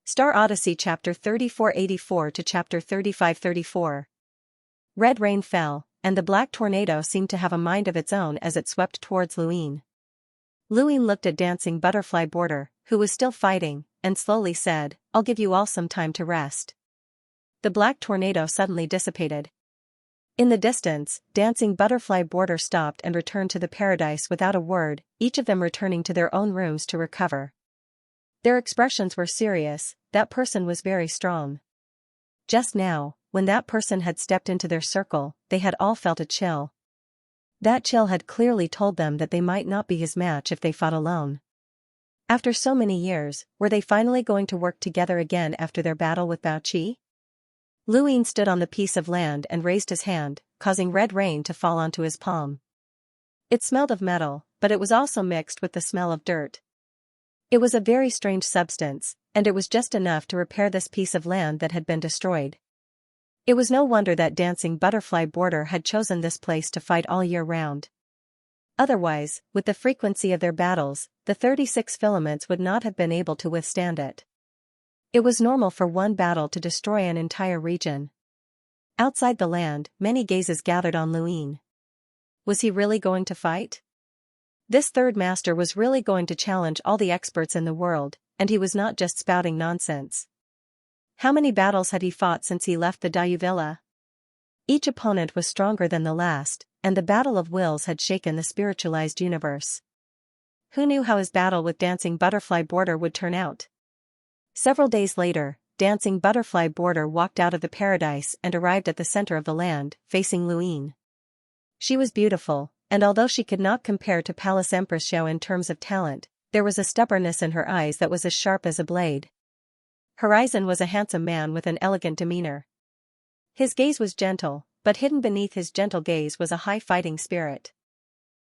Star Odyssey chapter 3484 to chapter 3534. Red rain fell, and the black tornado seemed to have a mind of its own as it swept towards Luine. Luine looked at dancing butterfly border, who was still fighting, and slowly said, "I'll give you all some time to rest." The black tornado suddenly dissipated. In the distance, dancing butterfly border stopped and returned to the paradise without a word, each of them returning to their own rooms to recover. Their expressions were serious. That person was very strong. Just now, when that person had stepped into their circle, they had all felt a chill. That chill had clearly told them that they might not be his match if they fought alone. After so many years, were they finally going to work together again after their battle with Baoqi? Luine stood on the piece of land and raised his hand, causing red rain to fall onto his palm. It smelled of metal, but it was also mixed with the smell of dirt. It was a very strange substance, and it was just enough to repair this piece of land that had been destroyed. It was no wonder that dancing butterfly border had chosen this place to fight all year round. Otherwise, with the frequency of their battles, the 36 filaments would not have been able to withstand it. It was normal for one battle to destroy an entire region. Outside the land, many gazes gathered on Luine. Was he really going to fight? This third master was really going to challenge all the experts in the world, and he was not just spouting nonsense. How many battles had he fought since he left the Dayu Villa? Each opponent was stronger than the last, and the battle of wills had shaken the spiritualized universe. Who knew how his battle with dancing butterfly border would turn out? Several days later, dancing butterfly border walked out of the paradise and arrived at the center of the land, facing Luine. She was beautiful, and although she could not compare to Palace Empress Xiao in terms of talent, there was a stubbornness in her eyes that was as sharp as a blade. Horizon was a handsome man with an elegant demeanor. His gaze was gentle, but hidden beneath his gentle gaze was a high fighting spirit.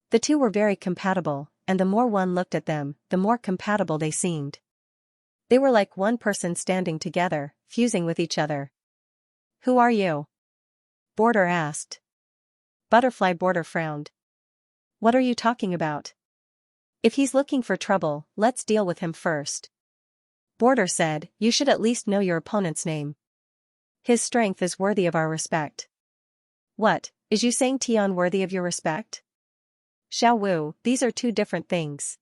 The two were very compatible, and the more one looked at them, the more compatible they seemed. They were like one person standing together, fusing with each other. "Who are you?" Border asked. Butterfly border frowned. "What are you talking about? If he's looking for trouble, let's deal with him first." Border said, "You should at least know your opponent's name. His strength is worthy of our respect." "What, is you saying Tian worthy of your respect?" "Xiao Wu, these are two different things.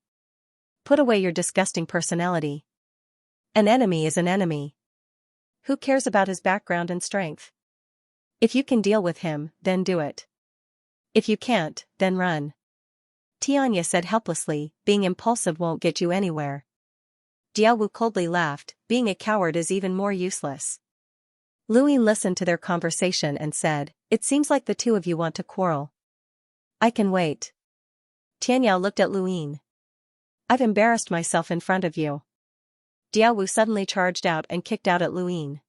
Put away your disgusting personality. An enemy is an enemy. Who cares about his background and strength? If you can deal with him, then do it. If you can't, then run." Xianxia said helplessly, "Being impulsive won't get you anywhere." Diawu coldly laughed, "Being a coward is even more useless." Luine listened to their conversation and said, "It seems like the two of you want to quarrel. I can wait." Tianyao looked at Luine. "I've embarrassed myself in front of you." Diawu suddenly charged out and kicked out at Luine.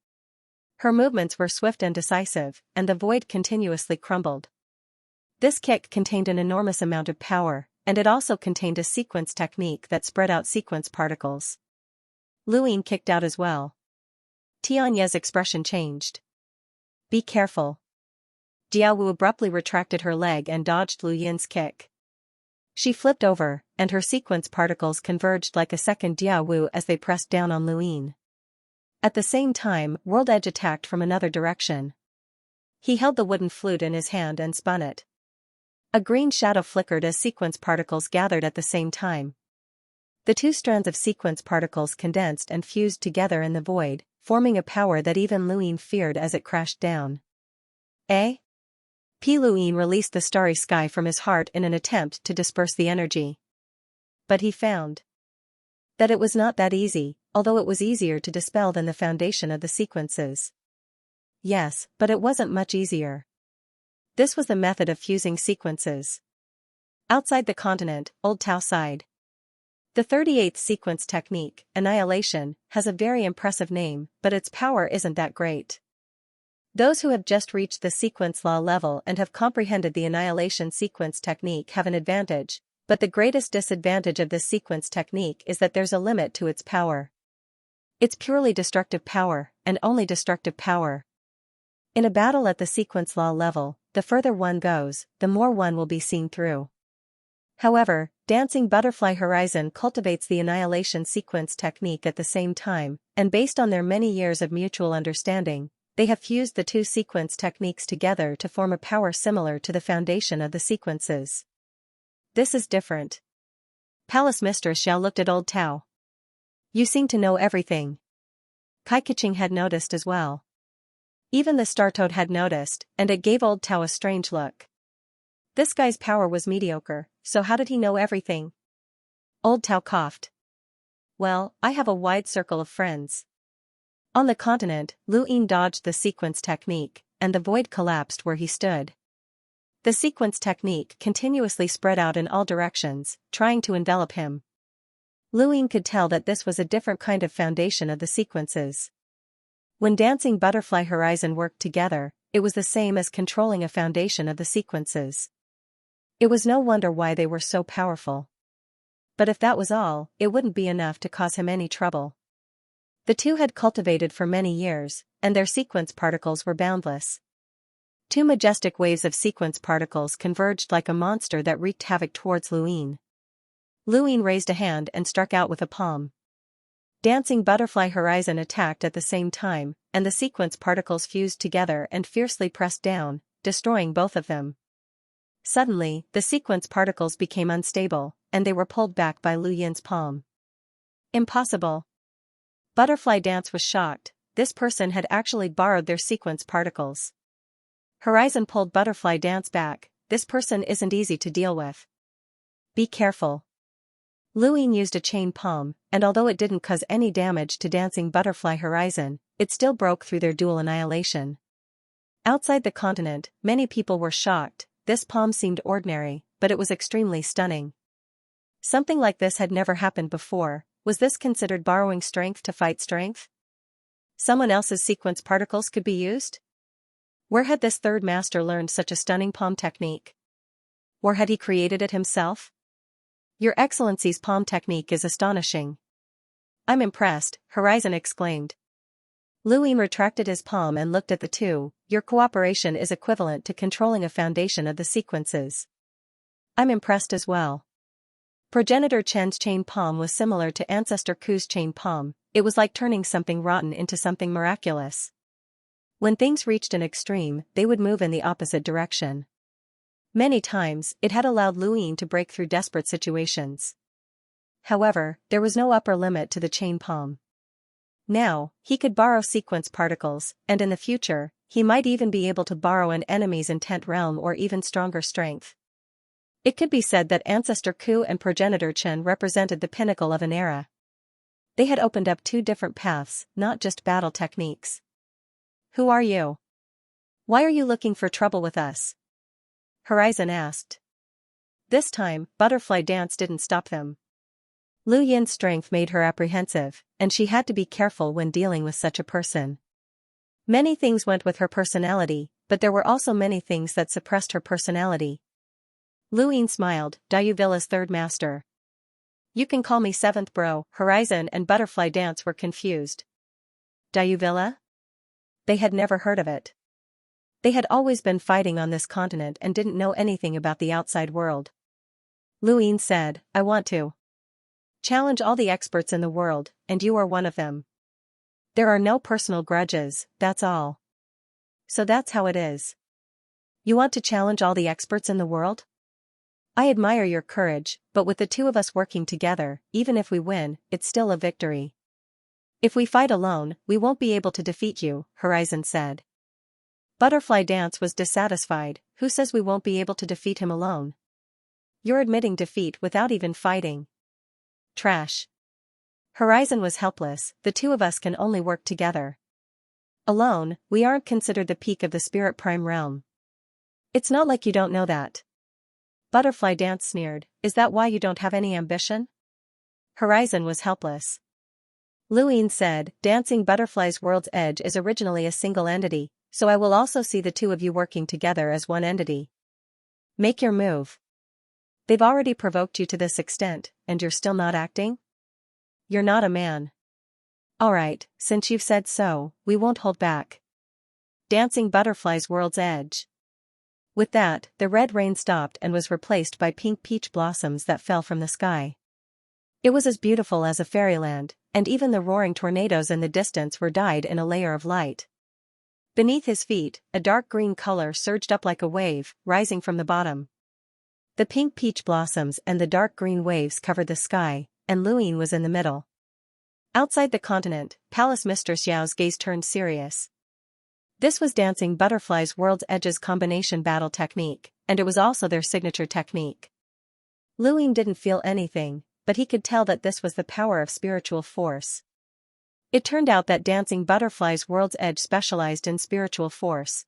Her movements were swift and decisive, and the void continuously crumbled. This kick contained an enormous amount of power, and it also contained a sequence technique that spread out sequence particles. Luine kicked out as well. Tianya's expression changed. "Be careful." Diawu abruptly retracted her leg and dodged Luyine's kick. She flipped over, and her sequence particles converged like a second Diawu as they pressed down on Luine. At the same time, World Edge attacked from another direction. He held the wooden flute in his hand and spun it. A green shadow flickered as sequence particles gathered at the same time. The two strands of sequence particles condensed and fused together in the void, forming a power that even Luine feared as it crashed down. Luine released the starry sky from his heart in an attempt to disperse the energy. But he found that it was not that easy, although it was easier to dispel than the foundation of the sequences. Yes, but it wasn't much easier. This was the method of fusing sequences. Outside the continent, Old Tao sighed. The 38th sequence technique, Annihilation, has a very impressive name, but its power isn't that great. Those who have just reached the sequence law level and have comprehended the Annihilation sequence technique have an advantage, but the greatest disadvantage of this sequence technique is that there's a limit to its power. It's purely destructive power, and only destructive power. In a battle at the sequence law level, the further one goes, the more one will be seen through. However, Dancing Butterfly Horizon cultivates the annihilation sequence technique at the same time, and based on their many years of mutual understanding, they have fused the two sequence techniques together to form a power similar to the foundation of the sequences. This is different. Palace Mistress Xiao looked at Old Tao. You seem to know everything. Kai Keqing had noticed as well. Even the Star Toad had noticed, and it gave Old Tao a strange look. This guy's power was mediocre, so how did he know everything? Old Tao coughed. Well, I have a wide circle of friends. On the continent, Lu Yin dodged the sequence technique, and the void collapsed where he stood. The sequence technique continuously spread out in all directions, trying to envelop him. Lu Yin could tell that this was a different kind of foundation of the sequences. When Dancing Butterfly Horizon worked together, it was the same as controlling a foundation of the sequences. It was no wonder why they were so powerful. But if that was all, it wouldn't be enough to cause him any trouble. The two had cultivated for many years, and their sequence particles were boundless. Two majestic waves of sequence particles converged like a monster that wreaked havoc towards Lu Yin. Lu Yin raised a hand and struck out with a palm. Dancing Butterfly Horizon attacked at the same time, and the sequence particles fused together and fiercely pressed down, destroying both of them. Suddenly, the sequence particles became unstable, and they were pulled back by Lu Yin's palm. Impossible. Butterfly Dance was shocked. This person had actually borrowed their sequence particles. Horizon pulled Butterfly Dance back. This person isn't easy to deal with. Be careful. Lu Yin used a chain palm, and although it didn't cause any damage to Dancing Butterfly Horizon, it still broke through their dual annihilation. Outside the continent, many people were shocked. This palm seemed ordinary, but it was extremely stunning. Something like this had never happened before. Was this considered borrowing strength to fight strength? Someone else's sequence particles could be used? Where had this third master learned such a stunning palm technique? Or had he created it himself? Your Excellency's palm technique is astonishing. I'm impressed, Horizon exclaimed. Lu Yin retracted his palm and looked at the two. Your cooperation is equivalent to controlling a foundation of the sequences. I'm impressed as well. Progenitor Chen's chain palm was similar to Ancestor Ku's chain palm. It was like turning something rotten into something miraculous. When things reached an extreme, they would move in the opposite direction. Many times, it had allowed Lu Yin to break through desperate situations. However, there was no upper limit to the chain palm. Now, he could borrow sequence particles, and in the future, he might even be able to borrow an enemy's intent realm or even stronger strength. It could be said that Ancestor Ku and Progenitor Chen represented the pinnacle of an era. They had opened up two different paths, not just battle techniques. Who are you? Why are you looking for trouble with us? Horizon asked. This time, Butterfly Dance didn't stop them. Lu Yin's strength made her apprehensive, and she had to be careful when dealing with such a person. Many things went with her personality, but there were also many things that suppressed her personality. Lu Yin smiled. Dayuvilla's third master. You can call me seventh bro. Horizon and Butterfly Dance were confused. Dayuvilla? They had never heard of it. They had always been fighting on this continent and didn't know anything about the outside world. Lu Yin said, I want to challenge all the experts in the world, and you are one of them. There are no personal grudges, that's all. So that's how it is. You want to challenge all the experts in the world? I admire your courage, but with the two of us working together, even if we win, it's still a victory. If we fight alone, we won't be able to defeat you, Horizon said. Butterfly Dance was dissatisfied. Who says we won't be able to defeat him alone? You're admitting defeat without even fighting. Trash. Horizon was helpless. The two of us can only work together. Alone, we aren't considered the peak of the Spirit Prime realm. It's not like you don't know that. Butterfly Dance sneered. Is that why you don't have any ambition? Horizon was helpless. Lu Yin said, Dancing Butterfly's World's Edge is originally a single entity, so I will also see the two of you working together as one entity. Make your move. They've already provoked you to this extent, and you're still not acting? You're not a man. Alright, since you've said so, we won't hold back. Dancing Butterfly's World's Edge. With that, the red rain stopped and was replaced by pink peach blossoms that fell from the sky. It was as beautiful as a fairyland, and even the roaring tornadoes in the distance were dyed in a layer of light. Beneath his feet, a dark green color surged up like a wave, rising from the bottom. The pink peach blossoms and the dark green waves covered the sky, and Luin was in the middle. Outside the continent, Palace Mistress Yao's gaze turned serious. This was Dancing Butterfly's World's Edge's combination battle technique, and it was also their signature technique. Luin didn't feel anything, but he could tell that this was the power of spiritual force. It turned out that Dancing Butterfly's World's Edge specialized in spiritual force.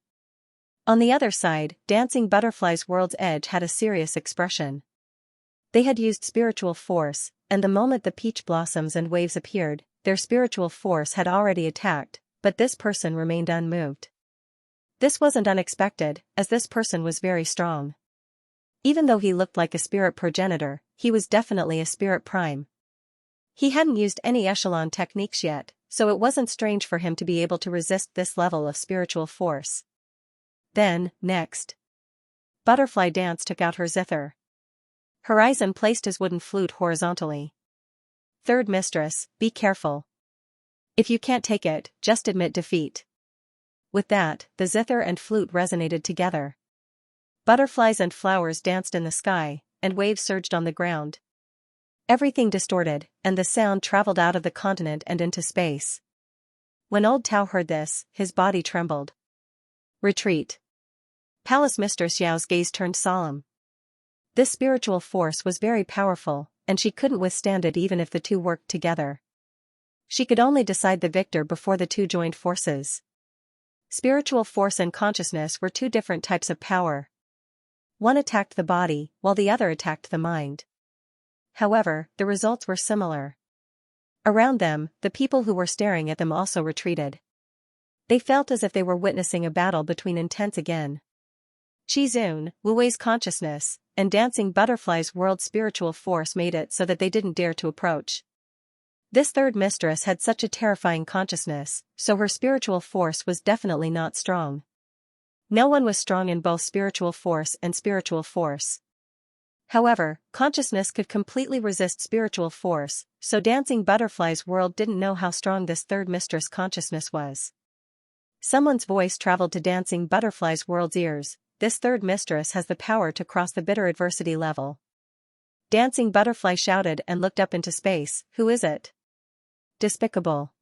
On the other side, Dancing Butterfly's World's Edge had a serious expression. They had used spiritual force, and the moment the peach blossoms and waves appeared, their spiritual force had already attacked, but this person remained unmoved. This wasn't unexpected, as this person was very strong. Even though he looked like a spirit progenitor, he was definitely a spirit prime. He hadn't used any echelon techniques yet, so it wasn't strange for him to be able to resist this level of spiritual force. Then, next, Butterfly Dance took out her zither. Horizon placed his wooden flute horizontally. Third Mistress, be careful. If you can't take it, just admit defeat. With that, the zither and flute resonated together. Butterflies and flowers danced in the sky, and waves surged on the ground. Everything distorted, and the sound traveled out of the continent and into space. When Old Tao heard this, his body trembled. Retreat. Palace Mistress Yao's gaze turned solemn. This spiritual force was very powerful, and she couldn't withstand it even if the two worked together. She could only decide the victor before the two joined forces. Spiritual force and consciousness were two different types of power. One attacked the body, while the other attacked the mind. However, the results were similar. Around them, the people who were staring at them also retreated. They felt as if they were witnessing a battle between intents again. Qizun, Wu-Wei's consciousness, and Dancing Butterfly's world spiritual force made it so that they didn't dare to approach. This third mistress had such a terrifying consciousness, so her spiritual force was definitely not strong. No one was strong in both spiritual force and spiritual force. However, consciousness could completely resist spiritual force, so Dancing Butterfly's world didn't know how strong this third mistress consciousness was. Someone's voice traveled to Dancing Butterfly's world's ears. This third mistress has the power to cross the bitter adversity level. Dancing Butterfly shouted and looked up into space. Who is it? Despicable.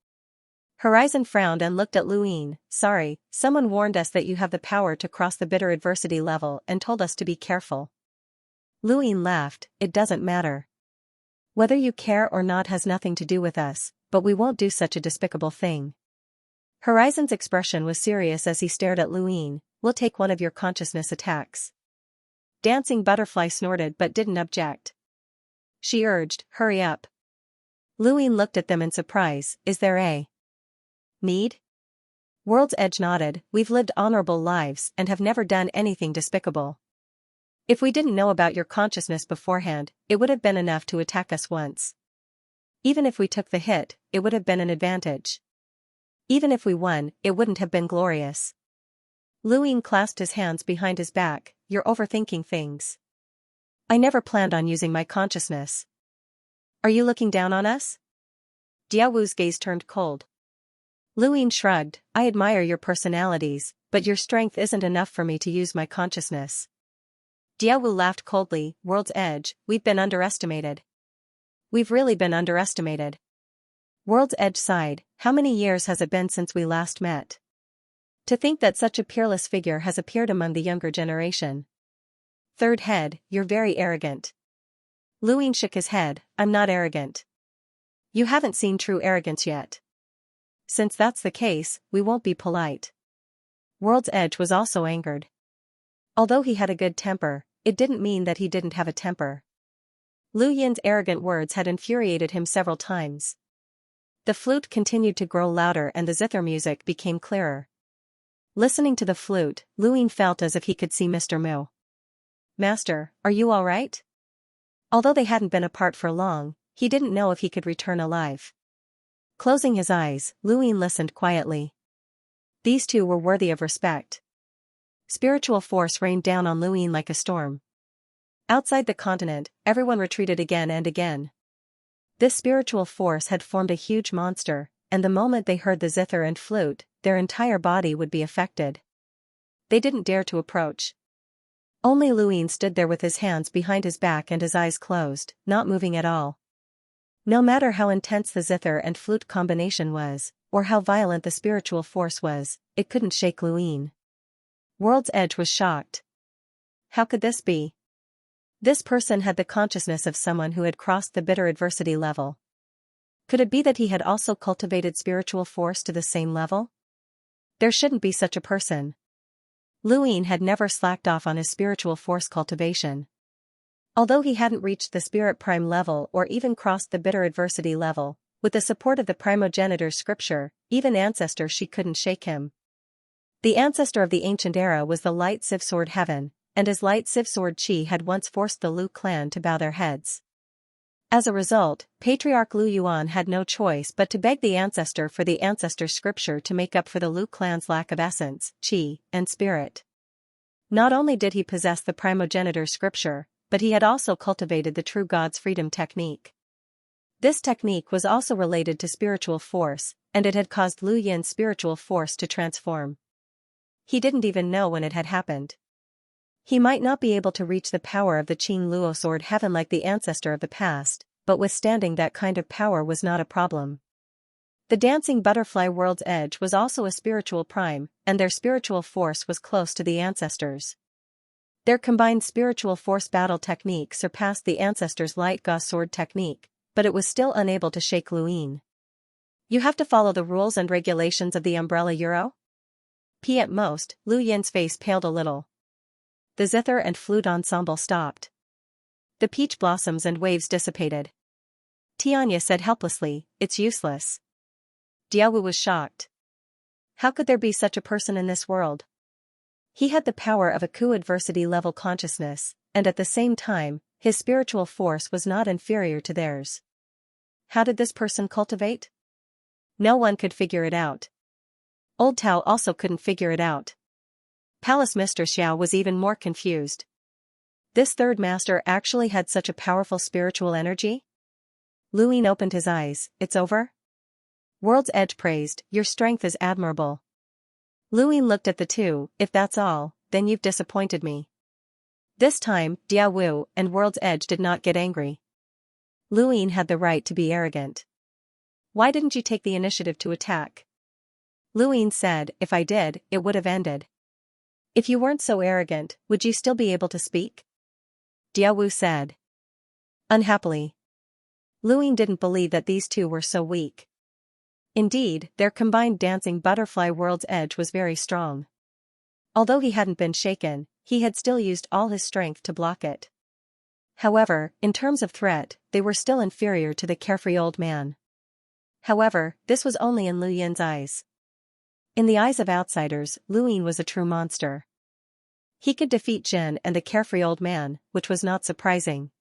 Horizon frowned and looked at Luin. Sorry, someone warned us that you have the power to cross the bitter adversity level and told us to be careful. Luin laughed. It doesn't matter. Whether you care or not has nothing to do with us, but we won't do such a despicable thing. Horizon's expression was serious as he stared at Luin. We'll take one of your consciousness attacks. Dancing Butterfly snorted but didn't object. She urged, hurry up. Luin looked at them in surprise. Is there a need? World's Edge nodded. We've lived honorable lives and have never done anything despicable. If we didn't know about your consciousness beforehand, it would have been enough to attack us once. Even if we took the hit, it would have been an advantage. Even if we won, it wouldn't have been glorious. Luin clasped his hands behind his back. You're overthinking things. I never planned on using my consciousness. Are you looking down on us? Diawu's gaze turned cold. Luin shrugged. I admire your personalities, but your strength isn't enough for me to use my consciousness. Diawu laughed coldly. World's Edge, we've been underestimated. We've really been underestimated. World's Edge sighed. How many years has it been since we last met? To think that such a peerless figure has appeared among the younger generation. Third Head, you're very arrogant. Luin shook his head. I'm not arrogant. You haven't seen true arrogance yet. Since that's the case, we won't be polite. World's Edge was also angered. Although he had a good temper, it didn't mean that he didn't have a temper. Lu Yin's arrogant words had infuriated him several times. The flute continued to grow louder and the zither music became clearer. Listening to the flute, Luin felt as if he could see Mr. Mu. Master, are you all right? Although they hadn't been apart for long, he didn't know if he could return alive. Closing his eyes, Luin listened quietly. These two were worthy of respect. Spiritual force rained down on Luin like a storm. Outside the continent, everyone retreated again and again. This spiritual force had formed a huge monster, and the moment they heard the zither and flute, their entire body would be affected. They didn't dare to approach. Only Luin stood there with his hands behind his back and his eyes closed, not moving at all. No matter how intense the zither and flute combination was, or how violent the spiritual force was, it couldn't shake Luin. World's Edge was shocked. How could this be? This person had the consciousness of someone who had crossed the bitter adversity level. Could it be that he had also cultivated spiritual force to the same level? There shouldn't be such a person. Luin had never slacked off on his spiritual force cultivation. Although he hadn't reached the spirit prime level or even crossed the bitter adversity level, with the support of the primogenitor's scripture, even ancestor she couldn't shake him. The ancestor of the ancient era was the light Civ Sword Heaven, and his light Civ Sword Chi had once forced the Lu clan to bow their heads. As a result, Patriarch Lu Yuan had no choice but to beg the ancestor for the ancestor's scripture to make up for the Lu clan's lack of essence, chi, and spirit. Not only did he possess the primogenitor's scripture, but he had also cultivated the true God's freedom technique. This technique was also related to spiritual force, and it had caused Lu Yin's spiritual force to transform. He didn't even know when it had happened. He might not be able to reach the power of the Qing Luo Sword Heaven like the ancestor of the past, but withstanding that kind of power was not a problem. The Dancing Butterfly World's Edge was also a spiritual prime, and their spiritual force was close to the ancestors. Their combined spiritual force battle technique surpassed the ancestors' light Gauss sword technique, but it was still unable to shake Luin. You have to follow the rules and regulations of the Umbrella Euro? At most, Lu Yin's face paled a little. The zither and flute ensemble stopped. The peach blossoms and waves dissipated. Xianxia said helplessly, "It's useless." Diawu was shocked. How could there be such a person in this world? He had the power of a Ku adversity level consciousness, and at the same time, his spiritual force was not inferior to theirs. How did this person cultivate? No one could figure it out. Old Tao also couldn't figure it out. Palace Mistress Xiao was even more confused. This third master actually had such a powerful spiritual energy? Luin opened his eyes. "It's over?" World's Edge praised, "Your strength is admirable." Luin looked at the two. "If that's all, then you've disappointed me." This time, Diawu and World's Edge did not get angry. Luin had the right to be arrogant. "Why didn't you take the initiative to attack?" Luin said, "If I did, it would have ended." "If you weren't so arrogant, would you still be able to speak?" Diawu said. Unhappily. Luin didn't believe that these two were so weak. Indeed, their combined Dancing Butterfly World's Edge was very strong. Although he hadn't been shaken, he had still used all his strength to block it. However, in terms of threat, they were still inferior to the carefree old man. However, this was only in Lu Yin's eyes. In the eyes of outsiders, Luin was a true monster. He could defeat Jin and the carefree old man, which was not surprising.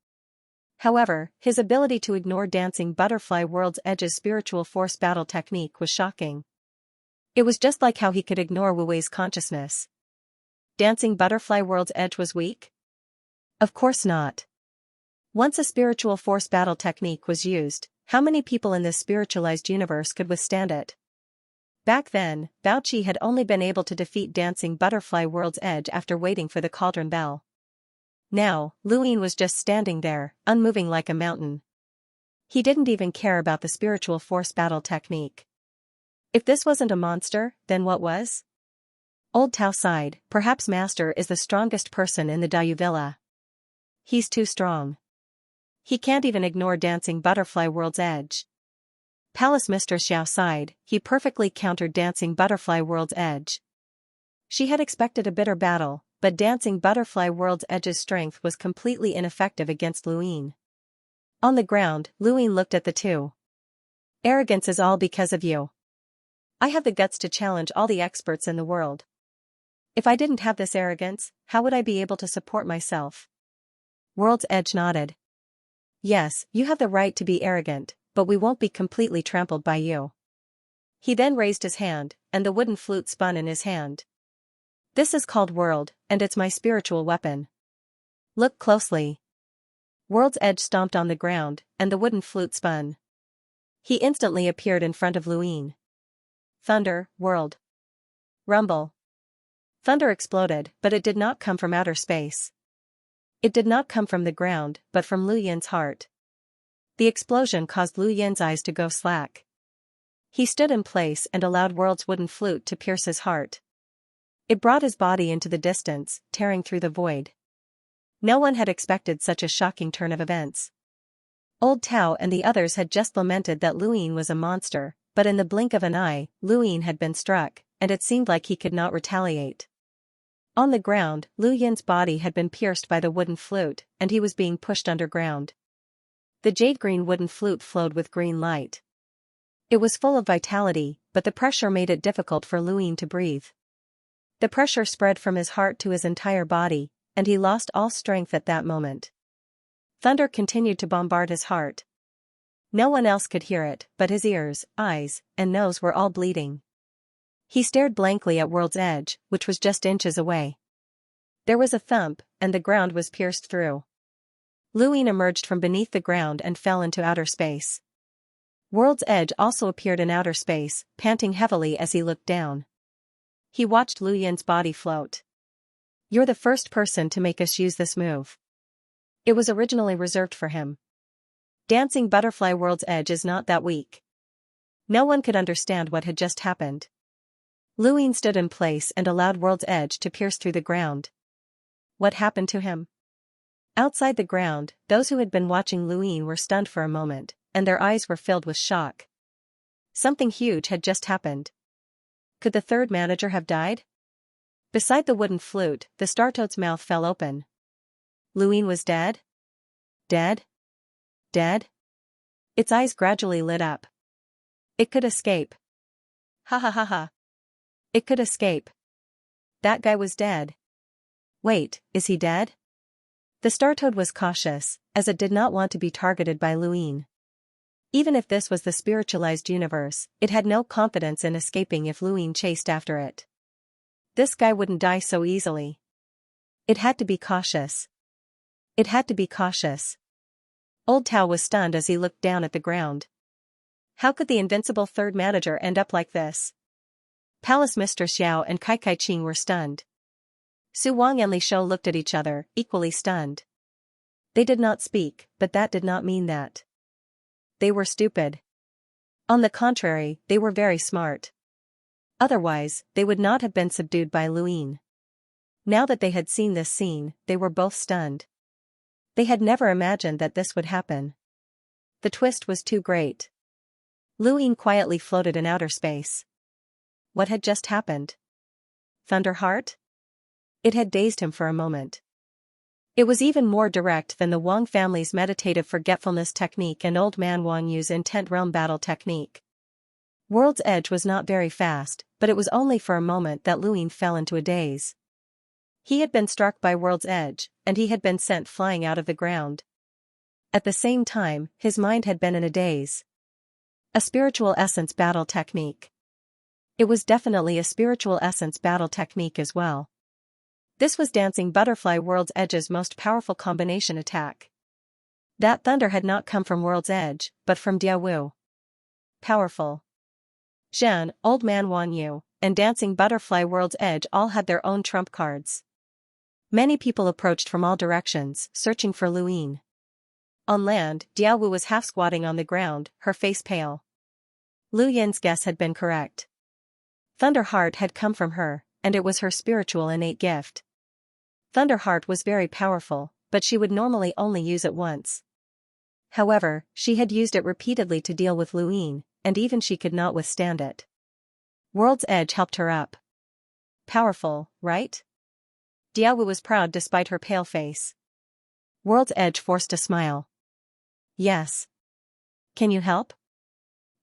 However, his ability to ignore Dancing Butterfly World's Edge's spiritual force battle technique was shocking. It was just like how he could ignore Wu Wei's consciousness. Dancing Butterfly World's Edge was weak? Of course not. Once a spiritual force battle technique was used, how many people in this spiritualized universe could withstand it? Back then, Bao Qi had only been able to defeat Dancing Butterfly World's Edge after waiting for the cauldron bell. Now, Luin was just standing there, unmoving like a mountain. He didn't even care about the spiritual force battle technique. If this wasn't a monster, then what was? Old Tao sighed. "Perhaps Master is the strongest person in the Dayu Villa. He's too strong. He can't even ignore Dancing Butterfly World's Edge." Palace Mistress Xiao sighed. "He perfectly countered Dancing Butterfly World's Edge." She had expected a bitter battle, but Dancing Butterfly World's Edge's strength was completely ineffective against Luin. On the ground, Luin looked at the two. "Arrogance is all because of you. I have the guts to challenge all the experts in the world. If I didn't have this arrogance, how would I be able to support myself?" World's Edge nodded. "Yes, you have the right to be arrogant, but we won't be completely trampled by you." He then raised his hand, and the wooden flute spun in his hand. This is called World, and it's my spiritual weapon. Look closely. World's Edge stomped on the ground, and the wooden flute spun. He instantly appeared in front of Luin. Thunder, World. Rumble. Thunder exploded, but it did not come from outer space. It did not come from the ground, but from Lu Yin's heart. The explosion caused Lu Yin's eyes to go slack. He stood in place and allowed World's wooden flute to pierce his heart. It brought his body into the distance, tearing through the void. No one had expected such a shocking turn of events. Old Tao and the others had just lamented that Luin was a monster, but in the blink of an eye, Luin had been struck, and it seemed like he could not retaliate. On the ground, Lu Yin's body had been pierced by the wooden flute, and he was being pushed underground. The jade-green wooden flute flowed with green light. It was full of vitality, but the pressure made it difficult for Luin to breathe. The pressure spread from his heart to his entire body, and he lost all strength at that moment. Thunder continued to bombard his heart. No one else could hear it, but his ears, eyes, and nose were all bleeding. He stared blankly at World's Edge, which was just inches away. There was a thump, and the ground was pierced through. Luin emerged from beneath the ground and fell into outer space. World's Edge also appeared in outer space, panting heavily as he looked down. He watched Lu Yin's body float. "You're the first person to make us use this move. It was originally reserved for him. Dancing Butterfly World's Edge is not that weak." No one could understand what had just happened. Luin stood in place and allowed World's Edge to pierce through the ground. What happened to him? Outside the ground, those who had been watching Luin were stunned for a moment, and their eyes were filled with shock. Something huge had just happened. Could the third manager have died? Beside the wooden flute, the Startoad's mouth fell open. Luin was dead? Dead? Dead? Its eyes gradually lit up. It could escape. Ha ha ha ha. It could escape. That guy was dead. Wait, is he dead? The Startoad was cautious, as it did not want to be targeted by Luin. Even if this was the spiritualized universe, it had no confidence in escaping if Luin chased after it. This guy wouldn't die so easily. It had to be cautious. It had to be cautious. Old Tao was stunned as he looked down at the ground. How could the invincible third manager end up like this? Palace Mistress Xiao and Kai Kai Ching were stunned. Su Wang and Li Shou looked at each other, equally stunned. They did not speak, but that did not mean that they were stupid. On the contrary, they were very smart. Otherwise, they would not have been subdued by Luin. Now that they had seen this scene, they were both stunned. They had never imagined that this would happen. The twist was too great. Luin quietly floated in outer space. What had just happened? Thunderheart? It had dazed him for a moment. It was even more direct than the Wang family's meditative forgetfulness technique and Old Man Wang Yu's intent realm battle technique. World's Edge was not very fast, but it was only for a moment that Luin fell into a daze. He had been struck by World's Edge, and he had been sent flying out of the ground. At the same time, his mind had been in a daze. A spiritual essence battle technique. It was definitely a spiritual essence battle technique as well. This was Dancing Butterfly World's Edge's most powerful combination attack. That thunder had not come from World's Edge, but from Diawu. Powerful. Zhen, Old Man Wang Yu, and Dancing Butterfly World's Edge all had their own trump cards. Many people approached from all directions, searching for Luin. On land, Diawu was half squatting on the ground, her face pale. Lu Yin's guess had been correct. Thunderheart had come from her, and it was her spiritual innate gift. Thunderheart was very powerful, but she would normally only use it once. However, she had used it repeatedly to deal with Luin, and even she could not withstand it. World's Edge helped her up. Powerful, right? Diawu was proud despite her pale face. World's Edge forced a smile. Yes. Can you help?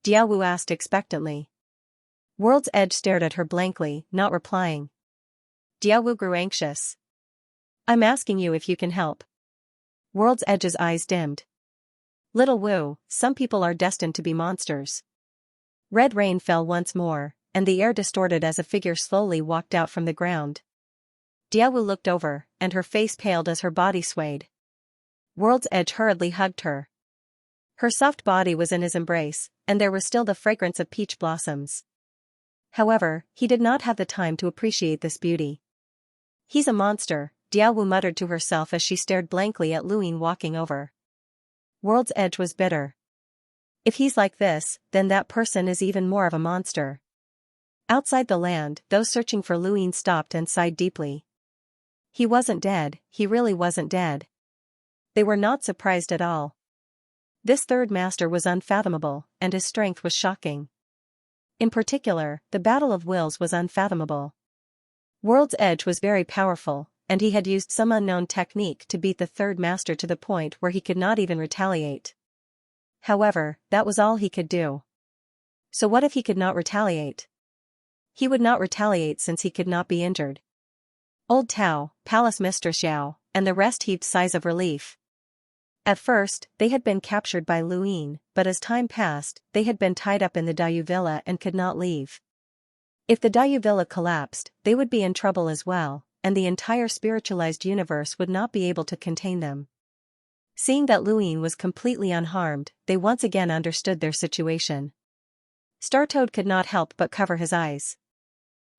Diawu asked expectantly. World's Edge stared at her blankly, not replying. Diawu grew anxious. I'm asking you if you can help. World's Edge's eyes dimmed. Little Wu, some people are destined to be monsters. Red rain fell once more, and the air distorted as a figure slowly walked out from the ground. Diawu looked over, and her face paled as her body swayed. World's Edge hurriedly hugged her. Her soft body was in his embrace, and there was still the fragrance of peach blossoms. However, he did not have the time to appreciate this beauty. He's a monster, Diawu muttered to herself as she stared blankly at Luin walking over. World's Edge was bitter. If he's like this, then that person is even more of a monster. Outside the land, those searching for Luin stopped and sighed deeply. He wasn't dead, he really wasn't dead. They were not surprised at all. This third master was unfathomable, and his strength was shocking. In particular, the battle of wills was unfathomable. World's Edge was very powerful, and he had used some unknown technique to beat the third master to the point where he could not even retaliate. However, that was all he could do. So what if he could not retaliate? He would not retaliate since he could not be injured. Old Tao, Palace Mistress Xiao, and the rest heaved sighs of relief. At first, they had been captured by Luin, but as time passed, they had been tied up in the Dayue Villa and could not leave. If the Dayue Villa collapsed, they would be in trouble as well, and the entire spiritualized universe would not be able to contain them. Seeing that Luin was completely unharmed, they once again understood their situation. Startoad could not help but cover his eyes.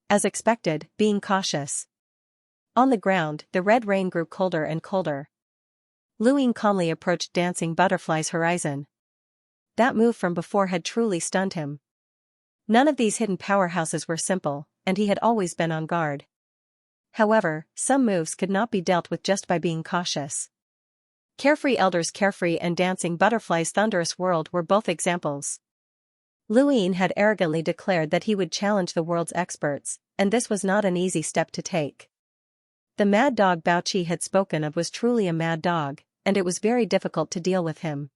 As expected, being cautious. On the ground, the red rain grew colder and colder. Luin calmly approached Dancing Butterfly's horizon. That move from before had truly stunned him. None of these hidden powerhouses were simple, and he had always been on guard. However, some moves could not be dealt with just by being cautious. Carefree Elder's Carefree and Dancing Butterfly's Thunderous World were both examples. Luin had arrogantly declared that he would challenge the world's experts, and this was not an easy step to take. The mad dog Bao Qi had spoken of was truly a mad dog, and it was very difficult to deal with him.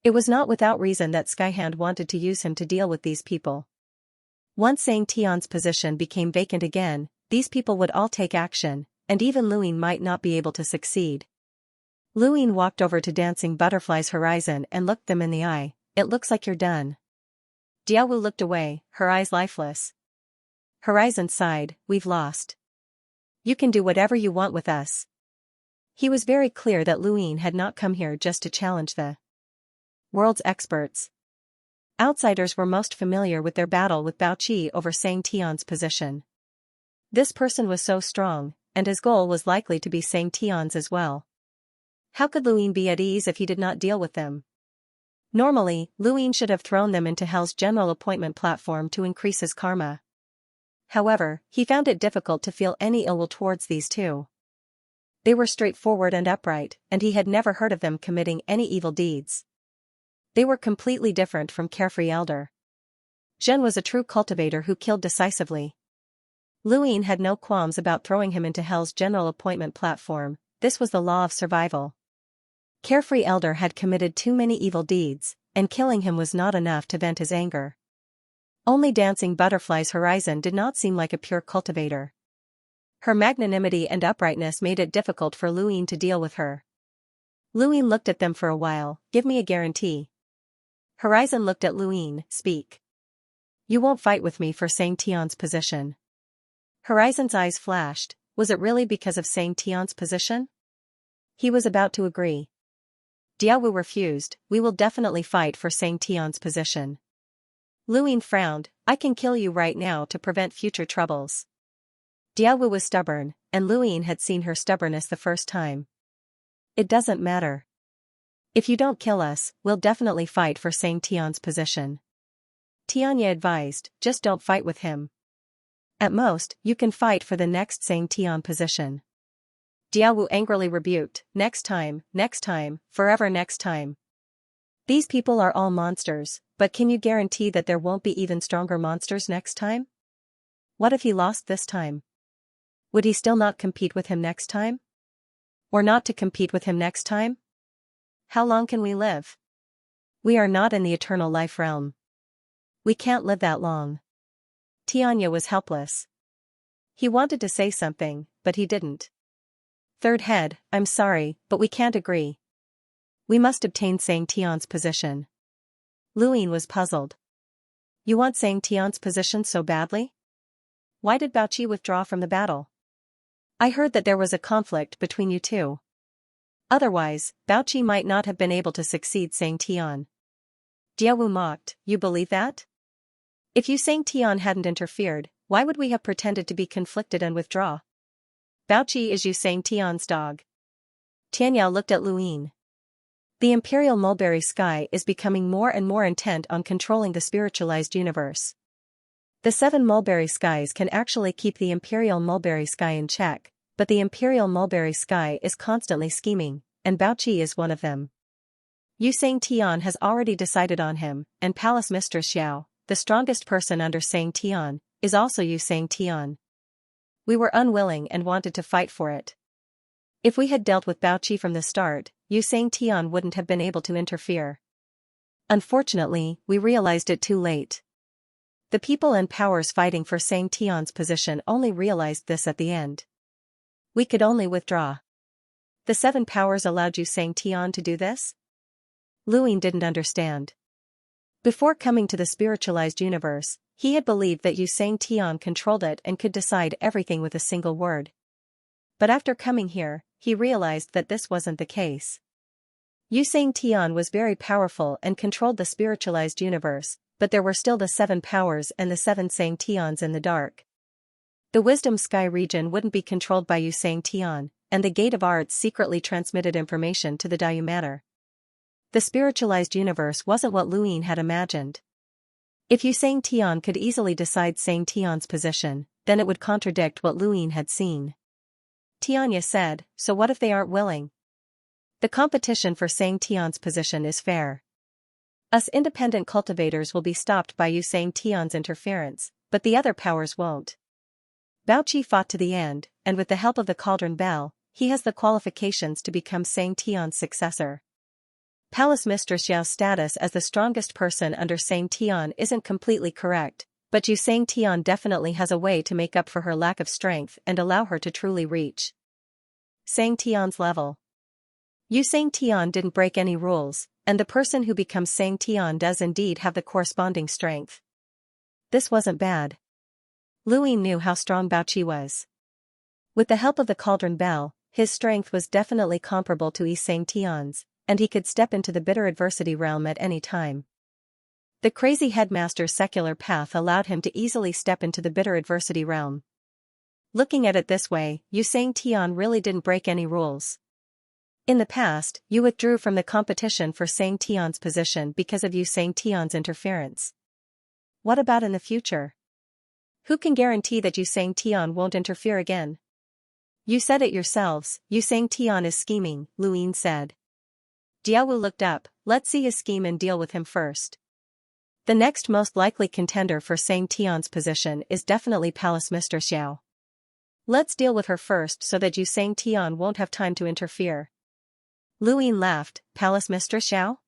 It was not without reason that Skyhand wanted to use him to deal with these people. Once Sang Tian's position became vacant again, these people would all take action, and even Luin might not be able to succeed. Luin walked over to Dancing Butterfly's horizon and looked them in the eye. It looks like you're done. Diawu looked away, her eyes lifeless. Horizon sighed, we've lost. You can do whatever you want with us. He was very clear that Luin had not come here just to challenge the world's experts. Outsiders were most familiar with their battle with Bao Qi over Sang Tian's position. This person was so strong, and his goal was likely to be Sang Tian's as well. How could Luin be at ease if he did not deal with them? Normally, Luin should have thrown them into Hell's general appointment platform to increase his karma. However, he found it difficult to feel any ill will towards these two. They were straightforward and upright, and he had never heard of them committing any evil deeds. They were completely different from Carefree Elder. Zhen was a true cultivator who killed decisively. Luin had no qualms about throwing him into Hell's general appointment platform. This was the law of survival. Carefree Elder had committed too many evil deeds, and killing him was not enough to vent his anger. Only Dancing Butterfly's horizon did not seem like a pure cultivator. Her magnanimity and uprightness made it difficult for Luin to deal with her. Luin looked at them for a while. Give me a guarantee. Horizon looked at Luin. Speak. You won't fight with me for Sang Tian's position. Horizon's eyes flashed. Was it really because of Sang Tian's position? He was about to agree. Diawu refused. We will definitely fight for Sang Tian's position. Luin frowned. I can kill you right now to prevent future troubles. Diawu was stubborn, and Luin had seen her stubbornness the first time. It doesn't matter. If you don't kill us, we'll definitely fight for Sang Tian's position. Tianya advised, just don't fight with him. At most, you can fight for the next Sang Tian position. Diawu angrily rebuked, next time, forever next time. These people are all monsters, but can you guarantee that there won't be even stronger monsters next time? What if he lost this time? Would he still not compete with him next time? Or not to compete with him next time? How long can we live? We are not in the eternal life realm. We can't live that long. Tianya was helpless. He wanted to say something, but he didn't. Third head, I'm sorry, but we can't agree. We must obtain Sang Tian's position. Luin was puzzled. You want Sang Tian's position so badly? Why did Bao Qi withdraw from the battle? I heard that there was a conflict between you two. Otherwise, Baoqi might not have been able to succeed, sang Tian. Diawu mocked, you believe that? If you sang Tian hadn't interfered, why would we have pretended to be conflicted and withdraw? Baoqi is you sang Tian's dog. Tianyao looked at Luyin. The imperial mulberry sky is becoming more and more intent on controlling the spiritualized universe. The 7 mulberry skies can actually keep the imperial mulberry sky in check, but the imperial mulberry sky is constantly scheming, and Baoqi is one of them. Yu Sang Tian has already decided on him, and Palace Mistress Xiao, the strongest person under Sang Tian, is also Yu Sang Tian. We were unwilling and wanted to fight for it. If we had dealt with Baoqi from the start, Yu Sang Tian wouldn't have been able to interfere. Unfortunately, we realized it too late. The people and powers fighting for Sang Tian's position only realized this at the end. We could only withdraw. The 7 powers allowed Yu Sang Tian to do this? Luyin didn't understand. Before coming to the spiritualized universe, he had believed that Yu Sang Tian controlled it and could decide everything with a single word. But after coming here, he realized that this wasn't the case. Yu Sang Tian was very powerful and controlled the spiritualized universe, but there were still the 7 powers and the 7 Sang Tians in the dark. The Wisdom Sky region wouldn't be controlled by Yu Sang Tian, and the Gate of Arts secretly transmitted information to the Dayue Matter. The spiritualized universe wasn't what Luyin had imagined. If Yu Sang Tian could easily decide Sang Tian's position, then it would contradict what Luyin had seen. Tianya said, so what if they aren't willing? The competition for Sang Tian's position is fair. Us independent cultivators will be stopped by Yu Sang Tian's interference, but the other powers won't. Baoqi fought to the end, and with the help of the Cauldron Bell, he has the qualifications to become Sang Tian's successor. Palace Mistress Xiao's status as the strongest person under Sang Tian isn't completely correct, but Yu Sang Tian definitely has a way to make up for her lack of strength and allow her to truly reach Sang Tian's level. Yu Sang Tian didn't break any rules, and the person who becomes Sang Tian does indeed have the corresponding strength. This wasn't bad. Luyin knew how strong Baoqi was. With the help of the Cauldron Bell, his strength was definitely comparable to Yu Sang Tian's, and he could step into the bitter adversity realm at any time. The crazy headmaster's secular path allowed him to easily step into the bitter adversity realm. Looking at it this way, Yu Sang Tian really didn't break any rules. In the past, you withdrew from the competition for Sang Tian's position because of Yu Sang Tian's interference. What about in the future? Who can guarantee that Yu Sang Tian won't interfere again? You said it yourselves, Yu Sang Tian is scheming, Luyin said. Diawu looked up, let's see his scheme and deal with him first. The next most likely contender for Sang Tian's position is definitely Palace Mistress Xiao. Let's deal with her first so that Yu Sang Tian won't have time to interfere. Luyin laughed, Palace Mistress Xiao?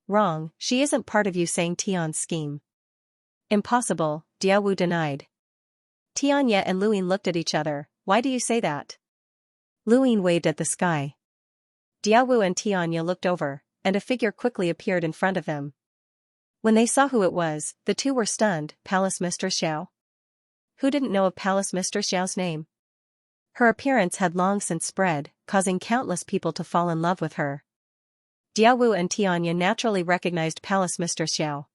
Wrong, she isn't part of Yu Sang Tian's scheme. Impossible, Diawu denied. Tianya and Luyin looked at each other, why do you say that? Luyin waved at the sky. Diawu and Tianya looked over, and a figure quickly appeared in front of them. When they saw who it was, the two were stunned, Palace Mistress Xiao? Who didn't know of Palace Mistress Xiao's name? Her appearance had long since spread, causing countless people to fall in love with her. Diawu and Tianya naturally recognized Palace Mistress Xiao.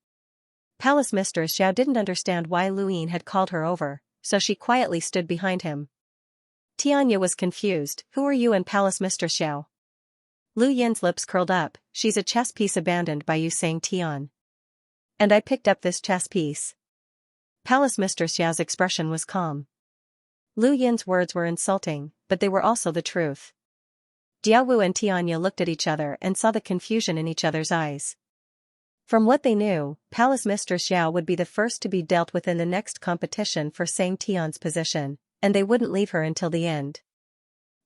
Palace Mistress Xiao didn't understand why Luyin had called her over, so she quietly stood behind him. Tianya was confused, who are you and Palace Mistress Xiao? Lu Yin's lips curled up, she's a chess piece abandoned by Yu Sang Tian. And I picked up this chess piece. Palace Mistress Xiao's expression was calm. Lu Yin's words were insulting, but they were also the truth. Diawu and Tianya looked at each other and saw the confusion in each other's eyes. From what they knew, Palace Mistress Xiao would be the first to be dealt with in the next competition for Sang Tian's position, and they wouldn't leave her until the end.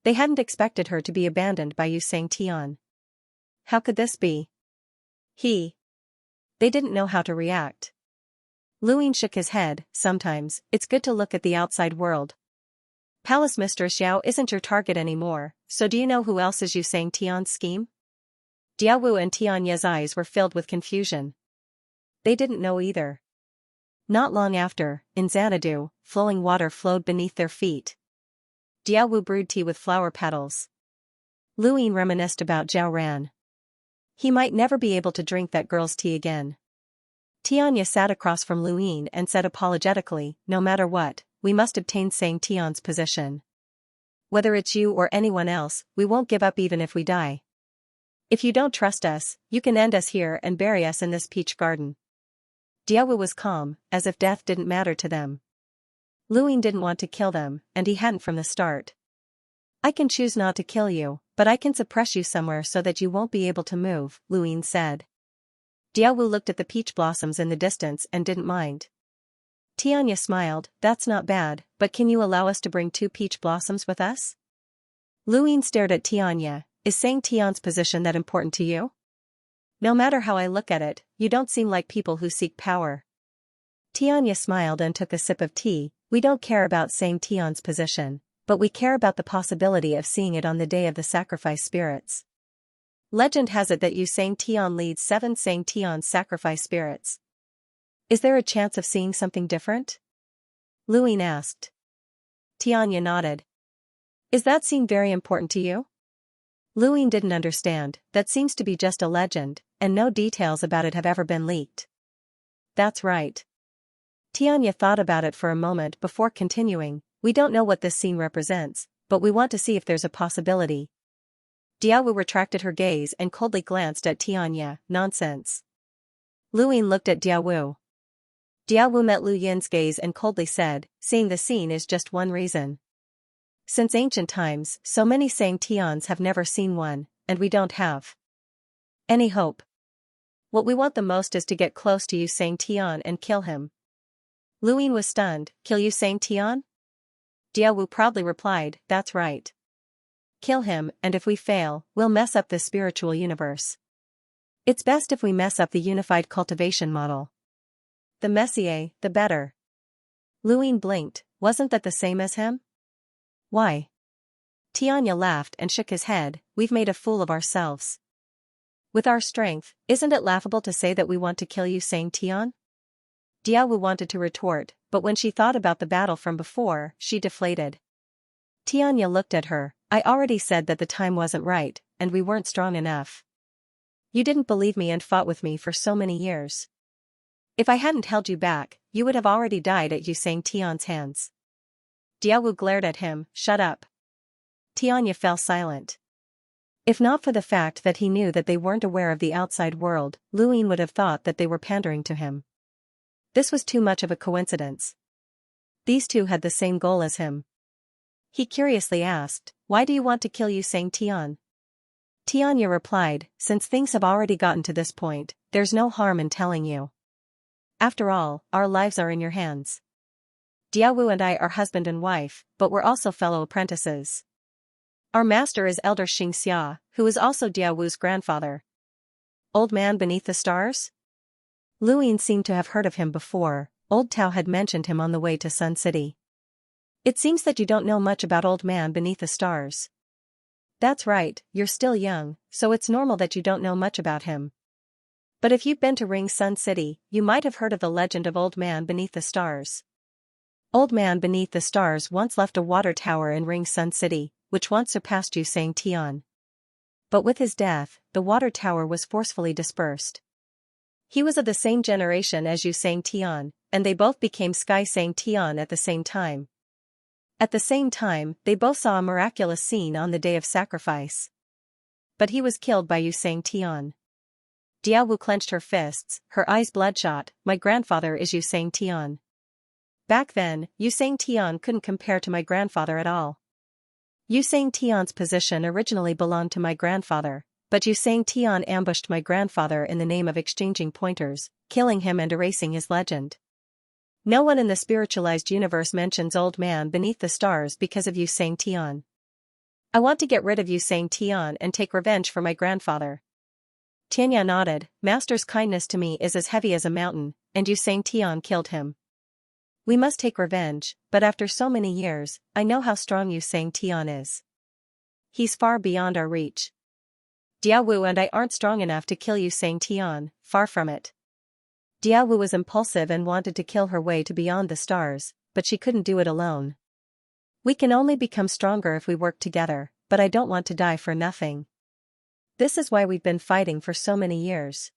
They hadn't expected her to be abandoned by Yu Sang Tian. How could this be? They didn't know how to react. Luyin shook his head, sometimes, it's good to look at the outside world. Palace Mistress Xiao isn't your target anymore, so do you know who else is Yu Sang Tian's scheme? Diawu and Tianya's eyes were filled with confusion. They didn't know either. Not long after, in Xanadu, flowing water flowed beneath their feet. Diawu brewed tea with flower petals. Luin reminisced about Zhao Ran. He might never be able to drink that girl's tea again. Xianxia sat across from Luin and said apologetically, no matter what, we must obtain Xianxia's position. Whether it's you or anyone else, we won't give up even if we die. If you don't trust us, you can end us here and bury us in this peach garden. Diawu was calm, as if death didn't matter to them. Luin didn't want to kill them, and he hadn't from the start. I can choose not to kill you, but I can suppress you somewhere so that you won't be able to move, Luin said. Diawu looked at the peach blossoms in the distance and didn't mind. Xianxia smiled, that's not bad, but can you allow us to bring 2 peach blossoms with us? Luin stared at Xianxia, is Xianxia's position that important to you? No matter how I look at it, you don't seem like people who seek power. Xianxia smiled and took a sip of tea, we don't care about Xianxia's position, but we care about the possibility of seeing it on the day of the sacrifice spirits. Legend has it that Xianxia leads 7 Xianxia sacrifice spirits. Is there a chance of seeing something different? Luin asked. Xianxia nodded. Is that scene very important to you? Luin didn't understand, that seems to be just a legend, and no details about it have ever been leaked. That's right. Xianxia thought about it for a moment before continuing, we don't know what this scene represents, but we want to see if there's a possibility. Diawu retracted her gaze and coldly glanced at Xianxia, nonsense. Luin looked at Diawu. Diawu met Lu Yin's gaze and coldly said, seeing the scene is just one reason. Since ancient times, so many Xianxians have never seen one, and we don't have any hope. What we want the most is to get close to Xianxia and kill him. Luin was stunned, kill Xianxia? Diawu proudly replied, that's right. Kill him, and if we fail, we'll mess up the spiritual universe. It's best if we mess up the unified cultivation model. The messier, the better. Luin blinked, wasn't that the same as him? Why? Xianxia laughed and shook his head, we've made a fool of ourselves. With our strength, isn't it laughable to say that we want to kill Xianxia? Diawu wanted to retort, but when she thought about the battle from before, she deflated. Xianxia looked at her, I already said that the time wasn't right, and we weren't strong enough. You didn't believe me and fought with me for so many years. If I hadn't held you back, you would have already died at Xianxia's hands. Diawu glared at him, shut up. Xianxia fell silent. If not for the fact that he knew that they weren't aware of the outside world, Luin would have thought that they were pandering to him. This was too much of a coincidence. These two had the same goal as him. He curiously asked, why do you want to kill Xianxia? Xianxia replied, since things have already gotten to this point, there's no harm in telling you. After all, our lives are in your hands. Diawu and I are husband and wife, but we're also fellow apprentices. Our master is Elder Xianxia, who is also Diawu's grandfather. Old man beneath the stars? Luin seemed to have heard of him before, Old Tao had mentioned him on the way to Sun City. It seems that you don't know much about Old Man Beneath the Stars. That's right, you're still young, so it's normal that you don't know much about him. But if you've been to Ring Sun City, you might have heard of the legend of Old Man Beneath the Stars. Old Man Beneath the Stars once left a water tower in Ring Sun City, which once surpassed Xianxia. But with his death, the water tower was forcefully dispersed. He was of the same generation as Xianxia, and they both became Sky Xianxia at the same time. At the same time, they both saw a miraculous scene on the day of sacrifice. But he was killed by Xianxia. Diawu clenched her fists, her eyes bloodshot, my grandfather is Xianxia. Back then, Xianxia couldn't compare to my grandfather at all. Xianxia's position originally belonged to my grandfather, but Xianxia ambushed my grandfather in the name of exchanging pointers, killing him and erasing his legend. No one in the spiritualized universe mentions Old Man Beneath the Stars because of Xianxia. I want to get rid of Xianxia and take revenge for my grandfather. Xianxia nodded, Master's kindness to me is as heavy as a mountain, and Xianxia killed him. We must take revenge, but after so many years, I know how strong Xianxia is. He's far beyond our reach. Diawu and I aren't strong enough to kill Xianxia, far from it. Diawu was impulsive and wanted to kill her way to beyond the stars, but she couldn't do it alone. We can only become stronger if we work together, but I don't want to die for nothing. This is why we've been fighting for so many years.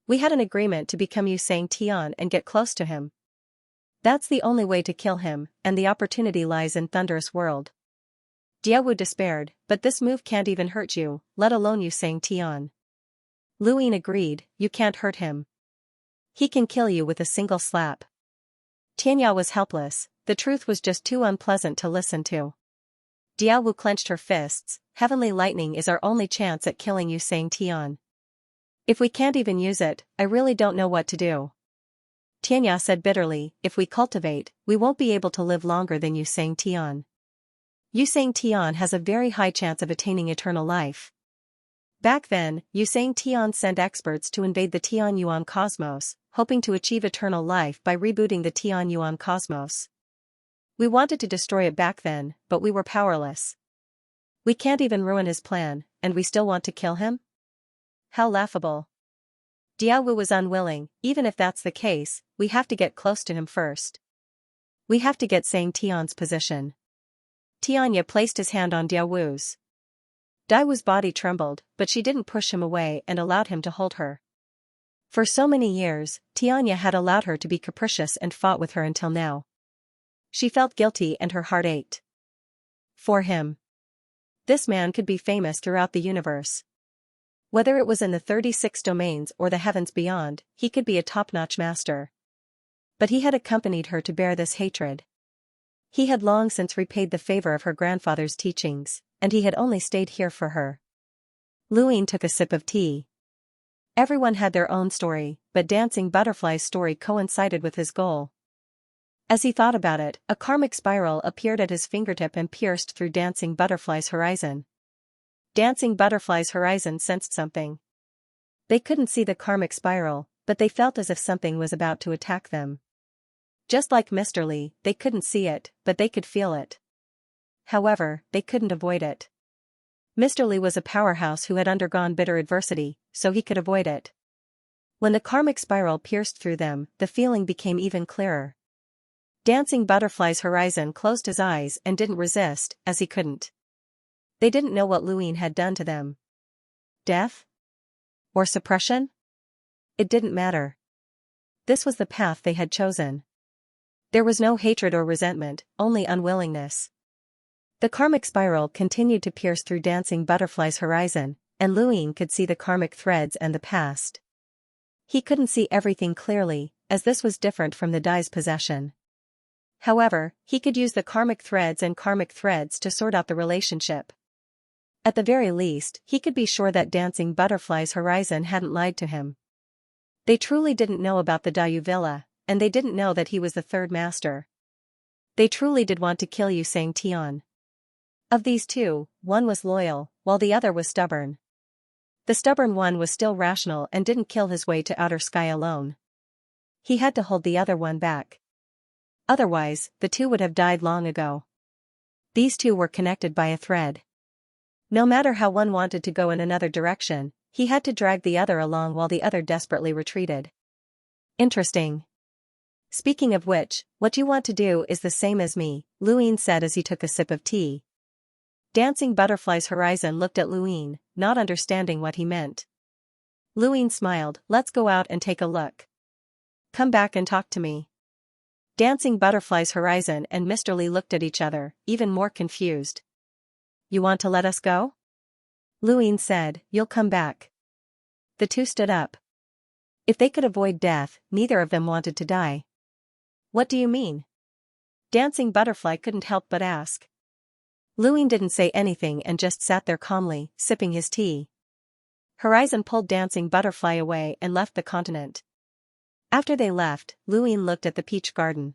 We had an agreement to become Xianxia and get close to him. That's the only way to kill him, and the opportunity lies in Thunderous World. Diawu despaired, but this move can't even hurt you, let alone Xianxia. Luin agreed, you can't hurt him. He can kill you with a single slap. Xianxia was helpless, the truth was just too unpleasant to listen to. Diawu clenched her fists, heavenly lightning is our only chance at killing Xianxia. If we can't even use it, I really don't know what to do. Xianxia said bitterly, if we cultivate, we won't be able to live longer than Xianxia. Xianxia has a very high chance of attaining eternal life. Back then, Xianxia sent experts to invade the Tianyuan cosmos, hoping to achieve eternal life by rebooting the Tianyuan cosmos. We wanted to destroy it back then, but we were powerless. We can't even ruin his plan, and we still want to kill him? How laughable. Diawu was unwilling, even if that's the case, we have to get close to him first. We have to get Xianxia's position. Xianxia placed his hand on Diawu's. Diawu's body trembled, but she didn't push him away and allowed him to hold her. For so many years, Xianxia had allowed her to be capricious and fought with her until now. She felt guilty and her heart ached. For him. This man could be famous throughout the universe. Whether it was in the 36 domains or the heavens beyond, he could be a top-notch master. But he had accompanied her to bear this hatred. He had long since repaid the favor of her grandfather's teachings, and he had only stayed here for her. Luin took a sip of tea. Everyone had their own story, but Dancing Butterfly's story coincided with his goal. As he thought about it, a karmic spiral appeared at his fingertip and pierced through Dancing Butterfly's horizon. Dancing Butterfly's horizon sensed something. They couldn't see the karmic spiral, but they felt as if something was about to attack them. Just like Mr. Lee, they couldn't see it, but they could feel it. However, they couldn't avoid it. Mr. Lee was a powerhouse who had undergone bitter adversity, so he could avoid it. When the karmic spiral pierced through them, the feeling became even clearer. Dancing Butterfly's horizon closed his eyes and didn't resist, as he couldn't. They didn't know what Luin had done to them. Death? Or suppression? It didn't matter. This was the path they had chosen. There was no hatred or resentment, only unwillingness. The karmic spiral continued to pierce through Dancing Butterfly's horizon, and Luin could see the karmic threads and the past. He couldn't see everything clearly, as this was different from the Dai's possession. However, he could use the karmic threads to sort out the relationship. At the very least, he could be sure that Dancing Butterfly's horizon hadn't lied to him. They truly didn't know about the Daiyu Villa, and they didn't know that he was the third master. They truly did want to kill Xianxia. Of these two, one was loyal, while the other was stubborn. The stubborn one was still rational and didn't kill his way to outer sky alone. He had to hold the other one back. Otherwise, the two would have died long ago. These two were connected by a thread. No matter how one wanted to go in another direction, he had to drag the other along while the other desperately retreated. Interesting. Speaking of which, what you want to do is the same as me, Luin said as he took a sip of tea. Dancing Butterfly's horizon looked at Luin, not understanding what he meant. Luin smiled, let's go out and take a look. Come back and talk to me. Dancing Butterfly's horizon and Mr. Lee looked at each other, even more confused. You want to let us go? Luin said, you'll come back. The two stood up. If they could avoid death, neither of them wanted to die. What do you mean? Dancing Butterfly couldn't help but ask. Luin didn't say anything and just sat there calmly, sipping his tea. Horizon pulled Dancing Butterfly away and left the continent. After they left, Luin looked at the peach garden.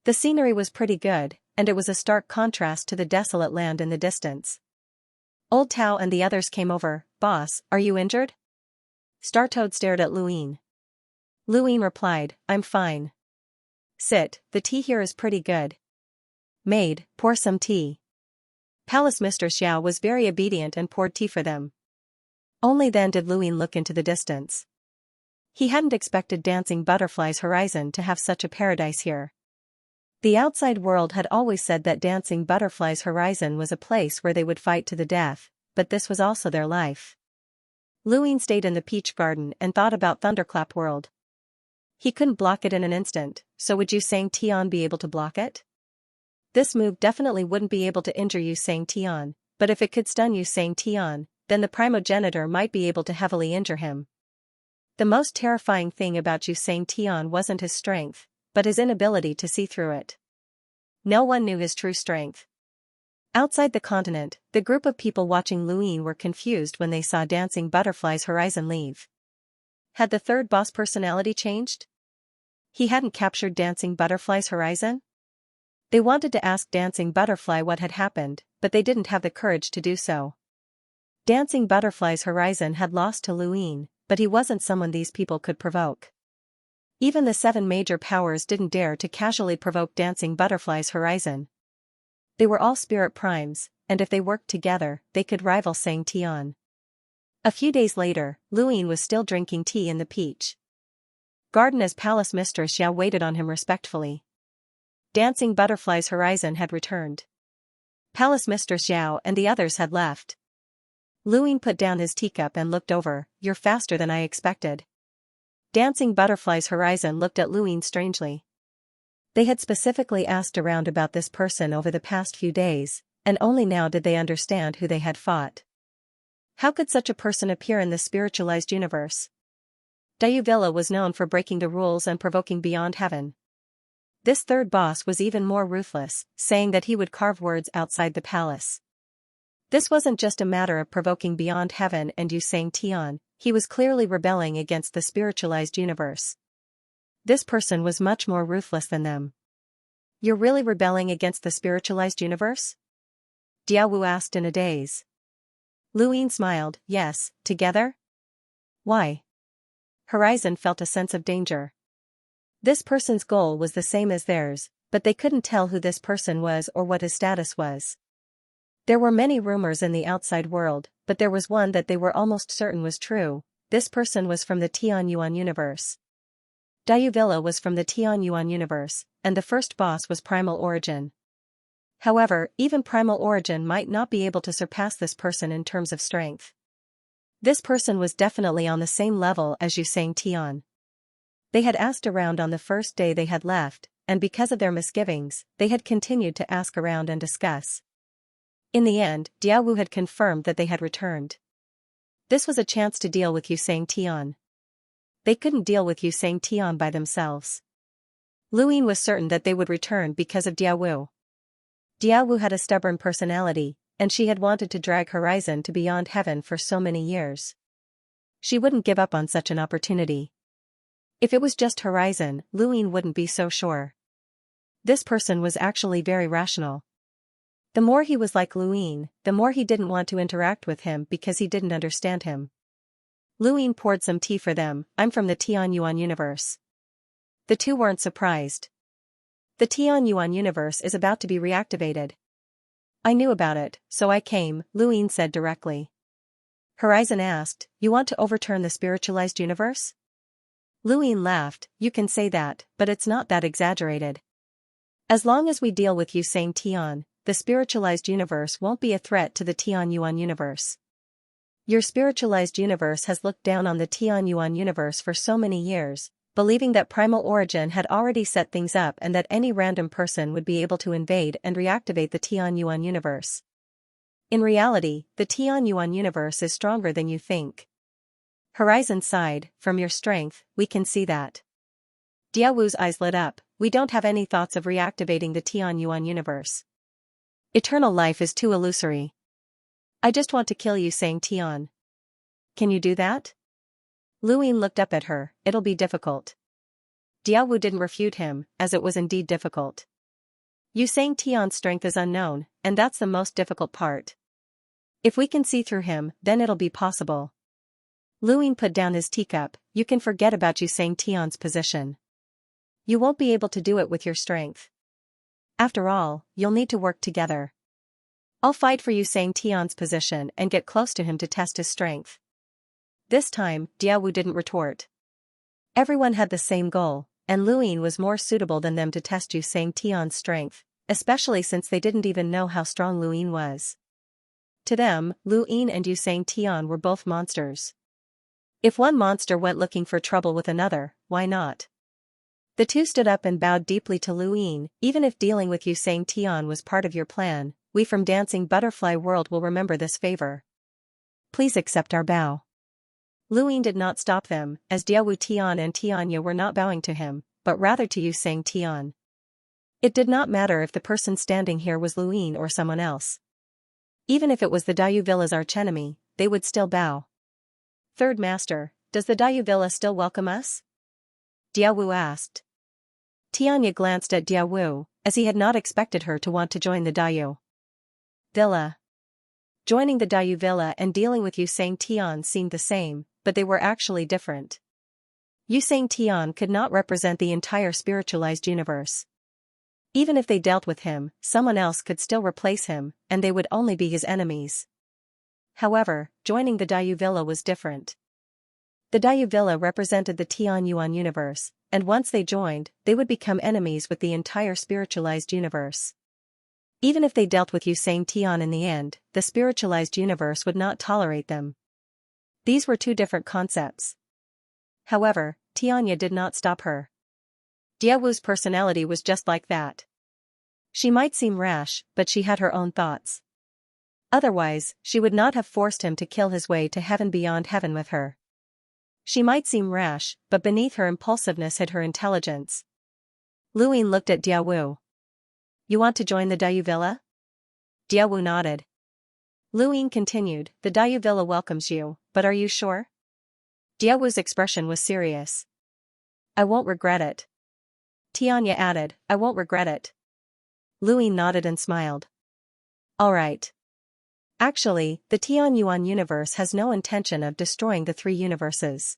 The scenery was pretty good, and it was a stark contrast to the desolate land in the distance. Old Tao and the others came over. Boss, are you injured? Startoad stared at Luin. Luin replied, I'm fine. Sit, the tea here is pretty good. Maid, pour some tea. Palace Mistress Xiao was very obedient and poured tea for them. Only then did Luin look into the distance. He hadn't expected Dancing Butterfly's horizon to have such a paradise here. The outside world had always said that Dancing Butterfly's horizon was a place where they would fight to the death, but this was also their life. Luin stayed in the peach garden and thought about Thunderclap World. He couldn't block it in an instant, so would Xianxia be able to block it? This move definitely wouldn't be able to injure Xianxia, but if it could stun Xianxia, then the primogenitor might be able to heavily injure him. The most terrifying thing about Xianxia wasn't his strength, but his inability to see through it. No one knew his true strength. Outside the continent, the group of people watching Luin were confused when they saw Dancing Butterfly's horizon leave. Had the third boss personality changed? He hadn't captured Dancing Butterfly's horizon? They wanted to ask Dancing Butterfly what had happened, but they didn't have the courage to do so. Dancing Butterfly's horizon had lost to Luin, but he wasn't someone these people could provoke. Even the 7 major powers didn't dare to casually provoke Dancing Butterfly's horizon. They were all spirit primes, and if they worked together, they could rival Xianxia. A few days later, Luin was still drinking tea in the peach garden as Palace Mistress Xiao waited on him respectfully. Dancing Butterfly's horizon had returned. Palace Mistress Xiao and the others had left. Luin put down his teacup and looked over. "You're faster than I expected." Dancing Butterfly's horizon looked at Luin strangely. They had specifically asked around about this person over the past few days, and only now did they understand who they had fought. How could such a person appear in the spiritualized universe? Diuvilla was known for breaking the rules and provoking beyond heaven. This third boss was even more ruthless, saying that he would carve words outside the palace. This wasn't just a matter of provoking beyond heaven and Xianxia, he was clearly rebelling against the spiritualized universe. This person was much more ruthless than them. "You're really rebelling against the spiritualized universe?" Diawu asked in a daze. Luin smiled. "Yes, together?" "Why?" Horizon felt a sense of danger. This person's goal was the same as theirs, but they couldn't tell who this person was or what his status was. There were many rumors in the outside world, but there was one that they were almost certain was true. This person was from the Tianyuan universe. Diuvilla was from the Tianyuan universe, and the first boss was Primal Origin. However, even Primal Origin might not be able to surpass this person in terms of strength. This person was definitely on the same level as Xianxia. They had asked around on the first day they had left, and because of their misgivings, they had continued to ask around and discuss. In the end, Diawu had confirmed that they had returned. This was a chance to deal with Xianxia. They couldn't deal with Xianxia by themselves. Luin was certain that they would return because of Diawu. Diawu had a stubborn personality, and she had wanted to drag Horizon to beyond heaven for so many years. She wouldn't give up on such an opportunity. If it was just Horizon, Luin wouldn't be so sure. This person was actually very rational. The more he was like Luin, the more he didn't want to interact with him because he didn't understand him. Luin poured some tea for them. "I'm from the Tianyuan universe." The two weren't surprised. The Tianyuan universe is about to be reactivated. "I knew about it, so I came," Luin said directly. Horizon asked, "You want to overturn the spiritualized universe?" Luin laughed. "You can say that, but it's not that exaggerated. As long as we deal with Xianxia, the spiritualized universe won't be a threat to the Tianyuan universe. Your spiritualized universe has looked down on the Tianyuan universe for so many years, believing that Primal Origin had already set things up and that any random person would be able to invade and reactivate the Tianyuan universe. In reality, the Tianyuan universe is stronger than you think." Horizon sighed. "From your strength, we can see that." Diawu's eyes lit up. "We don't have any thoughts of reactivating the Tianyuan universe. Eternal life is too illusory. I just want to kill you, Xianxia. Can you do that?" Luin looked up at her. "It'll be difficult." Diawu didn't refute him, as it was indeed difficult. Xianxia's strength is unknown, and that's the most difficult part. If we can see through him, then it'll be possible. Luin put down his teacup. "You can forget about Xianxia's position. You won't be able to do it with your strength. After all, you'll need to work together. I'll fight for Xianxia's position and get close to him to test his strength." This time, Diawu didn't retort. Everyone had the same goal. and Luin was more suitable than them to test Xianxia's strength, especially since they didn't even know how strong Luin was. To them, Luin and Xianxia were both monsters. If one monster went looking for trouble with another, why not? The two stood up and bowed deeply to Luin. Even if dealing with Xianxia was part of your plan, we from Dancing Butterfly World will remember this favor. Please accept our bow. Luin did not stop them, as Diawu Tian and Xianxia were not bowing to him, but rather to Xianxia. It did not matter if the person standing here was Luin or someone else. Even if it was the Dayue Villa's archenemy, they would still bow. Third Master, does the Dayue Villa still welcome us? Diawu asked. Xianxia glanced at Diawu, as he had not expected her to want to join the Dayue Villa. Joining the Dayue Villa and dealing with Xianxia seemed the same, but they were actually different. Xianxia could not represent the entire spiritualized universe. Even if they dealt with him, someone else could still replace him, and they would only be his enemies. However, joining the Dayue Villa was different. The Dayue Villa represented the Tianyuan universe, and once they joined, they would become enemies with the entire spiritualized universe. Even if they dealt with Xianxia in the end, the spiritualized universe would not tolerate them. These were two different concepts. However, Xianxia did not stop her. Diawu's personality was just like that. She might seem rash, but she had her own thoughts. Otherwise, she would not have forced him to kill his way to heaven beyond heaven with her. She might seem rash, but beneath her impulsiveness hid her intelligence. Luin looked at Diawu. You want to join the Dayue Villa? Diawu nodded. Luin continued, the Dayue Villa welcomes you, but are you sure? Diawu's expression was serious. I won't regret it. Xianxia added, I won't regret it. Luin nodded and smiled. All right. Actually, the Tianyuan universe has no intention of destroying the three universes.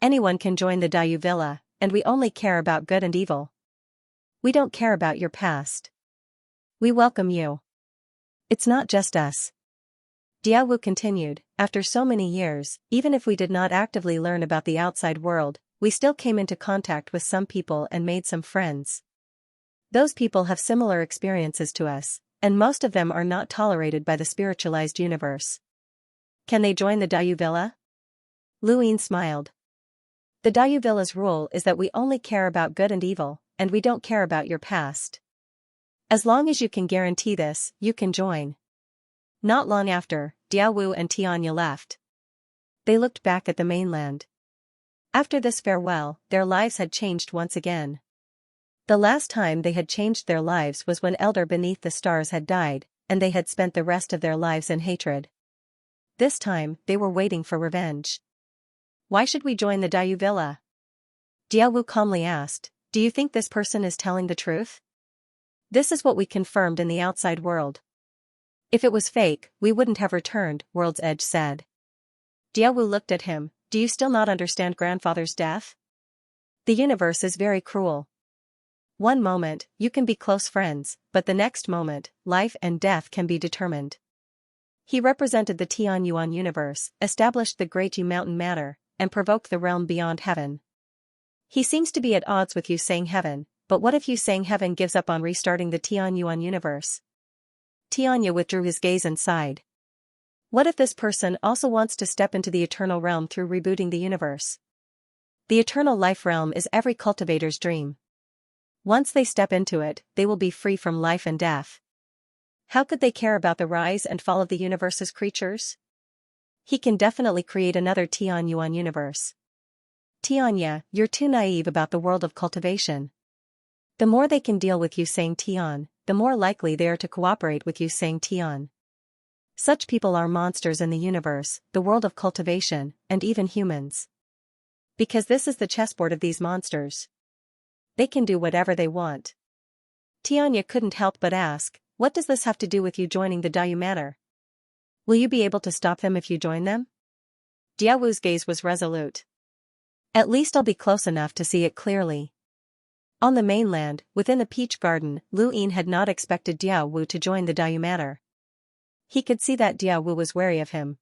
Anyone can join the Dayue Villa, and we only care about good and evil. We don't care about your past. We welcome you. It's not just us. Diawu continued, after so many years, even if we did not actively learn about the outside world, we still came into contact with some people and made some friends. Those people have similar experiences to us, and most of them are not tolerated by the spiritualized universe. Can they join the Dayue Villa? Luin smiled. The Dayue Villa's rule is that we only care about good and evil, and we don't care about your past. As long as you can guarantee this, you can join. Not long after, Diawu and Xianxia left. They looked back at the mainland. After this farewell, their lives had changed once again. The last time they had changed their lives was when Elder Beneath the Stars had died, and they had spent the rest of their lives in hatred. This time, they were waiting for revenge. Why should we join the Dayue Villa? Diawu calmly asked, do you think this person is telling the truth? This is what we confirmed in the outside world. If it was fake, we wouldn't have returned, World's Edge said. Diawu looked at him, do you still not understand grandfather's death? The universe is very cruel. One moment, you can be close friends, but the next moment, life and death can be determined. He represented the Tianyuan universe, established the Great Yu Mountain Matter, and provoked the realm beyond heaven. He seems to be at odds with Yusang Heaven, but what if Yusang Heaven gives up on restarting the Tianyuan universe? Xianxia withdrew his gaze and sighed. What if this person also wants to step into the eternal realm through rebooting the universe? The eternal life realm is every cultivator's dream. Once they step into it, they will be free from life and death. How could they care about the rise and fall of the universe's creatures? He can definitely create another Tianyuan universe. Xianxia, you're too naive about the world of cultivation. The more they can deal with Xianxia, the more likely they are to cooperate with Xianxia. Such people are monsters in the universe, the world of cultivation, and even humans. Because this is the chessboard of these monsters. They can do whatever they want. Xianxia couldn't help but ask, what does this have to do with you joining the Dayue Matter? Will you be able to stop them if you join them? Diawu's gaze was resolute. At least I'll be close enough to see it clearly. On the mainland, within the peach garden, Luin had not expected Diawu to join the Dayue Matter. He could see that Diawu was wary of him.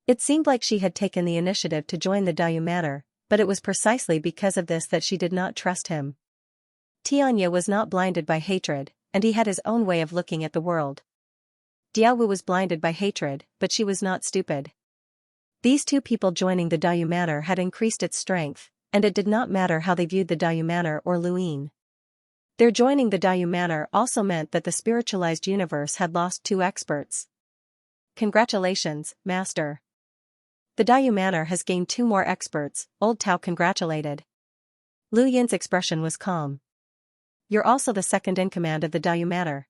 It seemed like she had taken the initiative to join the Dayue Matter, but it was precisely because of this that she did not trust him. Xianxia was not blinded by hatred, and he had his own way of looking at the world. Diaowu was blinded by hatred, but she was not stupid. These two people joining the Dayou Manor had increased its strength, and it did not matter how they viewed the Dayou Manor or Luin. Their joining the Dayou Manor also meant that the spiritualized universe had lost 2 experts. Congratulations, Master. The Dayou Manor has gained 2 more experts, Old Tao congratulated. Lu Yin's expression was calm. You're also the second in command of the Dayou Manor.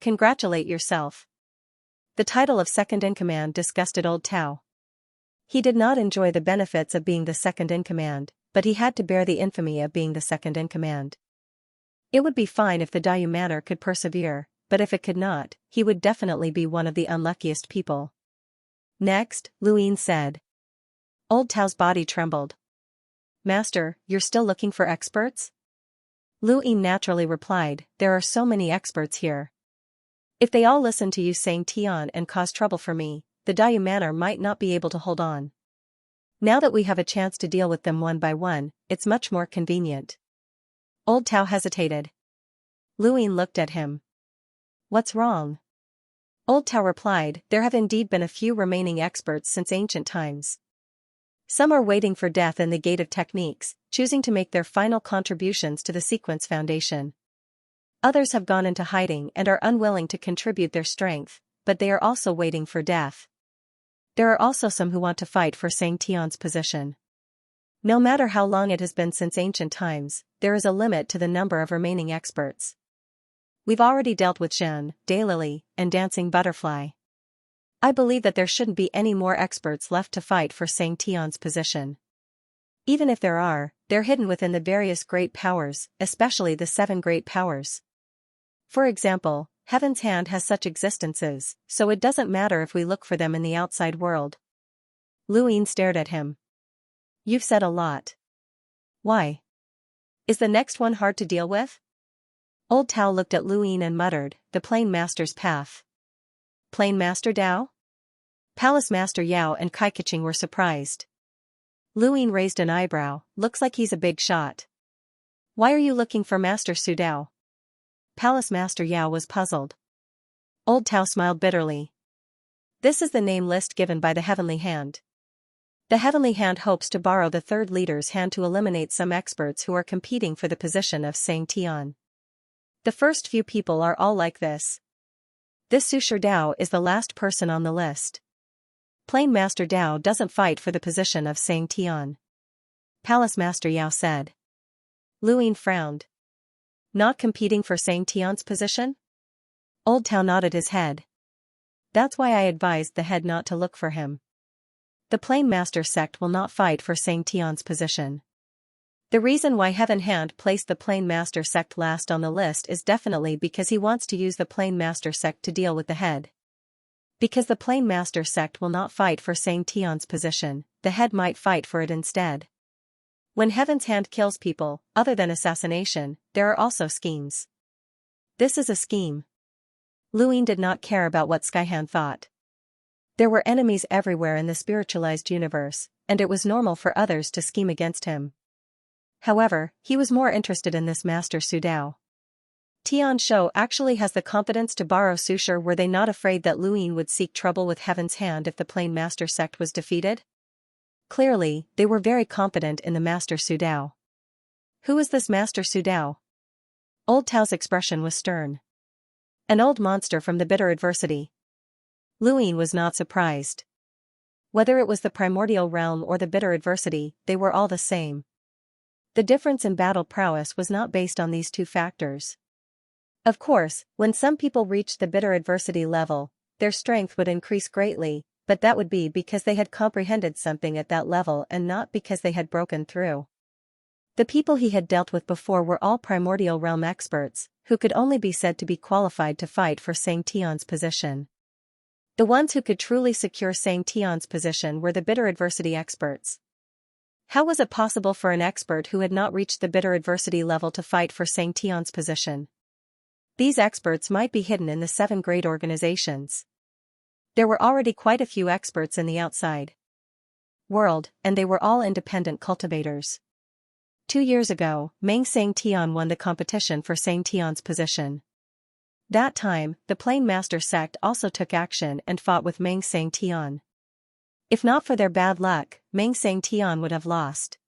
Congratulate yourself. The title of second in command disgusted Old Tao. He did not enjoy the benefits of being the second in command, but he had to bear the infamy of being the second in command. It would be fine if the Dayou Manor could persevere, but if it could not, he would definitely be one of the unluckiest people. Next, Luin said. Old Tao's body trembled. Master, you're still looking for experts? Luin naturally replied, there are so many experts here. If they all listen to you saying Tian and cause trouble for me, the Dayou Manor might not be able to hold on. Now that we have a chance to deal with them one by one, it's much more convenient. Old Tao hesitated. Luin looked at him. What's wrong? Old Tao replied, there have indeed been a few remaining experts since ancient times. Some are waiting for death in the Gate of Techniques, choosing to make their final contributions to the Sequence Foundation. Others have gone into hiding and are unwilling to contribute their strength, but they are also waiting for death. There are also some who want to fight for Sang Tian's position. No matter how long it has been since ancient times, there is a limit to the number of remaining experts. We've already dealt with Shen, Daylily, and Dancing Butterfly. I believe that there shouldn't be any more experts left to fight for Sang Tian's position. Even if there are, they're hidden within the various great powers, especially the 7 great powers. For example, Heaven's Hand has such existences, so it doesn't matter if we look for them in the outside world. Luin stared at him. You've said a lot. Why? Is the next one hard to deal with? Old Tao looked at Luin and muttered, the Plain Master's path. Plain Master Dao? Palace Master Yao and Kai Keqing were surprised. Luin raised an eyebrow, looks like he's a big shot. Why are you looking for Master Su Dao? Palace Master Yao was puzzled. Old Tao smiled bitterly. This is the name list given by the Heavenly Hand. The Heavenly Hand hopes to borrow the third leader's hand to eliminate some experts who are competing for the position of Sang Tian. The first few people are all like this. This Su Shi Dao is the last person on the list. Plain Master Dao doesn't fight for the position of Sang Tian. Palace Master Yao said. Luin frowned. Not competing for Sang Tian's position? Old Tao nodded his head. That's why I advised the head not to look for him. The Plain Master sect will not fight for Sang Tian's position. The reason why Heaven Hand placed the Plain Master sect last on the list is definitely because he wants to use the Plain Master sect to deal with the head. Because the Plain Master sect will not fight for Sang Tian's position, the head might fight for it instead. When Heaven's Hand kills people, other than assassination, there are also schemes. This is a scheme. Luin did not care about what Skyhand thought. There were enemies everywhere in the spiritualized universe, and it was normal for others to scheme against him. However, he was more interested in this Master Su Dao. Tian Shou actually has the confidence to borrow Su Shi. Were they not afraid that Luin would seek trouble with Heaven's Hand if the Plain Master sect was defeated? Clearly, they were very confident in the Master Su Dao. Who is this Master Su Dao? Old Tao's expression was stern. An old monster from the bitter adversity. Luin was not surprised. Whether it was the primordial realm or the bitter adversity, they were all the same. The difference in battle prowess was not based on these 2 factors. Of course, when some people reached the bitter adversity level, their strength would increase greatly, but that would be because they had comprehended something at that level and not because they had broken through. The people he had dealt with before were all primordial realm experts, who could only be said to be qualified to fight for Sang Tian's position. The ones who could truly secure Sang Tian's position were the bitter adversity experts. How was it possible for an expert who had not reached the bitter adversity level to fight for Sang Tian's position? These experts might be hidden in the 7 great organizations. There were already quite a few experts in the outside. world, and they were all independent cultivators. 2 years ago, Meng Xianxia won the competition for Xianxia's position. That time, the Plain Master sect also took action and fought with Meng Xianxia. If not for their bad luck, Meng Xianxia would have lost.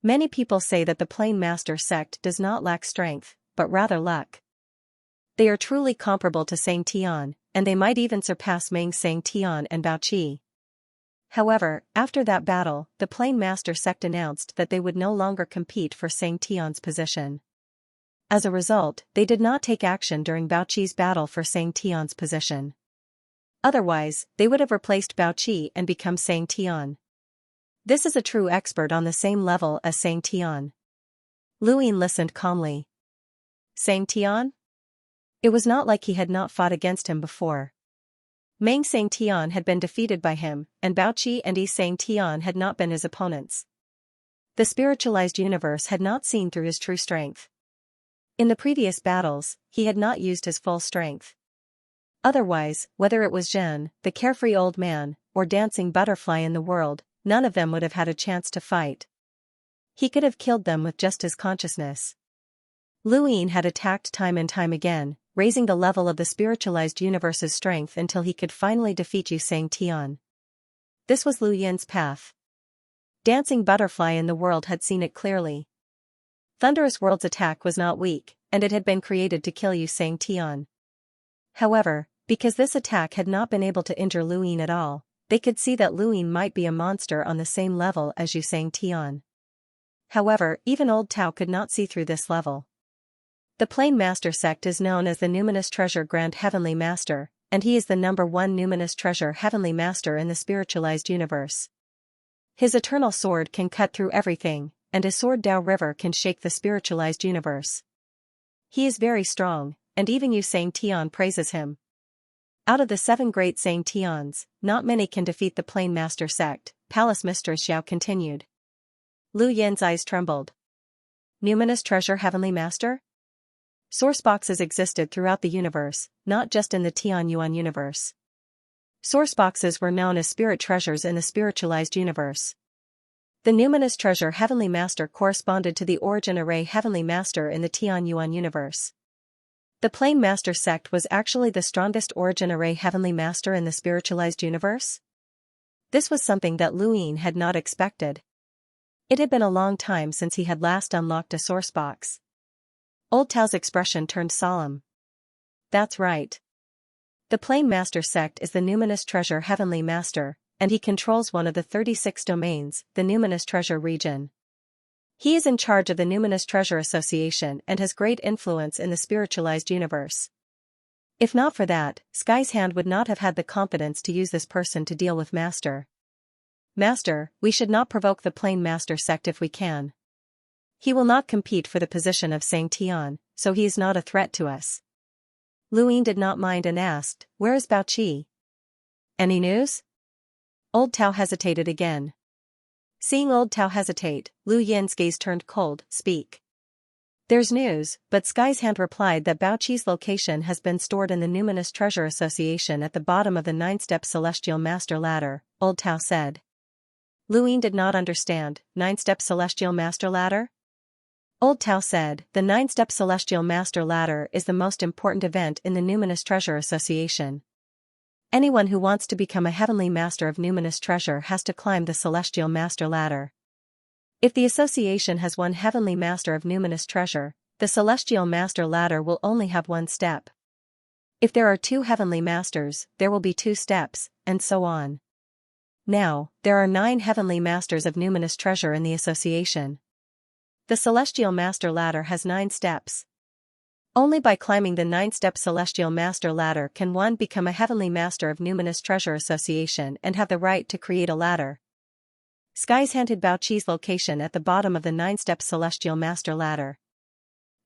Many people say that the Plain Master sect does not lack strength, but rather luck. They are truly comparable to Xianxia, and they might even surpass Meng Xianxia and Baoqi. However, after that battle, the Plain Master sect announced that they would no longer compete for Xianxia's position. As a result, they did not take action during Baoqi's battle for Xianxia's position. Otherwise, they would have replaced Baoqi and become Xianxia. This is a true expert on the same level as Xianxia. Luyin listened calmly. Xianxia? It was not like he had not fought against him before. Meng Xianxia had been defeated by him, and Baoqi and Yi Xianxia had not been his opponents. The spiritualized universe had not seen through his true strength. In the previous battles, he had not used his full strength. Otherwise, whether it was Zhen, the carefree old man, or Dancing Butterfly in the world, none of them would have had a chance to fight. He could have killed them with just his consciousness. Luyin had attacked time and time again, raising the level of the spiritualized universe's strength until he could finally defeat Yu Xianxia. This was Lu Yin's path. Dancing Butterfly in the world had seen it clearly. Thunderous World's attack was not weak, and it had been created to kill Yu Xianxia. However, because this attack had not been able to injure Luyin at all, they could see that Luyin might be a monster on the same level as Yu Xianxia. However, even Old Tao could not see through this level. The Plain Master sect is known as the Numinous Treasure Grand Heavenly Master, and he is the #1 Numinous Treasure Heavenly Master in the spiritualized universe. His eternal sword can cut through everything, and his sword Dao River can shake the spiritualized universe. He is very strong, and even Yu Xianxia praises him. Out of the 7 great Xianxians, not many can defeat the Plain Master sect, Palace Mistress Xiao continued. Lu Yin's eyes trembled. Numinous Treasure Heavenly Master? Source boxes existed throughout the universe, not just in the Tianyuan universe. Source boxes were known as spirit treasures in the spiritualized universe. The Numinous Treasure Heavenly Master corresponded to the Origin Array Heavenly Master in the Tianyuan universe. The Plain Master sect was actually the strongest Origin Array Heavenly Master in the spiritualized universe? This was something that Luyin had not expected. It had been a long time since he had last unlocked a source box. Old Tao's expression turned solemn. That's right. The Plain Master sect is the Numinous Treasure Heavenly Master, and he controls one of the 36 domains, the Numinous Treasure region. He is in charge of the Numinous Treasure Association and has great influence in the spiritualized universe. If not for that, Sky's Hand would not have had the confidence to use this person to deal with Master. Master, we should not provoke the Plain Master sect if we can. He will not compete for the position of Xianxia, so he is not a threat to us. Luyin did not mind and asked, where is Baoqi? Any news? Old Tao hesitated again. Seeing Old Tao hesitate, Lu Yin's gaze turned cold. Speak. There's news, but Sky's Hand replied that Baoqi's location has been stored in the Numinous Treasure Association at the bottom of the 9-step Celestial Master Ladder, Old Tao said. Luyin did not understand. 9-step Celestial Master Ladder? Old Tao said, the 9-step Celestial Master Ladder is the most important event in the Numinous Treasure Association. Anyone who wants to become a Heavenly Master of Numinous Treasure has to climb the Celestial Master Ladder. If the association has one Heavenly Master of Numinous Treasure, the Celestial Master Ladder will only have 1 step. If there are 2 Heavenly Masters, there will be 2 steps, and so on. Now, there are 9 Heavenly Masters of Numinous Treasure in the association. The Celestial Master Ladder has 9 steps. Only by climbing the 9-step Celestial Master Ladder can one become a Heavenly Master of Numinous Treasure Association and have the right to create a ladder. Sky's handed Baoqi's location at the bottom of the 9-step Celestial Master Ladder.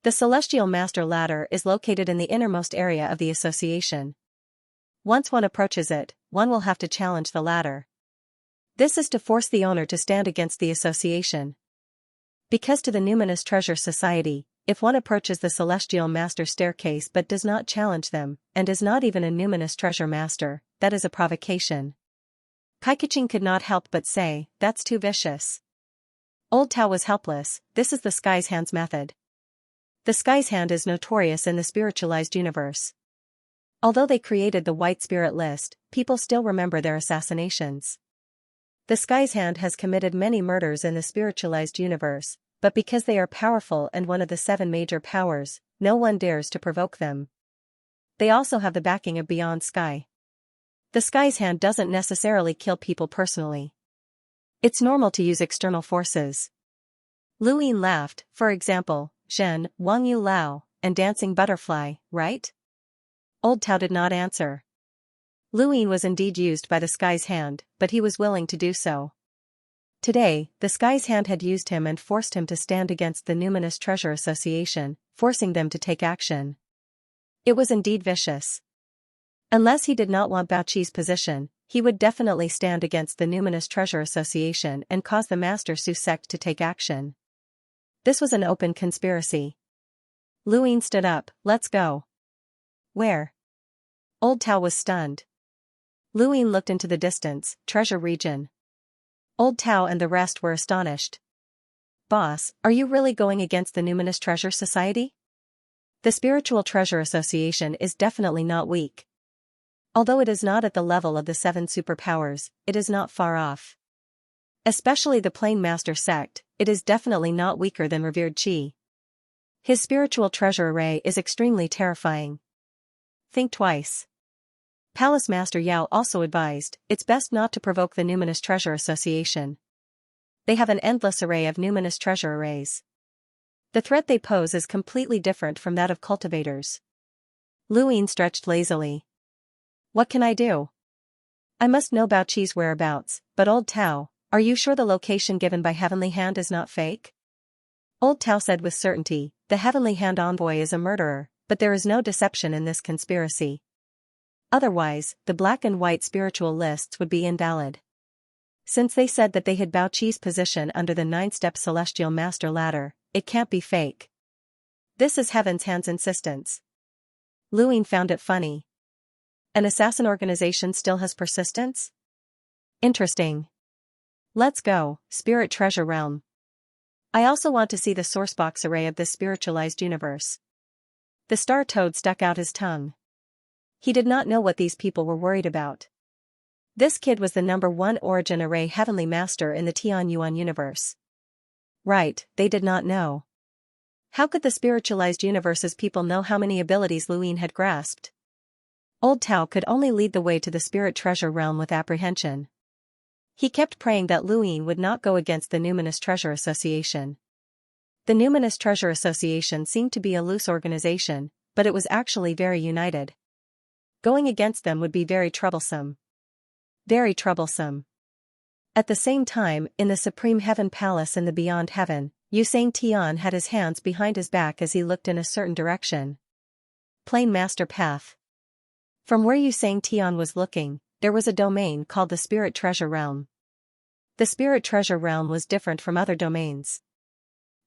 The Celestial Master Ladder is located in the innermost area of the association. Once one approaches it, one will have to challenge the ladder. This is to force the owner to stand against the association. Because to the Numinous Treasure Society, if one approaches the Celestial Master staircase but does not challenge them, and is not even a Numinous Treasure Master, that is a provocation. Kaikachin could not help but say, "That's too vicious." Old Tao was helpless. This is the Sky's Hand's method. The Sky's Hand is notorious in the spiritualized universe. Although they created the White Spirit list, people still remember their assassinations. The Sky's Hand has committed many murders in the spiritualized universe, but because they are powerful and one of the 7 major powers, no one dares to provoke them. They also have the backing of Beyond Sky. The Sky's Hand doesn't necessarily kill people personally. It's normal to use external forces. Lu Yin laughed, for example, Zhen, Wang Yu Lao, and Dancing Butterfly, right? Old Tao did not answer. Lu Yin was indeed used by the Sky's Hand, but he was willing to do so. Today, the Sky's Hand had used him and forced him to stand against the Numinous Treasure Association, forcing them to take action. It was indeed vicious. Unless he did not want Baoqi's position, he would definitely stand against the Numinous Treasure Association and cause the Master Su sect to take action. This was an open conspiracy. Lu Yin stood up. "Let's go." "Where?" Old Tao was stunned. Lu Yin looked into the distance, treasure region. Old Tao and the rest were astonished. "Boss, are you really going against the Numinous Treasure Society?" The Spiritual Treasure Association is definitely not weak. Although it is not at the level of the 7 superpowers, it is not far off. Especially the Plain Master sect, it is definitely not weaker than revered Qi. His spiritual treasure array is extremely terrifying. Think twice. Palace Master Yao also advised, it's best not to provoke the Numinous Treasure Association. They have an endless array of numinous treasure arrays. The threat they pose is completely different from that of cultivators. Lu Yin stretched lazily. "What can I do? I must know Baoqi's whereabouts, but Old Tao, are you sure the location given by Heavenly Hand is not fake?" Old Tao said with certainty, "The Heavenly Hand envoy is a murderer, but there is no deception in this conspiracy. Otherwise, the black and white spiritual lists would be invalid. Since they said that they hid Baoqi's position under the 9-step celestial master ladder, it can't be fake. This is Heaven's Hand's insistence." Lu Yin found it funny. An assassin organization still has persistence? Interesting. Let's go, Spirit Treasure Realm. I also want to see the sourcebox array of this spiritualized universe. The Star Toad stuck out his tongue. He did not know what these people were worried about. This kid was the #1 origin array heavenly master in the Tian Yuan universe. Right, they did not know. How could the spiritualized universe's people know how many abilities Lu Yin had grasped? Old Tao could only lead the way to the Spirit Treasure Realm with apprehension. He kept praying that Lu Yin would not go against the Numinous Treasure Association. The Numinous Treasure Association seemed to be a loose organization, but it was actually very united. Going against them would be very troublesome. Very troublesome. At the same time, in the Supreme Heaven Palace in the Beyond Heaven, Yusang Tian had his hands behind his back as he looked in a certain direction. Plain Master Path. From where Yusang Tian was looking, there was a domain called the Spirit Treasure Realm. The Spirit Treasure Realm was different from other domains.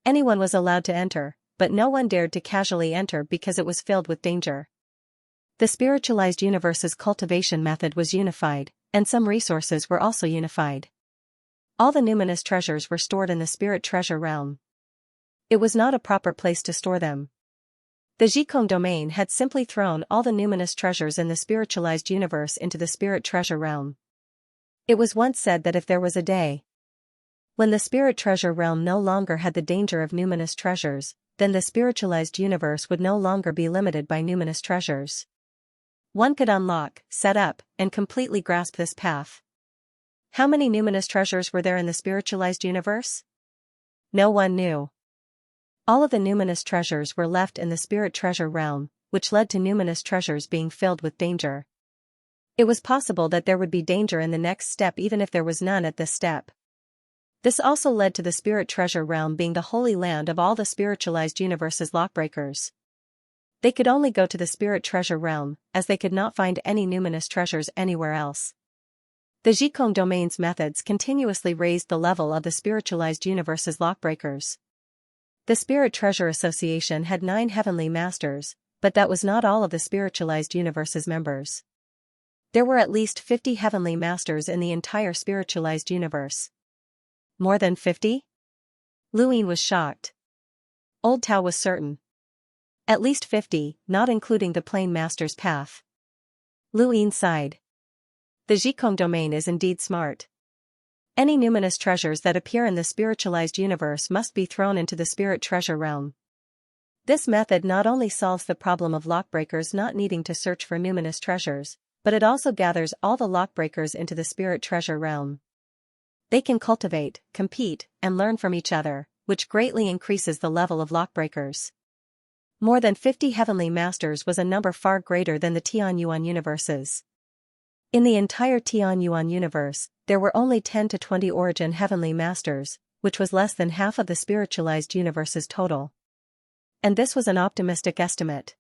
Anyone was allowed to enter, but no one dared to casually enter because it was filled with danger. The spiritualized universe's cultivation method was unified, and some resources were also unified. All the numinous treasures were stored in the Spirit Treasure Realm. It was not a proper place to store them. The Zhikong domain had simply thrown all the numinous treasures in the spiritualized universe into the Spirit Treasure Realm. It was once said that if there was a day when the Spirit Treasure Realm no longer had the danger of numinous treasures, then the spiritualized universe would no longer be limited by numinous treasures. One could unlock, set up, and completely grasp this path. How many numinous treasures were there in the spiritualized universe? No one knew. All of the numinous treasures were left in the Spirit Treasure Realm, which led to numinous treasures being filled with danger. It was possible that there would be danger in the next step even if there was none at this step. This also led to the Spirit Treasure Realm being the holy land of all the spiritualized universe's lockbreakers. They could only go to the Spirit Treasure Realm, as they could not find any numinous treasures anywhere else. The Zhikong domain's methods continuously raised the level of the spiritualized universe's lockbreakers. The Spirit Treasure Association had 9 heavenly masters, but that was not all of the spiritualized universe's members. There were at least 50 heavenly masters in the entire spiritualized universe. More than 50? Luin was shocked. Old Tao was certain. At least 50, not including the plain master's path. Luin sighed. The Zhikong domain is indeed smart. Any numinous treasures that appear in the spiritualized universe must be thrown into the spirit treasure realm. This method not only solves the problem of lockbreakers not needing to search for numinous treasures, but it also gathers all the lockbreakers into the spirit treasure realm. They can cultivate, compete, and learn from each other, which greatly increases the level of lockbreakers. More than 50 heavenly masters was a number far greater than the Tianyuan universes. In the entire Tianyuan universe, there were only 10 to 20 origin heavenly masters, which was less than half of the spiritualized universe's total. And this was an optimistic estimate.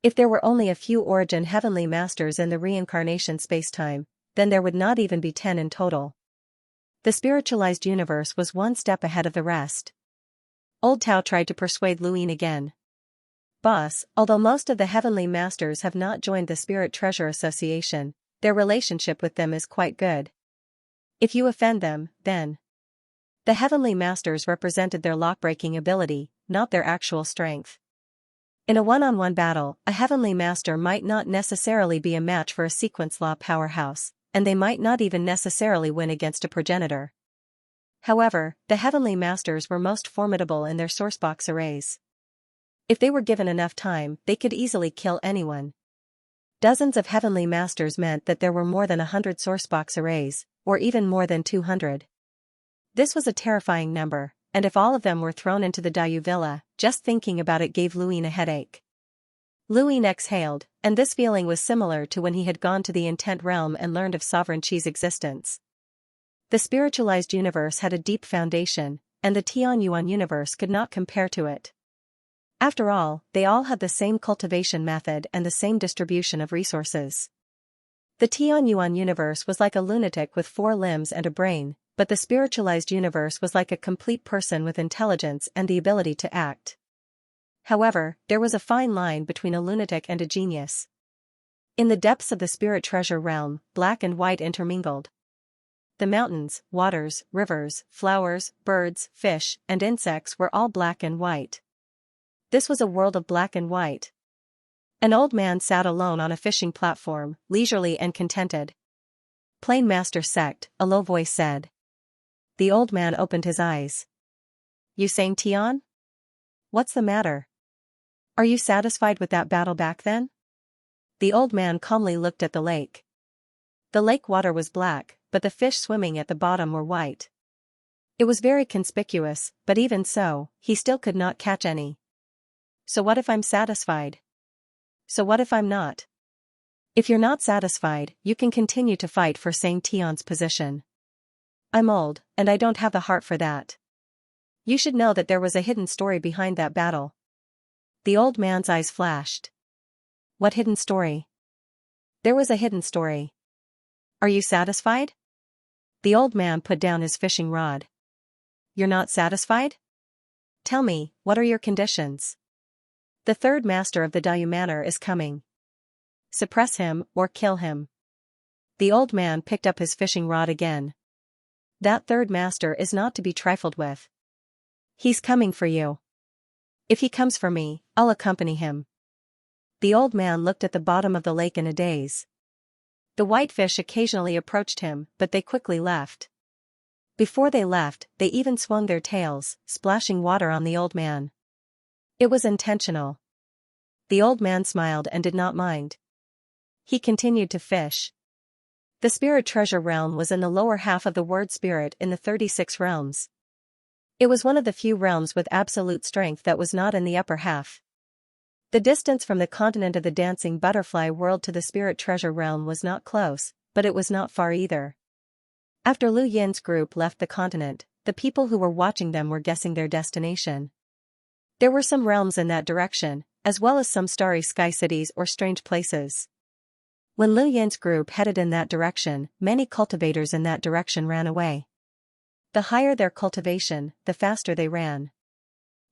If there were only a few origin heavenly masters in the reincarnation spacetime, then there would not even be 10 in total. The spiritualized universe was one step ahead of the rest. Old Tao tried to persuade Luin again. Boss, although most of the heavenly masters have not joined the Spirit Treasure Association, their relationship with them is quite good. If you offend them, then. The heavenly masters represented their lockbreaking ability, not their actual strength. In a one-on-one battle, a heavenly master might not necessarily be a match for a sequence law powerhouse, and they might not even necessarily win against a progenitor. However, the heavenly masters were most formidable in their sourcebox arrays. If they were given enough time, they could easily kill anyone. Dozens of heavenly masters meant that there were more than 100 sourcebox arrays, or even more than 200. This was a terrifying number, and if all of them were thrown into the Dayu Villa, just thinking about it gave Luin a headache. Luin exhaled, and this feeling was similar to when he had gone to the Intent Realm and learned of Sovereign Chi's existence. The spiritualized universe had a deep foundation, and the Tianyuan universe could not compare to it. After all, they all had the same cultivation method and the same distribution of resources. The Tianyuan universe was like a lunatic with 4 limbs and a brain, but the spiritualized universe was like a complete person with intelligence and the ability to act. However, there was a fine line between a lunatic and a genius. In the depths of the spirit treasure realm, black and white intermingled. The mountains, waters, rivers, flowers, birds, fish, and insects were all black and white. This was a world of black and white. An old man sat alone on a fishing platform, leisurely and contented. Plain Master Sect, a low voice said. The old man opened his eyes. You saying Tian? What's the matter? Are you satisfied with that battle back then? The old man calmly looked at the lake. The lake water was black, but the fish swimming at the bottom were white. It was very conspicuous, but even so, he still could not catch any. So what if I'm satisfied? So what if I'm not? If you're not satisfied, you can continue to fight for Sang Tian's position. I'm old, and I don't have the heart for that. You should know that there was a hidden story behind that battle. The old man's eyes flashed. What hidden story? There was a hidden story. Are you satisfied? The old man put down his fishing rod. You're not satisfied? Tell me, what are your conditions? The third master of the Dayu Manor is coming. Suppress him, or kill him. The old man picked up his fishing rod again. That third master is not to be trifled with. He's coming for you. If he comes for me, I'll accompany him. The old man looked at the bottom of the lake in a daze. The white fish occasionally approached him, but they quickly left. Before they left, they even swung their tails, splashing water on the old man. It was intentional. The old man smiled and did not mind. He continued to fish. The spirit treasure realm was in the lower half of the word spirit in the 36 realms. It was one of the few realms with absolute strength that was not in the upper half. The distance from the continent of the dancing butterfly world to the spirit treasure realm was not close, but it was not far either. After Lu Yin's group left the continent, the people who were watching them were guessing their destination. There were some realms in that direction, as well as some starry sky cities or strange places. When Lu Yin's group headed in that direction, many cultivators in that direction ran away. The higher their cultivation, the faster they ran.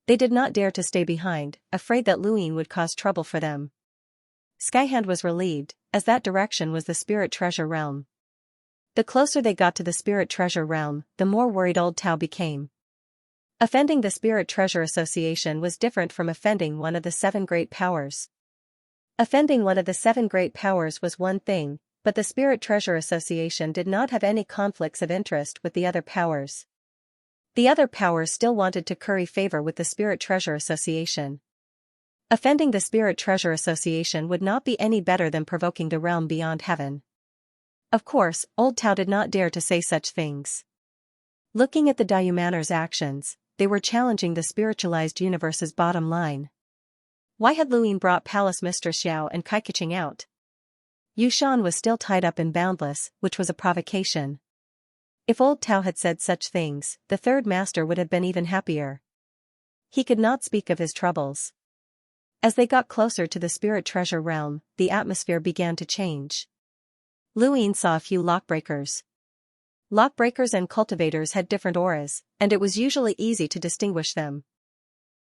They did not dare to stay behind, afraid that Lu Yin would cause trouble for them. Skyhand was relieved, as that direction was the spirit treasure realm. The closer they got to the spirit treasure realm, the more worried Old Tao became. Offending the Spirit Treasure Association was different from offending one of the 7 great powers. Offending one of the 7 great powers was one thing, but the Spirit Treasure Association did not have any conflicts of interest with the other powers. The other powers still wanted to curry favor with the Spirit Treasure Association. Offending the Spirit Treasure Association would not be any better than provoking the realm beyond heaven. Of course, Old Tao did not dare to say such things. Looking at the Dayumaners' actions, they were challenging the spiritualized universe's bottom line. Why had Luin brought Palace Mistress Xiao and Kaikaching out? Yushan was still tied up in Boundless, which was a provocation. If Old Tao had said such things, the third master would have been even happier. He could not speak of his troubles. As they got closer to the spirit treasure realm, the atmosphere began to change. Luin saw a few lockbreakers. Lockbreakers and cultivators had different auras, and it was usually easy to distinguish them.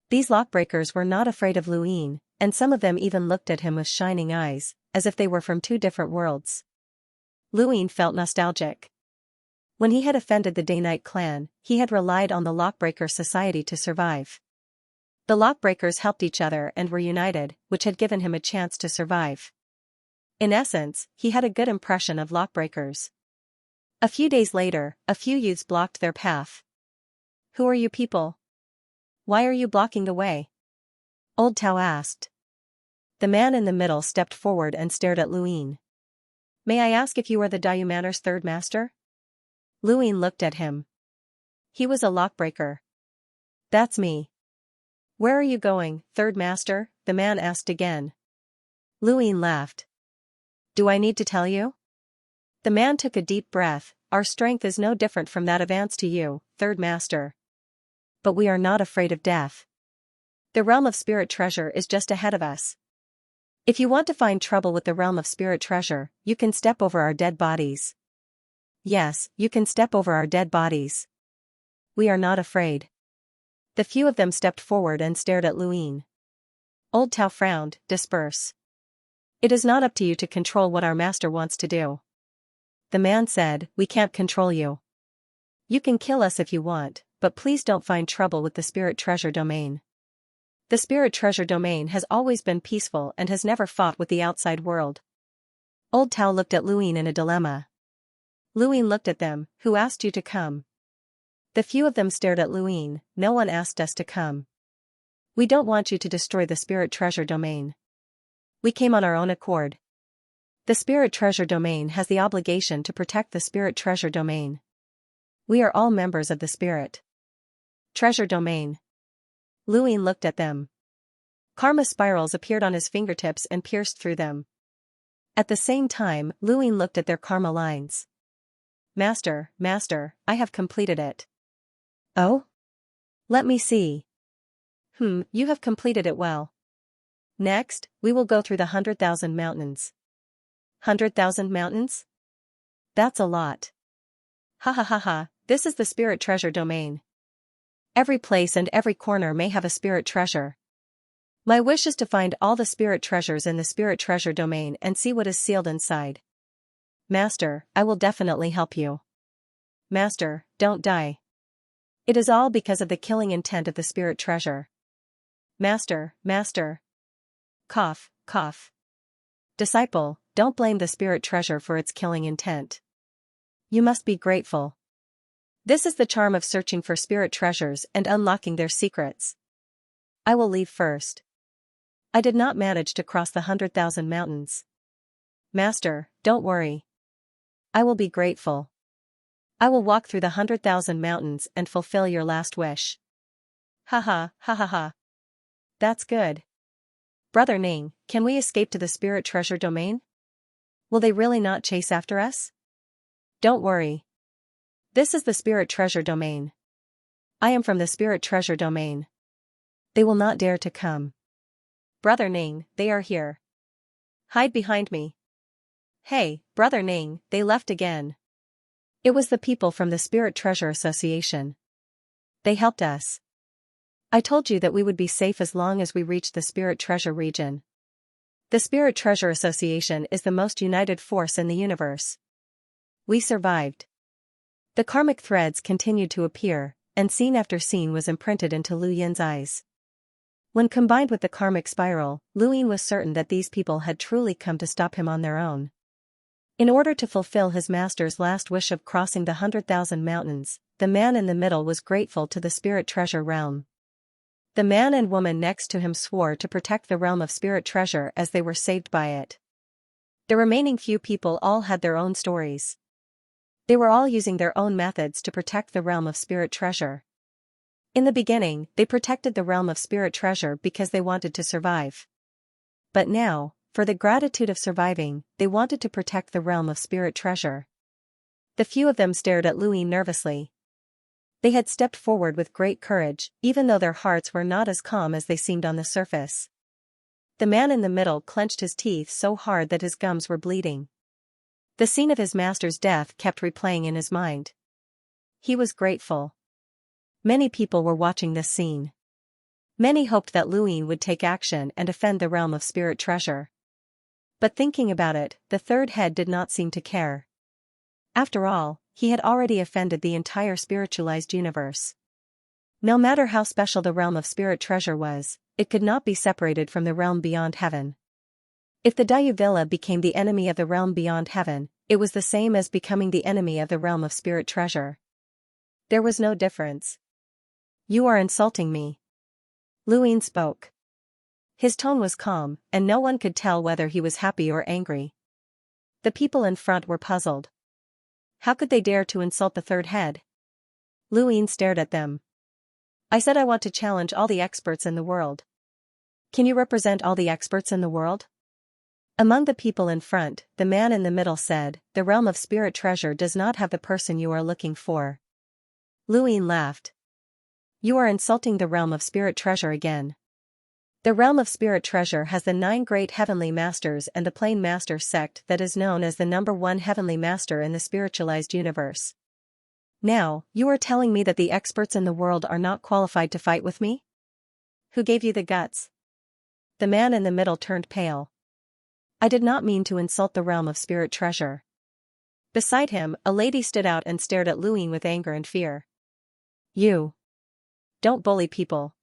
These lockbreakers were not afraid of Luin, and some of them even looked at him with shining eyes, as if they were from 2 different worlds. Luin felt nostalgic. When he had offended the Day-Night clan, he had relied on the Lockbreaker Society to survive. The Lockbreakers helped each other and were united, which had given him a chance to survive. In essence, he had a good impression of Lockbreakers. A few days later, a few youths blocked their path. "Who are you people? Why are you blocking the way?" Old Tao asked. The man in the middle stepped forward and stared at Luin. "May I ask if you are the Dayumaners' third master?" Luin looked at him. He was a lockbreaker. "That's me." "Where are you going, third master?" the man asked again. Luin laughed. "Do I need to tell you?" The man took a deep breath. "Our strength is no different from that of ants to you, third master. But we are not afraid of death. The realm of spirit treasure is just ahead of us. If you want to find trouble with the realm of spirit treasure, you can step over our dead bodies. Yes, you can step over our dead bodies. We are not afraid." The few of them stepped forward and stared at Luin. Old Tao frowned. "Disperse. It is not up to you to control what our master wants to do." The man said, "We can't control you. You can kill us if you want, but please don't find trouble with the spirit treasure domain. The spirit treasure domain has always been peaceful and has never fought with the outside world." Old Tao looked at Luin in a dilemma. Luin looked at them. "Who asked you to come?" The few of them stared at Luin. "No one asked us to come. We don't want you to destroy the spirit treasure domain. We came on our own accord. The spirit treasure domain has the obligation to protect the spirit treasure domain. We are all members of the spirit treasure domain." Luin looked at them. Karma spirals appeared on his fingertips and pierced through them. At the same time, Luin looked at their karma lines. Master, I have completed it." "Oh? Let me see." You have completed it well. Next, we will go through the 100,000 mountains." 100,000 mountains? That's a lot. Ha ha ha ha, this is the spirit treasure domain. Every place and every corner may have a spirit treasure. My wish is to find all the spirit treasures in the spirit treasure domain and see what is sealed inside. Master, I will definitely help you. Master, don't die. It is all because of the killing intent of the spirit treasure. Master. Cough, cough. Disciple, don't blame the spirit treasure for its killing intent. You must be grateful. This is the charm of searching for spirit treasures and unlocking their secrets. I will leave first. I did not manage to cross the 100,000 mountains. Master, don't worry. I will be grateful. I will walk through the 100,000 mountains and fulfill your last wish. Ha ha ha. That's good. Brother Ning, can we escape to the spirit treasure domain? Will they really not chase after us? Don't worry. This is the spirit treasure domain. I am from the spirit treasure domain. They will not dare to come. Brother Ning, they are here. Hide behind me. Hey, Brother Ning, they left again. It was the people from the Spirit Treasure Association. They helped us. I told you that we would be safe as long as we reached the Spirit Treasure region. The Spirit Treasure Association is the most united force in the universe. We survived. The karmic threads continued to appear, and scene after scene was imprinted into Lu Yin's eyes. When combined with the karmic spiral, Lu Yin was certain that these people had truly come to stop him on their own. In order to fulfill his master's last wish of crossing the 100,000 mountains, the man in the middle was grateful to the Spirit Treasure realm. The man and woman next to him swore to protect the realm of Spirit Treasure as they were saved by it. The remaining few people all had their own stories. They were all using their own methods to protect the realm of Spirit Treasure. In the beginning, they protected the realm of Spirit Treasure because they wanted to survive. But now, for the gratitude of surviving, they wanted to protect the realm of Spirit Treasure. The few of them stared at Lu Yin nervously. They had stepped forward with great courage, even though their hearts were not as calm as they seemed on the surface. The man in the middle clenched his teeth so hard that his gums were bleeding. The scene of his master's death kept replaying in his mind. He was grateful. Many people were watching this scene. Many hoped that Lu Yin would take action and defend the realm of Spirit Treasure. But thinking about it, the third head did not seem to care. After all, he had already offended the entire spiritualized universe. No matter how special the realm of Spirit Treasure was, it could not be separated from the realm beyond heaven. If the Dayuvilla became the enemy of the realm beyond heaven, it was the same as becoming the enemy of the realm of Spirit Treasure. There was no difference. You are insulting me. Lu Yin spoke. His tone was calm, and no one could tell whether he was happy or angry. The people in front were puzzled. How could they dare to insult the third head? Lu Yin stared at them. I said I want to challenge all the experts in the world. Can you represent all the experts in the world? Among the people in front, the man in the middle said, the realm of Spirit Treasure does not have the person you are looking for. Lu Yin laughed. You are insulting the realm of Spirit Treasure again. The realm of Spirit Treasure has the 9 great heavenly masters and the Plain Master sect that is known as the #1 heavenly master in the spiritualized universe. Now, you are telling me that the experts in the world are not qualified to fight with me? Who gave you the guts? The man in the middle turned pale. I did not mean to insult the realm of Spirit Treasure. Beside him, a lady stood out and stared at Lu Yin with anger and fear. You. Don't bully people.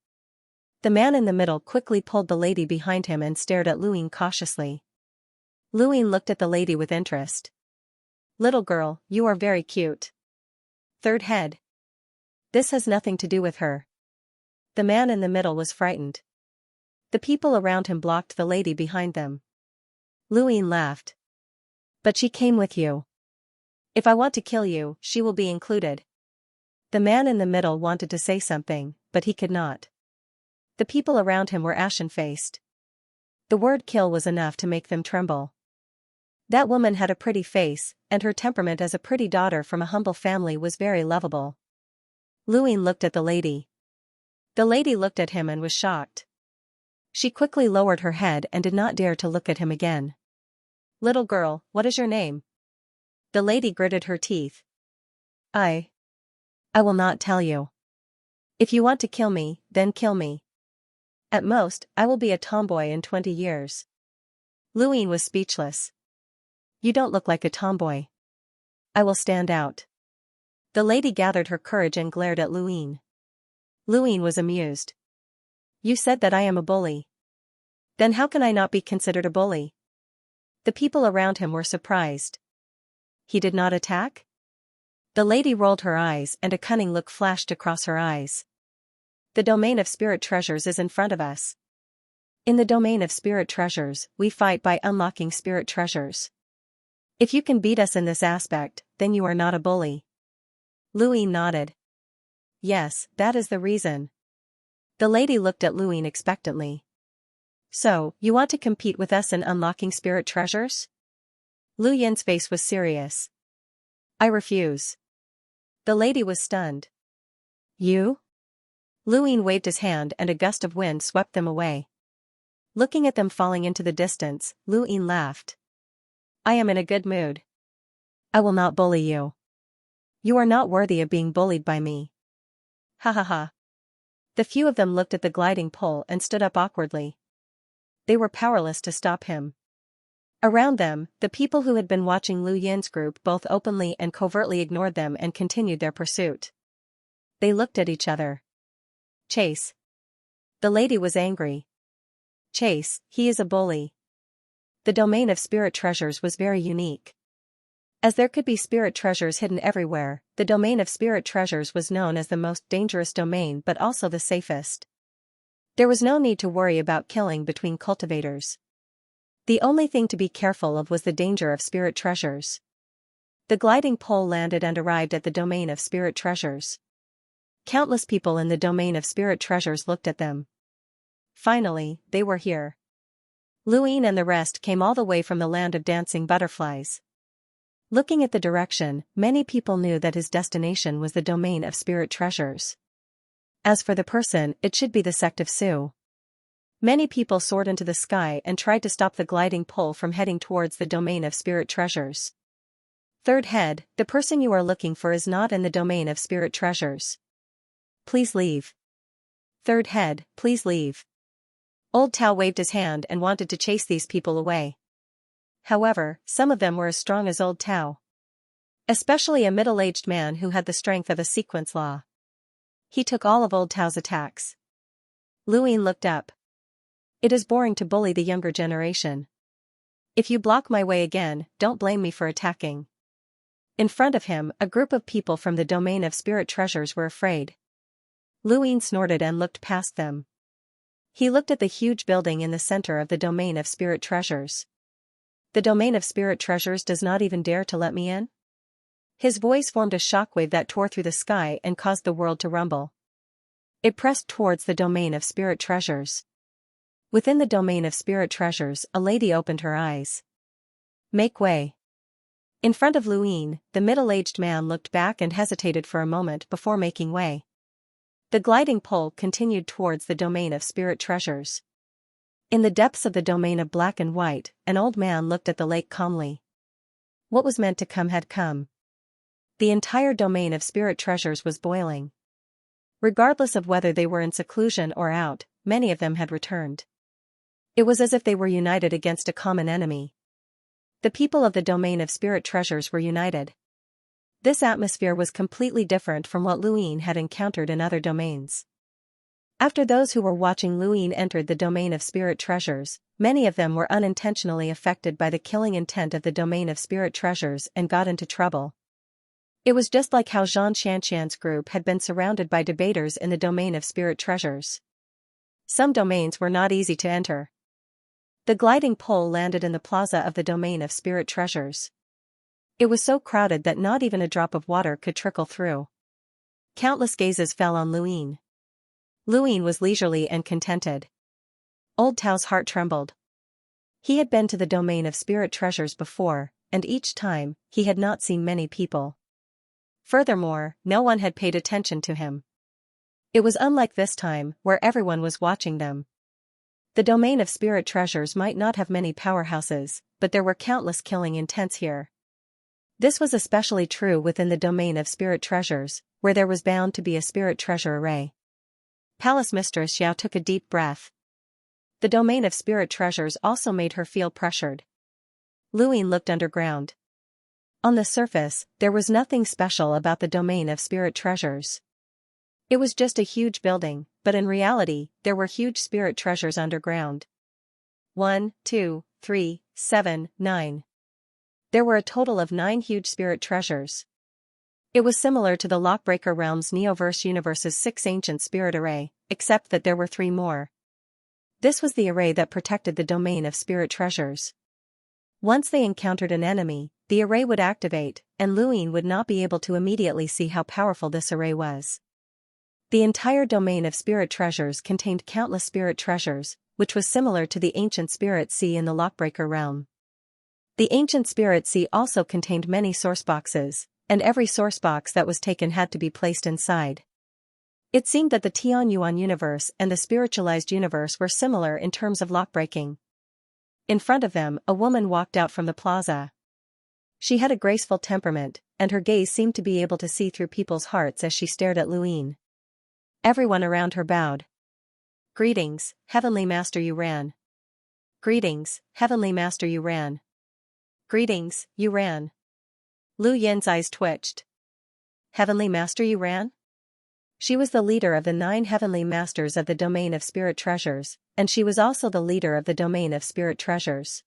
The man in the middle quickly pulled the lady behind him and stared at Lu Yin cautiously. Lu Yin looked at the lady with interest. Little girl, you are very cute. Third head. This has nothing to do with her. The man in the middle was frightened. The people around him blocked the lady behind them. Lu Yin laughed. But she came with you. If I want to kill you, she will be included. The man in the middle wanted to say something, but he could not. The people around him were ashen-faced. The word kill was enough to make them tremble. That woman had a pretty face, and her temperament as a pretty daughter from a humble family was very lovable. Lu Yin looked at the lady. The lady looked at him and was shocked. She quickly lowered her head and did not dare to look at him again. Little girl, what is your name? The lady gritted her teeth. I will not tell you. If you want to kill me, then kill me. At most, I will be a tomboy in 20 years. Lu Yin was speechless. You don't look like a tomboy. I will stand out. The lady gathered her courage and glared at Lu Yin. Lu Yin was amused. You said that I am a bully. Then how can I not be considered a bully? The people around him were surprised. He did not attack? The lady rolled her eyes and a cunning look flashed across her eyes. The domain of Spirit Treasures is in front of us. In the domain of Spirit Treasures, we fight by unlocking Spirit Treasures. If you can beat us in this aspect, then you are not a bully. Lu Yin nodded. Yes, that is the reason. The lady looked at Lu Yin expectantly. So, you want to compete with us in unlocking Spirit Treasures? Lu Yin's face was serious. I refuse. The lady was stunned. You? Lu Yin waved his hand and a gust of wind swept them away. Looking at them falling into the distance, Lu Yin laughed. I am in a good mood. I will not bully you. You are not worthy of being bullied by me. Ha ha ha. The few of them looked at the gliding pole and stood up awkwardly. they were powerless to stop him. Around them, the people who had been watching Lu Yin's group both openly and covertly ignored them and continued their pursuit. They looked at each other. Chase. The lady was angry. Chase, he is a bully. The domain of spirit treasures was very unique. As there could be spirit treasures hidden everywhere, the domain of spirit treasures was known as the most dangerous domain but also the safest. There was no need to worry about killing between cultivators. The only thing to be careful of was the danger of spirit treasures. The gliding pole landed and arrived at the domain of spirit treasures. Countless people in the domain of spirit treasures looked at them. Finally, they were here. Lu Yin and the rest came all the way from the land of dancing butterflies. Looking at the direction, many people knew that his destination was the domain of spirit treasures. As for the person, it should be the sect of Su. Many people soared into the sky and tried to stop the gliding pole from heading towards the domain of spirit treasures. Third head, the person you are looking for is not in the domain of spirit treasures. Please leave. Third head, please leave. Old Tao waved his hand and wanted to chase these people away. However, some of them were as strong as Old Tao. Especially a middle-aged man who had the strength of a sequence law. He took all of Old Tao's attacks. Lu Yin looked up. It is boring to bully the younger generation. If you block my way again, don't blame me for attacking. In front of him, a group of people from the domain of spirit treasures were afraid. Lu Yin snorted and looked past them. He looked at the huge building in the center of the domain of spirit treasures. The domain of spirit treasures does not even dare to let me in? His voice formed a shockwave that tore through the sky and caused the world to rumble. It pressed towards the domain of spirit treasures. Within the domain of spirit treasures, a lady opened her eyes. Make way. In front of Lu Yin, the middle-aged man looked back and hesitated for a moment before making way. The gliding pole continued towards the domain of spirit treasures. In the depths of the domain of black and white, an old man looked at the lake calmly. What was meant to come had come. The entire domain of spirit treasures was boiling. Regardless of whether they were in seclusion or out, many of them had returned. It was as if they were united against a common enemy. The people of the domain of spirit treasures were united. This atmosphere was completely different from what Lu Yin had encountered in other domains. After those who were watching Lu Yin entered the domain of spirit treasures, many of them were unintentionally affected by the killing intent of the domain of spirit treasures and got into trouble. It was just like how Xianxia's group had been surrounded by debaters in the domain of spirit treasures. Some domains were not easy to enter. The gliding pole landed in the plaza of the domain of spirit treasures. It was so crowded that not even a drop of water could trickle through. Countless gazes fell on Lu Yin. Lu Yin was leisurely and contented. Old Tao's heart trembled. He had been to the domain of spirit treasures before, and each time, he had not seen many people. Furthermore, no one had paid attention to him. It was unlike this time, where everyone was watching them. The domain of spirit treasures might not have many powerhouses, but there were countless killing intents here. This was especially true within the domain of spirit treasures, where there was bound to be a spirit treasure array. Palace Mistress Xiao took a deep breath. The domain of spirit treasures also made her feel pressured. Lu Yin looked underground. On the surface, there was nothing special about the domain of spirit treasures. It was just a huge building, but in reality, there were huge spirit treasures underground. 1, 2, 3, 7, 9. There were a total of 9 huge spirit treasures. It was similar to the Lockbreaker Realms Neoverse Universe's 6 ancient spirit array, except that there were 3 more. This was the array that protected the domain of spirit treasures. Once they encountered an enemy, the array would activate, and Lu Yin would not be able to immediately see how powerful this array was. The entire domain of spirit treasures contained countless spirit treasures, which was similar to the ancient spirit sea in the Lockbreaker realm. The ancient spirit sea also contained many source boxes, and every source box that was taken had to be placed inside. It seemed that the Tian Yuan universe and the spiritualized universe were similar in terms of lockbreaking. In front of them, a woman walked out from the plaza. She had a graceful temperament, and her gaze seemed to be able to see through people's hearts as she stared at Lu Yin. Everyone around her bowed. Greetings, Heavenly Master Yuran. Greetings, Heavenly Master Yuran. Greetings, Yuran. Lu Yin's eyes twitched. Heavenly Master Yuran? She was the leader of the 9 Heavenly Masters of the Domain of Spirit Treasures, and she was also the leader of the Domain of Spirit Treasures.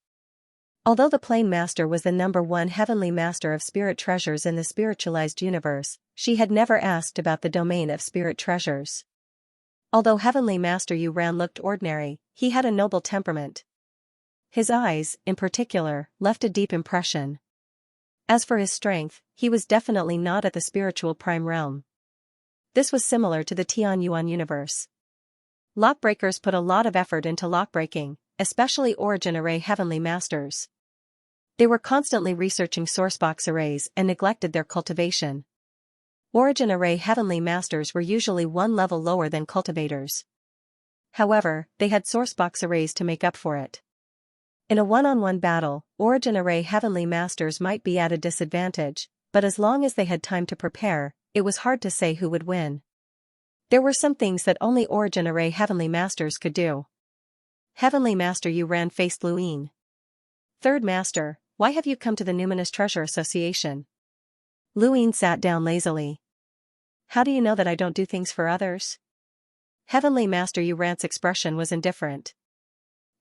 Although the Plain Master was the number 1 Heavenly Master of Spirit Treasures in the spiritualized universe, she had never asked about the Domain of Spirit Treasures. Although Heavenly Master Yuran looked ordinary, he had a noble temperament. His eyes, in particular, left a deep impression. As for his strength, he was definitely not at the spiritual prime realm. This was similar to the Tianyuan universe. Lockbreakers put a lot of effort into lockbreaking, especially origin array Heavenly Masters. They were constantly researching sourcebox arrays and neglected their cultivation. Origin array Heavenly Masters were usually 1 level lower than cultivators. However, they had sourcebox arrays to make up for it. In a one-on-one battle, origin array Heavenly Masters might be at a disadvantage, but as long as they had time to prepare, it was hard to say who would win. There were some things that only origin array Heavenly Masters could do. Heavenly Master Yuran faced Luin. Third Master, why have you come to the Numinous Treasure Association? Luin sat down lazily. How do you know that I don't do things for others? Heavenly Master Yuran's expression was indifferent.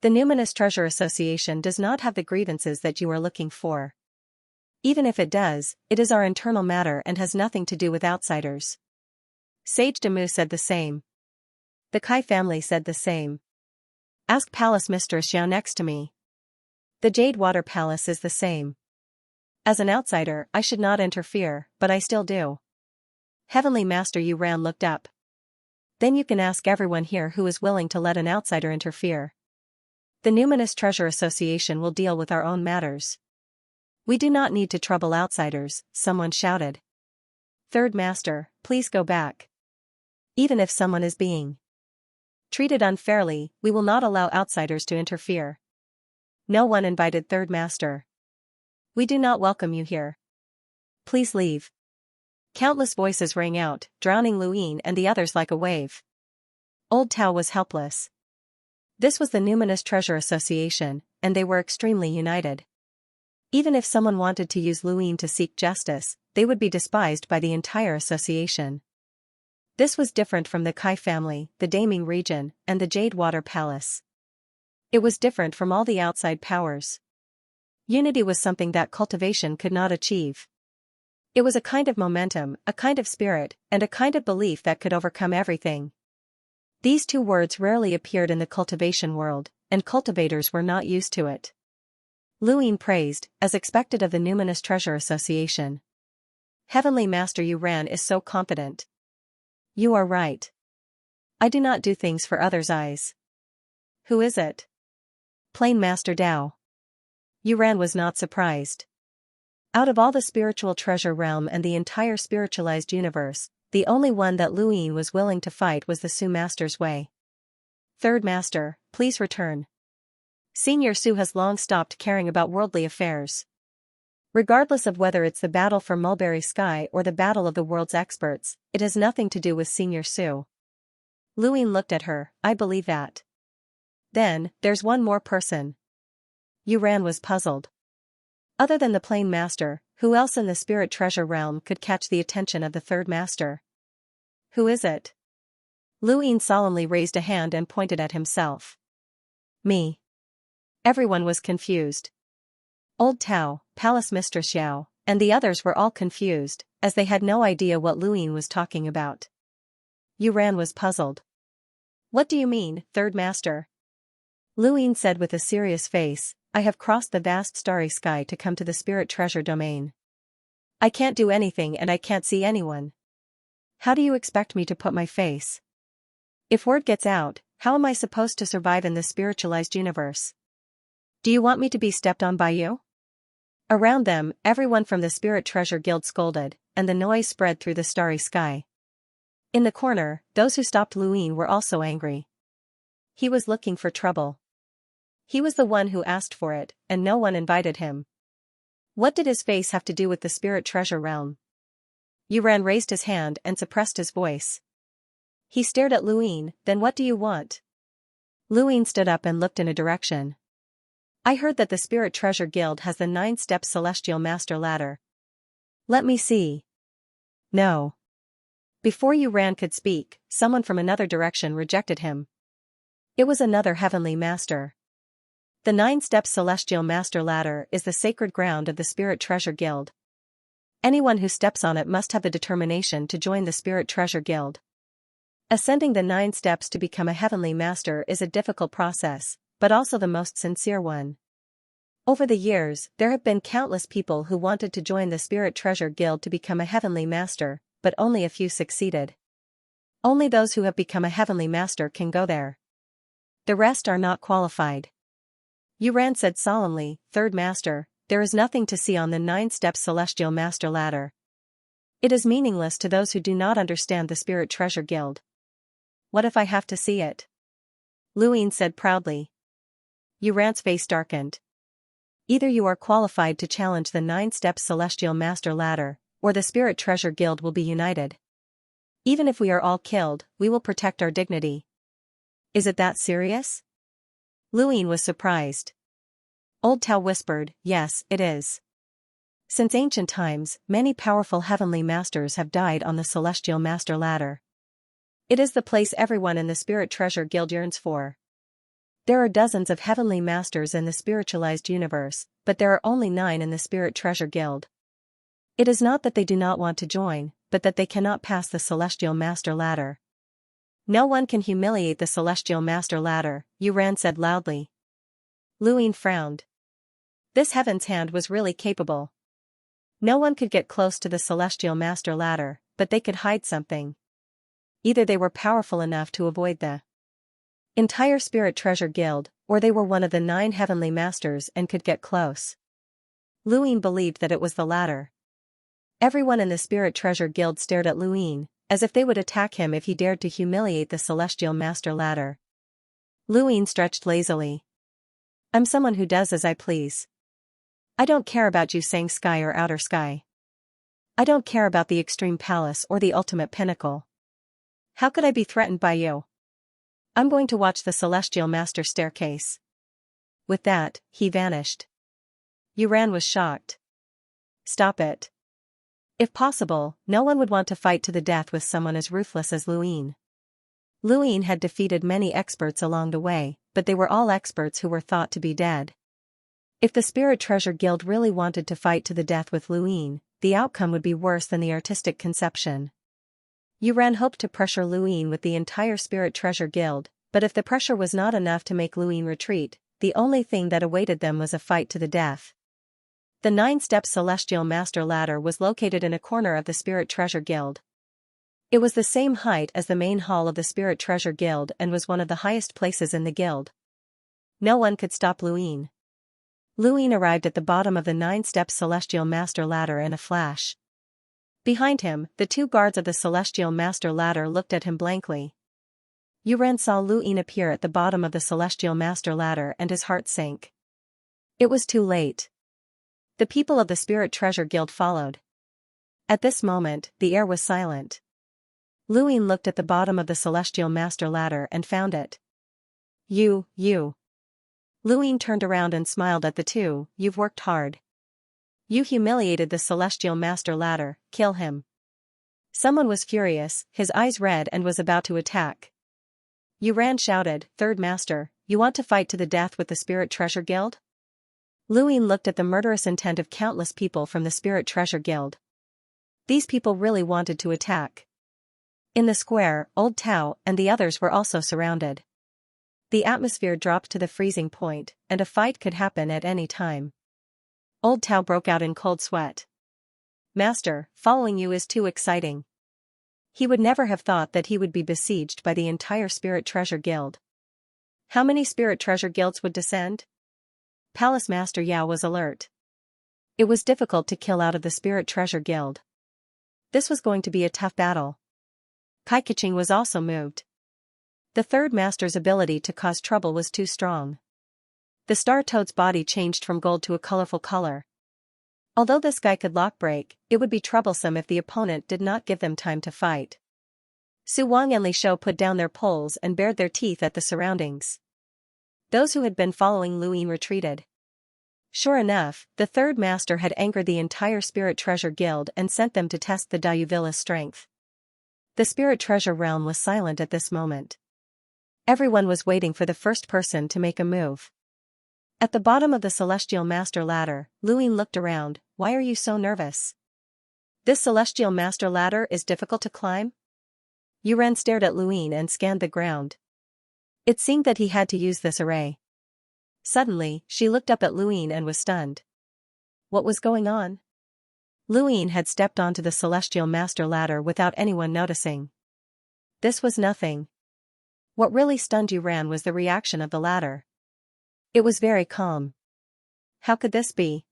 The Numinous Treasure Association does not have the grievances that you are looking for. Even if it does, it is our internal matter and has nothing to do with outsiders. Sage Damu said the same. The Kai family said the same. Ask Palace Mistress Xiao next to me. The Jade Water Palace is the same. As an outsider, I should not interfere, but I still do. Heavenly Master Yuran looked up. Then you can ask everyone here who is willing to let an outsider interfere. The Numinous Treasure Association will deal with our own matters. We do not need to trouble outsiders, someone shouted. Third Master, please go back. Even if someone is being treated unfairly, we will not allow outsiders to interfere. No one invited Third Master. We do not welcome you here. Please leave. Countless voices rang out, drowning Luin and the others like a wave. Old Tao was helpless. This was the Numinous Treasure Association, and they were extremely united. Even if someone wanted to use Luin to seek justice, they would be despised by the entire association. This was different from the Kai family, the Daming region, and the Jade Water Palace. It was different from all the outside powers. Unity was something that cultivation could not achieve. It was a kind of momentum, a kind of spirit, and a kind of belief that could overcome everything. These 2 words rarely appeared in the cultivation world, and cultivators were not used to it. Luin praised, as expected of the Numinous Treasure Association. Heavenly Master Yuran is so confident. You are right. I do not do things for others' eyes. Who is it? Plain Master Dao. Yuran was not surprised. Out of all the spiritual treasure realm and the entire spiritualized universe, the only one that Luin was willing to fight was the Su Master's way. Third Master, please return. Senior Su has long stopped caring about worldly affairs. Regardless of whether it's the battle for Mulberry Sky or the battle of the world's experts, it has nothing to do with Senior Su. Luin looked at her, I believe that. Then, there's one more person. Yuran was puzzled. Other than the Plain Master, who else in the spirit treasure realm could catch the attention of the Third Master? Who is it? Luin solemnly raised a hand and pointed at himself. Me. Everyone was confused. Old Tao, Palace Mistress Xiao, and the others were all confused, as they had no idea what Luin was talking about. Yuran was puzzled. What do you mean, Third Master? Luin said with a serious face, I have crossed the vast starry sky to come to the spirit treasure domain. I can't do anything and I can't see anyone. How do you expect me to put my face? If word gets out, how am I supposed to survive in this spiritualized universe? Do you want me to be stepped on by you? Around them, everyone from the Spirit Treasure Guild scolded, and the noise spread through the starry sky. In the corner, those who stopped Luin were also angry. He was looking for trouble. He was the one who asked for it, and no one invited him. What did his face have to do with the spirit treasure realm? Yuran raised his hand and suppressed his voice. He stared at Luin, then what do you want? Luin stood up and looked in a direction. I heard that the Spirit Treasure Guild has the 9-step Celestial Master Ladder. Let me see. No. Before Yuran could speak, someone from another direction rejected him. It was another heavenly master. The 9-step Celestial Master Ladder is the sacred ground of the Spirit Treasure Guild. Anyone who steps on it must have the determination to join the Spirit Treasure Guild. Ascending the 9 steps to become a heavenly master is a difficult process, but also the most sincere one. Over the years, there have been countless people who wanted to join the Spirit Treasure Guild to become a heavenly master, but only a few succeeded. Only those who have become a heavenly master can go there. The rest are not qualified. Yuran said solemnly, "Third Master, there is nothing to see on the 9-step Celestial Master Ladder. It is meaningless to those who do not understand the Spirit Treasure Guild." "What if I have to see it?" Luin said proudly. Yuran's face darkened. "Either you are qualified to challenge the 9-step Celestial Master Ladder, or the Spirit Treasure Guild will be united. Even if we are all killed, we will protect our dignity." "Is it that serious?" Luin was surprised. Old Tao whispered, "Yes, it is. Since ancient times, many powerful heavenly masters have died on the Celestial Master Ladder. It is the place everyone in the Spirit Treasure Guild yearns for. There are dozens of heavenly masters in the spiritualized universe, but there are only 9 in the Spirit Treasure Guild. It is not that they do not want to join, but that they cannot pass the Celestial Master Ladder. No one can humiliate the Celestial Master Ladder," Yuran said loudly. Luin frowned. This Heaven's Hand was really capable. No one could get close to the Celestial Master Ladder, but they could hide something. Either they were powerful enough to avoid the entire Spirit Treasure Guild, or they were one of the 9 heavenly masters and could get close. Luin believed that it was the latter. Everyone in the Spirit Treasure Guild stared at Luin, as if they would attack him if he dared to humiliate the Celestial Master Ladder. Luin stretched lazily. "I'm someone who does as I please. I don't care about Xianxia or outer sky. I don't care about the extreme palace or the ultimate pinnacle. How could I be threatened by you? I'm going to watch the Celestial Master staircase." With that, he vanished. Yuran was shocked. "Stop it. If possible, no one would want to fight to the death with someone as ruthless as Luin." Luin had defeated many experts along the way, but they were all experts who were thought to be dead. If the Spirit Treasure Guild really wanted to fight to the death with Luin, the outcome would be worse than the artistic conception. Yuran hoped to pressure Luin with the entire Spirit Treasure Guild, but if the pressure was not enough to make Luin retreat, the only thing that awaited them was a fight to the death. The 9-step Celestial Master Ladder was located in a corner of the Spirit Treasure Guild. It was the same height as the main hall of the Spirit Treasure Guild and was one of the highest places in the guild. No one could stop Luin. Luin arrived at the bottom of the 9-step Celestial Master Ladder in a flash. Behind him, the 2 guards of the Celestial Master Ladder looked at him blankly. Yuran saw Luin appear at the bottom of the Celestial Master Ladder and his heart sank. It was too late. The people of the Spirit Treasure Guild followed. At this moment, the air was silent. Luin looked at the bottom of the Celestial Master Ladder and found it. You. Luin turned around and smiled at the 2, "You've worked hard. You humiliated the Celestial Master Ladder, kill him." Someone was furious, his eyes red and was about to attack. Yuran shouted, "Third Master, you want to fight to the death with the Spirit Treasure Guild?" Luin looked at the murderous intent of countless people from the Spirit Treasure Guild. These people really wanted to attack. In the square, Old Tao and the others were also surrounded. The atmosphere dropped to the freezing point, and a fight could happen at any time. Old Tao broke out in cold sweat. "Master, following you is too exciting." He would never have thought that he would be besieged by the entire Spirit Treasure Guild. How many Spirit Treasure Guilds would descend? Palace Master Yao was alert. It was difficult to kill out of the Spirit Treasure Guild. This was going to be a tough battle. Kai Keqing was also moved. The third master's ability to cause trouble was too strong. The Star Toad's body changed from gold to a colorful color. Although this guy could lock break, it would be troublesome if the opponent did not give them time to fight. Su Wang and Li Shou put down their poles and bared their teeth at the surroundings. Those who had been following Luin retreated. Sure enough, the third master had angered the entire Spirit Treasure Guild and sent them to test the Dayuvilla's strength. The Spirit Treasure Realm was silent at this moment. Everyone was waiting for the first person to make a move. At the bottom of the Celestial Master Ladder, Luin looked around. Why are you so nervous? This Celestial Master Ladder is difficult to climb? Yuran stared at Luin and scanned the ground. It seemed that he had to use this array. Suddenly, she looked up at Luin and was stunned. What was going on? Luin had stepped onto the Celestial Master Ladder without anyone noticing. This was nothing. What really stunned Yuran was the reaction of the ladder. It was very calm. How could this be?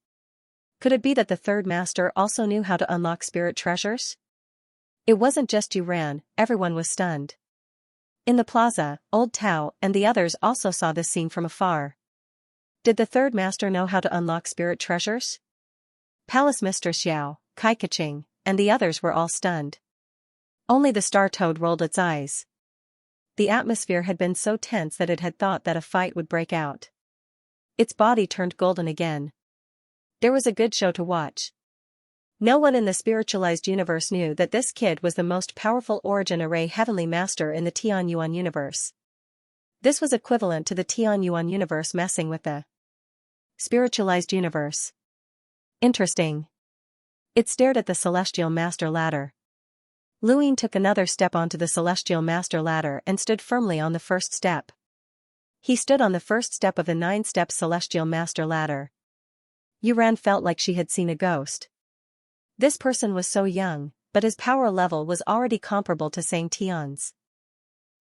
Could it be that the third master also knew how to unlock spirit treasures? It wasn't just Yuran, everyone was stunned. In the plaza, Old Tao and the others also saw this scene from afar. Did the third master know how to unlock spirit treasures? Palace Mistress Xiao, Kai Kaching, and the others were all stunned. Only the Star Toad rolled its eyes. The atmosphere had been so tense that it had thought that a fight would break out. Its body turned golden again. There was a good show to watch. No one in the spiritualized universe knew that this kid was the most powerful Origin Array Heavenly Master in the Tian Yuan universe. This was equivalent to the Tian Yuan universe messing with the spiritualized universe. Interesting. It stared at the Celestial Master Ladder. Luin took another step onto the Celestial Master Ladder and stood firmly on the first step. He stood on the first step of the 9-step Celestial Master Ladder. Yuran felt like she had seen a ghost. This person was so young, but his power level was already comparable to Sang Tian's.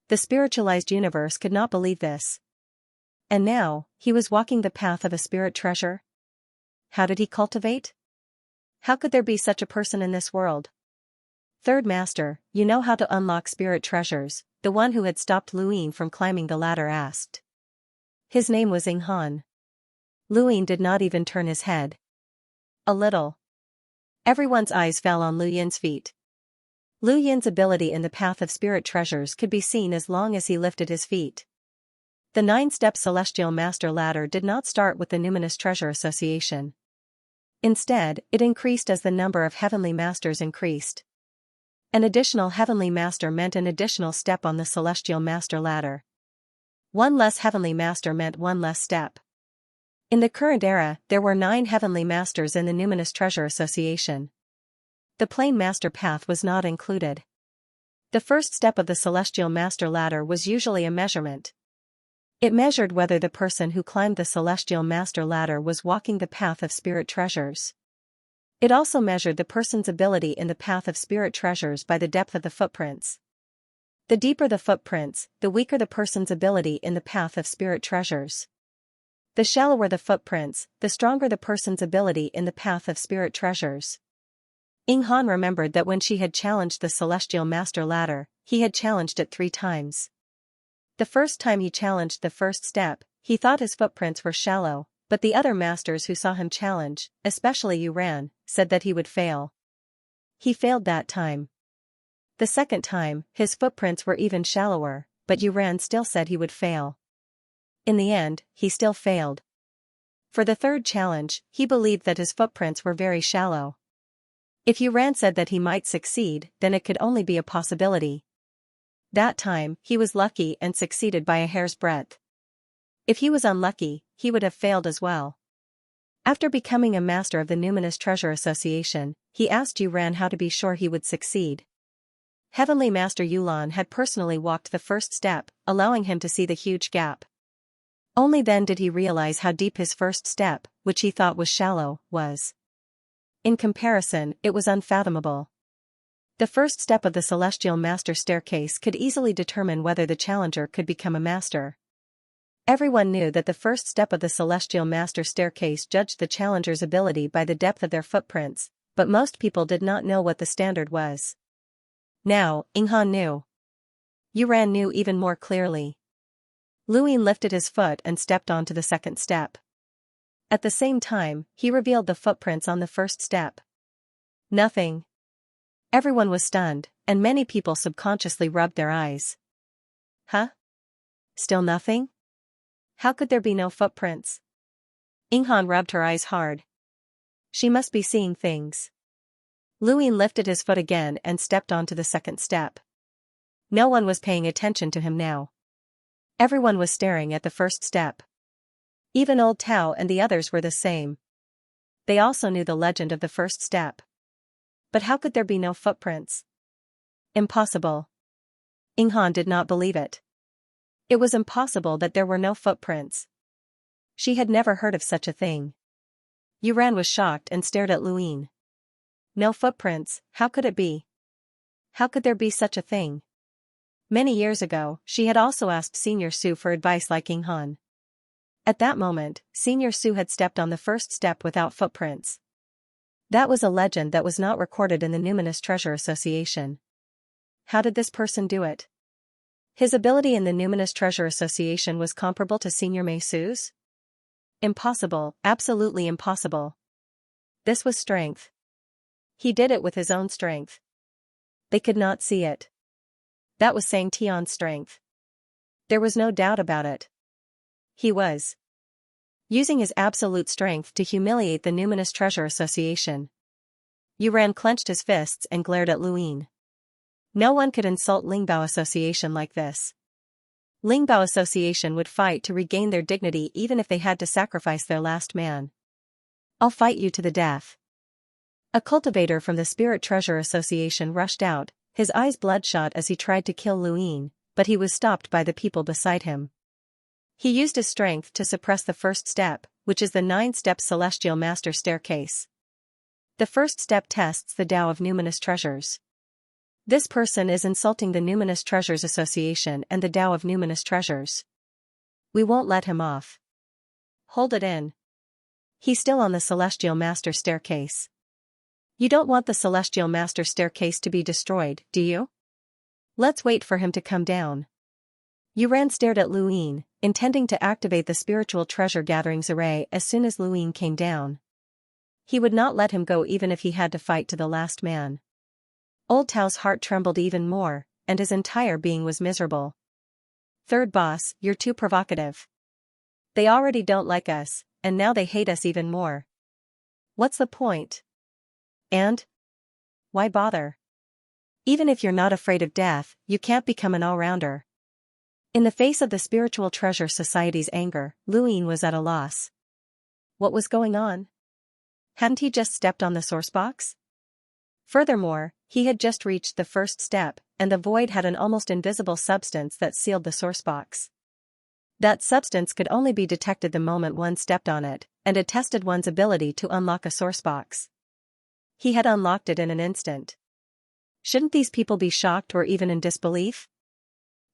The spiritualized universe could not believe this. And now, he was walking the path of a spirit treasure? How did he cultivate? How could there be such a person in this world? Third Master, you know how to unlock spirit treasures, the one who had stopped Luin from climbing the ladder asked. His name was Inghan. Luin did not even turn his head. A little. Everyone's eyes fell on Lu Yin's feet. Lu Yin's ability in the path of spirit treasures could be seen as long as he lifted his feet. The 9-step Celestial Master Ladder did not start with the Numinous Treasure Association. Instead, it increased as the number of Heavenly Masters increased. An additional Heavenly Master meant an additional step on the Celestial Master Ladder. One less Heavenly Master meant one less step. In the current era, there were 9 Heavenly Masters in the Numinous Treasure Association. The Plain Master Path was not included. The first step of the Celestial Master Ladder was usually a measurement. It measured whether the person who climbed the Celestial Master Ladder was walking the path of spirit treasures. It also measured the person's ability in the path of spirit treasures by the depth of the footprints. The deeper the footprints, the weaker the person's ability in the path of spirit treasures. The shallower the footprints, the stronger the person's ability in the path of spirit treasures. Inghan remembered that when she had challenged the Celestial Master Ladder, he had challenged it 3 times. The first time he challenged the first step, he thought his footprints were shallow, but the other masters who saw him challenge, especially Yuran, said that he would fail. He failed that time. The second time, his footprints were even shallower, but Yuran still said he would fail. In the end, he still failed. For the third challenge, he believed that his footprints were very shallow. If Yuran said that he might succeed, then it could only be a possibility. That time, he was lucky and succeeded by a hair's breadth. If he was unlucky, he would have failed as well. After becoming a master of the Numinous Treasure Association, he asked Yuran how to be sure he would succeed. Heavenly Master Yulan had personally walked the first step, allowing him to see the huge gap. Only then did he realize how deep his first step, which he thought was shallow, was. In comparison, it was unfathomable. The first step of the Celestial Master Staircase could easily determine whether the challenger could become a master. Everyone knew that the first step of the Celestial Master Staircase judged the challenger's ability by the depth of their footprints, but most people did not know what the standard was. Now, Inghan knew. Yuran knew even more clearly. Luin lifted his foot and stepped onto the second step. At the same time, he revealed the footprints on the first step. Nothing. Everyone was stunned, and many people subconsciously rubbed their eyes. Huh? Still nothing? How could there be no footprints? Inghan rubbed her eyes hard. She must be seeing things. Luin lifted his foot again and stepped onto the second step. No one was paying attention to him now. Everyone was staring at the first step. Even old Tao and the others were the same. They also knew the legend of the first step. But how could there be no footprints? Impossible. Inghan did not believe it. It was impossible that there were no footprints. She had never heard of such a thing. Yuran was shocked and stared at Luin. No footprints, how could it be? How could there be such a thing? Many years ago, she had also asked Senior Su for advice like Inghan. At that moment, Senior Su had stepped on the first step without footprints. That was a legend that was not recorded in the Numinous Treasure Association. How did this person do it? His ability in the Numinous Treasure Association was comparable to Senior Mei Su's? Impossible, absolutely impossible. This was strength. He did it with his own strength. They could not see it. That was Sang Tian's strength. There was no doubt about it. He was using his absolute strength to humiliate the Numinous Treasure Association. Yuran clenched his fists and glared at Luin. No one could insult Lingbao Association like this. Lingbao Association would fight to regain their dignity even if they had to sacrifice their last man. I'll fight you to the death. A cultivator from the Spirit Treasure Association rushed out, his eyes bloodshot as he tried to kill Luin, but he was stopped by the people beside him. He used his strength to suppress the first step, which is the 9-step Celestial Master Staircase. The first step tests the Tao of Numinous Treasures. This person is insulting the Numinous Treasures Association and the Tao of Numinous Treasures. We won't let him off. Hold it in. He's still on the Celestial Master Staircase. You don't want the Celestial Master Staircase to be destroyed, do you? Let's wait for him to come down. Yuran stared at Luin, intending to activate the Spiritual Treasure Gatherings array as soon as Luin came down. He would not let him go even if he had to fight to the last man. Old Tao's heart trembled even more, and his entire being was miserable. Third boss, you're too provocative. They already don't like us, and now they hate us even more. What's the point? And? Why bother? Even if you're not afraid of death, you can't become an all-rounder. In the face of the Spiritual Treasure Society's anger, Luin was at a loss. What was going on? Hadn't he just stepped on the source box? Furthermore, he had just reached the first step, and the void had an almost invisible substance that sealed the source box. That substance could only be detected the moment one stepped on it, and it tested one's ability to unlock a source box. He had unlocked it in an instant. Shouldn't these people be shocked or even in disbelief?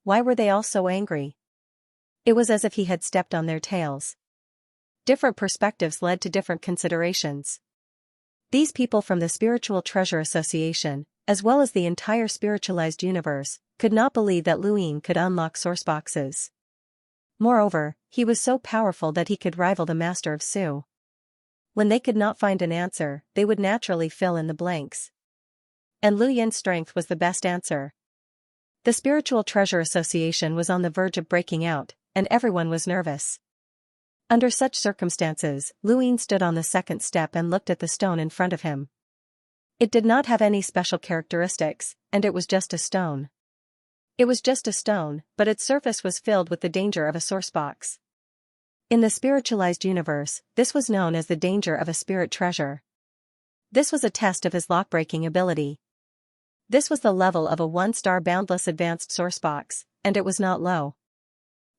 Why were they all so angry? It was as if he had stepped on their tails. Different perspectives led to different considerations. These people from the Spiritual Treasure Association, as well as the entire spiritualized universe, could not believe that Luin could unlock source boxes. Moreover, he was so powerful that he could rival the Master of Su. When they could not find an answer, they would naturally fill in the blanks. And Lu Yin's strength was the best answer. The Spiritual Treasure Association was on the verge of breaking out, and everyone was nervous. Under such circumstances, Luin stood on the second step and looked at the stone in front of him. It did not have any special characteristics, and it was just a stone. It was just a stone, but its surface was filled with the danger of a source box. In the spiritualized universe, this was known as the danger of a spirit treasure. This was a test of his lock-breaking ability. This was the level of a 1-star boundless advanced source box, and it was not low.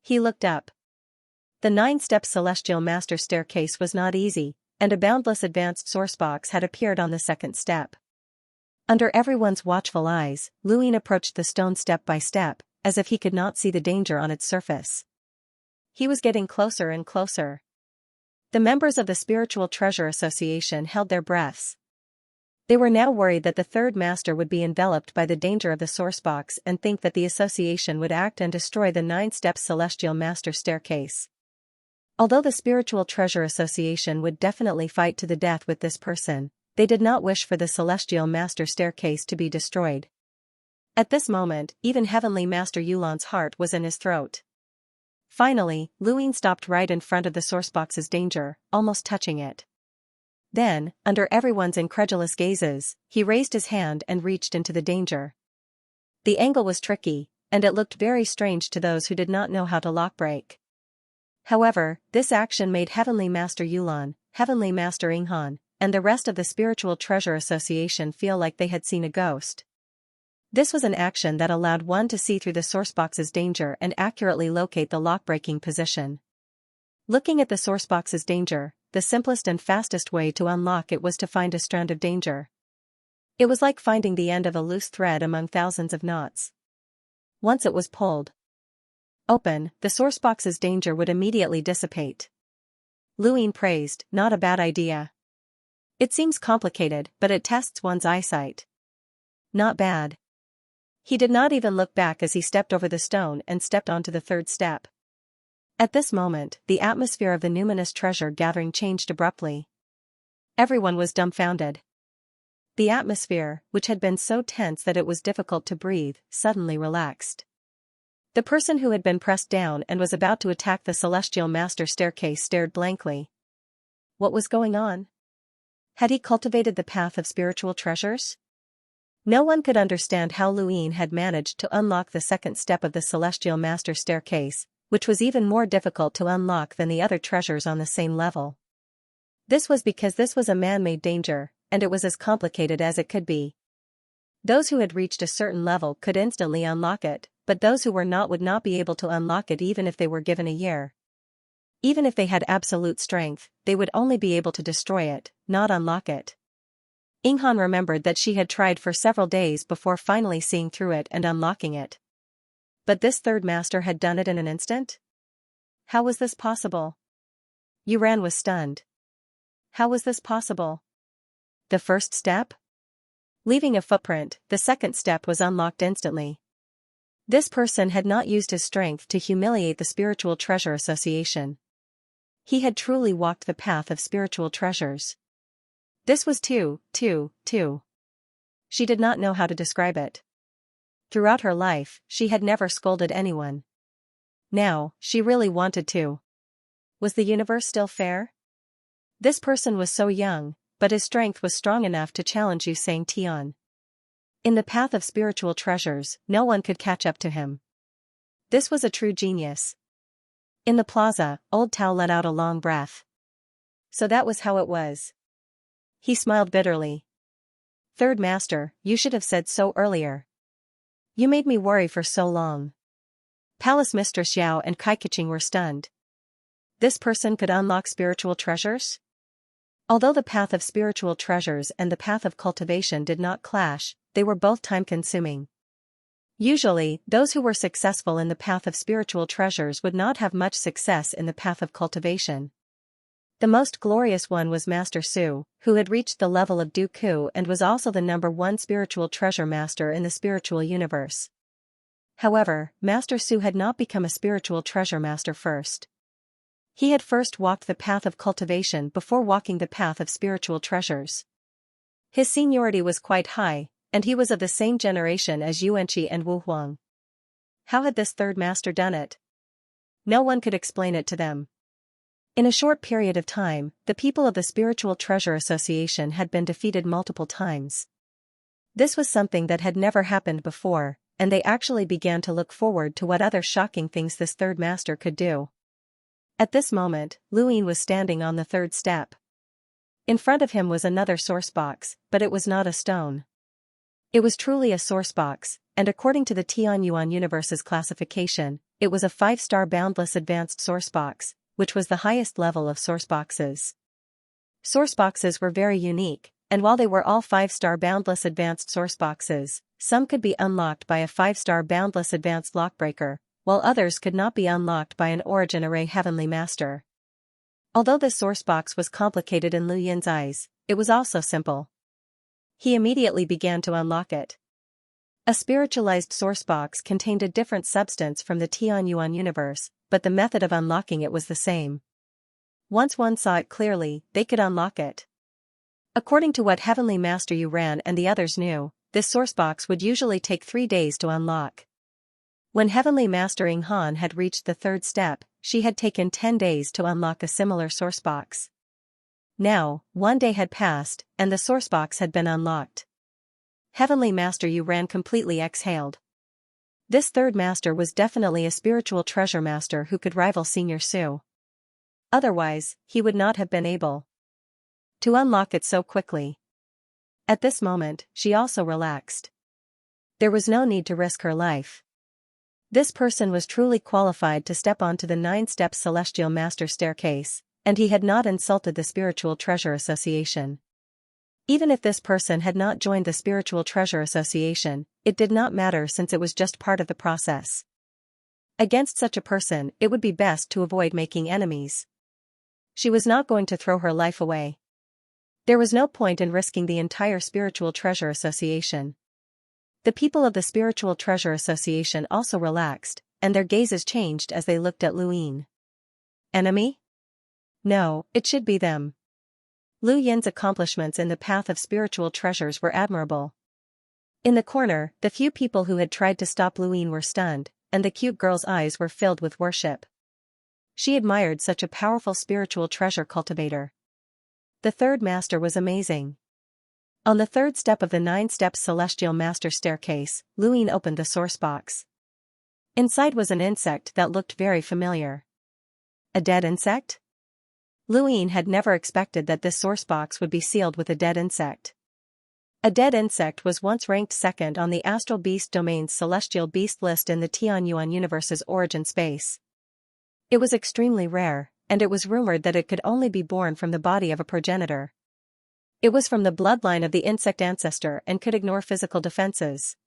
He looked up. The 9-step Celestial Master Staircase was not easy, and a boundless advanced source box had appeared on the second step. Under everyone's watchful eyes, Luin approached the stone step by step, as if he could not see the danger on its surface. He was getting closer and closer. The members of the Spiritual Treasure Association held their breaths. They were now worried that the third master would be enveloped by the danger of the source box and think that the association would act and destroy the 9-step Celestial Master Staircase. Although the Spiritual Treasure Association would definitely fight to the death with this person, they did not wish for the Celestial Master Staircase to be destroyed. At this moment, even Heavenly Master Yulan's heart was in his throat. Finally, Luin stopped right in front of the sourcebox's danger, almost touching it. Then, under everyone's incredulous gazes, he raised his hand and reached into the danger. The angle was tricky, and it looked very strange to those who did not know how to lockbreak. However, this action made Heavenly Master Yulan, Heavenly Master Inghan, and the rest of the Spiritual Treasure Association feel like they had seen a ghost. This was an action that allowed one to see through the sourcebox's danger and accurately locate the lockbreaking position. Looking at the sourcebox's danger, the simplest and fastest way to unlock it was to find a strand of danger. It was like finding the end of a loose thread among thousands of knots. Once it was pulled open, the sourcebox's danger would immediately dissipate. Luin praised, "Not a bad idea. It seems complicated, but it tests one's eyesight." Not bad. He did not even look back as he stepped over the stone and stepped onto the third step. At this moment, the atmosphere of the numinous treasure gathering changed abruptly. Everyone was dumbfounded. The atmosphere, which had been so tense that it was difficult to breathe, suddenly relaxed. The person who had been pressed down and was about to attack the Celestial Master staircase stared blankly. What was going on? Had he cultivated the path of spiritual treasures? No one could understand how Luin had managed to unlock the second step of the Celestial Master staircase, which was even more difficult to unlock than the other treasures on the same level. This was because this was a man-made danger, and it was as complicated as it could be. Those who had reached a certain level could instantly unlock it, but those who were not would not be able to unlock it even if they were given a year. Even if they had absolute strength, they would only be able to destroy it, not unlock it. Inghan remembered that she had tried for several days before finally seeing through it and unlocking it. But this third master had done it in an instant? How was this possible? Yuran was stunned. How was this possible? The first step? Leaving a footprint, the second step was unlocked instantly. This person had not used his strength to humiliate the Spiritual Treasure Association. He had truly walked the path of spiritual treasures. This was too. She did not know how to describe it. Throughout her life, she had never scolded anyone. Now, she really wanted to. Was the universe still fair? This person was so young, but his strength was strong enough to challenge Xianxia. In the path of spiritual treasures, no one could catch up to him. This was a true genius. In the plaza, Old Tao let out a long breath. So that was how it was. He smiled bitterly. Third Master, you should have said so earlier. You made me worry for so long. Palace Mistress Xiao and Kaikaching were stunned. This person could unlock spiritual treasures? Although the path of spiritual treasures and the path of cultivation did not clash, they were both time-consuming. Usually, those who were successful in the path of spiritual treasures would not have much success in the path of cultivation. The most glorious one was Master Su, who had reached the level of Dooku and was also the #1 spiritual treasure master in the spiritual universe. However, Master Su had not become a spiritual treasure master first. He had first walked the path of cultivation before walking the path of spiritual treasures. His seniority was quite high, and he was of the same generation as Yuanqi and Wu Huang. How had this third master done it? No one could explain it to them. In a short period of time, the people of the Spiritual Treasure Association had been defeated multiple times. This was something that had never happened before, and they actually began to look forward to what other shocking things this third master could do. At this moment, Luin was standing on the third step. In front of him was another source box, but it was not a stone. It was truly a source box, and according to the Tianyuan Universe's classification, it was a 5-star boundless advanced source box, which was the highest level of source boxes. Source boxes were very unique, and while they were all 5-star boundless advanced source boxes, some could be unlocked by a 5-star boundless advanced lockbreaker, while others could not be unlocked by an origin array heavenly master. Although the source box was complicated in Lu Yin's eyes, it was also simple. He immediately began to unlock it. A spiritualized source box contained a different substance from the Tianyuan universe, but the method of unlocking it was the same. Once one saw it clearly, they could unlock it. According to what Heavenly Master Yuran and the others knew, this source box would usually take 3 days to unlock. When Heavenly Master Ing Han had reached the third step, she had taken 10 days to unlock a similar source box. Now, 1 day had passed, and the source box had been unlocked. Heavenly Master Yu ran completely exhaled. This third master was definitely a spiritual treasure master who could rival Senior Su. Otherwise, he would not have been able to unlock it so quickly. At this moment, she also relaxed. There was no need to risk her life. This person was truly qualified to step onto the 9-step celestial master staircase, and he had not insulted the Spiritual Treasure Association. Even if this person had not joined the Spiritual Treasure Association, it did not matter since it was just part of the process. Against such a person, it would be best to avoid making enemies. She was not going to throw her life away. There was no point in risking the entire Spiritual Treasure Association. The people of the Spiritual Treasure Association also relaxed, and their gazes changed as they looked at Lu Yin. Enemy? No, it should be them. Lu Yin's accomplishments in the path of spiritual treasures were admirable. In the corner, the few people who had tried to stop Lu Yin were stunned, and the cute girl's eyes were filled with worship. She admired such a powerful spiritual treasure cultivator. The third master was amazing. On the third step of the 9-step celestial master staircase, Lu Yin opened the source box. Inside was an insect that looked very familiar. A dead insect? Lu Yin had never expected that this source box would be sealed with a dead insect. A dead insect was once ranked second on the Astral Beast Domain's Celestial Beast list in the Tianyuan universe's origin space. It was extremely rare, and it was rumored that it could only be born from the body of a progenitor. It was from the bloodline of the insect ancestor and could ignore physical defenses.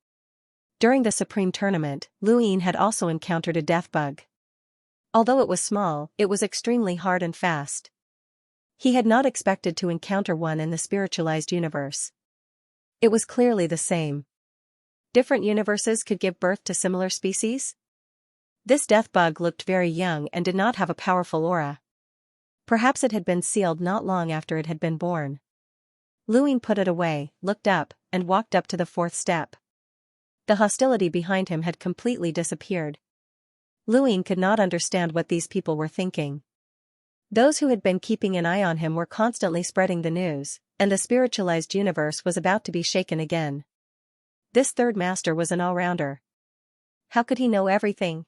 During the Supreme Tournament, Lu Yin had also encountered a death bug. Although it was small, it was extremely hard and fast. He had not expected to encounter one in the spiritualized universe. It was clearly the same. Different universes could give birth to similar species? This death bug looked very young and did not have a powerful aura. Perhaps it had been sealed not long after it had been born. Lu Yin put it away, looked up, and walked up to the 4th step. The hostility behind him had completely disappeared. Lu Yin could not understand what these people were thinking. Those who had been keeping an eye on him were constantly spreading the news, and the spiritualized universe was about to be shaken again. This third master was an all-rounder. How could he know everything?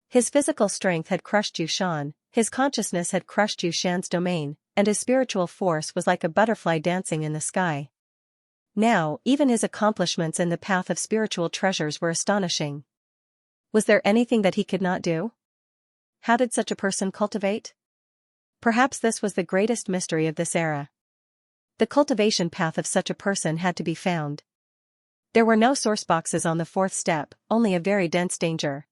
His physical strength had crushed Yu Shan, his consciousness had crushed Yu Shan's domain, and his spiritual force was like a butterfly dancing in the sky. Now, even his accomplishments in the path of spiritual treasures were astonishing. Was there anything that he could not do? How did such a person cultivate? Perhaps this was the greatest mystery of this era. The cultivation path of such a person had to be found. There were no source boxes on the 4th step, only a very dense danger.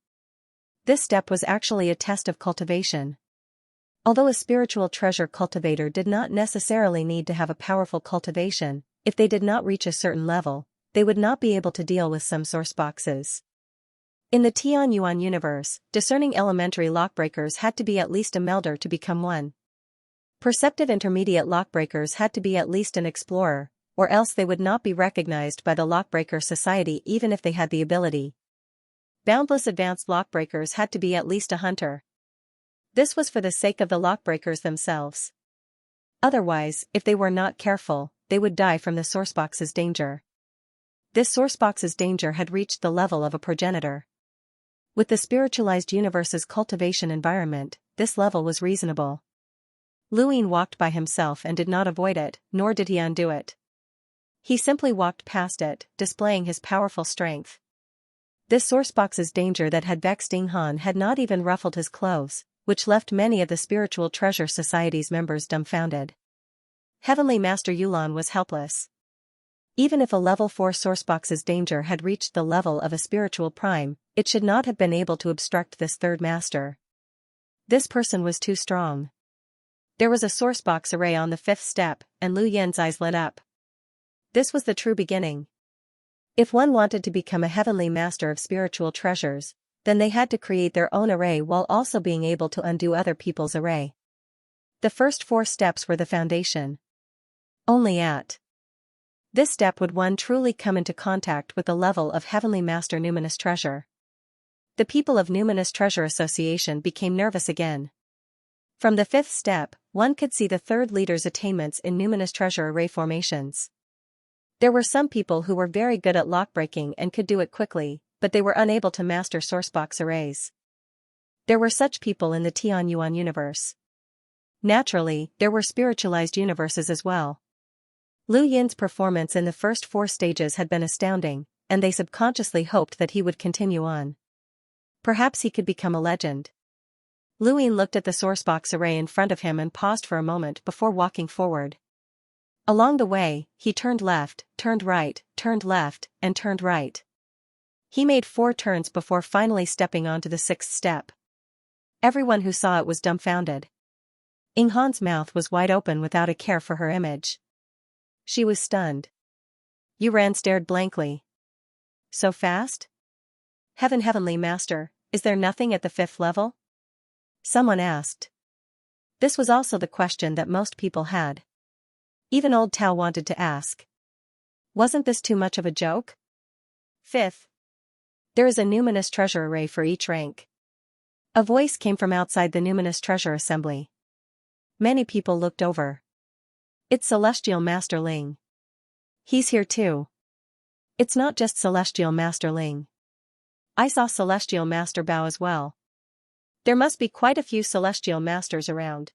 This step was actually a test of cultivation. Although a spiritual treasure cultivator did not necessarily need to have a powerful cultivation, if they did not reach a certain level, they would not be able to deal with some source boxes. In the Tianyuan universe, discerning elementary lockbreakers had to be at least a melder to become one. Perceptive intermediate lockbreakers had to be at least an explorer, or else they would not be recognized by the Lockbreaker Society even if they had the ability. Boundless advanced lockbreakers had to be at least a hunter. This was for the sake of the lockbreakers themselves. Otherwise, if they were not careful, they would die from the sourcebox's danger. This sourcebox's danger had reached the level of a progenitor. With the spiritualized universe's cultivation environment, this level was reasonable. Lu Yin walked by himself and did not avoid it, nor did he undo it. He simply walked past it, displaying his powerful strength. This sourcebox's danger that had vexed Ing Han had not even ruffled his clothes, which left many of the Spiritual Treasure Society's members dumbfounded. Heavenly Master Yulan was helpless. Even if a level 4 sourcebox's danger had reached the level of a spiritual prime, it should not have been able to obstruct this third master. This person was too strong. There was a sourcebox array on the 5th step, and Lu Yin's eyes lit up. This was the true beginning. If one wanted to become a heavenly master of spiritual treasures, then they had to create their own array while also being able to undo other people's array. The first 4 steps were the foundation. Only at this step would one truly come into contact with the level of Heavenly Master Numinous Treasure. The people of Numinous Treasure Association became nervous again. From the fifth step, one could see the third leader's attainments in Numinous Treasure Array formations. There were some people who were very good at lockbreaking and could do it quickly, but they were unable to master sourcebox arrays. There were such people in the Tian Yuan universe. Naturally, there were spiritualized universes as well. Lu Yin's performance in the first 4 stages had been astounding, and they subconsciously hoped that he would continue on. Perhaps he could become a legend. Lu Yin looked at the sourcebox array in front of him and paused for a moment before walking forward. Along the way, he turned left, turned right, turned left, and turned right. He made 4 turns before finally stepping onto the 6th step. Everyone who saw it was dumbfounded. Ying Han's mouth was wide open without a care for her image. She was stunned. Yu Ran stared blankly. So fast? Heavenly Master, is there nothing at the 5th level? Someone asked. This was also the question that most people had. Even old Tao wanted to ask. Wasn't this too much of a joke? 5th. There is a Numinous Treasure Array for each rank. A voice came from outside the Numinous Treasure Assembly. Many people looked over. It's Celestial Master Ling. He's here too. It's not just Celestial Master Ling. I saw Celestial Master Bao as well. There must be quite a few Celestial Masters around.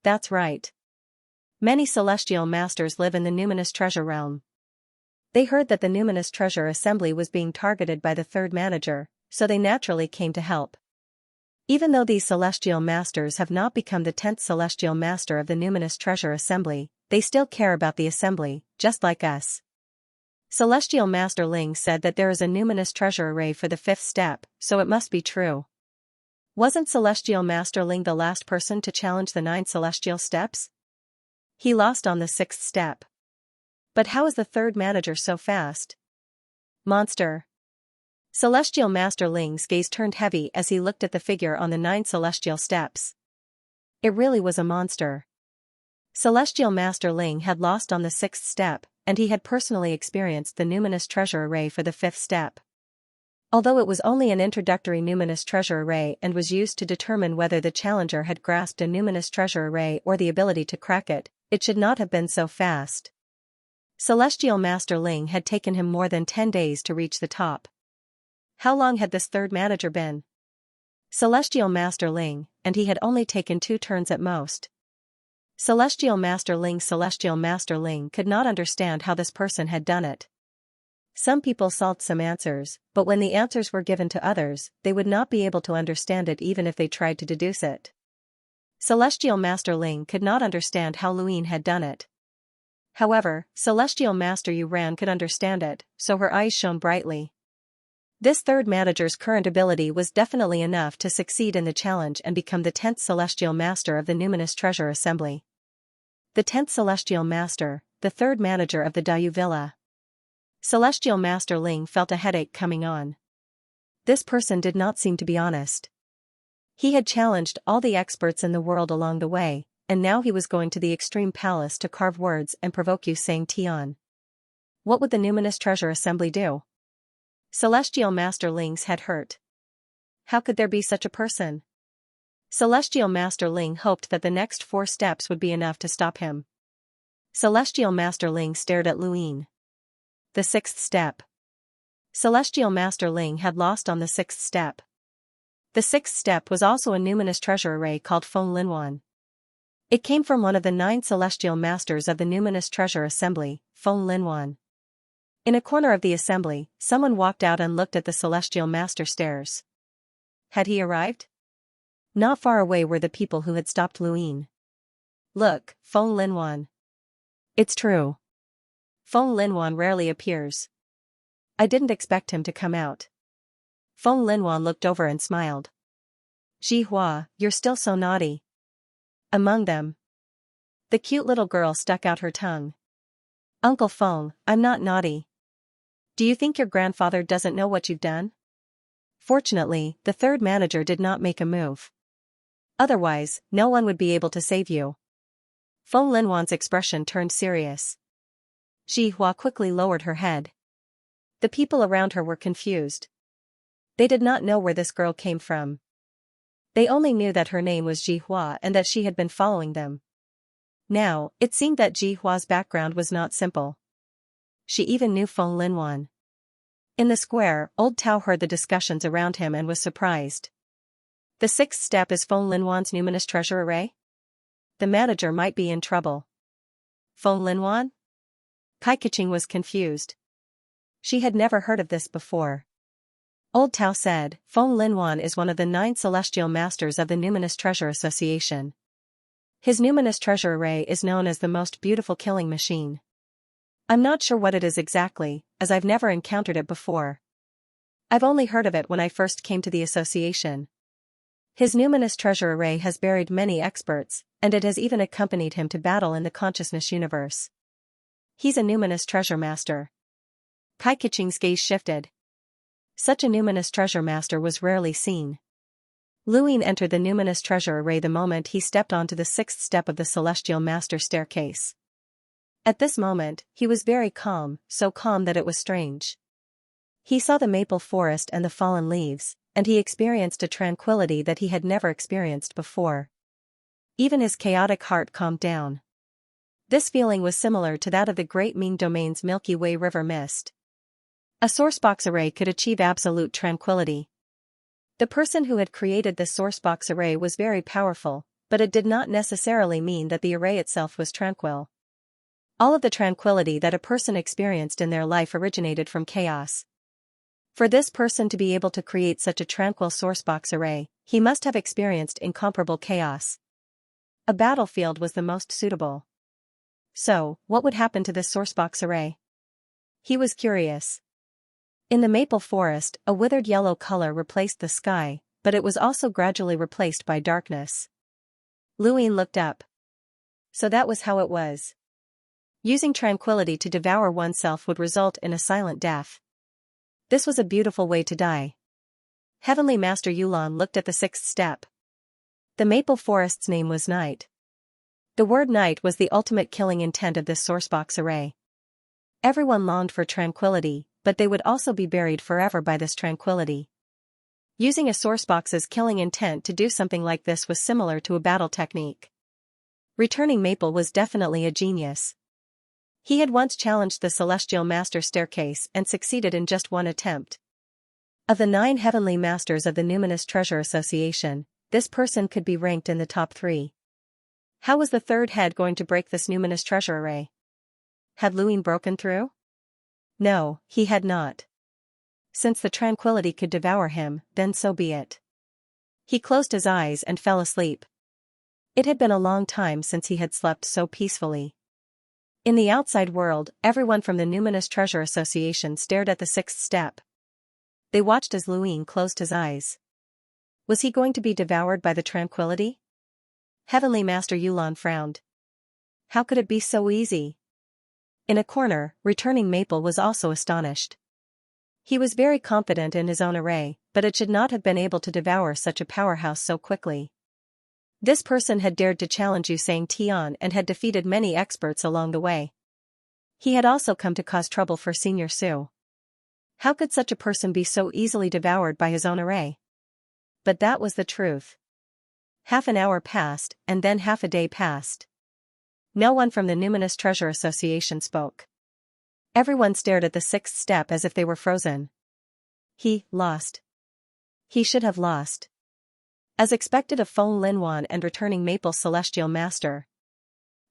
That's right. Many Celestial Masters live in the Numinous Treasure Realm. They heard that the Numinous Treasure Assembly was being targeted by the 3rd manager, so they naturally came to help. Even though these Celestial Masters have not become the 10th Celestial Master of the Numinous Treasure Assembly, they still care about the Assembly, just like us. Celestial Master Ling said that there is a Numinous Treasure Array for the 5th step, so it must be true. Wasn't Celestial Master Ling the last person to challenge the 9 Celestial Steps? He lost on the 6th step. But how is the 3rd manager so fast? Monster. Celestial Master Ling's gaze turned heavy as he looked at the figure on the 9 Celestial Steps. It really was a monster. Celestial Master Ling had lost on the 6th step, and he had personally experienced the Numinous Treasure Array for the 5th step. Although it was only an introductory Numinous Treasure Array and was used to determine whether the challenger had grasped a Numinous Treasure Array or the ability to crack it, it should not have been so fast. Celestial Master Ling had taken him more than 10 days to reach the top. How long had this 3rd manager been? Celestial Master Ling, and he had only taken 2 turns at most. Celestial Master Ling could not understand how this person had done it. Some people solved some answers, but when the answers were given to others, they would not be able to understand it even if they tried to deduce it. Celestial Master Ling could not understand how Lu Yin had done it. However, Celestial Master Yu Ran could understand it, so her eyes shone brightly. This 3rd manager's current ability was definitely enough to succeed in the challenge and become the 10th Celestial Master of the Numinous Treasure Assembly. The 10th Celestial Master, the 3rd manager of the Daiyu Villa. Celestial Master Ling felt a headache coming on. This person did not seem to be honest. He had challenged all the experts in the world along the way, and now he was going to the Extreme Palace to carve words and provoke Yu Sang Tian. What would the Numinous Treasure Assembly do? Celestial Master Ling's head hurt. How could there be such a person? Celestial Master Ling hoped that the next 4 steps would be enough to stop him. Celestial Master Ling stared at Lu Yin. The 6th step. Celestial Master Ling had lost on the 6th step. The 6th step was also a Numinous Treasure Array called Feng Linwan. It came from one of the 9 Celestial Masters of the Numinous Treasure Assembly, Feng Linwan. In a corner of the assembly, someone walked out and looked at the Celestial Master stairs. Had he arrived? Not far away were the people who had stopped Lu Yin. Look, Feng Linwan. It's true. Feng Linwan rarely appears. I didn't expect him to come out. Feng Linwan looked over and smiled. Ji Hua, you're still so naughty. Among them. The cute little girl stuck out her tongue. Uncle Feng, I'm not naughty. Do you think your grandfather doesn't know what you've done? Fortunately, the 3rd manager did not make a move. Otherwise, no one would be able to save you. Feng Linwan's expression turned serious. Ji Hua quickly lowered her head. The people around her were confused. They did not know where this girl came from. They only knew that her name was Ji Hua and that she had been following them. Now, it seemed that Ji Hua's background was not simple. She even knew Feng Linwan. In the square, Old Tao heard the discussions around him and was surprised. The sixth step is Feng Linwan's numinous treasure array? The manager might be in trouble. Feng Linwan? Kai Keqing was confused. She had never heard of this before. Old Tao said, Feng Linwan is one of the 9 celestial masters of the Numinous Treasure Association. His numinous treasure array is known as the most beautiful killing machine. I'm not sure what it is exactly, as I've never encountered it before. I've only heard of it when I first came to the association. His numinous treasure array has buried many experts, and it has even accompanied him to battle in the consciousness universe. He's a numinous treasure master. Kai Keqing's gaze shifted. Such a numinous treasure master was rarely seen. Luin entered the numinous treasure array the moment he stepped onto the 6th step of the celestial master staircase. At this moment, he was very calm, so calm that it was strange. He saw the maple forest and the fallen leaves, and he experienced a tranquility that he had never experienced before. Even his chaotic heart calmed down. This feeling was similar to that of the Great Ming Domain's Milky Way river mist. A sourcebox array could achieve absolute tranquility. The person who had created this sourcebox array was very powerful, but it did not necessarily mean that the array itself was tranquil. All of the tranquility that a person experienced in their life originated from chaos. For this person to be able to create such a tranquil sourcebox array, he must have experienced incomparable chaos. A battlefield was the most suitable. So, what would happen to this sourcebox array? He was curious. In the maple forest, a withered yellow color replaced the sky, but it was also gradually replaced by darkness. Luin looked up. So that was how it was. Using tranquility to devour oneself would result in a silent death. This was a beautiful way to die. Heavenly Master Yulan looked at the 6th step. The maple forest's name was night. The word night was the ultimate killing intent of this sourcebox array. Everyone longed for tranquility, but they would also be buried forever by this tranquility. Using a sourcebox's killing intent to do something like this was similar to a battle technique. Returning Maple was definitely a genius. He had once challenged the Celestial Master Staircase and succeeded in just one attempt. Of the 9 heavenly masters of the Numinous Treasure Association, this person could be ranked in the top 3. How was the 3rd head going to break this numinous treasure array? Had Luin broken through? No, he had not. Since the tranquility could devour him, then so be it. He closed his eyes and fell asleep. It had been a long time since he had slept so peacefully. In the outside world, everyone from the Numinous Treasure Association stared at the 6th step. They watched as Luin closed his eyes. Was he going to be devoured by the tranquility? Heavenly Master Yulan frowned. How could it be so easy? In a corner, Returning Maple was also astonished. He was very confident in his own array, but it should not have been able to devour such a powerhouse so quickly. This person had dared to challenge Yusang Tian and had defeated many experts along the way. He had also come to cause trouble for Senior Su. How could such a person be so easily devoured by his own array? But that was the truth. Half an hour passed, and then half a day passed. No one from the Numinous Treasure Association spoke. Everyone stared at the 6th step as if they were frozen. He lost. He should have lost. As expected of Feng Linwan and Returning Maple Celestial Master.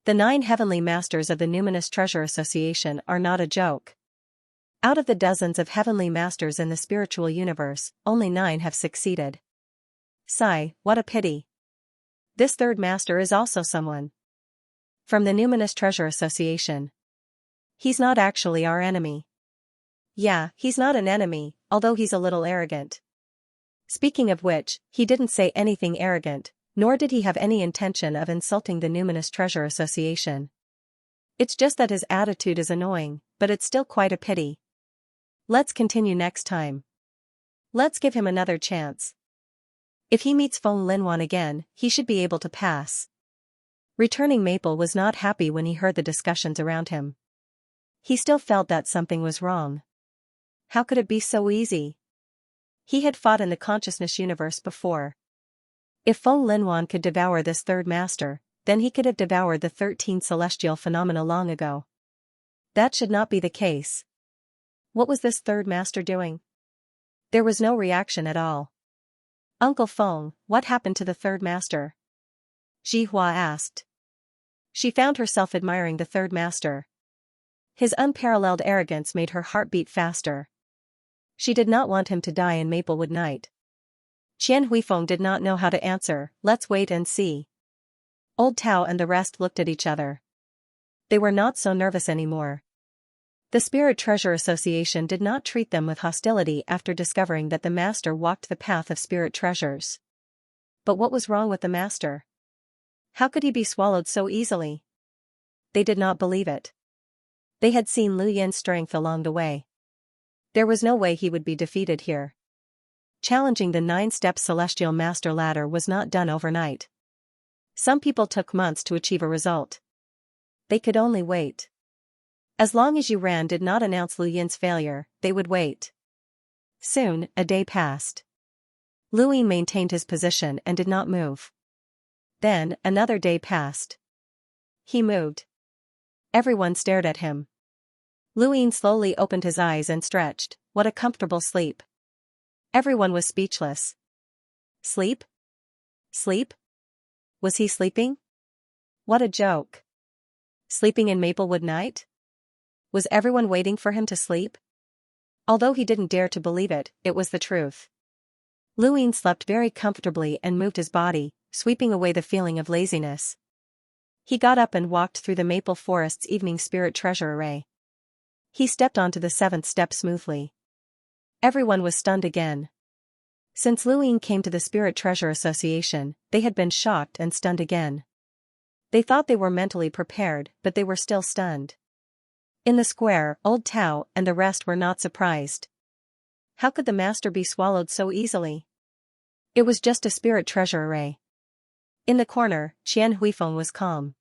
The 9 heavenly masters of the Numinous Treasure Association are not a joke. Out of the dozens of heavenly masters in the spiritual universe, only 9 have succeeded. Sigh, what a pity. This 3rd master is also someone from the Numinous Treasure Association. He's not actually our enemy. Yeah, he's not an enemy, although he's a little arrogant. Speaking of which, he didn't say anything arrogant, nor did he have any intention of insulting the Numinous Treasure Association. It's just that his attitude is annoying, but it's still quite a pity. Let's continue next time. Let's give him another chance. If he meets Feng Linwan again, he should be able to pass. Returning Maple was not happy when he heard the discussions around him. He still felt that something was wrong. How could it be so easy? He had fought in the consciousness universe before. If Feng Linwan could devour this third master, then he could have devoured the 13 celestial phenomena long ago. That should not be the case. What was this third master doing? There was no reaction at all. Uncle Feng, what happened to the third master? Jihua asked. She found herself admiring the third master. His unparalleled arrogance made her heart beat faster. She did not want him to die in Maplewood Night. Qian Huifeng did not know how to answer. Let's wait and see. Old Tao and the rest looked at each other. They were not so nervous anymore. The Spirit Treasure Association did not treat them with hostility after discovering that the master walked the path of spirit treasures. But what was wrong with the master? How could he be swallowed so easily? They did not believe it. They had seen Lu Yin's strength along the way. There was no way he would be defeated here. Challenging the 9-step celestial master ladder was not done overnight. Some people took months to achieve a result. They could only wait. As long as Yuran did not announce Lu Yin's failure, they would wait. Soon, a day passed. Lu Yin maintained his position and did not move. Then, another day passed. He moved. Everyone stared at him. Lu Yin slowly opened his eyes and stretched. What a comfortable sleep. Everyone was speechless. Sleep? Sleep? Was he sleeping? What a joke. Sleeping in Maplewood Night? Was everyone waiting for him to sleep? Although he didn't dare to believe it, it was the truth. Lu Yin slept very comfortably and moved his body, sweeping away the feeling of laziness. He got up and walked through the Maple Forest's evening spirit treasure array. He stepped onto the 7th step smoothly. Everyone was stunned again. Since Lu Yin came to the Spirit Treasure Association, they had been shocked and stunned again. They thought they were mentally prepared, but they were still stunned. In the square, Old Tao and the rest were not surprised. How could the master be swallowed so easily? It was just a spirit treasure array. In the corner, Qian Huifeng was calm.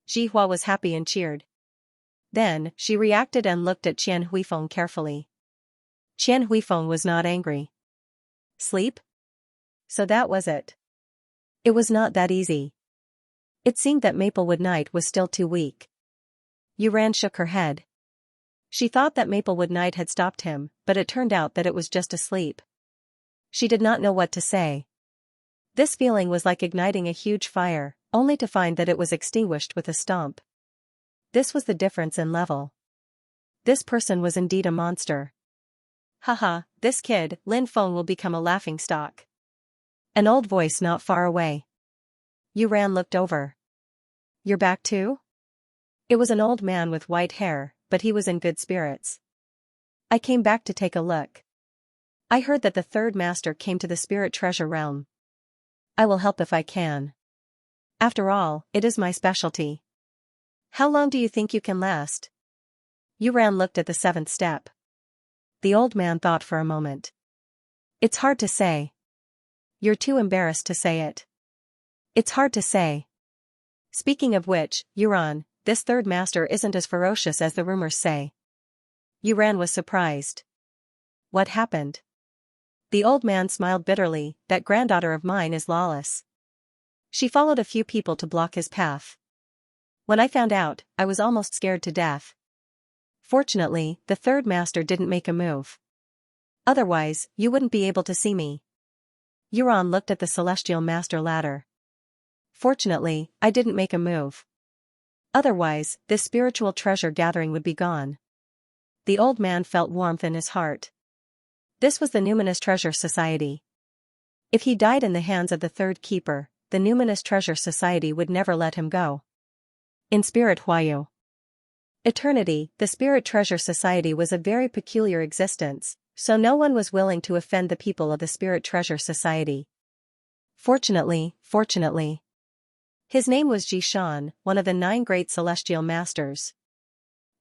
Jihua was happy and cheered. Then, she reacted and looked at Qian Huifeng carefully. Qian Huifeng was not angry. Sleep? So that was it. It was not that easy. It seemed that Maplewood Night was still too weak. Yuran shook her head. She thought that Maplewood Night had stopped him, but it turned out that it was just asleep. She did not know what to say. This feeling was like igniting a huge fire, only to find that it was extinguished with a stomp. This was the difference in level. This person was indeed a monster. Haha, this kid, Lin Feng, will become a laughingstock. An old voice not far away. Yuran looked over. You're back too? It was an old man with white hair, but he was in good spirits. I came back to take a look. I heard that the third master came to the spirit treasure realm. I will help if I can. After all, it is my specialty. How long do you think you can last? Yuran looked at the 7th step. The old man thought for a moment. It's hard to say. You're too embarrassed to say it. It's hard to say. Speaking of which, Yuran, this third master isn't as ferocious as the rumors say. Yuran was surprised. What happened? The old man smiled bitterly. That granddaughter of mine is lawless. She followed a few people to block his path. When I found out, I was almost scared to death. Fortunately, the third master didn't make a move. Otherwise, you wouldn't be able to see me. Yuran looked at the celestial master ladder. Fortunately, I didn't make a move. Otherwise, this spiritual treasure gathering would be gone. The old man felt warmth in his heart. This was the Numinous Treasure Society. If he died in the hands of the third keeper, the Numinous Treasure Society would never let him go. In Spirit Huayu Eternity, the Spirit Treasure Society was a very peculiar existence, so no one was willing to offend the people of the Spirit Treasure Society. Fortunately. His name was Jishan, one of the 9 great celestial masters.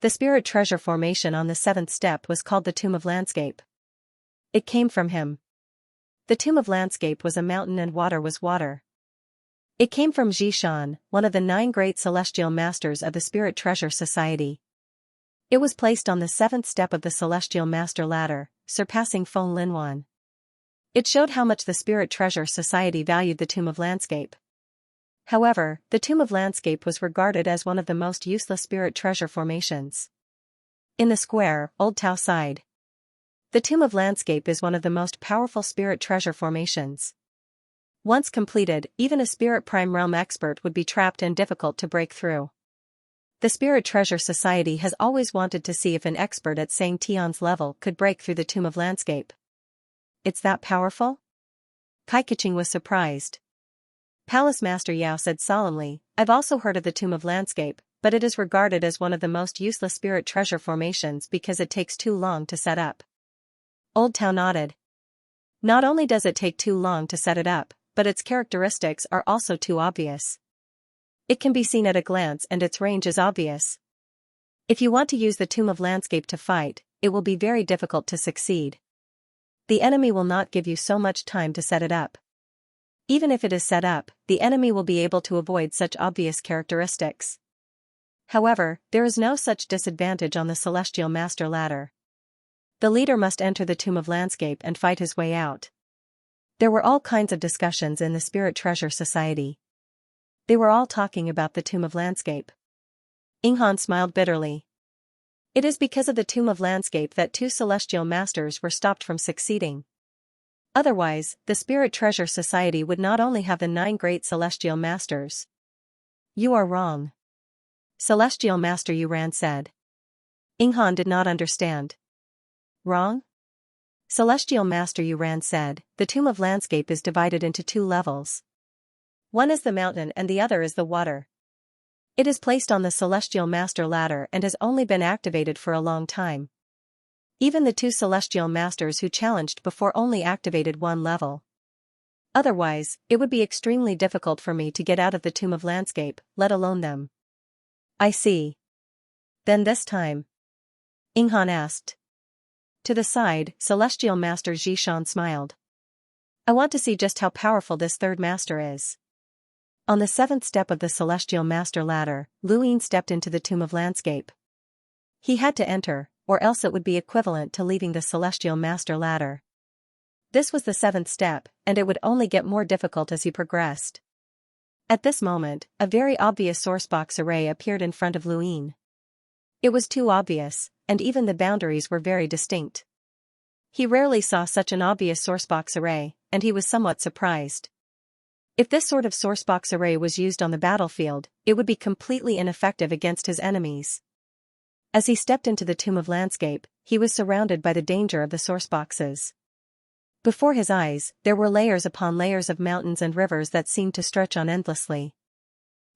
The spirit treasure formation on the 7th step was called the Tomb of Landscape. It came from him. The Tomb of Landscape was a mountain and water was water. It came from Jishan, one of the 9 great celestial masters of the Spirit Treasure Society. It was placed on the 7th step of the celestial master ladder, surpassing Feng Linwan. It showed how much the Spirit Treasure Society valued the Tomb of Landscape. However, the Tomb of Landscape was regarded as one of the most useless spirit treasure formations. In the square, Old Tao sighed. The Tomb of Landscape is one of the most powerful spirit treasure formations. Once completed, even a Spirit Prime Realm expert would be trapped and difficult to break through. The Spirit Treasure Society has always wanted to see if an expert at Sang Tion's level could break through the Tomb of Landscape. It's that powerful? Kai Keqing was surprised. Palace Master Yao said solemnly, I've also heard of the Tomb of Landscape, but it is regarded as one of the most useless spirit treasure formations because it takes too long to set up. Old Tao nodded. Not only does it take too long to set it up, but its characteristics are also too obvious. It can be seen at a glance and its range is obvious. If you want to use the Tomb of Landscape to fight, it will be very difficult to succeed. The enemy will not give you so much time to set it up. Even if it is set up, the enemy will be able to avoid such obvious characteristics. However, there is no such disadvantage on the Celestial Master ladder. The leader must enter the Tomb of Landscape and fight his way out. There were all kinds of discussions in the Spirit Treasure Society. They were all talking about the Tomb of Landscape. Inghan smiled bitterly. It is because of the Tomb of Landscape that 2 Celestial Masters were stopped from succeeding. Otherwise, the Spirit Treasure Society would not only have the 9 great Celestial Masters. You are wrong. Celestial Master Yuran said. Inghan did not understand. Wrong? Celestial Master Yuran said, the Tomb of Landscape is divided into 2 levels. One is the mountain and the other is the water. It is placed on the Celestial Master ladder and has only been activated for a long time. Even the 2 Celestial Masters who challenged before only activated 1 level. Otherwise, it would be extremely difficult for me to get out of the Tomb of Landscape, let alone them. I see. Then this time? Inghan asked. To the side, Celestial Master Zhishan smiled. I want to see just how powerful this 3rd master is. On the 7th step of the Celestial Master ladder, Luyin stepped into the Tomb of Landscape. He had to enter, or else it would be equivalent to leaving the Celestial Master ladder. This was the 7th step, and it would only get more difficult as he progressed. At this moment, a very obvious sourcebox array appeared in front of Luyin. It was too obvious, and even the boundaries were very distinct. He rarely saw such an obvious sourcebox array, and he was somewhat surprised. If this sort of sourcebox array was used on the battlefield, it would be completely ineffective against his enemies. As he stepped into the Tomb of Landscape, he was surrounded by the danger of the sourceboxes. Before his eyes, there were layers upon layers of mountains and rivers that seemed to stretch on endlessly.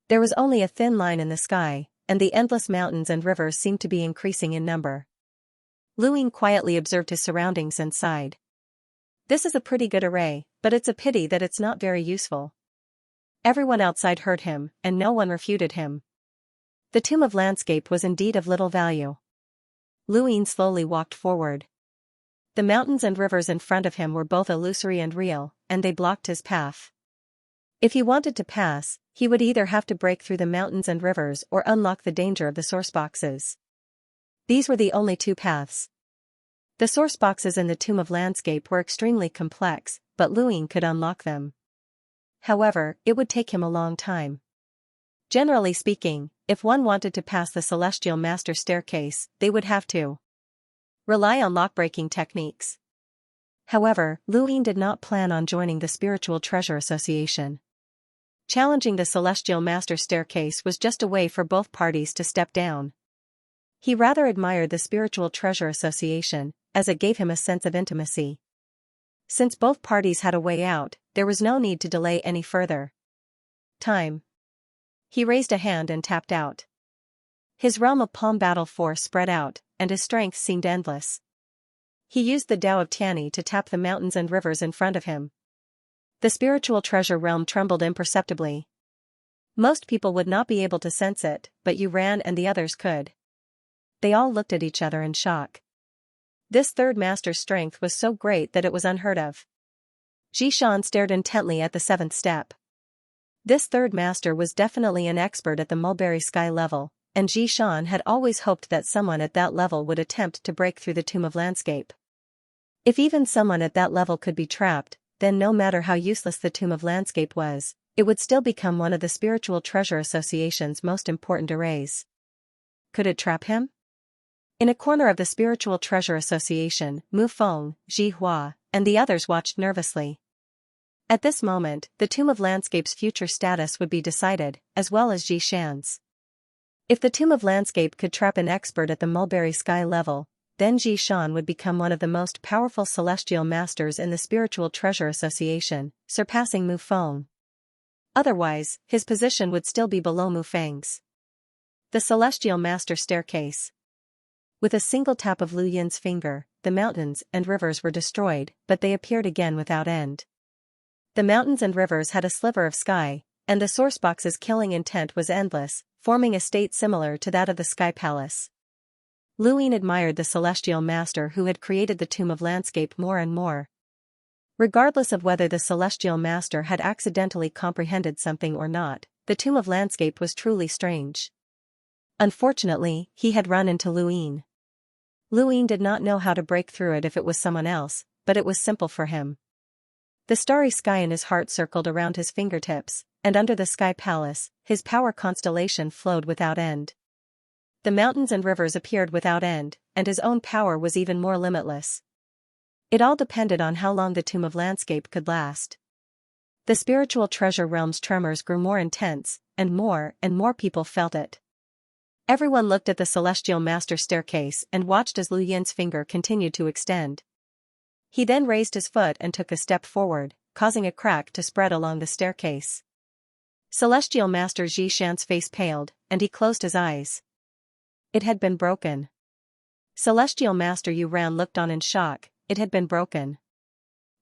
There was only a thin line in the sky, and the endless mountains and rivers seemed to be increasing in number. Luyin quietly observed his surroundings and sighed. This is a pretty good array, but it's a pity that it's not very useful. Everyone outside heard him, and no one refuted him. The Tomb of Landscape was indeed of little value. Luyin slowly walked forward. The mountains and rivers in front of him were both illusory and real, and they blocked his path. If he wanted to pass, he would either have to break through the mountains and rivers or unlock the danger of the sourceboxes. These were the only 2 paths. The sourceboxes in the Tomb of Landscape were extremely complex, but Luyin could unlock them. However, it would take him a long time. Generally speaking, if one wanted to pass the Celestial Master staircase, they would have to rely on lock-breaking techniques. However, Luyin did not plan on joining the Spiritual Treasure Association. Challenging the Celestial Master staircase was just a way for both parties to step down. He rather admired the Spiritual Treasure Association, as it gave him a sense of intimacy. Since both parties had a way out, there was no need to delay any further. Time. He raised a hand and tapped out. His realm of palm battle force spread out, and his strength seemed endless. He used the Tao of Tianyi to tap the mountains and rivers in front of him. The spiritual treasure realm trembled imperceptibly. Most people would not be able to sense it, but Yuran and the others could. They all looked at each other in shock. This 3rd master's strength was so great that it was unheard of. Zhishan stared intently at the 7th step. This 3rd master was definitely an expert at the mulberry sky level, and Zhishan had always hoped that someone at that level would attempt to break through the Tomb of Landscape. If even someone at that level could be trapped, then no matter how useless the Tomb of Landscape was, it would still become one of the Spiritual Treasure Association's most important arrays. Could it trap him? In a corner of the Spiritual Treasure Association, Mu Feng, Ji Hua, and the others watched nervously. At this moment, the Tomb of Landscape's future status would be decided, as well as Ji Shan's. If the Tomb of Landscape could trap an expert at the Mulberry Sky level, then Ji Shan would become one of the most powerful celestial masters in the Spiritual Treasure Association, surpassing Mu Feng. Otherwise, his position would still be below Mu Feng's. The Celestial Master Staircase. With a single tap of Lu Yin's finger, the mountains and rivers were destroyed, but they appeared again without end. The mountains and rivers had a sliver of sky, and the Sourcebox's killing intent was endless, forming a state similar to that of the Sky Palace. Lu Yin admired the Celestial Master who had created the Tomb of Landscape more and more. Regardless of whether the Celestial Master had accidentally comprehended something or not, the Tomb of Landscape was truly strange. Unfortunately, he had run into Lu Yin. Lu Yin did not know how to break through it if it was someone else, but it was simple for him. The starry sky in his heart circled around his fingertips, and under the Sky Palace, his power constellation flowed without end. The mountains and rivers appeared without end, and his own power was even more limitless. It all depended on how long the Tomb of Landscape could last. The Spiritual Treasure Realm's tremors grew more intense, and more people felt it. Everyone looked at the Celestial Master Staircase and watched as Lu Yin's finger continued to extend. He then raised his foot and took a step forward, causing a crack to spread along the staircase. Celestial Master Ji Shan's face paled, and he closed his eyes. It had been broken. Celestial Master Yu Ran looked on in shock. It had been broken.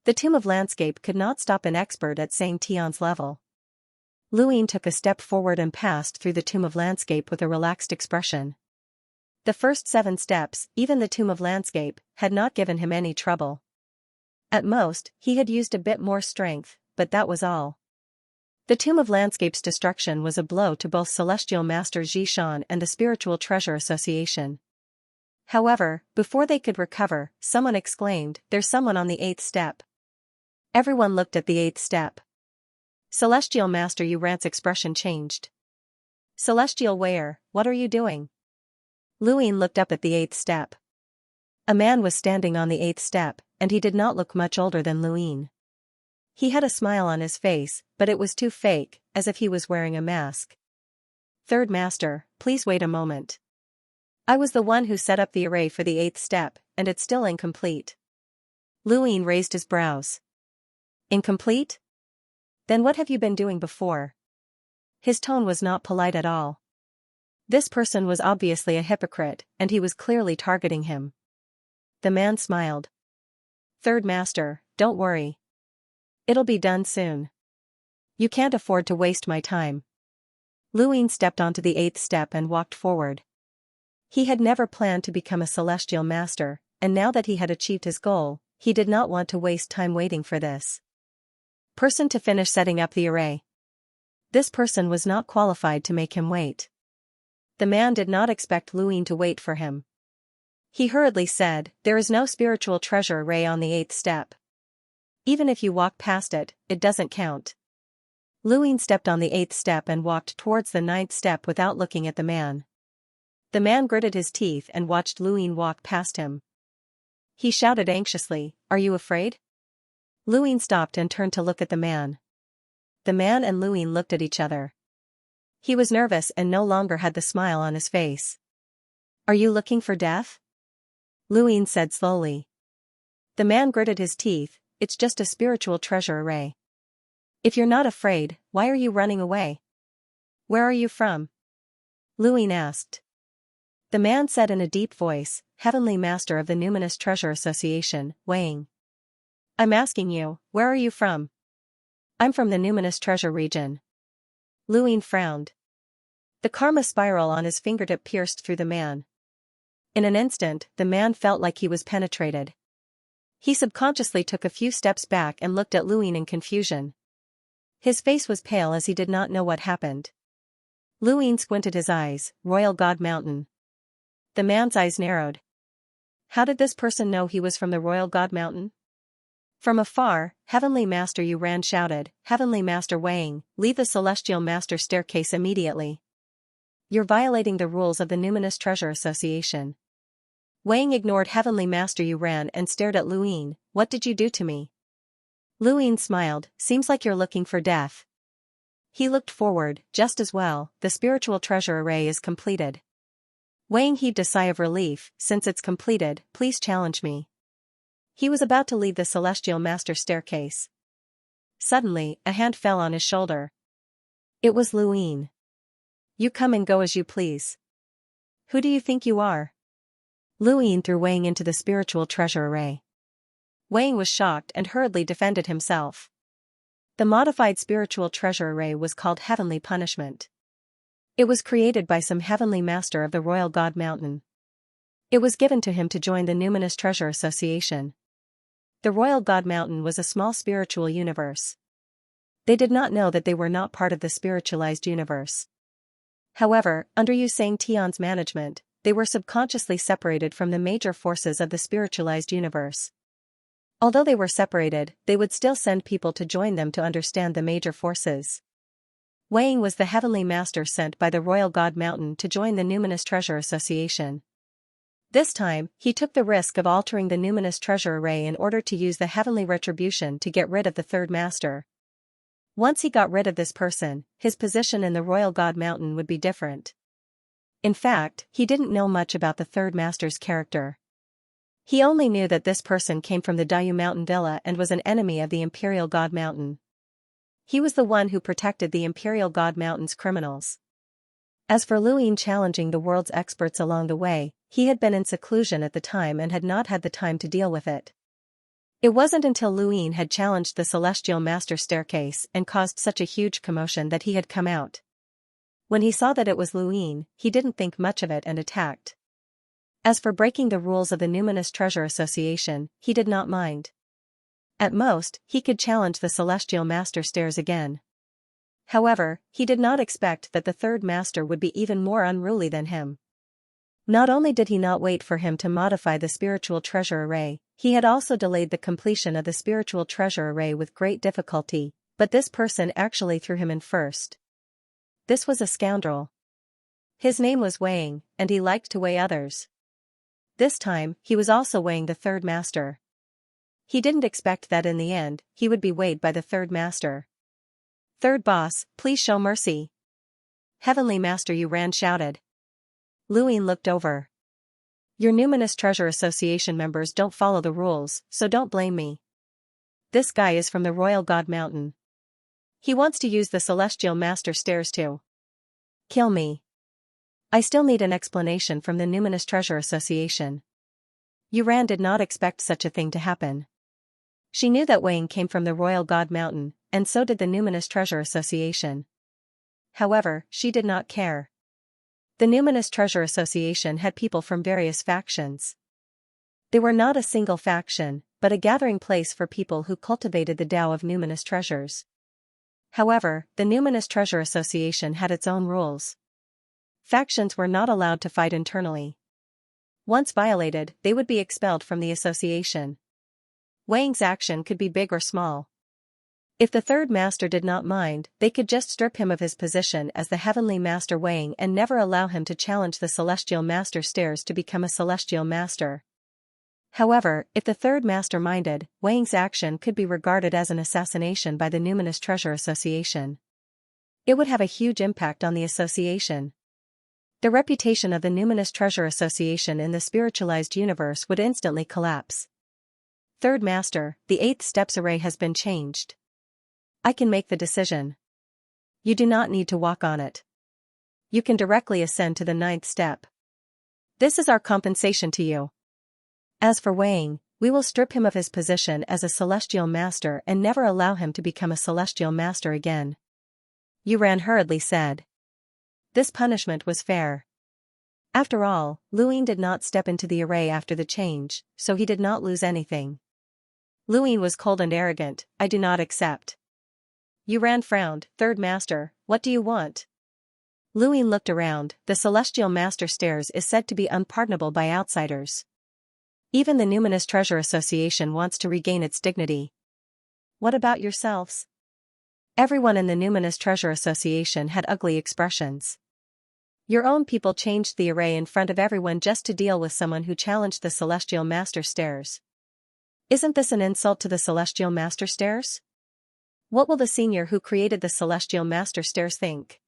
The Tomb of Landscape could not stop an expert at Sang Tian's level. Lu Yin took a step forward and passed through the Tomb of Landscape with a relaxed expression. The first 7 steps, even the Tomb of Landscape, had not given him any trouble. At most, he had used a bit more strength, but that was all. The Tomb of Landscape's destruction was a blow to both Celestial Master Ji Shan and the Spiritual Treasure Association. However, before they could recover, someone exclaimed, "There's someone on the 8th step." Everyone looked at the 8th step. Celestial Master Yu Ran's expression changed. "Celestial Weir, what are you doing?" Lu Yin looked up at the 8th step. A man was standing on the 8th step, and he did not look much older than Lu Yin. He had a smile on his face, but it was too fake, as if he was wearing a mask. "Third Master, please wait a moment. I was the one who set up the array for the 8th step, and it's still incomplete." Lu Yin raised his brows. "Incomplete? Then what have you been doing before?" His tone was not polite at all. This person was obviously a hypocrite, and he was clearly targeting him. The man smiled. "Third Master, don't worry. It'll be done soon. You can't afford to waste my time." Lu Yin stepped onto the 8th step and walked forward. He had never planned to become a Celestial Master, and now that he had achieved his goal, he did not want to waste time waiting for this person to finish setting up the array. This person was not qualified to make him wait. The man did not expect Lu Yin to wait for him. He hurriedly said, "There is no spiritual treasure array on the 8th step. Even if you walk past it, it doesn't count." Lu Yin stepped on the 8th step and walked towards the 9th step without looking at the man. The man gritted his teeth and watched Lu Yin walk past him. He shouted anxiously, "Are you afraid?" Lu Yin stopped and turned to look at the man. The man and Lu Yin looked at each other. He was nervous and no longer had the smile on his face. "Are you looking for death?" Lu Yin said slowly. The man gritted his teeth, "It's just a spiritual treasure array. If you're not afraid, why are you running away? Where are you from?" Lu Yin asked. The man said in a deep voice, "Heavenly Master of the Numinous Treasure Association, Wang. I'm asking you, where are you from?" "I'm from the Numinous Treasure region." Lu Yin frowned. The karma spiral on his fingertip pierced through the man. In an instant, the man felt like he was penetrated. He subconsciously took a few steps back and looked at Lu Yin in confusion. His face was pale as he did not know what happened. Lu Yin squinted his eyes, "Royal God Mountain." The man's eyes narrowed. How did this person know he was from the royal god mountain? From afar, Heavenly Master Yu Ran shouted, Heavenly Master Wang, leave the Celestial Master staircase immediately. You're violating the rules of the Numinous Treasure Association. Wang ignored Heavenly Master Yu Ran and stared at Luin. What did you do to me? Luin smiled, seems like you're looking for death. He looked forward, just as well, the spiritual treasure array is completed. Wang heaved a sigh of relief, since it's completed, please challenge me. He was about to leave the Celestial Master staircase. Suddenly, a hand fell on his shoulder. It was Luin. You come and go as you please. Who do you think you are? Luin threw Wang into the spiritual treasure array. Wang was shocked and hurriedly defended himself. The modified spiritual treasure array was called Heavenly Punishment. It was created by some heavenly master of the Royal God Mountain. It was given to him to join the Numinous Treasure Association. The Royal God Mountain was a small spiritual universe. They did not know that they were not part of the spiritualized universe. However, under Yu Tian's management, they were subconsciously separated from the major forces of the spiritualized universe. Although they were separated, they would still send people to join them to understand the major forces. Wang was the heavenly master sent by the Royal God Mountain to join the Numinous Treasure Association. This time, he took the risk of altering the Numinous Treasure Array in order to use the heavenly retribution to get rid of the third master. Once he got rid of this person, his position in the Royal God Mountain would be different. In fact, he didn't know much about the third master's character. He only knew that this person came from the Dayu Mountain Villa and was an enemy of the Imperial God Mountain. He was the one who protected the Imperial God Mountain's criminals. As for Luin challenging the world's experts along the way, he had been in seclusion at the time and had not had the time to deal with it. It wasn't until Luin had challenged the Celestial Master staircase and caused such a huge commotion that he had come out. When he saw that it was Luin, he didn't think much of it and attacked. As for breaking the rules of the Numinous Treasure Association, he did not mind. At most, he could challenge the Celestial Master stairs again. However, he did not expect that the third master would be even more unruly than him. Not only did he not wait for him to modify the spiritual treasure array, he had also delayed the completion of the spiritual treasure array with great difficulty, but this person actually threw him in first. This was a scoundrel. His name was Wang, and he liked to weigh others. This time, he was also weighing the third master. He didn't expect that in the end, he would be weighed by the third master. Third boss, please show mercy. Heavenly Master Yu Ran shouted. Luin looked over. Your Numinous Treasure Association members don't follow the rules, so don't blame me. This guy is from the Royal God Mountain. He wants to use the Celestial Master stairs to kill me. I still need an explanation from the Numinous Treasure Association. Yu Ran did not expect such a thing to happen. She knew that Wang came from the Royal God Mountain, and so did the Numinous Treasure Association. However, she did not care. The Numinous Treasure Association had people from various factions. They were not a single faction, but a gathering place for people who cultivated the Tao of Numinous Treasures. However, the Numinous Treasure Association had its own rules. Factions were not allowed to fight internally. Once violated, they would be expelled from the association. Wang's action could be big or small. If the third master did not mind, they could just strip him of his position as the Heavenly Master Wang and never allow him to challenge the Celestial Master stairs to become a Celestial Master. However, if the third master minded, Wang's action could be regarded as an assassination by the Numinous Treasure Association. It would have a huge impact on the association. The reputation of the Numinous Treasure Association in the spiritualized universe would instantly collapse. Third Master, the 8th steps array has been changed. I can make the decision. You do not need to walk on it. You can directly ascend to the 9th step. This is our compensation to you. As for Wang, we will strip him of his position as a Celestial Master and never allow him to become a Celestial Master again. Yu Ran hurriedly said. This punishment was fair. After all, Luin did not step into the array after the change, so he did not lose anything. Luin was cold and arrogant. I do not accept. Yu Ran frowned. Third Master, what do you want? Luin looked around. The Celestial Master stairs is said to be unpardonable by outsiders. Even the Numinous Treasure Association wants to regain its dignity. What about yourselves? Everyone in the Numinous Treasure Association had ugly expressions. Your own people changed the array in front of everyone just to deal with someone who challenged the Celestial Master Stairs. Isn't this an insult to the Celestial Master Stairs? What will the senior who created the Celestial Master Stairs think?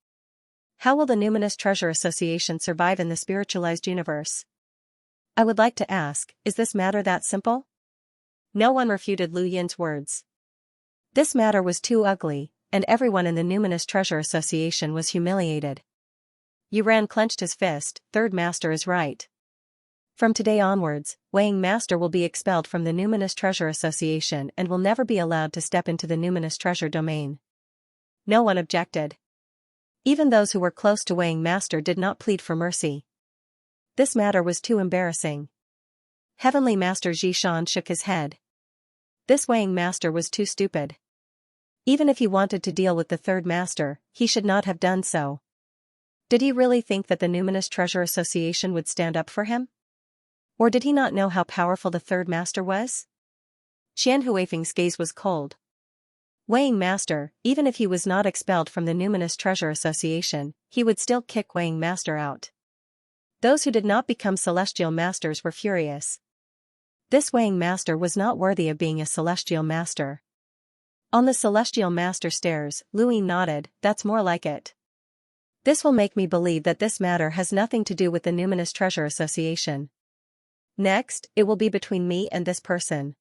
How will the Numinous Treasure Association survive in the spiritualized universe? I would like to ask, is this matter that simple? No one refuted Lu Yin's words. This matter was too ugly, and everyone in the Numinous Treasure Association was humiliated. Yuran clenched his fist. Third Master is right. From today onwards, Weighing Master will be expelled from the Numinous Treasure Association and will never be allowed to step into the Numinous Treasure domain. No one objected. Even those who were close to Weighing Master did not plead for mercy. This matter was too embarrassing. Heavenly Master Zhishan shook his head. This Weighing Master was too stupid. Even if he wanted to deal with the Third Master, he should not have done so. Did he really think that the Numinous Treasure Association would stand up for him? Or did he not know how powerful the Third Master was? Qian Huifeng's gaze was cold. Weighing Master, even if he was not expelled from the Numinous Treasure Association, he would still kick Weighing Master out. Those who did not become Celestial Masters were furious. This Weighing Master was not worthy of being a Celestial Master. On the Celestial Master Stairs, Lu Yin nodded, that's more like it. This will make me believe that this matter has nothing to do with the Numinous Treasure Association. Next, it will be between me and this person.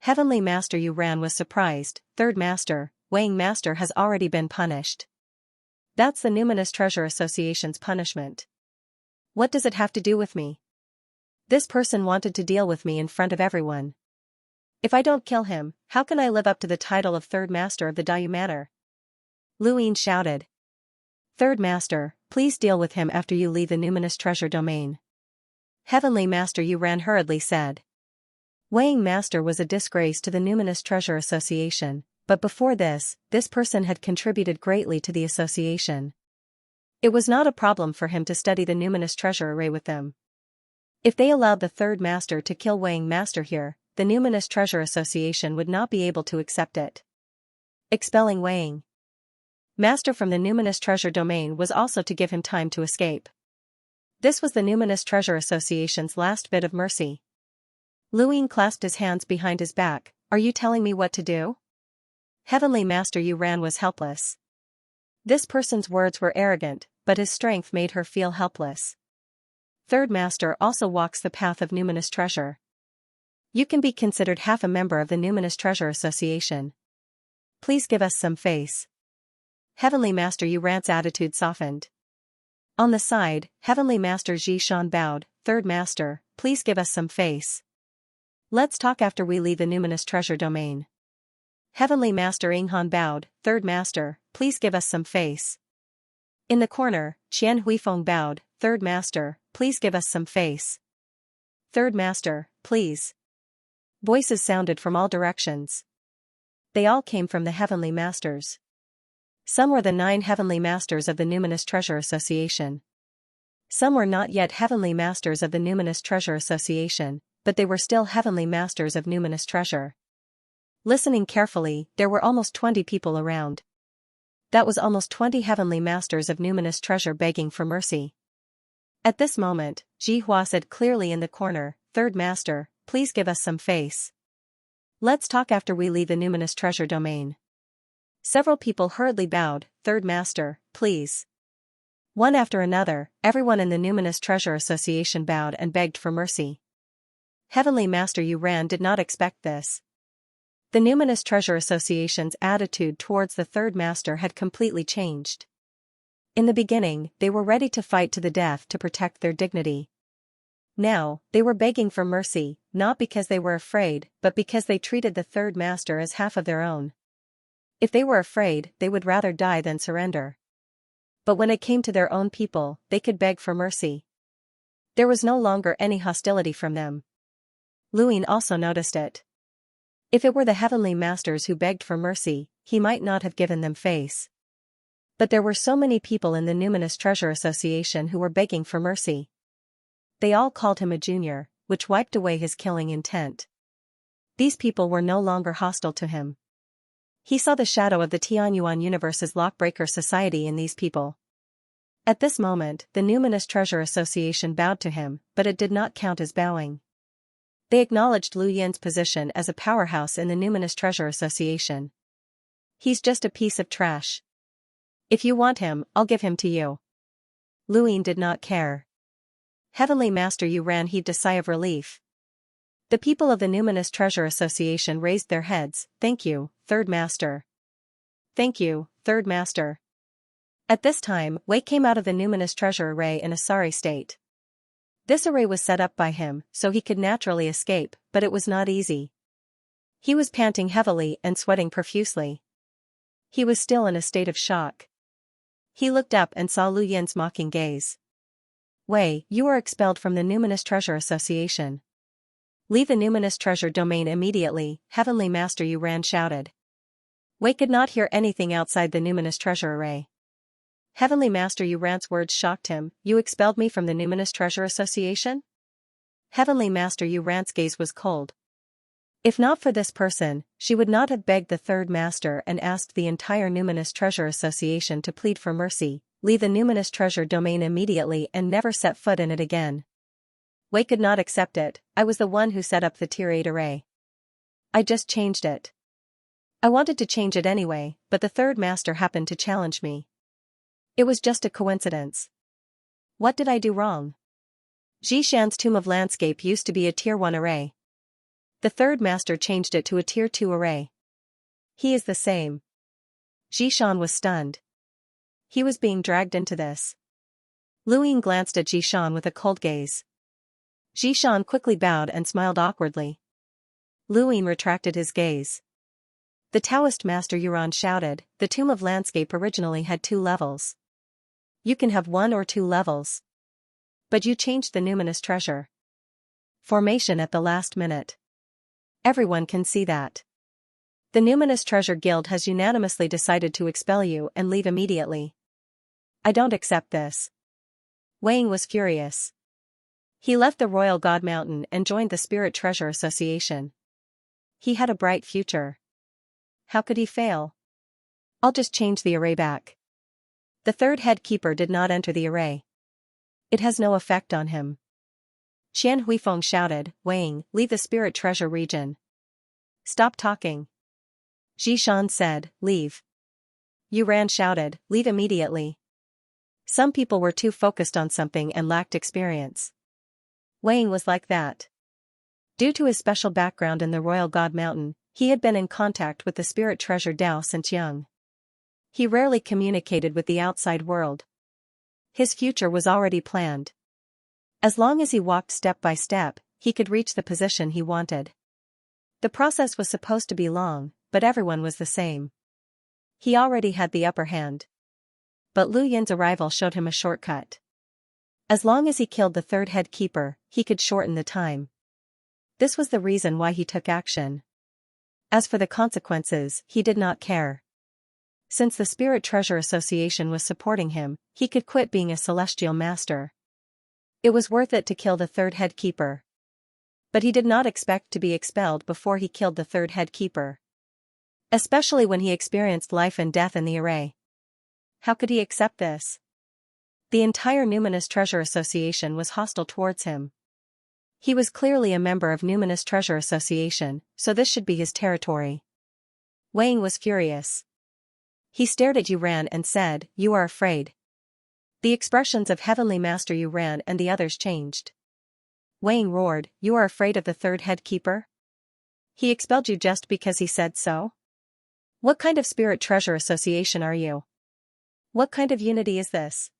Heavenly Master Yuran was surprised. Third Master, Weighing Master has already been punished. That's the Numinous Treasure Association's punishment. What does it have to do with me? This person wanted to deal with me in front of everyone. If I don't kill him, how can I live up to the title of Third Master of the Daju Manor? Lu Yin shouted. Third Master, please deal with him after you leave the Numinous Treasure domain. Heavenly Master Yuran hurriedly said. Weighing Master was a disgrace to the Numinous Treasure Association, but before this person had contributed greatly to the association. It was not a problem for him to study the Numinous Treasure array with them. If they allowed the Third Master to kill Weighing Master here, the Numinous Treasure Association would not be able to accept it. Expelling Weighing Master from the Numinous Treasure domain was also to give him time to escape. This was the Numinous Treasure Association's last bit of mercy. Lu Yin clasped his hands behind his back. Are you telling me what to do? Heavenly Master Yuran was helpless. This person's words were arrogant, but his strength made her feel helpless. Third Master also walks the path of Numinous Treasure. You can be considered half a member of the Numinous Treasure Association. Please give us some face. Heavenly Master Yuran's attitude softened. On the side, Heavenly Master Zhishan bowed. Third Master, please give us some face. Let's talk after we leave the Numinous Treasure domain. Heavenly Master Yinghan bowed. Third Master, please give us some face. In the corner, Qian Huifeng bowed. Third Master, please give us some face. Third Master, please. Voices sounded from all directions. They all came from the Heavenly Masters. Some were the 9 Heavenly Masters of the Numinous Treasure Association. Some were not yet Heavenly Masters of the Numinous Treasure Association, but they were still Heavenly Masters of Numinous Treasure. Listening carefully, there were almost 20 people around. That was almost 20 Heavenly Masters of Numinous Treasure begging for mercy. At this moment, Ji Hua said clearly in the corner, Third Master, please give us some face. Let's talk after we leave the Numinous Treasure domain. Several people hurriedly bowed. Third Master, please. One after another, everyone in the Numinous Treasure Association bowed and begged for mercy. Heavenly Master Yuran did not expect this. The Numinous Treasure Association's attitude towards the Third Master had completely changed. In the beginning, they were ready to fight to the death to protect their dignity. Now, they were begging for mercy, not because they were afraid, but because they treated the Third Master as half of their own. If they were afraid, they would rather die than surrender. But when it came to their own people, they could beg for mercy. There was no longer any hostility from them. Lu Yin also noticed it. If it were the Heavenly Masters who begged for mercy, he might not have given them face. But there were so many people in the Numinous Treasure Association who were begging for mercy. They all called him a junior, which wiped away his killing intent. These people were no longer hostile to him. He saw the shadow of the Tianyuan universe's Lockbreaker society in these people. At this moment, the Numinous Treasure Association bowed to him, but it did not count as bowing. They acknowledged Lu Yin's position as a powerhouse in the Numinous Treasure Association. He's just a piece of trash. If you want him, I'll give him to you. Lu Yin did not care. Heavenly Master Yu Ran heaved a sigh of relief. The people of the Numinous Treasure Association raised their heads. Thank you, Third Master. Thank you, Third Master. At this time, Wei came out of the Numinous Treasure Array in a sorry state. This array was set up by him, so he could naturally escape, but it was not easy. He was panting heavily and sweating profusely. He was still in a state of shock. He looked up and saw Lu Yin's mocking gaze. Wei, you are expelled from the Numinous Treasure Association. Leave the Numinous Treasure Domain immediately, Heavenly Master Yu Ran shouted. Wei could not hear anything outside the Numinous Treasure Array. Heavenly Master Yu Ran's words shocked him. You expelled me from the Numinous Treasure Association? Heavenly Master Yu Ran's gaze was cold. If not for this person, she would not have begged the Third Master and asked the entire Numinous Treasure Association to plead for mercy. Leave the Numinous Treasure Domain immediately and never set foot in it again. Wei could not accept it. I was the one who set up the Tier 8 array. I just changed it. I wanted to change it anyway, but the Third Master happened to challenge me. It was just a coincidence. What did I do wrong? Zhishan's Tomb of Landscape used to be a Tier 1 array. The Third Master changed it to a Tier 2 array. He is the same. Zhishan was stunned. He was being dragged into this. Lu Yin glanced at Zhishan with a cold gaze. Zhishan quickly bowed and smiled awkwardly. Lu Yin retracted his gaze. The Taoist Master Yuran shouted, the Tomb of Landscape originally had 2 levels. You can have 1 or 2 levels. But you changed the Numinous Treasure Formation at the last minute. Everyone can see that. The Numinous Treasure Guild has unanimously decided to expel you and leave immediately. I don't accept this. Wei Ying was furious. He left the Royal God Mountain and joined the Spirit Treasure Association. He had a bright future. How could he fail? I'll just change the array back. The third head keeper did not enter the array. It has no effect on him. Qian Huifeng shouted, Wei Ying, leave the Spirit Treasure region. Stop talking. Zhishan said, leave. Yu Ran shouted, leave immediately. Some people were too focused on something and lacked experience. Wei Ying was like that. Due to his special background in the Royal God Mountain, he had been in contact with the Spirit Treasure Dao since young. He rarely communicated with the outside world. His future was already planned. As long as he walked step by step, he could reach the position he wanted. The process was supposed to be long, but everyone was the same. He already had the upper hand. But Lu Yin's arrival showed him a shortcut. As long as he killed the third head keeper, he could shorten the time. This was the reason why he took action. As for the consequences, he did not care. Since the Spirit Treasure Association was supporting him, he could quit being a celestial master. It was worth it to kill the third head keeper. But he did not expect to be expelled before he killed the third head keeper. Especially when he experienced life and death in the array. How could he accept this? The entire Numinous Treasure Association was hostile towards him. He was clearly a member of Numinous Treasure Association, so this should be his territory. Wei Ying was furious. He stared at Yu Ran and said, you are afraid. The expressions of Heavenly Master Yu Ran and the others changed. Wei Ying roared, you are afraid of the third head keeper? He expelled you just because he said so? What kind of Spirit Treasure Association are you? What kind of unity is this?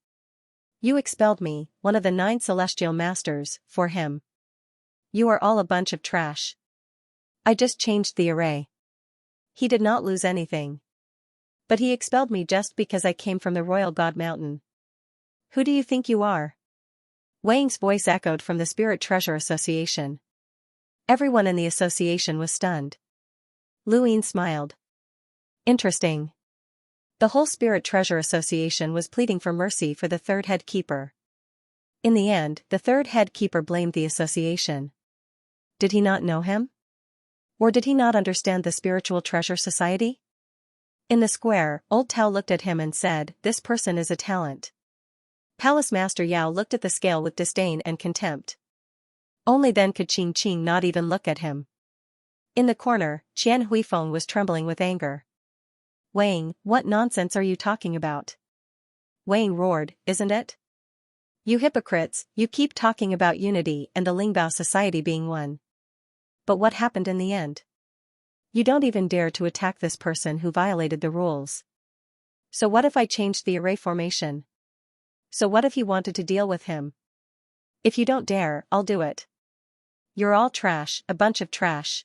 You expelled me, one of the 9 celestial masters, for him. You are all a bunch of trash. I just changed the array. He did not lose anything. But he expelled me just because I came from the Royal God Mountain. Who do you think you are? Wei Ying's voice echoed from the Spirit Treasure Association. Everyone in the association was stunned. Lu Yin smiled. Interesting. The whole Spirit Treasure Association was pleading for mercy for the third head keeper. In the end, the third head keeper blamed the association. Did he not know him? Or did he not understand the spiritual treasure society? In the square, Old Tao looked at him and said, "This person is a talent." Palace Master Yao looked at the scale with disdain and contempt. Only then could Qing Qing not even look at him. In the corner, Qian Huifeng was trembling with anger. "Wang, what nonsense are you talking about?" Wang roared, "Isn't it? You hypocrites, you keep talking about unity and the Lingbao society being one. But what happened in the end? You don't even dare to attack this person who violated the rules. So what if I changed the array formation? So what if you wanted to deal with him? If you don't dare, I'll do it. You're all trash, a bunch of trash."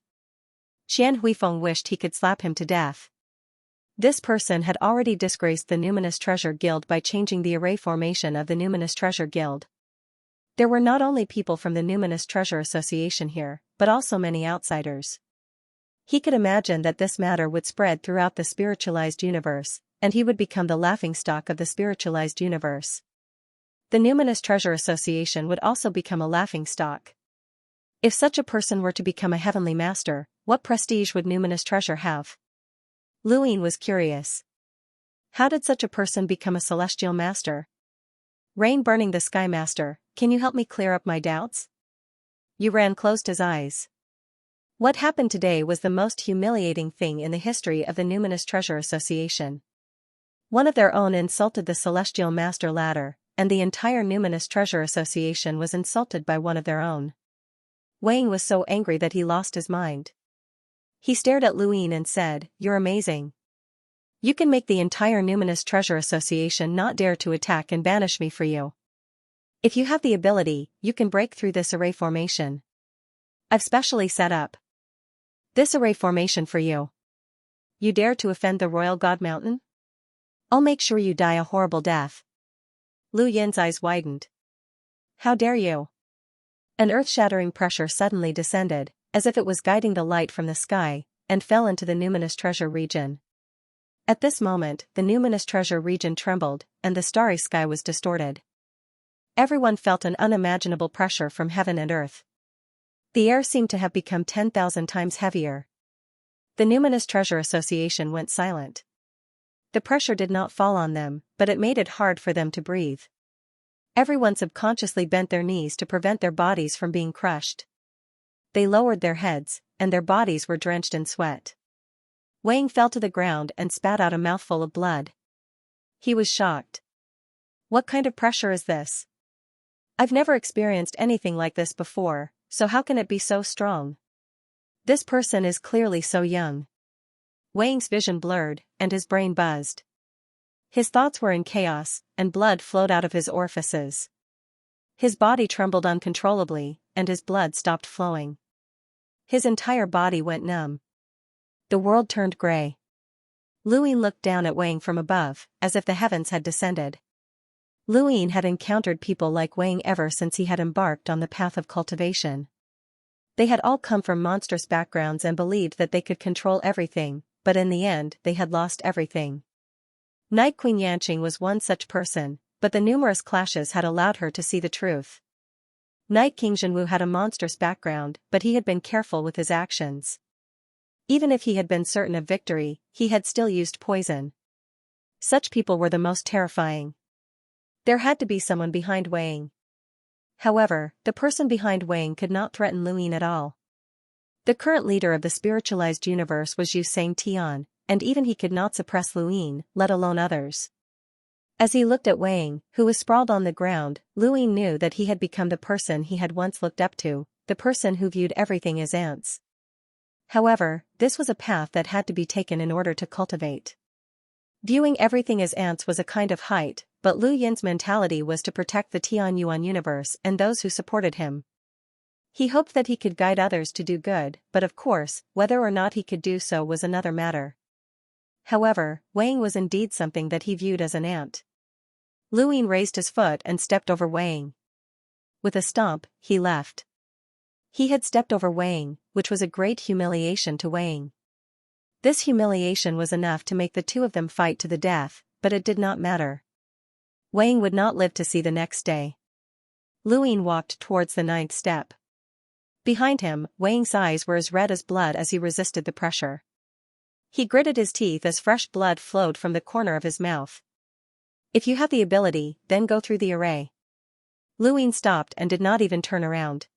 Qian Huifeng wished he could slap him to death. This person had already disgraced the Numinous Treasure Guild by changing the array formation of the Numinous Treasure Guild. There were not only people from the Numinous Treasure Association here, but also many outsiders. He could imagine that this matter would spread throughout the spiritualized universe, and he would become the laughingstock of the spiritualized universe. The Numinous Treasure Association would also become a laughingstock. If such a person were to become a heavenly master, what prestige would Numinous Treasure have? Luin was curious. How did such a person become a celestial master? Rain burning the sky master, can you help me clear up my doubts? Yuran closed his eyes. What happened today was the most humiliating thing in the history of the Numinous Treasure Association. One of their own insulted the celestial master ladder, and the entire Numinous Treasure Association was insulted by one of their own. Wang was so angry that he lost his mind. He stared at Luin and said, "You're amazing. You can make the entire Numinous Treasure Association not dare to attack and banish me for you. If you have the ability, you can break through this array formation. I've specially set up this array formation for you. You dare to offend the Royal God Mountain? I'll make sure you die a horrible death." Lu Yin's eyes widened. "How dare you?" An earth-shattering pressure suddenly descended, as if it was guiding the light from the sky, and fell into the Numinous Treasure region. At this moment, the Numinous Treasure region trembled, and the starry sky was distorted. Everyone felt an unimaginable pressure from heaven and earth. The air seemed to have become 10,000 times heavier. The Numinous Treasure Association went silent. The pressure did not fall on them, but it made it hard for them to breathe. Everyone subconsciously bent their knees to prevent their bodies from being crushed. They lowered their heads, and their bodies were drenched in sweat. Wang fell to the ground and spat out a mouthful of blood. He was shocked. What kind of pressure is this? I've never experienced anything like this before, so how can it be so strong? This person is clearly so young. Wang's vision blurred, and his brain buzzed. His thoughts were in chaos, and blood flowed out of his orifices. His body trembled uncontrollably, and his blood stopped flowing. His entire body went numb. The world turned gray. Luin looked down at Wang from above, as if the heavens had descended. Luin had encountered people like Wang ever since he had embarked on the path of cultivation. They had all come from monstrous backgrounds and believed that they could control everything, but in the end they had lost everything. Night Queen Yanqing was one such person, but the numerous clashes had allowed her to see the truth. Night King Zhenwu had a monstrous background, but he had been careful with his actions. Even if he had been certain of victory, he had still used poison. Such people were the most terrifying. There had to be someone behind Wang. However, the person behind Wang could not threaten Luin at all. The current leader of the spiritualized universe was Yu Sang Tian, and even he could not suppress Luin, let alone others. As he looked at Wang, who was sprawled on the ground, Luin knew that he had become the person he had once looked up to, the person who viewed everything as ants. However, this was a path that had to be taken in order to cultivate. Viewing everything as ants was a kind of height, but Lu Yin's mentality was to protect the Tianyuan universe and those who supported him. He hoped that he could guide others to do good, but of course, whether or not he could do so was another matter. However, Wang was indeed something that he viewed as an ant. Luin raised his foot and stepped over Wang. With a stomp, he left. He had stepped over Wang, which was a great humiliation to Wang. This humiliation was enough to make the two of them fight to the death, but it did not matter. Wang would not live to see the next day. Luin walked towards the 9th step. Behind him, Wang's eyes were as red as blood as he resisted the pressure. He gritted his teeth as fresh blood flowed from the corner of his mouth. If you have the ability, then go through the array. Luin stopped and did not even turn around.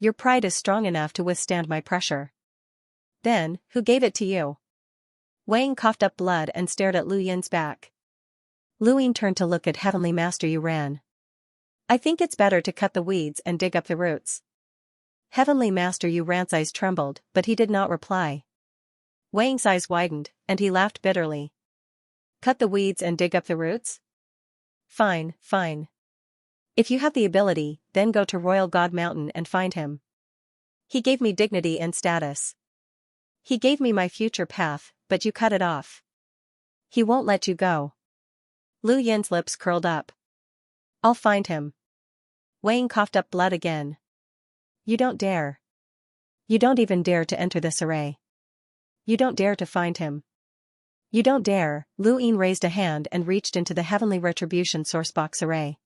Your pride is strong enough to withstand my pressure. Then, who gave it to you? Wang coughed up blood and stared at Lu Yin's back. Luin turned to look at Heavenly Master Yuran. I think it's better to cut the weeds and dig up the roots. Heavenly Master Yuran's eyes trembled, but he did not reply. Wang's eyes widened, and he laughed bitterly. Cut the weeds and dig up the roots? Fine, fine. If you have the ability, then go to Royal God Mountain and find him. He gave me dignity and status. He gave me my future path, but you cut it off. He won't let you go. Lu Yin's lips curled up. I'll find him. Wang coughed up blood again. You don't dare. You don't even dare to enter this array. You don't dare to find him. You don't dare. Lu Yin raised a hand and reached into the Heavenly Retribution Sourcebox array.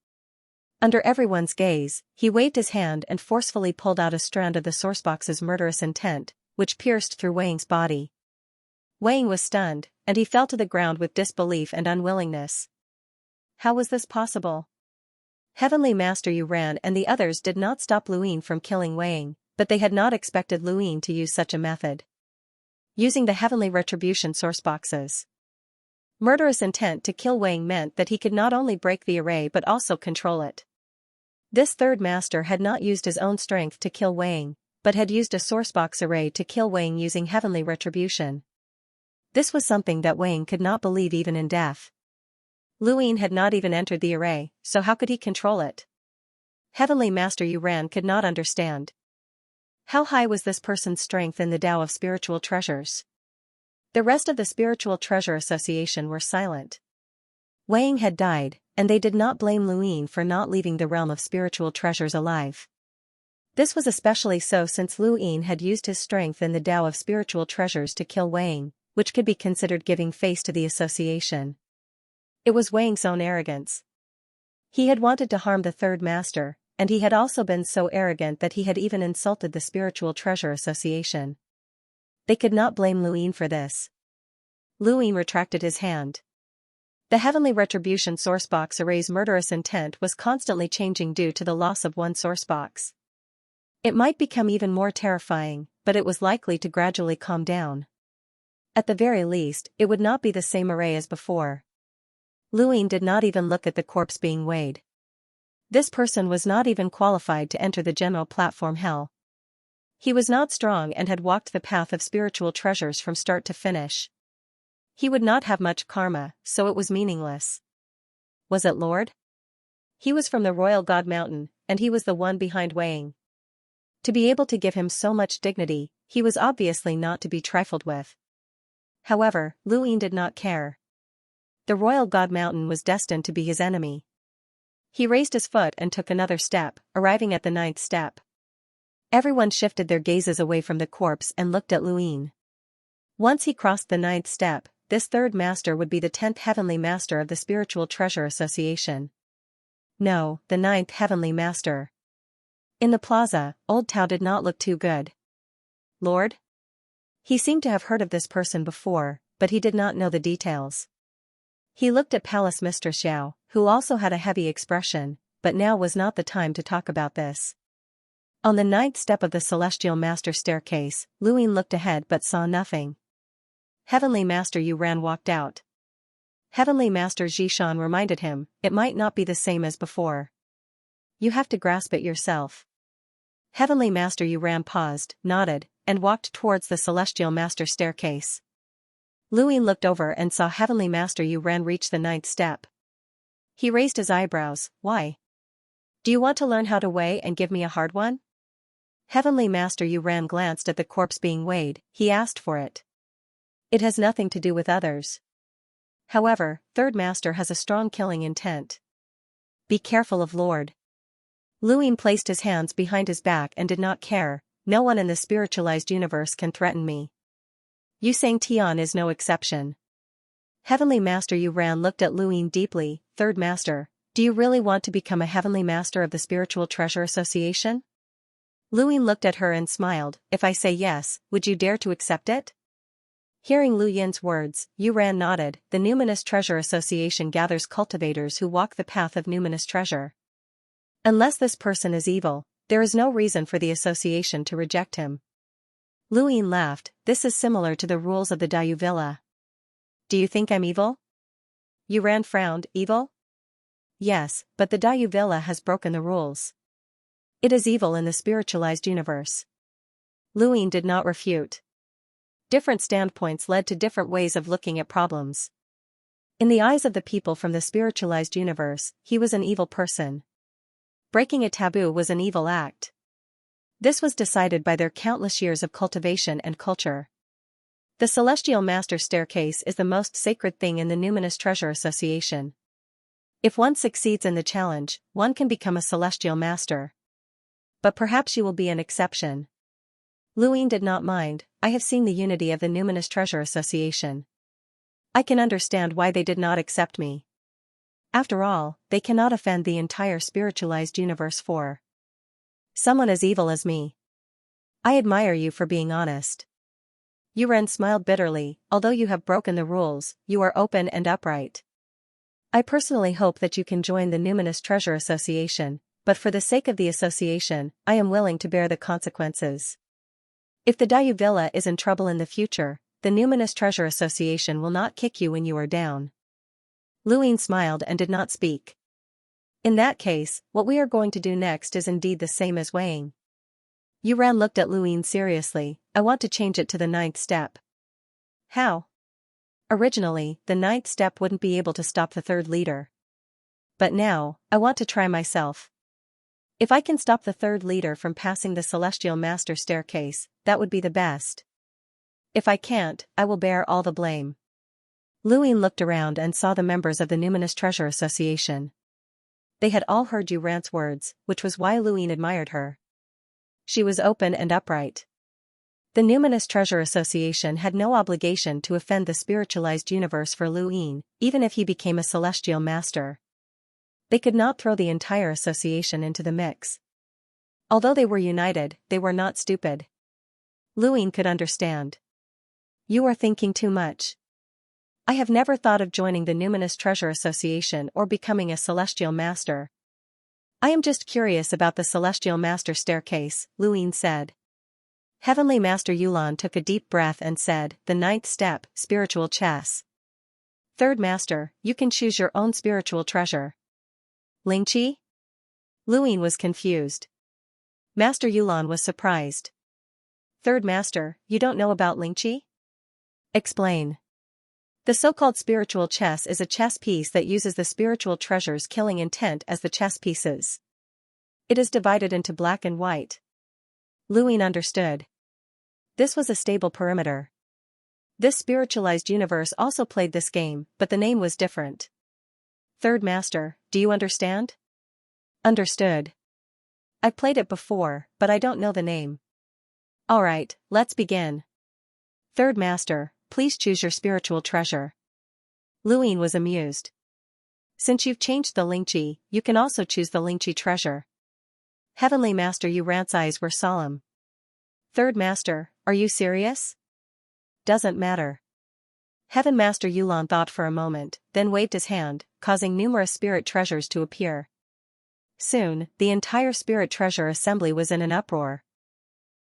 Under everyone's gaze, he waved his hand and forcefully pulled out a strand of the Sourcebox's murderous intent, which pierced through Wang's body. Wang was stunned, and he fell to the ground with disbelief and unwillingness. How was this possible? Heavenly Master Yuran and the others did not stop Lu Yin from killing Wang, but they had not expected Lu Yin to use such a method. Using the Heavenly Retribution Sourcebox's murderous intent to kill Wang meant that he could not only break the array but also control it. This third master had not used his own strength to kill Wang, but had used a Sourcebox array to kill Wang using Heavenly Retribution. This was something that Wang could not believe even in death. Lu Yin had not even entered the array, so how could he control it? Heavenly Master Yuran could not understand. How high was this person's strength in the Tao of Spiritual Treasures? The rest of the Spiritual Treasure Association were silent. Wang had died, and they did not blame Lu Yin for not leaving the realm of spiritual treasures alive. This was especially so since Lu Yin had used his strength in the Tao of Spiritual Treasures to kill Wang, which could be considered giving face to the association. It was Wang's own arrogance. He had wanted to harm the third master, and he had also been so arrogant that he had even insulted the Spiritual Treasure Association. They could not blame Lu Yin for this. Lu Yin retracted his hand. The Heavenly Retribution Sourcebox array's murderous intent was constantly changing due to the loss of one sourcebox. It might become even more terrifying, but it was likely to gradually calm down. At the very least, it would not be the same array as before. Lu Yin did not even look at the corpse being weighed. This person was not even qualified to enter the general platform hell. He was not strong and had walked the path of spiritual treasures from start to finish. He would not have much karma, so it was meaningless. Was it Lord? He was from the Royal God Mountain, and he was the one behind Wang. To be able to give him so much dignity, he was obviously not to be trifled with. However, Lu Yin did not care. The Royal God Mountain was destined to be his enemy. He raised his foot and took another step, arriving at the 9th step. Everyone shifted their gazes away from the corpse and looked at Lu Yin. Once he crossed the 9th step, this third master would be the 10th Heavenly Master of the Spiritual Treasure Association. No, the 9th Heavenly Master. In the plaza, Old Tao did not look too good. Lord? He seemed to have heard of this person before, but he did not know the details. He looked at Palace Mistress Xiao, who also had a heavy expression, but now was not the time to talk about this. On the 9th step of the Celestial Master Staircase, Lu Yin looked ahead but saw nothing. Heavenly Master Yuran walked out. Heavenly Master Zhishan reminded him, it might not be the same as before. You have to grasp it yourself. Heavenly Master Yuran paused, nodded, and walked towards the Celestial Master Staircase. Lu Yin looked over and saw Heavenly Master Yuran reach the 9th step. He raised his eyebrows. Why? Do you want to learn how to weigh and give me a hard one? Heavenly Master Yuran glanced at the corpse being weighed. He asked for it. It has nothing to do with others. However, Third Master has a strong killing intent. Be careful of Lord. Lu Yin placed his hands behind his back and did not care. No one in the spiritualized universe can threaten me. Yusang Tian is no exception. Heavenly Master Yuran looked at Lu Yin deeply. Third Master, do you really want to become a Heavenly Master of the Spiritual Treasure Association? Luyin looked at her and smiled. If I say yes, would you dare to accept it? Hearing Lu Yin's words, Yuran nodded. The Numinous Treasure Association gathers cultivators who walk the path of numinous treasure. Unless this person is evil, there is no reason for the association to reject him. Lu Yin laughed. This is similar to the rules of the Dayu Villa. Do you think I'm evil? Yuran frowned. Evil? Yes, but the Dayu Villa has broken the rules. It is evil in the spiritualized universe. Lu Yin did not refute. Different standpoints led to different ways of looking at problems. In the eyes of the people from the spiritualized universe, he was an evil person. Breaking a taboo was an evil act. This was decided by their countless years of cultivation and culture. The Celestial Master Staircase is the most sacred thing in the Numinous Treasure Association. If one succeeds in the challenge, one can become a Celestial Master. But perhaps you will be an exception. Lu Yin did not mind. I have seen the unity of the Numinous Treasure Association. I can understand why they did not accept me. After all, they cannot offend the entire spiritualized universe for someone as evil as me. I admire you for being honest. Yuren smiled bitterly. Although you have broken the rules, you are open and upright. I personally hope that you can join the Numinous Treasure Association, but for the sake of the association, I am willing to bear the consequences. If the Dayu Villa is in trouble in the future, the Numinous Treasure Association will not kick you when you are down. Lu Yin smiled and did not speak. In that case, what we are going to do next is indeed the same as weighing. Yuran looked at Lu Yin seriously. I want to change it to the 9th step. How? Originally, the 9th step wouldn't be able to stop the 3rd leader. But now, I want to try myself. If I can stop the 3rd leader from passing the Celestial Master Staircase, that would be the best. If I can't, I will bear all the blame. Lu Yin looked around and saw the members of the Numinous Treasure Association. They had all heard Yuran's words, which was why Lu Yin admired her. She was open and upright. The Numinous Treasure Association had no obligation to offend the spiritualized universe for Lu Yin, even if he became a celestial master. They could not throw the entire association into the mix. Although they were united, they were not stupid. Lu Yin could understand. You are thinking too much. I have never thought of joining the Numinous Treasure Association or becoming a Celestial Master. I am just curious about the Celestial Master Staircase, Lu Yin said. Heavenly Master Yulan took a deep breath and said, the 9th step, spiritual chess. 3rd Master, you can choose your own spiritual treasure. Lingqi? Lu Yin was confused. Master Yulan was surprised. 3rd Master, you don't know about Lingqi? Explain. The so-called spiritual chess is a chess piece that uses the spiritual treasure's killing intent as the chess pieces. It is divided into black and white. Lu Yin understood. This was a stable perimeter. This spiritualized universe also played this game, but the name was different. 3rd Master, do you understand? Understood. I've played it before, but I don't know the name. Alright, let's begin. 3rd Master, please choose your spiritual treasure. Lu Yin was amused. Since you've changed the Lingqi, you can also choose the Lingqi treasure. Heavenly Master Yuran's eyes were solemn. 3rd Master, are you serious? Doesn't matter. Heaven Master Yulan thought for a moment, then waved his hand, causing numerous spirit treasures to appear. Soon, the entire spirit treasure assembly was in an uproar.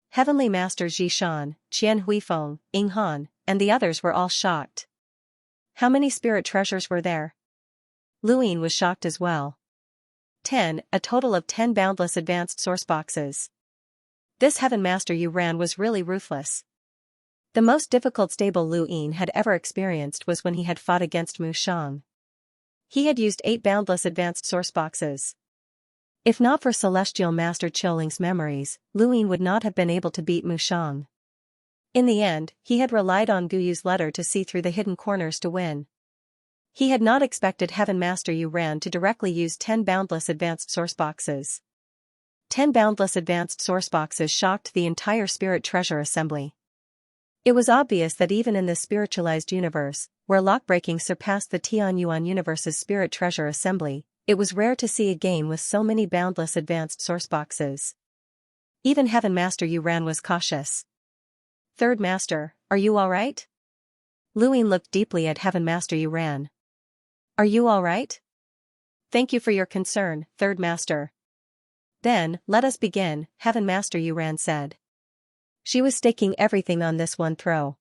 Heavenly Master Zhishan, Qian Huifeng, Ying Han, and the others were all shocked. How many spirit treasures were there? Lu Yin was shocked as well. 10, a total of 10 boundless advanced source boxes. This Heaven Master Yuran was really ruthless. The most difficult stable Lu Yin had ever experienced was when he had fought against Mu Shang. He had used 8 boundless advanced source boxes. If not for Celestial Master Qiuling's memories, Lu Yin would not have been able to beat Mu Shang. In the end, he had relied on Guyu's letter to see through the hidden corners to win. He had not expected Heaven Master Yuran to directly use 10 boundless advanced source boxes. 10 boundless advanced source boxes shocked the entire spirit treasure assembly. It was obvious that even in this spiritualized universe, where lockbreaking surpassed the Tianyuan universe's spirit treasure assembly, it was rare to see a game with so many boundless advanced source boxes. Even Heaven Master Yuran was cautious. Third Master, are you alright? Luin looked deeply at Heaven Master Yuran. Are you alright? Thank you for your concern, Third Master. Then, let us begin, Heaven Master Yuran said. She was staking everything on this one throw.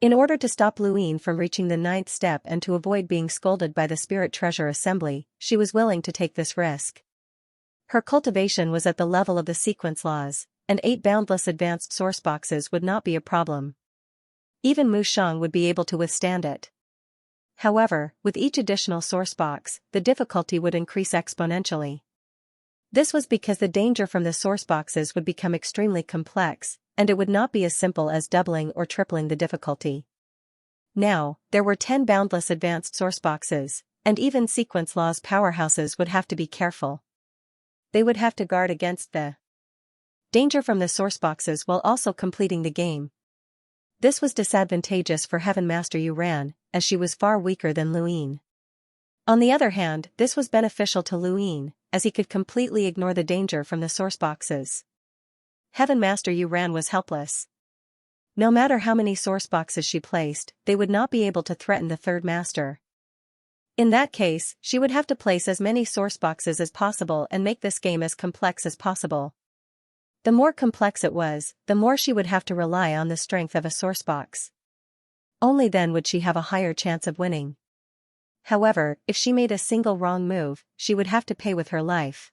In order to stop Luin from reaching the 9th step and to avoid being scolded by the Spirit Treasure Assembly, she was willing to take this risk. Her cultivation was at the level of the sequence laws, and 8 boundless advanced source boxes would not be a problem. Even Mu Shang would be able to withstand it. However, with each additional source box, the difficulty would increase exponentially. This was because the danger from the source boxes would become extremely complex, and it would not be as simple as doubling or tripling the difficulty. Now, there were 10 boundless advanced source boxes, and even sequence laws powerhouses would have to be careful. They would have to guard against the danger from the source boxes while also completing the game. This was disadvantageous for Heaven Master Yuran, as she was far weaker than Luin. On the other hand, this was beneficial to Luin, as he could completely ignore the danger from the source boxes. Heaven Master Yuran was helpless. No matter how many source boxes she placed, they would not be able to threaten the Third Master. In that case, she would have to place as many source boxes as possible and make this game as complex as possible. The more complex it was, the more she would have to rely on the strength of a source box. Only then would she have a higher chance of winning. However, if she made a single wrong move, she would have to pay with her life.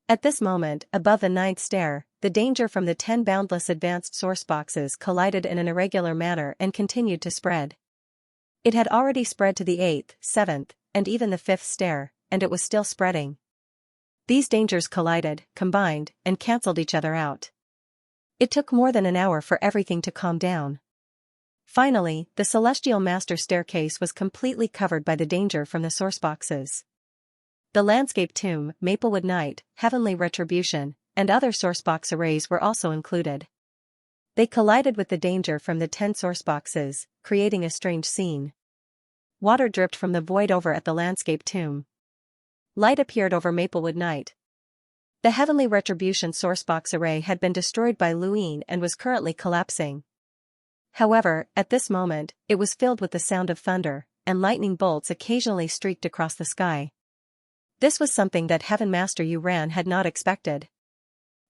At this moment, above the 9th stair, the danger from the 10 boundless advanced source boxes collided in an irregular manner and continued to spread. It had already spread to the 8th, 7th, and even the 5th stair, and it was still spreading. These dangers collided, combined, and cancelled each other out. It took more than an hour for everything to calm down. Finally, the Celestial Master Staircase was completely covered by the danger from the source boxes. The Landscape Tomb, Maplewood Night, Heavenly Retribution, and other source box arrays were also included. They collided with the danger from the 10 source boxes, creating a strange scene. Water dripped from the void over at the Landscape Tomb. Light appeared over Maplewood Night. The Heavenly Retribution source box array had been destroyed by Luin and was currently collapsing. However, at this moment, it was filled with the sound of thunder, and lightning bolts occasionally streaked across the sky. This was something that Heaven Master Yuran had not expected.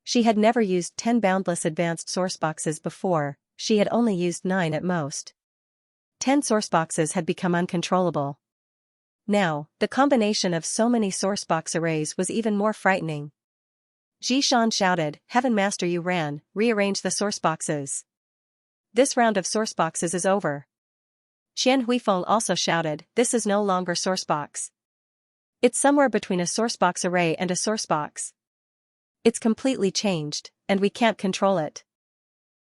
She had never used 10 boundless advanced source boxes before, she had only used 9 at most. 10 source boxes had become uncontrollable. Now, the combination of so many source box arrays was even more frightening. Jishan shouted, Heaven Master Yuran, rearrange the source boxes. This round of source boxes is over. Qian Huifeng also shouted, this is no longer source box. It's somewhere between a source box array and a source box. It's completely changed, and we can't control it.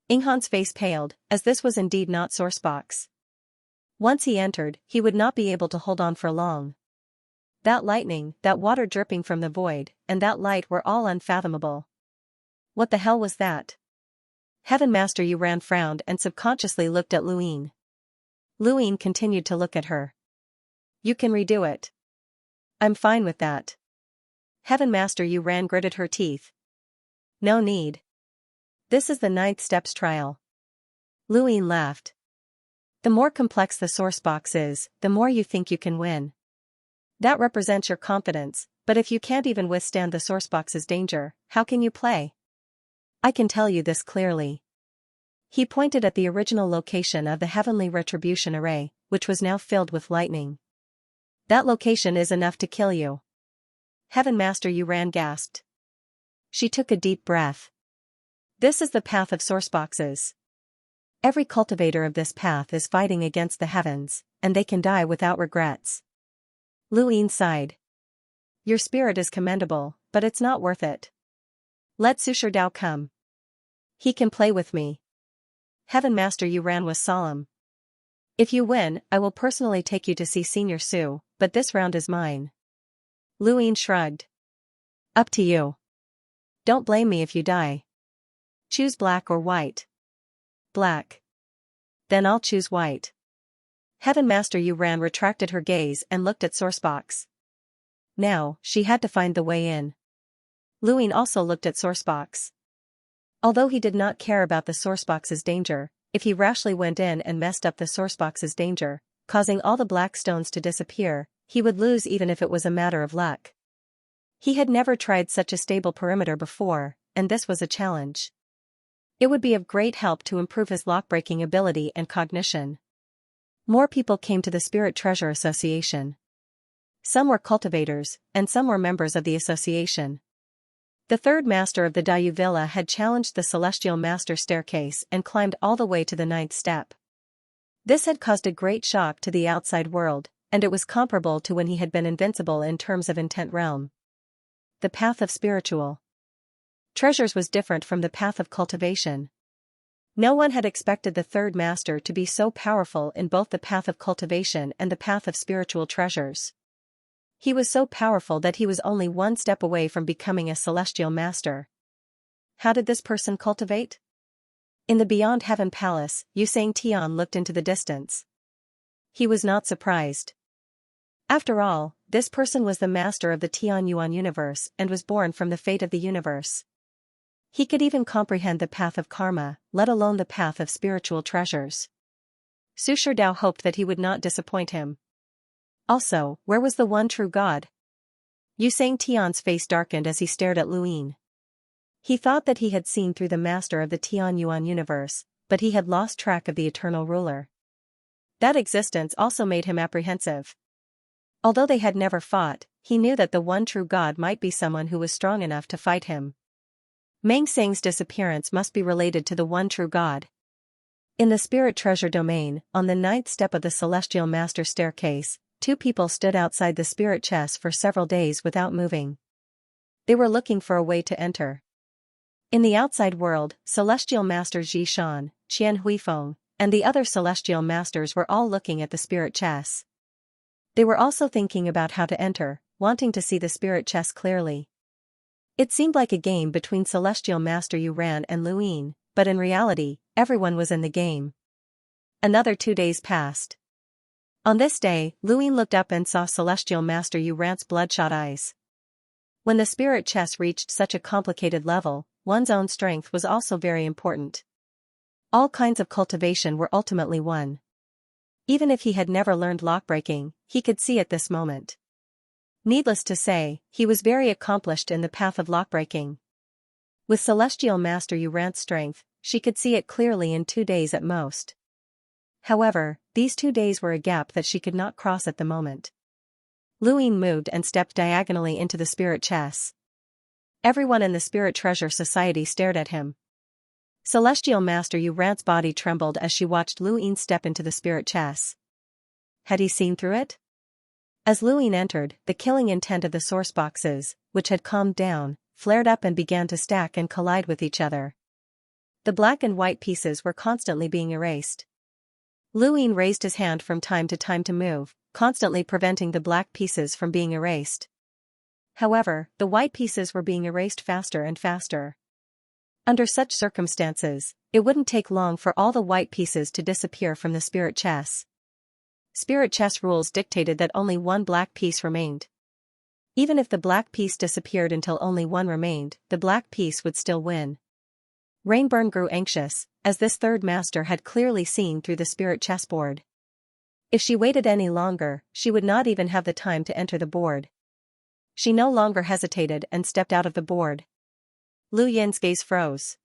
Inghan's face paled, as this was indeed not source box. Once he entered, he would not be able to hold on for long. That lightning, that water dripping from the void, and that light were all unfathomable. What the hell was that? Heaven Master Yuran frowned and subconsciously looked at Luin. Luin continued to look at her. You can redo it. I'm fine with that. Heaven Master Yuran gritted her teeth. No need. This is the 9th steps trial. Luin laughed. The more complex the source box is, the more you think you can win. That represents your confidence, but if you can't even withstand the source box's danger, how can you play? I can tell you this clearly. He pointed at the original location of the Heavenly Retribution array, which was now filled with lightning. That location is enough to kill you. Heaven Master Yuran gasped. She took a deep breath. This is the path of source boxes. Every cultivator of this path is fighting against the heavens, and they can die without regrets. Luin sighed. Your spirit is commendable, but it's not worth it. Let Sushir Dao come. He can play with me. Heaven Master Yuran was solemn. If you win, I will personally take you to see Senior Su, but this round is mine. Luin shrugged. Up to you. Don't blame me if you die. Choose black or white. Black. Then I'll choose white. Heaven Master Yuran retracted her gaze and looked at Sourcebox. Now, she had to find the way in. Luin also looked at Sourcebox. Although he did not care about the sourcebox's danger, if he rashly went in and messed up the sourcebox's danger, causing all the black stones to disappear, he would lose even if it was a matter of luck. He had never tried such a stable perimeter before, and this was a challenge. It would be of great help to improve his lockbreaking ability and cognition. More people came to the Spirit Treasure Association. Some were cultivators, and some were members of the association. The third master of the Dayu Villa had challenged the Celestial Master staircase and climbed all the way to the 9th step. This had caused a great shock to the outside world, and it was comparable to when he had been invincible in terms of intent realm. The path of spiritual treasures was different from the path of cultivation. No one had expected the third master to be so powerful in both the path of cultivation and the path of spiritual treasures. He was so powerful that he was only one step away from becoming a celestial master. How did this person cultivate? In the Beyond Heaven Palace, Xianxia looked into the distance. He was not surprised. After all, this person was the master of the Tianyuan universe and was born from the fate of the universe. He could even comprehend the path of karma, let alone the path of spiritual treasures. Su Sherdao hoped that he would not disappoint him. Also, where was the one true God? Xianxia's face darkened as he stared at Luin. He thought that he had seen through the master of the Tianyuan universe, but he had lost track of the eternal ruler. That existence also made him apprehensive. Although they had never fought, he knew that the one true God might be someone who was strong enough to fight him. Meng Seng's disappearance must be related to the one true God. In the spirit treasure domain, on the 9th step of the Celestial Master staircase, 2 people stood outside the spirit chest for several days without moving. They were looking for a way to enter. In the outside world, Celestial Master Zhishan, Qian Huifeng, and the other Celestial Masters were all looking at the spirit chest. They were also thinking about how to enter, wanting to see the spirit chest clearly. It seemed like a game between Celestial Master Yuran and Luin, but in reality, everyone was in the game. Another 2 days passed. On this day, Luin looked up and saw Celestial Master Yuran's bloodshot eyes. When the spirit chest reached such a complicated level, one's own strength was also very important. All kinds of cultivation were ultimately won. Even if he had never learned lockbreaking, he could see at this moment. Needless to say, he was very accomplished in the path of lockbreaking. With Celestial Master Yuran's strength, she could see it clearly in 2 days at most. However, these 2 days were a gap that she could not cross at the moment. Luin moved and stepped diagonally into the spirit chest. Everyone in the Spirit Treasure Society stared at him. Celestial Master Yuran's body trembled as she watched Luin step into the spirit chest. Had he seen through it? As Luin entered, the killing intent of the source boxes, which had calmed down, flared up and began to stack and collide with each other. The black and white pieces were constantly being erased. Luin raised his hand from time to move, constantly preventing the black pieces from being erased. However, the white pieces were being erased faster and faster. Under such circumstances, it wouldn't take long for all the white pieces to disappear from the spirit chest. Spirit chest rules dictated that only one black piece remained. Even if the black piece disappeared until only one remained, the black piece would still win. Rainburn grew anxious, as this third master had clearly seen through the spirit chessboard. If she waited any longer, she would not even have the time to enter the board. She no longer hesitated and stepped out of the board. Lu Yin's gaze froze.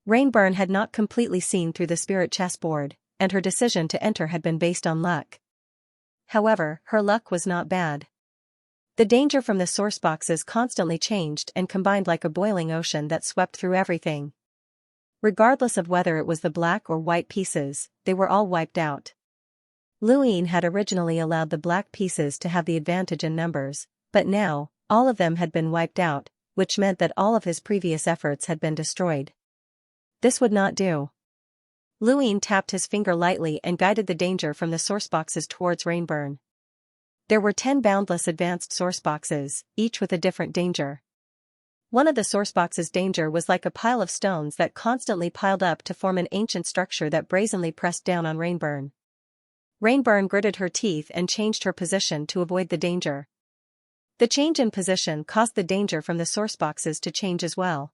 Rainburn had not completely seen through the spirit chessboard, and her decision to enter had been based on luck. However, her luck was not bad. The danger from the source boxes constantly changed and combined like a boiling ocean that swept through everything. Regardless of whether it was the black or white pieces, they were all wiped out. Luin had originally allowed the black pieces to have the advantage in numbers, but now, all of them had been wiped out, which meant that all of his previous efforts had been destroyed. This would not do. Luin tapped his finger lightly and guided the danger from the source boxes towards Rainburn. There were 10 boundless advanced source boxes, each with a different danger. One of the source boxes' danger was like a pile of stones that constantly piled up to form an ancient structure that brazenly pressed down on Rainburn. Rainburn gritted her teeth and changed her position to avoid the danger. The change in position caused the danger from the source boxes to change as well.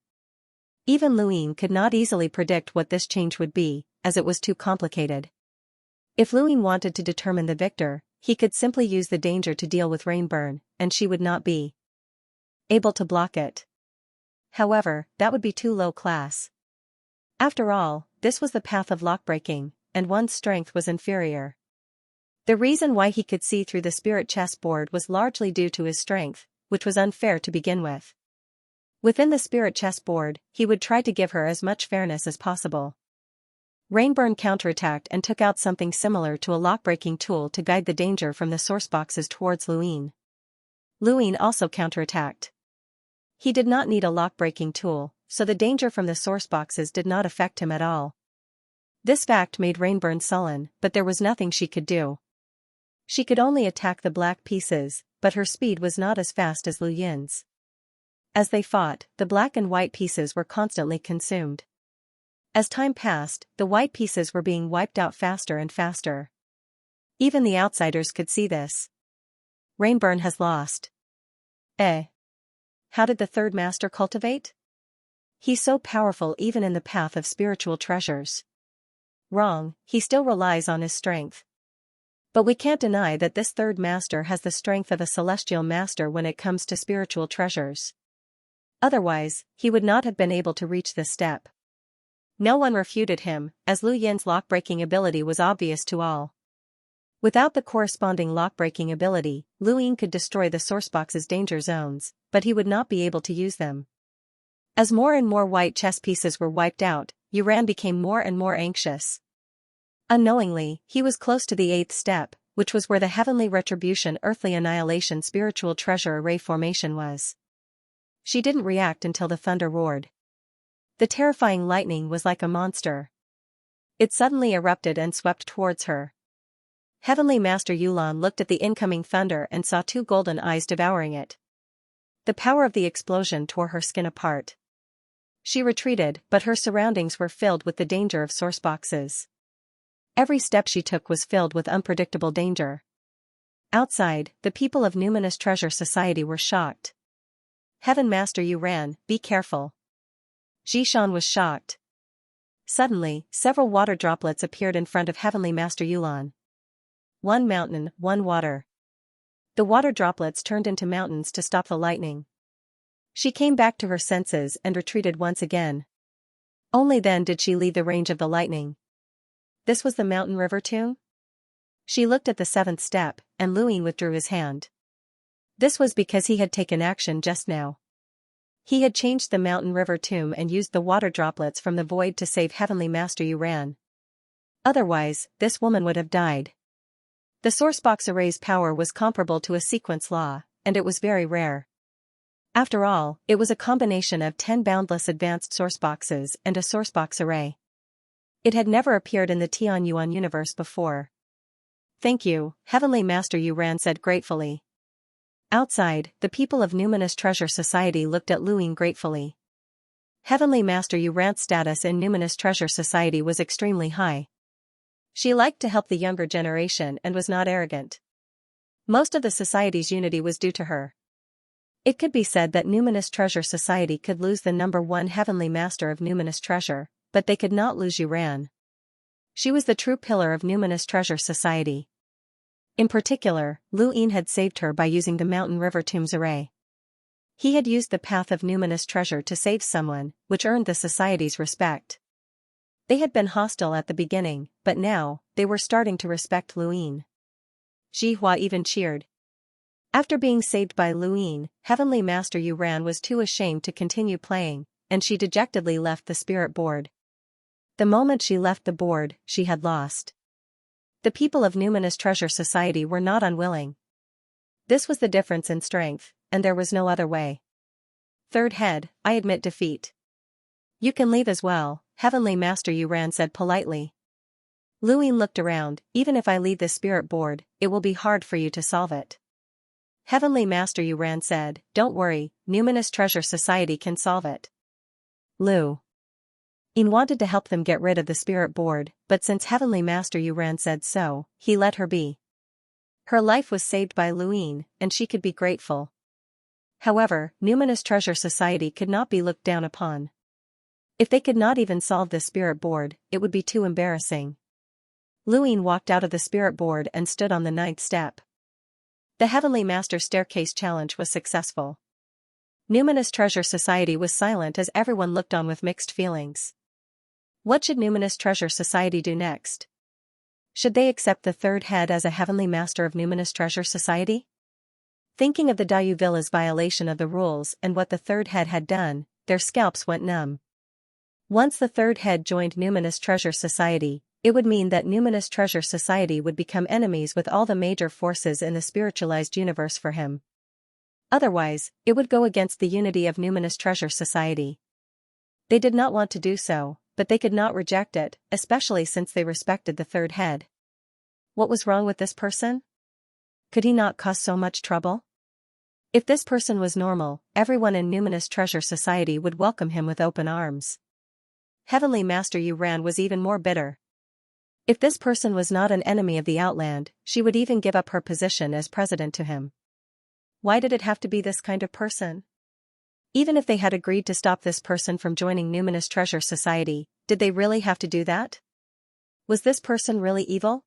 Even Luin could not easily predict what this change would be, as it was too complicated. If Luin wanted to determine the victor, he could simply use the danger to deal with Rainburn, and she would not be able to block it. However, that would be too low class. After all, this was the path of lockbreaking, and one's strength was inferior. The reason why he could see through the spirit chessboard was largely due to his strength, which was unfair to begin with. Within the spirit chessboard, he would try to give her as much fairness as possible. Rainburn counterattacked and took out something similar to a lockbreaking tool to guide the danger from the source boxes towards Luin. Luin also counterattacked. He did not need a lockbreaking tool, so the danger from the source boxes did not affect him at all. This fact made Rainburn sullen, but there was nothing she could do. She could only attack the black pieces, but her speed was not as fast as Lu Yin's. As they fought, the black and white pieces were constantly consumed. As time passed, the white pieces were being wiped out faster and faster. Even the outsiders could see this. Rainburn has lost. How did the third master cultivate? He's so powerful even in the path of spiritual treasures. Wrong, he still relies on his strength. But we can't deny that this third master has the strength of a celestial master when it comes to spiritual treasures. Otherwise, he would not have been able to reach this step. No one refuted him, as Lu Yin's lockbreaking ability was obvious to all. Without the corresponding lockbreaking ability, Lu Yin could destroy the sourcebox's danger zones, but he would not be able to use them. As more and more white chess pieces were wiped out, Yuran became more and more anxious. Unknowingly, he was close to the 8th step, which was where the heavenly retribution earthly annihilation spiritual treasure array formation was. She didn't react until the thunder roared. The terrifying lightning was like a monster. It suddenly erupted and swept towards her. Heavenly Master Yulan looked at the incoming thunder and saw 2 golden eyes devouring it. The power of the explosion tore her skin apart. She retreated, but her surroundings were filled with the danger of source boxes. Every step she took was filled with unpredictable danger. Outside, the people of Numinous Treasure Society were shocked. Heaven Master Yuran, be careful. Jishan was shocked. Suddenly, several water droplets appeared in front of Heavenly Master Yulan. 1 mountain, 1 water. The water droplets turned into mountains to stop the lightning. She came back to her senses and retreated once again. Only then did she leave the range of the lightning. This was the mountain river tomb? She looked at the 7th step, and Luin withdrew his hand. This was because he had taken action just now. He had changed the mountain river tomb and used the water droplets from the void to save Heavenly Master Yuran. Otherwise, this woman would have died. The sourcebox array's power was comparable to a sequence law, and it was very rare. After all, it was a combination of 10 boundless advanced sourceboxes and a sourcebox array. It had never appeared in the Tianyuan universe before. Thank you, Heavenly Master Yuran said gratefully. Outside, the people of Numinous Treasure Society looked at Luin gratefully. Heavenly Master Yuran's status in Numinous Treasure Society was extremely high. She liked to help the younger generation and was not arrogant. Most of the society's unity was due to her. It could be said that Numinous Treasure Society could lose the number 1 Heavenly Master of Numinous Treasure, but they could not lose Yuran. She was the true pillar of Numinous Treasure Society. In particular, Lu Yin had saved her by using the Mountain River Tombs array. He had used the path of Numinous Treasure to save someone, which earned the society's respect. They had been hostile at the beginning, but now, they were starting to respect Lu Yin. Jihua even cheered. After being saved by Lu Yin, Heavenly Master Yuran was too ashamed to continue playing, and she dejectedly left the spirit board. The moment she left the board, she had lost. The people of Numinous Treasure Society were not unwilling. This was the difference in strength, and there was no other way. Third head, I admit defeat. You can leave as well, Heavenly Master Yuran said politely. Lu Yin looked around, even if I leave the spirit board, it will be hard for you to solve it. Heavenly Master Yuran said, don't worry, Numinous Treasure Society can solve it. Lu Yin wanted to help them get rid of the spirit board, but since Heavenly Master Yuran said so, he let her be. Her life was saved by Lu Yin, and she could be grateful. However, Numinous Treasure Society could not be looked down upon. If they could not even solve the spirit board, it would be too embarrassing. Luin walked out of the spirit board and stood on the 9th step. The Heavenly Master Staircase challenge was successful. Numinous Treasure Society was silent as everyone looked on with mixed feelings. What should Numinous Treasure Society do next? Should they accept the third head as a Heavenly Master of Numinous Treasure Society? Thinking of the Dayu Villa's violation of the rules and what the third head had done, their scalps went numb. Once the third head joined Numinous Treasure Society, it would mean that Numinous Treasure Society would become enemies with all the major forces in the spiritualized universe for him. Otherwise, it would go against the unity of Numinous Treasure Society. They did not want to do so, but they could not reject it, especially since they respected the third head. What was wrong with this person? Could he not cause so much trouble? If this person was normal, everyone in Numinous Treasure Society would welcome him with open arms. Heavenly Master Yuran was even more bitter. If this person was not an enemy of the Outland, she would even give up her position as president to him. Why did it have to be this kind of person? Even if they had agreed to stop this person from joining Numinous Treasure Society, did they really have to do that? Was this person really evil?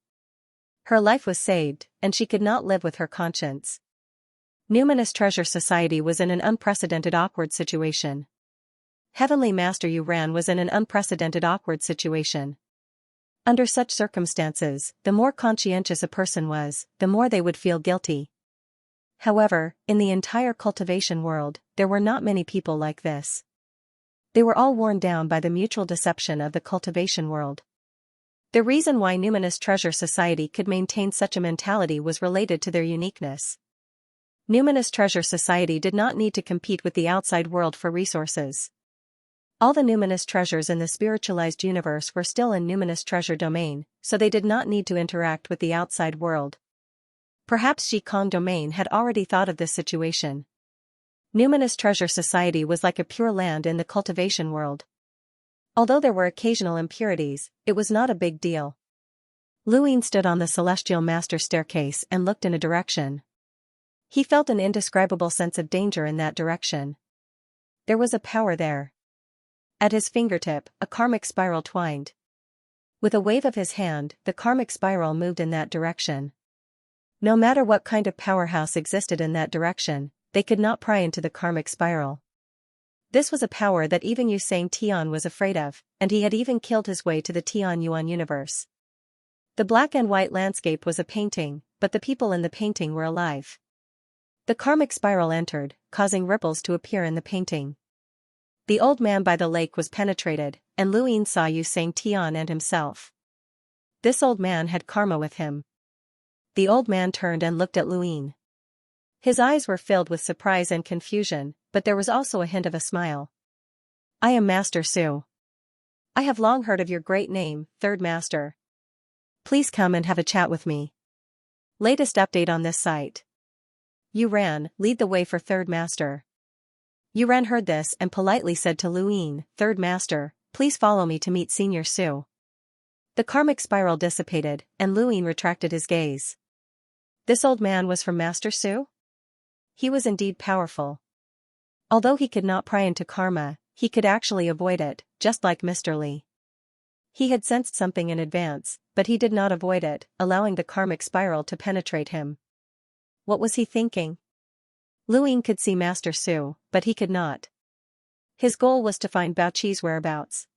Her life was saved, and she could not live with her conscience. Numinous Treasure Society was in an unprecedented awkward situation. Heavenly Master Yuran was in an unprecedented awkward situation. Under such circumstances, the more conscientious a person was, the more they would feel guilty. However, in the entire cultivation world, there were not many people like this. They were all worn down by the mutual deception of the cultivation world. The reason why Numinous Treasure Society could maintain such a mentality was related to their uniqueness. Numinous Treasure Society did not need to compete with the outside world for resources. All the numinous treasures in the spiritualized universe were still in Numinous Treasure domain, so they did not need to interact with the outside world. Perhaps Shikong domain had already thought of this situation. Numinous Treasure Society was like a pure land in the cultivation world. Although there were occasional impurities, it was not a big deal. Luin stood on the Celestial Master Staircase and looked in a direction. He felt an indescribable sense of danger in that direction. There was a power there. At his fingertip, a karmic spiral twined. With a wave of his hand, the karmic spiral moved in that direction. No matter what kind of powerhouse existed in that direction, they could not pry into the karmic spiral. This was a power that even Yusang Tian was afraid of, and he had even killed his way to the Tian Yuan universe. The black and white landscape was a painting, but the people in the painting were alive. The karmic spiral entered, causing ripples to appear in the painting. The old man by the lake was penetrated, and Luin saw Yusang Tian and himself. This old man had karma with him. The old man turned and looked at Luin. His eyes were filled with surprise and confusion, but there was also a hint of a smile. I am Master Su. I have long heard of your great name, Third Master. Please come and have a chat with me. Latest update on this site. Yuran, lead the way for Third Master. Yuran heard this and politely said to Luin, Third Master, please follow me to meet Senior Su. The karmic spiral dissipated, and Luin retracted his gaze. This old man was from Master Su? He was indeed powerful. Although he could not pry into karma, he could actually avoid it, just like Mr. Li. He had sensed something in advance, but he did not avoid it, allowing the karmic spiral to penetrate him. What was he thinking? Luin could see Master Su, but he could not. His goal was to find Baoqi's whereabouts.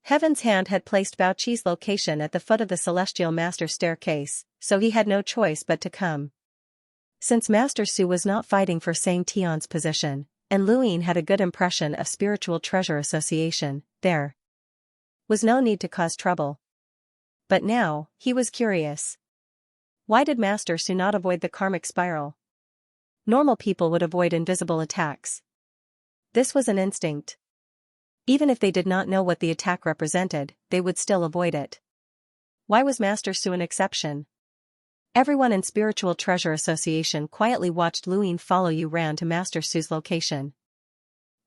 Heaven's hand had placed Baoqi's location at the foot of the Celestial Master Staircase, so he had no choice but to come. Since Master Su was not fighting for Sang Tian's position, and Luin had a good impression of Spiritual Treasure Association, there was no need to cause trouble. But now, he was curious. Why did Master Su not avoid the karmic spiral? Normal people would avoid invisible attacks. This was an instinct. Even if they did not know what the attack represented, they would still avoid it. Why was Master Su an exception? Everyone in Spiritual Treasure Association quietly watched Luin follow Yuran to Master Su's location.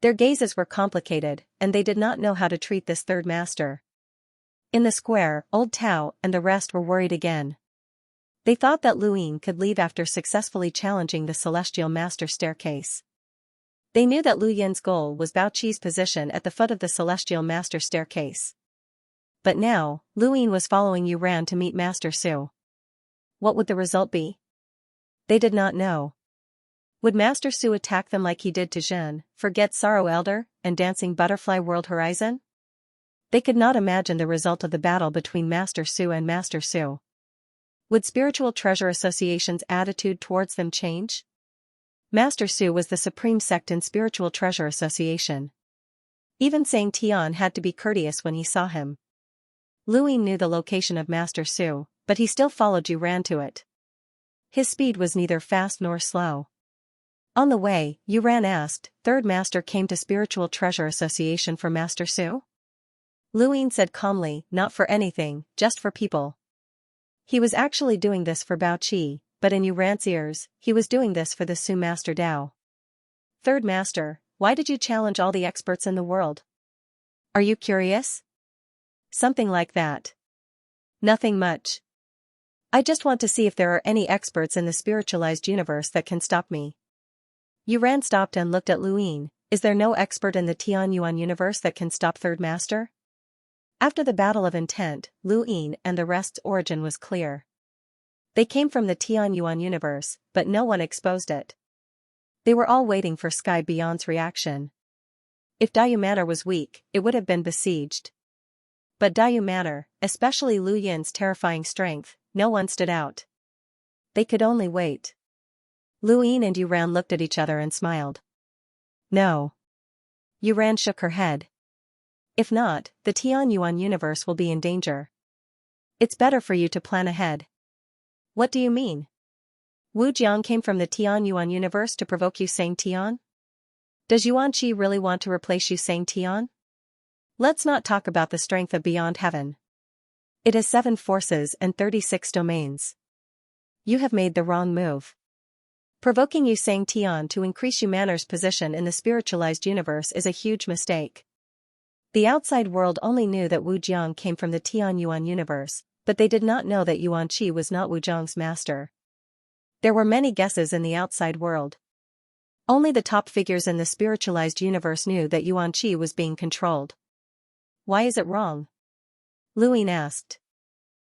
Their gazes were complicated, and they did not know how to treat this third master. In the square, Old Tao and the rest were worried again. They thought that Luin could leave after successfully challenging the Celestial Master Staircase. They knew that Lu Yin's goal was Bao Qi's position at the foot of the Celestial Master staircase. But now, Lu Yin was following Yu Ran to meet Master Su. What would the result be? They did not know. Would Master Su attack them like he did to Zhen, Forget Sorrow Elder, and Dancing Butterfly World Horizon? They could not imagine the result of the battle between Master Su and Master Su. Would Spiritual Treasure Association's attitude towards them change? Master Su was the supreme sect in Spiritual Treasure Association. Even Sang Tian had to be courteous when he saw him. Lu Yin knew the location of Master Su, but he still followed Yu Ran to it. His speed was neither fast nor slow. On the way, Yu Ran asked, "Third Master came to Spiritual Treasure Association for Master Su?" Lu Yin said calmly, "Not for anything, just for people." He was actually doing this for Bao Qi, but in Yu Ran's ears, he was doing this for the Su Master Dao. "Third Master, why did you challenge all the experts in the world? Are you curious?" "Something like that. Nothing much. I just want to see if there are any experts in the spiritualized universe that can stop me." Yu Ran stopped and looked at Lu Yin. "Is there no expert in the Tian Yuan universe that can stop Third Master?" After the battle of intent, Lu Yin and the rest's origin was clear. They came from the Tian Yuan universe, but no one exposed it. They were all waiting for Sky Beyond's reaction. If Daiyu Manor was weak, it would have been besieged. But Daiyu Manor, especially Lu Yin's terrifying strength, no one stood out. They could only wait. Lu Yin and Yu Ran looked at each other and smiled. "No." Yu Ran shook her head. "If not, the Tian Yuan universe will be in danger. It's better for you to plan ahead." "What do you mean? Wu Jiang came from the Tian Yuan universe to provoke Yu Sang Tian? Does Yuan Qi really want to replace Yu Sang Tian? Let's not talk about the strength of Beyond Heaven. It has 7 forces and 36 domains. You have made the wrong move. Provoking Yu Sang Tian to increase Yu Manor's position in the spiritualized universe is a huge mistake." The outside world only knew that Wu Jiang came from the Tian Yuan universe, but they did not know that Yuan Qi was not Wu Jiang's master. There were many guesses in the outside world. Only the top figures in the spiritualized universe knew that Yuan Qi was being controlled. "Why is it wrong?" Lu Yin asked.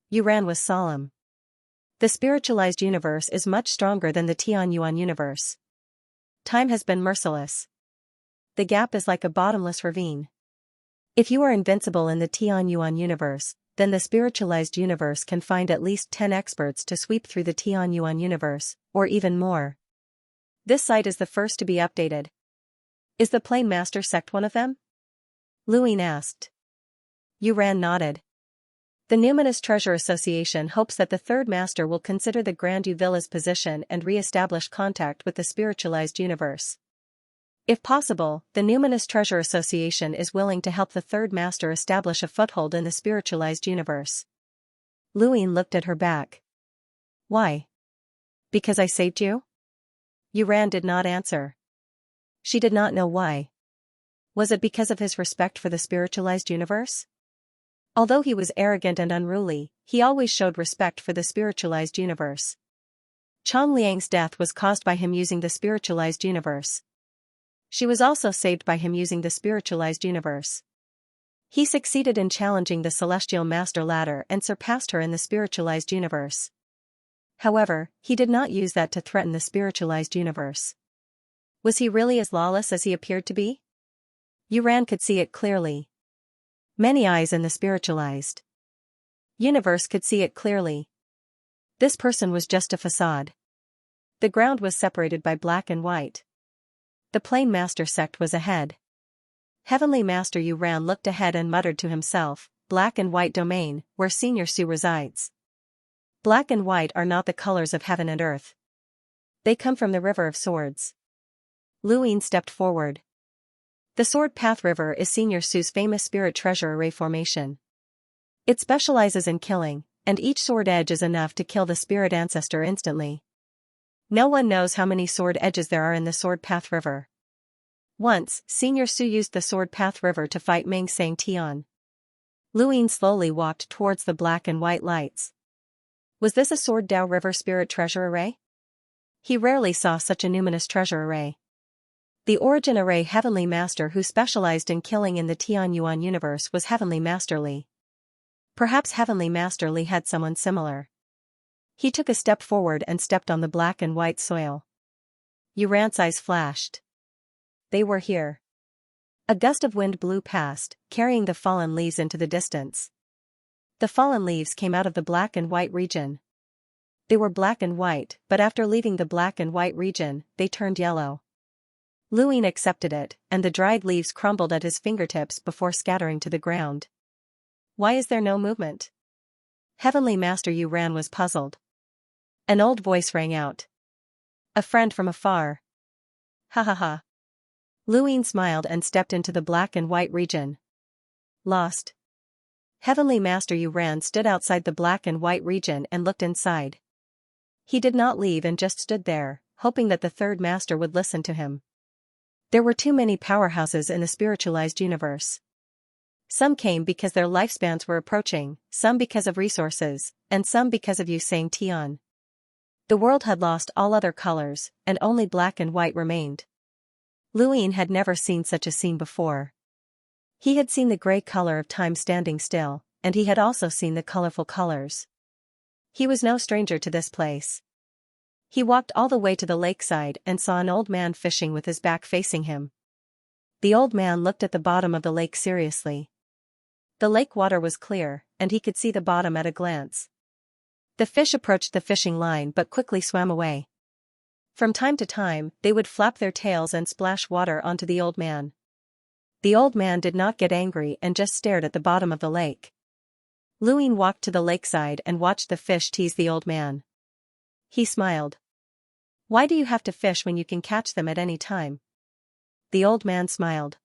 Yu Ran was solemn. "The spiritualized universe is much stronger than the Tian Yuan universe. Time has been merciless. The gap is like a bottomless ravine. If you are invincible in the Tian Yuan universe, then the spiritualized universe can find at least 10 experts to sweep through the Tian Yuan universe, or even more. This site is the first to be updated. Is the Plain Master sect one of them?" Lu Yin asked. Yu Ran nodded. "The Numinous Treasure Association hopes that the Third Master will consider the Grand Yu Villa's position and re-establish contact with the spiritualized universe. If possible, the Numinous Treasure Association is willing to help the Third Master establish a foothold in the spiritualized universe." Lu Yin looked at her back. "Why? Because I saved you?" Yu Ran did not answer. She did not know why. Was it because of his respect for the spiritualized universe? Although he was arrogant and unruly, he always showed respect for the spiritualized universe. Chang Liang's death was caused by him using the spiritualized universe. She was also saved by him using the spiritualized universe. He succeeded in challenging the Celestial Master ladder and surpassed her in the spiritualized universe. However, he did not use that to threaten the spiritualized universe. Was he really as lawless as he appeared to be? Yu Ran could see it clearly. Many eyes in the spiritualized universe could see it clearly. This person was just a facade. The ground was separated by black and white. The Plain Master sect was ahead. Heavenly Master Yu Ran looked ahead and muttered to himself, "Black and white domain, where Senior Su resides. Black and white are not the colors of heaven and earth. They come from the River of Swords." Lu Yin stepped forward. The Sword Path River is Senior Su's famous spirit treasure array formation. It specializes in killing, and each sword edge is enough to kill the spirit ancestor instantly. No one knows how many sword edges there are in the Sword Path River. Once, Senior Su used the Sword Path River to fight Meng Sang Tian. Lu Yin slowly walked towards the black and white lights. Was this a Sword Dao River spirit treasure array? He rarely saw such a numinous treasure array. The origin array Heavenly Master who specialized in killing in the Tianyuan universe was Heavenly Master Li. Perhaps Heavenly Master Li had someone similar. He took a step forward and stepped on the black and white soil. Yuran's eyes flashed. They were here. A gust of wind blew past, carrying the fallen leaves into the distance. The fallen leaves came out of the black and white region. They were black and white, but after leaving the black and white region, they turned yellow. Luin accepted it, and the dried leaves crumbled at his fingertips before scattering to the ground. Why is there no movement? Heavenly Master Yuran was puzzled. An old voice rang out. A friend from afar. Ha ha ha. Luin smiled and stepped into the black and white region. Lost. Heavenly Master Yuran stood outside the black and white region and looked inside. He did not leave and just stood there, hoping that the third master would listen to him. There were too many powerhouses in the spiritualized universe. Some came because their lifespans were approaching, some because of resources, and some because of Xianxia. The world had lost all other colors, and only black and white remained. Luin had never seen such a scene before. He had seen the gray color of time standing still, and he had also seen the colorful colors. He was no stranger to this place. He walked all the way to the lakeside and saw an old man fishing with his back facing him. The old man looked at the bottom of the lake seriously. The lake water was clear, and he could see the bottom at a glance. The fish approached the fishing line but quickly swam away. From time to time, they would flap their tails and splash water onto the old man. The old man did not get angry and just stared at the bottom of the lake. Luin walked to the lakeside and watched the fish tease the old man. He smiled. Why do you have to fish when you can catch them at any time? The old man smiled.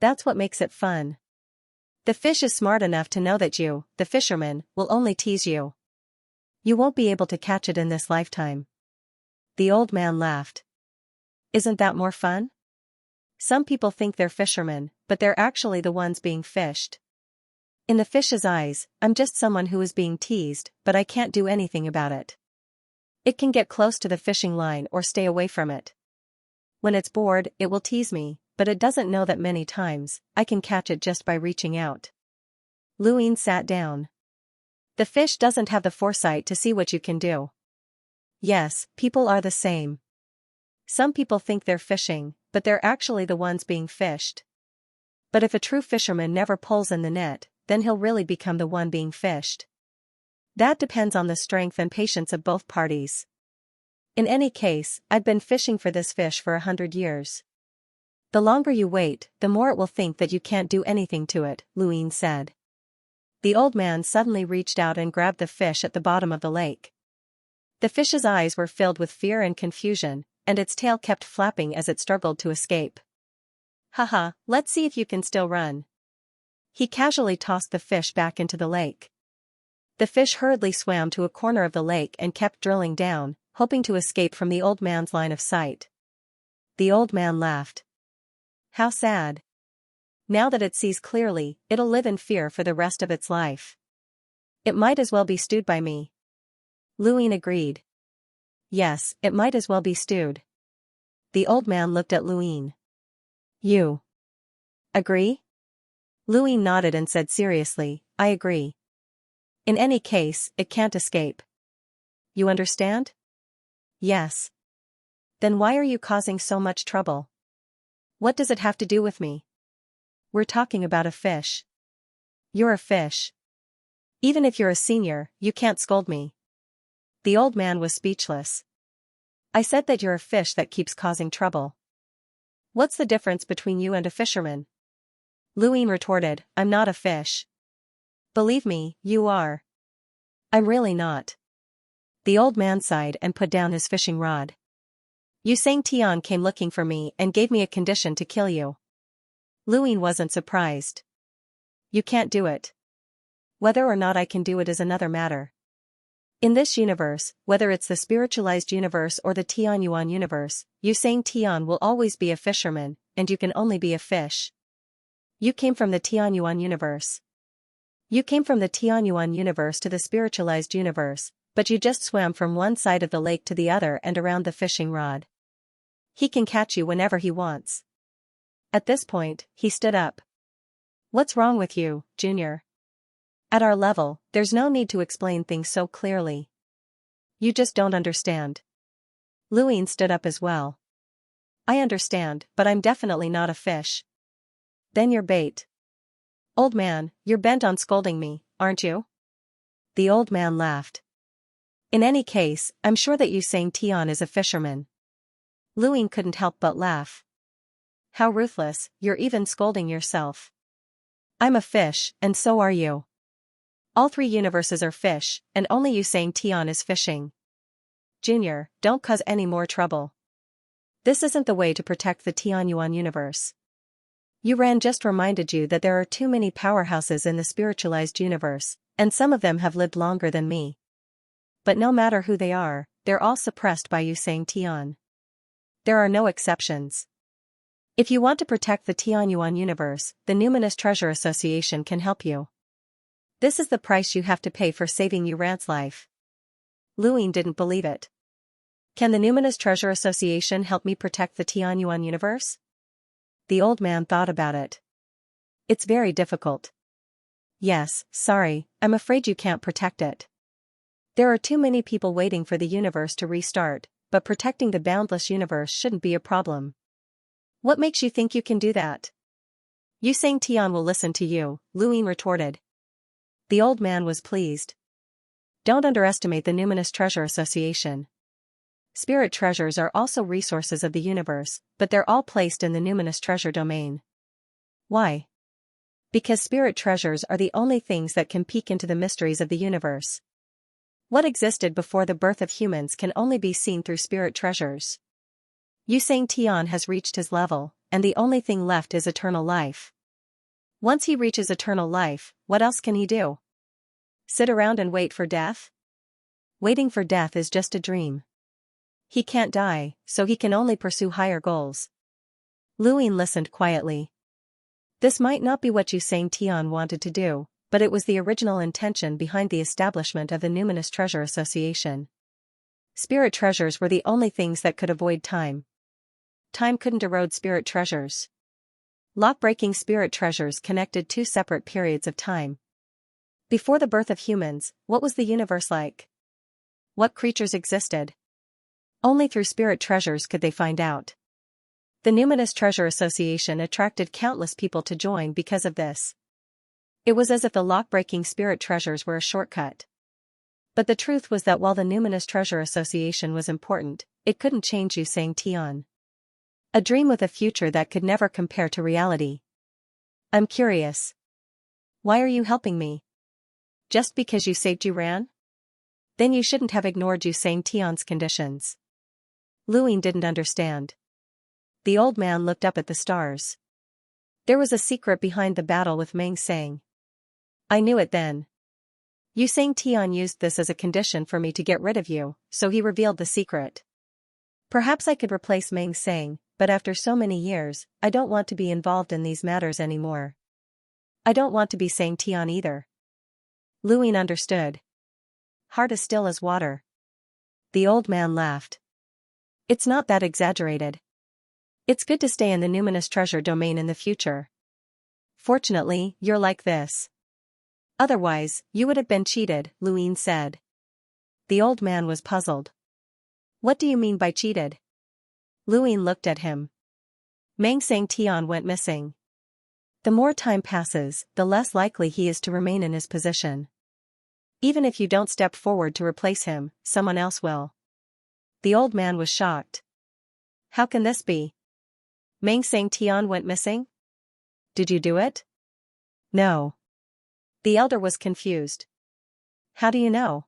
That's what makes it fun. The fish is smart enough to know that you, the fisherman, will only tease you. You won't be able to catch it in this lifetime. The old man laughed. Isn't that more fun? Some people think they're fishermen, but they're actually the ones being fished. In the fish's eyes, I'm just someone who is being teased, but I can't do anything about it. It can get close to the fishing line or stay away from it. When it's bored, it will tease me, but it doesn't know that many times, I can catch it just by reaching out. Luin sat down. The fish doesn't have the foresight to see what you can do. Yes, people are the same. Some people think they're fishing, but they're actually the ones being fished. But if a true fisherman never pulls in the net, then he'll really become the one being fished. That depends on the strength and patience of both parties. In any case, I've been fishing for this fish for 100 years. The longer you wait, the more it will think that you can't do anything to it, Luin said. The old man suddenly reached out and grabbed the fish at the bottom of the lake. The fish's eyes were filled with fear and confusion, and its tail kept flapping as it struggled to escape. Haha, let's see if you can still run. He casually tossed the fish back into the lake. The fish hurriedly swam to a corner of the lake and kept drilling down, hoping to escape from the old man's line of sight. The old man laughed. How sad. Now that it sees clearly, it'll live in fear for the rest of its life. It might as well be stewed by me. Luin agreed. Yes, it might as well be stewed. The old man looked at Luin. You agree? Luin nodded and said seriously, I agree. In any case, it can't escape. You understand? Yes. Then why are you causing so much trouble? What does it have to do with me? We're talking about a fish. You're a fish. Even if you're a senior, you can't scold me. The old man was speechless. I said that you're a fish that keeps causing trouble. What's the difference between you and a fisherman? Luin retorted, I'm not a fish. Believe me, you are. I'm really not. The old man sighed and put down his fishing rod. Xianxia came looking for me and gave me a condition to kill you. Luin wasn't surprised. You can't do it. Whether or not I can do it is another matter. In this universe, whether it's the spiritualized universe or the Tianyuan universe, Xianxia will always be a fisherman, and you can only be a fish. You came from the Tianyuan universe. You came from the Tianyuan universe to the spiritualized universe, but you just swam from one side of the lake to the other and around the fishing rod. He can catch you whenever he wants. At this point, he stood up. What's wrong with you, Junior? At our level, there's no need to explain things so clearly. You just don't understand. Luin stood up as well. I understand, but I'm definitely not a fish. Then you're bait. Old man, you're bent on scolding me, aren't you? The old man laughed. In any case, I'm sure that Xianxia is a fisherman. Luin couldn't help but laugh. How ruthless, you're even scolding yourself. I'm a fish, and so are you. All three universes are fish, and only Xianxia is fishing. Junior, don't cause any more trouble. This isn't the way to protect the Tianyuan universe. Yuran just reminded you that there are too many powerhouses in the spiritualized universe, and some of them have lived longer than me. But no matter who they are, they're all suppressed by Xianxia. There are no exceptions. If you want to protect the Tianyuan universe, the Numinous Treasure Association can help you. This is the price you have to pay for saving Yuran's life. Luin didn't believe it. Can the Numinous Treasure Association help me protect the Tianyuan universe? The old man thought about it. It's very difficult. Yes, sorry, I'm afraid you can't protect it. There are too many people waiting for the universe to restart, but protecting the boundless universe shouldn't be a problem. What makes you think you can do that? Xianxia will listen to you, Luin retorted. The old man was pleased. Don't underestimate the Numinous Treasure Association. Spirit treasures are also resources of the universe, but they're all placed in the Numinous Treasure domain. Why? Because spirit treasures are the only things that can peek into the mysteries of the universe. What existed before the birth of humans can only be seen through spirit treasures. Xianxia has reached his level, and the only thing left is eternal life. Once he reaches eternal life, what else can he do? Sit around and wait for death? Waiting for death is just a dream. He can't die, so he can only pursue higher goals. Luin listened quietly. This might not be what Xianxia wanted to do, but it was the original intention behind the establishment of the Numinous Treasure Association. Spirit treasures were the only things that could avoid time. Time couldn't erode spirit treasures. Lock-breaking spirit treasures connected two separate periods of time. Before the birth of humans, what was the universe like? What creatures existed? Only through spirit treasures could they find out. The Numinous Treasure Association attracted countless people to join because of this. It was as if the lock-breaking spirit treasures were a shortcut. But the truth was that while the Numinous Treasure Association was important, it couldn't change Xianxia. A dream with a future that could never compare to reality. I'm curious. Why are you helping me? Just because you saved Yuran? Then you shouldn't have ignored Xianxia's conditions. Luin didn't understand. The old man looked up at the stars. There was a secret behind the battle with Meng Sang. I knew it then. Xianxia used this as a condition for me to get rid of you, so he revealed the secret. Perhaps I could replace Meng Sang, but after so many years, I don't want to be involved in these matters anymore. I don't want to be Xianxia either. Luin understood. Heart as still as water. The old man laughed. It's not that exaggerated. It's good to stay in the Numinous Treasure domain in the future. Fortunately, you're like this. Otherwise, you would have been cheated, Luin said. The old man was puzzled. What do you mean by cheated? Luin looked at him. Meng Xianxia went missing. The more time passes, the less likely he is to remain in his position. Even if you don't step forward to replace him, someone else will. The old man was shocked. How can this be? Meng Xianxia went missing? Did you do it? No. The elder was confused. How do you know?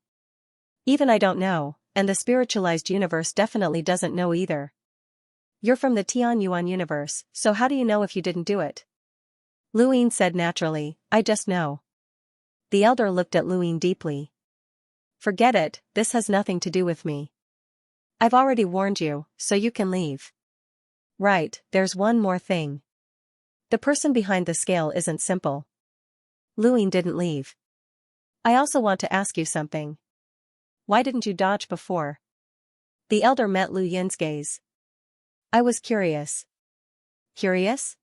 Even I don't know, and the spiritualized universe definitely doesn't know either. You're from the Tianyuan universe, so how do you know if you didn't do it? Luin said naturally, I just know. The elder looked at Luin deeply. Forget it, this has nothing to do with me. I've already warned you, so you can leave. Right, there's one more thing. The person behind the scale isn't simple. Luin didn't leave. I also want to ask you something. Why didn't you dodge before? The elder met Lu Yin's gaze. I was curious. Curious?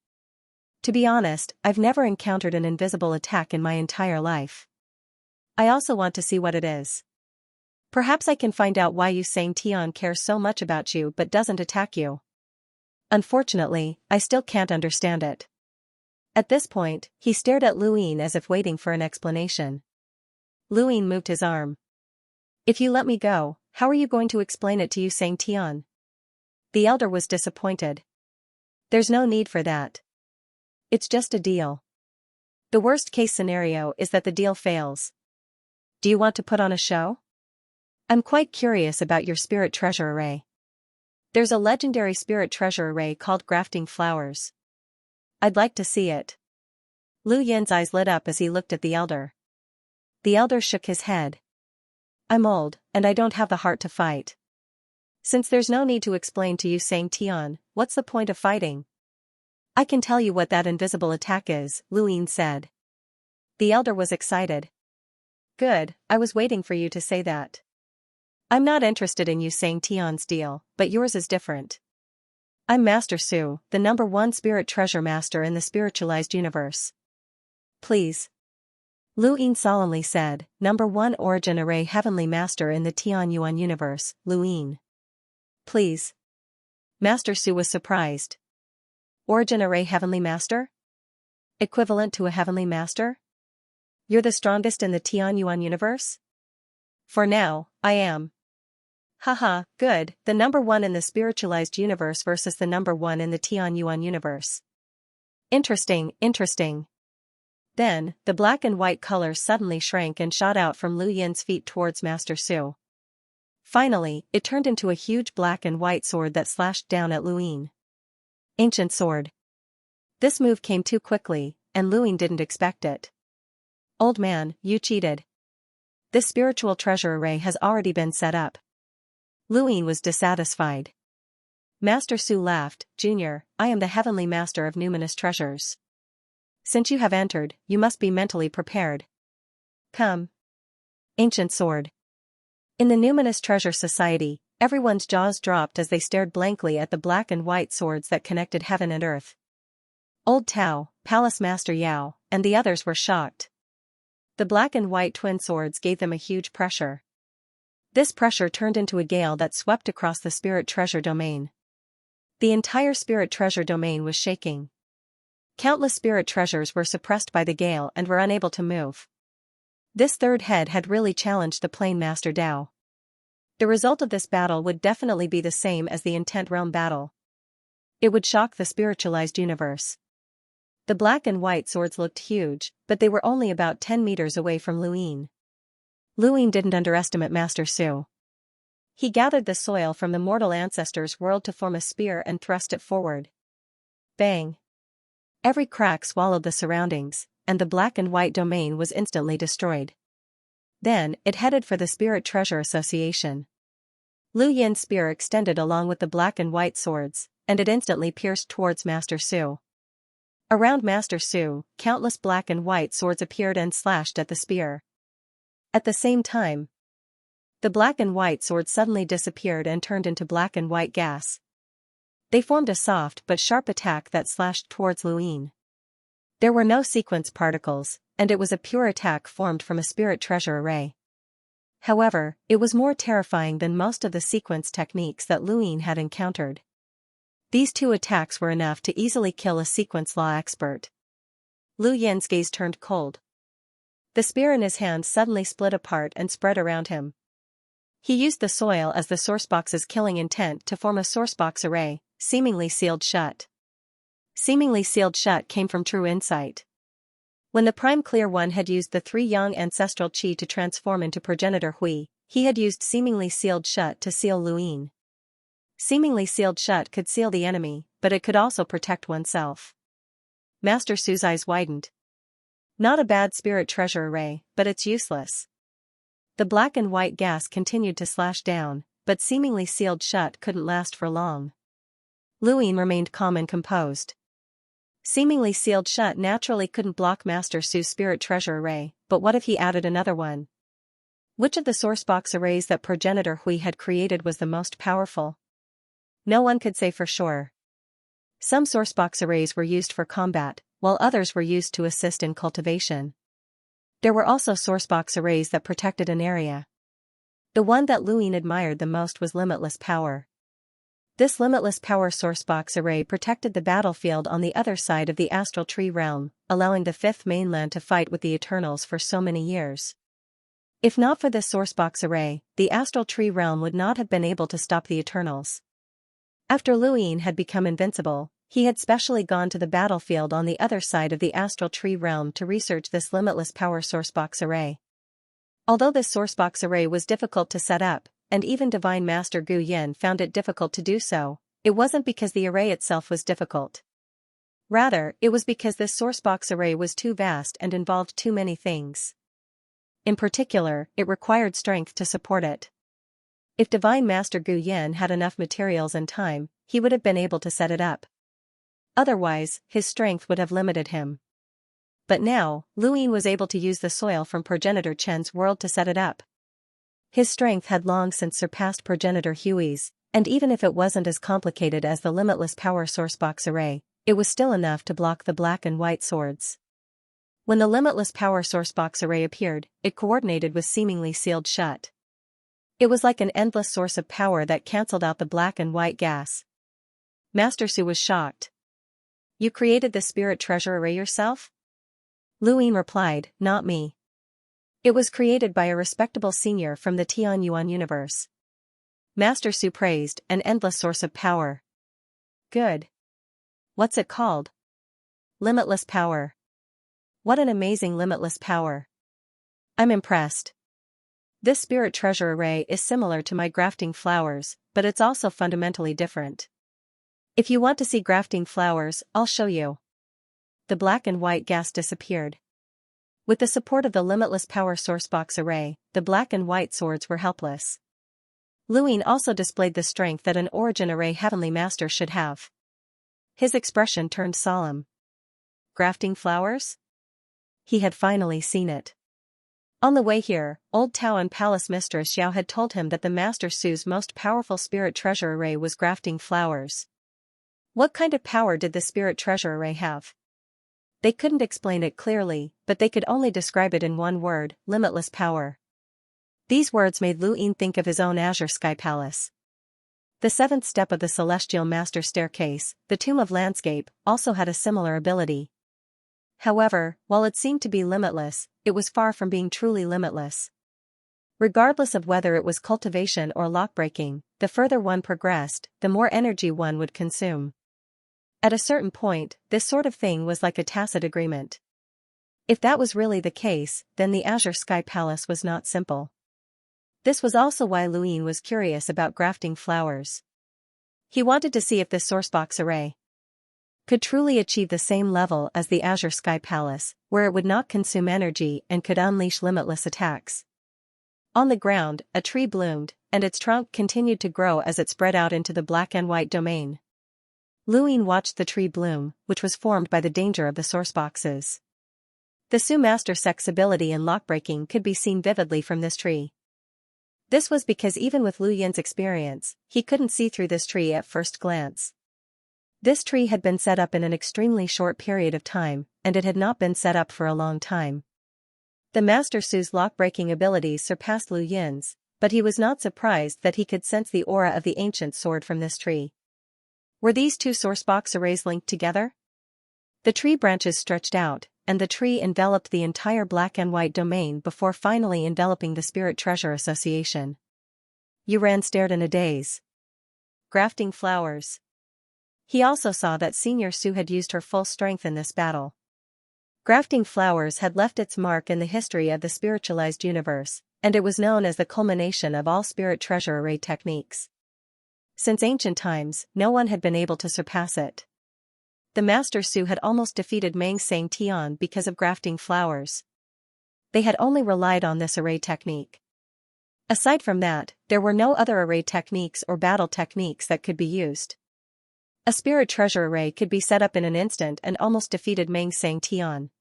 To be honest, I've never encountered an invisible attack in my entire life. I also want to see what it is. Perhaps I can find out why Xianxia cares so much about you but doesn't attack you. Unfortunately, I still can't understand it. At this point, he stared at Luin as if waiting for an explanation. Luin moved his arm. If you let me go, how are you going to explain it to Xianxia? The elder was disappointed. There's no need for that. It's just a deal. The worst case scenario is that the deal fails. Do you want to put on a show? I'm quite curious about your spirit treasure array. There's a legendary spirit treasure array called Grafting Flowers. I'd like to see it. Lu Yin's eyes lit up as he looked at the elder. The elder shook his head. I'm old, and I don't have the heart to fight. Since there's no need to explain to you Xianxia, what's the point of fighting? I can tell you what that invisible attack is, Lu Yin said. The elder was excited. Good, I was waiting for you to say that. I'm not interested in Xianxia's deal, but yours is different. I'm Master Su, the #1 spirit treasure master in the spiritualized universe. Please. Lu Yin solemnly said, #1 origin array heavenly master in the Tianyuan universe, Lu Yin. Please. Master Su was surprised. Origin array heavenly master? Equivalent to a heavenly master? You're the strongest in the Tianyuan universe? For now, I am. Haha, good, the #1 in the spiritualized universe versus the #1 in the Tianyuan universe. Interesting, interesting. Then, the black and white colors suddenly shrank and shot out from Lu Yin's feet towards Master Su. Finally, it turned into a huge black and white sword that slashed down at Lu Yin. Ancient sword. This move came too quickly, and Lu Yin didn't expect it. Old man, you cheated. This spiritual treasure array has already been set up. Lu Yin was dissatisfied. Master Su laughed, Junior, I am the heavenly master of numinous treasures. Since you have entered, you must be mentally prepared. Come. Ancient sword. In the numinous treasure society, everyone's jaws dropped as they stared blankly at the black and white swords that connected heaven and earth. Old Tao, Palace Master Yao, and the others were shocked. The black and white twin swords gave them a huge pressure. This pressure turned into a gale that swept across the spirit treasure domain. The entire spirit treasure domain was shaking. Countless spirit treasures were suppressed by the gale and were unable to move. This third head had really challenged the Plain Master Dao. The result of this battle would definitely be the same as the Intent Realm battle. It would shock the spiritualized universe. The black and white swords looked huge, but they were only about 10 meters away from Lu Yin. Lu Yin didn't underestimate Master Su. He gathered the soil from the mortal ancestors' world to form a spear and thrust it forward. Bang! Every crack swallowed the surroundings, and the black and white domain was instantly destroyed. Then, it headed for the Spirit Treasure Association. Lu Yin's spear extended along with the black and white swords, and it instantly pierced towards Master Su. Around Master Su, countless black and white swords appeared and slashed at the spear. At the same time, the black and white swords suddenly disappeared and turned into black and white gas. They formed a soft but sharp attack that slashed towards Lu Yin. There were no sequence particles, and it was a pure attack formed from a spirit treasure array. However, it was more terrifying than most of the sequence techniques that Lu Yin had encountered. These two attacks were enough to easily kill a sequence law expert. Lu Yin's gaze turned cold. The spear in his hand suddenly split apart and spread around him. He used the soil as the sourcebox's killing intent to form a sourcebox array, seemingly sealed shut. Seemingly sealed shut came from true insight. When the Prime Clear One had used the 3 young ancestral chi to transform into Progenitor Hui, he had used seemingly sealed shut to seal Lu Yin. Seemingly sealed shut could seal the enemy, but it could also protect oneself. Master Su's eyes widened. Not a bad spirit treasure array, but it's useless. The black and white gas continued to slash down, but seemingly sealed shut couldn't last for long. Lu Yin remained calm and composed. Seemingly sealed shut naturally couldn't block Master Su's spirit treasure array, but what if he added another one? Which of the sourcebox arrays that Progenitor Hui had created was the most powerful? No one could say for sure. Some sourcebox arrays were used for combat, while others were used to assist in cultivation. There were also sourcebox arrays that protected an area. The one that Luin admired the most was Limitless Power. This Limitless Power sourcebox array protected the battlefield on the other side of the Astral Tree realm, allowing the Fifth Mainland to fight with the Eternals for so many years. If not for this sourcebox array, the Astral Tree realm would not have been able to stop the Eternals. After Luin had become invincible, he had specially gone to the battlefield on the other side of the Astral Tree realm to research this Limitless Power sourcebox array. Although this sourcebox array was difficult to set up, and even Divine Master Gu Yin found it difficult to do so, it wasn't because the array itself was difficult. Rather, it was because this sourcebox array was too vast and involved too many things. In particular, it required strength to support it. If Divine Master Gu Yin had enough materials and time, he would have been able to set it up. Otherwise, his strength would have limited him. But now, Luin was able to use the soil from Progenitor Chen's world to set it up. His strength had long since surpassed Progenitor Hui's, and even if it wasn't as complicated as the Limitless Power sourcebox array, it was still enough to block the black and white swords. When the Limitless Power sourcebox array appeared, it coordinated with seemingly sealed shut. It was like an endless source of power that cancelled out the black and white gas. Master Su was shocked. "You created the Spirit Treasure Array yourself?" Luin replied, "Not me. It was created by a respectable senior from the Tian Yuan universe." Master Su praised, "An endless source of power." "Good. What's it called?" "Limitless Power." "What an amazing limitless power. I'm impressed. This Spirit Treasure Array is similar to my grafting flowers, but it's also fundamentally different. If you want to see grafting flowers, I'll show you." The black and white gas disappeared. With the support of the Limitless Power sourcebox array, the black and white swords were helpless. Luin also displayed the strength that an Origin Array Heavenly Master should have. His expression turned solemn. Grafting flowers? He had finally seen it. On the way here, Old Tao and Palace Mistress Xiao had told him that the Master Su's most powerful Spirit Treasure Array was grafting flowers. What kind of power did the Spirit Treasure Array have? They couldn't explain it clearly, but they could only describe it in one word: limitless power. These words made Luin think of his own Azure Sky Palace. The seventh step of the Celestial Master Staircase, the Tomb of Landscape, also had a similar ability. However, while it seemed to be limitless, it was far from being truly limitless. Regardless of whether it was cultivation or lockbreaking, the further one progressed, the more energy one would consume. At a certain point, this sort of thing was like a tacit agreement. If that was really the case, then the Azure Sky Palace was not simple. This was also why Luin was curious about grafting flowers. He wanted to see if this sourcebox array could truly achieve the same level as the Azure Sky Palace, where it would not consume energy and could unleash limitless attacks. On the ground, a tree bloomed, and its trunk continued to grow as it spread out into the black and white domain. Luin watched the tree bloom, which was formed by the danger of the sourceboxes. The Su Master Sect's ability in lockbreaking could be seen vividly from this tree. This was because even with Lu Yin's experience, he couldn't see through this tree at first glance. This tree had been set up in an extremely short period of time, and it had not been set up for a long time. The Master Su's lockbreaking abilities surpassed Lu Yin's, but he was not surprised that he could sense the aura of the ancient sword from this tree. Were these two sourcebox arrays linked together? The tree branches stretched out, and the tree enveloped the entire black and white domain before finally enveloping the Spirit Treasure Association. Yuran stared in a daze. Grafting flowers. He also saw that Senior Su had used her full strength in this battle. Grafting flowers had left its mark in the history of the spiritualized universe, and it was known as the culmination of all Spirit Treasure Array techniques. Since ancient times, no one had been able to surpass it. The Master Su had almost defeated Mang Sang Tian because of grafting flowers. They had only relied on this array technique. Aside from that, there were no other array techniques or battle techniques that could be used. A Spirit Treasure Array could be set up in an instant and almost defeated Mang Sang Tian.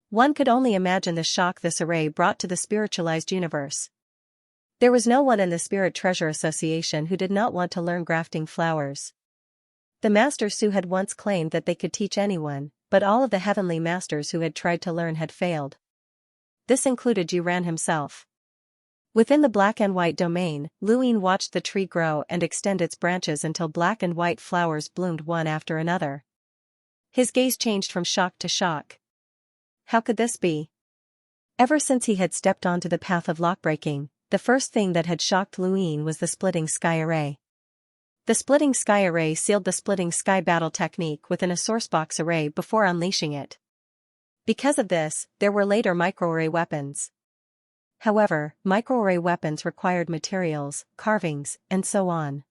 One could only imagine the shock this array brought to the spiritualized universe. There was no one in the Spirit Treasure Association who did not want to learn grafting flowers. The Master Su had once claimed that they could teach anyone, but all of the heavenly masters who had tried to learn had failed. This included Yuran himself. Within the black and white domain, Luin watched the tree grow and extend its branches until black and white flowers bloomed one after another. His gaze changed from shock to shock. How could this be? Ever since he had stepped onto the path of lockbreaking, the first thing that had shocked Luin was the splitting sky array. The splitting sky array sealed the splitting sky battle technique within a sourcebox array before unleashing it. Because of this, there were later microarray weapons. However, microarray weapons required materials, carvings, and so on.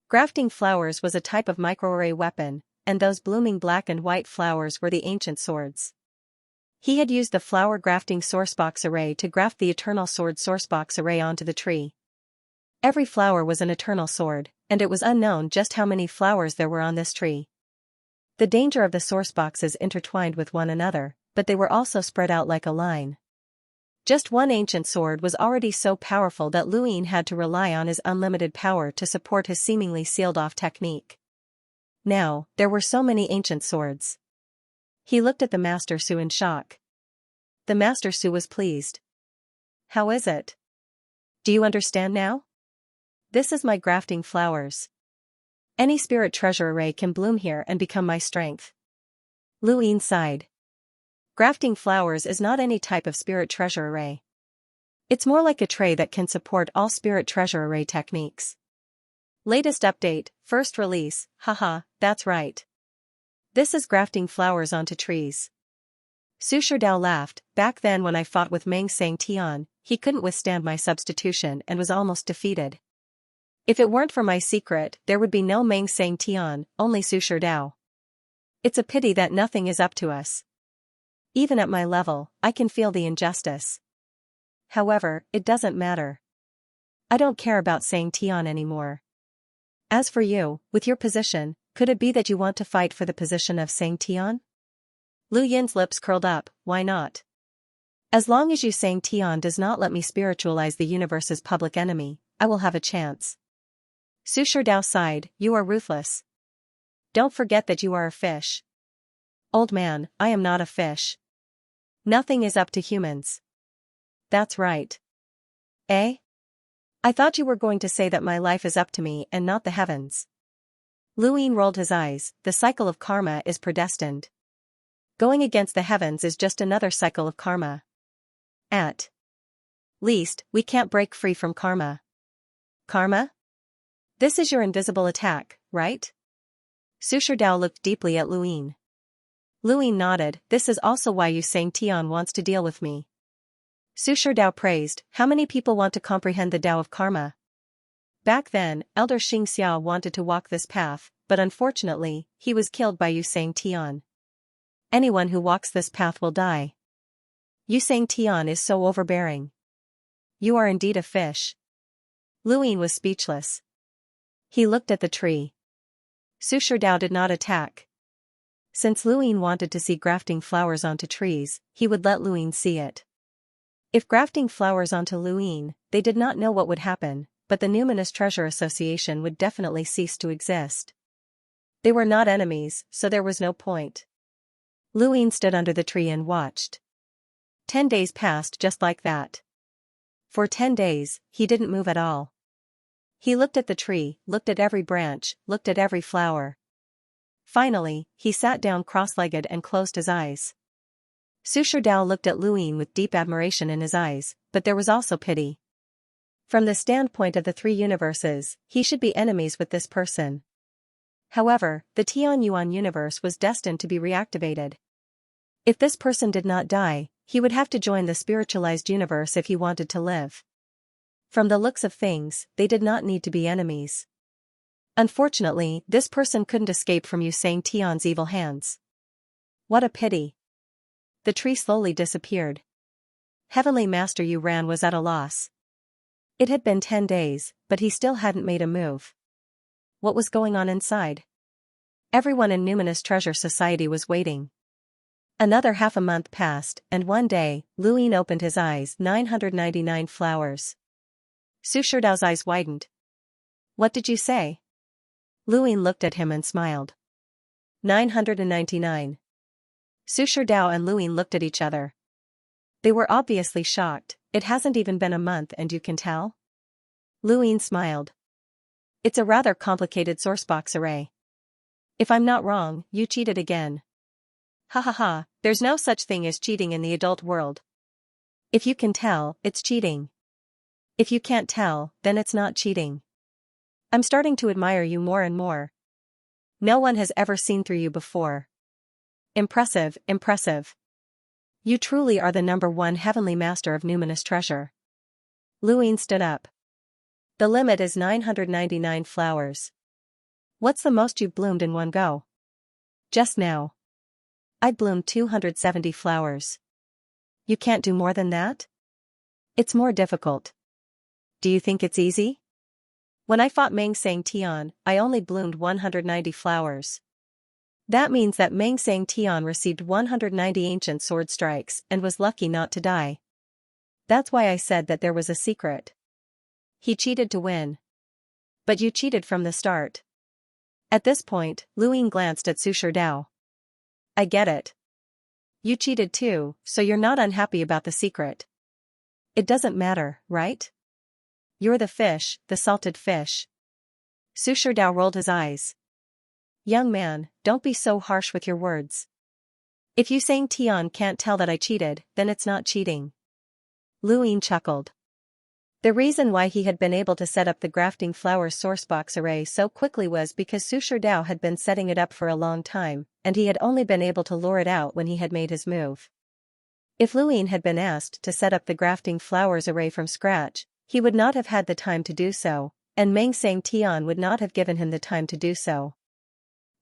Grafting flowers was a type of microarray weapon, and those blooming black and white flowers were the ancient swords. He had used the flower grafting sourcebox array to graft the eternal sword sourcebox array onto the tree. Every flower was an eternal sword, and it was unknown just how many flowers there were on this tree. The danger of the sourceboxes intertwined with one another, but they were also spread out like a line. Just one ancient sword was already so powerful that Luin had to rely on his unlimited power to support his seemingly sealed-off technique. Now, there were so many ancient swords. He looked at the Master Su in shock. The Master Su was pleased. How is it? Do you understand now? This is my grafting flowers. Any spirit treasure array can bloom here and become my strength. Luin sighed. Grafting flowers is not any type of spirit treasure array. It's more like a tray that can support all spirit treasure array techniques. Latest update, first release, haha, that's right. This is grafting flowers onto trees. Su Sherdao laughed. Back then when I fought with Meng Xianxia, he couldn't withstand my substitution and was almost defeated. If it weren't for my secret, there would be no Meng Xianxia, only Su Sherdao. It's a pity that nothing is up to us. Even at my level, I can feel the injustice. However, it doesn't matter. I don't care about Xianxia anymore. As for you, with your position, could it be that you want to fight for the position of Xianxia? Lu Yin's lips curled up. Why not? As long as Yu Xianxia does not let me spiritualize the universe's public enemy, I will have a chance. Su Sherdao sighed. You are ruthless. Don't forget that you are a fish. Old man, I am not a fish. Nothing is up to humans. That's right. Eh? I thought you were going to say that my life is up to me and not the heavens. Luin rolled his eyes. The cycle of karma is predestined. Going against the heavens is just another cycle of karma. At least, we can't break free from karma. Karma? This is your invisible attack, right? Su Sherdao looked deeply at Luin. Luin nodded. This is also why Yu Xianxia wants to deal with me. Su Sherdao praised. How many people want to comprehend the Tao of karma? Back then, Elder Xianxia wanted to walk this path, but unfortunately, he was killed by Yu Xianxia. Anyone who walks this path will die. Yu Xianxia is so overbearing. You are indeed a fish. Luin was speechless. He looked at the tree. Su Sherdao did not attack. Since Luin wanted to see grafting flowers onto trees, he would let Luin see it. If grafting flowers onto Luin, they did not know what would happen, but the Numinous Treasure Association would definitely cease to exist. They were not enemies, so there was no point. Luin stood under the tree and watched. 10 days passed just like that. For 10 days, he didn't move at all. He looked at the tree, looked at every branch, looked at every flower. Finally, he sat down cross-legged and closed his eyes. Su Sherdao looked at Luin with deep admiration in his eyes, but there was also pity. From the standpoint of the three universes, he should be enemies with this person. However, the Tian Yuan universe was destined to be reactivated. If this person did not die, he would have to join the spiritualized universe if he wanted to live. From the looks of things, they did not need to be enemies. Unfortunately, this person couldn't escape from Yu Xianxia's evil hands. What a pity. The tree slowly disappeared. Heavenly Master Yuran was at a loss. It had been 10 days, but he still hadn't made a move. What was going on inside? Everyone in Numinous Treasure Society was waiting. Another half a month passed, and one day, Luin opened his eyes. 999 flowers. Su Shidao's eyes widened. What did you say? Luin looked at him and smiled. 999. Su Shidao and Luin looked at each other. They were obviously shocked. It hasn't even been a month and you can tell? Luin smiled. It's a rather complicated sourcebox array. If I'm not wrong, you cheated again. Ha ha ha, there's no such thing as cheating in the adult world. If you can tell, it's cheating. If you can't tell, then it's not cheating. I'm starting to admire you more and more. No one has ever seen through you before. Impressive, impressive. You truly are the #1 heavenly master of numinous treasure. Luin stood up. The limit is 999 flowers. What's the most you've bloomed in one go? Just now. I'd bloomed 270 flowers. You can't do more than that? It's more difficult. Do you think it's easy? When I fought Mengsang Tian, I only bloomed 190 flowers. That means that Mengsang Tian received 190 ancient sword strikes and was lucky not to die. That's why I said that there was a secret. He cheated to win. But you cheated from the start. At this point, Luin glanced at Su Shidao. I get it. You cheated too, so you're not unhappy about the secret. It doesn't matter, right? You're the fish, the salted fish. Su Shidao rolled his eyes. Young man, don't be so harsh with your words. If you saying Tian can't tell that I cheated, then it's not cheating. Luin chuckled. The reason why he had been able to set up the grafting flowers sourcebox array so quickly was because Su Shidao had been setting it up for a long time, and he had only been able to lure it out when he had made his move. If Luin had been asked to set up the grafting flowers array from scratch, he would not have had the time to do so, and Mengsang Tian would not have given him the time to do so.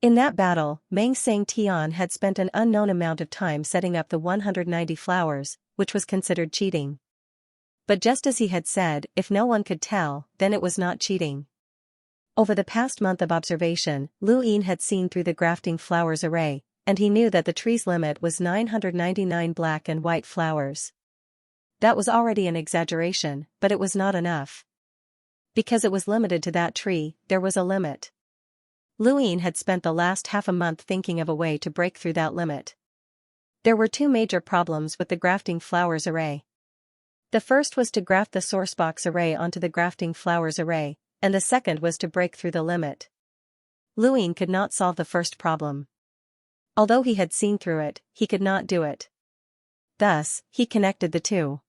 In that battle, Mengsang Tian had spent an unknown amount of time setting up the 190 flowers, which was considered cheating. But just as he had said, if no one could tell, then it was not cheating. Over the past month of observation, Luin had seen through the grafting flowers array, and he knew that the tree's limit was 999 black and white flowers. That was already an exaggeration, but it was not enough. Because it was limited to that tree, there was a limit. Luin had spent the last half a month thinking of a way to break through that limit. There were two major problems with the grafting flowers array. The first was to graft the sourcebox array onto the grafting flowers array, and the second was to break through the limit. Luin could not solve the first problem. Although he had seen through it, he could not do it. Thus, he connected the two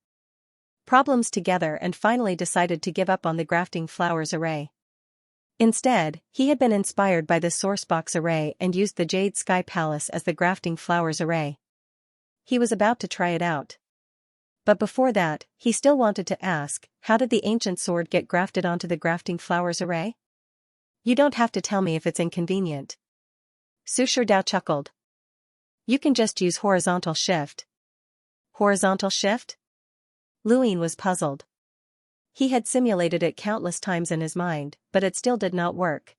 problems together and finally decided to give up on the grafting flowers array. Instead, he had been inspired by the sourcebox array and used the Jade Sky Palace as the grafting flowers array. He was about to try it out. But before that, he still wanted to ask, how did the ancient sword get grafted onto the grafting flowers array? You don't have to tell me if it's inconvenient. Su Shidao chuckled. You can just use horizontal shift. Horizontal shift? Luin was puzzled. He had simulated it countless times in his mind, but it still did not work.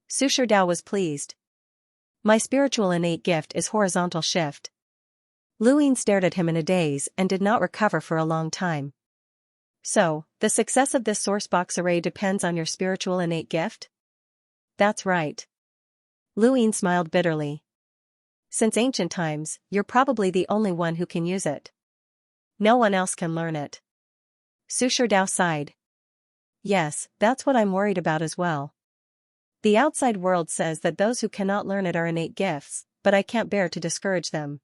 Su Shidao was pleased. My spiritual innate gift is horizontal shift. Luin stared at him in a daze and did not recover for a long time. So, the success of this sourcebox array depends on your spiritual innate gift? That's right. Luin smiled bitterly. Since ancient times, you're probably the only one who can use it. No one else can learn it. Su Shidao sighed. Yes, that's what I'm worried about as well. The outside world says that those who cannot learn it are innate gifts, but I can't bear to discourage them.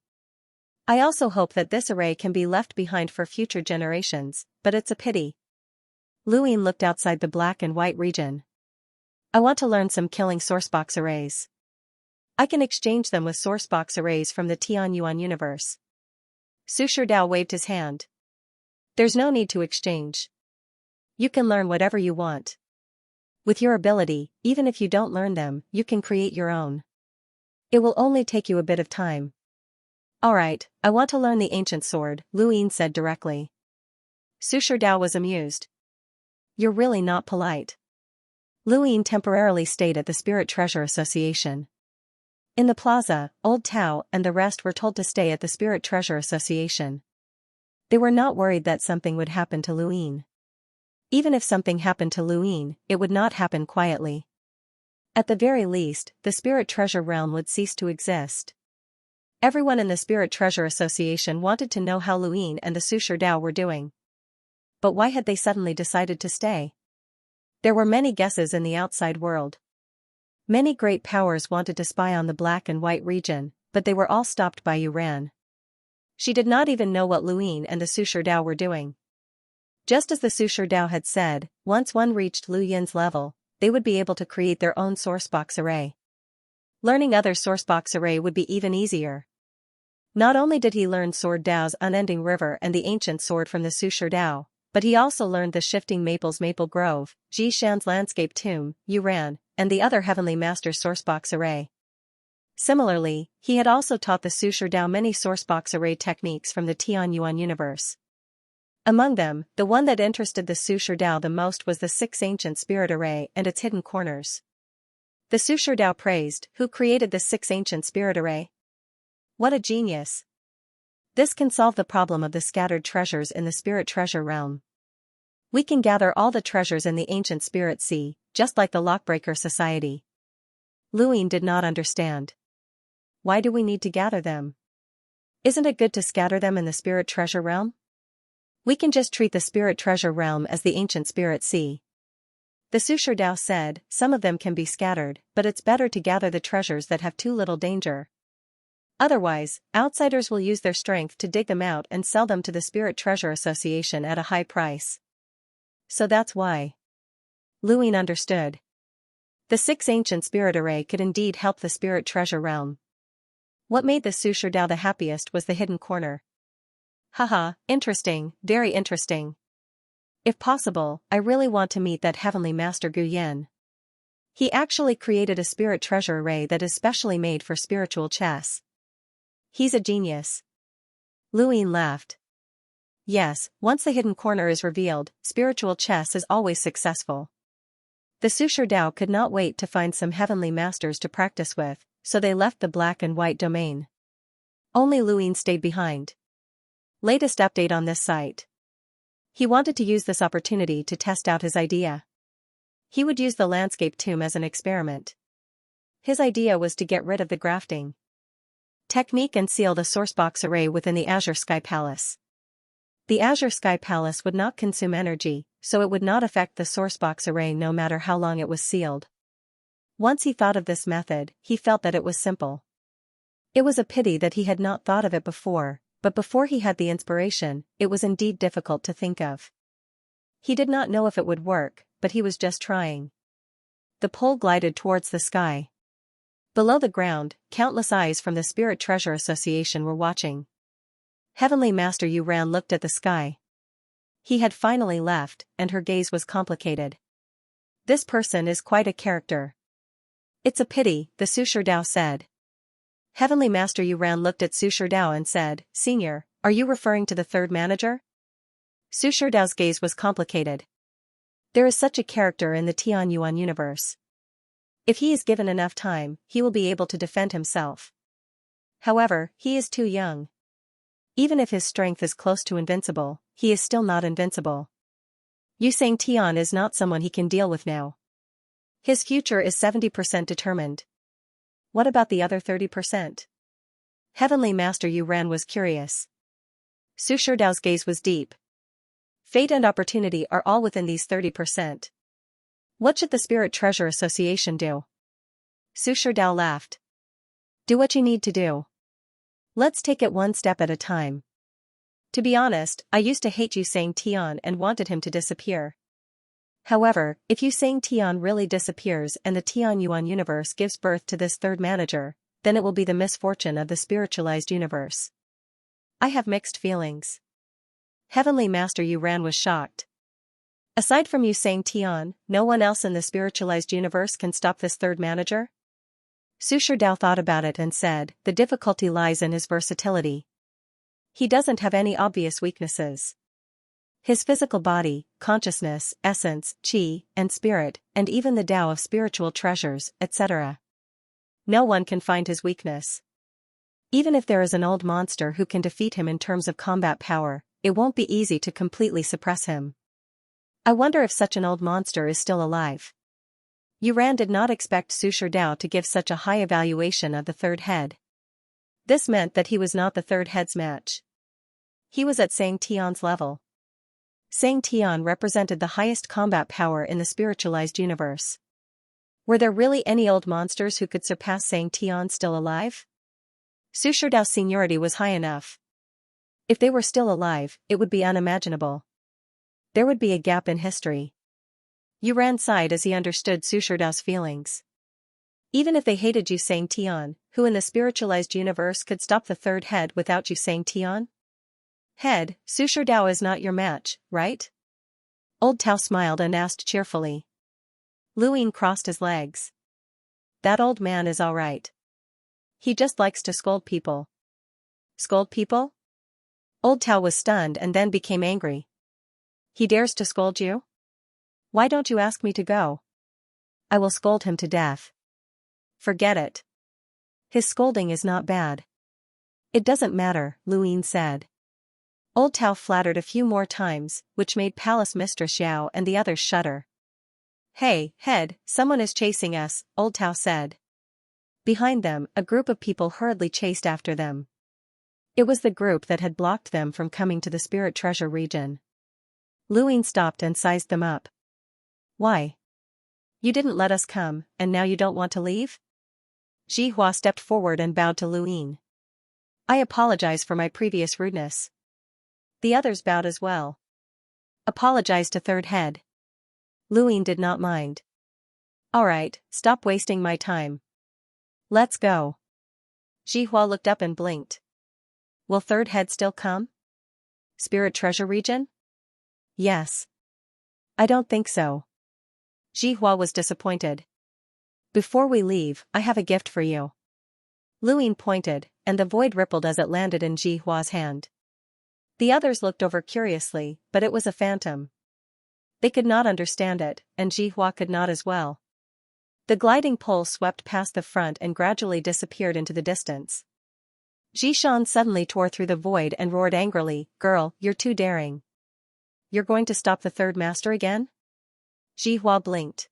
I also hope that this array can be left behind for future generations, but it's a pity. Luin looked outside the black and white region. I want to learn some killing sourcebox arrays. I can exchange them with sourcebox arrays from the Tianyuan universe. Su Shidao waved his hand. There's no need to exchange. You can learn whatever you want. With your ability, even if you don't learn them, you can create your own. It will only take you a bit of time. Alright, I want to learn the ancient sword, Luin said directly. Su Shidao was amused. You're really not polite. Luin temporarily stayed at the Spirit Treasure Association. In the plaza, Old Tao and the rest were told to stay at the Spirit Treasure Association. They were not worried that something would happen to Luin. Even if something happened to Luin, it would not happen quietly. At the very least, the Spirit Treasure Realm would cease to exist. Everyone in the Spirit Treasure Association wanted to know how Luin and the Sushar Dao were doing. But why had they suddenly decided to stay? There were many guesses in the outside world. Many great powers wanted to spy on the Black and White region, but they were all stopped by Yuran. She did not even know what Luin and the Sushar Dao were doing. Just as the Sushar Dao had said, once one reached Lu Yin's level, they would be able to create their own sourcebox array. Learning other sourcebox array would be even easier. Not only did he learn Sword Dao's Unending River and the Ancient Sword from the Sushar Dao, but he also learned the Shifting Maples Maple Grove, Jishan's Landscape Tomb, Yuran, and the other Heavenly Master's sourcebox array. Similarly, he had also taught the Sushar Dao many sourcebox array techniques from the Tian Yuan universe. Among them, the one that interested the Sushar Dao the most was the 6 Ancient Spirit Array and its hidden corners. The Sushar Dao praised, "Who created the 6 Ancient Spirit Array? What a genius! This can solve the problem of the scattered treasures in the Spirit Treasure Realm. We can gather all the treasures in the Ancient Spirit Sea, just like the Lockbreaker Society." Luin did not understand. Why do we need to gather them? Isn't it good to scatter them in the Spirit Treasure Realm? We can just treat the Spirit Treasure Realm as the Ancient Spirit Sea. The Sushar Dao said, "Some of them can be scattered, but it's better to gather the treasures that have too little danger. Otherwise, outsiders will use their strength to dig them out and sell them to the Spirit Treasure Association at a high price." So that's why. Luin understood. The 6 Ancient Spirit Array could indeed help the Spirit Treasure Realm. What made the Sushar Dao the happiest was the hidden corner. Haha, interesting, very interesting. If possible, I really want to meet that Heavenly Master Gu Yan. He actually created a Spirit Treasure Array that is specially made for spiritual chess. He's a genius. Luin laughed. Yes, once the hidden corner is revealed, spiritual chess is always successful. The Sushar Dao could not wait to find some heavenly masters to practice with, so they left the Black and White domain. Only Luin stayed behind. Latest update on this site. He wanted to use this opportunity to test out his idea. He would use the Landscape Tomb as an experiment. His idea was to get rid of the grafting technique and seal the sourcebox array within the Azure Sky Palace. The Azure Sky Palace would not consume energy, so it would not affect the sourcebox array no matter how long it was sealed. Once he thought of this method, he felt that it was simple. It was a pity that he had not thought of it before, but before he had the inspiration, it was indeed difficult to think of. He did not know if it would work, but he was just trying. The pole glided towards the sky. Below the ground, countless eyes from the Spirit Treasure Association were watching. Heavenly Master Yuran looked at the sky. He had finally left, and her gaze was complicated. This person is quite a character. It's a pity, the Sushar Dao said. Heavenly Master Yuran looked at Sushar Dao and said, "Senior, are you referring to the third manager?" Sushar Dao's gaze was complicated. There is such a character in the Tian Yuan universe. If he is given enough time, he will be able to defend himself. However, he is too young. Even if his strength is close to invincible, he is still not invincible. Yusang Tian is not someone he can deal with now. His future is 70% determined. What about the other 30%? Heavenly Master Yuran was curious. Sushar Dao's gaze was deep. Fate and opportunity are all within these 30%. What should the Spirit Treasure Association do? Sushar Dao laughed. Do what you need to do. Let's take it one step at a time. To be honest, I used to hate Yusang Tian and wanted him to disappear. However, if Yusang Tian really disappears and the Tian Yuan universe gives birth to this third manager, then it will be the misfortune of the spiritualized universe. I have mixed feelings. Heavenly Master Yuran was shocked. Aside from Yusang Tian, no one else in the spiritualized universe can stop this third manager? Sushar Dao thought about it and said, the difficulty lies in his versatility. He doesn't have any obvious weaknesses. His physical body, consciousness, essence, chi, and spirit, and even the Tao of spiritual treasures, etc. No one can find his weakness. Even if there is an old monster who can defeat him in terms of combat power, it won't be easy to completely suppress him. I wonder if such an old monster is still alive. Yuran did not expect Su Sherdao to give such a high evaluation of the third head. This meant that he was not the third head's match. He was at Sang Tian's level. Sang Tian represented the highest combat power in the spiritualized universe. Were there really any old monsters who could surpass Sang Tian still alive? Su Sherdao's seniority was high enough. If they were still alive, it would be unimaginable. There would be a gap in history. Yuran sighed as he understood Su Sherdao's feelings. Even if they hated Yu Sang Tian, who in the spiritualized universe could stop the third head without Yu Sang Tian? Head, Su Sherdao is not your match, right? Old Tao smiled and asked cheerfully. Luin crossed his legs. That old man is all right. He just likes to scold people. Scold people? Old Tao was stunned and then became angry. He dares to scold you? Why don't you ask me to go? I will scold him to death. Forget it. His scolding is not bad. It doesn't matter, Luin said. Old Tao flattered a few more times, which made Palace Mistress Xiao and the others shudder. Hey, head, someone is chasing us, Old Tao said. Behind them, a group of people hurriedly chased after them. It was the group that had blocked them from coming to the Spirit Treasure region. Luin stopped and sized them up. Why? You didn't let us come, and now you don't want to leave? Jihua stepped forward and bowed to Luin. I apologize for my previous rudeness. The others bowed as well. Apologize to third head. Luin did not mind. Alright, stop wasting my time. Let's go. Jihua looked up and blinked. Will third head still come? Spirit Treasure region? Yes. I don't think so. Jihua was disappointed. Before we leave, I have a gift for you. Luin pointed, and the void rippled as it landed in Jihua's hand. The others looked over curiously, but it was a phantom. They could not understand it, and Jihua could not as well. The gliding pole swept past the front and gradually disappeared into the distance. Jishan suddenly tore through the void and roared angrily, Girl, you're too daring. You're going to stop the third master again? Jihua blinked.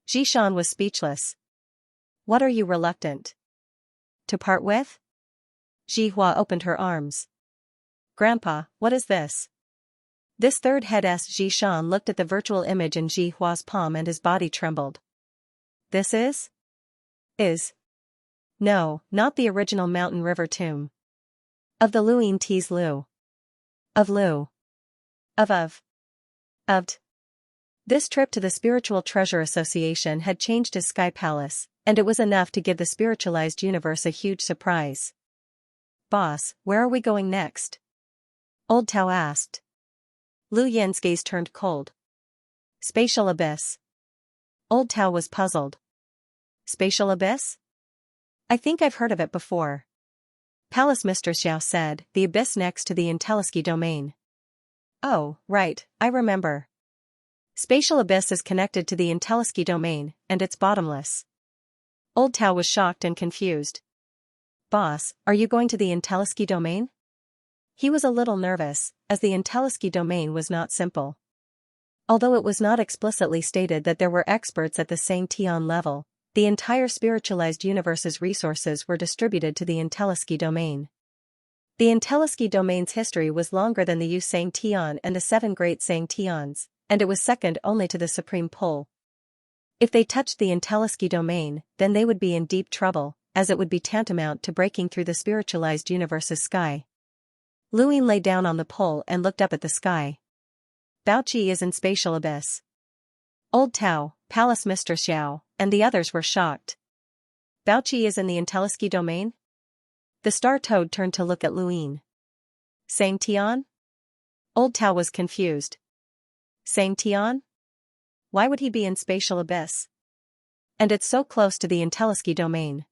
Jishan was speechless. What are you reluctant to part with? Jihua opened her arms. Grandpa, what is this? This third head-s Jishan looked at the virtual image in Jihua's palm and his body trembled. This is? No, not the original Mountain River tomb. Of the Luin T's Lu. Of Lu. Of. This trip to the Spiritual Treasure Association had changed his sky palace, and it was enough to give the spiritualized universe a huge surprise. Boss, where are we going next? Old Tao asked. Lu Yin's gaze turned cold. Spatial Abyss. Old Tao was puzzled. Spatial Abyss? I think I've heard of it before. Palace Mistress Xiao said, the abyss next to the Intelliski domain. Oh, right, I remember. Spatial Abyss is connected to the Intelliski domain, and it's bottomless. Old Tao was shocked and confused. Boss, are you going to the Intelliski domain? He was a little nervous, as the Intelliski domain was not simple. Although it was not explicitly stated that there were experts at the Sang Tian level, the entire spiritualized universe's resources were distributed to the Intelliski domain. The Intelliski domain's history was longer than the Yu Sang Tian and the 7 great Sang Tians, and it was second only to the Supreme Pole. If they touched the Intelliski domain, then they would be in deep trouble, as it would be tantamount to breaking through the spiritualized universe's sky. Luin lay down on the pole and looked up at the sky. Baoqi is in Spatial Abyss. Old Tao, Palace Mistress Xiao, and the others were shocked. Baoqi is in the Intelliski domain? The Star Toad turned to look at Luin. Sang Tian? Old Tao was confused. Sang Tian? Why would he be in Spatial Abyss? And it's so close to the Intelliski domain.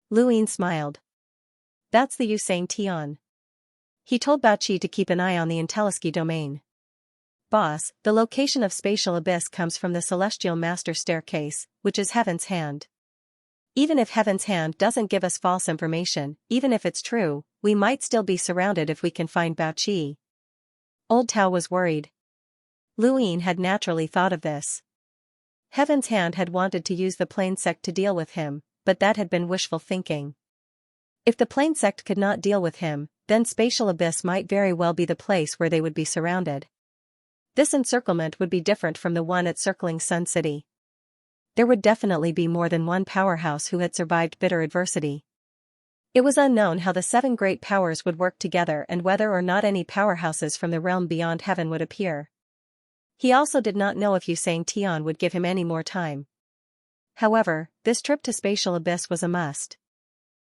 Luin smiled. That's the Yu Sang Tian. He told Baoqi to keep an eye on the Intelliski domain. Boss, the location of Spatial Abyss comes from the Celestial Master Staircase, which is Heaven's Hand. Even if Heaven's Hand doesn't give us false information, even if it's true, we might still be surrounded if we can find Baoqi. Old Tao was worried. Luin had naturally thought of this. Heaven's Hand had wanted to use the Plane Sect to deal with him, but that had been wishful thinking. If the Plane Sect could not deal with him, then Spatial Abyss might very well be the place where they would be surrounded. This encirclement would be different from the one encircling Sun City. There would definitely be more than one powerhouse who had survived bitter adversity. It was unknown how the 7 great powers would work together and whether or not any powerhouses from the realm beyond heaven would appear. He also did not know if Xianxia would give him any more time. However, this trip to Spatial Abyss was a must.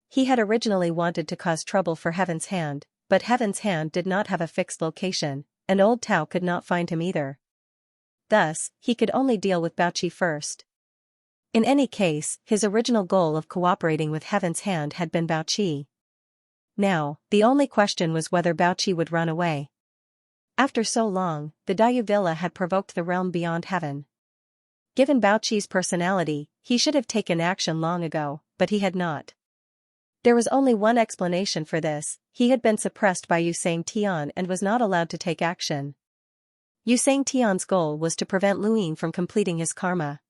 He had originally wanted to cause trouble for Heaven's Hand, but Heaven's Hand did not have a fixed location, and Old Tao could not find him either. Thus, he could only deal with Baoqi first. In any case, his original goal of cooperating with Heaven's Hand had been Baoqi. Now, the only question was whether Baoqi would run away. After so long, the Daiyu Villa had provoked the realm beyond heaven. Given Baoqi's personality, he should have taken action long ago, but he had not. There was only one explanation for this: he had been suppressed by Xianxia and was not allowed to take action. Xianxia's goal was to prevent Luin from completing his karma.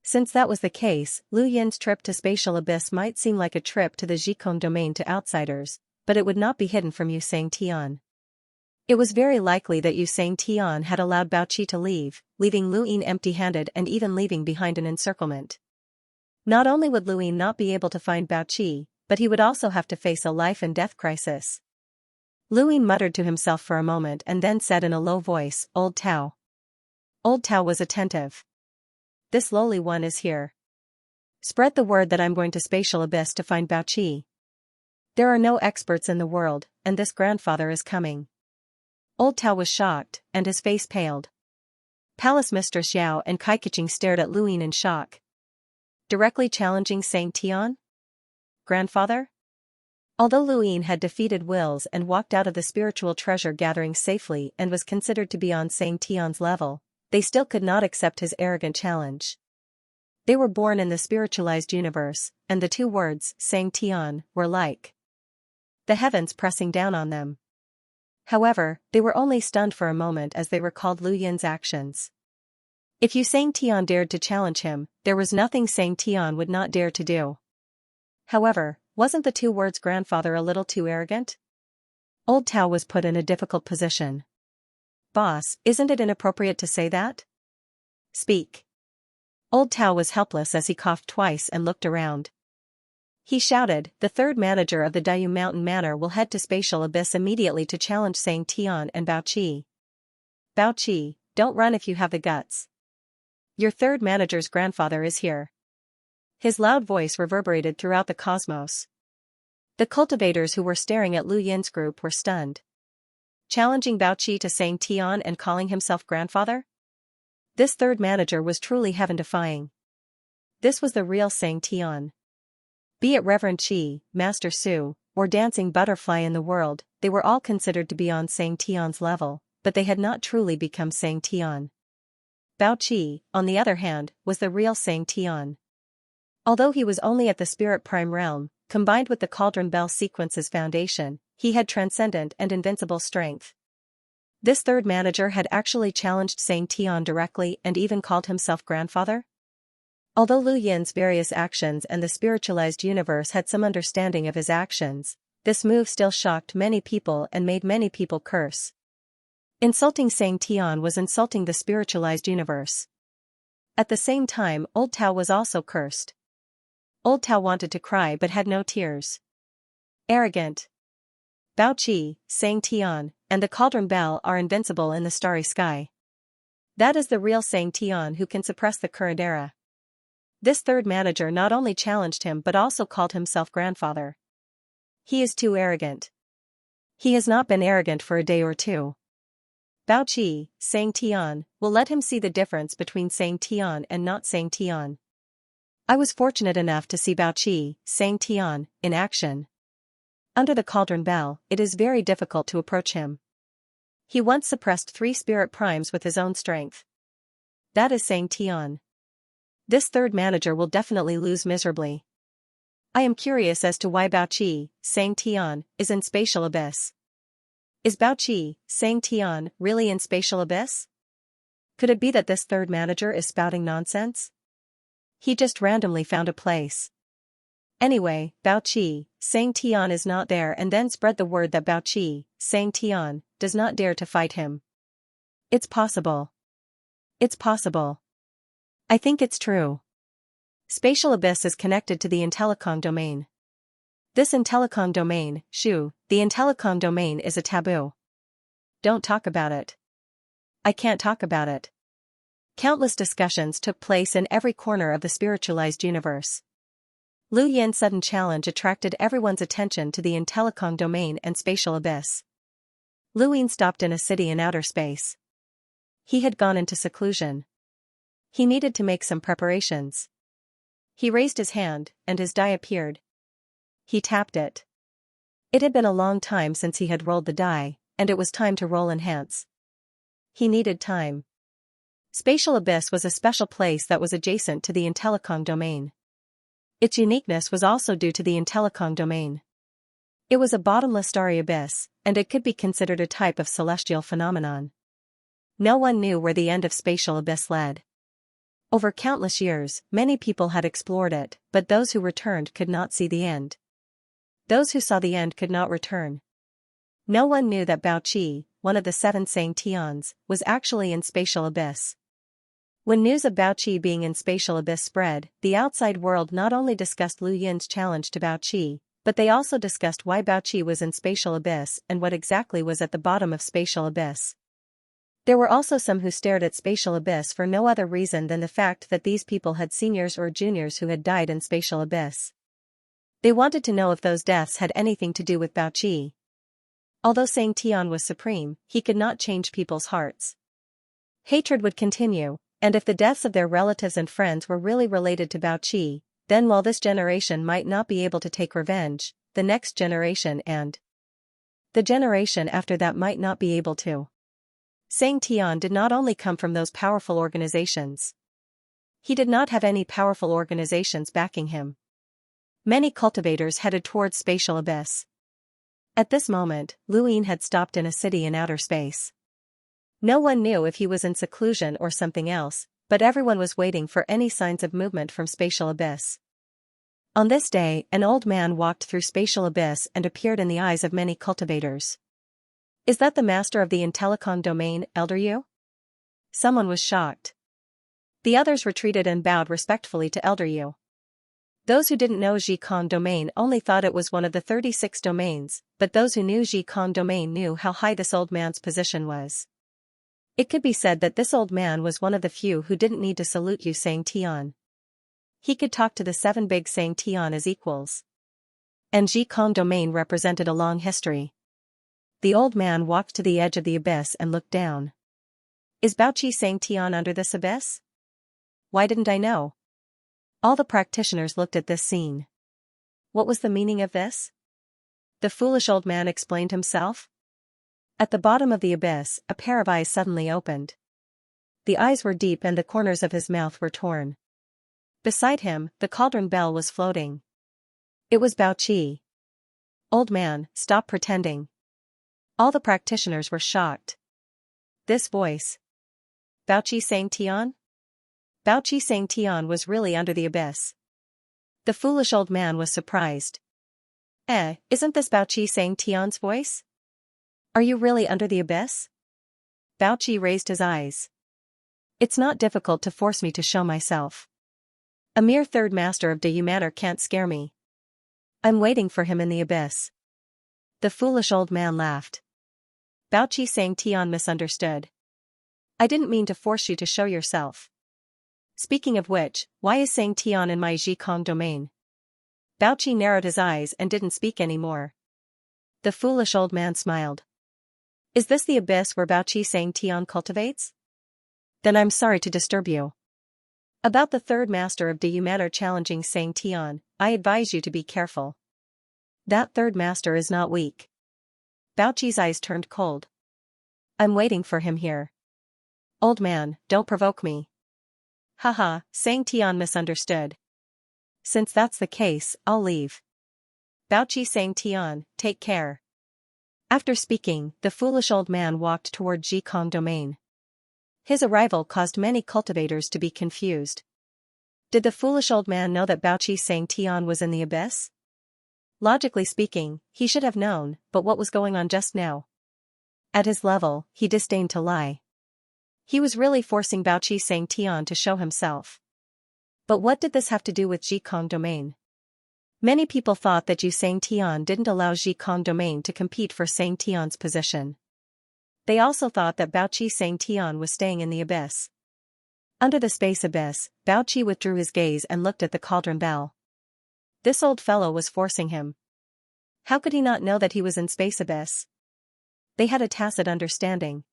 Since that was the case, Lu Yin's trip to Spatial Abyss might seem like a trip to the Zhikong domain to outsiders, but it would not be hidden from Xianxia. It was very likely that Xianxia had allowed Baoqi to leave, leaving Lu Yin empty-handed and even leaving behind an encirclement. Not only would Lu Yin not be able to find Baoqi, but he would also have to face a life-and-death crisis. Lu Yin muttered to himself for a moment and then said in a low voice, "Old Tao." Old Tao was attentive. "This lowly one is here. Spread the word that I'm going to Spatial Abyss to find Baoqi. There are no experts in the world, and this grandfather is coming." Old Tao was shocked, and his face paled. Palace Mistress Yao and Kaikiching stared at Lu Yin in shock. Directly challenging Xianxia? Grandfather? Although Lu Yin had defeated Wills and walked out of the spiritual treasure gathering safely and was considered to be on Xianxia's level, they still could not accept his arrogant challenge. They were born in the spiritualized universe, and the two words, Xianxia, were like the heavens pressing down on them. However, they were only stunned for a moment as they recalled Lu Yin's actions. If Xianxia dared to challenge him, there was nothing Xianxia would not dare to do. However, wasn't the two words grandfather a little too arrogant? Old Tao was put in a difficult position. "Boss, isn't it inappropriate to say that? Speak." Old Tao was helpless as he coughed twice and looked around. He shouted, "The third manager of the Daiyu Mountain Manor will head to Spatial Abyss immediately to challenge Xianxia and Baoqi. Baoqi, don't run if you have the guts. Your third manager's grandfather is here." His loud voice reverberated throughout the cosmos. The cultivators who were staring at Lu Yin's group were stunned. Challenging Baoqi to Xianxia and calling himself grandfather? This third manager was truly heaven-defying. This was the real Xianxia. Be it Reverend Qi, Master Su, or Dancing Butterfly in the world, they were all considered to be on Xianxia's level, but they had not truly become Xianxia. Baoqi, on the other hand, was the real Xianxia. Although he was only at the Spirit Prime Realm, combined with the Cauldron Bell Sequence's foundation, he had transcendent and invincible strength. This third manager had actually challenged Xianxia directly and even called himself grandfather? Although Lu Yin's various actions and the spiritualized universe had some understanding of his actions, this move still shocked many people and made many people curse. Insulting Xianxia was insulting the spiritualized universe. At the same time, Old Tao was also cursed. Old Tao wanted to cry but had no tears. Arrogant. Baoqi, Xianxia, and the Cauldron Bell are invincible in the starry sky. That is the real Xianxia who can suppress the current era. This third manager not only challenged him but also called himself grandfather. He is too arrogant. He has not been arrogant for a day or two. Baoqi, Xianxia, will let him see the difference between Xianxia and not Xianxia. I was fortunate enough to see Baoqi, Xianxia, in action. Under the Cauldron Bell, it is very difficult to approach him. He once suppressed 3 spirit primes with his own strength. That is Xianxia. This third manager will definitely lose miserably. I am curious as to why Baoqi, Xianxia, is in Spatial Abyss. Is Baoqi, Xianxia, really in Spatial Abyss? Could it be that this third manager is spouting nonsense? He just randomly found a place. Anyway, Bao Qi, Xianxia is not there, and then spread the word that Bao Qi, Xianxia, does not dare to fight him. It's possible. It's possible. I think it's true. Spatial abyss is connected to the Intellicon domain. This Intellicon domain, Shu, the Intellicon domain is a taboo. Don't talk about it. I can't talk about it. Countless discussions took place in every corner of the spiritualized universe. Lu Yin's sudden challenge attracted everyone's attention to the Intellicon domain and spatial abyss. Lu Yin stopped in a city in outer space. He had gone into seclusion. He needed to make some preparations. He raised his hand, and his die appeared. He tapped it. It had been a long time since he had rolled the die, and it was time to roll enhance. He needed time. Spatial abyss was a special place that was adjacent to the Intellicon domain. Its uniqueness was also due to the Intellicon domain. It was a bottomless starry abyss, and it could be considered a type of celestial phenomenon. No one knew where the end of spatial abyss led. Over countless years, many people had explored it, but those who returned could not see the end. Those who saw the end could not return. No one knew that Bao Qi, one of the 7 Xianxians, was actually in spatial abyss. When news of Bao Qi being in spatial abyss spread, the outside world not only discussed Lu Yin's challenge to Bao Qi, but they also discussed why Bao Qi was in spatial abyss and what exactly was at the bottom of spatial abyss. There were also some who stared at spatial abyss for no other reason than the fact that these people had seniors or juniors who had died in spatial abyss. They wanted to know if those deaths had anything to do with Bao Qi. Although Xianxia was supreme, he could not change people's hearts. Hatred would continue, and if the deaths of their relatives and friends were really related to Bao Qi, then while this generation might not be able to take revenge, the next generation and the generation after that might not be able to. Xianxia did not only come from those powerful organizations. He did not have any powerful organizations backing him. Many cultivators headed towards spatial abyss. At this moment, Lu Yin had stopped in a city in outer space. No one knew if he was in seclusion or something else, but everyone was waiting for any signs of movement from spatial abyss. On this day, an old man walked through spatial abyss and appeared in the eyes of many cultivators. Is that the master of the Intellicon domain, Elder Yu? Someone was shocked. The others retreated and bowed respectfully to Elder Yu. Those who didn't know Zhikong domain only thought it was one of the 36 domains, but those who knew Zhikong domain knew how high this old man's position was. It could be said that this old man was one of the few who didn't need to salute Yu Xianxia. He could talk to the 7 big Xianxia as equals. And Zhikong domain represented a long history. The old man walked to the edge of the abyss and looked down. Is Bao Qi Xianxia under this abyss? Why didn't I know? All the practitioners looked at this scene. What was the meaning of this? The foolish old man explained himself. At the bottom of the abyss, a pair of eyes suddenly opened. The eyes were deep and the corners of his mouth were torn. Beside him, the cauldron bell was floating. It was Bao Qi. Old man, stop pretending. All the practitioners were shocked. This voice. Bao Qi Xianxia? Bao Qi Xianxia was really under the abyss. The foolish old man was surprised. Isn't this Bao Qi Xianxia's voice? Are you really under the abyss? Bao Qi raised his eyes. It's not difficult to force me to show myself. A mere third master of De Manor can't scare me. I'm waiting for him in the abyss. The foolish old man laughed. Bao Qi Xianxia misunderstood. I didn't mean to force you to show yourself. Speaking of which, why is Xianxia in my Zhikong domain? Bao Qi narrowed his eyes and didn't speak anymore. The foolish old man smiled. Is this the abyss where Bao Qi Xianxia cultivates? Then I'm sorry to disturb you. About the third master of De Manor challenging Xianxia, I advise you to be careful. That third master is not weak. Bao Qi's eyes turned cold. I'm waiting for him here. Old man, don't provoke me. Haha, Xianxia misunderstood. Since that's the case, I'll leave. Bao Qi Xianxia, take care. After speaking, the foolish old man walked toward Zhikong domain. His arrival caused many cultivators to be confused. Did the foolish old man know that Baoqi Xianxia was in the abyss? Logically speaking, he should have known, but what was going on just now? At his level, he disdained to lie. He was really forcing Baoqi Xianxia to show himself. But what did this have to do with Jikong domain? Many people thought that Yu Xianxia didn't allow Jikong domain to compete for Xianxia's position. They also thought that Baoqi Xianxia was staying in the abyss. Under the space abyss, Baoqi withdrew his gaze and looked at the cauldron bell. This old fellow was forcing him. How could he not know that he was in space abyss? They had a tacit understanding.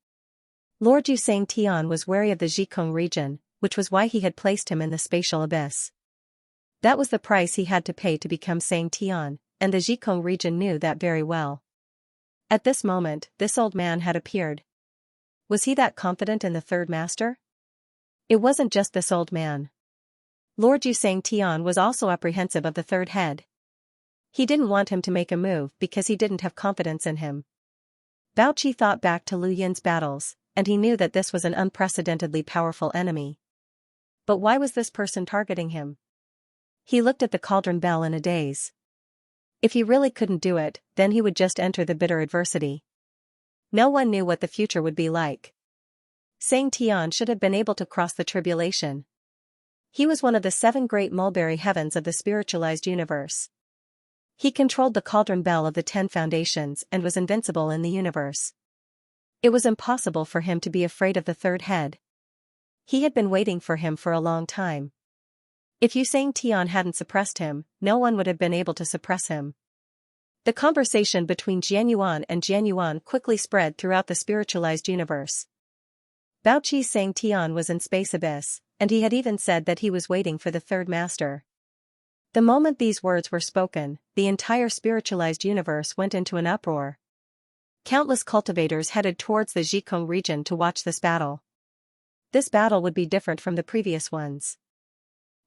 Lord Yu Xianxia was wary of the Jikong region, which was why he had placed him in the spatial abyss. That was the price he had to pay to become Xianxia, and the Jikong region knew that very well. At this moment, this old man had appeared. Was he that confident in the third master? It wasn't just this old man. Lord Yu Xianxia was also apprehensive of the third head. He didn't want him to make a move because he didn't have confidence in him. Baoqi thought back to Lu Yin's battles, and he knew that this was an unprecedentedly powerful enemy. But why was this person targeting him? He looked at the cauldron bell in a daze. If he really couldn't do it, then he would just enter the bitter adversity. No one knew what the future would be like. Xianxia should have been able to cross the tribulation. He was one of the 7 great mulberry heavens of the spiritualized universe. He controlled the cauldron bell of the 10 foundations and was invincible in the universe. It was impossible for him to be afraid of the third head. He had been waiting for him for a long time. If Yu Xianxia hadn't suppressed him, no one would have been able to suppress him. The conversation between Jianyuan and Jianyuan quickly spread throughout the spiritualized universe. Baoqi Xianxia was in space abyss, and he had even said that he was waiting for the third master. The moment these words were spoken, the entire spiritualized universe went into an uproar. Countless cultivators headed towards the Jikong region to watch this battle. This battle would be different from the previous ones.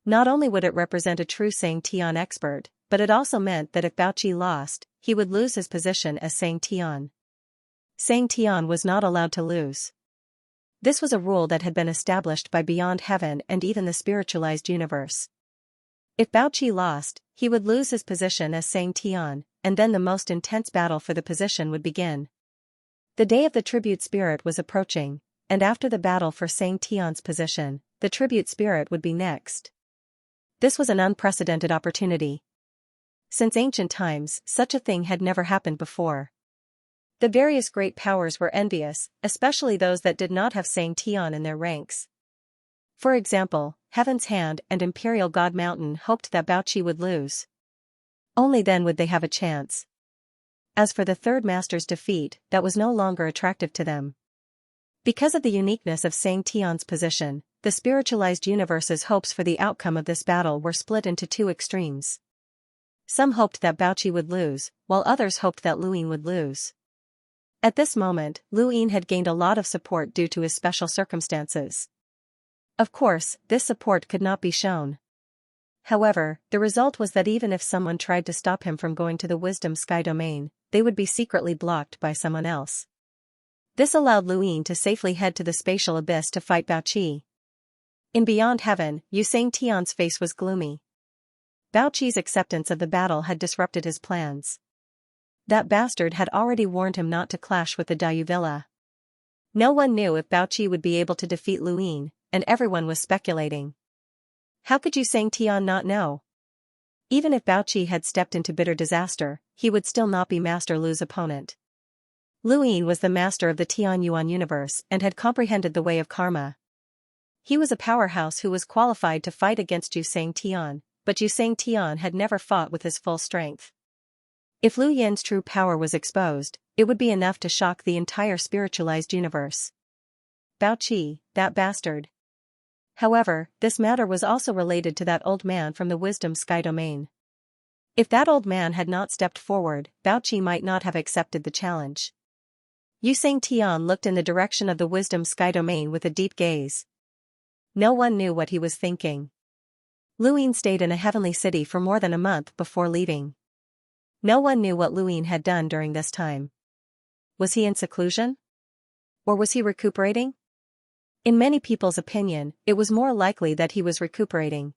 Not only would it represent a true Xianxia expert, but it also meant that if Baoqi lost, he would lose his position as Xianxia. Xianxia was not allowed to lose. This was a rule that had been established by Beyond Heaven and even the spiritualized universe. If Baoqi lost, he would lose his position as Xianxia, and then the most intense battle for the position would begin. The day of the tribute spirit was approaching, and after the battle for Xianxia's position, the tribute spirit would be next. This was an unprecedented opportunity. Since ancient times, such a thing had never happened before. The various great powers were envious, especially those that did not have Xianxia in their ranks. For example, Heaven's Hand and Imperial God Mountain hoped that Baoqi would lose. Only then would they have a chance. As for the third master's defeat, that was no longer attractive to them. Because of the uniqueness of Xianxia's position, the spiritualized universe's hopes for the outcome of this battle were split into 2 extremes. Some hoped that Baoqi would lose, while others hoped that Lu Yin would lose. At this moment, Lu Yin had gained a lot of support due to his special circumstances. Of course, this support could not be shown. However, the result was that even if someone tried to stop him from going to the Wisdom Sky domain, they would be secretly blocked by someone else. This allowed Lu Yin to safely head to the spatial abyss to fight Baoqi. In Beyond Heaven, Yu Xianxia's face was gloomy. Baoqi's acceptance of the battle had disrupted his plans. That bastard had already warned him not to clash with the Dayuvilla. No one knew if Baoqi would be able to defeat Lu Yin, and everyone was speculating. How could Yu Xianxia not know? Even if Baoqi had stepped into bitter disaster, he would still not be Master Lu's opponent. Lu Yin was the master of the Tianyuan universe and had comprehended the way of karma. He was a powerhouse who was qualified to fight against Yu Xianxia, but Yu Xianxia had never fought with his full strength. If Lu Yin's true power was exposed, it would be enough to shock the entire spiritualized universe. Baoqi, that bastard. However, this matter was also related to that old man from the Wisdom Sky domain. If that old man had not stepped forward, Baoqi might not have accepted the challenge. Yu Xianxia looked in the direction of the Wisdom Sky domain with a deep gaze. No one knew what he was thinking. Lu Yin stayed in a heavenly city for more than a month before leaving. No one knew what Lu Yin had done during this time. Was he in seclusion? Or was he recuperating? In many people's opinion, it was more likely that he was recuperating.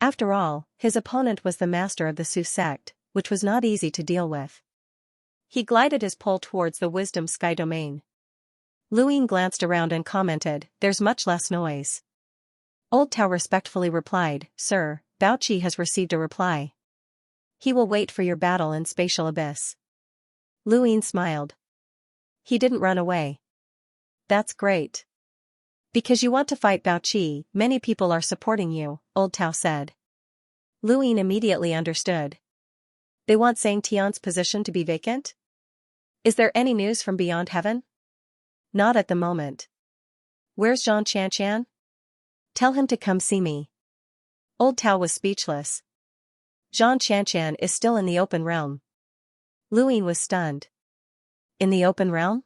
After all, his opponent was the master of the Su sect, which was not easy to deal with. He glided his pole towards the wisdom sky domain. Luin glanced around and commented, "There's much less noise." Old Tao respectfully replied, "Sir, Bao-Chi has received a reply. He will wait for your battle in spatial abyss." Luin smiled. He didn't run away. "That's great. Because you want to fight Bao-Chi, many people are supporting you," Old Tao said. Luin immediately understood. They want Xianxia's position to be vacant? Is there any news from beyond heaven? Not at the moment. Where's Xianxia? Tell him to come see me. Old Tao was speechless. Xianxia is still in the open realm. Luin was stunned. In the open realm?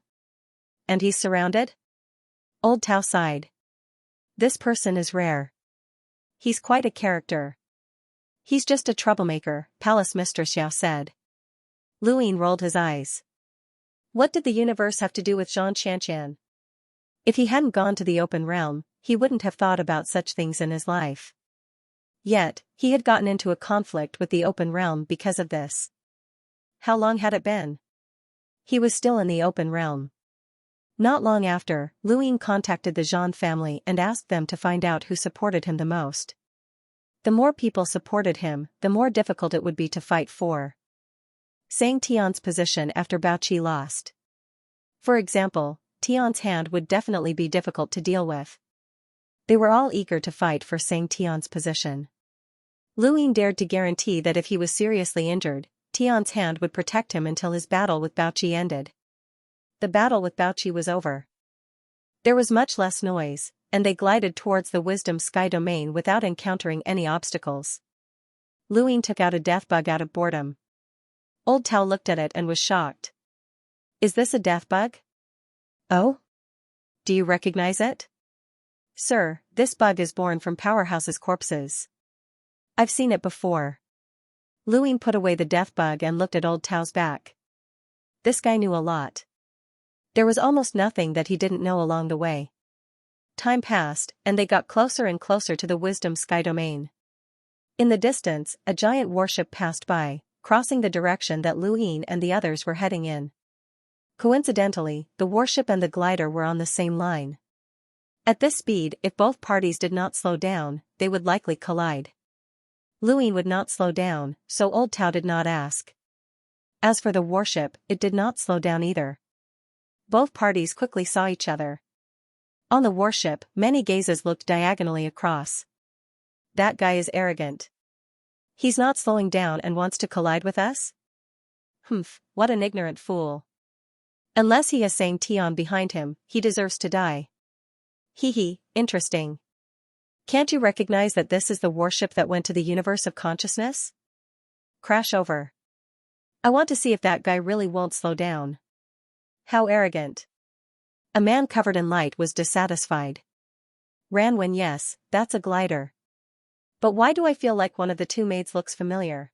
And he's surrounded? Old Tao sighed. This person is rare. He's quite a character. He's just a troublemaker, Palace Mistress Xiao said. Luin rolled his eyes. What did the universe have to do with Xianxia? If he hadn't gone to the open realm, he wouldn't have thought about such things in his life. Yet, he had gotten into a conflict with the open realm because of this. How long had it been? He was still in the open realm. Not long after, Luin contacted the Zhan family and asked them to find out who supported him the most. The more people supported him, the more difficult it would be to fight for Xianxia's position after Bao-Chi lost. For example, Tian's hand would definitely be difficult to deal with. They were all eager to fight for Xianxia's position. Luin dared to guarantee that if he was seriously injured, Tian's hand would protect him until his battle with Bao-Chi ended. The battle with Bao-Chi was over. There was much less noise, and they glided towards the wisdom sky domain without encountering any obstacles. Luin took out a death bug out of boredom. Old Tao looked at it and was shocked. Is this a death bug? Oh? Do you recognize it? Sir, this bug is born from powerhouses' corpses. I've seen it before. Luin put away the death bug and looked at Old Tao's back. This guy knew a lot. There was almost nothing that he didn't know along the way. Time passed, and they got closer and closer to the wisdom sky domain. In the distance, a giant warship passed by, crossing the direction that Luin and the others were heading in. Coincidentally, the warship and the glider were on the same line. At this speed, if both parties did not slow down, they would likely collide. Luin would not slow down, so Old Tao did not ask. As for the warship, it did not slow down either. Both parties quickly saw each other. On the warship, many gazes looked diagonally across. That guy is arrogant. He's not slowing down and wants to collide with us? Humph, what an ignorant fool. Unless he is saying Tian behind him, he deserves to die. Hee, interesting. Can't you recognize that this is the warship that went to the universe of consciousness? Crash over. I want to see if that guy really won't slow down. How arrogant. A man covered in light was dissatisfied. Ranwen, yes, that's a glider. But why do I feel like one of the two maids looks familiar?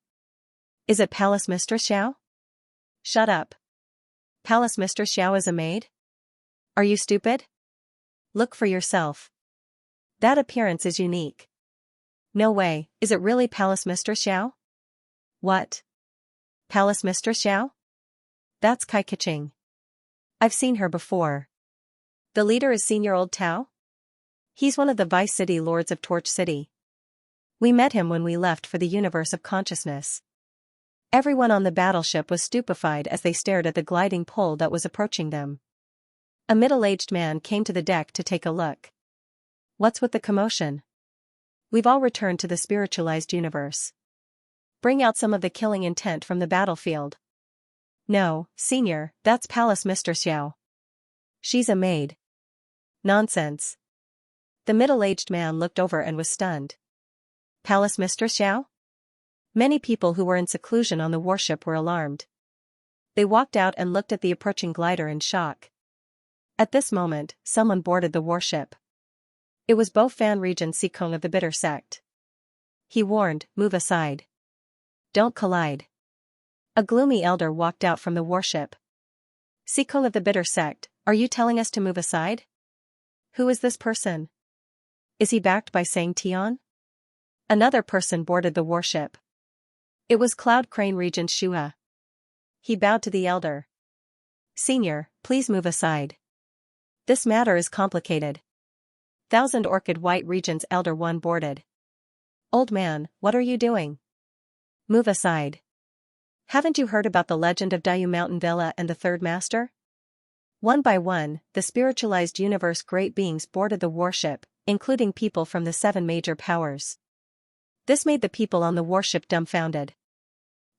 Is it Palace Mistress Xiao? Shut up. Palace Mistress Xiao is a maid? Are you stupid? Look for yourself. That appearance is unique. No way, is it really Palace Mistress Xiao? What? Palace Mistress Xiao? That's Kai Keqing. I've seen her before. The leader is Senior Old Tao? He's one of the Vice City Lords of Torch City. We met him when we left for the universe of consciousness. Everyone on the battleship was stupefied as they stared at the gliding pole that was approaching them. A middle-aged man came to the deck to take a look. What's with the commotion? We've all returned to the spiritualized universe. Bring out some of the killing intent from the battlefield. No, Senior, that's Palace Mistress Xiao. She's a maid. Nonsense. The middle-aged man looked over and was stunned. Palace Mistress Xiao? Many people who were in seclusion on the warship were alarmed. They walked out and looked at the approaching glider in shock. At this moment, someone boarded the warship. It was Bo-Fan Regent Sikong of the Bitter Sect. He warned, "Move aside. Don't collide." A gloomy elder walked out from the warship. Sikong of the Bitter Sect, are you telling us to move aside? Who is this person? Is he backed by Xianxia? Another person boarded the warship. It was Cloud Crane Regent Shua. He bowed to the elder. Senior, please move aside. This matter is complicated. Thousand Orchid White Regent's Elder One boarded. Old man, what are you doing? Move aside. Haven't you heard about the legend of Dayu Mountain Villa and the Third Master? One by one, the spiritualized universe great beings boarded the warship, including people from the 7 major powers. This made the people on the warship dumbfounded.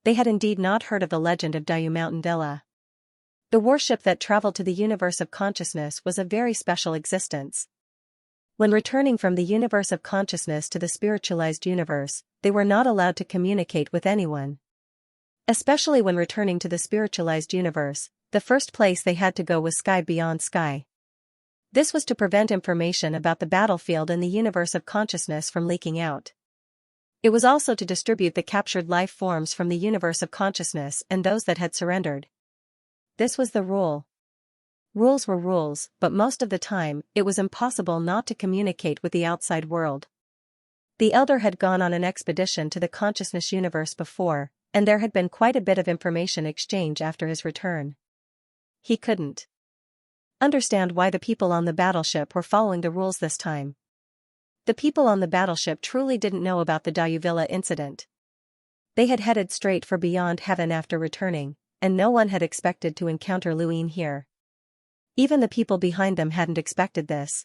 They had indeed not heard of the legend of Dayu Mountain Villa. The warship that traveled to the universe of consciousness was a very special existence. When returning from the universe of consciousness to the spiritualized universe, they were not allowed to communicate with anyone. Especially when returning to the spiritualized universe, the first place they had to go was sky beyond sky. This was to prevent information about the battlefield in the universe of consciousness from leaking out. It was also to distribute the captured life forms from the universe of consciousness and those that had surrendered. This was the rule. Rules were rules, but most of the time, it was impossible not to communicate with the outside world. The elder had gone on an expedition to the consciousness universe before, and there had been quite a bit of information exchange after his return. He couldn't understand why the people on the battleship were following the rules this time. The people on the battleship truly didn't know about the Dayu Villa incident. They had headed straight for beyond heaven after returning, and no one had expected to encounter Luin here. Even the people behind them hadn't expected this.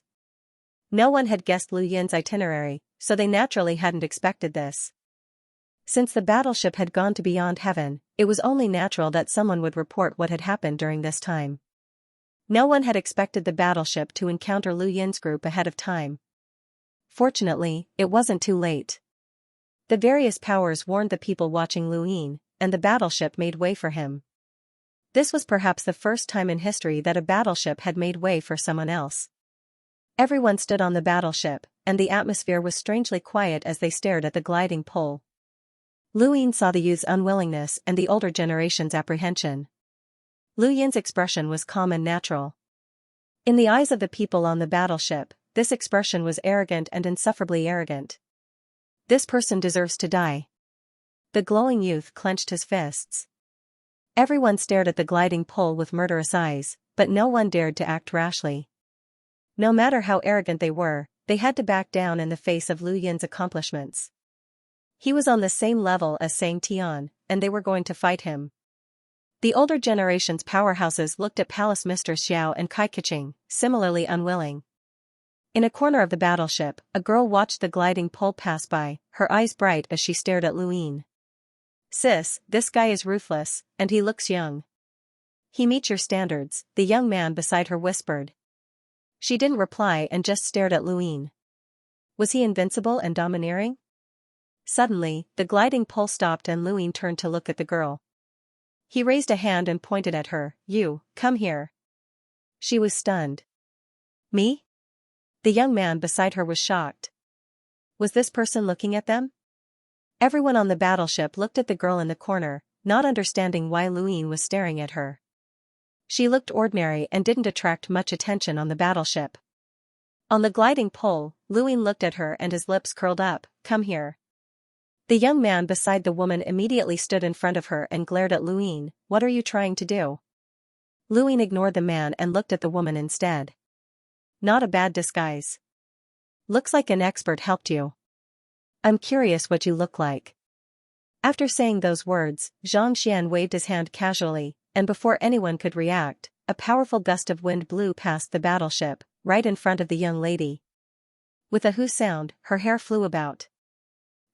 No one had guessed Lu Yin's itinerary, so they naturally hadn't expected this. Since the battleship had gone to beyond heaven, it was only natural that someone would report what had happened during this time. No one had expected the battleship to encounter Lu Yin's group ahead of time. Fortunately, it wasn't too late. The various powers warned the people watching Lu Yin, and the battleship made way for him. This was perhaps the first time in history that a battleship had made way for someone else. Everyone stood on the battleship, and the atmosphere was strangely quiet as they stared at the gliding pole. Lu Yin saw the youth's unwillingness and the older generation's apprehension. Lu Yin's expression was calm and natural. In the eyes of the people on the battleship, this expression was arrogant and insufferably arrogant. This person deserves to die. The glowing youth clenched his fists. Everyone stared at the gliding pole with murderous eyes, but no one dared to act rashly. No matter how arrogant they had to back down in the face of Lu Yin's accomplishments. He was on the same level as Xianxia, and they were going to fight him. The older generation's powerhouses looked at Palace Mistress Xiao and Kai Keqing, similarly unwilling. In a corner of the battleship, a girl watched the gliding pole pass by, her eyes bright as she stared at Lu Yin. Sis, this guy is ruthless, and he looks young. He meets your standards, the young man beside her whispered. She didn't reply and just stared at Lu Yin. Was he invincible and domineering? Suddenly, the gliding pole stopped and Lu Yin turned to look at the girl. He raised a hand and pointed at her. You, come here. She was stunned. Me? The young man beside her was shocked. Was this person looking at them? Everyone on the battleship looked at the girl in the corner, not understanding why Lu Yin was staring at her. She looked ordinary and didn't attract much attention on the battleship. On the gliding pole, Lu Yin looked at her and his lips curled up. Come here. The young man beside the woman immediately stood in front of her and glared at Lu Yin. What are you trying to do? Lu Yin ignored the man and looked at the woman instead. Not a bad disguise. Looks like an expert helped you. I'm curious what you look like. After saying those words, Xianxia waved his hand casually, and before anyone could react, a powerful gust of wind blew past the battleship, right in front of the young lady. With a hoo sound, her hair flew about.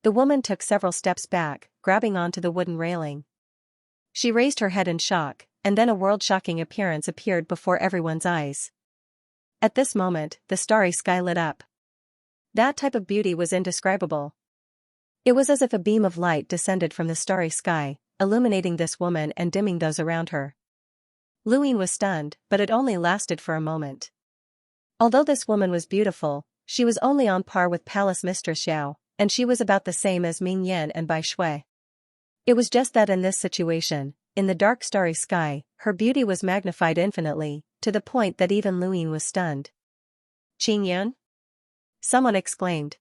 The woman took several steps back, grabbing onto the wooden railing. She raised her head in shock, and then a world-shocking appearance appeared before everyone's eyes. At this moment, the starry sky lit up. That type of beauty was indescribable. It was as if a beam of light descended from the starry sky, illuminating this woman and dimming those around her. Lu Yin was stunned, but it only lasted for a moment. Although this woman was beautiful, she was only on par with Palace Mistress Xiao, and she was about the same as Ming Yan and Bai Shui. It was just that in this situation, in the dark starry sky, her beauty was magnified infinitely, to the point that even Lu Yin was stunned. Qingyun? Someone exclaimed.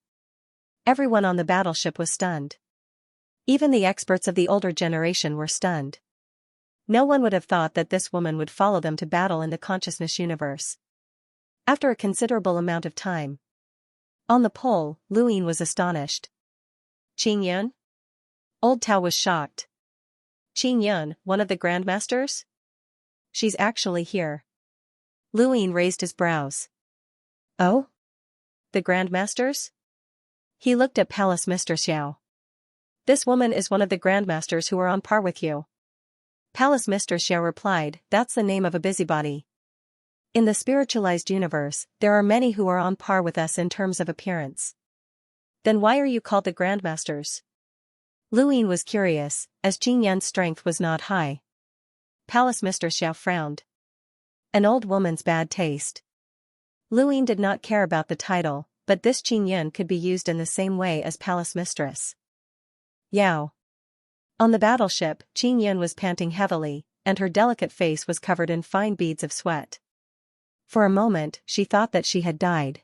Everyone on the battleship was stunned. Even the experts of the older generation were stunned. No one would have thought that this woman would follow them to battle in the consciousness universe. After a considerable amount of time. On the pole, Luin was astonished. Qingyun? Old Tao was shocked. Qingyun, one of the grandmasters? She's actually here. Luin raised his brows. Oh? The grandmasters? He looked at Palace Mistress Xiao. This woman is one of the grandmasters who are on par with you. Palace Mistress Xiao replied, that's the name of a busybody. In the spiritualized universe, there are many who are on par with us in terms of appearance. Then why are you called the grandmasters? Luin was curious, as Qingyun's strength was not high. Palace Mistress Xiao frowned. An old woman's bad taste. Luin did not care about the title, but this Qingyun could be used in the same way as Palace Mistress. Yao. On the battleship, Qingyun was panting heavily, and her delicate face was covered in fine beads of sweat. For a moment, she thought that she had died.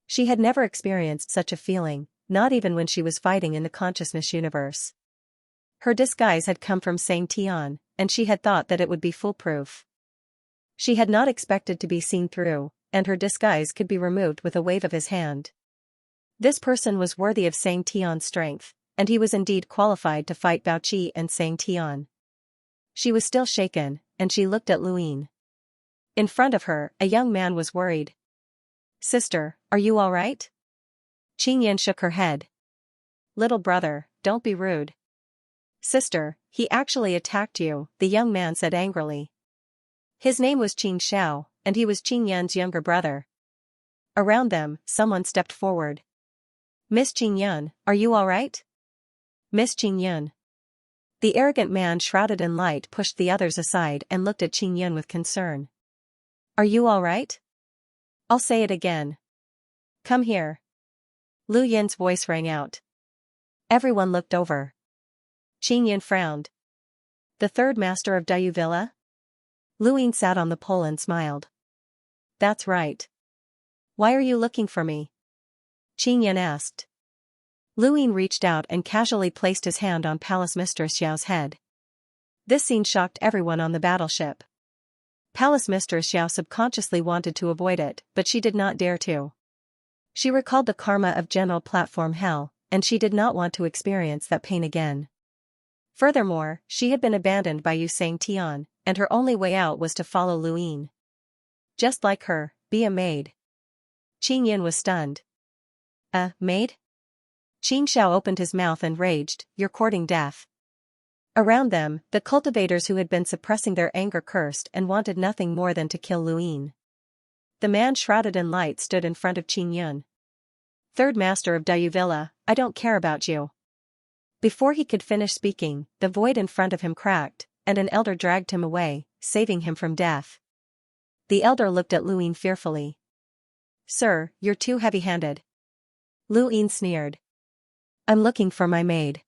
She had never experienced such a feeling, not even when she was fighting in the consciousness universe. Her disguise had come from Xianxia, and she had thought that it would be foolproof. She had not expected to be seen through, and her disguise could be removed with a wave of his hand. This person was worthy of Xianxia's strength, and he was indeed qualified to fight Bao Qi and Xianxia. She was still shaken, and she looked at Luin. In front of her, a young man was worried. Sister, are you all right? Qingyun shook her head. Little brother, don't be rude. Sister, he actually attacked you, the young man said angrily. His name was Qin Xiao, and he was Qingyun's younger brother. Around them, someone stepped forward. Miss Qingyun, are you all right? Miss Qingyun. The arrogant man shrouded in light pushed the others aside and looked at Qingyun with concern. Are you all right? I'll say it again. Come here. Lu Yin's voice rang out. Everyone looked over. Qingyun frowned. The third master of Dayu Villa? Luin sat on the pole and smiled. That's right. Why are you looking for me? Qingyun asked. Luin reached out and casually placed his hand on Palace Mistress Xiao's head. This scene shocked everyone on the battleship. Palace Mistress Xiao subconsciously wanted to avoid it, but she did not dare to. She recalled the karma of General Platform Hell, and she did not want to experience that pain again. Furthermore, she had been abandoned by Yu Xianxia, and her only way out was to follow Luin. Just like her, be a maid. Qingyun was stunned. A maid? Qin Xiao opened his mouth and raged, you're courting death. Around them, the cultivators who had been suppressing their anger cursed and wanted nothing more than to kill Luin. The man shrouded in light stood in front of Qingyun. Third master of Dayu Villa, I don't care about you. Before he could finish speaking, the void in front of him cracked, and an elder dragged him away, saving him from death. The elder looked at Luin fearfully. Sir, you're too heavy-handed. Luin sneered. I'm looking for my maid.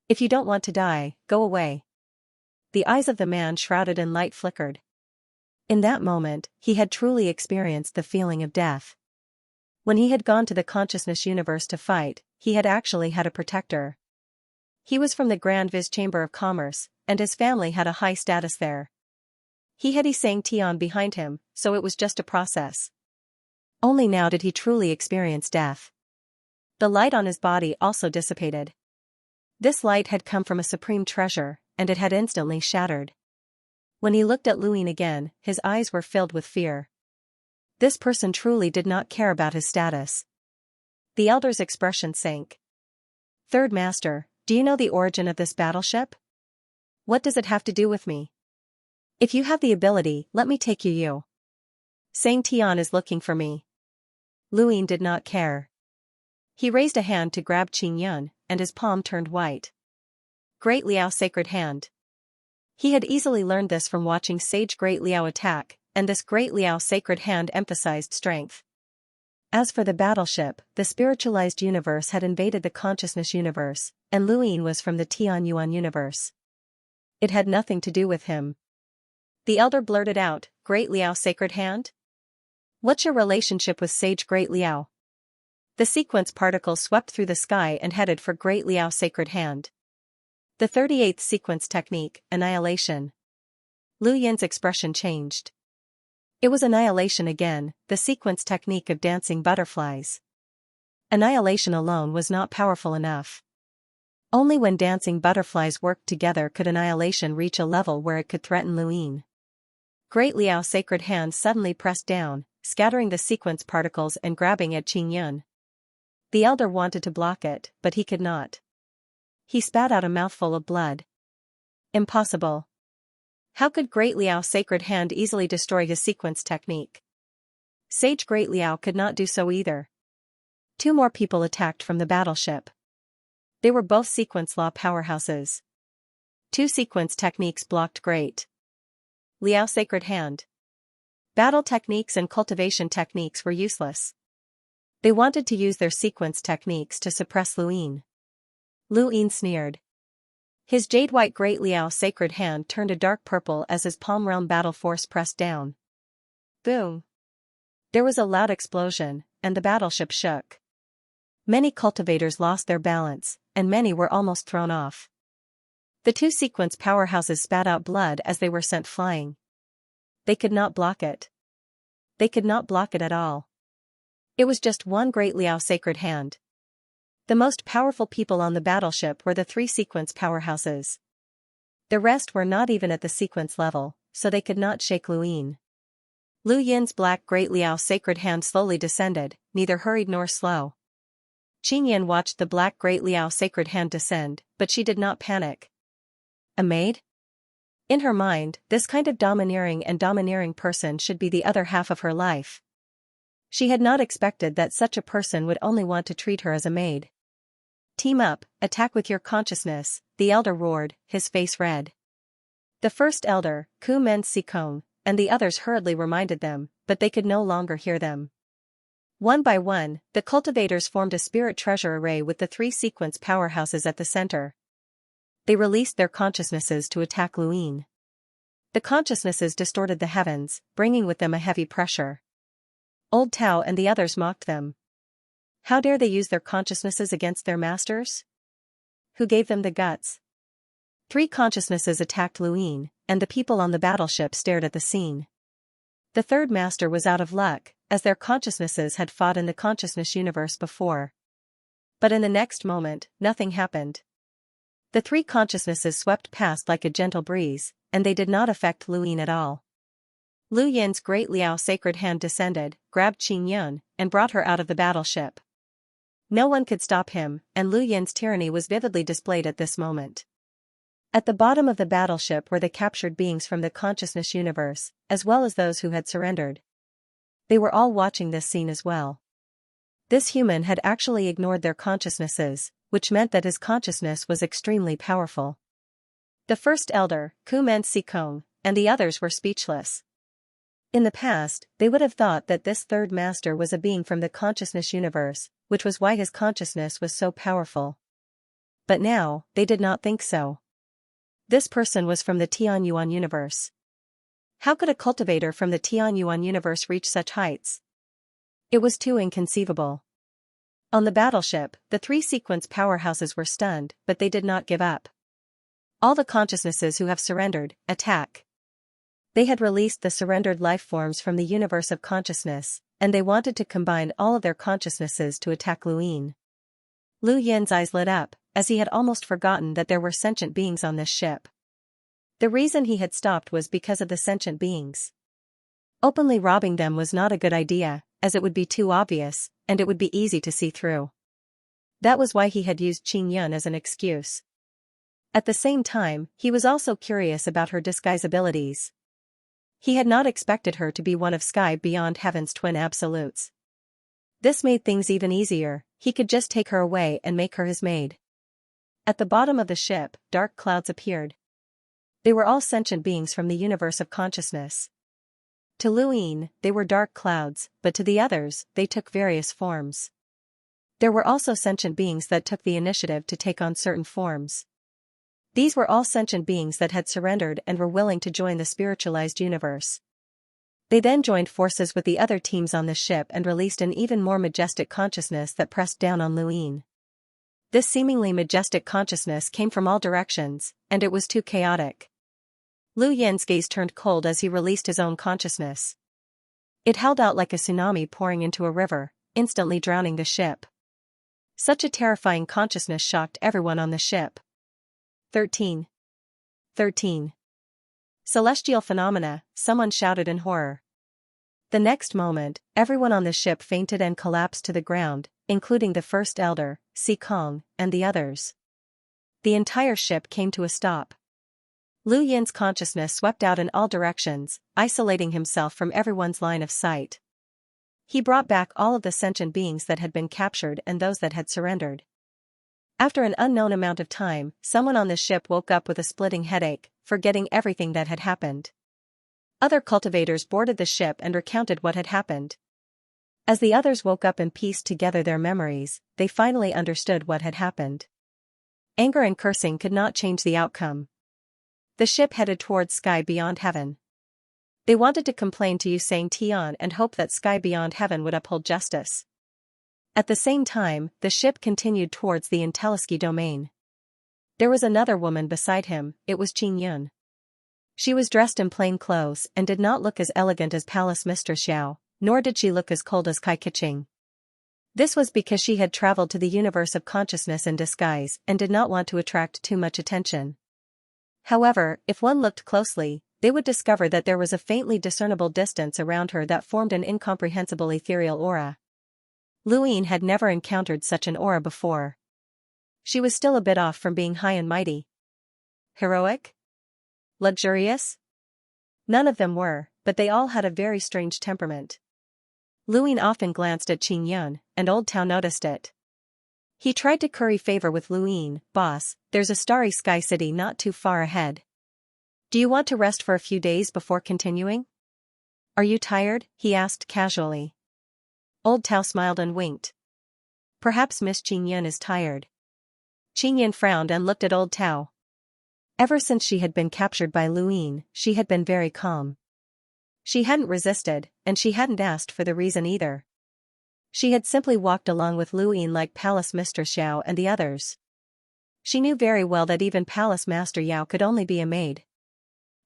If you don't want to die, go away. The eyes of the man shrouded in light flickered. In that moment, he had truly experienced the feeling of death. When he had gone to the consciousness universe to fight, he had actually had a protector. He was from the Grand Viz Chamber of Commerce, and his family had a high status there. He had Xianxia behind him, so it was just a process. Only now did he truly experience death. The light on his body also dissipated. This light had come from a supreme treasure, and it had instantly shattered. When he looked at Luin again, his eyes were filled with fear. This person truly did not care about his status. The elder's expression sank. Third master, do you know the origin of this battleship? What does it have to do with me? If you have the ability, let me take you. Xianxia is looking for me. Luin did not care. He raised a hand to grab Qingyun, and his palm turned white. Great Liao Sacred Hand. He had easily learned this from watching Sage Great Liao attack, and this Great Liao Sacred Hand emphasized strength. As for the battleship, the spiritualized universe had invaded the consciousness universe, and Luin was from the Tian Yuan universe. It had nothing to do with him. The elder blurted out, Great Liao Sacred Hand? What's your relationship with Sage Great Liao? The sequence particles swept through the sky and headed for Great Liao's sacred hand. The 38th sequence technique, Annihilation. Lu Yin's expression changed. It was annihilation again, the sequence technique of dancing butterflies. Annihilation alone was not powerful enough. Only when dancing butterflies worked together could annihilation reach a level where it could threaten Lu Yin. Great Liao's sacred hand suddenly pressed down, scattering the sequence particles and grabbing at Qingyun. The elder wanted to block it, but he could not. He spat out a mouthful of blood. Impossible. How could Great Liao's sacred hand easily destroy his sequence technique? Sage Great Liao could not do so either. Two more people attacked from the battleship. They were both sequence law powerhouses. Two sequence techniques blocked Great Liao's sacred hand. Battle techniques and cultivation techniques were useless. They wanted to use their sequence techniques to suppress Lu Yin. Lu Yin sneered. His jade-white Great Liao's sacred hand turned a dark purple as his palm realm battle force pressed down. Boom! There was a loud explosion, and the battleship shook. Many cultivators lost their balance, and many were almost thrown off. The two sequence powerhouses spat out blood as they were sent flying. They could not block it. They could not block it at all. It was just one Great Liao sacred hand. The most powerful people on the battleship were the three sequence powerhouses. The rest were not even at the sequence level, so they could not shake Lu Yin. Lu Yin's black Great Liao sacred hand slowly descended, neither hurried nor slow. Qingyun watched the black Great Liao sacred hand descend, but she did not panic. A maid? In her mind, this kind of domineering person should be the other half of her life. She had not expected that such a person would only want to treat her as a maid. Team up, attack with your consciousness, the elder roared, his face red. The first elder, Ku Men Sikong, and the others hurriedly reminded them, but they could no longer hear them. One by one, the cultivators formed a spirit treasure array with the three sequence powerhouses at the center. They released their consciousnesses to attack Lu Yin. The consciousnesses distorted the heavens, bringing with them a heavy pressure. Old Tao and the others mocked them. How dare they use their consciousnesses against their masters? Who gave them the guts? Three consciousnesses attacked Lu Yin, and the people on the battleship stared at the scene. The third master was out of luck, as their consciousnesses had fought in the consciousness universe before. But in the next moment, nothing happened. The three consciousnesses swept past like a gentle breeze, and they did not affect Lu Yin at all. Lu Yin's Great Liao sacred hand descended, grabbed Qingyun, and brought her out of the battleship. No one could stop him, and Lu Yin's tyranny was vividly displayed at this moment. At the bottom of the battleship were the captured beings from the consciousness universe, as well as those who had surrendered. They were all watching this scene as well. This human had actually ignored their consciousnesses, which meant that his consciousness was extremely powerful. The first elder, Ku Men Sikong, and the others were speechless. In the past, they would have thought that this third master was a being from the consciousness universe, which was why his consciousness was so powerful. But now, they did not think so. This person was from the Tianyuan universe. How could a cultivator from the Tianyuan universe reach such heights? It was too inconceivable. On the battleship, the three sequence powerhouses were stunned, but they did not give up. All the consciousnesses who have surrendered, attack. They had released the surrendered life forms from the universe of consciousness, and they wanted to combine all of their consciousnesses to attack Lu Yin. Lu Yin's eyes lit up, as he had almost forgotten that there were sentient beings on this ship. The reason he had stopped was because of the sentient beings. Openly robbing them was not a good idea, as it would be too obvious, and it would be easy to see through. That was why he had used Qingyun as an excuse. At the same time, he was also curious about her disguise abilities. He had not expected her to be one of Sky Beyond Heaven's twin absolutes. This made things even easier, he could just take her away and make her his maid. At the bottom of the ship, dark clouds appeared. They were all sentient beings from the universe of consciousness. To Lu Yin, they were dark clouds, but to the others, they took various forms. There were also sentient beings that took the initiative to take on certain forms. These were all sentient beings that had surrendered and were willing to join the spiritualized universe. They then joined forces with the other teams on the ship and released an even more majestic consciousness that pressed down on Luin. This seemingly majestic consciousness came from all directions, and it was too chaotic. Lu Yin's gaze turned cold as he released his own consciousness. It held out like a tsunami pouring into a river, instantly drowning the ship. Such a terrifying consciousness shocked everyone on the ship. 13. Celestial phenomena, someone shouted in horror. The next moment, everyone on the ship fainted and collapsed to the ground, including the First Elder, Si Kong, and the others. The entire ship came to a stop. Lu Yin's consciousness swept out in all directions, isolating himself from everyone's line of sight. He brought back all of the sentient beings that had been captured and those that had surrendered. After an unknown amount of time, someone on the ship woke up with a splitting headache, forgetting everything that had happened. Other cultivators boarded the ship and recounted what had happened. As the others woke up and pieced together their memories, they finally understood what had happened. Anger and cursing could not change the outcome. The ship headed towards Sky Beyond Heaven. They wanted to complain to Xianxia and hope that Sky Beyond Heaven would uphold justice. At the same time, the ship continued towards the Inteliski domain. There was another woman beside him, it was Qingyun. She was dressed in plain clothes and did not look as elegant as Palace Mistress Xiao, nor did she look as cold as Kai Keqing. This was because she had traveled to the universe of consciousness in disguise and did not want to attract too much attention. However, if one looked closely, they would discover that there was a faintly discernible distance around her that formed an incomprehensible ethereal aura. Luin had never encountered such an aura before. She was still a bit off from being high and mighty. Heroic? Luxurious? None of them were, but they all had a very strange temperament. Luin often glanced at Qingyun, and Old Tao noticed it. He tried to curry favor with Luin. Boss, there's a starry sky city not too far ahead. Do you want to rest for a few days before continuing? Are you tired? He asked casually. Old Tao smiled and winked. Perhaps Miss Qingyun is tired. Qingyun frowned and looked at Old Tao. Ever since she had been captured by Luin, she had been very calm. She hadn't resisted, and she hadn't asked for the reason either. She had simply walked along with Luin like Palace Mistress Xiao and the others. She knew very well that even Palace Master Yao could only be a maid.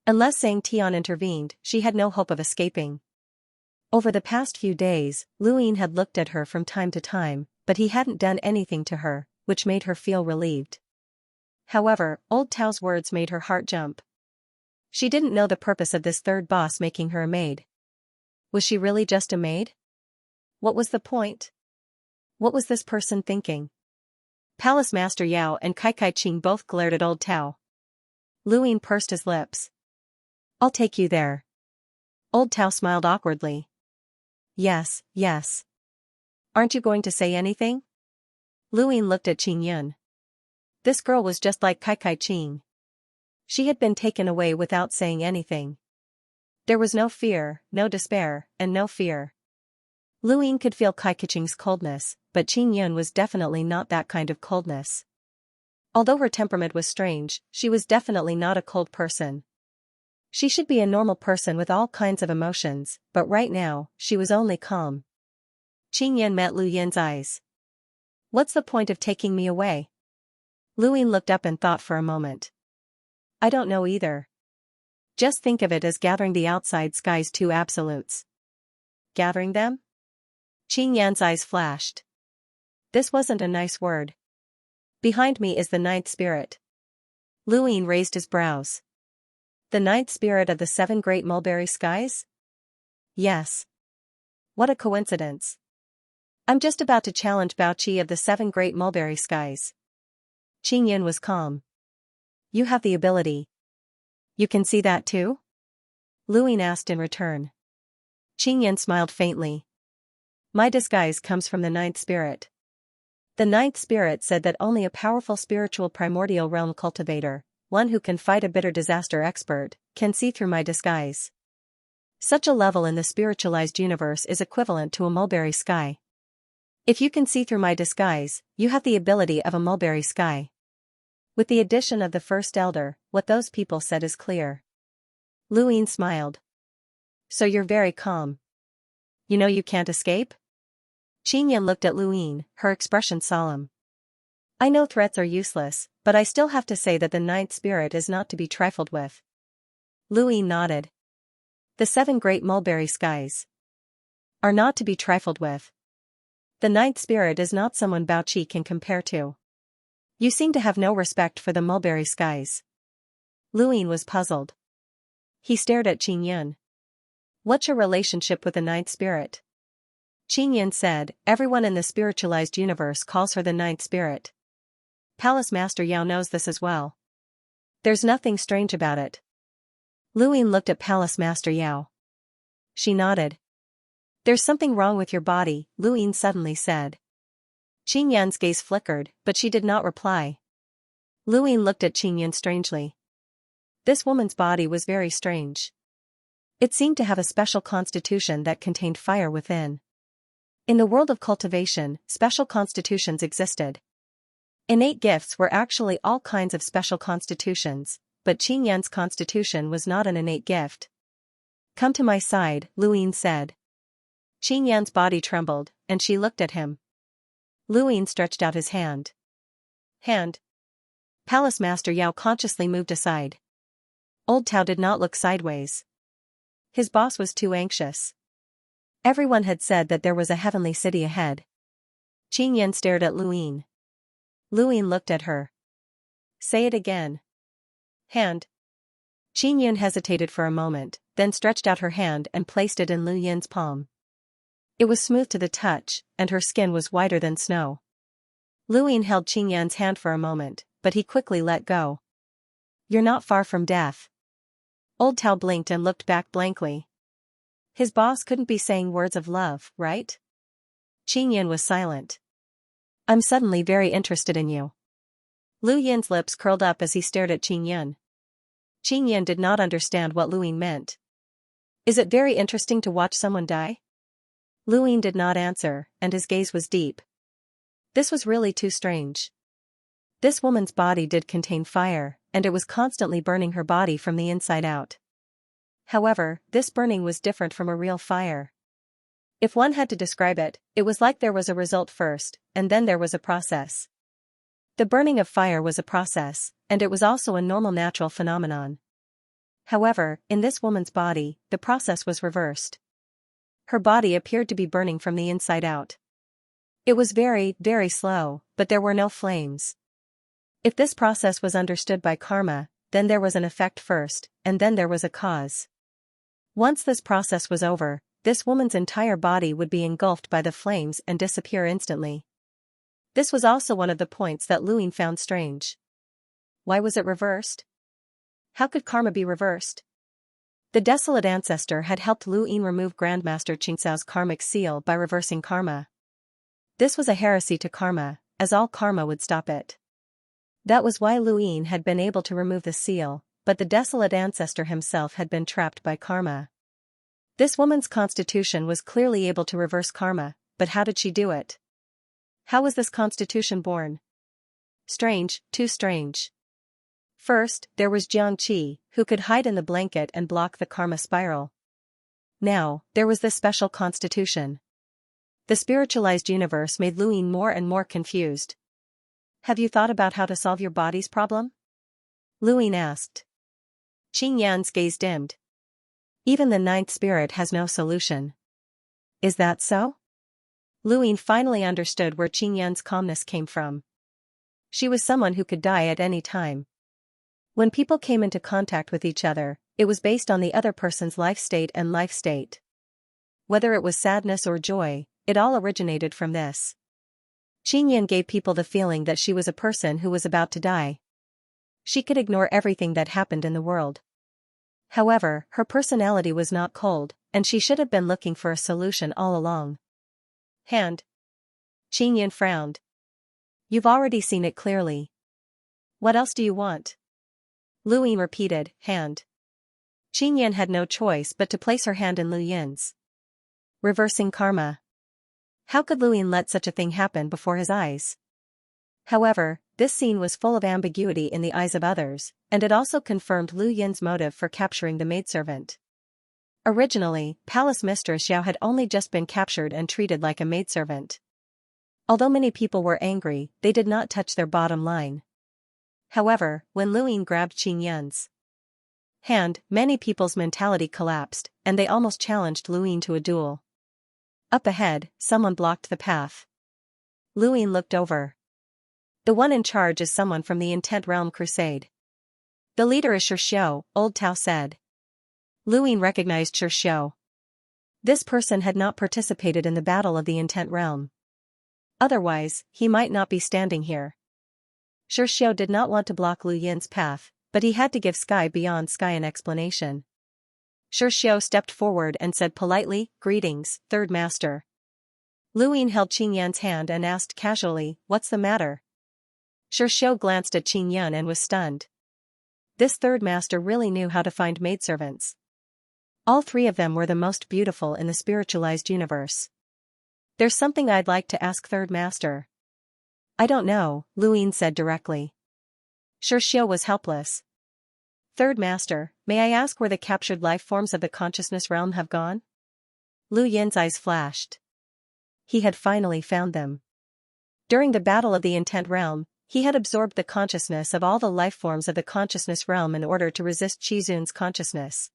Unless Zhang Tian intervened, she had no hope of escaping. Over the past few days, Luin had looked at her from time to time, but he hadn't done anything to her, which made her feel relieved. However, Old Tao's words made her heart jump. She didn't know the purpose of this third boss making her a maid. Was she really just a maid? What was the point? What was this person thinking? Palace Master Yao and Kai Qing both glared at Old Tao. Luin pursed his lips. I'll take you there. Old Tao smiled awkwardly. Yes. Aren't you going to say anything? Luin looked at Qingyun. This girl was just like Kai Qing. She had been taken away without saying anything. There was no fear, no despair, and no fear. Luin could feel Kai Qing's coldness, but Qingyun was definitely not that kind of coldness. Although her temperament was strange, she was definitely not a cold person. She should be a normal person with all kinds of emotions, but right now, she was only calm. Qingyun met Lu Yin's eyes. What's the point of taking me away? Luin looked up and thought for a moment. I don't know either. Just think of it as gathering the outside sky's two absolutes. Gathering them? Qingyun's eyes flashed. This wasn't a nice word. Behind me is the ninth spirit. Luin raised his brows. The ninth spirit of the seven great mulberry skies? Yes. What a coincidence. I'm just about to challenge Bao Qi of the seven great mulberry skies. Qingyun was calm. You have the ability. You can see that too? Luin asked in return. Qingyun smiled faintly. My disguise comes from the ninth spirit. The ninth spirit said that only a powerful spiritual primordial realm cultivator, one who can fight a bitter disaster expert, can see through my disguise. Such a level in the spiritualized universe is equivalent to a mulberry sky. If you can see through my disguise, you have the ability of a mulberry sky. With the addition of the first elder, what those people said is clear. Luin smiled. So you're very calm. You know you can't escape? Xianxia looked at Luyin, her expression solemn. I know threats are useless, but I still have to say that the ninth spirit is not to be trifled with. Luyin nodded. The 7 great mulberry skies are not to be trifled with. The ninth spirit is not someone Baoqi can compare to. You seem to have no respect for the mulberry skies. Luyin was puzzled. He stared at Qingyun. What's your relationship with the ninth spirit? Qingyun said, everyone in the spiritualized universe calls her the ninth spirit. Palace Master Yao knows this as well. There's nothing strange about it. Luyin looked at Palace Master Yao. She nodded. There's something wrong with your body, Luyin suddenly said. Qingyun's gaze flickered, but she did not reply. Luyin looked at Qingyun strangely. This woman's body was very strange. It seemed to have a special constitution that contained fire within. In the world of cultivation, special constitutions existed. Innate gifts were actually all kinds of special constitutions, but Qingyun's constitution was not an innate gift. Come to my side, Luyin said. Qingyun's body trembled, and she looked at him. Luyin stretched out his hand. Palace Master Yao consciously moved aside. Old Tao did not look sideways. His boss was too anxious. Everyone had said that there was a heavenly city ahead. Qingyun stared at Luyin. Luyin looked at her. Say it again. Hand. Qingyun hesitated for a moment, then stretched out her hand and placed it in Luyin's palm. It was smooth to the touch, and her skin was whiter than snow. Luyin held Qingyun's hand for a moment, but he quickly let go. You're not far from death. Old Tao blinked and looked back blankly. His boss couldn't be saying words of love, right? Qingyun was silent. I'm suddenly very interested in you. Luyin's lips curled up as he stared at Qingyun. Qingyun did not understand what Luyin meant. Is it very interesting to watch someone die? Luyin did not answer, and his gaze was deep. This was really too strange. This woman's body did contain fire, and it was constantly burning her body from the inside out. However, this burning was different from a real fire. If one had to describe it, it was like there was a result first, and then there was a process. The burning of fire was a process, and it was also a normal natural phenomenon. However, in this woman's body, the process was reversed. Her body appeared to be burning from the inside out. It was very, very slow, but there were no flames. If this process was understood by karma, then there was an effect first, and then there was a cause. Once this process was over, this woman's entire body would be engulfed by the flames and disappear instantly. This was also one of the points that Luyin found strange. Why was it reversed? How could karma be reversed? The desolate ancestor had helped Luyin remove Grandmaster Qingcao's karmic seal by reversing karma. This was a heresy to karma, as all karma would stop it. That was why Luyin had been able to remove the seal, but the desolate ancestor himself had been trapped by karma. This woman's constitution was clearly able to reverse karma, but how did she do it? How was this constitution born? Strange, too strange. First, there was Xianxia, who could hide in the blanket and block the karma spiral. Now, there was this special constitution. The spiritualized universe made Luyin more and more confused. Have you thought about how to solve your body's problem? Luyin asked. Qingyun's gaze dimmed. Even the ninth spirit has no solution. Is that so? Luyin finally understood where Qingyun's calmness came from. She was someone who could die at any time. When people came into contact with each other, it was based on the other person's life state and life state. Whether it was sadness or joy, it all originated from this. Qingyun gave people the feeling that she was a person who was about to die. She could ignore everything that happened in the world. However, her personality was not cold, and she should have been looking for a solution all along. Hand. Qingyun frowned. You've already seen it clearly. What else do you want? Luyin repeated, hand. Qingyun had no choice but to place her hand in Luyin's. Reversing karma. How could Luyin let such a thing happen before his eyes? However, this scene was full of ambiguity in the eyes of others, and it also confirmed Luyin's motive for capturing the maidservant. Originally, Palace Mistress Xiao had only just been captured and treated like a maidservant. Although many people were angry, they did not touch their bottom line. However, when Luin grabbed Qing Yun's hand, many people's mentality collapsed, and they almost challenged Luin to a duel. Up ahead, someone blocked the path. Luin looked over. The one in charge is someone from the Intent Realm Crusade. The leader is Xiao, Old Tao said. Luin recognized Xiao. This person had not participated in the battle of the Intent Realm. Otherwise, he might not be standing here. Xiao did not want to block Lu Yin's path, but he had to give Sky Beyond Sky an explanation. Xiao stepped forward and said politely, "Greetings, Third Master." Luin held Qing Yan's hand and asked casually, "What's the matter?" Xiao glanced at Qing Yan and was stunned. This Third Master really knew how to find maidservants. All three of them were the most beautiful in the spiritualized universe. "There's something I'd like to ask Third Master." "I don't know," Luin said directly. Xiao was helpless. "Third Master, may I ask where the captured life forms of the consciousness realm have gone?" Lu Yin's eyes flashed. He had finally found them. During the battle of the Intent Realm, he had absorbed the consciousness of all the life forms of the consciousness realm in order to resist Qizun's consciousness.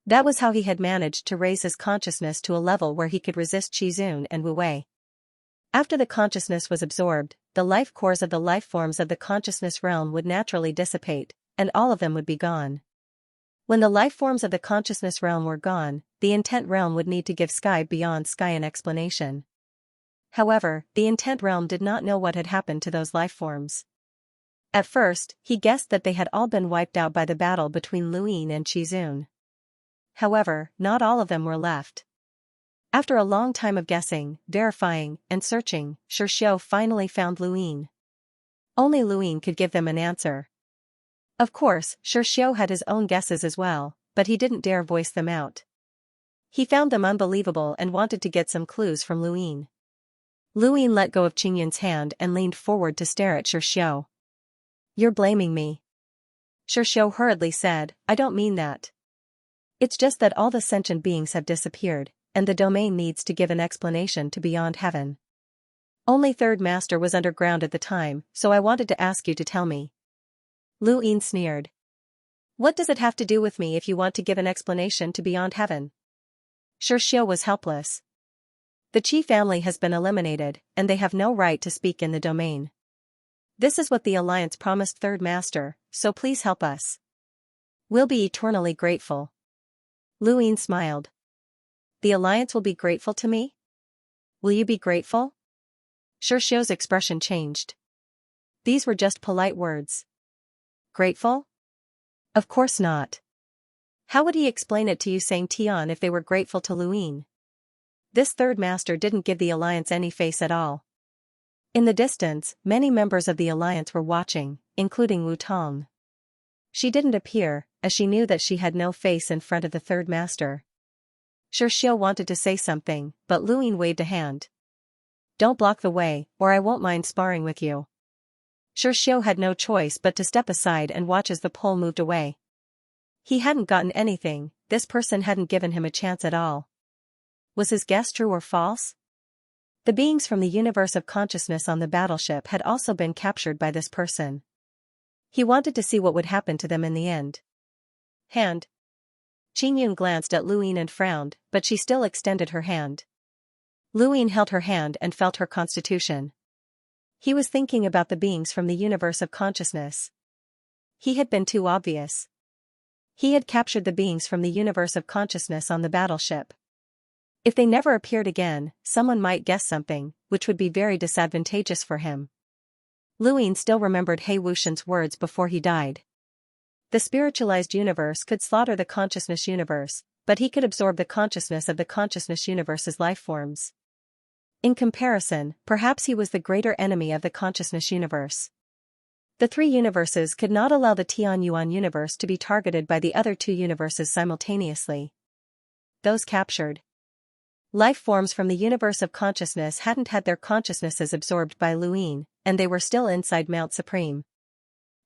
That was how he had managed to raise his consciousness to a level where he could resist Qizun and Wu Wei. After the consciousness was absorbed, the life cores of the life forms of the consciousness realm would naturally dissipate, and all of them would be gone. When the life forms of the consciousness realm were gone, the Intent Realm would need to give Sky Beyond Sky an explanation. However, the Intent Realm did not know what had happened to those life forms. At first, he guessed that they had all been wiped out by the battle between Luin and Qizun. However, not all of them were left. After a long time of guessing, verifying, and searching, Xiao finally found Luin. Only Luin could give them an answer. Of course, Xiao had his own guesses as well, but he didn't dare voice them out. He found them unbelievable and wanted to get some clues from Luin. Luin let go of Qing Yun's hand and leaned forward to stare at Xiao. "You're blaming me." Xiao hurriedly said, "I don't mean that. It's just that all the sentient beings have disappeared, and the domain needs to give an explanation to Beyond Heaven. Only Third Master was underground at the time, so I wanted to ask you to tell me." Luin sneered. "What does it have to do with me if you want to give an explanation to Beyond Heaven?" Xiao was helpless. The Qi family has been eliminated, and they have no right to speak in the domain. This is what the Alliance promised Third Master, so please help us. We'll be eternally grateful. Luin smiled. "The Alliance will be grateful to me? Will you be grateful?" Xiao's expression changed. These were just polite words. Grateful? Of course not. How would he explain it to Yusang Tian if they were grateful to Luin? This Third Master didn't give the Alliance any face at all. In the distance, many members of the Alliance were watching, including Wu Tong. She didn't appear, as she knew that she had no face in front of the Third Master. Xiao wanted to say something, but Luin waved a hand. "Don't block the way, or I won't mind sparring with you." Xiao had no choice but to step aside and watch as the pole moved away. He hadn't gotten anything, this person hadn't given him a chance at all. Was his guess true or false? The beings from the universe of consciousness on the battleship had also been captured by this person. He wanted to see what would happen to them in the end. Hand. Qing Yun glanced at Luin and frowned, but she still extended her hand. Luin held her hand and felt her constitution. He was thinking about the beings from the universe of consciousness. He had been too obvious. He had captured the beings from the universe of consciousness on the battleship. If they never appeared again, someone might guess something, which would be very disadvantageous for him. Luin still remembered He Wuxian's words before he died. The spiritualized universe could slaughter the consciousness universe, but he could absorb the consciousness of the consciousness universe's life forms. In comparison, perhaps he was the greater enemy of the consciousness universe. The three universes could not allow the Tianyuan universe to be targeted by the other two universes simultaneously. Those captured life forms from the universe of consciousness hadn't had their consciousnesses absorbed by Luin, and they were still inside Mount Supreme.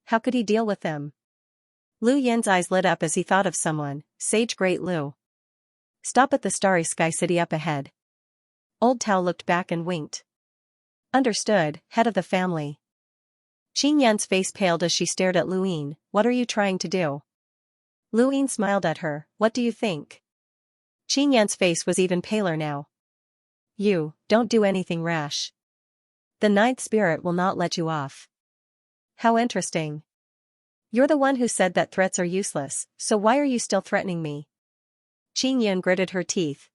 How could he deal with them? Lu Yin's eyes lit up as he thought of someone, Sage Great Lu. Stop at the starry sky city up ahead. Old Tao looked back and winked. Understood, head of the family. Qin Yan's face paled as she stared at Luyin. What are you trying to do? Luyin smiled at her. What do you think? Qin Yan's face was even paler now. You, don't do anything rash. The ninth spirit will not let you off. How interesting. You're the one who said that threats are useless, so why are you still threatening me? Qin Yan gritted her teeth.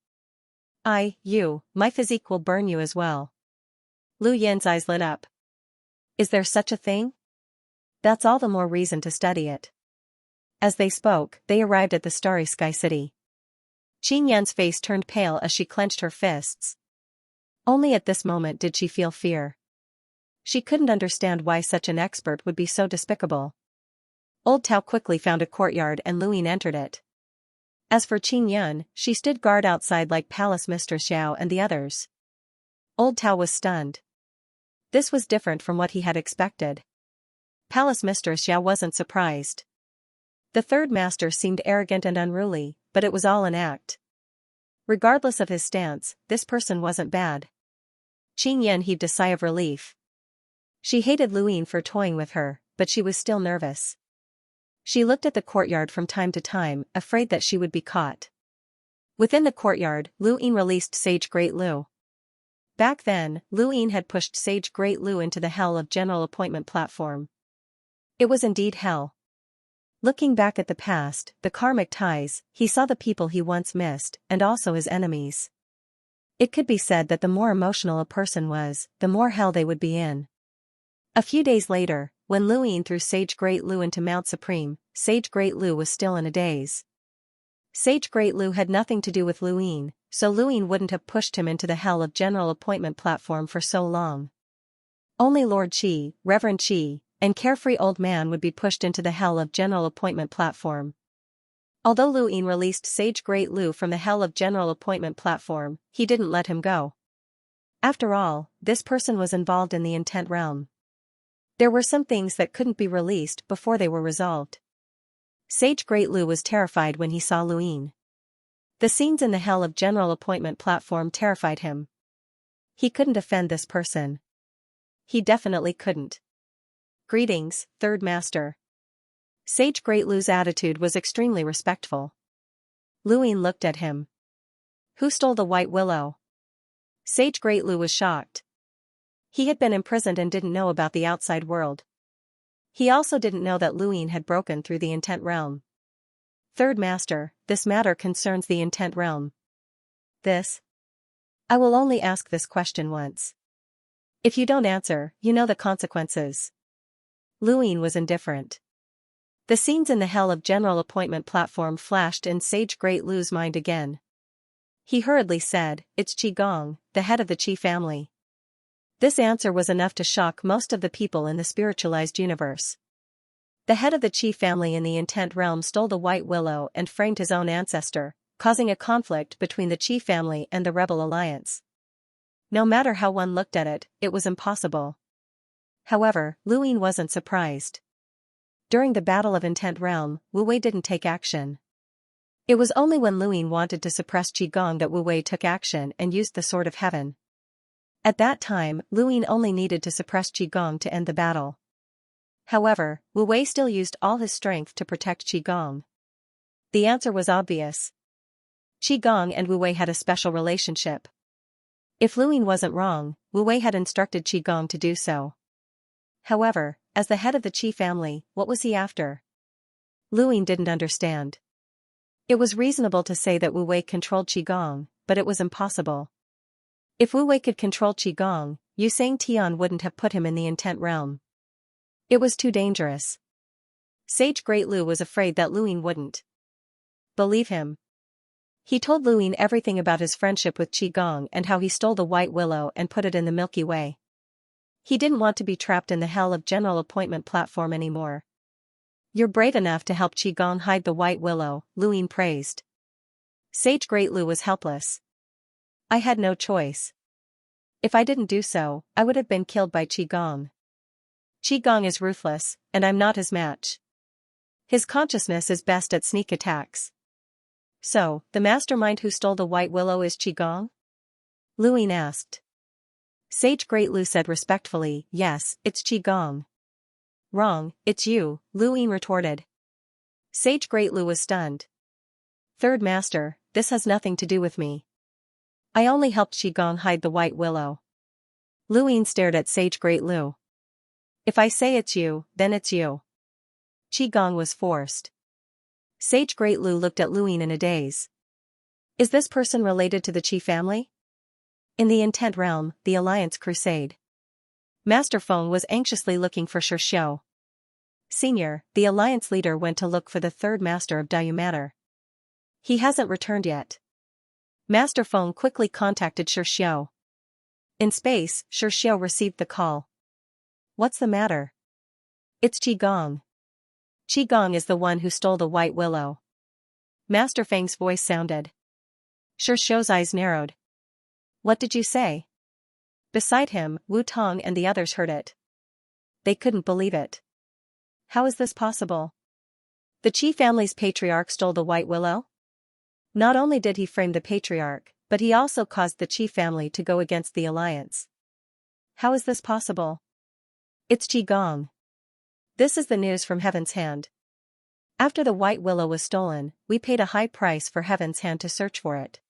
My physique will burn you as well. Lu Yin's eyes lit up. Is there such a thing? That's all the more reason to study it. As they spoke, they arrived at the starry sky city. Qin Yan's face turned pale as she clenched her fists. Only at this moment did she feel fear. She couldn't understand why such an expert would be so despicable. Old Tao quickly found a courtyard and Luyin entered it. As for Qin Yan, she stood guard outside like Palace Mistress Xiao and the others. Old Tao was stunned. This was different from what he had expected. Palace Mistress Xiao wasn't surprised. The third master seemed arrogant and unruly, but it was all an act. Regardless of his stance, this person wasn't bad. Qin Yan heaved a sigh of relief. She hated Luyin for toying with her, but she was still nervous. She looked at the courtyard from time to time, afraid that she would be caught. Within the courtyard, Luyin released Sage Great Lu. Back then, Luyin had pushed Sage Great Lu into the hell of general appointment platform. It was indeed hell. Looking back at the past, the karmic ties, he saw the people he once missed, and also his enemies. It could be said that the more emotional a person was, the more hell they would be in. A few days later, when Luyin threw Sage Great Lu into Mount Supreme, Sage Great Lu was still in a daze. Sage Great Lu had nothing to do with Luyin, so Luyin wouldn't have pushed him into the hell of general appointment platform for so long. Only Lord Qi, Reverend Qi, and Carefree Old Man would be pushed into the hell of general appointment platform. Although Luyin released Sage Great Lu from the hell of general appointment platform, he didn't let him go. After all, this person was involved in the intent realm. There were some things that couldn't be released before they were resolved. Sage Great Lu was terrified when he saw Luyin. The scenes in the hell of general appointment platform terrified him. He couldn't offend this person. He definitely couldn't. Greetings, Third Master. Sage Great Lu's attitude was extremely respectful. Luyin looked at him. Who stole the white willow? Sage Great Lu was shocked. He had been imprisoned and didn't know about the outside world. He also didn't know that Luyin had broken through the intent realm. Third Master, this matter concerns the intent realm. This? I will only ask this question once. If you don't answer, you know the consequences. Luyin was indifferent. The scenes in the hell of general appointment platform flashed in Sage Great Lu's mind again. He hurriedly said, It's Qigong, the head of the Qi family. This answer was enough to shock most of the people in the spiritualized universe. The head of the Qi family in the intent realm stole the white willow and framed his own ancestor, causing a conflict between the Qi family and the Rebel Alliance. No matter how one looked at it, it was impossible. However, Luyin wasn't surprised. During the Battle of Intent Realm, Wu Wei didn't take action. It was only when Luyin wanted to suppress Qigong that Wu Wei took action and used the Sword of Heaven. At that time, Luyin only needed to suppress Qigong to end the battle. However, Wu Wei still used all his strength to protect Qigong. The answer was obvious. Qigong and Wu Wei had a special relationship. If Luyin wasn't wrong, Wu Wei had instructed Qigong to do so. However, as the head of the Qi family, what was he after? Luyin didn't understand. It was reasonable to say that Wu Wei controlled Qigong, but it was impossible. If Wu Wei could control Qigong, Yusang Tian wouldn't have put him in the intent realm. It was too dangerous. Sage Great Lu was afraid that Luyin wouldn't believe him. He told Luyin everything about his friendship with Qigong and how he stole the white willow and put it in the Milky Way. He didn't want to be trapped in the hell of general appointment platform anymore. You're brave enough to help Qigong hide the white willow, Luyin praised. Sage Great Lu was helpless. I had no choice. If I didn't do so, I would have been killed by Qigong. Qigong is ruthless, and I'm not his match. His consciousness is best at sneak attacks. So, the mastermind who stole the white willow is Qigong? Luin asked. Sage Great Lu said respectfully, yes, it's Qigong. Wrong, it's you, Luin retorted. Sage Great Lu was stunned. Third Master, this has nothing to do with me. I only helped Qigong hide the white willow. Luin stared at Sage Great Lu. If I say it's you, then it's you. Qigong was forced. Sage Great Lu looked at Luin in a daze. Is this person related to the Qi family? In the Intent Realm, the Alliance Crusade. Master Feng was anxiously looking for Xianxia. Senior, the Alliance leader went to look for the third Master of Diu Matter. He hasn't returned yet. Master Feng quickly contacted Xianxia. In space, Xianxia received the call. What's the matter? It's Qigong. Qigong is the one who stole the white willow. Master Feng's voice sounded. Xiaoxiao's eyes narrowed. What did you say? Beside him, Wu Tong and the others heard it. They couldn't believe it. How is this possible? The Qi family's patriarch stole the white willow? Not only did he frame the patriarch, but he also caused the Qi family to go against the alliance. How is this possible? It's Qigong. This is the news from Heaven's Hand. After the white willow was stolen, we paid a high price for Heaven's Hand to search for it.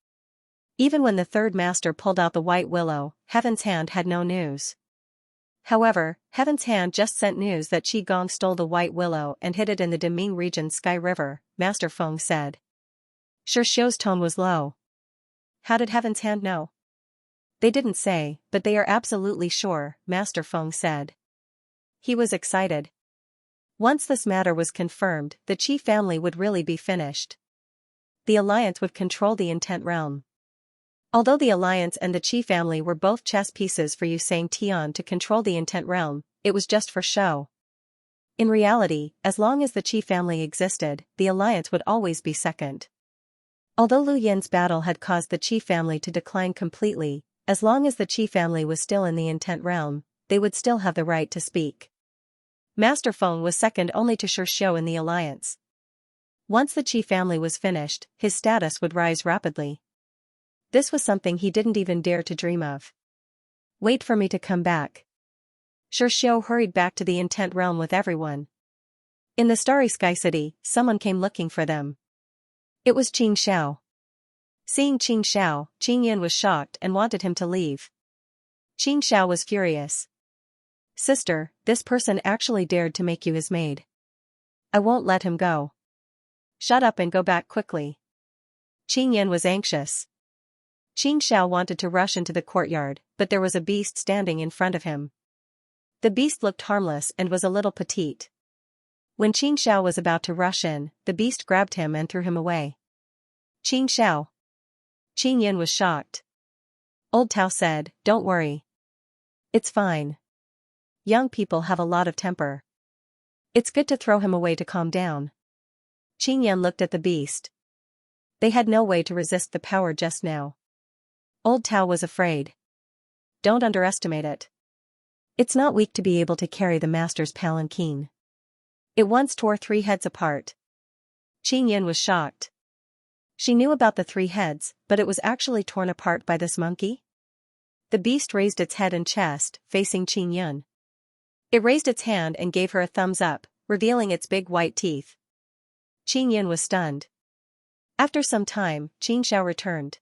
Even when the third master pulled out the white willow, Heaven's Hand had no news. However, Heaven's Hand just sent news that Qigong stole the white willow and hid it in the Deming region Sky River, Master Feng said. Xiaoxiao's tone was low. How did Heaven's Hand know? They didn't say, but they are absolutely sure, Master Feng said. He was excited. Once this matter was confirmed, the Qi family would really be finished. The Alliance would control the Intent Realm. Although the Alliance and the Qi family were both chess pieces for Yu Sang Tian to control the Intent Realm, it was just for show. In reality, as long as the Qi family existed, the Alliance would always be second. Although Lu Yin's battle had caused the Qi family to decline completely, as long as the Qi family was still in the Intent Realm, they would still have the right to speak. Master Feng was second only to Xiaoxiao in the Alliance. Once the Qi family was finished, his status would rise rapidly. This was something he didn't even dare to dream of. Wait for me to come back. Xiaoxiao hurried back to the Intent Realm with everyone. In the Starry Sky City, someone came looking for them. It was Qing Xiao. Seeing Qing Xiao, Qing Yin was shocked and wanted him to leave. Qing Xiao was furious. Sister, this person actually dared to make you his maid. I won't let him go. Shut up and go back quickly. Qing Yin was anxious. Qing Xiao wanted to rush into the courtyard, but there was a beast standing in front of him. The beast looked harmless and was a little petite. When Qing Xiao was about to rush in, the beast grabbed him and threw him away. Qing Xiao. Qing Yin was shocked. Old Tao said, don't worry. It's fine. Young people have a lot of temper. It's good to throw him away to calm down. Qing Yin looked at the beast. They had no way to resist the power just now. Old Tao was afraid. Don't underestimate it. It's not weak to be able to carry the master's palanquin. It once tore 3 heads apart. Qing Yin was shocked. She knew about the 3 heads, but it was actually torn apart by this monkey? The beast raised its head and chest, facing Qing Yin. It raised its hand and gave her a thumbs up, revealing its big white teeth. Qing Yin was stunned. After some time, Qing Xiao returned.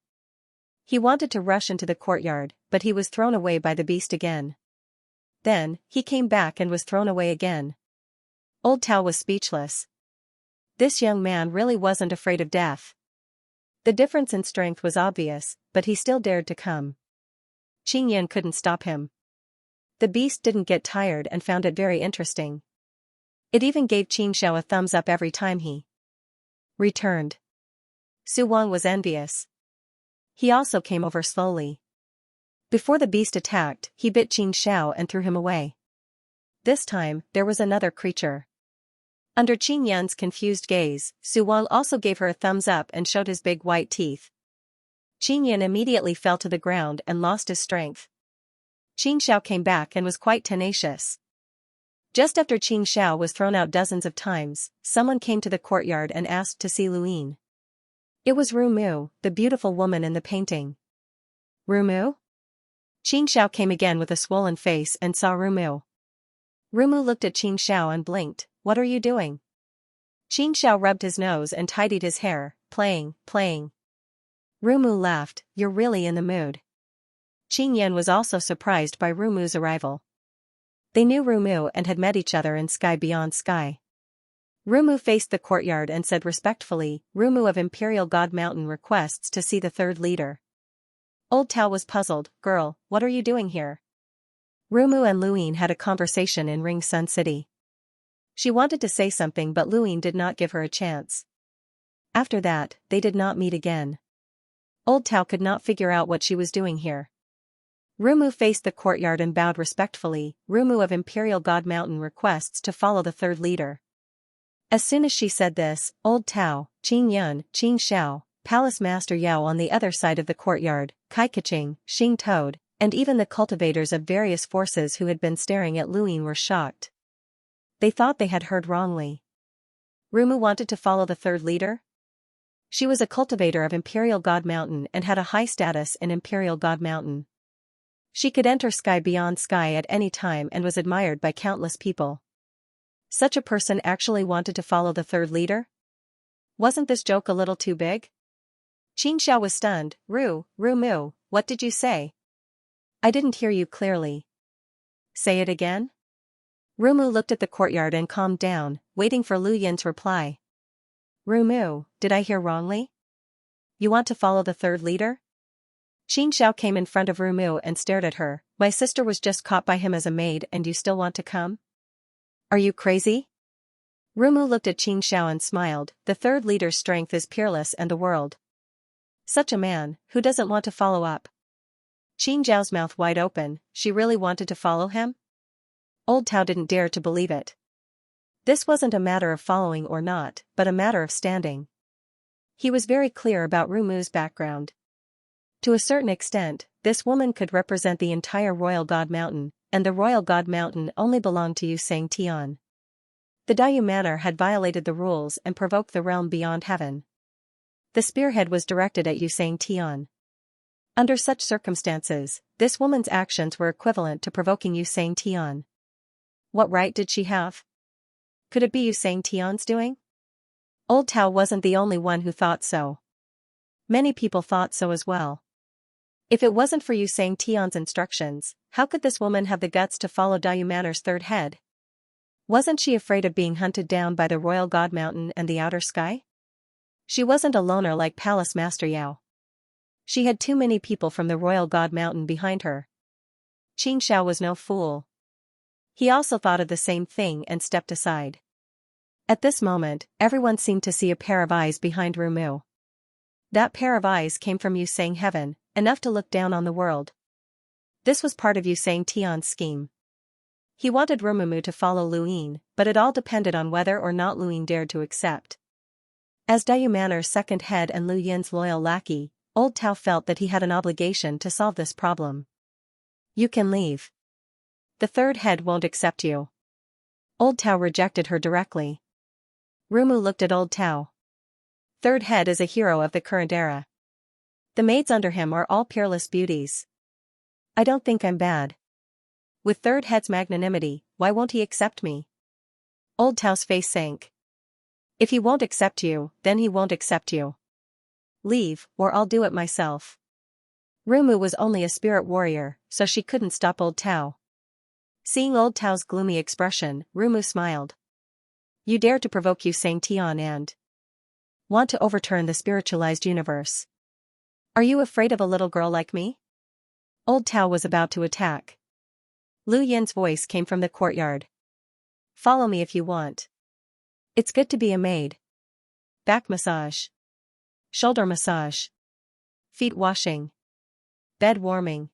He wanted to rush into the courtyard, but he was thrown away by the beast again. Then, he came back and was thrown away again. Old Tao was speechless. This young man really wasn't afraid of death. The difference in strength was obvious, but he still dared to come. Qing Yin couldn't stop him. The beast didn't get tired and found it very interesting. It even gave Qing Xiao a thumbs up every time he returned. Su Wang was envious. He also came over slowly. Before the beast attacked, he bit Qing Xiao and threw him away. This time, there was another creature. Under Qing Yin's confused gaze, Su Wang also gave her a thumbs up and showed his big white teeth. Qing Yin immediately fell to the ground and lost his strength. Qing Xiao came back and was quite tenacious. Just after Qing Xiao was thrown out dozens of times, someone came to the courtyard and asked to see Luin. It was Rumu, the beautiful woman in the painting. Rumu? Xianxia came again with a swollen face and saw Rumu. Rumu looked at Xianxia and blinked. What are you doing? Xianxia rubbed his nose and tidied his hair. Playing. Rumu laughed. You're really in the mood. Qingyan was also surprised by Rumu's arrival. They knew Rumu and had met each other in Sky Beyond Sky. Rumu faced the courtyard and said respectfully, Rumu of Imperial God Mountain requests to see the third leader. Old Tao was puzzled. Girl, what are you doing here? Rumu and Luin had a conversation in Ring Sun City. She wanted to say something but Luin did not give her a chance. After that, they did not meet again. Old Tao could not figure out what she was doing here. Rumu faced the courtyard and bowed respectfully. Rumu of Imperial God Mountain requests to follow the third leader. As soon as she said this, Old Tao, Qing Yun, Qing Xiao, Palace Master Yao on the other side of the courtyard, Kai Kaching, Xing Toad, and even the cultivators of various forces who had been staring at Luin were shocked. They thought they had heard wrongly. Rumu wanted to follow the third leader? She was a cultivator of Imperial God Mountain and had a high status in Imperial God Mountain. She could enter Sky Beyond Sky at any time and was admired by countless people. Such a person actually wanted to follow the third leader? Wasn't this joke a little too big? Xianxia was stunned. Rumu, what did you say? I didn't hear you clearly. Say it again? Rumu looked at the courtyard and calmed down, waiting for Lu Yin's reply. Rumu, did I hear wrongly? You want to follow the third leader? Xianxia came in front of Rumu and stared at her. My sister was just caught by him as a maid and you still want to come? Are you crazy? Rumu looked at Xianxia and smiled. The third leader's strength is peerless and the world. Such a man, who doesn't want to follow up? Xianxiao's mouth wide open. She really wanted to follow him? Old Tao didn't dare to believe it. This wasn't a matter of following or not, but a matter of standing. He was very clear about Rumu's background. To a certain extent, this woman could represent the entire Royal God Mountain, and the Royal God Mountain only belonged to Xianxia. The Daiyu Manor had violated the rules and provoked the realm beyond heaven. The spearhead was directed at Xianxia. Under such circumstances, this woman's actions were equivalent to provoking Xianxia. What right did she have? Could it be Xianxia's doing? Old Tao wasn't the only one who thought so. Many people thought so as well. If it wasn't for Xianxia's instructions, how could this woman have the guts to follow Daiyu Manor's third head? Wasn't she afraid of being hunted down by the Royal God Mountain and the outer sky? She wasn't a loner like Palace Master Yao. She had too many people from the Royal God Mountain behind her. Xianxia was no fool. He also thought of the same thing and stepped aside. At this moment, everyone seemed to see a pair of eyes behind Rumu. That pair of eyes came from Yusang Heaven, enough to look down on the world. This was part of Xianxia's scheme. He wanted Rumu to follow Luin, but it all depended on whether or not Luin dared to accept. As Daiyu Manor's second head and Lu Yin's loyal lackey, Old Tao felt that he had an obligation to solve this problem. You can leave. The third head won't accept you. Old Tao rejected her directly. Rumu looked at Old Tao. Third head is a hero of the current era. The maids under him are all peerless beauties. I don't think I'm bad. With third head's magnanimity, why won't he accept me? Old Tao's face sank. If he won't accept you, then he won't accept you. Leave, or I'll do it myself. Rumu was only a spirit warrior, so she couldn't stop Old Tao. Seeing Old Tao's gloomy expression, Rumu smiled. You dare to provoke Xianxia and want to overturn the spiritualized universe. Are you afraid of a little girl like me? Old Tao was about to attack. Lu Yin's voice came from the courtyard. Follow me if you want. It's good to be a maid. Back massage. Shoulder massage. Feet washing. Bed warming.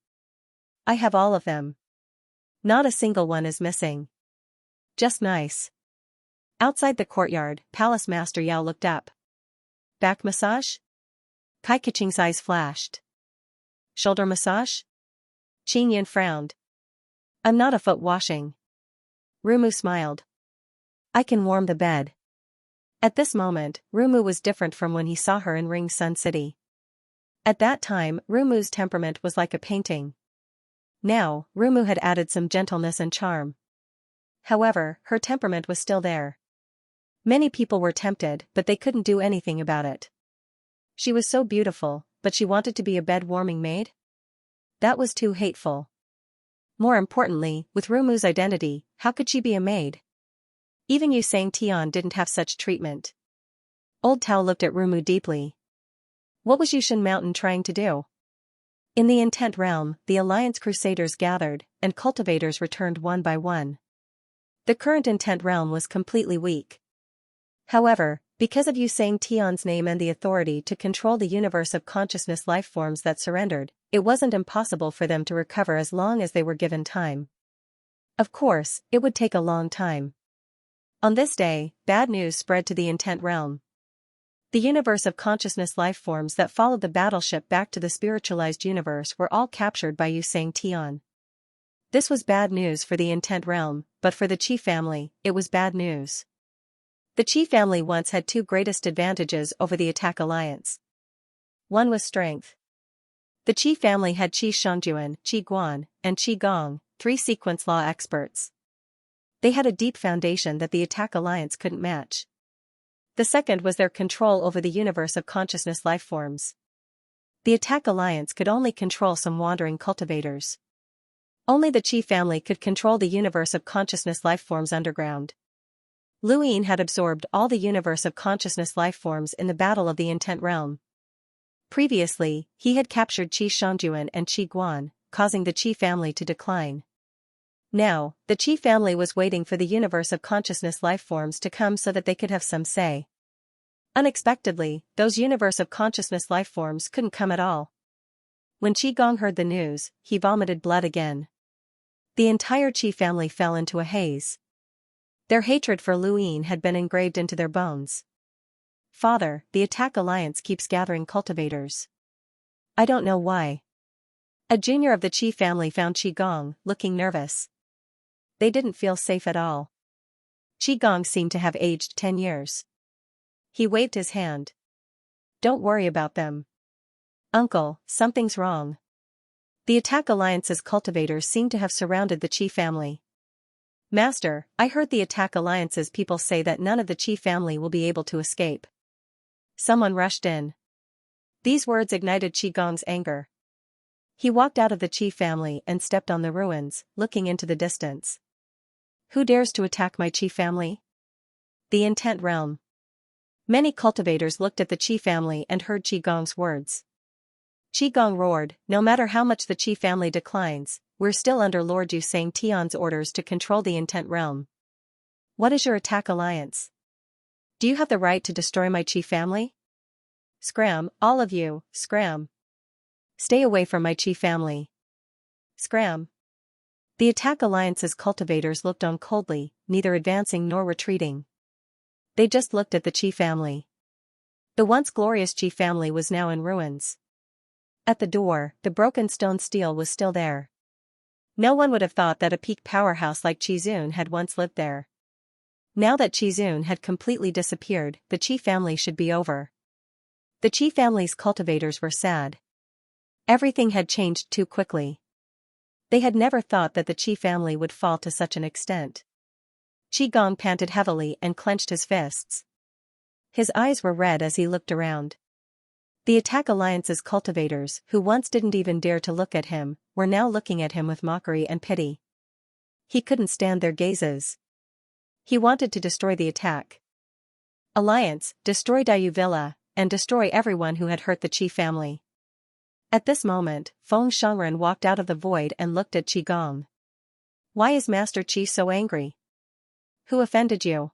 I have all of them. Not a single one is missing. Just nice. Outside the courtyard, Palace Master Yao looked up. Back massage? Kai Kaching's eyes flashed. Shoulder massage? Qing Yin frowned. I'm not a foot washing. Rumu smiled. I can warm the bed. At this moment, Rumu was different from when he saw her in Ring Sun City. At that time, Rumu's temperament was like a painting. Now, Rumu had added some gentleness and charm. However, her temperament was still there. Many people were tempted, but they couldn't do anything about it. She was so beautiful, but she wanted to be a bed-warming maid? That was too hateful. More importantly, with Rumu's identity, how could she be a maid? Even Xianxia didn't have such treatment. Old Tao looked at Rumu deeply. What was Yushan Mountain trying to do? In the Intent Realm, the Alliance Crusaders gathered, and cultivators returned one by one. The current Intent Realm was completely weak. However, because of Xianxia's name and the authority to control the universe of consciousness lifeforms that surrendered, it wasn't impossible for them to recover as long as they were given time. Of course, it would take a long time. On this day, bad news spread to the Intent Realm. The universe of consciousness lifeforms that followed the battleship back to the spiritualized universe were all captured by Xianxia. This was bad news for the Intent Realm, but for the Qi family, it was bad news. The Qi family once had two greatest advantages over the Attack Alliance. One was strength. The Qi family had Qi Shangjuan, Qi Guan, and Qi Gong, three sequence law experts. They had a deep foundation that the Attack Alliance couldn't match. The second was their control over the universe of consciousness lifeforms. The Attack Alliance could only control some wandering cultivators. Only the Qi family could control the universe of consciousness lifeforms underground. Luyin had absorbed all the universe of consciousness lifeforms in the Battle of the Intent Realm. Previously, he had captured Qi Shangjuan and Qi Guan, causing the Qi family to decline. Now, the Qi family was waiting for the universe of consciousness lifeforms to come so that they could have some say. Unexpectedly, those universe of consciousness lifeforms couldn't come at all. When Qi Gong heard the news, he vomited blood again. The entire Qi family fell into a haze. Their hatred for Luyin had been engraved into their bones. Father, the Attack Alliance keeps gathering cultivators. I don't know why. A junior of the Qi family found Qi Gong, looking nervous. They didn't feel safe at all. Qi Gong seemed to have aged 10 years. He waved his hand. Don't worry about them. Uncle, something's wrong. The Attack Alliance's cultivators seem to have surrounded the Qi family. Master, I heard the Attack Alliance's people say that none of the Qi family will be able to escape. Someone rushed in. These words ignited Qi Gong's anger. He walked out of the Qi family and stepped on the ruins, looking into the distance. Who dares to attack my Qi family? The Intent Realm. Many cultivators looked at the Qi family and heard Qi Gong's words. Qi Gong roared, no matter how much the Qi family declines, we're still under Lord Xianxia's orders to control the Intent Realm. What is your Attack Alliance? Do you have the right to destroy my Qi family? Scram, all of you, scram. Stay away from my Qi family. Scram. The Attack Alliance's cultivators looked on coldly, neither advancing nor retreating. They just looked at the Qi family. The once glorious Qi family was now in ruins. At the door, the broken stone steel was still there. No one would have thought that a peak powerhouse like Qizun had once lived there. Now that Qizun had completely disappeared, the Qi family should be over. The Qi family's cultivators were sad. Everything had changed too quickly. They had never thought that the Qi family would fall to such an extent. Qi Gong panted heavily and clenched his fists. His eyes were red as he looked around. The Attack Alliance's cultivators, who once didn't even dare to look at him, were now looking at him with mockery and pity. He couldn't stand their gazes. He wanted to destroy the Attack Alliance, destroy Dayu Villa, and destroy everyone who had hurt the Qi family. At this moment, Feng Shangren walked out of the void and looked at Qi Gong. Why is Master Qi so angry? Who offended you?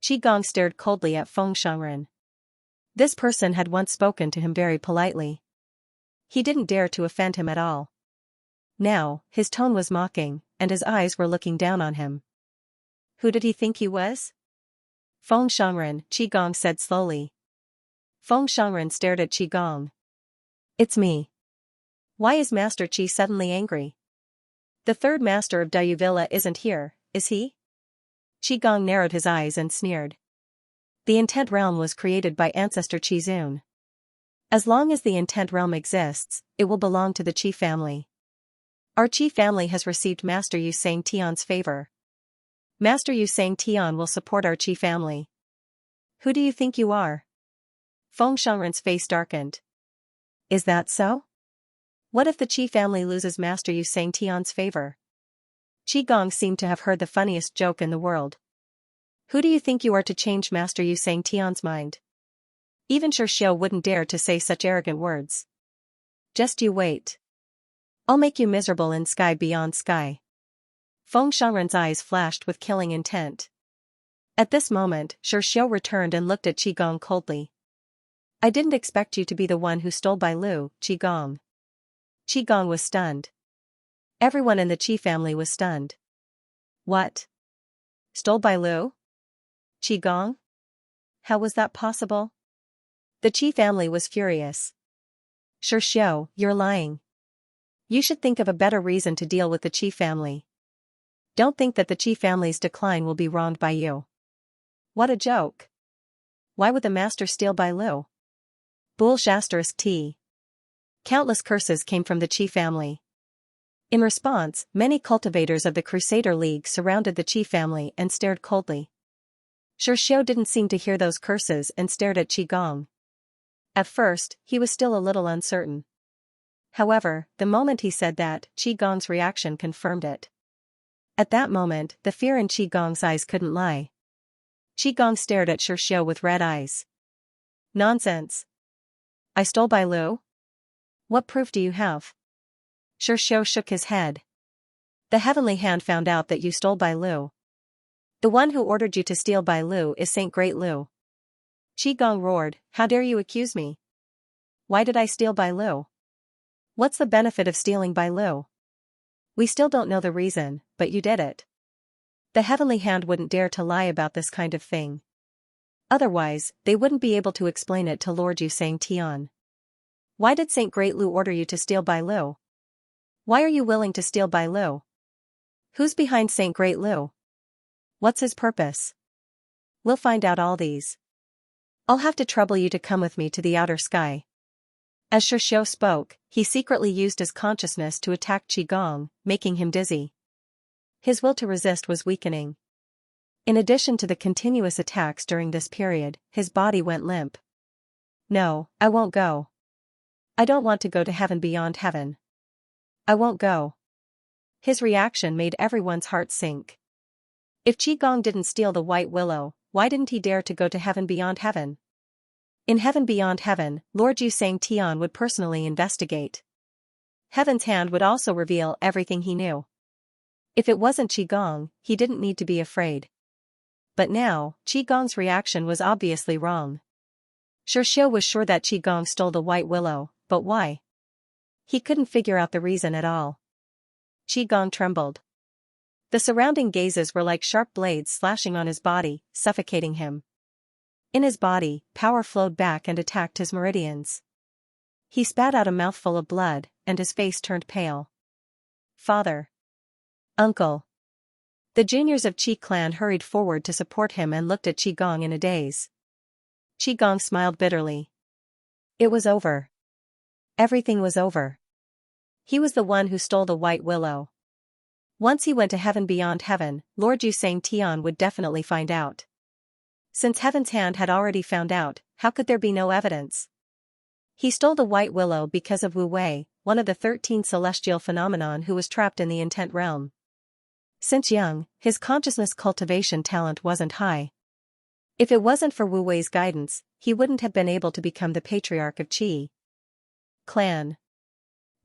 Qi Gong stared coldly at Feng Shangren. This person had once spoken to him very politely. He didn't dare to offend him at all. Now, his tone was mocking, and his eyes were looking down on him. Who did he think he was? Feng Shangren, Qi Gong said slowly. Feng Shangren stared at Qi Gong. It's me. Why is Master Qi suddenly angry? The third master of Dayu Villa isn't here, is he? Qi Gong narrowed his eyes and sneered. The Intent Realm was created by Ancestor Qizun. As long as the Intent Realm exists, it will belong to the Qi family. Our Qi family has received Master Yu Xianxia's favor. Master Yu Xianxia will support our Qi family. Who do you think you are? Feng Xiangren's face darkened. Is that so? What if the Qi family loses Master Yu Xianxia's favor? Qi Gong seemed to have heard the funniest joke in the world. Who do you think you are to change Master Yu Xianxia's mind? Even Xiao wouldn't dare to say such arrogant words. Just you wait. I'll make you miserable in sky beyond sky. Feng Xiangren's eyes flashed with killing intent. At this moment, Xiao returned and looked at Qi Gong coldly. I didn't expect you to be the one who stole Bai Lu, Qi Gong. Qi Gong was stunned. Everyone in the Qi family was stunned. What? Stole Bai Lu? Qi Gong? How was that possible? The Qi family was furious. Xiao, you're lying. You should think of a better reason to deal with the Qi family. Don't think that the Qi family's decline will be wronged by you. What a joke. Why would the master steal Bai Lu? T. Countless curses came from the Qi family. In response, many cultivators of the Crusader League surrounded the Qi family and stared coldly. Xiao didn't seem to hear those curses and stared at Qi Gong. At first, he was still a little uncertain. However, the moment he said that, Qi Gong's reaction confirmed it. At that moment, the fear in Qi Gong's eyes couldn't lie. Qi Gong stared at Xiao with red eyes. Nonsense. I stole Bai Lu? What proof do you have? Xiao shook his head. The Heavenly Hand found out that you stole Bai Lu. The one who ordered you to steal Bai Lu is Saint Great Lu. Qi Gong roared, how dare you accuse me? Why did I steal Bai Lu? What's the benefit of stealing Bai Lu? We still don't know the reason, but you did it. The Heavenly Hand wouldn't dare to lie about this kind of thing. Otherwise, they wouldn't be able to explain it to Lord Yu Xianxian. Why did Saint Great Lu order you to steal Bai Lu? Why are you willing to steal Bai Lu? Who's behind Saint Great Lu? What's his purpose? We'll find out all these. I'll have to trouble you to come with me to the outer sky. As Xiao spoke, he secretly used his consciousness to attack Qi Gong, making him dizzy. His will to resist was weakening. In addition to the continuous attacks during this period, his body went limp. No, I won't go. I don't want to go to heaven beyond heaven. I won't go. His reaction made everyone's heart sink. If Qi Gong didn't steal the White Willow, why didn't he dare to go to heaven beyond heaven? In heaven beyond heaven, Lord Yu Xianxian would personally investigate. Heaven's Hand would also reveal everything he knew. If it wasn't Qi Gong, he didn't need to be afraid. But now, Qi Gong's reaction was obviously wrong. Xiao was sure that Qi Gong stole the White Willow, but why? He couldn't figure out the reason at all. Qi Gong trembled. The surrounding gazes were like sharp blades slashing on his body, suffocating him. In his body, power flowed back and attacked his meridians. He spat out a mouthful of blood, and his face turned pale. Father. Uncle. The juniors of Qi clan hurried forward to support him and looked at Qi Gong in a daze. Qi Gong smiled bitterly. It was over. Everything was over. He was the one who stole the White Willow. Once he went to heaven beyond heaven, Lord Yu Xianxian would definitely find out. Since Heaven's Hand had already found out, how could there be no evidence? He stole the White Willow because of Wu Wei, one of the 13 celestial phenomenon who was trapped in the Intent Realm. Since young, his consciousness cultivation talent wasn't high. If it wasn't for Wu Wei's guidance, he wouldn't have been able to become the patriarch of Qi clan.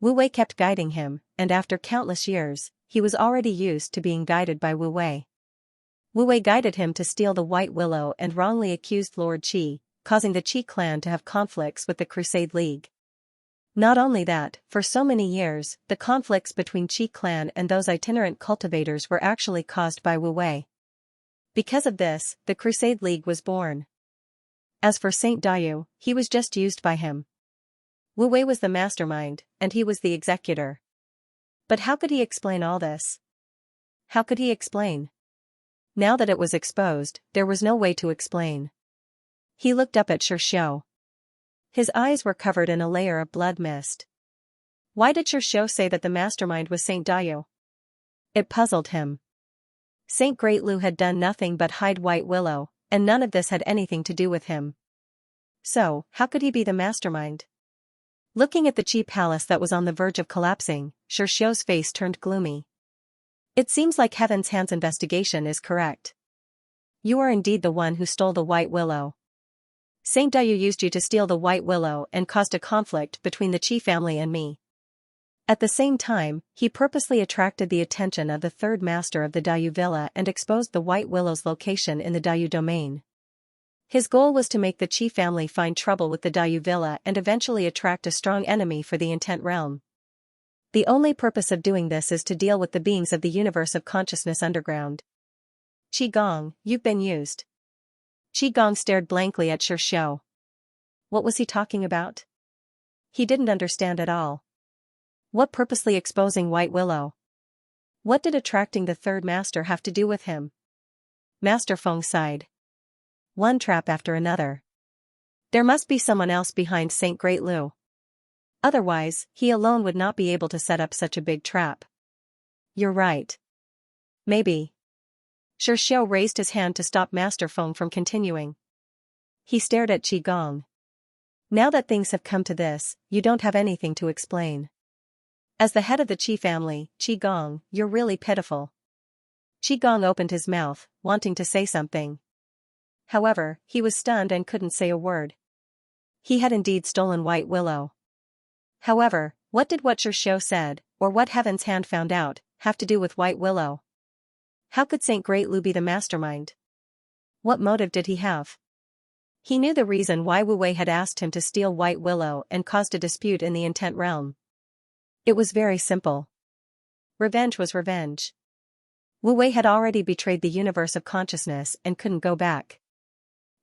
Wu Wei kept guiding him, and after countless years, he was already used to being guided by Wu Wei. Wu Wei guided him to steal the White Willow and wrongly accused Lord Qi, causing the Qi clan to have conflicts with the Crusade League. Not only that, for so many years, the conflicts between Qi clan and those itinerant cultivators were actually caused by Wu Wei. Because of this, the Crusade League was born. As for Saint Dayu, he was just used by him. Wu Wei was the mastermind, and he was the executor. But how could he explain all this? How could he explain? Now that it was exposed, there was no way to explain. He looked up at Xianxia. His eyes were covered in a layer of blood mist. Why did Xianxia say that the mastermind was Saint Dayu? It puzzled him. Saint Great Lu had done nothing but hide White Willow, and none of this had anything to do with him. So, how could he be the mastermind? Looking at the Qi palace that was on the verge of collapsing, Xiaoxiao's face turned gloomy. It seems like Heaven's Hand's investigation is correct. You are indeed the one who stole the White Willow. Saint Dayu used you to steal the White Willow and caused a conflict between the Qi family and me. At the same time, he purposely attracted the attention of the third master of the Dayu Villa and exposed the White Willow's location in the Dayu domain. His goal was to make the Qi family find trouble with the Dayu Villa and eventually attract a strong enemy for the Intent Realm. The only purpose of doing this is to deal with the beings of the universe of consciousness underground. Qi Gong, you've been used. Qi Gong stared blankly at Xianxia. What was he talking about? He didn't understand at all. What purposely exposing White Willow? What did attracting the third master have to do with him? Master Feng sighed. One trap after another. There must be someone else behind Saint Great Lu. Otherwise, he alone would not be able to set up such a big trap. You're right. Maybe. Xianxia raised his hand to stop Master Feng from continuing. He stared at Qi Gong. Now that things have come to this, you don't have anything to explain. As the head of the Qi family, Qi Gong, you're really pitiful. Qi Gong opened his mouth, wanting to say something. However, he was stunned and couldn't say a word. He had indeed stolen White Willow. However, what did what Xianxia said, or what Heaven's Hand found out, have to do with White Willow? How could Saint Great Lu be the mastermind? What motive did he have? He knew the reason why Wu Wei had asked him to steal White Willow and caused a dispute in the Intent Realm. It was very simple. Revenge was revenge. Wu Wei had already betrayed the universe of consciousness and couldn't go back.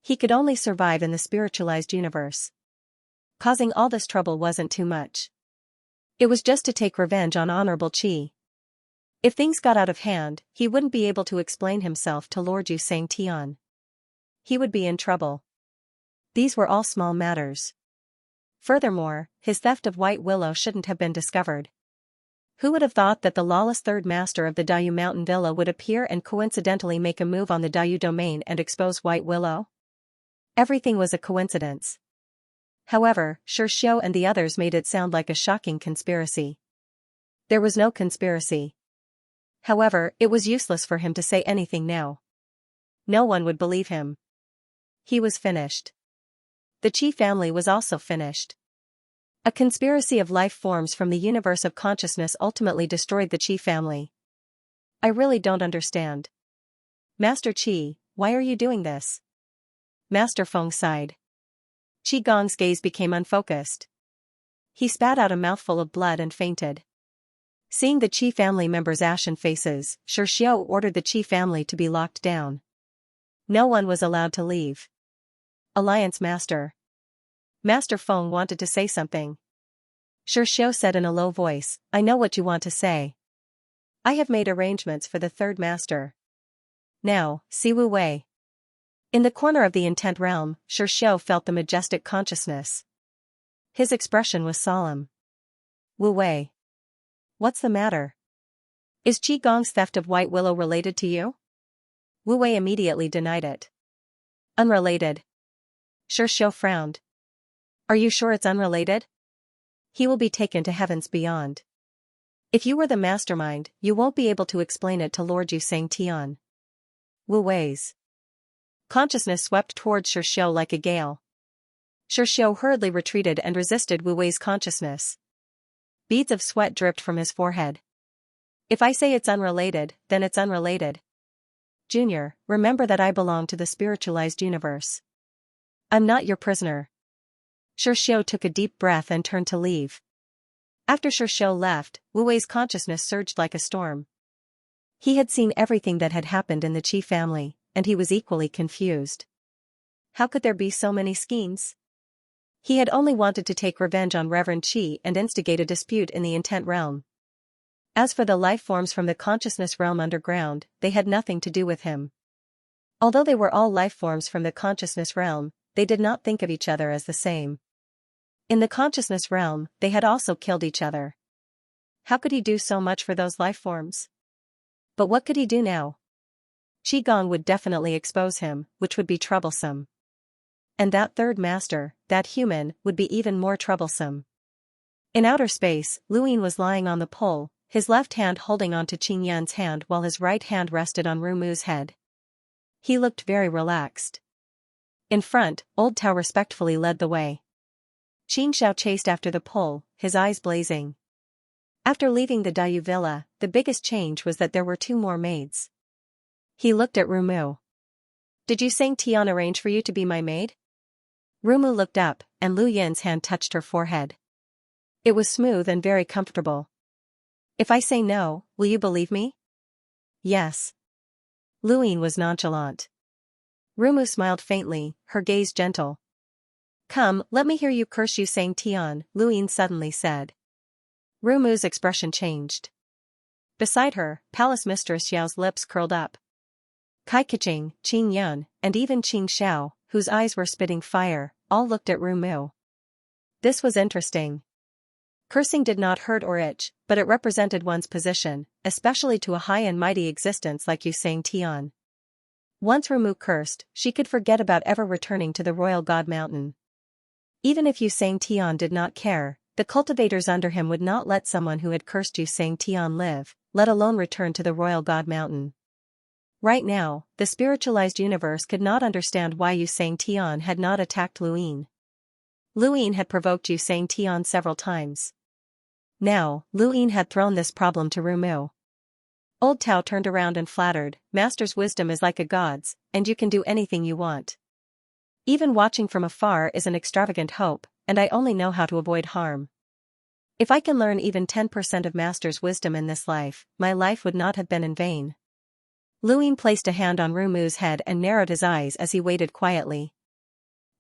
He could only survive in the spiritualized universe. Causing all this trouble wasn't too much. It was just to take revenge on Honorable Qi. If things got out of hand, he wouldn't be able to explain himself to Lord Yu Sang Tian. He would be in trouble. These were all small matters. Furthermore, his theft of White Willow shouldn't have been discovered. Who would have thought that the lawless third master of the Dayu Mountain Villa would appear and coincidentally make a move on the Dayu domain and expose White Willow? Everything was a coincidence. However, Xianxia and the others made it sound like a shocking conspiracy. There was no conspiracy. However, it was useless for him to say anything now. No one would believe him. He was finished. The Qi family was also finished. A conspiracy of life forms from the universe of consciousness ultimately destroyed the Qi family. I really don't understand. Master Qi, why are you doing this? Master Feng sighed. Qi Gong's gaze became unfocused. He spat out a mouthful of blood and fainted. Seeing the Qi family members' ashen faces, Xianxia ordered the Qi family to be locked down. No one was allowed to leave. Alliance Master. Master Feng wanted to say something. Xianxia said in a low voice, I know what you want to say. I have made arrangements for the third master. Now, see Wu Wei. In the corner of the Intent Realm, Xianxia felt the majestic consciousness. His expression was solemn. Wu Wei. What's the matter? Is Qi Gong's theft of White Willow related to you? Wu Wei immediately denied it. Unrelated. Xianxia frowned. Are you sure it's unrelated? He will be taken to heavens beyond. If you were the mastermind, you won't be able to explain it to Lord Yu Sang Tian. Wu Wei's consciousness swept towards Xianxia like a gale. Xianxia hurriedly retreated and resisted Wu Wei's consciousness. Beads of sweat dripped from his forehead. If I say it's unrelated, then it's unrelated. Junior, remember that I belong to the spiritualized universe. I'm not your prisoner. Xianxia took a deep breath and turned to leave. After Xianxia left, Wu Wei's consciousness surged like a storm. He had seen everything that had happened in the Qi family, and he was equally confused. How could there be so many schemes? He had only wanted to take revenge on Reverend Qi and instigate a dispute in the Intent Realm. As for the life forms from the consciousness realm underground, they had nothing to do with him. Although they were all life forms from the consciousness realm, they did not think of each other as the same. In the consciousness realm, they had also killed each other. How could he do so much for those life forms? But what could he do now? Qigong would definitely expose him, which would be troublesome. And that third master, that human, would be even more troublesome. In outer space, Luin was lying on the pole, his left hand holding onto Qing Yan's hand while his right hand rested on Rumu's head. He looked very relaxed. In front, Old Tao respectfully led the way. Xianxia chased after the pole, his eyes blazing. After leaving the Dayu villa, the biggest change was that there were 2 more maids. He looked at Rumu. "Did you Xianxia arrange for you to be my maid?" Rumu looked up, and Lu Yin's hand touched her forehead. It was smooth and very comfortable. "If I say no, will you believe me?" "Yes." Luin was nonchalant. Rumu smiled faintly, her gaze gentle. "Come, let me hear you curse you Xianxia," Luin suddenly said. Rumu's expression changed. Beside her, Palace Mistress Xiao's lips curled up. Kai Keqing, Qing Yun, and even Qing Xiao, whose eyes were spitting fire, all looked at Rumu. This was interesting. Cursing did not hurt or itch, but it represented one's position, especially to a high and mighty existence like Xianxia. Once Rumu cursed, she could forget about ever returning to the Royal God Mountain. Even if Xianxia did not care, the cultivators under him would not let someone who had cursed Xianxia live, let alone return to the Royal God Mountain. Right now, the spiritualized universe could not understand why Xianxia had not attacked Luin. Luin had provoked Xianxia several times. Now, Luin had thrown this problem to Rumu. Old Tao turned around and flattered, "Master's wisdom is like a god's, and you can do anything you want. Even watching from afar is an extravagant hope, and I only know how to avoid harm. If I can learn even 10% of Master's wisdom in this life, my life would not have been in vain." Luin placed a hand on Rumu's head and narrowed his eyes as he waited quietly.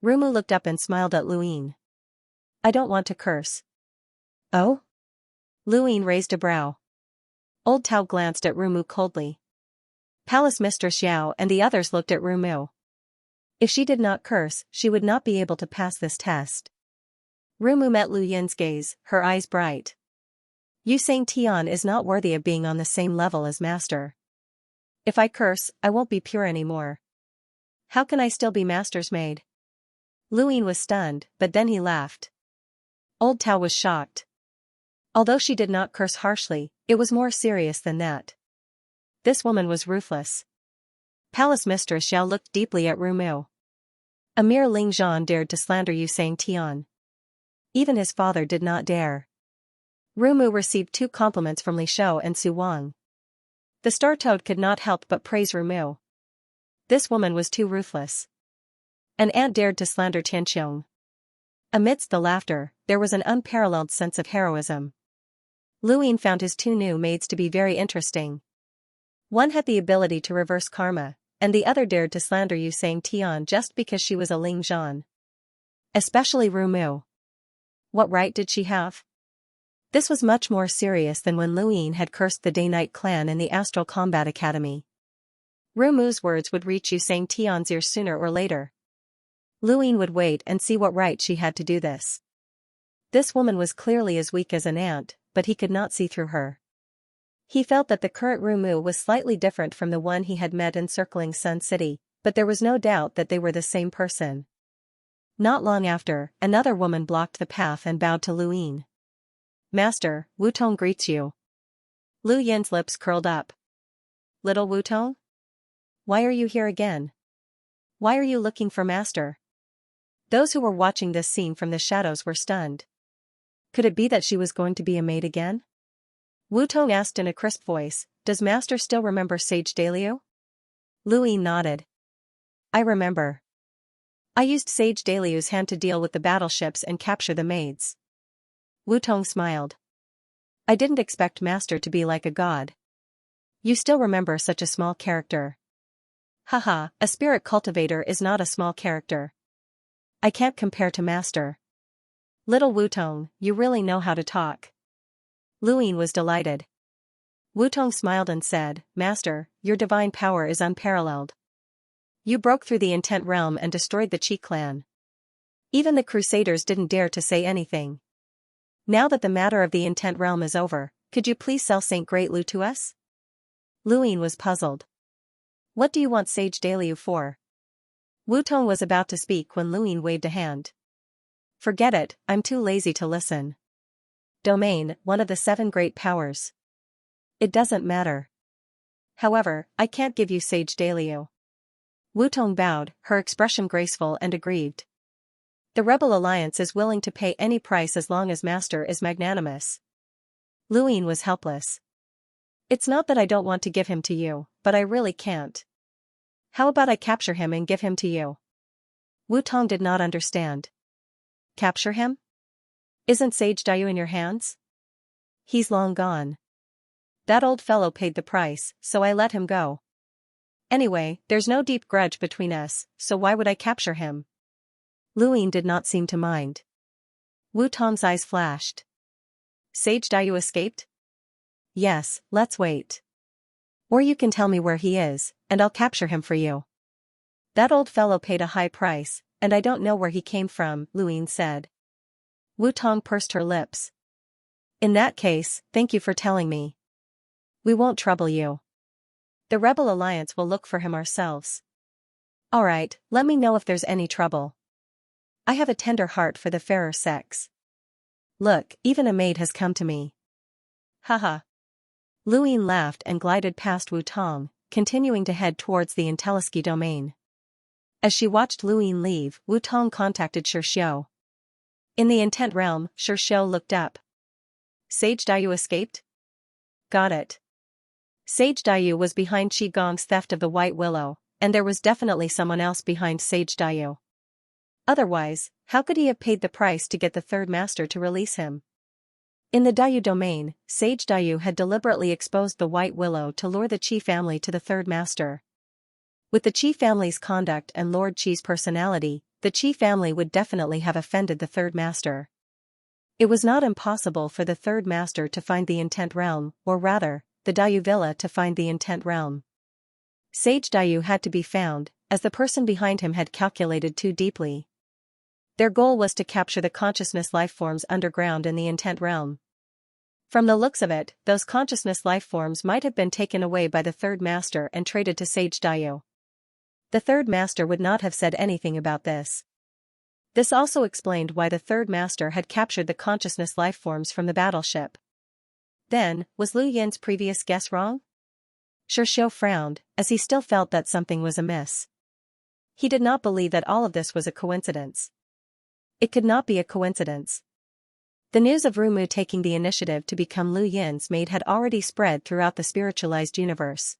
Rumu looked up and smiled at Luin. "I don't want to curse." "Oh?" Luin raised a brow. Old Tao glanced at Rumu coldly. Palace Mistress Xiao and the others looked at Rumu. If she did not curse, she would not be able to pass this test. Rumu met Lu Yin's gaze, her eyes bright. Xianxia is not worthy of being on the same level as Master. If I curse, I won't be pure anymore. How can I still be Master's maid? Luin was stunned, but then he laughed. Old Tao was shocked. Although she did not curse harshly, it was more serious than that. This woman was ruthless. Palace Mistress Xiao looked deeply at Rumu. A mere Ling Zhan dared to slander Xianxia. Even his father did not dare. Rumu received 2 compliments from Li Shou and Su Wang. The Star Toad could not help but praise Rumu. This woman was too ruthless. An ant dared to slander Tianqiong. Amidst the laughter, there was an unparalleled sense of heroism. Luin found his 2 new maids to be very interesting. One had the ability to reverse karma, and the other dared to slander Xianxia just because she was a Ling Zhan. Especially Rumu. What right did she have? This was much more serious than when Luin had cursed the Day-Night clan in the Astral Combat Academy. Rumu's words would reach Xianxia's ears sooner or later. Luin would wait and see what right she had to do this. This woman was clearly as weak as an ant, but he could not see through her. He felt that the current Rumu was slightly different from the one he had met encircling Sun City, but there was no doubt that they were the same person. Not long after, another woman blocked the path and bowed to Luin. "Master, Wutong greets you." Lu Yin's lips curled up. "Little Wutong? Why are you here again? Why are you looking for Master?" Those who were watching this scene from the shadows were stunned. Could it be that she was going to be a maid again? Wutong asked in a crisp voice, "Does Master still remember Sage Daliu?" Luin nodded. "I remember. I used Sage Daliu's hand to deal with the battleships and capture the maids." Wutong smiled. "I didn't expect Master to be like a god. You still remember such a small character." "Haha, a spirit cultivator is not a small character. I can't compare to Master." "Little Wutong, you really know how to talk." Luin was delighted. Wutong smiled and said, "Master, your divine power is unparalleled. You broke through the Intent Realm and destroyed the Qi clan. Even the Crusaders didn't dare to say anything. Now that the matter of the Intent Realm is over, could you please sell Saint Great Lu to us? Luin was puzzled. What do you want Sage Daliu for? Wutong was about to speak when Luin waved a hand. Forget it, I'm too lazy to listen. Domain, one of the 7 great powers. It doesn't matter. However, I can't give you Sage Daliu. Wutong bowed, her expression graceful and aggrieved. The Rebel Alliance is willing to pay any price as long as Master is magnanimous. Luin was helpless. It's not that I don't want to give him to you, but I really can't. How about I capture him and give him to you? Wutong did not understand. Capture him? Isn't Sage Dayu in your hands? He's long gone. That old fellow paid the price, so I let him go. Anyway, there's no deep grudge between us, so why would I capture him? Luin did not seem to mind. Wutong's eyes flashed. Sage Dayu escaped? Yes, let's wait. Or you can tell me where he is, and I'll capture him for you. That old fellow paid a high price, and I don't know where he came from, Luin said. Wutong pursed her lips. In that case, thank you for telling me. We won't trouble you. The Rebel Alliance will look for him ourselves. Alright, let me know if there's any trouble. I have a tender heart for the fairer sex. Look, even a maid has come to me. Haha. Luin laughed and glided past Wutong, continuing to head towards the Inteliski domain. As she watched Luin leave, Wutong contacted Xianxia. In the Intent Realm, Xianxia looked up. Sage Dayu escaped? Got it. Sage Dayu was behind Qi Gong's theft of the White Willow, and there was definitely someone else behind Sage Dayu. Otherwise, how could he have paid the price to get the third master to release him? In the Dayu domain, Sage Dayu had deliberately exposed the White Willow to lure the Qi family to the third master. With the Qi family's conduct and Lord Qi's personality, the Qi family would definitely have offended the third master. It was not impossible for the third master to find the Intent Realm, or rather, the Dayu Villa to find the Intent Realm. Sage Dayu had to be found, as the person behind him had calculated too deeply. Their goal was to capture the consciousness lifeforms underground in the Intent Realm. From the looks of it, those consciousness lifeforms might have been taken away by the third master and traded to Sage Dayu. The third master would not have said anything about this. This also explained why the third master had captured the consciousness lifeforms from the battleship. Then, was Lu Yin's previous guess wrong? Xianxia frowned, as he still felt that something was amiss. He did not believe that all of this was a coincidence. It could not be a coincidence. The news of Rumu taking the initiative to become Lu Yin's maid had already spread throughout the spiritualized universe.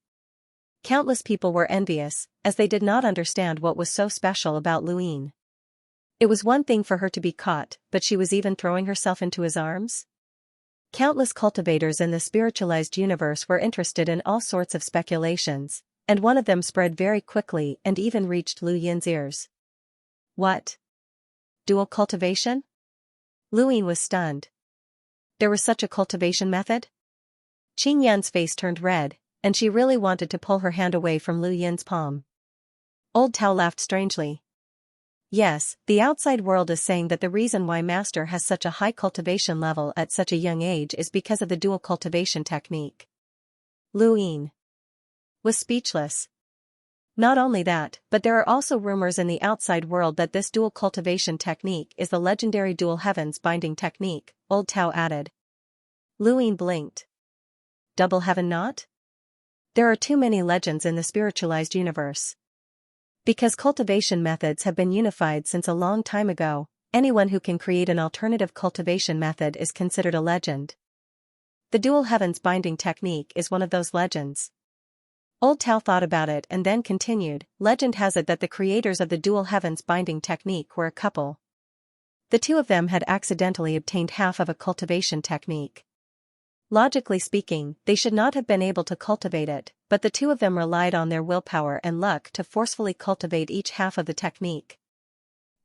Countless people were envious, as they did not understand what was so special about Lu Yin. It was one thing for her to be caught, but she was even throwing herself into his arms? Countless cultivators in the spiritualized universe were interested in all sorts of speculations, and one of them spread very quickly and even reached Lu Yin's ears. What? Dual cultivation? Lu Yin was stunned. There was such a cultivation method? Qing Yan's face turned red, and she really wanted to pull her hand away from Lu Yin's palm. Old Tao laughed strangely. Yes, the outside world is saying that the reason why Master has such a high cultivation level at such a young age is because of the dual cultivation technique. Lu Yin was speechless. Not only that, but there are also rumors in the outside world that this dual cultivation technique is the legendary dual heavens binding technique, Old Tao added. Lu Yin blinked. Double heaven knot? There are too many legends in the spiritualized universe. Because cultivation methods have been unified since a long time ago, anyone who can create an alternative cultivation method is considered a legend. The dual heavens binding technique is one of those legends. Old Tao thought about it and then continued, legend has it that the creators of the dual heavens binding technique were a couple. The two of them had accidentally obtained half of a cultivation technique. Logically speaking, they should not have been able to cultivate it, but the two of them relied on their willpower and luck to forcefully cultivate each half of the technique.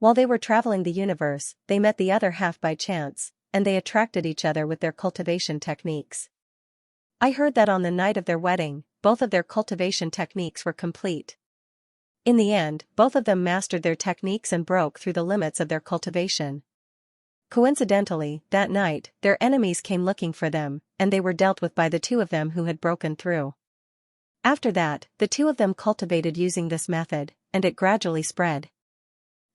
While they were traveling the universe, they met the other half by chance, and they attracted each other with their cultivation techniques. I heard that on the night of their wedding, both of their cultivation techniques were complete. In the end, both of them mastered their techniques and broke through the limits of their cultivation. Coincidentally, that night, their enemies came looking for them, and they were dealt with by the two of them who had broken through. After that, the two of them cultivated using this method, and it gradually spread.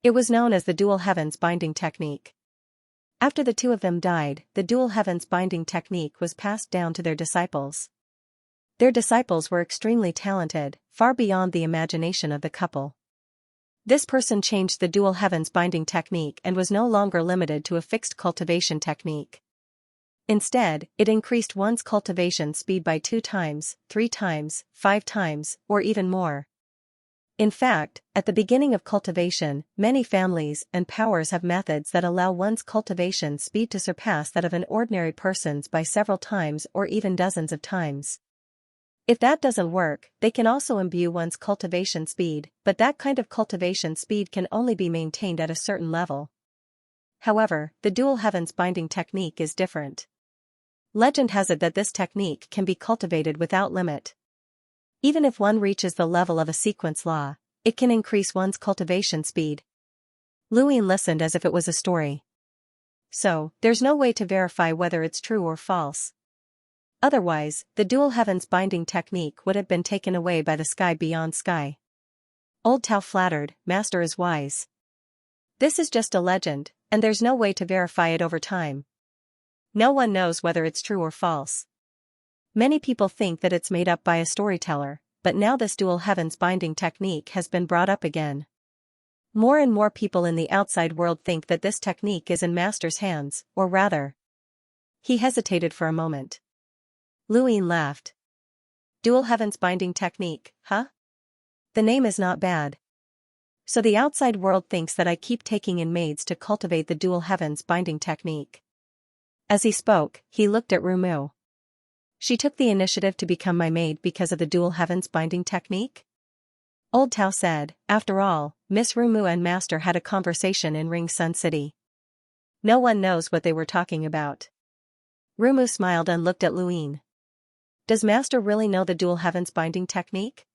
It was known as the dual heavens binding technique. After the two of them died, the dual heavens binding technique was passed down to their disciples. Their disciples were extremely talented, far beyond the imagination of the couple. This person changed the dual heavens binding technique and was no longer limited to a fixed cultivation technique. Instead, it increased one's cultivation speed by 2 times, 3 times, 5 times, or even more. In fact, at the beginning of cultivation, many families and powers have methods that allow one's cultivation speed to surpass that of an ordinary person's by several times or even dozens of times. If that doesn't work, they can also imbue one's cultivation speed, but that kind of cultivation speed can only be maintained at a certain level. However, the dual heavens binding technique is different. Legend has it that this technique can be cultivated without limit. Even if one reaches the level of a sequence law, it can increase one's cultivation speed. Luin listened as if it was a story. So, there's no way to verify whether it's true or false. Otherwise, the dual heavens binding technique would have been taken away by the sky beyond sky. Old Tao flattered, "Master is wise. This is just a legend, and there's no way to verify it over time. No one knows whether it's true or false. Many people think that it's made up by a storyteller, but now this dual heavens binding technique has been brought up again. More and more people in the outside world think that this technique is in Master's hands, or rather." He hesitated for a moment. Luin laughed. "Dual heavens binding technique, huh? The name is not bad. So the outside world thinks that I keep taking in maids to cultivate the dual heavens binding technique." As he spoke, he looked at Rumu. "She took the initiative to become my maid because of the dual heavens binding technique?" Old Tao said. After all, Miss Rumu and Master had a conversation in Ring Sun City. No one knows what they were talking about. Rumu smiled and looked at Luin. "Does Master really know the dual heavens binding technique?"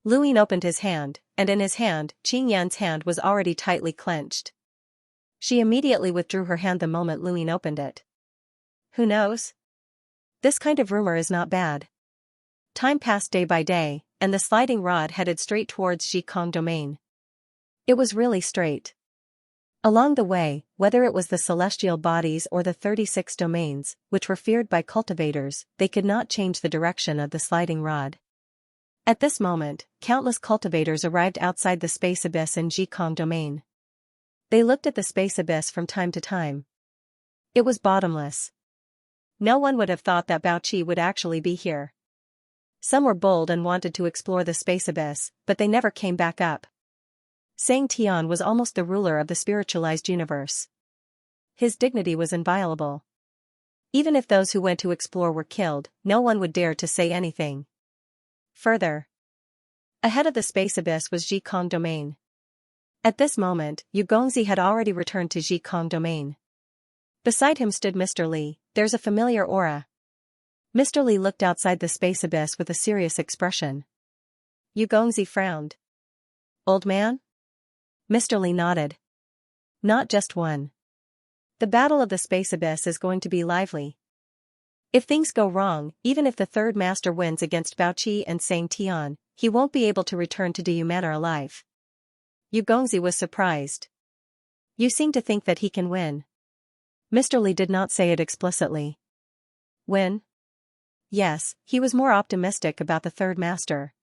Luin opened his hand, and in his hand, Qingyan's hand was already tightly clenched. She immediately withdrew her hand the moment Luin opened it. "Who knows? This kind of rumor is not bad." Time passed day by day, and the sliding rod headed straight towards Zhikong domain. It was really straight. Along the way, whether it was the celestial bodies or the 36 domains, which were feared by cultivators, they could not change the direction of the sliding rod. At this moment, countless cultivators arrived outside the space abyss in Zhikong domain. They looked at the space abyss from time to time. It was bottomless. No one would have thought that Baoqi would actually be here. Some were bold and wanted to explore the space abyss, but they never came back up. Xianxia was almost the ruler of the spiritualized universe. His dignity was inviolable. Even if those who went to explore were killed, no one would dare to say anything. Further, ahead of the space abyss was Zhikong domain. At this moment, Yu Gongzi had already returned to Zhikong domain. Beside him stood Mr. Li. "There's a familiar aura." Mr. Li looked outside the space abyss with a serious expression. Yu Gongzi frowned. "Old man?" Mr. Li nodded. "Not just one. The battle of the space abyss is going to be lively. If things go wrong, even if the third master wins against Baoqi and Xianxia, he won't be able to return to Diyumanor alive." Yu Gongzi was surprised. "You seem to think that he can win." Mr. Li did not say it explicitly. "Win?" Yes, he was more optimistic about the third master.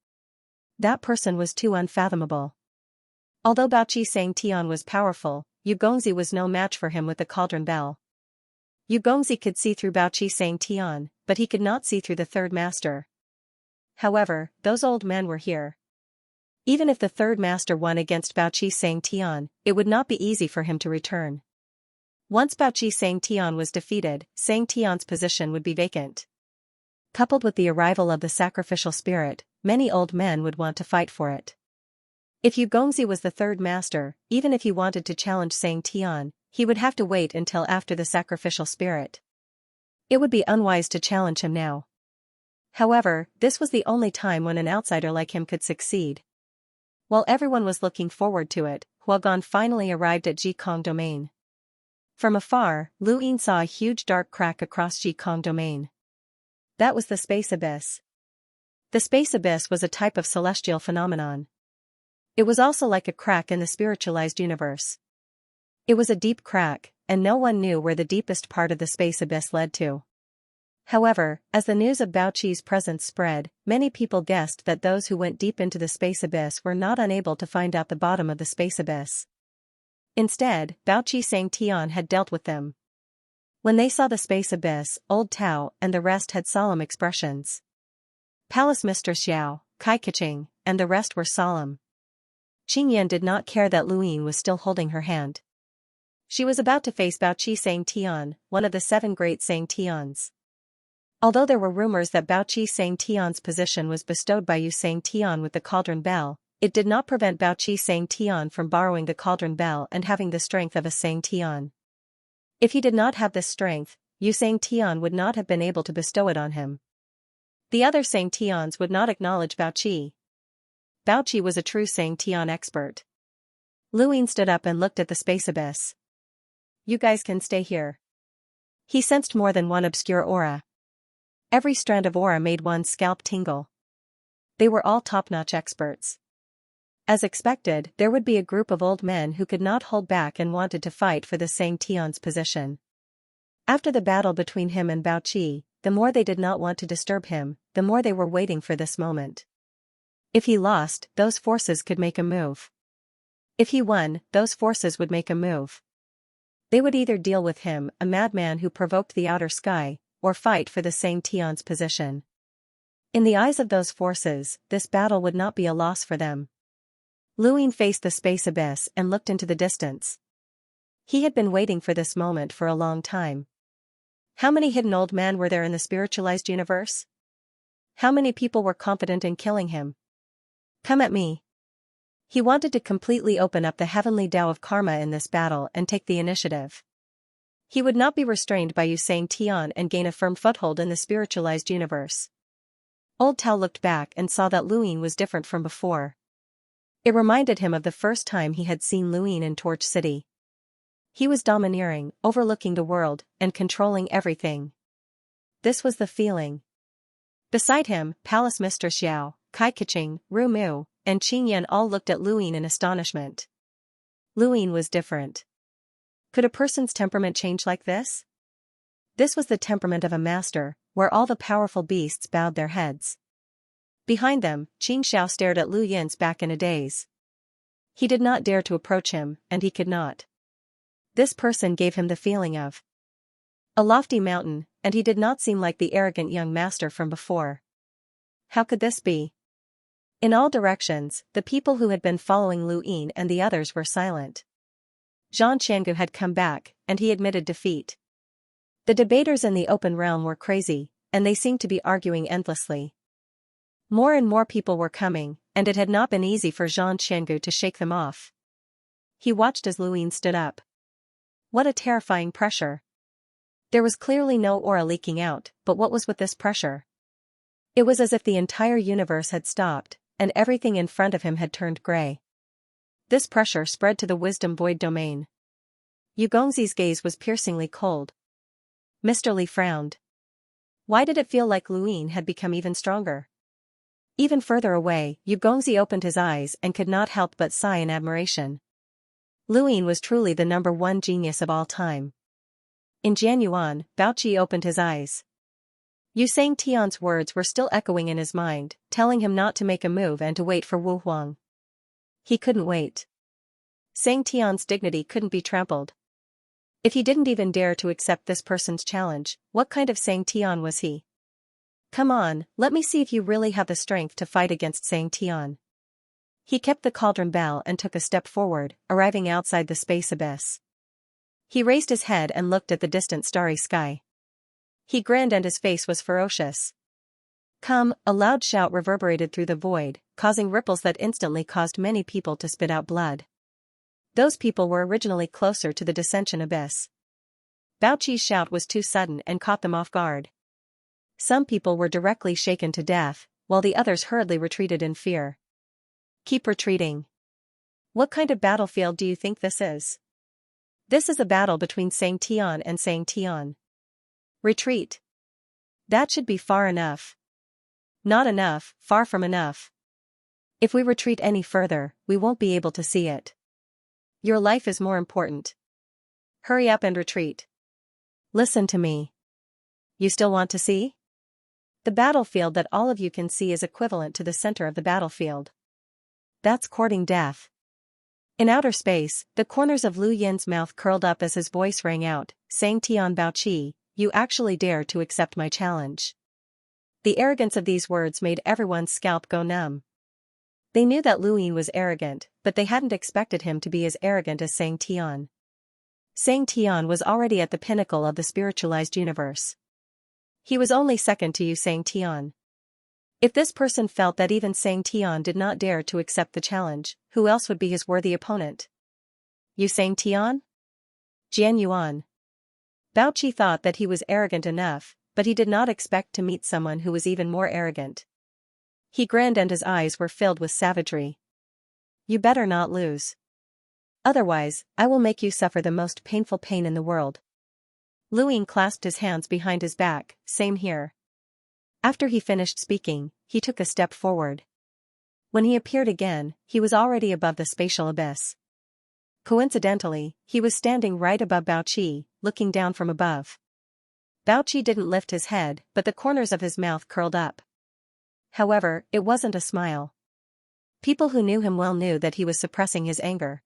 That person was too unfathomable. Although Baoqi Xianxia was powerful, Yu Gongzi was no match for him with the cauldron bell. Yu Gongzi could see through Baoqi Xianxia, but he could not see through the third master. However, those old men were here. Even if the third master won against Baoqi Xianxia, it would not be easy for him to return. Once Baoqi Xianxia was defeated, Xianxia's position would be vacant. Coupled with the arrival of the sacrificial spirit, many old men would want to fight for it. If Yu Gongzi was the third master, even if he wanted to challenge Xianxia, he would have to wait until after the sacrificial spirit. It would be unwise to challenge him now. However, this was the only time when an outsider like him could succeed. While everyone was looking forward to it, Huagong finally arrived at Jikong Domain. From afar, Lu Yin saw a huge dark crack across Jikong Domain. That was the space abyss. The space abyss was a type of celestial phenomenon. It was also like a crack in the spiritualized universe. It was a deep crack, and no one knew where the deepest part of the space abyss led to. However, as the news of Bao Qi's presence spread, many people guessed that those who went deep into the space abyss were not unable to find out the bottom of the space abyss. Instead, Bao Qi Xianxia had dealt with them. When they saw the space abyss, Old Tao and the rest had solemn expressions. Palace Mistress Xiao, Kai Keqing, and the rest were solemn. Qingyan did not care that Lu Yin was still holding her hand. She was about to face Bao Qi Xianxia, one of the 7 great Xianxians. Although there were rumors that Bao Qi Xianxia's position was bestowed by Yu Xianxian with the cauldron bell, it did not prevent Bao Qi Xianxian from borrowing the cauldron bell and having the strength of a Xianxian. If he did not have this strength, Yu Xianxian would not have been able to bestow it on him. The other Xianxians would not acknowledge Bao Qi. Bao Qi was a true Xianxian expert. Lu Yin stood up and looked at the space abyss. You guys can stay here. He sensed more than one obscure aura. Every strand of aura made one's scalp tingle. They were all top-notch experts. As expected, there would be a group of old men who could not hold back and wanted to fight for the Xianxian's position. After the battle between him and Bao Qi, the more they did not want to disturb him, the more they were waiting for this moment. If he lost, those forces could make a move. If he won, those forces would make a move. They would either deal with him, a madman who provoked the outer sky, or fight for the Xianxian's position. In the eyes of those forces, this battle would not be a loss for them. Lu Yin faced the space abyss and looked into the distance. He had been waiting for this moment for a long time. How many hidden old men were there in the spiritualized universe? How many people were confident in killing him? Come at me. He wanted to completely open up the heavenly Tao of karma in this battle and take the initiative. He would not be restrained by Yu Xianxian and gain a firm foothold in the spiritualized universe. Old Tao looked back and saw that Lu Yin was different from before. It reminded him of the first time he had seen Lu Yin in Torch City. He was domineering, overlooking the world, and controlling everything. This was the feeling. Beside him, Palace Mistress Xiao, Kai Keqing, Ru Mu, and Qingyan all looked at Lu Yin in astonishment. Lu Yin was different. Could a person's temperament change like this? This was the temperament of a master, where all the powerful beasts bowed their heads. Behind them, Xiao stared at Lu Yin's back in a daze. He did not dare to approach him, and he could not. This person gave him the feeling of a lofty mountain, and he did not seem like the arrogant young master from before. How could this be? In all directions, the people who had been following Lu Yin and the others were silent. Zhang Qiangu had come back, and he admitted defeat. The debaters in the open realm were crazy, and they seemed to be arguing endlessly. More and more people were coming, and it had not been easy for Zhang Qiangu to shake them off. He watched as Lu Yin stood up. What a terrifying pressure. There was clearly no aura leaking out, but what was with this pressure? It was as if the entire universe had stopped, and everything in front of him had turned gray. This pressure spread to the wisdom void domain. Yu Gongzi's gaze was piercingly cold. Mr. Li frowned. Why did it feel like Lu Yin had become even stronger? Even further away, Yu Gongzi opened his eyes and could not help but sigh in admiration. Lu Yin was truly the #1 genius of all time. In Jianyuan, Bao Qi opened his eyes. Yu Xianxian's words were still echoing in his mind, telling him not to make a move and to wait for Wu Huang. He couldn't wait. Xianxian's dignity couldn't be trampled. If he didn't even dare to accept this person's challenge, what kind of Xianxian was he? Come on, let me see if you really have the strength to fight against Xianxian. He kept the cauldron bell and took a step forward, arriving outside the space abyss. He raised his head and looked at the distant starry sky. He grinned and his face was ferocious. Come, a loud shout reverberated through the void, causing ripples that instantly caused many people to spit out blood. Those people were originally closer to the dissension abyss. Bao Qi's shout was too sudden and caught them off guard. Some people were directly shaken to death, while the others hurriedly retreated in fear. Keep retreating. What kind of battlefield do you think this is? This is a battle between Xianxia and Xianxia. Retreat. That should be far enough. Not enough, far from enough. If we retreat any further, we won't be able to see it. Your life is more important. Hurry up and retreat. Listen to me. You still want to see? The battlefield that all of you can see is equivalent to the center of the battlefield. That's courting death. In outer space, the corners of Lu Yin's mouth curled up as his voice rang out, saying Tian Baoqi, you actually dare to accept my challenge. The arrogance of these words made everyone's scalp go numb. They knew that Lu Yin was arrogant, but they hadn't expected him to be as arrogant as Xianxia. Xianxia was already at the pinnacle of the spiritualized universe. He was only second to you, Xianxia. If this person felt that even Xianxia did not dare to accept the challenge, who else would be his worthy opponent? You Xianxia? Jian Yuan. Baoqi thought that he was arrogant enough, but he did not expect to meet someone who was even more arrogant. He grinned and his eyes were filled with savagery. You better not lose. Otherwise, I will make you suffer the most painful pain in the world. Lu Yin clasped his hands behind his back, same here. After he finished speaking, he took a step forward. When he appeared again, he was already above the spatial abyss. Coincidentally, he was standing right above Baoqi, looking down from above. Baoqi didn't lift his head, but the corners of his mouth curled up. However, it wasn't a smile. People who knew him well knew that he was suppressing his anger.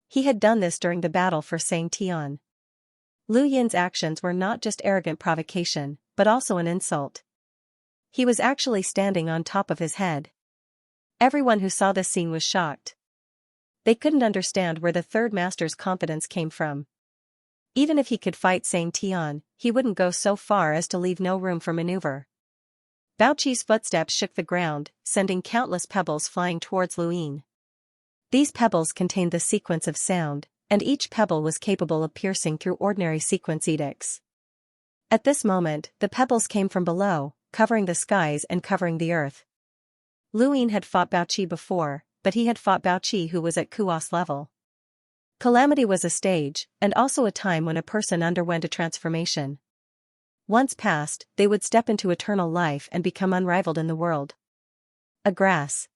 He had done this during the battle for Xianxia. Lu Yin's actions were not just arrogant provocation, but also an insult. He was actually standing on top of his head. Everyone who saw this scene was shocked. They couldn't understand where the third master's confidence came from. Even if he could fight Xianxia, he wouldn't go so far as to leave no room for maneuver. Baoqi's footsteps shook the ground, sending countless pebbles flying towards Lu Yin. These pebbles contained the sequence of sound, and each pebble was capable of piercing through ordinary sequence edicts. At this moment, the pebbles came from below, covering the skies and covering the earth. Lu Yin had fought Baoqi before, but he had fought Baoqi who was at Kuos level. Calamity was a stage, and also a time when a person underwent a transformation. Once passed, they would step into eternal life and become unrivaled in the world. A grass.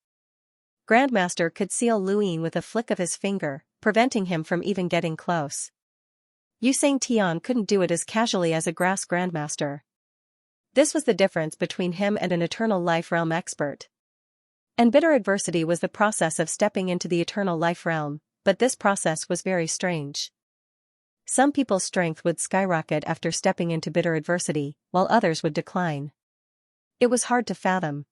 Grandmaster could seal Lu Yin with a flick of his finger, preventing him from even getting close. Yu Xianxia couldn't do it as casually as a grass grandmaster. This was the difference between him and an eternal life realm expert. And bitter adversity was the process of stepping into the eternal life realm, but this process was very strange. Some people's strength would skyrocket after stepping into bitter adversity, while others would decline. It was hard to fathom.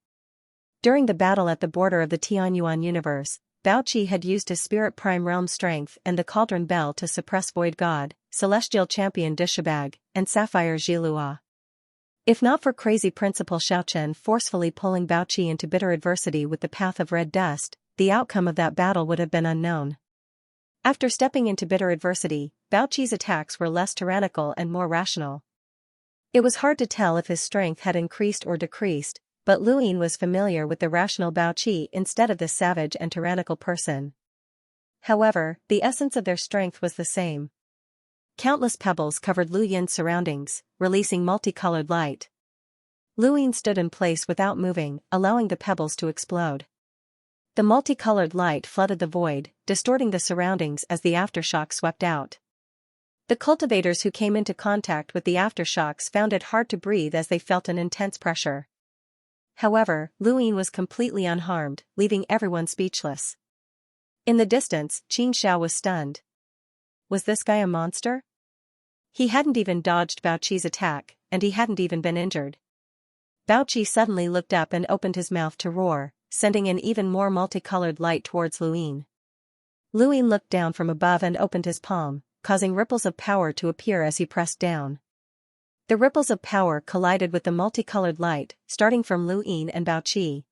During the battle at the border of the Tianyuan universe, Baoqi had used his spirit prime realm strength and the cauldron bell to suppress Void God, Celestial Champion Dishabag, and Sapphire Zhilua. If not for crazy Principal Xiaochen forcefully pulling Baoqi into bitter adversity with the path of red dust, the outcome of that battle would have been unknown. After stepping into bitter adversity, Baoqi's attacks were less tyrannical and more rational. It was hard to tell if his strength had increased or decreased, but Lu Yin was familiar with the rational Baoqi instead of this savage and tyrannical person. However, the essence of their strength was the same. Countless pebbles covered Lu Yin's surroundings, releasing multicolored light. Lu Yin stood in place without moving, allowing the pebbles to explode. The multicolored light flooded the void, distorting the surroundings as the aftershock swept out. The cultivators who came into contact with the aftershocks found it hard to breathe as they felt an intense pressure. However, Lu Yin was completely unharmed, leaving everyone speechless. In the distance, Xianxia was stunned. Was this guy a monster? He hadn't even dodged Baoqi's attack, and he hadn't even been injured. Baoqi suddenly looked up and opened his mouth to roar, sending an even more multicolored light towards Lu Yin. Lu Yin looked down from above and opened his palm, causing ripples of power to appear as he pressed down. The ripples of power collided with the multicolored light, starting from Lu Yin and Baoqi.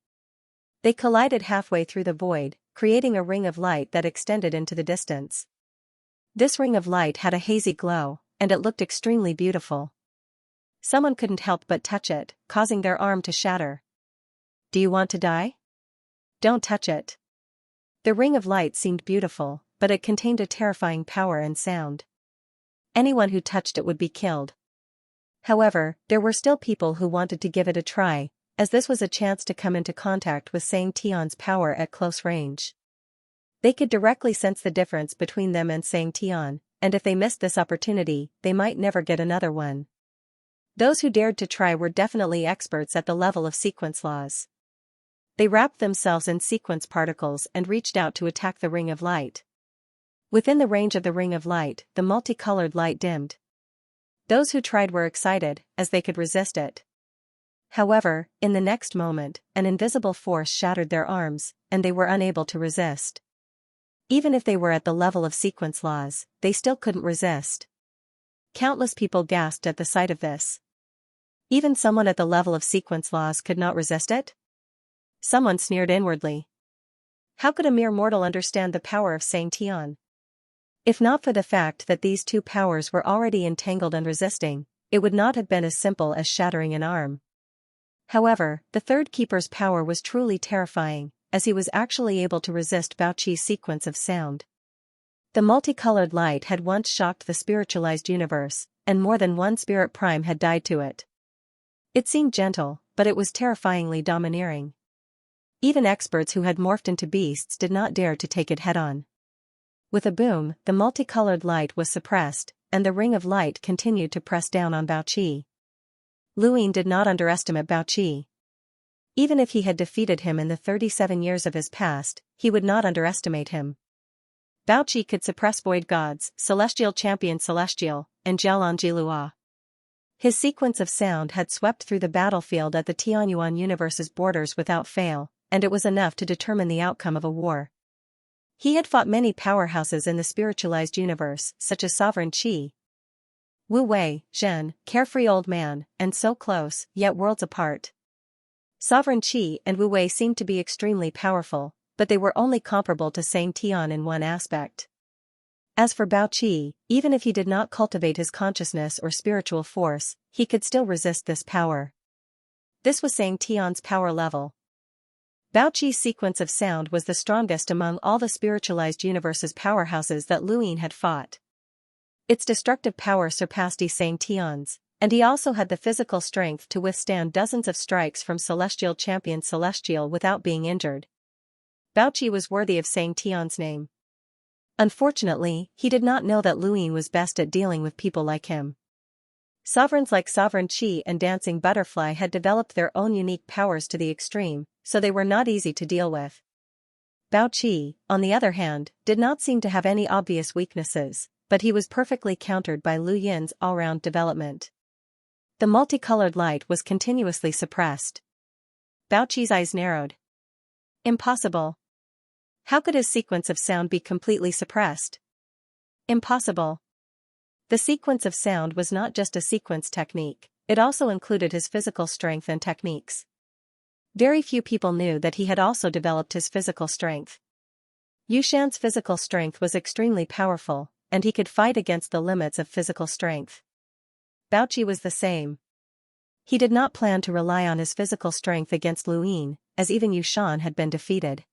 They collided halfway through the void, creating a ring of light that extended into the distance. This ring of light had a hazy glow, and it looked extremely beautiful. Someone couldn't help but touch it, causing their arm to shatter. Do you want to die? Don't touch it. The ring of light seemed beautiful, but it contained a terrifying power and sound. Anyone who touched it would be killed. However, there were still people who wanted to give it a try, as this was a chance to come into contact with Xianxia's power at close range. They could directly sense the difference between them and Xianxia, and if they missed this opportunity, they might never get another one. Those who dared to try were definitely experts at the level of sequence laws. They wrapped themselves in sequence particles and reached out to attack the ring of light. Within the range of the ring of light, the multicolored light dimmed. Those who tried were excited, as they could resist it. However, in the next moment, an invisible force shattered their arms, and they were unable to resist. Even if they were at the level of sequence laws, they still couldn't resist. Countless people gasped at the sight of this. Even someone at the level of sequence laws could not resist it? Someone sneered inwardly. How could a mere mortal understand the power of Xianxia? If not for the fact that these two powers were already entangled and resisting, it would not have been as simple as shattering an arm. However, the third keeper's power was truly terrifying, as he was actually able to resist Baoqi's sequence of sound. The multicolored light had once shocked the spiritualized universe, and more than one spirit prime had died to it. It seemed gentle, but it was terrifyingly domineering. Even experts who had morphed into beasts did not dare to take it head-on. With a boom, the multicolored light was suppressed, and the ring of light continued to press down on Baoqi. Luin did not underestimate Baoqi. Even if he had defeated him in the 37 years of his past, he would not underestimate him. Baoqi could suppress void gods, celestial champion celestial, and Jialanjilua. His sequence of sound had swept through the battlefield at the Tianyuan universe's borders without fail, and it was enough to determine the outcome of a war. He had fought many powerhouses in the spiritualized universe, such as Sovereign Qi, Wu Wei, Zhen, carefree old man, and so close, yet worlds apart. Sovereign Qi and Wu Wei seemed to be extremely powerful, but they were only comparable to Xianxia in one aspect. As for Baoqi, even if he did not cultivate his consciousness or spiritual force, he could still resist this power. This was Xianxia's power level. Baoqi's sequence of sound was the strongest among all the spiritualized universe's powerhouses that Luin had fought. Its destructive power surpassed Xianxia's, and he also had the physical strength to withstand dozens of strikes from Celestial Champion Celestial without being injured. Baoqi was worthy of Xianxia's name. Unfortunately, he did not know that Luin was best at dealing with people like him. Sovereigns like Sovereign Qi and Dancing Butterfly had developed their own unique powers to the extreme, so they were not easy to deal with. Baoqi, on the other hand, did not seem to have any obvious weaknesses, but he was perfectly countered by Lu Yin's all-round development. The multicolored light was continuously suppressed. Baoqi's eyes narrowed. Impossible. How could his sequence of sound be completely suppressed? Impossible. The sequence of sound was not just a sequence technique, it also included his physical strength and techniques. Very few people knew that he had also developed his physical strength. Yushan's physical strength was extremely powerful, and he could fight against the limits of physical strength. Baoqi was the same. He did not plan to rely on his physical strength against Luin, as even Yushan had been defeated.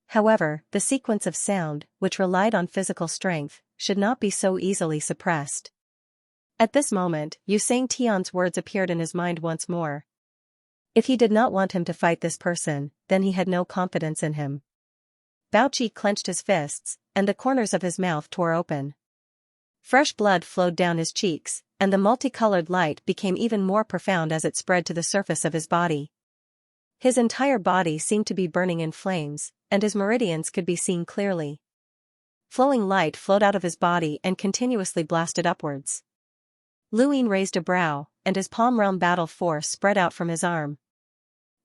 However, the sequence of sound, which relied on physical strength, should not be so easily suppressed. At this moment, Yu Xianxia's words appeared in his mind once more. If he did not want him to fight this person, then he had no confidence in him. Baoqi clenched his fists, and the corners of his mouth tore open. Fresh blood flowed down his cheeks, and the multicolored light became even more profound as it spread to the surface of his body. His entire body seemed to be burning in flames, and his meridians could be seen clearly. Flowing light flowed out of his body and continuously blasted upwards. Luin raised a brow, and his palm realm battle force spread out from his arm.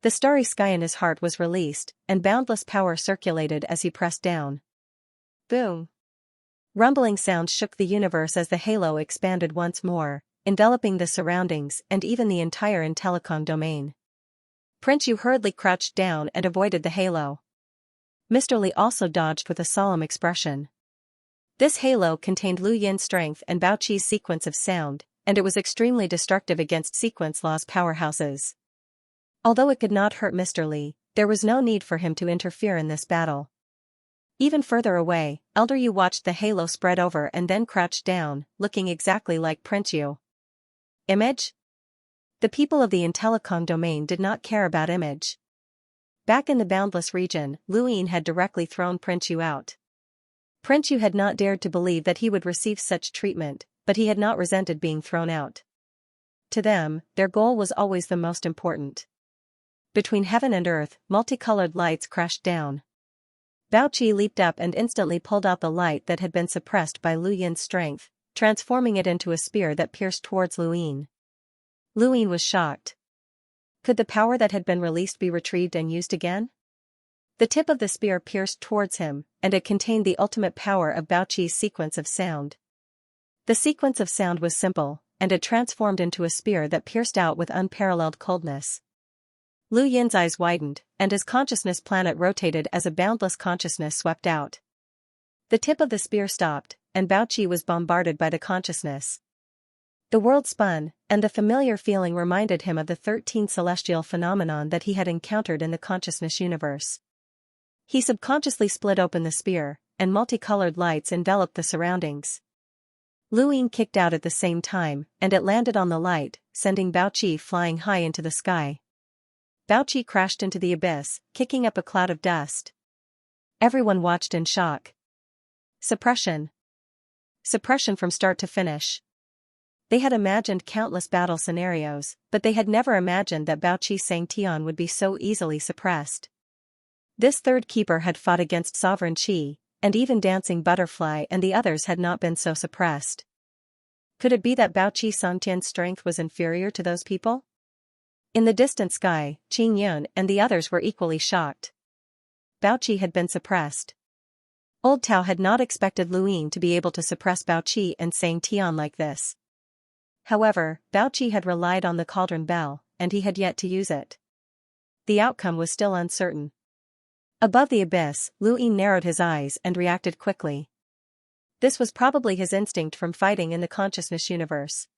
The starry sky in his heart was released, and boundless power circulated as he pressed down. Boom! Rumbling sounds shook the universe as the halo expanded once more, enveloping the surroundings and even the entire Intellicon domain. Prince Yu hurriedly crouched down and avoided the halo. Mr. Li also dodged with a solemn expression. This halo contained Lu Yin's strength and Baoqi's sequence of sound, and it was extremely destructive against sequence laws powerhouses. Although it could not hurt Mr. Li, there was no need for him to interfere in this battle. Even further away, Elder Yu watched the halo spread over and then crouched down, looking exactly like Prince Yu. Image? The people of the Intellicon domain did not care about image. Back in the Boundless region, Luin had directly thrown Prince Yu out. Prince Yu had not dared to believe that he would receive such treatment, but he had not resented being thrown out. To them, their goal was always the most important. Between heaven and earth, multicolored lights crashed down. Bao Qi leaped up and instantly pulled out the light that had been suppressed by Lu Yin's strength, transforming it into a spear that pierced towards Luin. Luin was shocked. Could the power that had been released be retrieved and used again? The tip of the spear pierced towards him, and it contained the ultimate power of Bao Qi's sequence of sound. The sequence of sound was simple, and it transformed into a spear that pierced out with unparalleled coldness. Lu Yin's eyes widened, and his consciousness planet rotated as a boundless consciousness swept out. The tip of the spear stopped, and Bao Qi was bombarded by the consciousness. The world spun, and the familiar feeling reminded him of the 13 celestial phenomenon that he had encountered in the consciousness universe. He subconsciously split open the spear, and multicolored lights enveloped the surroundings. Lu Yin kicked out at the same time, and it landed on the light, sending Bao Qi flying high into the sky. Bao Qi crashed into the abyss, kicking up a cloud of dust. Everyone watched in shock. Suppression. Suppression from start to finish. They had imagined countless battle scenarios, but they had never imagined that Bao Qi's Xianxia would be so easily suppressed. This third keeper had fought against Sovereign Qi, and even Dancing Butterfly and the others had not been so suppressed. Could it be that Bao Qi's Xianxia's strength was inferior to those people? In the distant sky, Qing Yun and the others were equally shocked. Bao Qi had been suppressed. Old Tao had not expected Lu Yin to be able to suppress Bao Qi and Xianxia like this. However, Bao Qi had relied on the cauldron bell, and he had yet to use it. The outcome was still uncertain. Above the abyss, Lu Yin narrowed his eyes and reacted quickly. This was probably his instinct from fighting in the consciousness universe.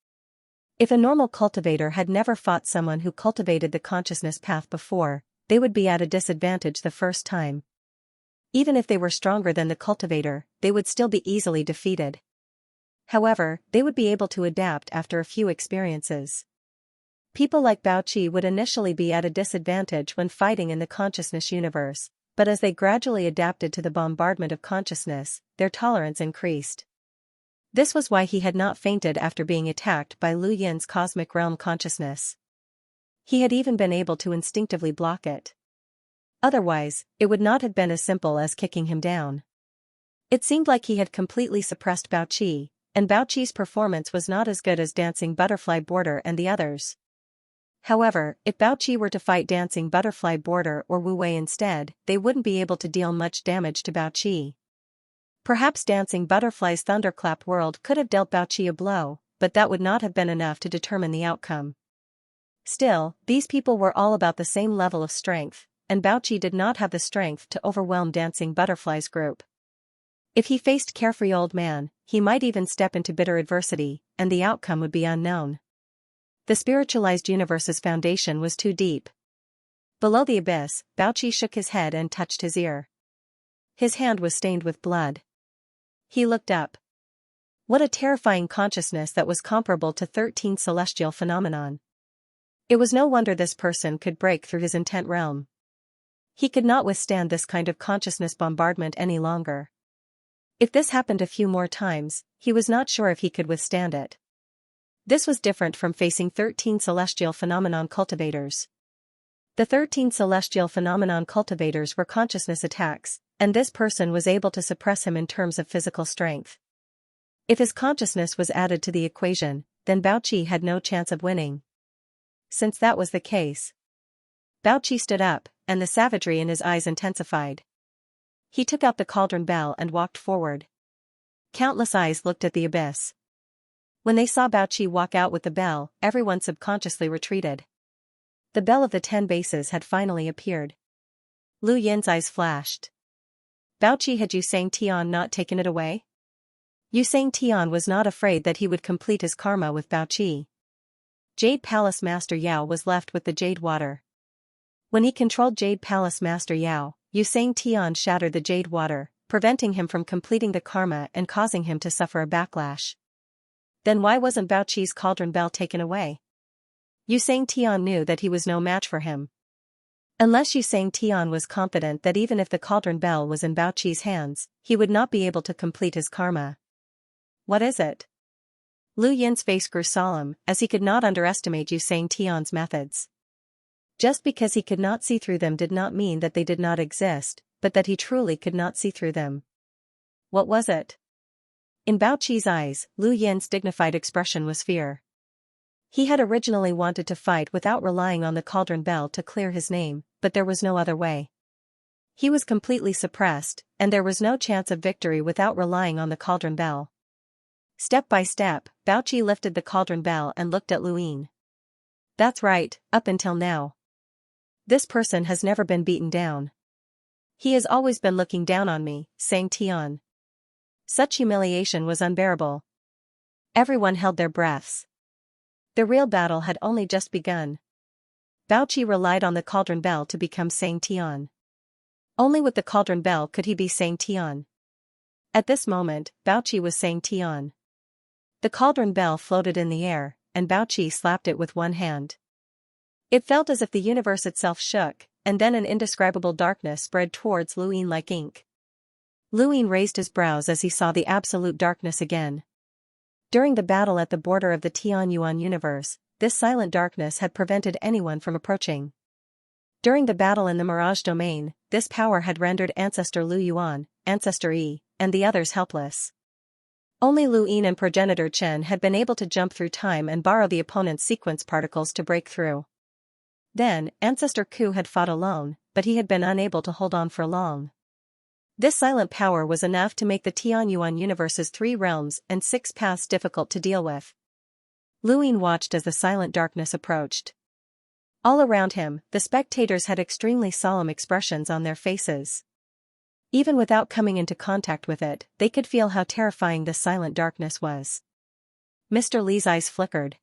If a normal cultivator had never fought someone who cultivated the consciousness path before, they would be at a disadvantage the first time. Even if they were stronger than the cultivator, they would still be easily defeated. However, they would be able to adapt after a few experiences. People like Bao Qi would initially be at a disadvantage when fighting in the consciousness universe, but as they gradually adapted to the bombardment of consciousness, their tolerance increased. This was why he had not fainted after being attacked by Lu Yin's cosmic realm consciousness. He had even been able to instinctively block it. Otherwise, it would not have been as simple as kicking him down. It seemed like he had completely suppressed Bao Qi, and Bao Qi's performance was not as good as Dancing Butterfly Border and the others. However, if Bao Qi were to fight Dancing Butterfly Border or Wu Wei instead, they wouldn't be able to deal much damage to Bao Qi. Perhaps Dancing Butterfly's Thunderclap World could have dealt Bao Qi a blow, but that would not have been enough to determine the outcome. Still, these people were all about the same level of strength, and Bao Qi did not have the strength to overwhelm Dancing Butterfly's group. If he faced Carefree Old Man, he might even step into bitter adversity, and the outcome would be unknown. The spiritualized universe's foundation was too deep. Below the abyss, Bao Qi shook his head and touched his ear. His hand was stained with blood. He looked up. What a terrifying consciousness that was comparable to 13 celestial phenomenon. It was no wonder this person could break through his intent realm. He could not withstand this kind of consciousness bombardment any longer. If this happened a few more times, he was not sure if he could withstand it. This was different from facing 13 celestial phenomenon cultivators. The 13 celestial phenomenon cultivators were consciousness attacks, and this person was able to suppress him in terms of physical strength. If his consciousness was added to the equation, then Bao Qi had no chance of winning. Since that was the case, Bao Qi stood up, and the savagery in his eyes intensified. He took out the cauldron bell and walked forward. Countless eyes looked at the abyss. When they saw Bao Qi walk out with the bell, everyone subconsciously retreated. The bell of the 10 bases had finally appeared. Lu Yin's eyes flashed. Bao Qi had Yu Xianxia not taken it away? Yu Xianxia was not afraid that he would complete his karma with Bao Qi. Jade Palace Master Yao was left with the Jade Water. When he controlled Jade Palace Master Yao, Yu Xianxia shattered the Jade Water, preventing him from completing the karma and causing him to suffer a backlash. Then why wasn't Bao Qi's cauldron bell taken away? Xianxia knew that he was no match for him. Unless Xianxia was confident that even if the cauldron bell was in Bao Qi's hands, he would not be able to complete his karma. What is it? Lu Yin's face grew solemn, as he could not underestimate Xianxia's methods. Just because he could not see through them did not mean that they did not exist, but that he truly could not see through them. What was it? In Bao Qi's eyes, Lu Yin's dignified expression was fear. He had originally wanted to fight without relying on the cauldron bell to clear his name, but there was no other way. He was completely suppressed, and there was no chance of victory without relying on the cauldron bell. Step by step, Bao Qi lifted the cauldron bell and looked at Lu Yin. That's right, up until now. This person has never been beaten down. He has always been looking down on me, Xianxia. Such humiliation was unbearable. Everyone held their breaths. The real battle had only just begun. Bao Qi relied on the cauldron bell to become Xianxia. Only with the cauldron bell could he be Xianxia. At this moment, Bao Qi was Xianxia. The cauldron bell floated in the air, and Bao Qi slapped it with one hand. It felt as if the universe itself shook, and then an indescribable darkness spread towards Lu Yin like ink. Lu Yin raised his brows as he saw the absolute darkness again. During the battle at the border of the Tianyuan universe, this silent darkness had prevented anyone from approaching. During the battle in the Mirage domain, this power had rendered Ancestor Lu Yuan, Ancestor Yi, and the others helpless. Only Lu Yin and Progenitor Chen had been able to jump through time and borrow the opponent's sequence particles to break through. Then, Ancestor Ku had fought alone, but he had been unable to hold on for long. This silent power was enough to make the Tianyuan universe's 3 realms and 6 paths difficult to deal with. Lu Yin watched as the silent darkness approached. All around him, the spectators had extremely solemn expressions on their faces. Even without coming into contact with it, they could feel how terrifying the silent darkness was. Mr. Li's eyes flickered.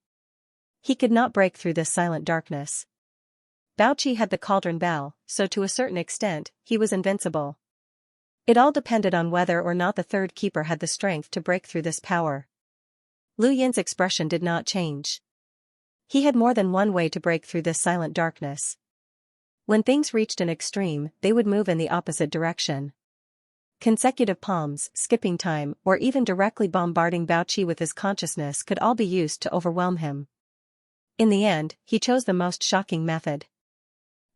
He could not break through this silent darkness. Bao Qi had the cauldron bell, so to a certain extent, he was invincible. It all depended on whether or not the third keeper had the strength to break through this power. Lu Yin's expression did not change. He had more than one way to break through this silent darkness. When things reached an extreme, they would move in the opposite direction. Consecutive palms, skipping time, or even directly bombarding Bao Qi with his consciousness could all be used to overwhelm him. In the end, he chose the most shocking method.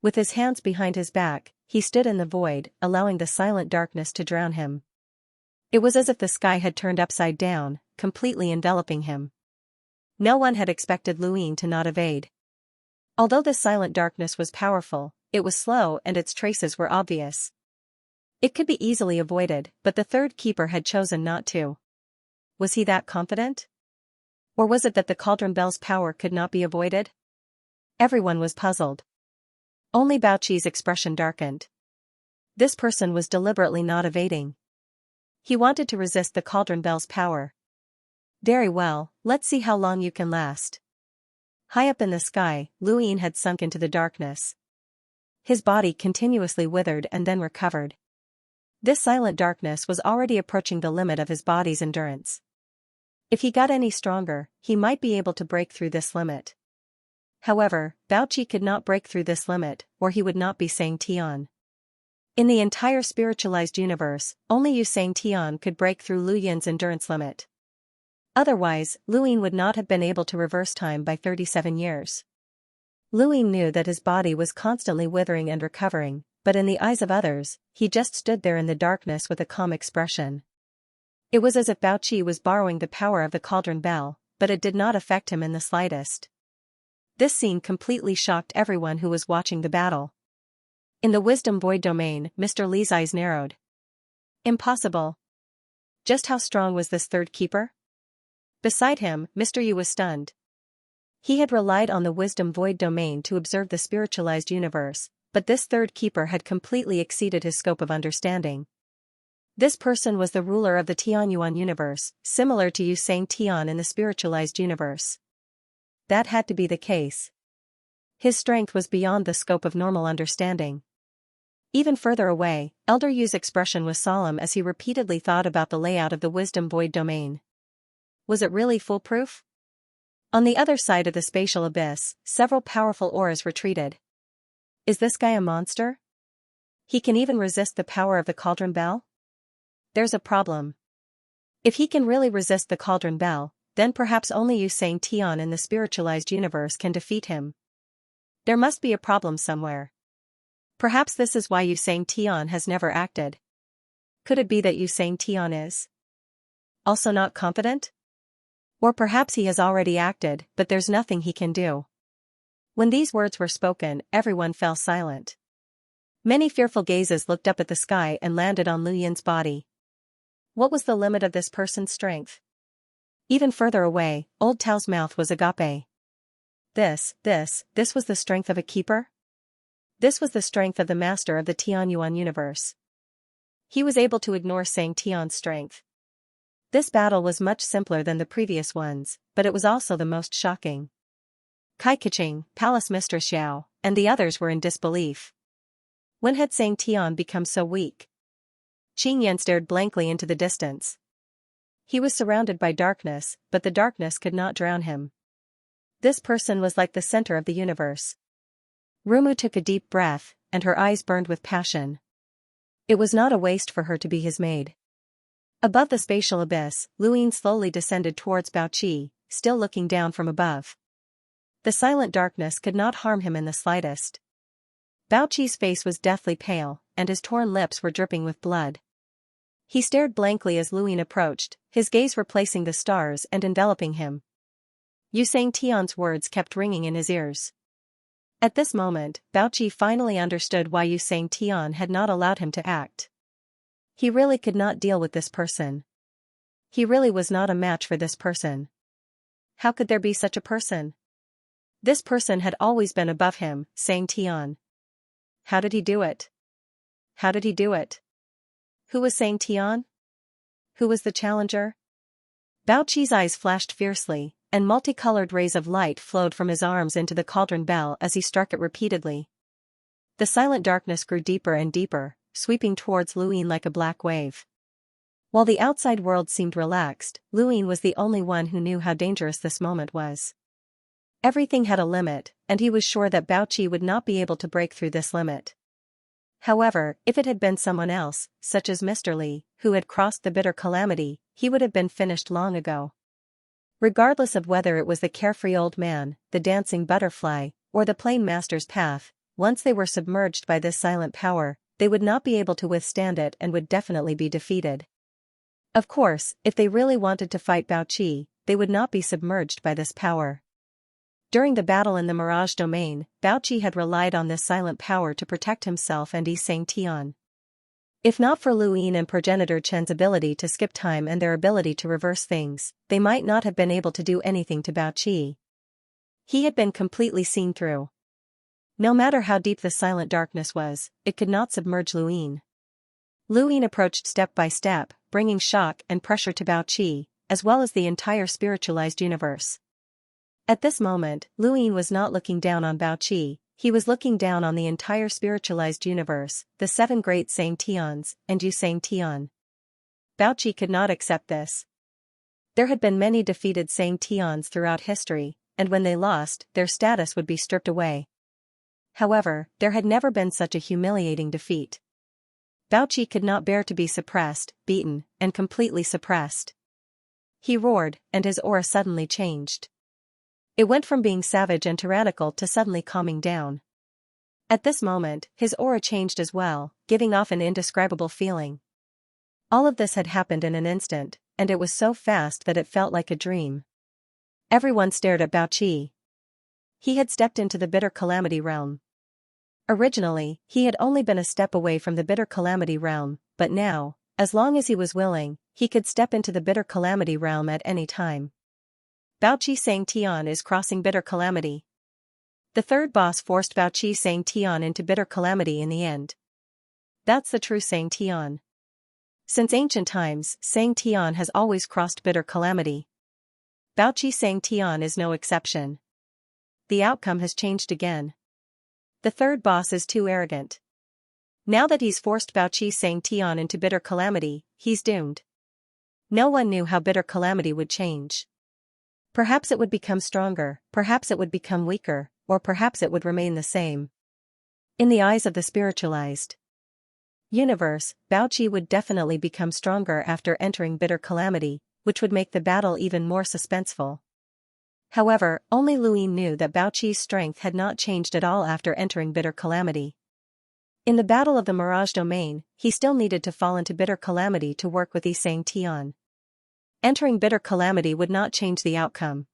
With his hands behind his back, he stood in the void, allowing the silent darkness to drown him. It was as if the sky had turned upside down, completely enveloping him. No one had expected Lu Yin to not evade. Although this silent darkness was powerful, it was slow and its traces were obvious. It could be easily avoided, but the third keeper had chosen not to. Was he that confident? Or was it that the cauldron bell's power could not be avoided? Everyone was puzzled. Only Bao Qi's expression darkened. This person was deliberately not evading. He wanted to resist the cauldron bell's power. Very well, let's see how long you can last. High up in the sky, Lu Yin had sunk into the darkness. His body continuously withered and then recovered. This silent darkness was already approaching the limit of his body's endurance. If he got any stronger, he might be able to break through this limit. However, Bao Qi could not break through this limit, or he would not be Xianxia. In the entire spiritualized universe, only Xianxia could break through Lu Yin's endurance limit. Otherwise, Lu Yin would not have been able to reverse time by 37 years. Lu Yin knew that his body was constantly withering and recovering, but in the eyes of others, he just stood there in the darkness with a calm expression. It was as if Bao Qi was borrowing the power of the cauldron bell, but it did not affect him in the slightest. This scene completely shocked everyone who was watching the battle. In the wisdom void domain, Mr. Li's eyes narrowed. Impossible. Just how strong was this third keeper? Beside him, Mr. Yu was stunned. He had relied on the wisdom void domain to observe the spiritualized universe, but this third keeper had completely exceeded his scope of understanding. This person was the ruler of the Tianyuan universe, similar to Xianxia in the spiritualized universe. That had to be the case. His strength was beyond the scope of normal understanding. Even further away, Elder Yu's expression was solemn as he repeatedly thought about the layout of the Wisdom Void domain. Was it really foolproof? On the other side of the spatial abyss, several powerful auras retreated. Is this guy a monster? He can even resist the power of the Cauldron Bell? There's a problem. If he can really resist the Cauldron Bell, then perhaps only Xianxia in the spiritualized universe can defeat him. There must be a problem somewhere. Perhaps this is why Xianxia has never acted. Could it be that Xianxia is also not confident? Or perhaps he has already acted, but there's nothing he can do. When these words were spoken, everyone fell silent. Many fearful gazes looked up at the sky and landed on Lu Yin's body. What was the limit of this person's strength? Even further away, Old Tao's mouth was agape. This was the strength of a keeper? This was the strength of the master of the Tianyuan universe. He was able to ignore Xianxia's strength. This battle was much simpler than the previous ones, but it was also the most shocking. Kai Keqing, Palace Mistress Xiao, and the others were in disbelief. When had Xianxia become so weak? Qing Yan stared blankly into the distance. He was surrounded by darkness, but the darkness could not drown him. This person was like the center of the universe. Rumu took a deep breath, and her eyes burned with passion. It was not a waste for her to be his maid. Above the spatial abyss, Lu Yin slowly descended towards Bao Qi, still looking down from above. The silent darkness could not harm him in the slightest. Bao Qi's face was deathly pale, and his torn lips were dripping with blood. He stared blankly as Lu Yin approached, his gaze replacing the stars and enveloping him. Xianxia's words kept ringing in his ears. At this moment, Bao Qi finally understood why Xianxia had not allowed him to act. He really could not deal with this person. He really was not a match for this person. How could there be such a person? This person had always been above him, Xianxia. How did he do it? How did he do it? Who was Xianxia? Who was the challenger? Bao Qi's eyes flashed fiercely, and multicolored rays of light flowed from his arms into the Cauldron Bell as he struck it repeatedly. The silent darkness grew deeper and deeper, sweeping towards Lu Yin like a black wave. While the outside world seemed relaxed, Lu Yin was the only one who knew how dangerous this moment was. Everything had a limit, and he was sure that Bao Qi would not be able to break through this limit. However, if it had been someone else, such as Mr. Li, who had crossed the bitter calamity, he would have been finished long ago. Regardless of whether it was the carefree old man, the dancing butterfly, or the plain master's path, once they were submerged by this silent power, they would not be able to withstand it and would definitely be defeated. Of course, if they really wanted to fight Bao Qi, they would not be submerged by this power. During the battle in the Mirage domain, Bao Qi had relied on this silent power to protect himself and Xianxia. If not for Lu Yin and Progenitor Chen's ability to skip time and their ability to reverse things, they might not have been able to do anything to Bao Qi. He had been completely seen through. No matter how deep the silent darkness was, it could not submerge Lu Yin. Lu Yin approached step by step, bringing shock and pressure to Bao Qi, as well as the entire spiritualized universe. At this moment, Lu Yin was not looking down on Bao Qi, he was looking down on the entire spiritualized universe, the seven great Xianxians, and Xianxia. Bao Qi could not accept this. There had been many defeated Xianxians throughout history, and when they lost, their status would be stripped away. However, there had never been such a humiliating defeat. Bao Qi could not bear to be suppressed, beaten, and completely suppressed. He roared, and his aura suddenly changed. It went from being savage and tyrannical to suddenly calming down. At this moment, his aura changed as well, giving off an indescribable feeling. All of this had happened in an instant, and it was so fast that it felt like a dream. Everyone stared at Bao Qi. He had stepped into the bitter calamity realm. Originally, he had only been a step away from the bitter calamity realm, but now, as long as he was willing, he could step into the bitter calamity realm at any time. Bao Qi Xianxia is crossing bitter calamity. The third boss forced Bao Qi Xianxia into bitter calamity in the end. That's the true Xianxia. Since ancient times, Xianxia has always crossed bitter calamity. Bao Qi Xianxia is no exception. The outcome has changed again. The third boss is too arrogant. Now that he's forced Baoqi Xianxia into bitter calamity, he's doomed. No one knew how bitter calamity would change. Perhaps it would become stronger, perhaps it would become weaker, or perhaps it would remain the same. In the eyes of the spiritualized universe, Baoqi would definitely become stronger after entering bitter calamity, which would make the battle even more suspenseful. However, only Luin knew that Baoqi's strength had not changed at all after entering bitter calamity. In the battle of the Mirage Domain, he still needed to fall into bitter calamity to work with Xianxia. Entering bitter calamity would not change the outcome.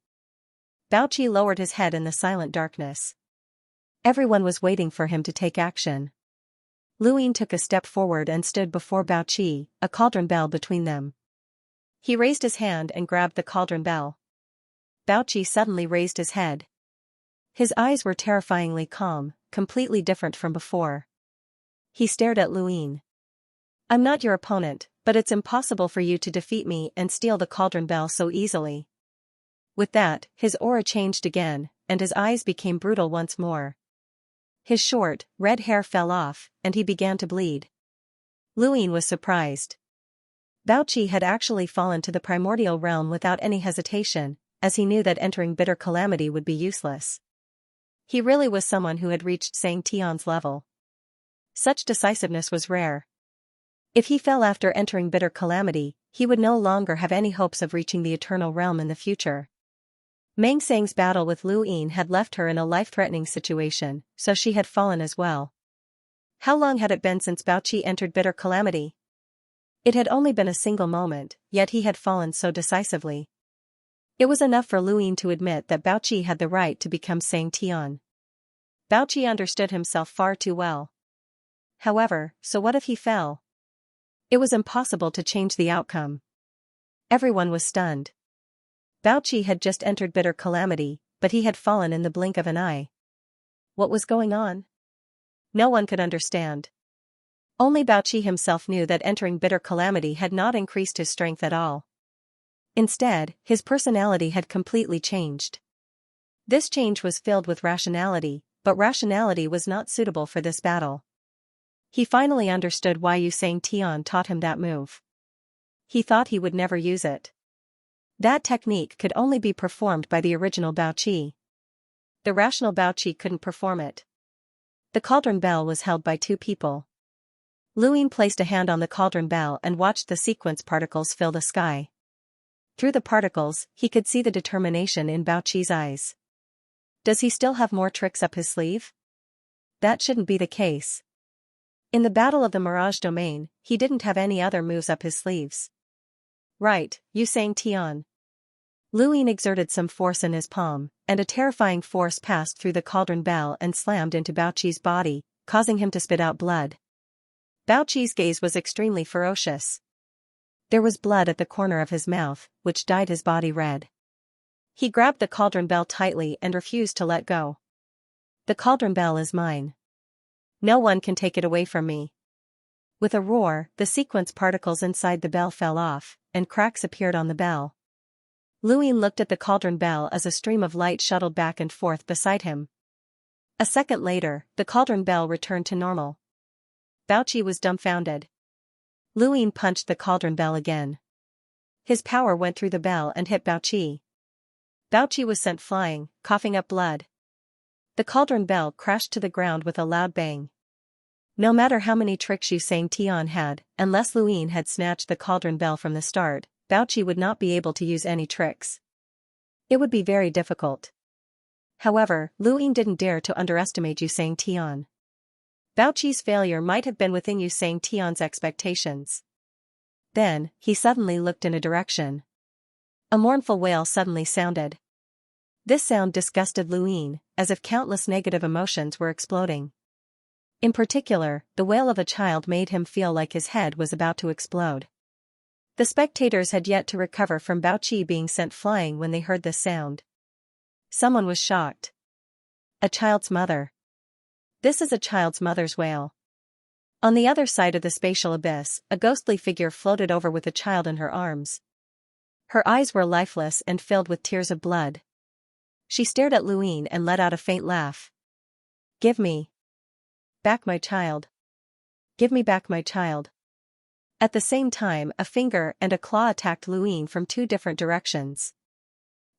Baoqi lowered his head in the silent darkness. Everyone was waiting for him to take action. Luin took a step forward and stood before Baoqi, a cauldron bell between them. He raised his hand and grabbed the cauldron bell. Baoqi suddenly raised his head. His eyes were terrifyingly calm, completely different from before. He stared at Luin. "I'm not your opponent, but it's impossible for you to defeat me and steal the cauldron bell so easily." With that, his aura changed again, and his eyes became brutal once more. His short, red hair fell off, and he began to bleed. Luin was surprised. Baoqi had actually fallen to the primordial realm without any hesitation, as he knew that entering bitter calamity would be useless. He really was someone who had reached Xianxia's level. Such decisiveness was rare. If he fell after entering bitter calamity, he would no longer have any hopes of reaching the eternal realm in the future. Meng Sang's battle with Luin had left her in a life-threatening situation, so she had fallen as well. How long had it been since Baoqi entered bitter calamity? It had only been a single moment, yet he had fallen so decisively. It was enough for Luin to admit that Baoqi had the right to become Xianxia. Baoqi understood himself far too well. However, so what if he fell? It was impossible to change the outcome. Everyone was stunned. Baoqi had just entered bitter calamity, but he had fallen in the blink of an eye. What was going on? No one could understand. Only Baoqi himself knew that entering bitter calamity had not increased his strength at all. Instead, his personality had completely changed. This change was filled with rationality, but rationality was not suitable for this battle. He finally understood why Xianxia taught him that move. He thought he would never use it. That technique could only be performed by the original Baoqi. The rational Baoqi couldn't perform it. The cauldron bell was held by two people. Luin placed a hand on the cauldron bell and watched the sequence particles fill the sky. Through the particles, he could see the determination in Baoqi's eyes. Does he still have more tricks up his sleeve? That shouldn't be the case. In the battle of the Mirage Domain, he didn't have any other moves up his sleeves. Right, Xianxia. Luin exerted some force in his palm, and a terrifying force passed through the cauldron bell and slammed into Baoqi's body, causing him to spit out blood. Baoqi's gaze was extremely ferocious. There was blood at the corner of his mouth, which dyed his body red. He grabbed the cauldron bell tightly and refused to let go. "The cauldron bell is mine. No one can take it away from me." With a roar, the sequence particles inside the bell fell off, and cracks appeared on the bell. Luin looked at the cauldron bell as a stream of light shuttled back and forth beside him. A second later, the cauldron bell returned to normal. Baoqi was dumbfounded. Luin punched the cauldron bell again. His power went through the bell and hit Baoqi. Baoqi was sent flying, coughing up blood. The cauldron bell crashed to the ground with a loud bang. No matter how many tricks Xianxia had, unless Luin had snatched the cauldron bell from the start, Baoqi would not be able to use any tricks. It would be very difficult. However, Luin didn't dare to underestimate Xianxia. Baoqi's failure might have been within Xianxia's expectations. Then, he suddenly looked in a direction. A mournful wail suddenly sounded. This sound disgusted Luin, as if countless negative emotions were exploding. In particular, the wail of a child made him feel like his head was about to explode. The spectators had yet to recover from Baoqi being sent flying when they heard this sound. Someone was shocked. A child's mother. This is a child's mother's wail. On the other side of the spatial abyss, a ghostly figure floated over with a child in her arms. Her eyes were lifeless and filled with tears of blood. She stared at Luin and let out a faint laugh. "Give me back my child." Give me back my child. At the same time, a finger and a claw attacked Lu Yin from two different directions.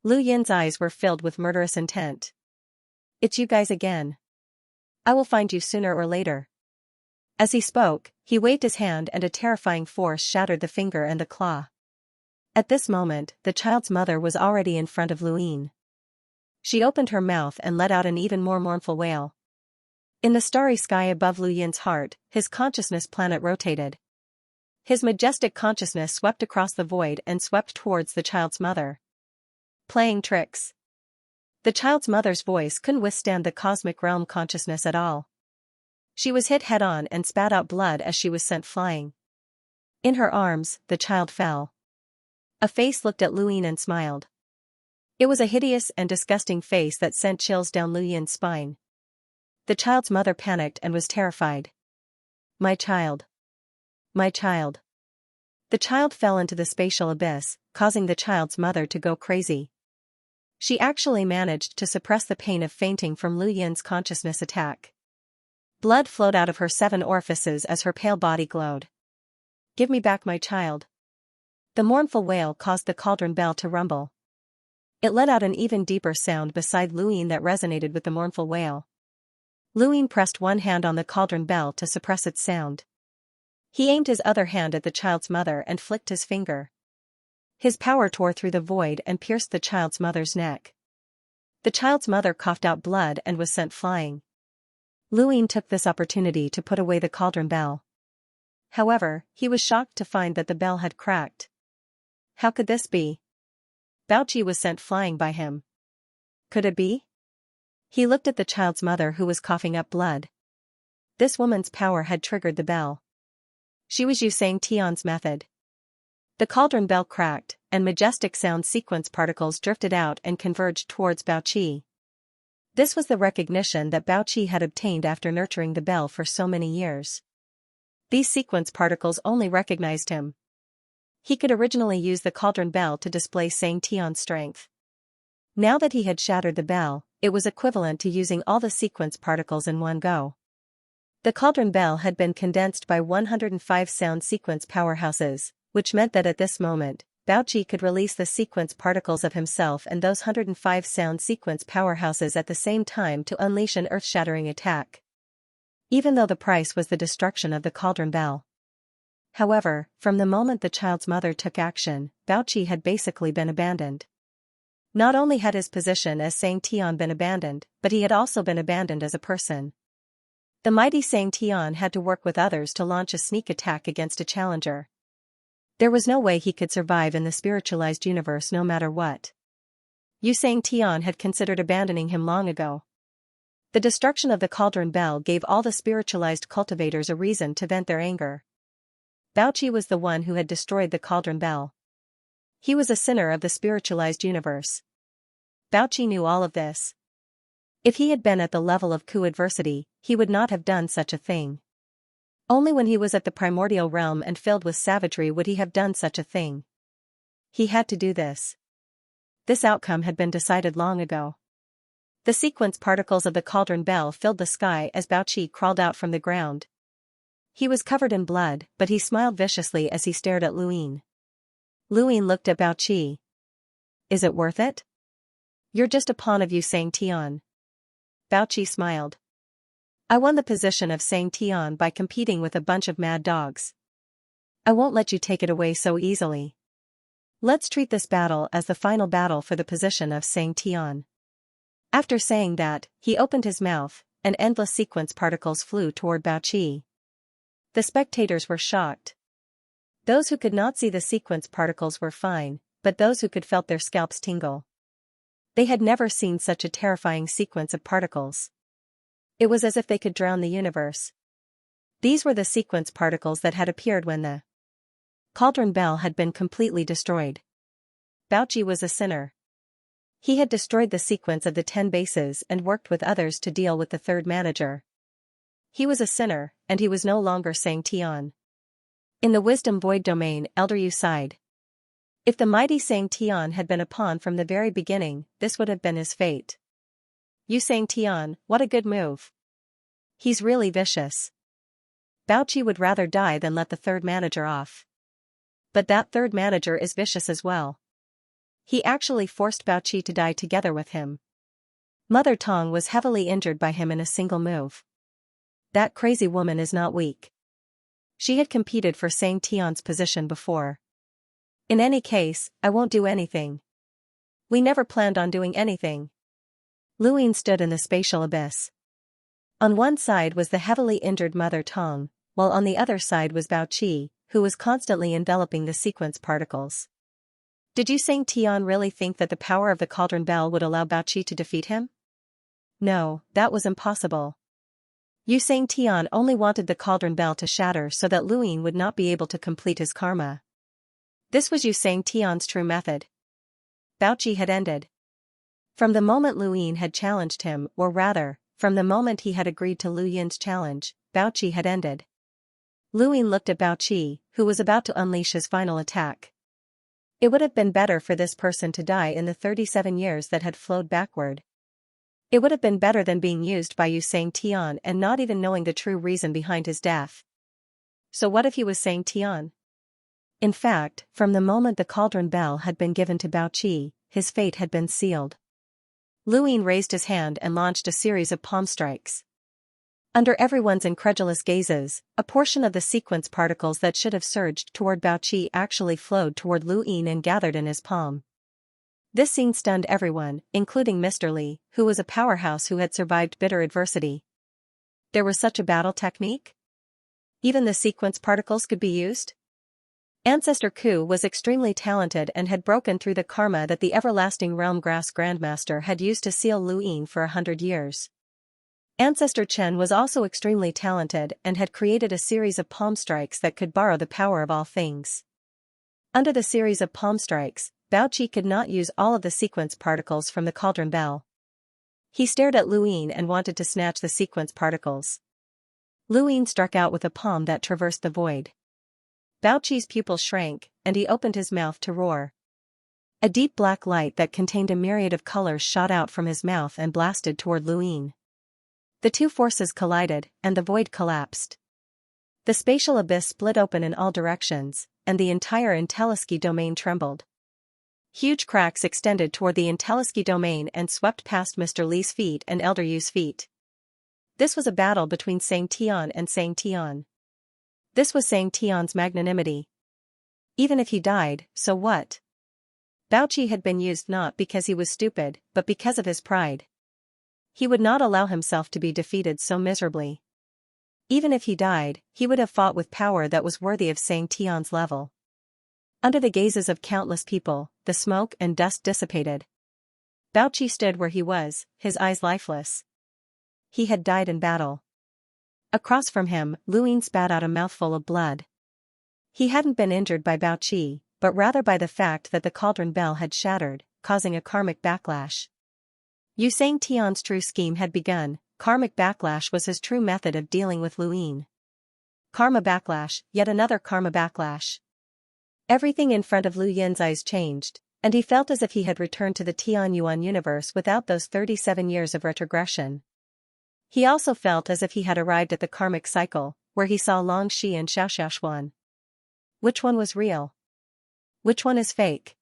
Lu Yin's eyes were filled with murderous intent. It's you guys again. I will find you sooner or later. As he spoke, he waved his hand and a terrifying force shattered the finger and the claw. At this moment, the child's mother was already in front of Lu Yin. She opened her mouth and let out an even more mournful wail. In the starry sky above Lu Yin's heart, his consciousness planet rotated. His majestic consciousness swept across the void and swept towards the child's mother. Playing tricks. The child's mother's voice couldn't withstand the cosmic realm consciousness at all. She was hit head-on and spat out blood as she was sent flying. In her arms, the child fell. A face looked at Lu Yin and smiled. It was a hideous and disgusting face that sent chills down Lu Yin's spine. The child's mother panicked and was terrified. My child. My child. The child fell into the spatial abyss, causing the child's mother to go crazy. She actually managed to suppress the pain of fainting from Lu Yin's consciousness attack. Blood flowed out of her 7 orifices as her pale body glowed. Give me back my child. The mournful wail caused the cauldron bell to rumble. It let out an even deeper sound beside Lu Yin that resonated with the mournful wail. Lu Yin pressed one hand on the cauldron bell to suppress its sound. He aimed his other hand at the child's mother and flicked his finger. His power tore through the void and pierced the child's mother's neck. The child's mother coughed out blood and was sent flying. Lu Yin took this opportunity to put away the cauldron bell. However, he was shocked to find that the bell had cracked. How could this be? Baoqi was sent flying by him. Could it be? He looked at the child's mother who was coughing up blood. This woman's power had triggered the bell. She was using Tian's method. The cauldron bell cracked, and majestic sound sequence particles drifted out and converged towards Baoqi. This was the recognition that Baoqi had obtained after nurturing the bell for so many years. These sequence particles only recognized him. He could originally use the cauldron bell to display Xianxia's strength. Now that he had shattered the bell, it was equivalent to using all the sequence particles in one go. The cauldron bell had been condensed by 105 sound sequence powerhouses, which meant that at this moment, Baoqi could release the sequence particles of himself and those 105 sound sequence powerhouses at the same time to unleash an earth-shattering attack. Even though the price was the destruction of the cauldron bell. However, from the moment the child's mother took action, Baoqi had basically been abandoned. Not only had his position as Xianxia been abandoned, but he had also been abandoned as a person. The mighty Xianxia had to work with others to launch a sneak attack against a challenger. There was no way he could survive in the spiritualized universe no matter what. Xianxia had considered abandoning him long ago. The destruction of the cauldron bell gave all the spiritualized cultivators a reason to vent their anger. Baoqi was the one who had destroyed the cauldron bell. He was a sinner of the spiritualized universe. Baoqi knew all of this. If he had been at the level of Ku adversity, he would not have done such a thing. Only when he was at the primordial realm and filled with savagery would he have done such a thing. He had to do this. This outcome had been decided long ago. The sequence particles of the cauldron bell filled the sky as Baoqi crawled out from the ground. He was covered in blood, but he smiled viciously as he stared at Lu Yin. Lu Yin looked at Baoqi. Is it worth it? You're just a pawn of Xianxia. Baoqi smiled. I won the position of Xianxia by competing with a bunch of mad dogs. I won't let you take it away so easily. Let's treat this battle as the final battle for the position of Xianxia. After saying that, he opened his mouth, and endless sequence particles flew toward Baoqi. The spectators were shocked. Those who could not see the sequence particles were fine, but those who could felt their scalps tingle. They had never seen such a terrifying sequence of particles. It was as if they could drown the universe. These were the sequence particles that had appeared when the cauldron bell had been completely destroyed. Baoqi was a sinner. He had destroyed the sequence of the 10 bases and worked with others to deal with the third manager. He was a sinner, and he was no longer Xianxia. In the wisdom void domain, Elder Yu sighed. If the mighty Xianxia had been a pawn from the very beginning, this would have been his fate. Xianxia, what a good move. He's really vicious. Bao-Chi would rather die than let the third manager off. But that third manager is vicious as well. He actually forced Bao-Chi to die together with him. Mother Tong was heavily injured by him in a single move. That crazy woman is not weak. She had competed for Sang Tian's position before. In any case, I won't do anything. We never planned on doing anything. Lu Ying stood in the spatial abyss. On one side was the heavily injured Mother Tong, while on the other side was Bao-Chi, who was constantly enveloping the sequence particles. Did Yu Sang Tian really think that the power of the cauldron bell would allow Bao-Chi to defeat him? No, that was impossible. Yu Sang Tian only wanted the cauldron bell to shatter so that Lu Ying would not be able to complete his karma. This was Yu Sang Tian's true method. Bao-Chi had ended. From the moment Lu Ying had challenged him, or rather, from the moment he had agreed to Lu Yin's challenge, Bao-Chi had ended. Lu Ying looked at Bao-Chi, who was about to unleash his final attack. It would have been better for this person to die in the 37 years that had flowed backward. It would have been better than being used by Yu Sang Tian and not even knowing the true reason behind his death. So what if he was Sang Tian? In fact, from the moment the cauldron bell had been given to Bao-Chi, his fate had been sealed. Lu Ying raised his hand and launched a series of palm strikes. Under everyone's incredulous gazes, a portion of the sequence particles that should have surged toward Bao-Chi actually flowed toward Lu Ying and gathered in his palm. This scene stunned everyone, including Mr. Li, who was a powerhouse who had survived bitter adversity. There was such a battle technique? Even the sequence particles could be used? Ancestor Ku was extremely talented and had broken through the karma that the everlasting realm grass grandmaster had used to seal Lu Ying for 100 years. Ancestor Chen was also extremely talented and had created a series of palm strikes that could borrow the power of all things. Under the series of palm strikes, Bao-Chi could not use all of the sequence particles from the cauldron bell. He stared at Lu Ying and wanted to snatch the sequence particles. Lu Ying struck out with a palm that traversed the void. Bao-Chi's pupils shrank, and he opened his mouth to roar. A deep black light that contained a myriad of colors shot out from his mouth and blasted toward Lu Ying. The two forces collided, and the void collapsed. The spatial abyss split open in all directions, and the entire Intelliski domain trembled. Huge cracks extended toward the Intelliski domain and swept past Mr. Li's feet and Elder Yu's feet. This was a battle between Sang Tian and Sang Tian. This was Sang Tian's magnanimity. Even if he died, so what? Bao-Chi had been used not because he was stupid, but because of his pride. He would not allow himself to be defeated so miserably. Even if he died, he would have fought with power that was worthy of Sang Tian's level. Under the gazes of countless people, the smoke and dust dissipated. Bao-Chi stood where he was, his eyes lifeless. He had died in battle. Across from him, Lu Ying spat out a mouthful of blood. He hadn't been injured by Bao-Chi, but rather by the fact that the cauldron bell had shattered, causing a karmic backlash. Yu Sang Tian's true scheme had begun. Karmic backlash was his true method of dealing with Lu Ying. Karma backlash, yet another karma backlash. Everything in front of Lu Yin's eyes changed, and he felt as if he had returned to the Tian Yuan universe without those 37 years of retrogression. He also felt as if he had arrived at the karmic cycle, where he saw Long Shi and Xiaoxiaxuan. Which one was real? Which one is fake?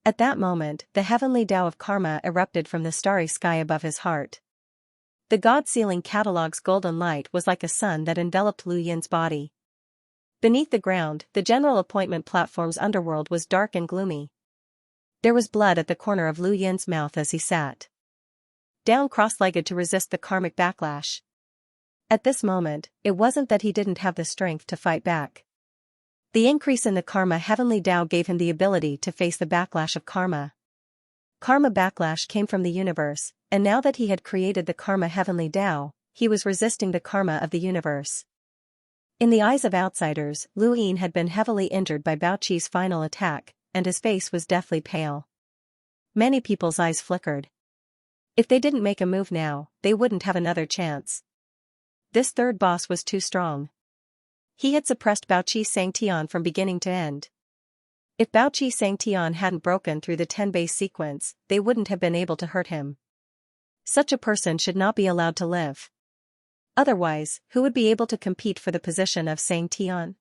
At that moment, the heavenly Tao of karma erupted from the starry sky above his heart. The God-sealing catalog's golden light was like a sun that enveloped Lu Yin's body. Beneath the ground, the general appointment platform's underworld was dark and gloomy. There was blood at the corner of Lu Yin's mouth as he sat down cross-legged to resist the karmic backlash. At this moment, it wasn't that he didn't have the strength to fight back. The increase in the karma heavenly Tao gave him the ability to face the backlash of karma. Karma backlash came from the universe, and now that he had created the karma heavenly Tao, he was resisting the karma of the universe. In the eyes of outsiders, Lu Ying had been heavily injured by Bao-Chi's final attack, and his face was deathly pale. Many people's eyes flickered. If they didn't make a move now, they wouldn't have another chance. This third boss was too strong. He had suppressed Bao-Chi Sang Tian from beginning to end. If Bao-Chi Sang Tian hadn't broken through the 10-base sequence, they wouldn't have been able to hurt him. Such a person should not be allowed to live. Otherwise, who would be able to compete for the position of Xianxia?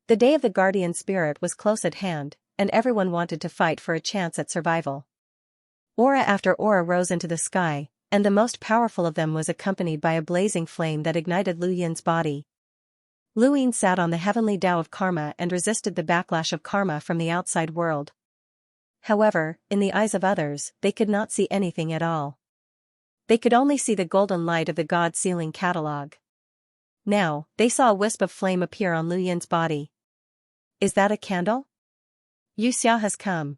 The day of the guardian spirit was close at hand, and everyone wanted to fight for a chance at survival. Aura after aura rose into the sky, and the most powerful of them was accompanied by a blazing flame that ignited Lu Yin's body. Lu Yin sat on the heavenly Tao of karma and resisted the backlash of karma from the outside world. However, in the eyes of others, they could not see anything at all. They could only see the golden light of the God sealing catalogue. Now, they saw a wisp of flame appear on Lu Yin's body. Is that a candle? Xianxia has come.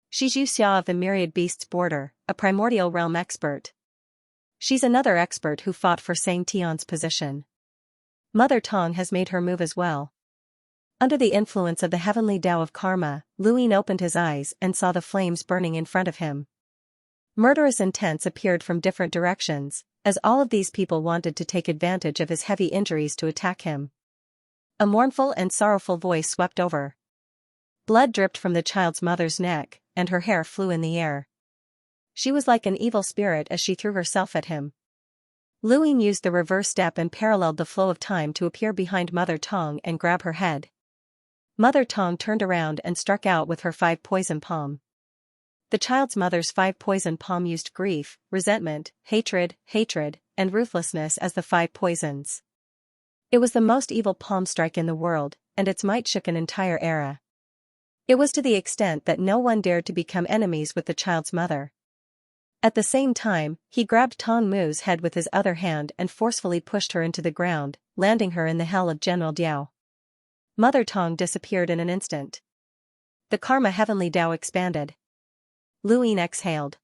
She's Xianxia of the myriad beasts border, a primordial realm expert. She's another expert who fought for Xianxia's position. Mother Tong has made her move as well. Under the influence of the heavenly Tao of karma, Lu Yin opened his eyes and saw the flames burning in front of him. Murderous intents appeared from different directions, as all of these people wanted to take advantage of his heavy injuries to attack him. A mournful and sorrowful voice swept over. Blood dripped from the child's mother's neck, and her hair flew in the air. She was like an evil spirit as she threw herself at him. Lu Yin used the reverse step and paralleled the flow of time to appear behind Mother Tong and grab her head. Mother Tong turned around and struck out with her 5 poison palm. The child's mother's 5 poison palm used grief, resentment, hatred, and ruthlessness as the 5 poisons. It was the most evil palm strike in the world, and its might shook an entire era. It was to the extent that no one dared to become enemies with the child's mother. At the same time, he grabbed Tong Mu's head with his other hand and forcefully pushed her into the ground, landing her in the hell of General Diao. Mother Tong disappeared in an instant. The karma heavenly Tao expanded. Lu Yin exhaled.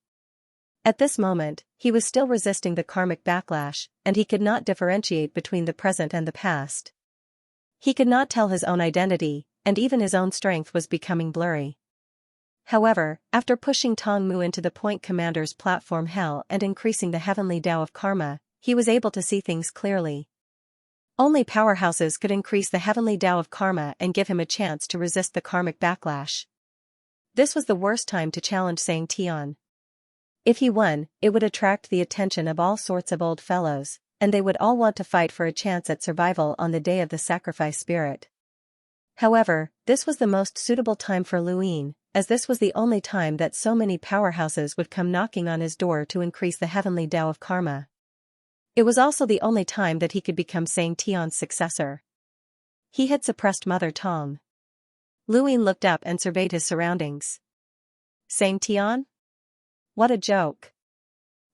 At this moment, he was still resisting the karmic backlash, and he could not differentiate between the present and the past. He could not tell his own identity, and even his own strength was becoming blurry. However, after pushing Tong Mu into the Point Commander's platform hell and increasing the heavenly Tao of karma, he was able to see things clearly. Only powerhouses could increase the heavenly Tao of karma and give him a chance to resist the karmic backlash. This was the worst time to challenge Xianxia. If he won, it would attract the attention of all sorts of old fellows, and they would all want to fight for a chance at survival on the day of the sacrifice spirit. However, this was the most suitable time for Lu Yin, as this was the only time that so many powerhouses would come knocking on his door to increase the heavenly Tao of karma. It was also the only time that he could become Xianxia's successor. He had suppressed Mother Tong. Lu Yin looked up and surveyed his surroundings. Xianxia? What a joke.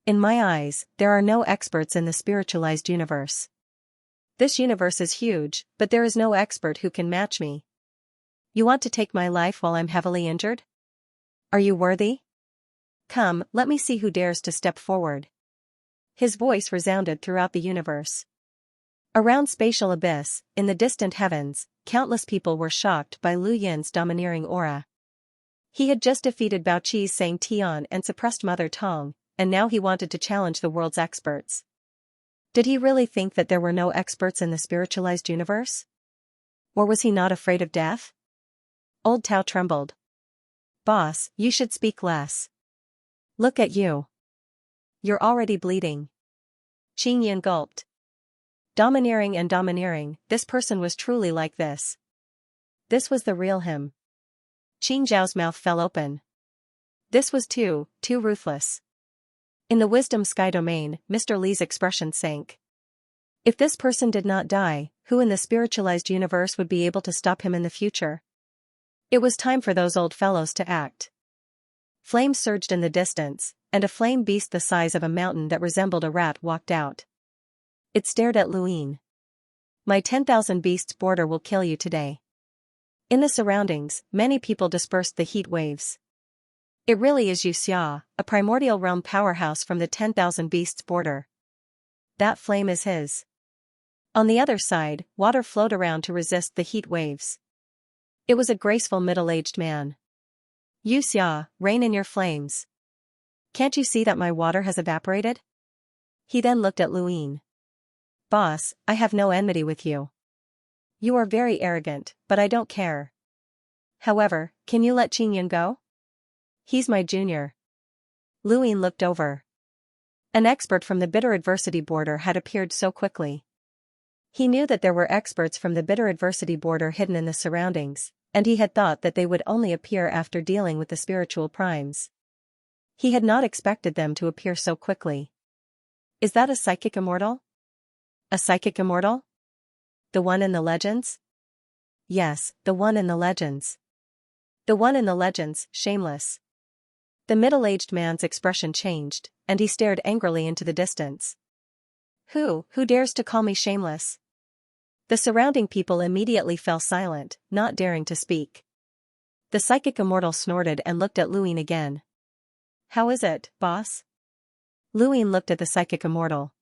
In my eyes, there are no experts in the spiritualized universe. This universe is huge, but there is no expert who can match me. You want to take my life while I'm heavily injured? Are you worthy? Come, let me see who dares to step forward. His voice resounded throughout the universe. Around spatial abyss, in the distant heavens, countless people were shocked by Lu Yin's domineering aura. He had just defeated Baoqi's Xianxia and suppressed Mother Tong, and now he wanted to challenge the world's experts. Did he really think that there were no experts in the spiritualized universe? Or was he not afraid of death? Old Tao trembled. Boss, you should speak less. Look at you. You're already bleeding. Qing Yin gulped. Domineering and domineering, this person was truly like this. This was the real him. Qing Zhao's mouth fell open. This was too ruthless. In the wisdom sky domain, Mr. Li's expression sank. If this person did not die, who in the spiritualized universe would be able to stop him in the future? It was time for those old fellows to act. Flames surged in the distance, and a flame beast the size of a mountain that resembled a rat walked out. It stared at Lu Yin. My 10,000 beasts border will kill you today. In the surroundings, many people dispersed the heat waves. It really is Xianxia, a primordial realm powerhouse from the 10,000 beasts border. That flame is his. On the other side, water flowed around to resist the heat waves. It was a graceful middle-aged man. Xianxia, reign in your flames. Can't you see that my water has evaporated? He then looked at Lu Yin. Boss, I have no enmity with you. You are very arrogant, but I don't care. However, can you let Qing Yin go? He's my junior. Lu Yin looked over. An expert from the bitter adversity border had appeared so quickly. He knew that there were experts from the bitter adversity border hidden in the surroundings, and he had thought that they would only appear after dealing with the spiritual primes. He had not expected them to appear so quickly. Is that a psychic immortal? A psychic immortal? The one in the legends? Yes, the one in the legends. The one in the legends, shameless. The middle-aged man's expression changed, and he stared angrily into the distance. Who dares to call me shameless? The surrounding people immediately fell silent, not daring to speak. The psychic immortal snorted and looked at Luin again. How is it, boss? Luin looked at the psychic immortal.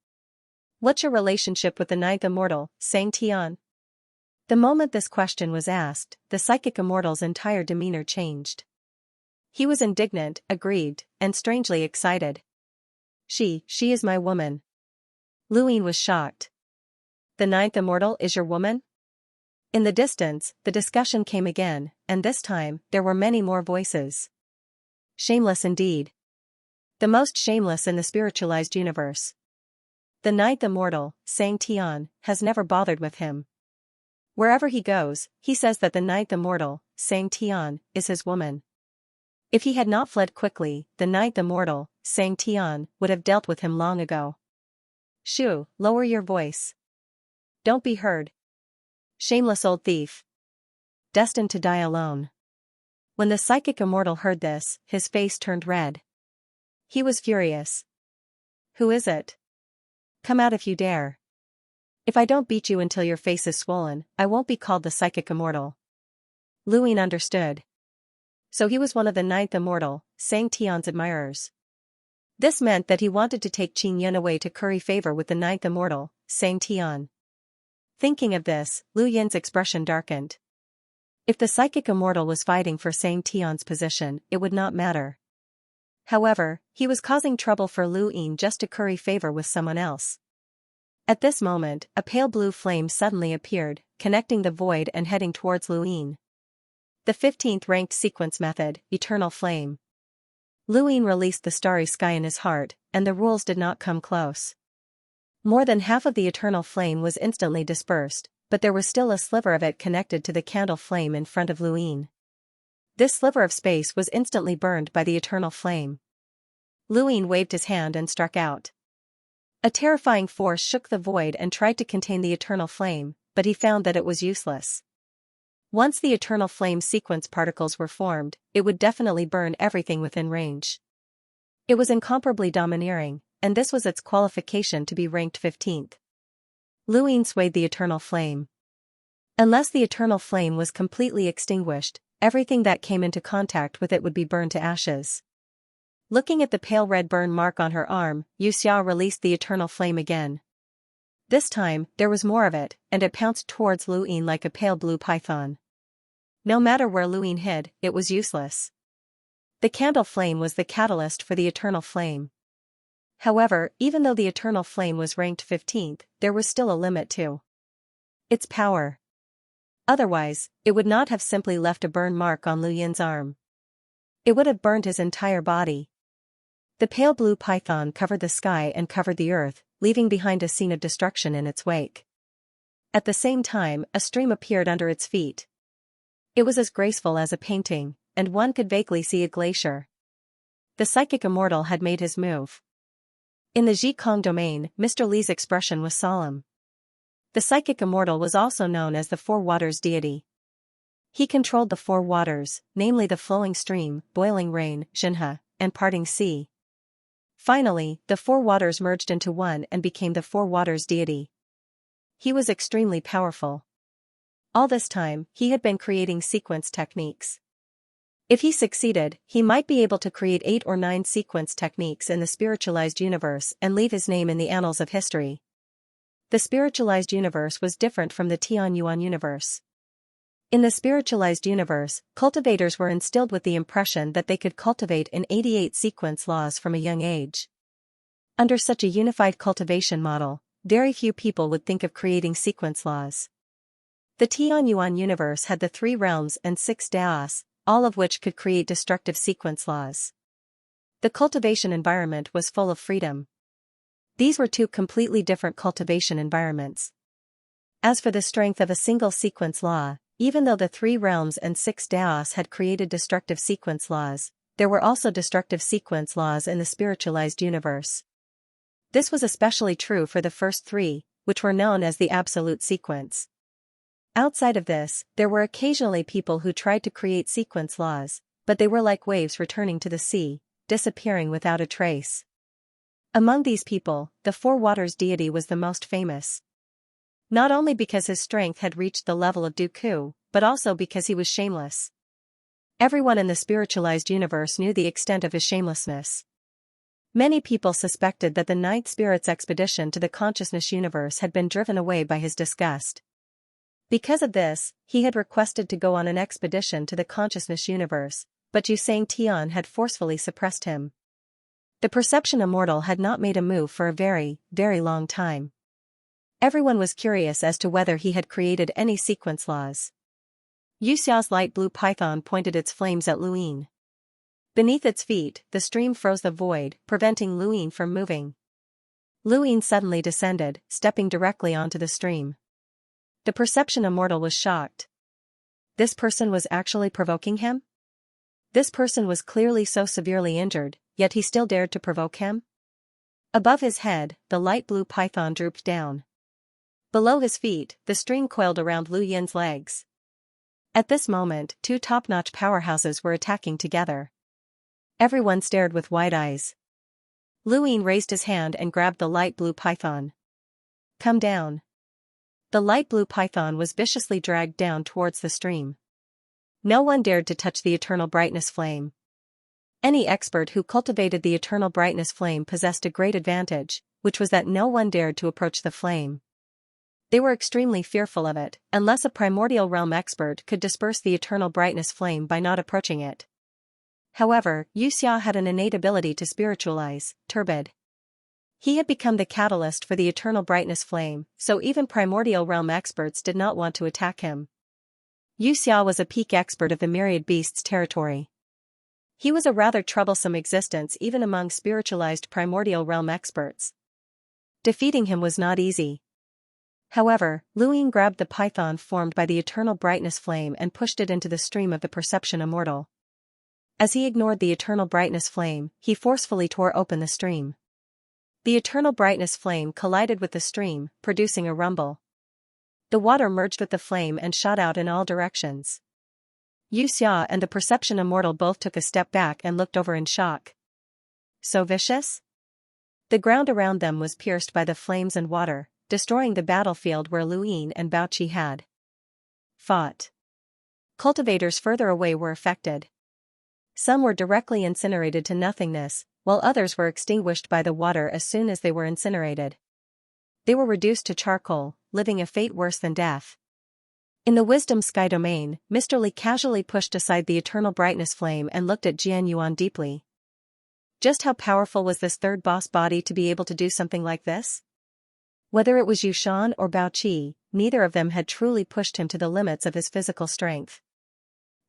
What's your relationship with the ninth immortal, Xianxia? The moment this question was asked, the psychic immortal's entire demeanor changed. He was indignant, aggrieved, and strangely excited. She is my woman. Luin was shocked. The ninth immortal is your woman? In the distance, the discussion came again, and this time, there were many more voices. Shameless indeed. The most shameless in the spiritualized universe. The ninth immortal, Xianxia, has never bothered with him. Wherever he goes, he says that the ninth immortal, Xianxia, is his woman. If he had not fled quickly, the ninth immortal, Xianxia, would have dealt with him long ago. Shoo, lower your voice. Don't be heard. Shameless old thief. Destined to die alone. When the psychic immortal heard this, his face turned red. He was furious. Who is it? Come out if you dare. If I don't beat you until your face is swollen, I won't be called the psychic immortal. Luin understood. So he was one of the ninth immortal, Xianxia's admirers. This meant that he wanted to take Qin Yun away to curry favor with the ninth immortal, Xianxia. Thinking of this, Lu Yin's expression darkened. If the psychic immortal was fighting for Xianxia's position, it would not matter. However, he was causing trouble for Lu Yin just to curry favor with someone else. At this moment, a pale blue flame suddenly appeared, connecting the void and heading towards Lu Yin. The 15th ranked sequence method, Eternal Flame. Lu Yin released the starry sky in his heart, and the rules did not come close. More than half of the eternal flame was instantly dispersed, but there was still a sliver of it connected to the candle flame in front of Lu Yin. This sliver of space was instantly burned by the eternal flame. Lu Yin waved his hand and struck out. A terrifying force shook the void and tried to contain the eternal flame, but he found that it was useless. Once the eternal flame sequence particles were formed, it would definitely burn everything within range. It was incomparably domineering, and this was its qualification to be ranked 15th. Lu Yin swayed the eternal flame. Unless the eternal flame was completely extinguished, everything that came into contact with it would be burned to ashes. Looking at the pale red burn mark on her arm, Xianxia released the eternal flame again. This time, there was more of it, and it pounced towards Lu Yin like a pale blue python. No matter where Lu Yin hid, it was useless. The candle flame was the catalyst for the eternal flame. However, even though the eternal flame was ranked 15th, there was still a limit to its power. Otherwise, it would not have simply left a burn mark on Lu Yin's arm. It would have burned his entire body. The pale blue python covered the sky and covered the earth, leaving behind a scene of destruction in its wake. At the same time, a stream appeared under its feet. It was as graceful as a painting, and one could vaguely see a glacier. The psychic immortal had made his move. In the Zhikong domain, Mr. Li's expression was solemn. The psychic immortal was also known as the Four Waters deity. He controlled the four waters, namely the flowing stream, boiling rain, Zhenhe, and parting sea. Finally, the four waters merged into one and became the Four Waters deity. He was extremely powerful. All this time, he had been creating sequence techniques. If he succeeded, he might be able to create 8 or 9 sequence techniques in the spiritualized universe and leave his name in the annals of history. The spiritualized universe was different from the Tianyuan universe. In the spiritualized universe, cultivators were instilled with the impression that they could cultivate in 88 sequence laws from a young age. Under such a unified cultivation model, very few people would think of creating sequence laws. The Tianyuan universe had the 3 realms and 6 daos, all of which could create destructive sequence laws. The cultivation environment was full of freedom. These were two completely different cultivation environments. As for the strength of a single sequence law, even though the 3 realms and 6 Daos had created destructive sequence laws, there were also destructive sequence laws in the spiritualized universe. This was especially true for the first 3, which were known as the absolute sequence. Outside of this, there were occasionally people who tried to create sequence laws, but they were like waves returning to the sea, disappearing without a trace. Among these people, the Four Waters deity was the most famous. Not only because his strength had reached the level of Dooku, but also because he was shameless. Everyone in the spiritualized universe knew the extent of his shamelessness. Many people suspected that the Ninth Spirit's expedition to the consciousness universe had been driven away by his disgust. Because of this, he had requested to go on an expedition to the consciousness universe, but Xianxia had forcefully suppressed him. The Perception Immortal had not made a move for a very, very long time. Everyone was curious as to whether he had created any sequence laws. Xia's light blue python pointed its flames at Luin. Beneath its feet, the stream froze the void, preventing Luin from moving. Luin suddenly descended, stepping directly onto the stream. The Perception Immortal was shocked. This person was actually provoking him? This person was clearly so severely injured, yet he still dared to provoke him? Above his head, the light blue python drooped down. Below his feet, the stream coiled around Lu Yin's legs. At this moment, 2 top-notch powerhouses were attacking together. Everyone stared with wide eyes. Luin raised his hand and grabbed the light blue python. Come down. The light blue python was viciously dragged down towards the stream. No one dared to touch the eternal brightness flame. Any expert who cultivated the eternal brightness flame possessed a great advantage, which was that no one dared to approach the flame. They were extremely fearful of it, unless a primordial realm expert could disperse the eternal brightness flame by not approaching it. However, Xianxia had an innate ability to spiritualize, turbid. He had become the catalyst for the eternal brightness flame, so even primordial realm experts did not want to attack him. Xianxia was a peak expert of the myriad beasts territory. He was a rather troublesome existence even among spiritualized primordial realm experts. Defeating him was not easy. However, Luin grabbed the python formed by the eternal brightness flame and pushed it into the stream of the Perception Immortal. As he ignored the eternal brightness flame, he forcefully tore open the stream. The eternal brightness flame collided with the stream, producing a rumble. The water merged with the flame and shot out in all directions. Xianxia and the Perception Immortal both took a step back and looked over in shock. So vicious? The ground around them was pierced by the flames and water, destroying the battlefield where Luin and Baoqi had fought. Cultivators further away were affected. Some were directly incinerated to nothingness, while others were extinguished by the water as soon as they were incinerated. They were reduced to charcoal, living a fate worse than death. In the Wisdom Sky domain, Mr. Li casually pushed aside the eternal brightness flame and looked at Jian Yuan deeply. Just how powerful was this third boss body to be able to do something like this? Whether it was Yushan or Baoqi, neither of them had truly pushed him to the limits of his physical strength.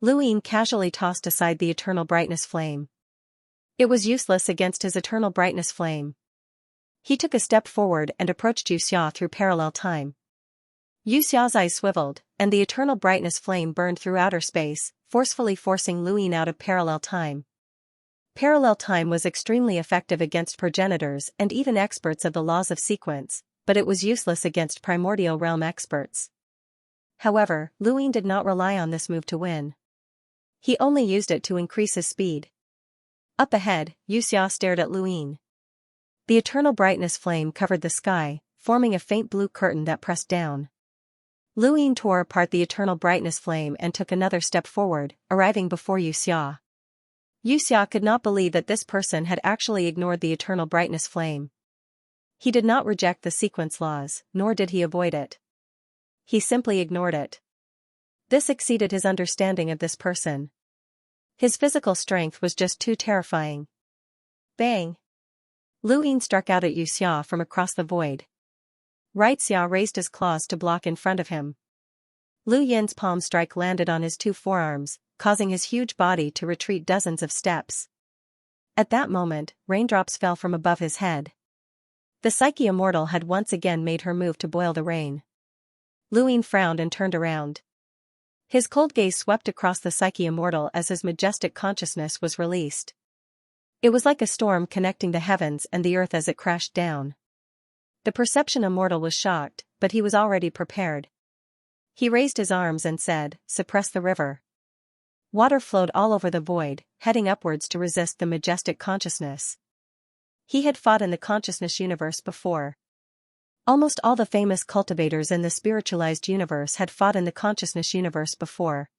Luin casually tossed aside the eternal brightness flame. It was useless against his eternal brightness flame. He took a step forward and approached Xianxia through parallel time. Xia's eyes swiveled, and the eternal brightness flame burned through outer space, forcefully forcing Luin out of parallel time. Parallel time was extremely effective against progenitors and even experts of the laws of sequence, but it was useless against primordial realm experts. However, Luin did not rely on this move to win. He only used it to increase his speed. Up ahead, Xianxia stared at Luin. The eternal brightness flame covered the sky, forming a faint blue curtain that pressed down. Luin tore apart the eternal brightness flame and took another step forward, arriving before Xianxia. Xianxia could not believe that this person had actually ignored the eternal brightness flame. He did not reject the sequence laws, nor did he avoid it. He simply ignored it. This exceeded his understanding of this person. His physical strength was just too terrifying. Bang! Luin struck out at Xianxia from across the void. Right Xia raised his claws to block in front of him. Lu Yin's palm strike landed on his 2 forearms, causing his huge body to retreat dozens of steps. At that moment, raindrops fell from above his head. The Psyche Immortal had once again made her move to boil the rain. Luin frowned and turned around. His cold gaze swept across the Psyche Immortal as his majestic consciousness was released. It was like a storm connecting the heavens and the earth as it crashed down. The Perception Immortal was shocked, but he was already prepared. He raised his arms and said, "Suppress the river." Water flowed all over the void, heading upwards to resist the majestic consciousness. He had fought in the consciousness universe before. Almost all the famous cultivators in the spiritualized universe had fought in the consciousness universe before.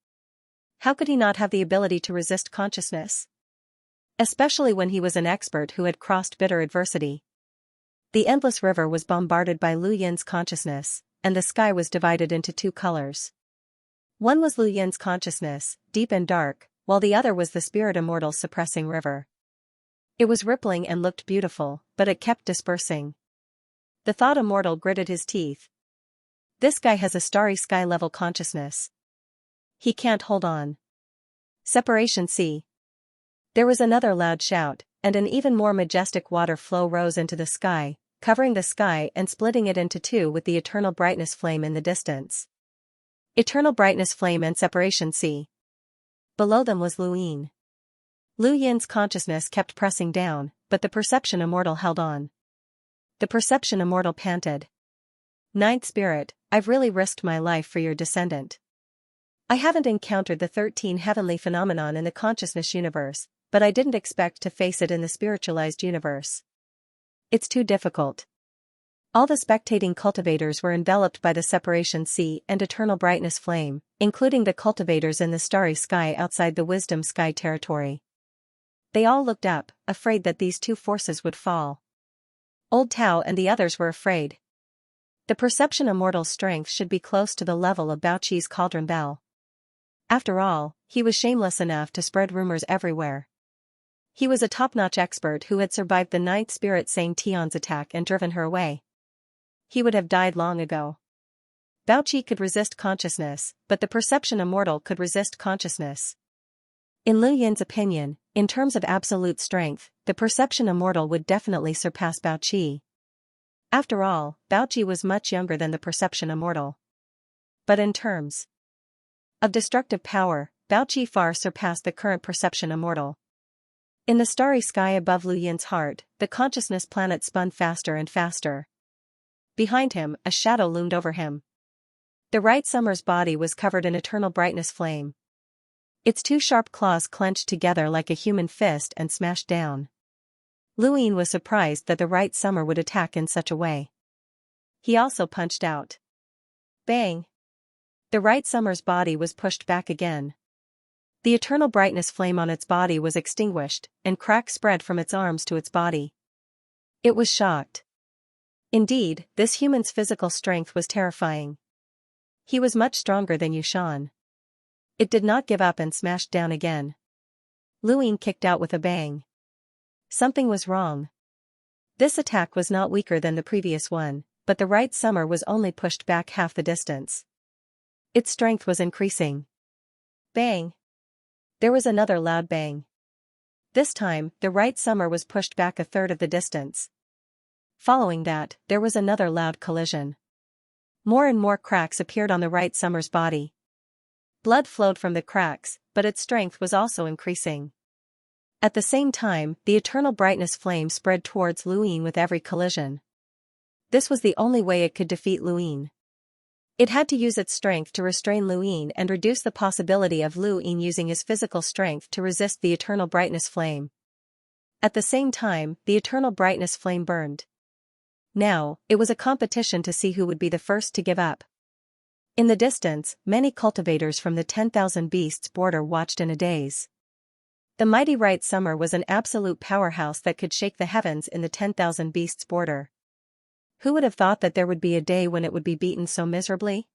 How could he not have the ability to resist consciousness? Especially when he was an expert who had crossed bitter adversity. The endless river was bombarded by Lu Yin's consciousness, and the sky was divided into two colors. One was Lu Yin's consciousness, deep and dark, while the other was the Spirit Immortal's suppressing river. It was rippling and looked beautiful, but it kept dispersing. The Thought Immortal gritted his teeth. This guy has a starry sky-level consciousness. He can't hold on. Separation C. There was another loud shout, and an even more majestic water flow rose into the sky, covering the sky and splitting it into two with the Eternal Brightness Flame in the distance. Eternal Brightness Flame and Separation C. Below them was Luin. Lu Yin's consciousness kept pressing down, but the Perception Immortal held on. The Perception Immortal panted. "Ninth Spirit, I've really risked my life for your descendant. I haven't encountered the 13 heavenly phenomenon in the consciousness universe, but I didn't expect to face it in the spiritualized universe. It's too difficult." All the spectating cultivators were enveloped by the Separation Sea and Eternal Brightness Flame, including the cultivators in the starry sky outside the Wisdom Sky territory. They all looked up, afraid that these two forces would fall. Old Tao and the others were afraid. The Perception Immortal's strength should be close to the level of Baoqi's Cauldron Bell. After all, he was shameless enough to spread rumors everywhere. He was a top-notch expert who had survived the Ninth Spirit Sang Tian's attack and driven her away. He would have died long ago. Baoqi could resist consciousness, but the Perception Immortal could resist consciousness. In Lu Yin's opinion, in terms of absolute strength, the Perception Immortal would definitely surpass Baoqi. After all, Baoqi was much younger than the Perception Immortal. But in terms of destructive power, Baoqi far surpassed the current Perception Immortal. In the starry sky above Lu Yin's heart, the consciousness planet spun faster and faster. Behind him, a shadow loomed over him. The right Summer's body was covered in Eternal Brightness Flame. Its two sharp claws clenched together like a human fist and smashed down. Luin was surprised that the right Summer would attack in such a way. He also punched out. Bang! The right Summer's body was pushed back again. The Eternal Brightness Flame on its body was extinguished, and cracks spread from its arms to its body. It was shocked. Indeed, this human's physical strength was terrifying. He was much stronger than Yushan. It did not give up and smashed down again. Luin kicked out with a bang. Something was wrong. This attack was not weaker than the previous one, but the right Summer was only pushed back half the distance. Its strength was increasing. Bang! There was another loud bang. This time, the right Summer was pushed back a third of the distance. Following that, there was another loud collision. More and more cracks appeared on the right Summer's body. Blood flowed from the cracks, but its strength was also increasing. At the same time, the Eternal Brightness Flame spread towards Luin with every collision. This was the only way it could defeat Luin. It had to use its strength to restrain Luin and reduce the possibility of Luin using his physical strength to resist the Eternal Brightness Flame. At the same time, the Eternal Brightness Flame burned. Now, it was a competition to see who would be the first to give up. In the distance, many cultivators from the 10,000 Beasts border watched in a daze. The mighty right Summer was an absolute powerhouse that could shake the heavens in the 10,000 Beasts border. Who would have thought that there would be a day when it would be beaten so miserably?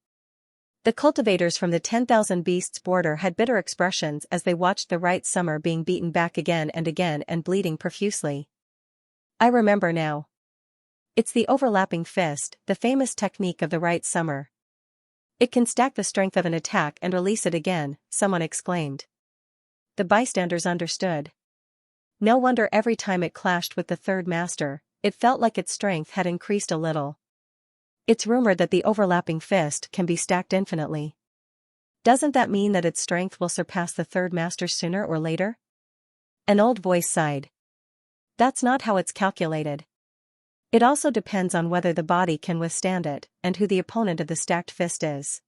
The cultivators from the 10,000 Beasts border had bitter expressions as they watched the right Summer being beaten back again and bleeding profusely. I remember now. It's the overlapping fist, the famous technique of the right Summer. It can stack the strength of an attack and release it again, someone exclaimed. The bystanders understood. No wonder every time it clashed with the third master, it felt like its strength had increased a little. It's rumored that the overlapping fist can be stacked infinitely. Doesn't that mean that its strength will surpass the third master's sooner or later? An old voice sighed. That's not how it's calculated. It also depends on whether the body can withstand it, and who the opponent of the stacked fist is.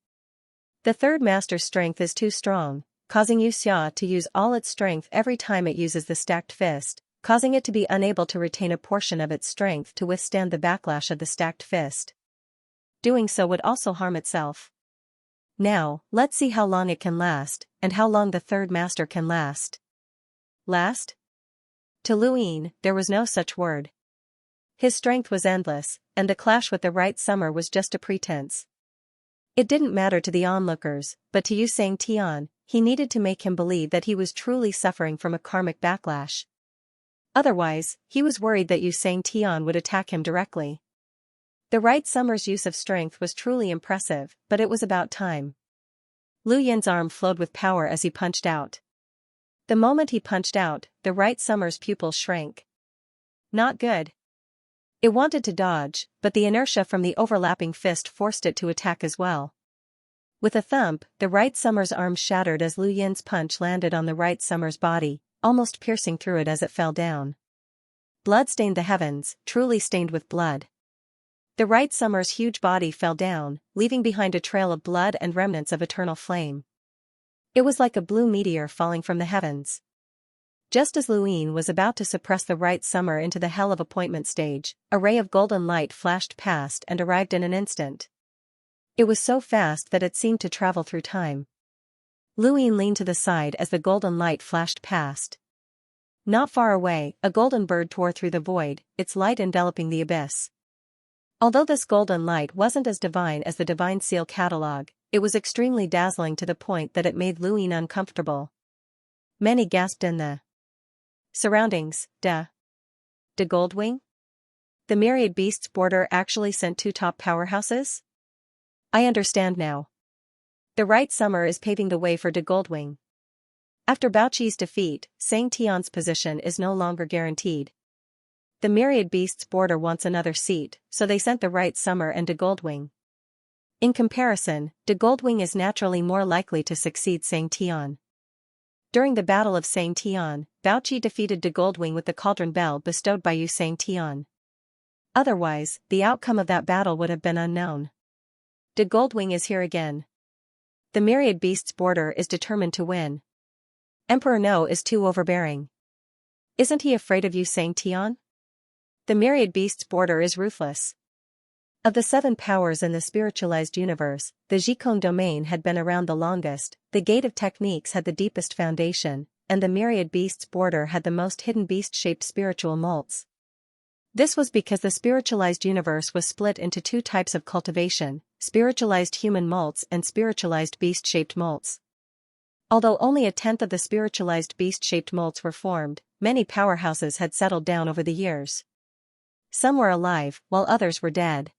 The third master's strength is too strong, causing Xianxia to use all its strength every time it uses the stacked fist, causing it to be unable to retain a portion of its strength to withstand the backlash of the stacked fist. Doing so would also harm itself. Now, let's see how long it can last, and how long the third master can last. Last? To Luin, there was no such word. His strength was endless, and the clash with the right summer was just a pretense. It didn't matter to the onlookers, but to Xianxia, he needed to make him believe that he was truly suffering from a karmic backlash. Otherwise, he was worried that Xianxia would attack him directly. The right summer's use of strength was truly impressive, but it was about time. Lu Yin's arm flowed with power as he punched out. The moment he punched out, the right summer's pupils shrank. Not good. It wanted to dodge, but the inertia from the overlapping fist forced it to attack as well. With a thump, the right summer's arm shattered as Lu Yin's punch landed on the right summer's body, almost piercing through it as it fell down. Blood stained the heavens, truly stained with blood. The right summer's huge body fell down, leaving behind a trail of blood and remnants of eternal flame. It was like a blue meteor falling from the heavens. Just as Luin was about to suppress the right summer into the hell of appointment stage, a ray of golden light flashed past and arrived in an instant. It was so fast that it seemed to travel through time. Luin leaned to the side as the golden light flashed past. Not far away, a golden bird tore through the void, its light enveloping the abyss. Although this golden light wasn't as divine as the Divine Seal catalog, it was extremely dazzling to the point that it made Luin uncomfortable. Many gasped in the surroundings. De Goldwing? The Myriad Beasts border actually sent two top powerhouses? I understand now. The right summer is paving the way for de Goldwing. After Baoqi's defeat, Xianxia's position is no longer guaranteed. The Myriad Beasts border wants another seat, so they sent the right summer and de Goldwing. In comparison, de Goldwing is naturally more likely to succeed Xianxia. During the Battle of Xianxia, Baoqi defeated de Goldwing with the Cauldron Bell bestowed by Xianxia. Otherwise, the outcome of that battle would have been unknown. De Goldwing is here again. The Myriad Beasts border is determined to win. Emperor No is too overbearing. Isn't he afraid of Xianxia? The Myriad Beasts border is ruthless. Of the 7 powers in the spiritualized universe, the Zhikong domain had been around the longest, the Gate of Techniques had the deepest foundation, and the Myriad Beasts border had the most hidden beast-shaped spiritual molts. This was because the spiritualized universe was split into 2 types of cultivation, spiritualized human molts and spiritualized beast-shaped molts. Although only a tenth of the spiritualized beast-shaped molts were formed, many powerhouses had settled down over the years. Some were alive, while others were dead.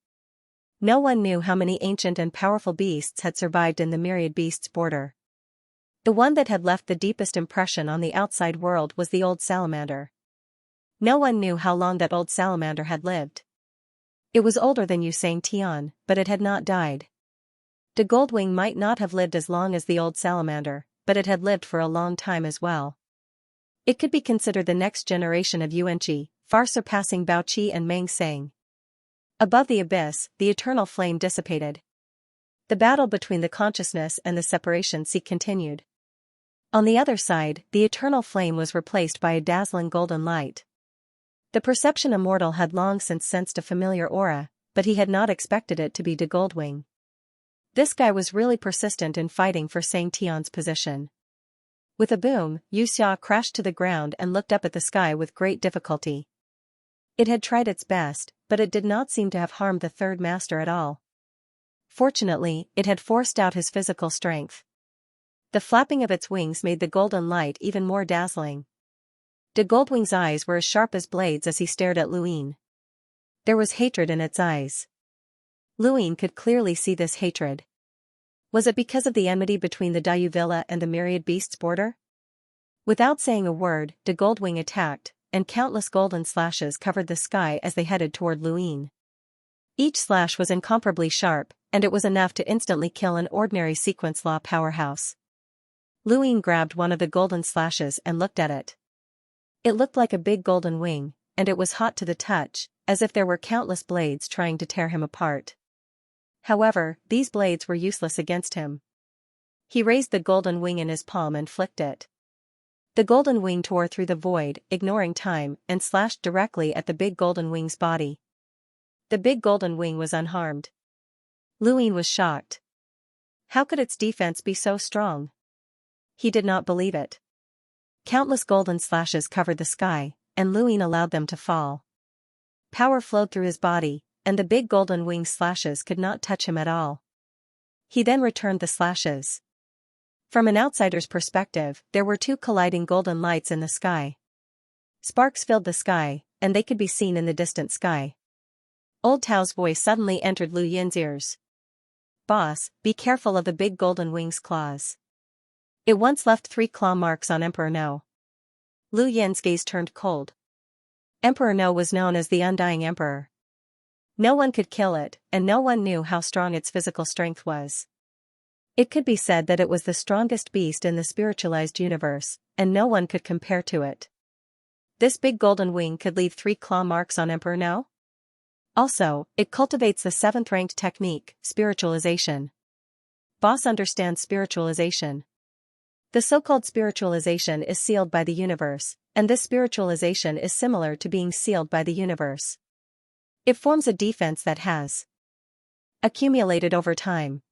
No one knew how many ancient and powerful beasts had survived in the Myriad Beasts border. The one that had left the deepest impression on the outside world was the old salamander. No one knew how long that old salamander had lived. It was older than Xianxia, but it had not died. De Goldwing might not have lived as long as the old salamander, but it had lived for a long time as well. It could be considered the next generation of Yuanqi, far surpassing Baoqi and Meng Sang. Above the abyss, the eternal flame dissipated. The battle between the consciousness and the separation sea continued. On the other side, the eternal flame was replaced by a dazzling golden light. The perception immortal had long since sensed a familiar aura, but he had not expected it to be de Goldwing. This guy was really persistent in fighting for Xianxia's position. With a boom, Xianxia crashed to the ground and looked up at the sky with great difficulty. It had tried its best, but it did not seem to have harmed the third master at all. Fortunately, it had forced out his physical strength. The flapping of its wings made the golden light even more dazzling. De Goldwing's eyes were as sharp as blades as he stared at Luin. There was hatred in its eyes. Luin could clearly see this hatred. Was it because of the enmity between the Dayu Villa and the Myriad Beasts border? Without saying a word, de Goldwing attacked, and countless golden slashes covered the sky as they headed toward Luin. Each slash was incomparably sharp, and it was enough to instantly kill an ordinary sequence law powerhouse. Luin grabbed one of the golden slashes and looked at it. It looked like a big golden wing, and it was hot to the touch, as if there were countless blades trying to tear him apart. However, these blades were useless against him. He raised the golden wing in his palm and flicked it. The golden wing tore through the void, ignoring time, and slashed directly at the big golden wing's body. The big golden wing was unharmed. Luin was shocked. How could its defense be so strong? He did not believe it. Countless golden slashes covered the sky, and Luin allowed them to fall. Power flowed through his body, and the big golden wing slashes could not touch him at all. He then returned the slashes. From an outsider's perspective, there were two colliding golden lights in the sky. Sparks filled the sky, and they could be seen in the distant sky. Old Tao's voice suddenly entered Lu Yin's ears. "Boss, be careful of the big golden wing's claws. It once left 3 claw marks on Emperor No." Lu Yin's gaze turned cold. Emperor No was known as the Undying Emperor. No one could kill it, and no one knew how strong its physical strength was. It could be said that it was the strongest beast in the spiritualized universe, and no one could compare to it. This big golden wing could leave 3 claw marks on Emperor No? Also, it cultivates the 7th-ranked technique, spiritualization. Boss understands spiritualization. The so-called spiritualization is sealed by the universe, and this spiritualization is similar to being sealed by the universe. It forms a defense that has accumulated over time.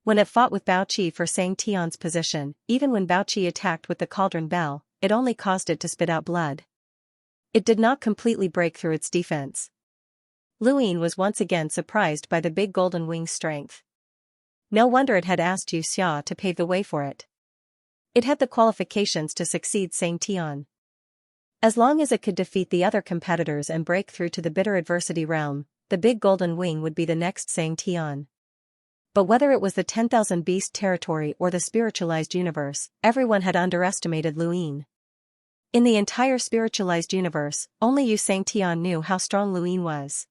When it fought with Bao Qi for Sang Tian's position, even when Bao Qi attacked with the cauldron bell, it only caused it to spit out blood. It did not completely break through its defense. Luin was once again surprised by the big golden wing's strength. No wonder it had asked Xianxia to pave the way for it. It had the qualifications to succeed Sang Tian. As long as it could defeat the other competitors and break through to the bitter adversity realm, the big golden wing would be the next Sang Tian. But whether it was the 10,000 beast territory or the spiritualized universe, everyone had underestimated Luin. In the entire spiritualized universe, only Yu Sang Tian knew how strong Luin was.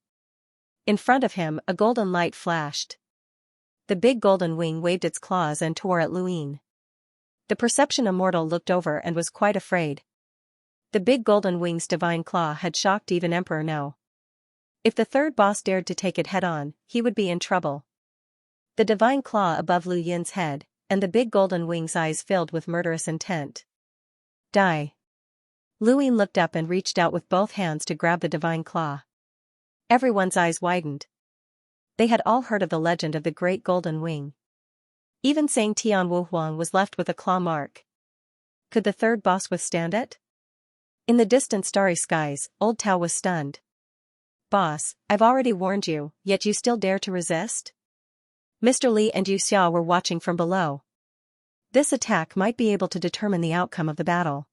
In front of him, a golden light flashed. The big golden wing waved its claws and tore at Luin. The perception immortal looked over and was quite afraid. The big golden wing's divine claw had shocked even Emperor No. If the third boss dared to take it head-on, he would be in trouble. The divine claw above Lu Yin's head, and the big golden wing's eyes filled with murderous intent. Die. Luin looked up and reached out with both hands to grab the divine claw. Everyone's eyes widened. They had all heard of the legend of the Great Golden Wing. Even Sang Tian Wuhuang was left with a claw mark. Could the third boss withstand it? In the distant starry skies, Old Tao was stunned. "Boss, I've already warned you, yet you still dare to resist?" Mr. Li and Xianxia were watching from below. This attack might be able to determine the outcome of the battle.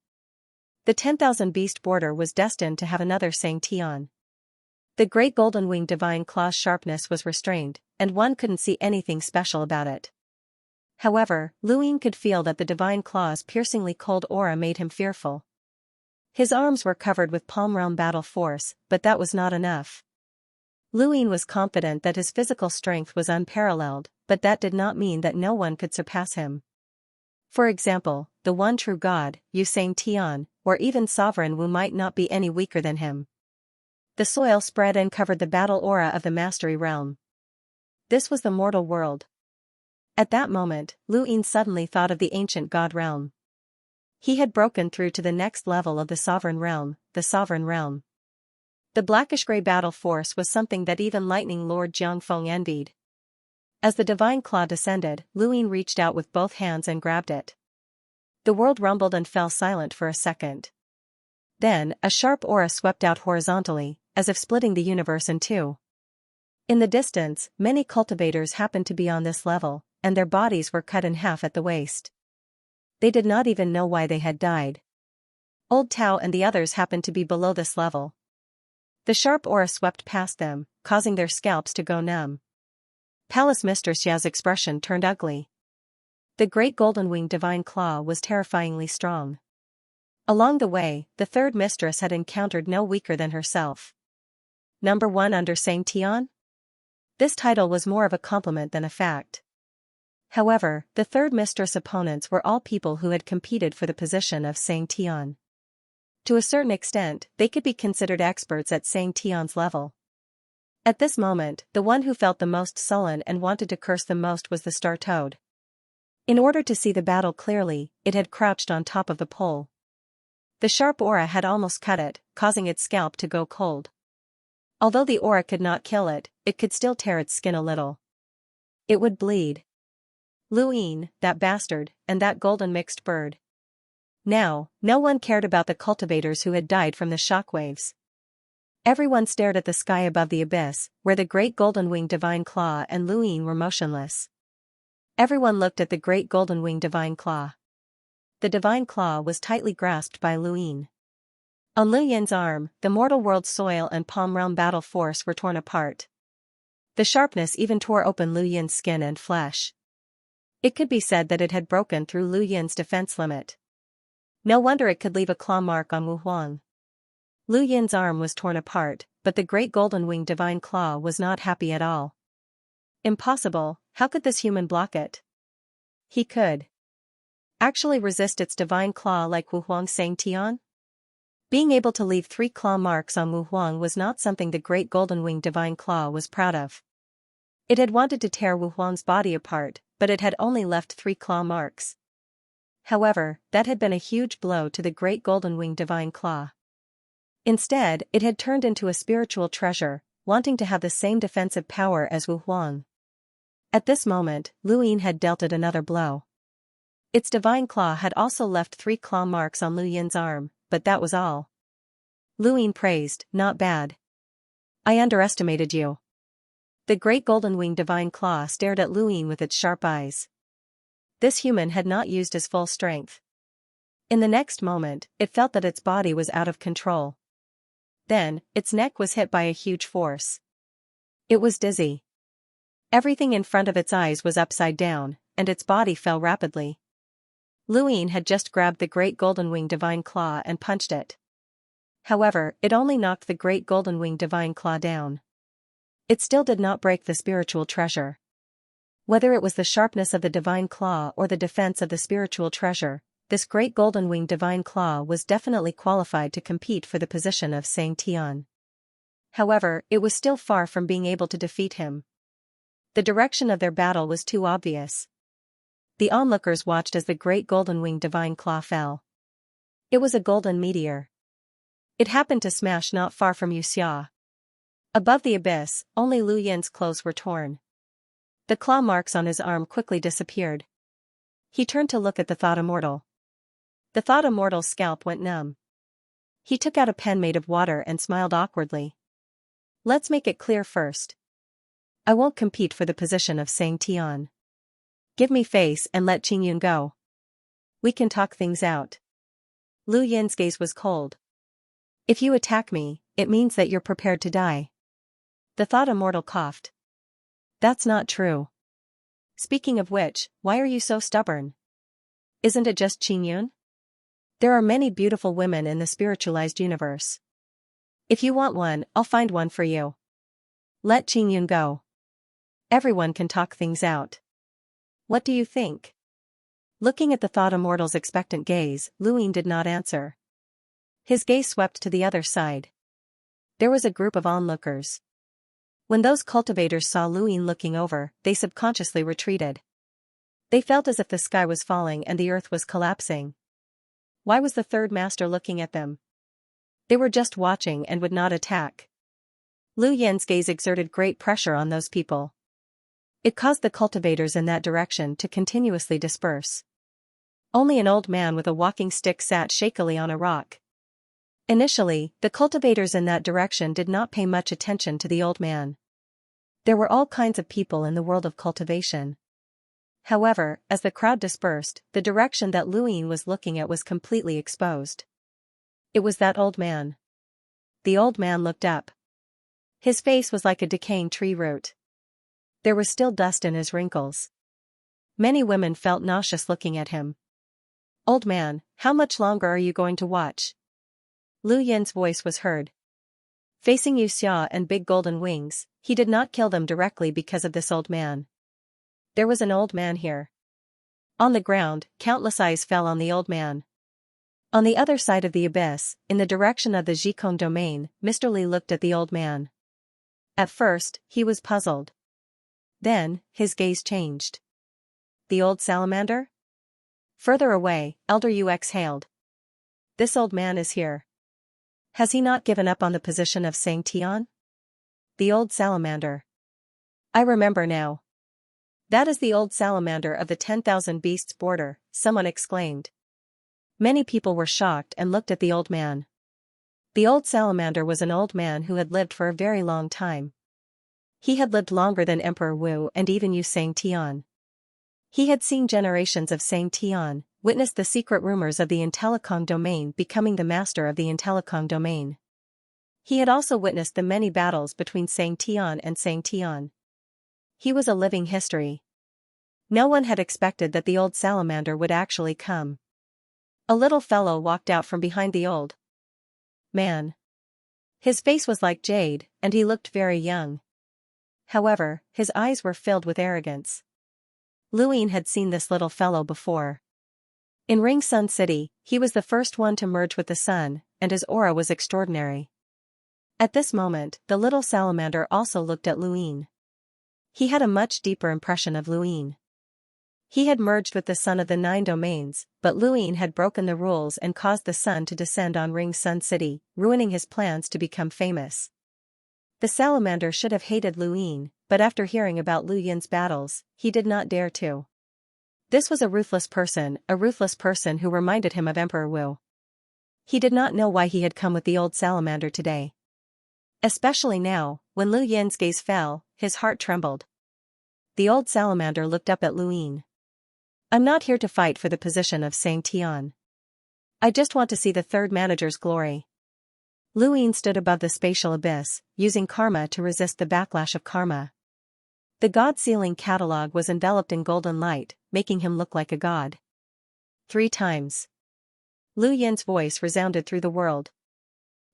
The 10,000 beast border was destined to have another Sang Tian. The Great Golden Wing divine claw's sharpness was restrained, and one couldn't see anything special about it. However, Luin could feel that the divine claw's piercingly cold aura made him fearful. His arms were covered with palm realm battle force, but that was not enough. Luin was confident that his physical strength was unparalleled, but that did not mean that no one could surpass him. For example, the one true god, Yu Sang Tian, or even Sovereign Wu might not be any weaker than him. The soil spread and covered the battle aura of the mastery realm. This was the mortal world. At that moment, Luin suddenly thought of the ancient god realm. He had broken through to the next level of the sovereign realm, the sovereign realm. The blackish-gray battle force was something that even Lightning Lord Jiangfeng envied. As the divine claw descended, Luin reached out with both hands and grabbed it. The world rumbled and fell silent for a second. Then, a sharp aura swept out horizontally, as if splitting the universe in two. In the distance, many cultivators happened to be on this level, and their bodies were cut in half at the waist. They did not even know why they had died. Old Tao and the others happened to be below this level. The sharp aura swept past them, causing their scalps to go numb. Palace Mistress Ya's expression turned ugly. The Great Golden Wing divine claw was terrifyingly strong. Along the way, the third mistress had encountered no weaker than herself. Number 1 under Xianxia? This title was more of a compliment than a fact. However, the third mistress opponents were all people who had competed for the position of Xianxia. To a certain extent, they could be considered experts at Xianxia's level. At this moment, the one who felt the most sullen and wanted to curse the most was the star toad. In order to see the battle clearly, it had crouched on top of the pole. The sharp aura had almost cut it, causing its scalp to go cold. Although the aura could not kill it, it could still tear its skin a little. It would bleed. Luin, that bastard, and that golden mixed bird. Now, no one cared about the cultivators who had died from the shockwaves. Everyone stared at the sky above the abyss, where the great golden-winged divine claw and Luin were motionless. Everyone looked at the great golden-winged divine claw. The divine claw was tightly grasped by Luin. On Luin's arm, the mortal world soil and palm realm battle force were torn apart. The sharpness even tore open Luin's skin and flesh. It could be said that it had broken through Luin's defense limit. No wonder it could leave a claw mark on Wu Huang. Luin's arm was torn apart, but the great golden-winged divine claw was not happy at all. Impossible, how could this human block it? He could actually resist its divine claw like Wu Huang Xianxia? Being able to leave 3 claw marks on Wu Huang was not something the great golden-winged divine claw was proud of. It had wanted to tear Wu Huang's body apart, but it had only left 3 claw marks. However, that had been a huge blow to the great golden-winged divine claw. Instead, it had turned into a spiritual treasure, wanting to have the same defensive power as Wu Huang. At this moment, Luin had dealt it another blow. Its divine claw had also left 3 claw marks on Luin's arm, but that was all. Luin praised, "Not bad. I underestimated you." The great golden-winged divine claw stared at Luin with its sharp eyes. This human had not used his full strength. In the next moment, it felt that its body was out of control. Then, its neck was hit by a huge force. It was dizzy. Everything in front of its eyes was upside down, and its body fell rapidly. Luin had just grabbed the great golden-winged divine claw and punched it. However, it only knocked the great golden-winged divine claw down. It still did not break the spiritual treasure. Whether it was the sharpness of the divine claw or the defense of the spiritual treasure, this great golden-winged divine claw was definitely qualified to compete for the position of Xianxia. However, it was still far from being able to defeat him. The direction of their battle was too obvious. The onlookers watched as the great golden-winged divine claw fell. It was a golden meteor. It happened to smash not far from Xianxia. Above the abyss, only Luin's clothes were torn. The claw marks on his arm quickly disappeared. He turned to look at the thought immortal. The thought immortal's scalp went numb. He took out a pen made of water and smiled awkwardly. "Let's make it clear first. I won't compete for the position of Xianxia. Give me face and let Qingyun go. We can talk things out." Luin's gaze was cold. "If you attack me, it means that you're prepared to die." The thought immortal coughed. "That's not true. Speaking of which, why are you so stubborn? Isn't it just Qingyun? There are many beautiful women in the spiritualized universe. If you want one, I'll find one for you. Let Qingyun go. Everyone can talk things out. What do you think?" Looking at the thought immortal's expectant gaze, Luin did not answer. His gaze swept to the other side. There was a group of onlookers. When those cultivators saw Luin looking over, they subconsciously retreated. They felt as if the sky was falling and the earth was collapsing. Why was the third master looking at them? They were just watching and would not attack. Luin's gaze exerted great pressure on those people. It caused the cultivators in that direction to continuously disperse. Only an old man with a walking stick sat shakily on a rock. Initially, the cultivators in that direction did not pay much attention to the old man. There were all kinds of people in the world of cultivation. However, as the crowd dispersed, the direction that Luin was looking at was completely exposed. It was that old man. The old man looked up. His face was like a decaying tree root. There was still dust in his wrinkles. Many women felt nauseous looking at him. Old man, how much longer are you going to watch? Lu Yin's voice was heard. Facing Xianxia and Big Golden Wings, he did not kill them directly because of this old man. There was an old man here. On the ground, countless eyes fell on the old man. On the other side of the abyss, in the direction of the Zhikong domain, Mr. Li looked at the old man. At first, he was puzzled. Then, his gaze changed. The old salamander? Further away, Elder Yu exhaled. This old man is here. Has he not given up on the position of Xianxia? The old salamander. I remember now. That is the old salamander of the 10,000 beasts border, someone exclaimed. Many people were shocked and looked at the old man. The old salamander was an old man who had lived for a very long time. He had lived longer than Emperor Wu and even Yu Xianxia. He had seen generations of Xianxia, witnessed the secret rumors of the Intellicong domain becoming the master of the Intellicong domain. He had also witnessed the many battles between Xianxia and Xianxia. He was a living history. No one had expected that the old salamander would actually come. A little fellow walked out from behind the old man. His face was like jade, and he looked very young. However, his eyes were filled with arrogance. Lu Yin had seen this little fellow before. In Ring Sun City, he was the first one to merge with the sun, and his aura was extraordinary. At this moment, the little salamander also looked at Lu Yin. He had a much deeper impression of Lu Yin. He had merged with the sun of the 9 domains, but Lu Yin had broken the rules and caused the sun to descend on Ring Sun City, ruining his plans to become famous. The salamander should have hated Lu Yin, but after hearing about Lu Yin's battles, he did not dare to. This was a ruthless person who reminded him of Emperor Wu. He did not know why he had come with the old salamander today. Especially now, when Lu Yin's gaze fell, his heart trembled. The old salamander looked up at Lu Yin. I'm not here to fight for the position of Xianxia. I just want to see the third manager's glory. Lu Yin stood above the spatial abyss, using karma to resist the backlash of karma. The god ceiling catalog was enveloped in golden light, making him look like a god. 3 times. Lu Yin's voice resounded through the world.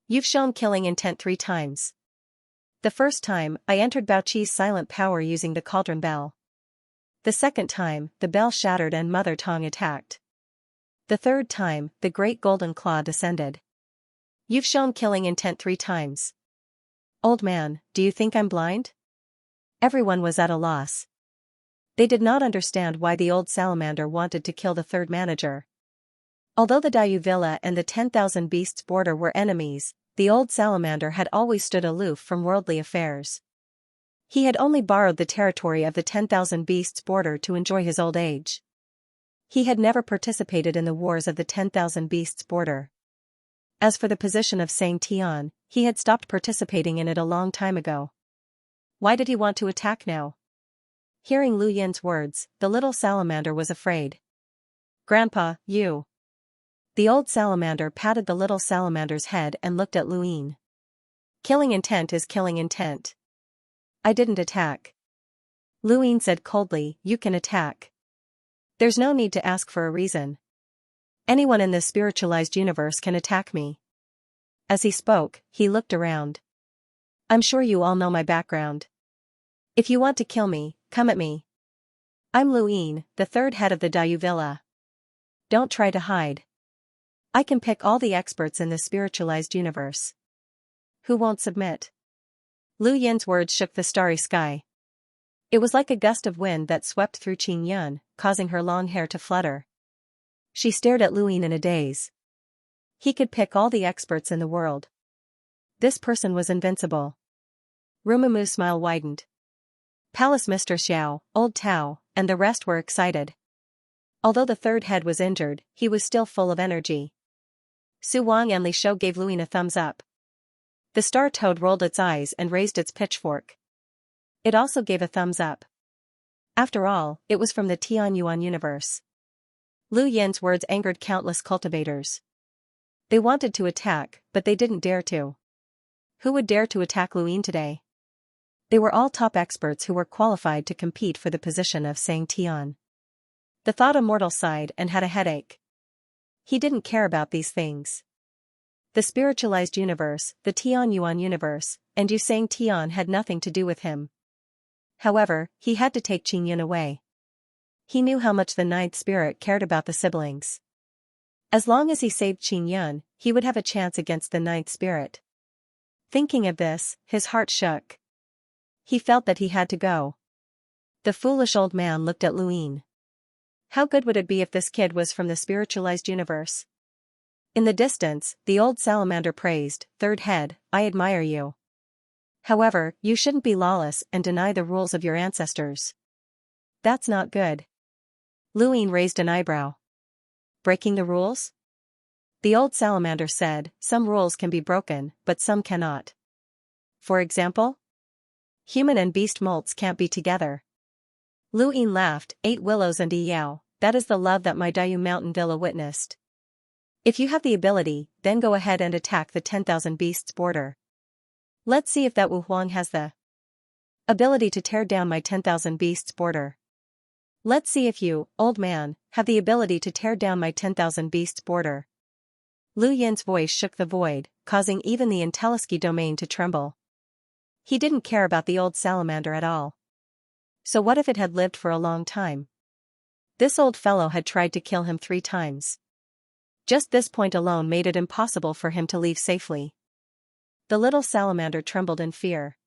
You've shown killing intent 3 times. The first time, I entered Baoqi's silent power using the cauldron bell. The second time, the bell shattered and Mother Tong attacked. The third time, the great golden claw descended. You've shown killing intent 3 times. Old man, do you think I'm blind? Everyone was at a loss. They did not understand why the old salamander wanted to kill the third manager. Although the Daiyu Villa and the 10,000 beasts border were enemies, the old salamander had always stood aloof from worldly affairs. He had only borrowed the territory of the 10,000 beasts border to enjoy his old age. He had never participated in the wars of the 10,000 beasts border. As for the position of Xianxia, he had stopped participating in it a long time ago. Why did he want to attack now? Hearing Lu Yin's words, the little salamander was afraid. Grandpa, you. The old salamander patted the little salamander's head and looked at Lu Yin. Killing intent is killing intent. I didn't attack. Lu Yin said coldly, you can attack. There's no need to ask for a reason. Anyone in this spiritualized universe can attack me. As he spoke, he looked around. I'm sure you all know my background. If you want to kill me, come at me. I'm Lu Yin, the third head of the Daiyu Villa. Don't try to hide. I can pick all the experts in this spiritualized universe. Who won't submit? Lu Yin's words shook the starry sky. It was like a gust of wind that swept through Qing Yun, causing her long hair to flutter. She stared at Lu Yin in a daze. He could pick all the experts in the world. This person was invincible. Rumumu's smile widened. Palace Mistress Xiao, Old Tao, and the rest were excited. Although the third head was injured, he was still full of energy. Su Wang and Li Shou gave Lu Yin a thumbs up. The star toad rolled its eyes and raised its pitchfork. It also gave a thumbs up. After all, it was from the Tianyuan universe. Lu Yin's words angered countless cultivators. They wanted to attack, but they didn't dare to. Who would dare to attack Lu Yin today? They were all top experts who were qualified to compete for the position of Xianxia. The thought a mortal sighed and had a headache. He didn't care about these things. The spiritualized universe, the Tian Yuan universe, and Yusang Tian had nothing to do with him. However, he had to take Qingyun away. He knew how much the ninth spirit cared about the siblings. As long as he saved Qingyun, he would have a chance against the ninth spirit. Thinking of this, his heart shook. He felt that he had to go. The foolish old man looked at Luin. How good would it be if this kid was from the spiritualized universe? In the distance, the old salamander praised, "Third head, I admire you. However, you shouldn't be lawless and deny the rules of your ancestors. That's not good." Luin raised an eyebrow. Breaking the rules? The old salamander said, "Some rules can be broken, but some cannot. For example? Human and beast molts can't be together." Luin laughed, "8 willows and a yao, that is the love that my Dayu mountain villa witnessed. If you have the ability, then go ahead and attack the 10,000 beasts border. Let's see if that Wu Huang has the ability to tear down my 10,000 beasts border. Let's see if you, old man, have the ability to tear down my 10,000 beasts border." Lu Yin's voice shook the void, causing even the Intelliski domain to tremble. He didn't care about the old salamander at all. So what if it had lived for a long time? This old fellow had tried to kill him 3 times. Just this point alone made it impossible for him to leave safely. The little salamander trembled in fear.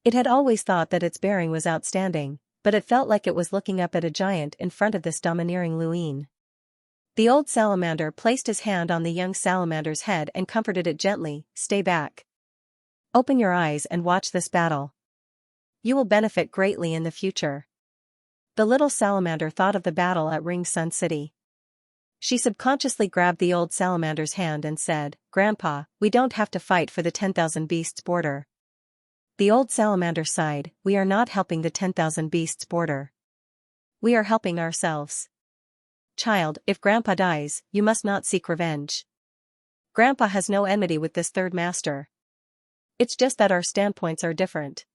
It had always thought that its bearing was outstanding, but it felt like it was looking up at a giant in front of this domineering Luin. The old salamander placed his hand on the young salamander's head and comforted it gently, "Stay back. Open your eyes and watch this battle. You will benefit greatly in the future." The little salamander thought of the battle at Ring Sun City. She subconsciously grabbed the old salamander's hand and said, "Grandpa, we don't have to fight for the 10,000 beasts border." The old salamander sighed, "We are not helping the 10,000 beasts border. We are helping ourselves. Child, if Grandpa dies, you must not seek revenge. Grandpa has no enmity with this third master. It's just that our standpoints are different."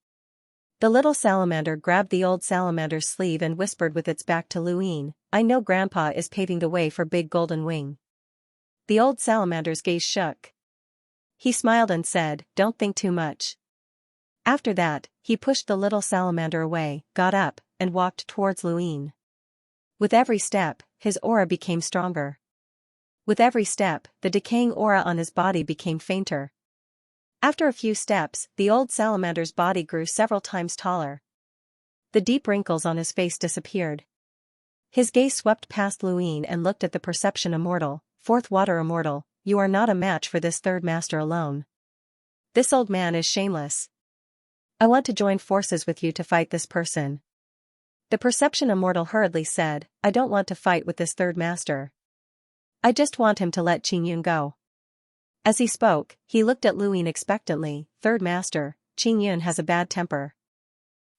The little salamander grabbed the old salamander's sleeve and whispered with its back to Luin, "I know Grandpa is paving the way for Big Golden Wing." The old salamander's gaze shook. He smiled and said, "Don't think too much." After that, he pushed the little salamander away, got up, and walked towards Luin. With every step, his aura became stronger. With every step, the decaying aura on his body became fainter. After a few steps, the old salamander's body grew several times taller. The deep wrinkles on his face disappeared. His gaze swept past Luin and looked at the Perception Immortal, "Fourth Water Immortal, you are not a match for this third master alone. This old man is shameless. I want to join forces with you to fight this person." The Perception Immortal hurriedly said, "I don't want to fight with this third master. I just want him to let Qingyun go." As he spoke, he looked at Luin expectantly, "Third master, Qingyun has a bad temper.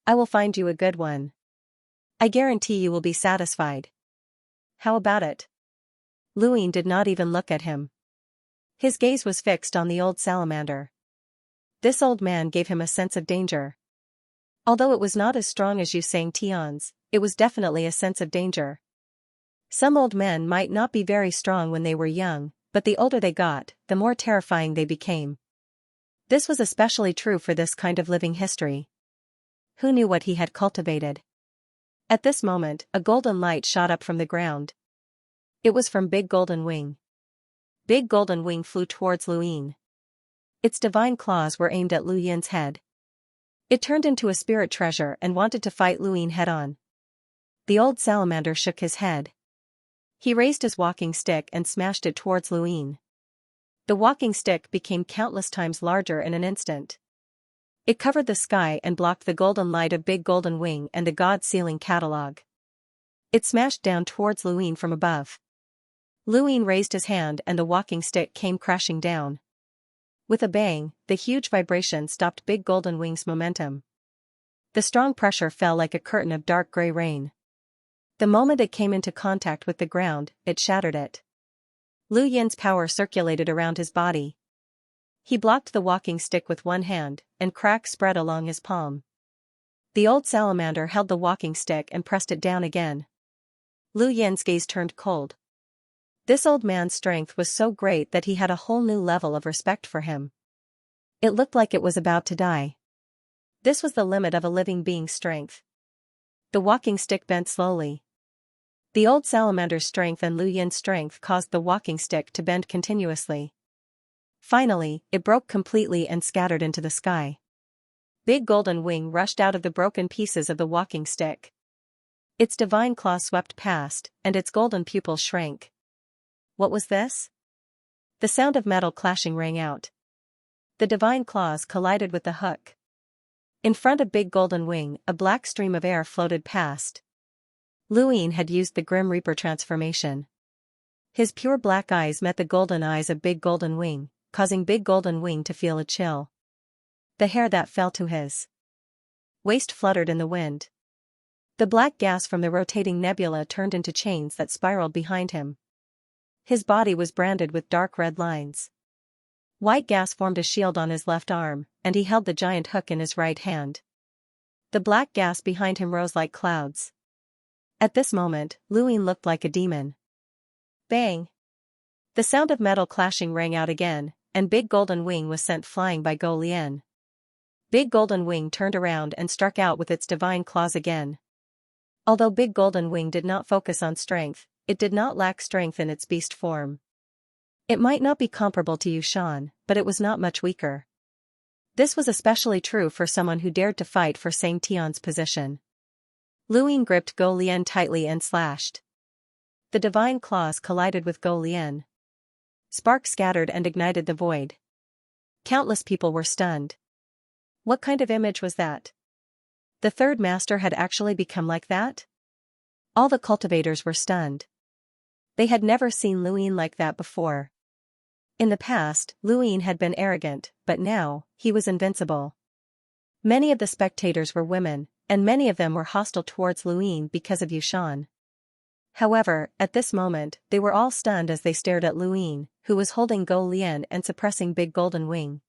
I will find you a good one. I guarantee you will be satisfied. How about it?" Luin did not even look at him. His gaze was fixed on the old salamander. This old man gave him a sense of danger. Although it was not as strong as Yusang Tian's, it was definitely a sense of danger. Some old men might not be very strong when they were young, but the older they got, the more terrifying they became. This was especially true for this kind of living history. Who knew what he had cultivated? At this moment, a golden light shot up from the ground. It was from Big Golden Wing. Big Golden Wing flew towards Luin. Its divine claws were aimed at Lu Yin's head. It turned into a spirit treasure and wanted to fight Luin head-on. The old salamander shook his head. He raised his walking stick and smashed it towards Luin. The walking stick became countless times larger in an instant. It covered the sky and blocked the golden light of Big Golden Wing and the God-sealing catalogue. It smashed down towards Luin from above. Luin raised his hand and the walking stick came crashing down. With a bang, the huge vibration stopped Big Golden Wing's momentum. The strong pressure fell like a curtain of dark gray rain. The moment it came into contact with the ground, it shattered it. Lu Yin's power circulated around his body. He blocked the walking stick with one hand, and cracks spread along his palm. The old salamander held the walking stick and pressed it down again. Lu Yin's gaze turned cold. This old man's strength was so great that he had a whole new level of respect for him. It looked like it was about to die. This was the limit of a living being's strength. The walking stick bent slowly. The old salamander's strength and Lu Yin's strength caused the walking stick to bend continuously. Finally, it broke completely and scattered into the sky. Big golden wing rushed out of the broken pieces of the walking stick. Its divine claw swept past, and its golden pupils shrank. What was this? The sound of metal clashing rang out. The divine claws collided with the hook. In front of Big Golden Wing, a black stream of air floated past. Lu Yin had used the Grim Reaper transformation. His pure black eyes met the golden eyes of Big Golden Wing, causing Big Golden Wing to feel a chill. The hair that fell to his waist fluttered in the wind. The black gas from the rotating nebula turned into chains that spiraled behind him. His body was branded with dark red lines. White gas formed a shield on his left arm, and he held the giant hook in his right hand. The black gas behind him rose like clouds. At this moment, Lu Yin looked like a demon. Bang! The sound of metal clashing rang out again, and Big Golden Wing was sent flying by Go Lian. Big Golden Wing turned around and struck out with its divine claws again. Although Big Golden Wing did not focus on strength, it did not lack strength in its beast form. It might not be comparable to Yushan, but it was not much weaker. This was especially true for someone who dared to fight for Sang Tian's position. Lu Yin gripped Go Lian tightly and slashed. The divine claws collided with Go Lian. Sparks scattered and ignited the void. Countless people were stunned. What kind of image was that? The third master had actually become like that? All the cultivators were stunned. They had never seen Lu Yin like that before. In the past, Lu Yin had been arrogant, but now, he was invincible. Many of the spectators were women, and many of them were hostile towards Lu Yin because of Yushan. However, at this moment, they were all stunned as they stared at Lu Yin, who was holding Go Lian and suppressing Big Golden Wing.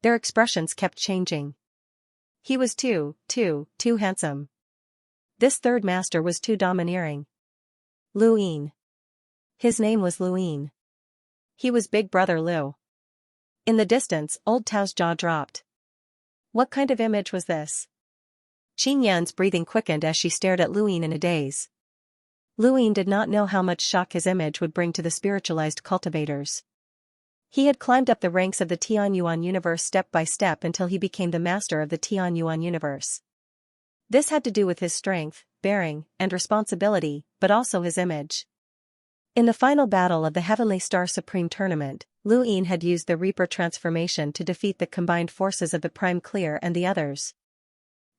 Their expressions kept changing. He was too handsome. This third master was too domineering. Lu Yin. His name was Lu Yin. He was Big Brother Lu. In the distance, Old Tao's jaw dropped. What kind of image was this? Qin Yan's breathing quickened as she stared at Lu Yin in a daze. Lu Yin did not know how much shock his image would bring to the spiritualized cultivators. He had climbed up the ranks of the Tianyuan universe step by step until he became the master of the Tianyuan universe. This had to do with his strength, bearing, and responsibility, but also his image. In the final battle of the Heavenly Star Supreme Tournament, Lu Yin had used the Reaper transformation to defeat the combined forces of the Prime Clear and the others.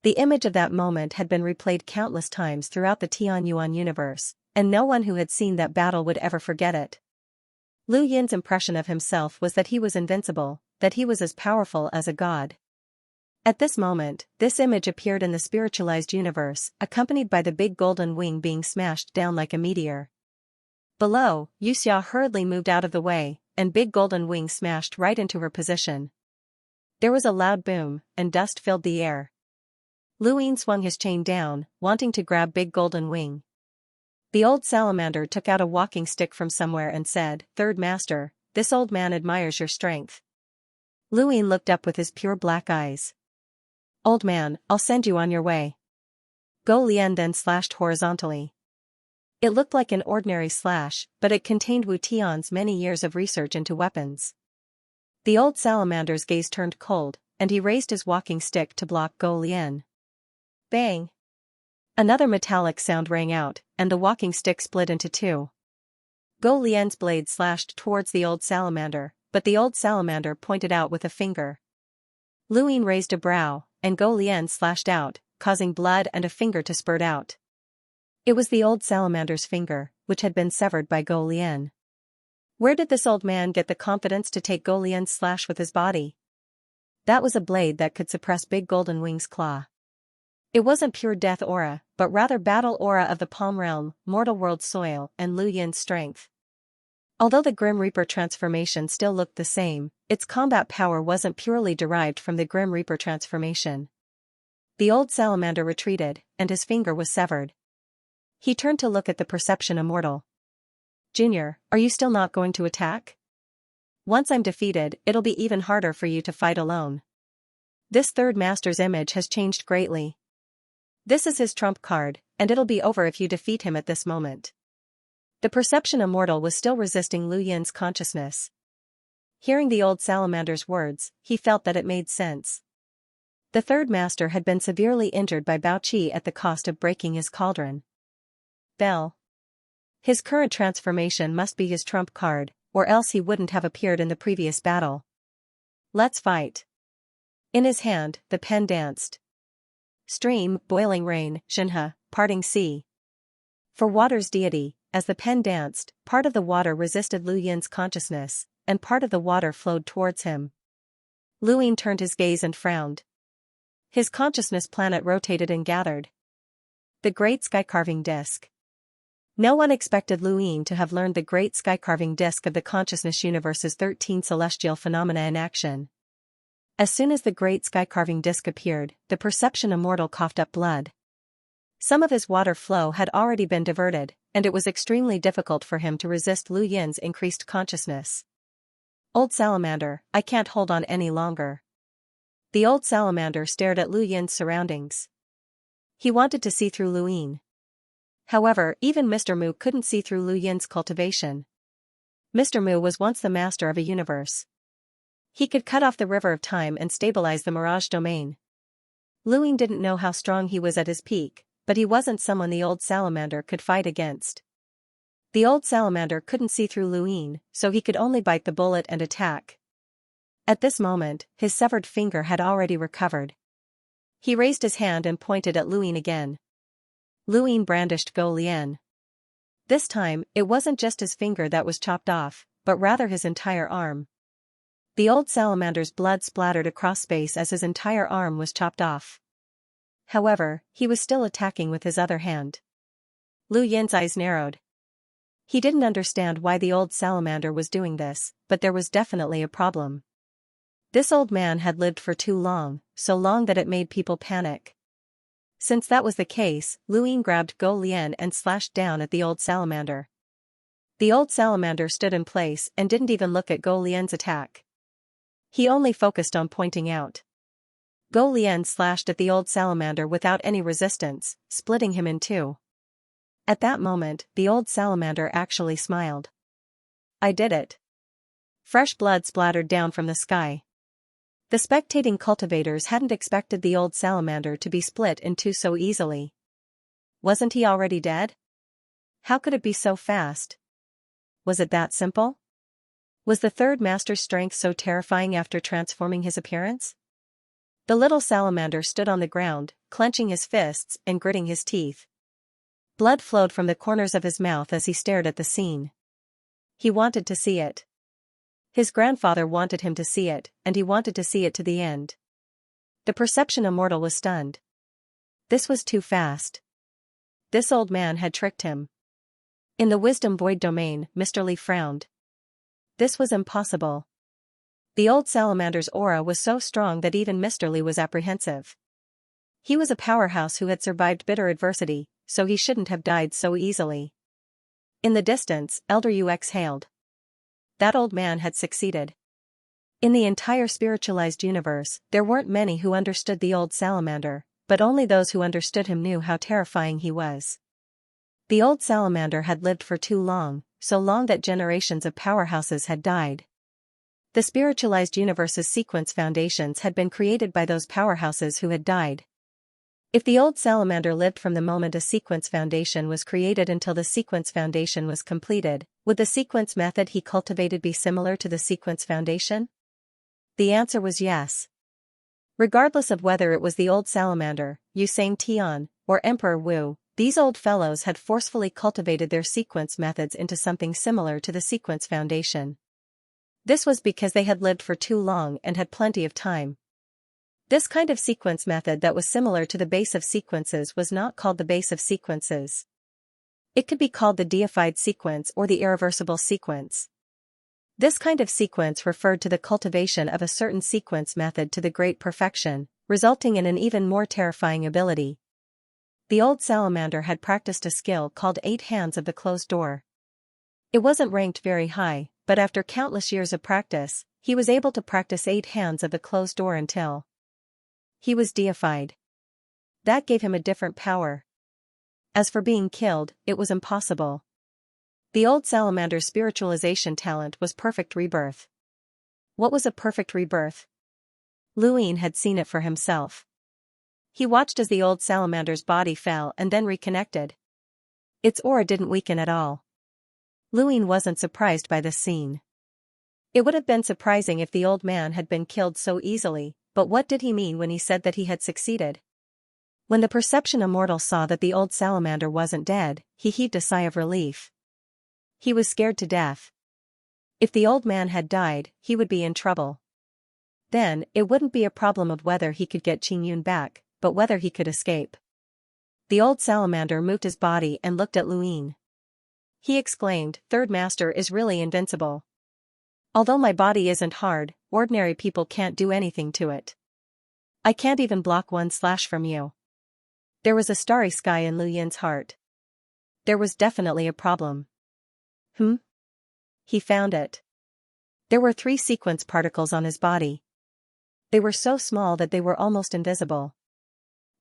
The image of that moment had been replayed countless times throughout the Tianyuan universe, and no one who had seen that battle would ever forget it. Lu Yin's impression of himself was that he was invincible, that he was as powerful as a god. At this moment, this image appeared in the spiritualized universe, accompanied by the Big Golden Wing being smashed down like a meteor. Below, Xianxia hurriedly moved out of the way, and Big Golden Wing smashed right into her position. There was a loud boom, and dust filled the air. Lu Yin swung his chain down, wanting to grab Big Golden Wing. The old salamander took out a walking stick from somewhere and said, "Third master, this old man admires your strength." Lu Yin looked up with his pure black eyes. "Old man, I'll send you on your way." Go Lian then slashed horizontally. It looked like an ordinary slash, but it contained Wu Tian's many years of research into weapons. The old salamander's gaze turned cold, and he raised his walking stick to block Go Lian. Bang! Another metallic sound rang out, and the walking stick split into two. Go Lian's blade slashed towards the old salamander, but the old salamander pointed out with a finger. Lu Yin raised a brow, and Go Lian slashed out, causing blood and a finger to spurt out. It was the old salamander's finger, which had been severed by Go Lian. Where did this old man get the confidence to take Go Lian's slash with his body? That was a blade that could suppress Big Golden Wing's claw. It wasn't pure death aura, but rather battle aura of the Palm Realm, Mortal World soil, and Lu Yin's strength. Although the Grim Reaper transformation still looked the same, its combat power wasn't purely derived from the Grim Reaper transformation. The old salamander retreated, and his finger was severed. He turned to look at the Perception Immortal. Junior, are you still not going to attack? Once I'm defeated, it'll be even harder for you to fight alone. This third master's image has changed greatly. This is his trump card, and it'll be over if you defeat him at this moment. The perception immortal was still resisting Lu Yin's consciousness. Hearing the old salamander's words, he felt that it made sense. The third master had been severely injured by Bao Qi at the cost of breaking his cauldron. Bell. His current transformation must be his trump card, or else he wouldn't have appeared in the previous battle. Let's fight. In his hand, the pen danced. Stream, boiling rain, Xianxia, parting sea. For water's deity, as the pen danced, part of the water resisted Lu Yin's consciousness, and part of the water flowed towards him. Lu Yin turned his gaze and frowned. His consciousness planet rotated and gathered. The Great Sky-Carving Disc. No one expected Lu Yin to have learned the Great Sky-Carving Disc of the Consciousness Universe's 13 celestial phenomena in action. As soon as the Great Sky-Carving Disc appeared, the perception immortal coughed up blood. Some of his water flow had already been diverted, and it was extremely difficult for him to resist Lu Yin's increased consciousness. Old salamander, I can't hold on any longer. The old salamander stared at Lu Yin's surroundings. He wanted to see through Lu Yin. However, even Mr. Mu couldn't see through Lu Yin's cultivation. Mr. Mu was once the master of a universe. He could cut off the river of time and stabilize the mirage domain. Lu Yin didn't know how strong he was at his peak, but he wasn't someone the old salamander could fight against. The old salamander couldn't see through Lu Yin, so he could only bite the bullet and attack. At this moment, his severed finger had already recovered. He raised his hand and pointed at Lu Yin again. Lu Yin brandished Go Lian. This time, it wasn't just his finger that was chopped off, but rather his entire arm. The old salamander's blood splattered across space as his entire arm was chopped off. However, he was still attacking with his other hand. Lu Yin's eyes narrowed. He didn't understand why the old salamander was doing this, but there was definitely a problem. This old man had lived for too long, so long that it made people panic. Since that was the case, Lu Yin grabbed Go Lian and slashed down at the old salamander. The old salamander stood in place and didn't even look at Go Lian's attack. He only focused on pointing out. Go Lian slashed at the old salamander without any resistance, splitting him in two. At that moment, the old salamander actually smiled. I did it. Fresh blood splattered down from the sky. The spectating cultivators hadn't expected the old salamander to be split in two so easily. Wasn't he already dead? How could it be so fast? Was it that simple? Was the third master's strength so terrifying after transforming his appearance? The little salamander stood on the ground, clenching his fists and gritting his teeth. Blood flowed from the corners of his mouth as he stared at the scene. He wanted to see it. His grandfather wanted him to see it, and he wanted to see it to the end. The perception immortal was stunned. This was too fast. This old man had tricked him. In the wisdom void domain, Mr. Li frowned. This was impossible. The old salamander's aura was so strong that even Mr. Li was apprehensive. He was a powerhouse who had survived bitter adversity, so he shouldn't have died so easily. In the distance, Elder Yu exhaled. That old man had succeeded. In the entire spiritualized universe, there weren't many who understood the old salamander, but only those who understood him knew how terrifying he was. The old salamander had lived for too long, so long that generations of powerhouses had died. The spiritualized universe's sequence foundations had been created by those powerhouses who had died. If the old salamander lived from the moment a sequence foundation was created until the sequence foundation was completed, would the sequence method he cultivated be similar to the sequence foundation? The answer was yes. Regardless of whether it was the old salamander, Yusang Tian, or Emperor Wu, these old fellows had forcefully cultivated their sequence methods into something similar to the sequence foundation. This was because they had lived for too long and had plenty of time. This kind of sequence method that was similar to the base of sequences was not called the base of sequences. It could be called the deified sequence or the irreversible sequence. This kind of sequence referred to the cultivation of a certain sequence method to the great perfection, resulting in an even more terrifying ability. The old salamander had practiced a skill called 8 Hands of the Closed Door. It wasn't ranked very high, but after countless years of practice, he was able to practice 8 hands of the closed door until he was deified. That gave him a different power. As for being killed, it was impossible. The old salamander's spiritualization talent was perfect rebirth. What was a perfect rebirth? Luin had seen it for himself. He watched as the old salamander's body fell and then reconnected. Its aura didn't weaken at all. Luin wasn't surprised by this scene. It would have been surprising if the old man had been killed so easily, but what did he mean when he said that he had succeeded? When the perception immortal saw that the old salamander wasn't dead, he heaved a sigh of relief. He was scared to death. If the old man had died, he would be in trouble. Then, it wouldn't be a problem of whether he could get Qingyun back, but whether he could escape. The old salamander moved his body and looked at Luin. He exclaimed, "Third Master is really invincible. Although my body isn't hard, ordinary people can't do anything to it. I can't even block one slash from you." There was a starry sky in Lu Yin's heart. There was definitely a problem. He found it. There were 3 sequence particles on his body. They were so small that they were almost invisible.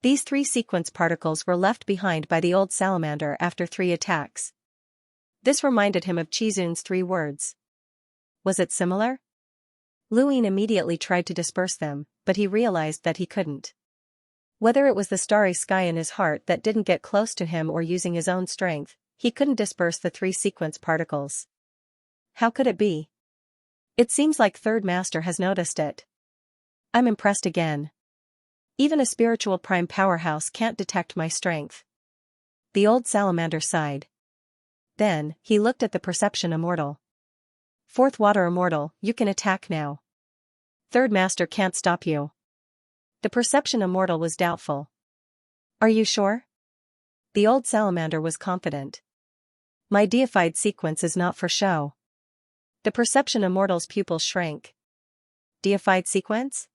These 3 sequence particles were left behind by the old salamander after 3 attacks. This reminded him of Qizun's 3 words. Was it similar? Luin immediately tried to disperse them, but he realized that he couldn't. Whether it was the starry sky in his heart that didn't get close to him or using his own strength, he couldn't disperse the 3 sequence particles. How could it be? It seems like Third Master has noticed it. I'm impressed again. Even a spiritual prime powerhouse can't detect my strength. The old salamander sighed. Then, he looked at the perception immortal. "Fourth water immortal, you can attack now. Third Master can't stop you." The perception immortal was doubtful. "Are you sure?" The old salamander was confident. "My deified sequence is not for show." The perception immortal's pupils shrank. Deified sequence?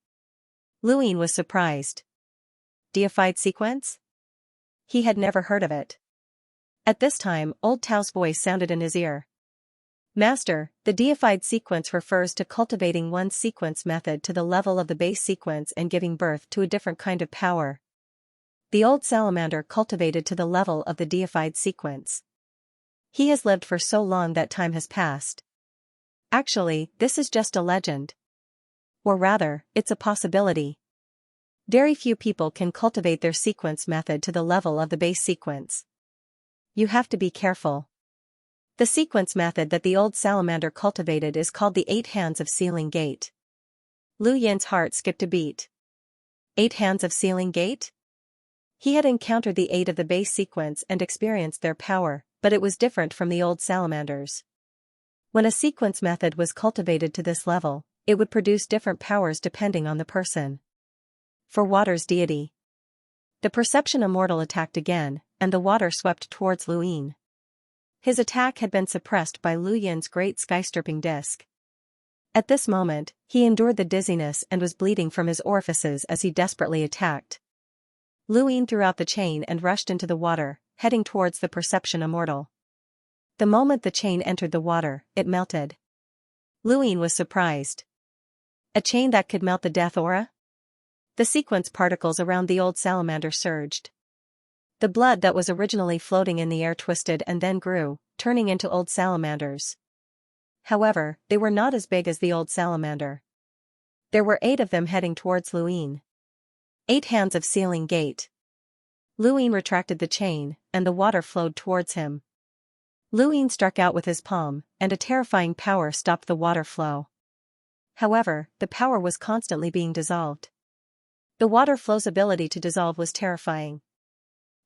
Luin was surprised. Deified sequence? He had never heard of it. At this time, old Tao's voice sounded in his ear. "Master, the deified sequence refers to cultivating one's sequence method to the level of the base sequence and giving birth to a different kind of power." The old salamander cultivated to the level of the deified sequence. He has lived for so long that time has passed. Actually, this is just a legend. Or rather, it's a possibility. Very few people can cultivate their sequence method to the level of the base sequence. You have to be careful. The sequence method that the old salamander cultivated is called the 8 hands of sealing gate. Lu Yin's heart skipped a beat. 8 hands of sealing gate? He had encountered the 8 of the base sequence and experienced their power, but it was different from the old salamanders. When a sequence method was cultivated to this level, it would produce different powers depending on the person. For water's deity. The perception immortal attacked again, and the water swept towards Luin. His attack had been suppressed by Lu Yin's great sky-stripping disc. At this moment, he endured the dizziness and was bleeding from his orifices as he desperately attacked. Luin threw out the chain and rushed into the water, heading towards the perception immortal. The moment the chain entered the water, it melted. Luin was surprised. A chain that could melt the death aura? The sequence particles around the old salamander surged. The blood that was originally floating in the air twisted and then grew, turning into old salamanders. However, they were not as big as the old salamander. There were 8 of them heading towards Luin. 8 hands of sealing gate. Luin retracted the chain, and the water flowed towards him. Luin struck out with his palm, and a terrifying power stopped the water flow. However, the power was constantly being dissolved. The water flow's ability to dissolve was terrifying.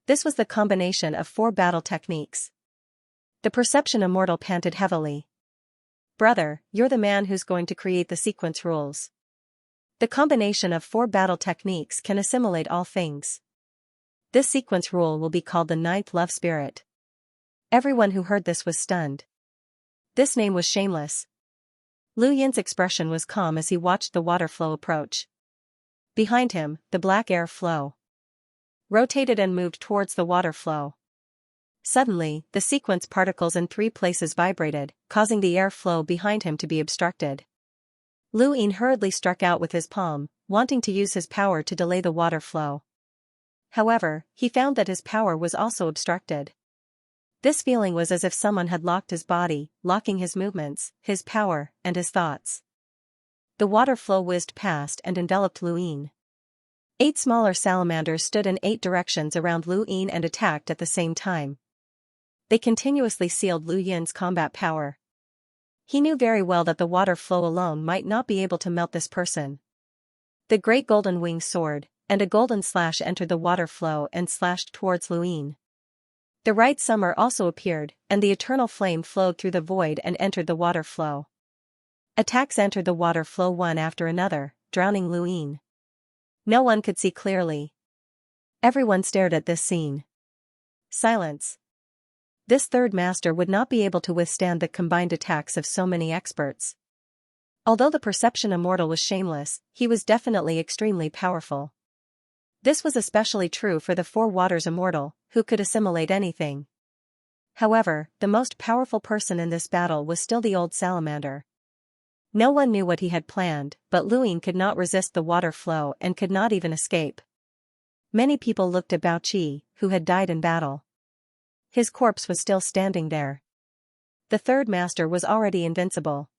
This was the combination of 4 battle techniques. The perception immortal panted heavily. "Brother, you're the man who's going to create the sequence rules. The combination of 4 battle techniques can assimilate all things. This sequence rule will be called the 9th love spirit." Everyone who heard this was stunned. This name was shameless. Lu Yin's expression was calm as he watched the water flow approach. Behind him, the black air flow rotated and moved towards the water flow. Suddenly, the sequence particles in 3 places vibrated, causing the air flow behind him to be obstructed. Lu Yin hurriedly struck out with his palm, wanting to use his power to delay the water flow. However, he found that his power was also obstructed. This feeling was as if someone had locked his body, locking his movements, his power, and his thoughts. The water flow whizzed past and enveloped Lu Yin. 8 smaller salamanders stood in 8 directions around Lu Yin and attacked at the same time. They continuously sealed Lu Yin's combat power. He knew very well that the water flow alone might not be able to melt this person. The great golden wing soared, and a golden slash entered the water flow and slashed towards Lu Yin. The right summer also appeared, and the eternal flame flowed through the void and entered the water flow. Attacks entered the water flow one after another, drowning Lu Yin. No one could see clearly. Everyone stared at this scene. Silence. This third master would not be able to withstand the combined attacks of so many experts. Although the perception immortal was shameless, he was definitely extremely powerful. This was especially true for the 4 waters immortal, who could assimilate anything. However, the most powerful person in this battle was still the old salamander. No one knew what he had planned, but Lu Yin could not resist the water flow and could not even escape. Many people looked at Bao Qi, who had died in battle. His corpse was still standing there. The third master was already invincible.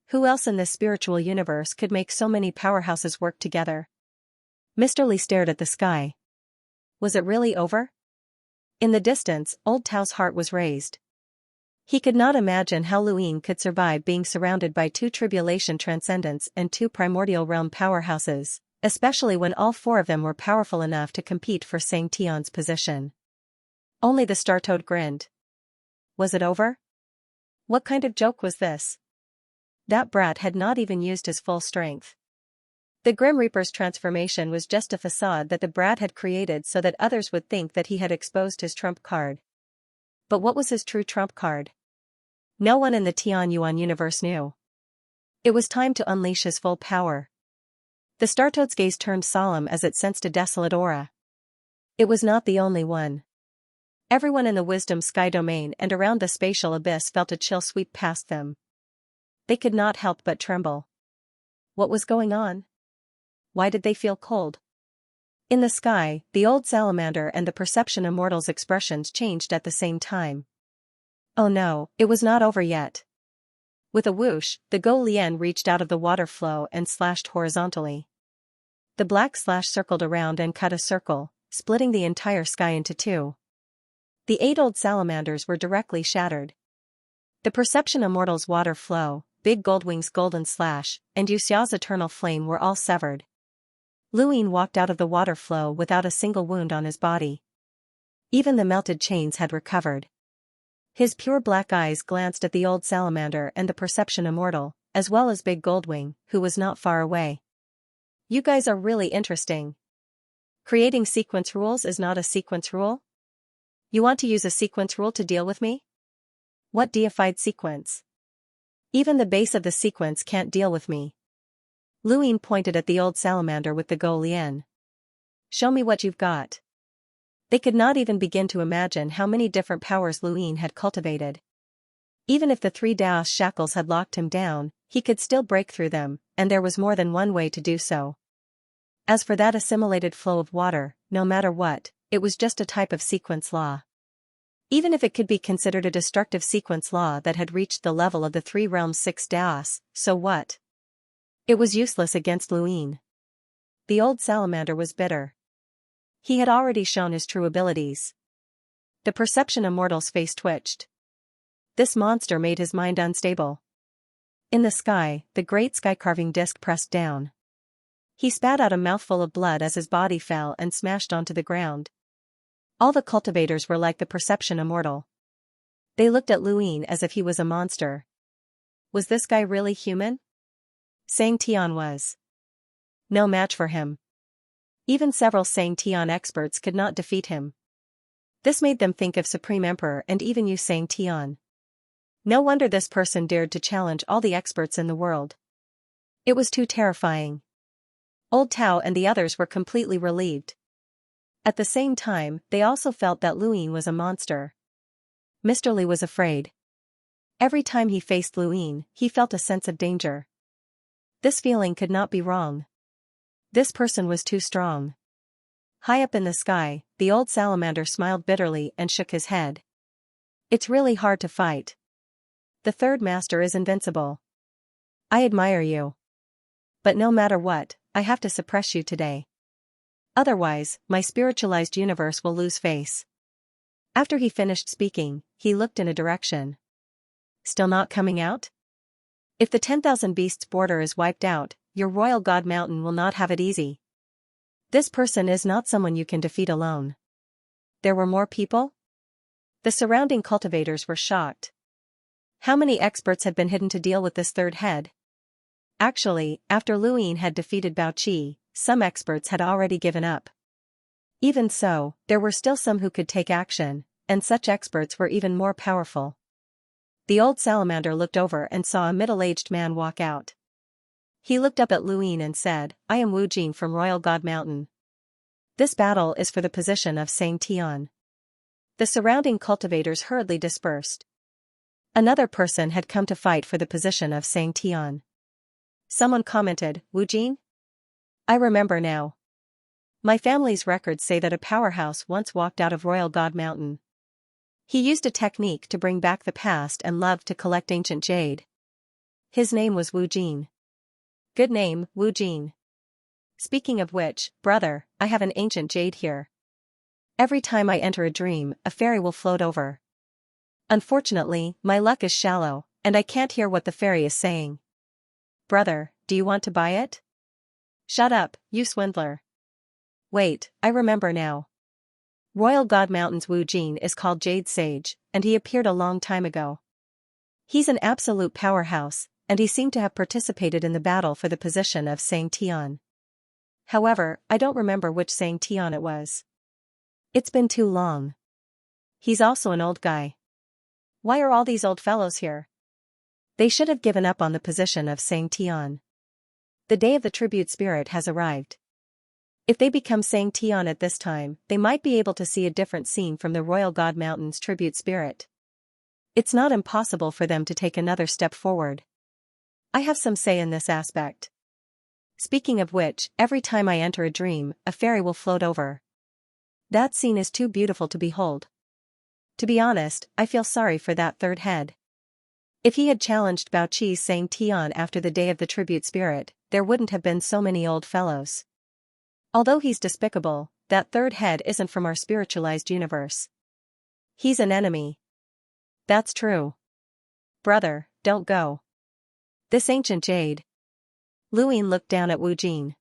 Who else in this spiritual universe could make so many powerhouses work together? Mr. Li stared at the sky. Was it really over? In the distance, Old Tao's heart was raised. He could not imagine how Lu Yin could survive being surrounded by 2 tribulation transcendents and 2 primordial realm powerhouses, especially when all 4 of them were powerful enough to compete for Xianxia's position. Only the Star Toad grinned. Was it over? What kind of joke was this? That brat had not even used his full strength. The Grim Reaper's transformation was just a facade that the brat had created so that others would think that he had exposed his trump card. But what was his true trump card? No one in the Tianyuan universe knew. It was time to unleash his full power. The Star Toad's gaze turned solemn as it sensed a desolate aura. It was not the only one. Everyone in the Wisdom Sky domain and around the spatial abyss felt a chill sweep past them. They could not help but tremble. What was going on? Why did they feel cold? In the sky, the old salamander and the perception immortal's expressions changed at the same time. Oh no, it was not over yet. With a whoosh, the Go Lian reached out of the water flow and slashed horizontally. The black slash circled around and cut a circle, splitting the entire sky into 2. The 8 old salamanders were directly shattered. The perception immortal's water flow, Big Goldwing's golden slash, and Xiao's eternal flame were all severed. Lu Yin walked out of the water flow without a single wound on his body. Even the melted chains had recovered. His pure black eyes glanced at the old salamander and the perception immortal, as well as Big Goldwing, who was not far away. You guys are really interesting. Creating sequence rules is not a sequence rule? You want to use a sequence rule to deal with me? What deified sequence? Even the base of the sequence can't deal with me. Lu Yin pointed at the old salamander with the Go Lian. Show me what you've got. They could not even begin to imagine how many different powers Lu Yin had cultivated. Even if the 3 Daos shackles had locked him down, he could still break through them, and there was more than one way to do so. As for that assimilated flow of water, no matter what, it was just a type of sequence law. Even if it could be considered a destructive sequence law that had reached the level of the 3 realms 6 Daos, so what? It was useless against Lu Yin. The old salamander was bitter. He had already shown his true abilities. The perception immortal's face twitched. This monster made his mind unstable. In the sky, the great sky-carving disc pressed down. He spat out a mouthful of blood as his body fell and smashed onto the ground. All the cultivators were like the perception immortal. They looked at Lu Yin as if he was a monster. Was this guy really human? Xianxia was no match for him. Even several Xianxia experts could not defeat him. This made them think of Supreme Emperor and even Yu Xianxia. No wonder this person dared to challenge all the experts in the world. It was too terrifying. Old Tao and the others were completely relieved. At the same time, they also felt that Lu Yin was a monster. Mr. Li was afraid. Every time he faced Luin, he felt a sense of danger. This feeling could not be wrong. This person was too strong. High up in the sky, the old salamander smiled bitterly and shook his head. It's really hard to fight. The third master is invincible. I admire you. But no matter what, I have to suppress you today. Otherwise, my spiritualized universe will lose face. After he finished speaking, he looked in a direction. Still not coming out? If the 10,000 beasts border is wiped out, your royal god mountain will not have it easy. This person is not someone you can defeat alone. There were more people? The surrounding cultivators were shocked. How many experts had been hidden to deal with this third head? Actually, after Luin had defeated Bao Qi, some experts had already given up. Even so, there were still some who could take action, and such experts were even more powerful. The old salamander looked over and saw a middle-aged man walk out. He looked up at Luin and said, I am Wu Jing from Royal God Mountain. This battle is for the position of Xianxia. The surrounding cultivators hurriedly dispersed. Another person had come to fight for the position of Xianxia. Someone commented, Wu Jing? I remember now. My family's records say that a powerhouse once walked out of Royal God Mountain. He used a technique to bring back the past and loved to collect ancient jade. His name was Wu Jing. Good name, Wu Jing. Speaking of which, brother, I have an ancient jade here. Every time I enter a dream, a fairy will float over. Unfortunately, my luck is shallow, and I can't hear what the fairy is saying. Brother, do you want to buy it? Shut up, you swindler. Wait, I remember now. Royal God Mountain's Wu Jing is called Jade Sage, and he appeared a long time ago. He's an absolute powerhouse, and he seemed to have participated in the battle for the position of Xianxia. However, I don't remember which Xianxia it was. It's been too long. He's also an old guy. Why are all these old fellows here? They should have given up on the position of Xianxia. The day of the tribute spirit has arrived. If they become Xianxia at this time, they might be able to see a different scene from the Royal God Mountain's tribute spirit. It's not impossible for them to take another step forward. I have some say in this aspect. Speaking of which, every time I enter a dream, a fairy will float over. That scene is too beautiful to behold. To be honest, I feel sorry for that third head. If he had challenged Bao Qi's Xianxia after the day of the tribute spirit, there wouldn't have been so many old fellows. Although he's despicable, that third head isn't from our spiritualized universe. He's an enemy. That's true. Brother, don't go. This ancient jade. Luin looked down at Wu Jing.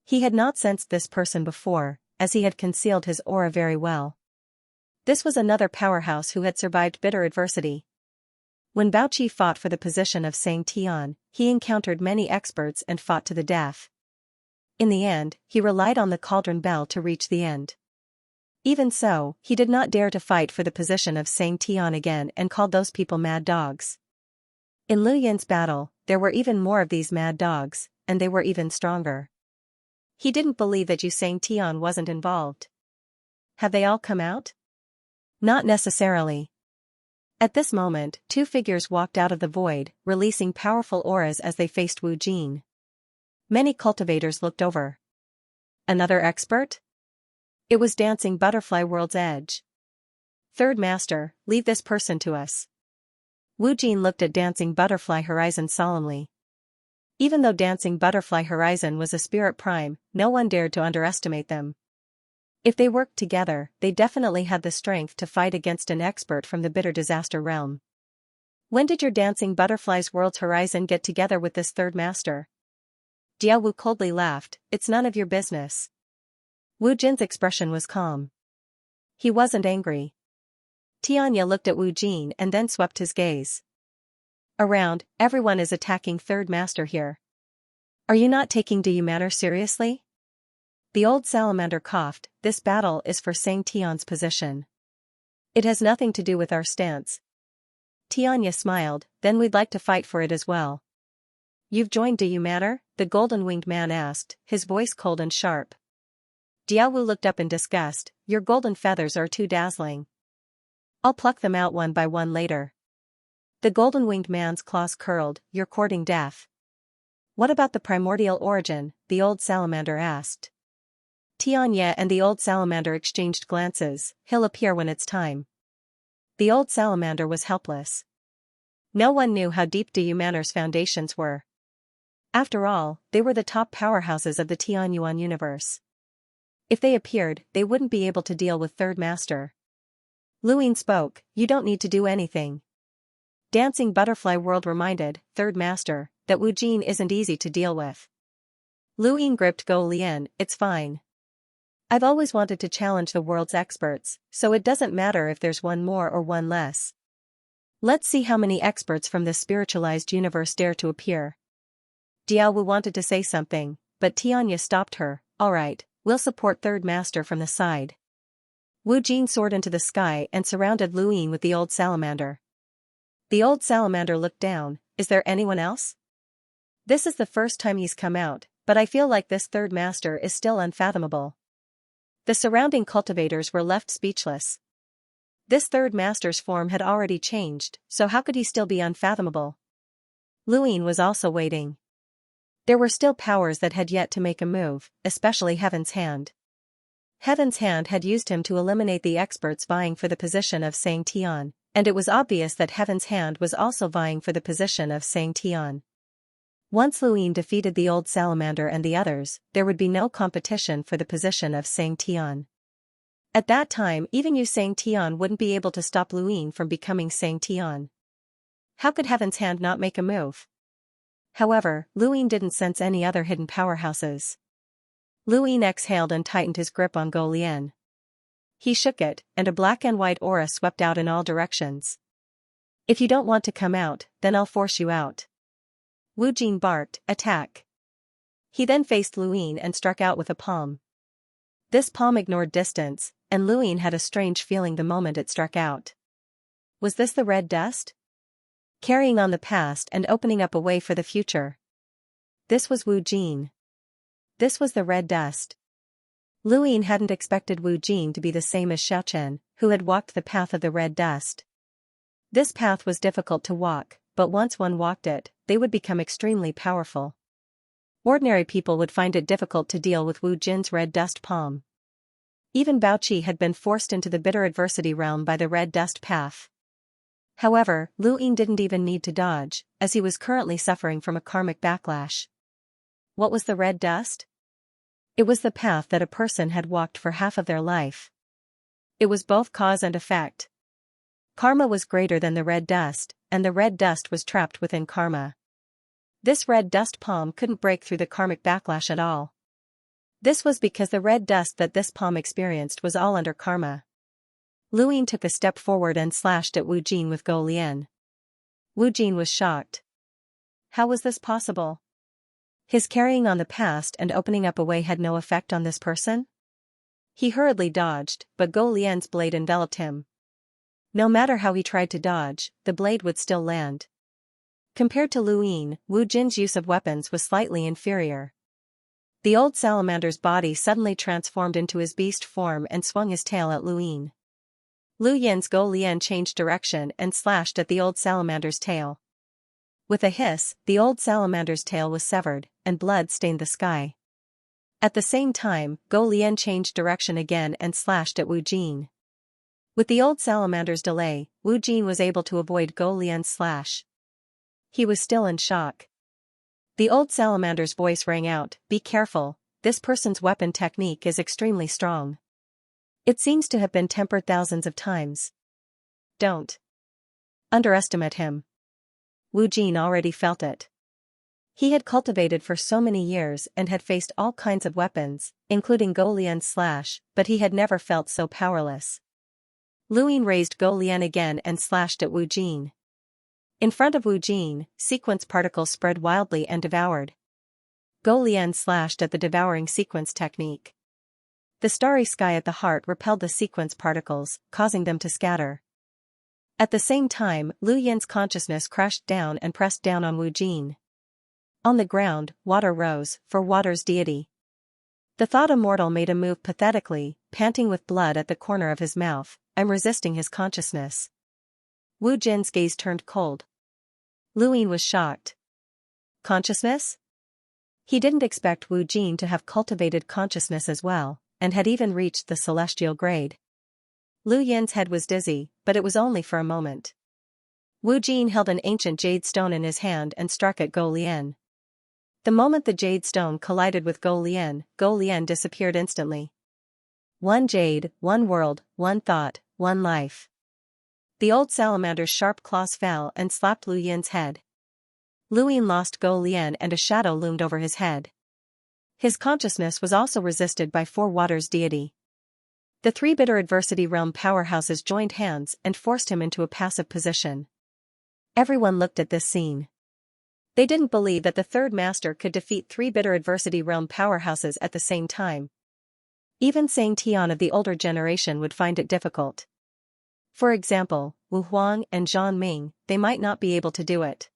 He had not sensed this person before, as he had concealed his aura very well. This was another powerhouse who had survived bitter adversity. When Bao Qi fought for the position of Xianxia, he encountered many experts and fought to the death. In the end, he relied on the cauldron bell to reach the end. Even so, he did not dare to fight for the position of Xianxia again and called those people mad dogs. In Lu Yin's battle, there were even more of these mad dogs, and they were even stronger. He didn't believe that Yu Xianxia wasn't involved. Have they all come out? Not necessarily. At this moment, two figures walked out of the void, releasing powerful auras as they faced Wu Jing. Many cultivators looked over. Another expert? It was Dancing Butterfly World's Edge. Third Master, leave this person to us. Wu Jing looked at Dancing Butterfly Horizon solemnly. Even though Dancing Butterfly Horizon was a spirit prime, no one dared to underestimate them. If they worked together, they definitely had the strength to fight against an expert from the bitter disaster realm. When did your Dancing Butterfly's World's Horizon get together with this third master? Jia Wu coldly laughed, it's none of your business. Wu Jin's expression was calm. He wasn't angry. Xianxia looked at Wu Jing and then swept his gaze. Around, everyone is attacking third master here. Are you not taking Do You Matter seriously? The old salamander coughed, this battle is for Xianxia's position. It has nothing to do with our stance. Xianxia smiled, then we'd like to fight for it as well. You've joined Do You Matter? The golden-winged man asked, his voice cold and sharp. Jia Wu looked up in disgust, your golden feathers are too dazzling. I'll pluck them out one by one later. The golden-winged man's claws curled. You're courting death. What about the primordial origin? The old salamander asked. Xianxia and the old salamander exchanged glances. He'll appear when it's time. The old salamander was helpless. No one knew how deep Yumanor's foundations were. After all, they were the top powerhouses of the Tianyuan universe. If they appeared, they wouldn't be able to deal with Third Master. Luin spoke, you don't need to do anything. Dancing Butterfly World reminded Third Master that Wu Jin isn't easy to deal with. Luin gripped Go Lian, it's fine. I've always wanted to challenge the world's experts, so it doesn't matter if there's one more or one less. Let's see how many experts from this spiritualized universe dare to appear. Diaowu wanted to say something, but Xianxia stopped her. Alright, we'll support Third Master from the side. Wu Jin soared into the sky and surrounded Luin with the old salamander. The old salamander looked down. Is there anyone else? This is the first time he's come out, but I feel like this Third Master is still unfathomable. The surrounding cultivators were left speechless. This Third Master's form had already changed, so how could he still be unfathomable? Luin was also waiting. There were still powers that had yet to make a move, especially Heaven's Hand. Heaven's Hand had used him to eliminate the experts vying for the position of Sang Tian, and it was obvious that Heaven's Hand was also vying for the position of Sang Tian. Once Luin defeated the old salamander and the others, there would be no competition for the position of Sang Tian. At that time, even Yu Sang Tian wouldn't be able to stop Luin from becoming Sang Tian. How could Heaven's Hand not make a move? However, Luin didn't sense any other hidden powerhouses. Luin exhaled and tightened his grip on Go Lian. He shook it, and a black and white aura swept out in all directions. If you don't want to come out, then I'll force you out. Wu Jin barked, attack. He then faced Luin and struck out with a palm. This palm ignored distance, and Luin had a strange feeling the moment it struck out. Was this the red dust? Carrying on the past and opening up a way for the future. This was Wu Jin. This was the red dust. Luin hadn't expected Wu Jin to be the same as Xiaochen, who had walked the path of the red dust. This path was difficult to walk, but once one walked it, they would become extremely powerful. Ordinary people would find it difficult to deal with Wu Jin's red dust palm. Even Baoqi had been forced into the bitter adversity realm by the red dust path. However, Luin didn't even need to dodge, as he was currently suffering from a karmic backlash. What was the red dust? It was the path that a person had walked for half of their life. It was both cause and effect. Karma was greater than the red dust, and the red dust was trapped within karma. This red dust palm couldn't break through the karmic backlash at all. This was because the red dust that this palm experienced was all under karma. Luin took a step forward and slashed at Wu Jin with Go Lian. Wu Jin was shocked. How was this possible? His carrying on the past and opening up a way had no effect on this person? He hurriedly dodged, but Go Lian's blade enveloped him. No matter how he tried to dodge, the blade would still land. Compared to Luin, Wu Jin's use of weapons was slightly inferior. The old salamander's body suddenly transformed into his beast form and swung his tail at Luin. Lu Yin's Go Lian changed direction and slashed at the old salamander's tail. With a hiss, the old salamander's tail was severed, and blood stained the sky. At the same time, Go Lian changed direction again and slashed at Wu Jin. With the old salamander's delay, Wu Jin was able to avoid Go Lian's slash. He was still in shock. The old salamander's voice rang out, "Be careful, this person's weapon technique is extremely strong. It seems to have been tempered thousands of times. Don't underestimate him." Wu Jin already felt it. He had cultivated for so many years and had faced all kinds of weapons, including Go Lian's slash, but he had never felt so powerless. Luin raised Go Lian again and slashed at Wu Jin. In front of Wu Jin, sequence particles spread wildly and devoured. Go Lian slashed at the devouring sequence technique. The starry sky at the heart repelled the sequence particles, causing them to scatter. At the same time, Lu Yin's consciousness crashed down and pressed down on Wu Jin. On the ground, water rose, for water's deity. The thought immortal made a move pathetically, panting with blood at the corner of his mouth, I'm resisting his consciousness. Wu Jin's gaze turned cold. Luin was shocked. Consciousness? He didn't expect Wu Jin to have cultivated consciousness as well, and had even reached the celestial grade. Lu Yin's head was dizzy, but it was only for a moment. Wu Jin held an ancient jade stone in his hand and struck at Go Lian. The moment the jade stone collided with Go Lian disappeared instantly. One jade, one world, one thought, one life. The old salamander's sharp claws fell and slapped Lu Yin's head. Luin lost Go Lian and a shadow loomed over his head. His consciousness was also resisted by Four Waters deity. The three bitter adversity realm powerhouses joined hands and forced him into a passive position. Everyone looked at this scene. They didn't believe that the third master could defeat three bitter adversity realm powerhouses at the same time. Even Xianxia of the older generation would find it difficult. For example, Wu Huang and Zhang Ming, they might not be able to do it.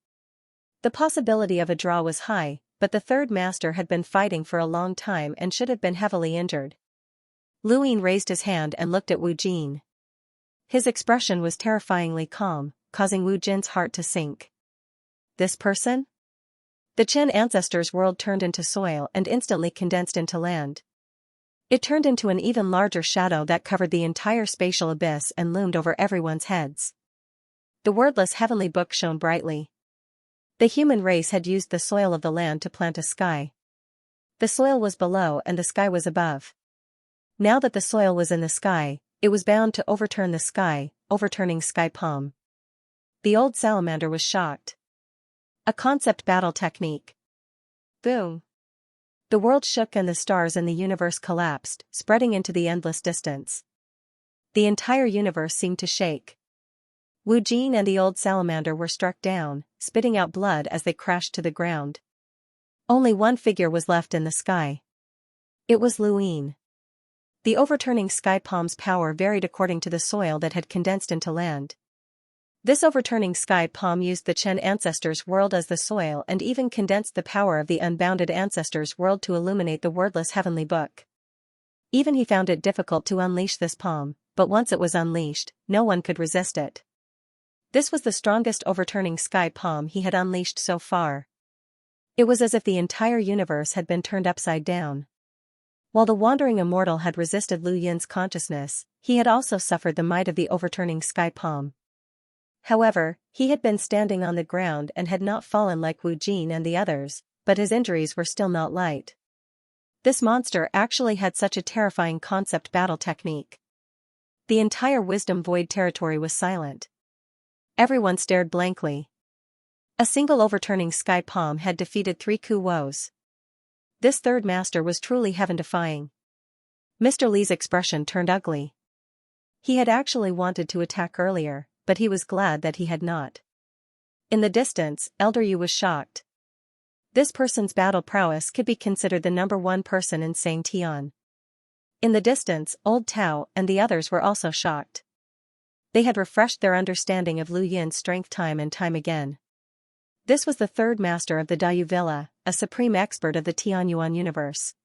The possibility of a draw was high, but the third master had been fighting for a long time and should have been heavily injured. Luin raised his hand and looked at Wu Jin. His expression was terrifyingly calm, causing Wu Jin's heart to sink. This person? The Chen ancestors' world turned into soil and instantly condensed into land. It turned into an even larger shadow that covered the entire spatial abyss and loomed over everyone's heads. The wordless heavenly book shone brightly. The human race had used the soil of the land to plant a sky. The soil was below and the sky was above. Now that the soil was in the sky, it was bound to overturn the sky, overturning sky palm. The old salamander was shocked. A concept battle technique. Boom. The world shook and the stars in the universe collapsed, spreading into the endless distance. The entire universe seemed to shake. Wu Jin and the old salamander were struck down, spitting out blood as they crashed to the ground. Only one figure was left in the sky. It was Luin. The overturning sky palm's power varied according to the soil that had condensed into land. This overturning sky palm used the Chen ancestors' world as the soil and even condensed the power of the unbounded ancestors' world to illuminate the wordless heavenly book. Even he found it difficult to unleash this palm, but once it was unleashed, no one could resist it. This was the strongest overturning sky palm he had unleashed so far. It was as if the entire universe had been turned upside down. While the wandering immortal had resisted Lu Yin's consciousness, he had also suffered the might of the overturning sky palm. However, he had been standing on the ground and had not fallen like Wu Jin and the others, but his injuries were still not light. This monster actually had such a terrifying concept battle technique. The entire Wisdom Void territory was silent. Everyone stared blankly. A single overturning sky palm had defeated three Ku Woes. This third master was truly heaven-defying. Mr. Li's expression turned ugly. He had actually wanted to attack earlier, but he was glad that he had not. In the distance, Elder Yu was shocked. This person's battle prowess could be considered the number one person in Xianxia. In the distance, Old Tao and the others were also shocked. They had refreshed their understanding of Lu Yin's strength time and time again. This was the third master of the Dayue Villa, a supreme expert of the Tianyuan universe.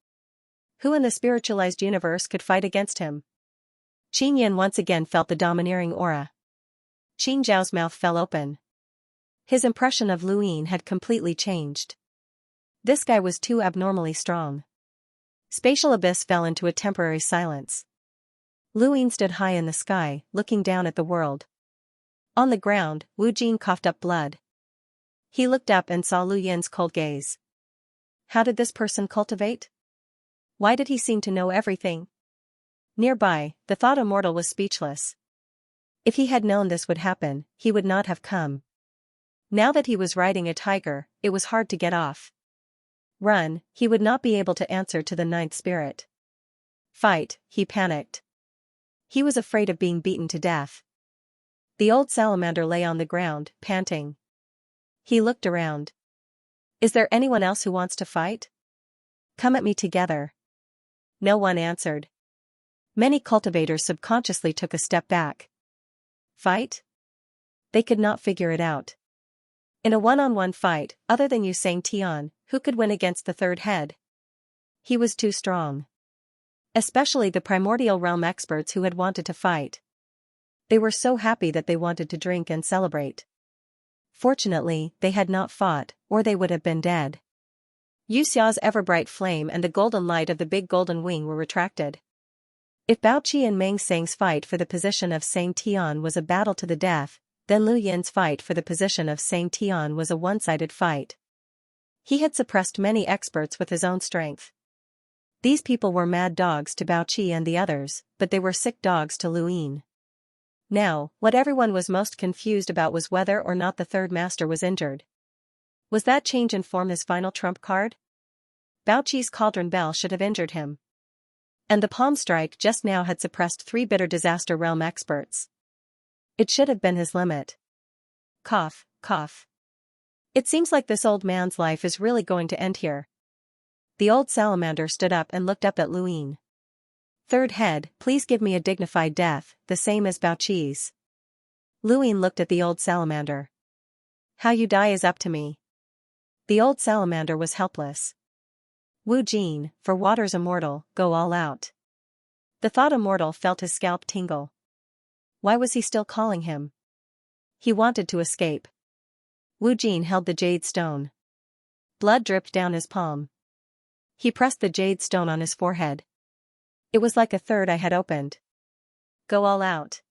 Who in the spiritualized universe could fight against him? Qin Yin once again felt the domineering aura. Qin Zhao's mouth fell open. His impression of Luin had completely changed. This guy was too abnormally strong. Spatial abyss fell into a temporary silence. Luin stood high in the sky, looking down at the world. On the ground, Wu Jin coughed up blood. He looked up and saw Lu Yin's cold gaze. How did this person cultivate? Why did he seem to know everything? Nearby, the thought immortal was speechless. If he had known this would happen, he would not have come. Now that he was riding a tiger, it was hard to get off. Run, he would not be able to answer to the ninth spirit. Fight, he panicked. He was afraid of being beaten to death. The old salamander lay on the ground, panting. He looked around. Is there anyone else who wants to fight? Come at me together. No one answered. Many cultivators subconsciously took a step back. Fight? They could not figure it out. In a one-on-one fight, other than Yu Xianxia, who could win against the third head? He was too strong. Especially the primordial realm experts who had wanted to fight. They were so happy that they wanted to drink and celebrate. Fortunately, they had not fought, or they would have been dead. Xia's ever-bright flame and the golden light of the big golden wing were retracted. If Bao Qi and Meng Sang's fight for the position of Sang Tian was a battle to the death, then Lu Yin's fight for the position of Sang Tian was a one-sided fight. He had suppressed many experts with his own strength. These people were mad dogs to Bao Qi and the others, but they were sick dogs to Lu Yin. Now, what everyone was most confused about was whether or not the third master was injured. Was that change in form his final trump card? Bao Qi's cauldron bell should have injured him. And the palm strike just now had suppressed 3 bitter disaster realm experts. It should have been his limit. Cough, cough. It seems like this old man's life is really going to end here. The old salamander stood up and looked up at Lu Yin. Third head, please give me a dignified death, the same as Bao Qi's. Lu Yin looked at the old salamander. How you die is up to me. The old salamander was helpless. Wu Jin, for water's immortal, go all out. The thought immortal felt his scalp tingle. Why was he still calling him? He wanted to escape. Wu Jin held the jade stone. Blood dripped down his palm. He pressed the jade stone on his forehead. It was like a third eye had opened. Go all out.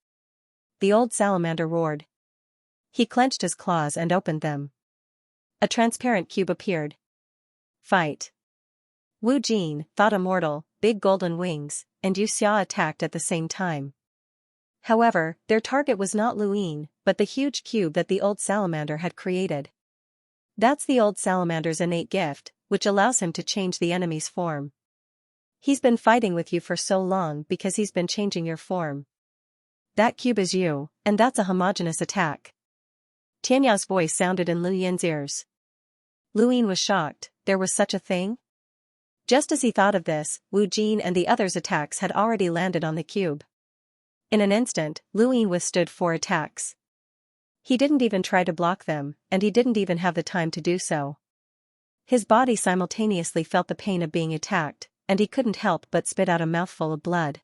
The old salamander roared. He clenched his claws and opened them. A transparent cube appeared. Fight. Wu Jin, thought immortal, big golden wings, and Xianxia attacked at the same time. However, their target was not Lu Yin, but the huge cube that the old salamander had created. That's the old salamander's innate gift, which allows him to change the enemy's form. He's been fighting with you for so long because he's been changing your form. That cube is you, and that's a homogeneous attack. Tianyao's voice sounded in Lu Yin's ears. Lu Yin was shocked, there was such a thing? Just as he thought of this, Wu Jin and the others' attacks had already landed on the cube. In an instant, Lu Yin withstood 4 attacks. He didn't even try to block them, and he didn't even have the time to do so. His body simultaneously felt the pain of being attacked, and he couldn't help but spit out a mouthful of blood.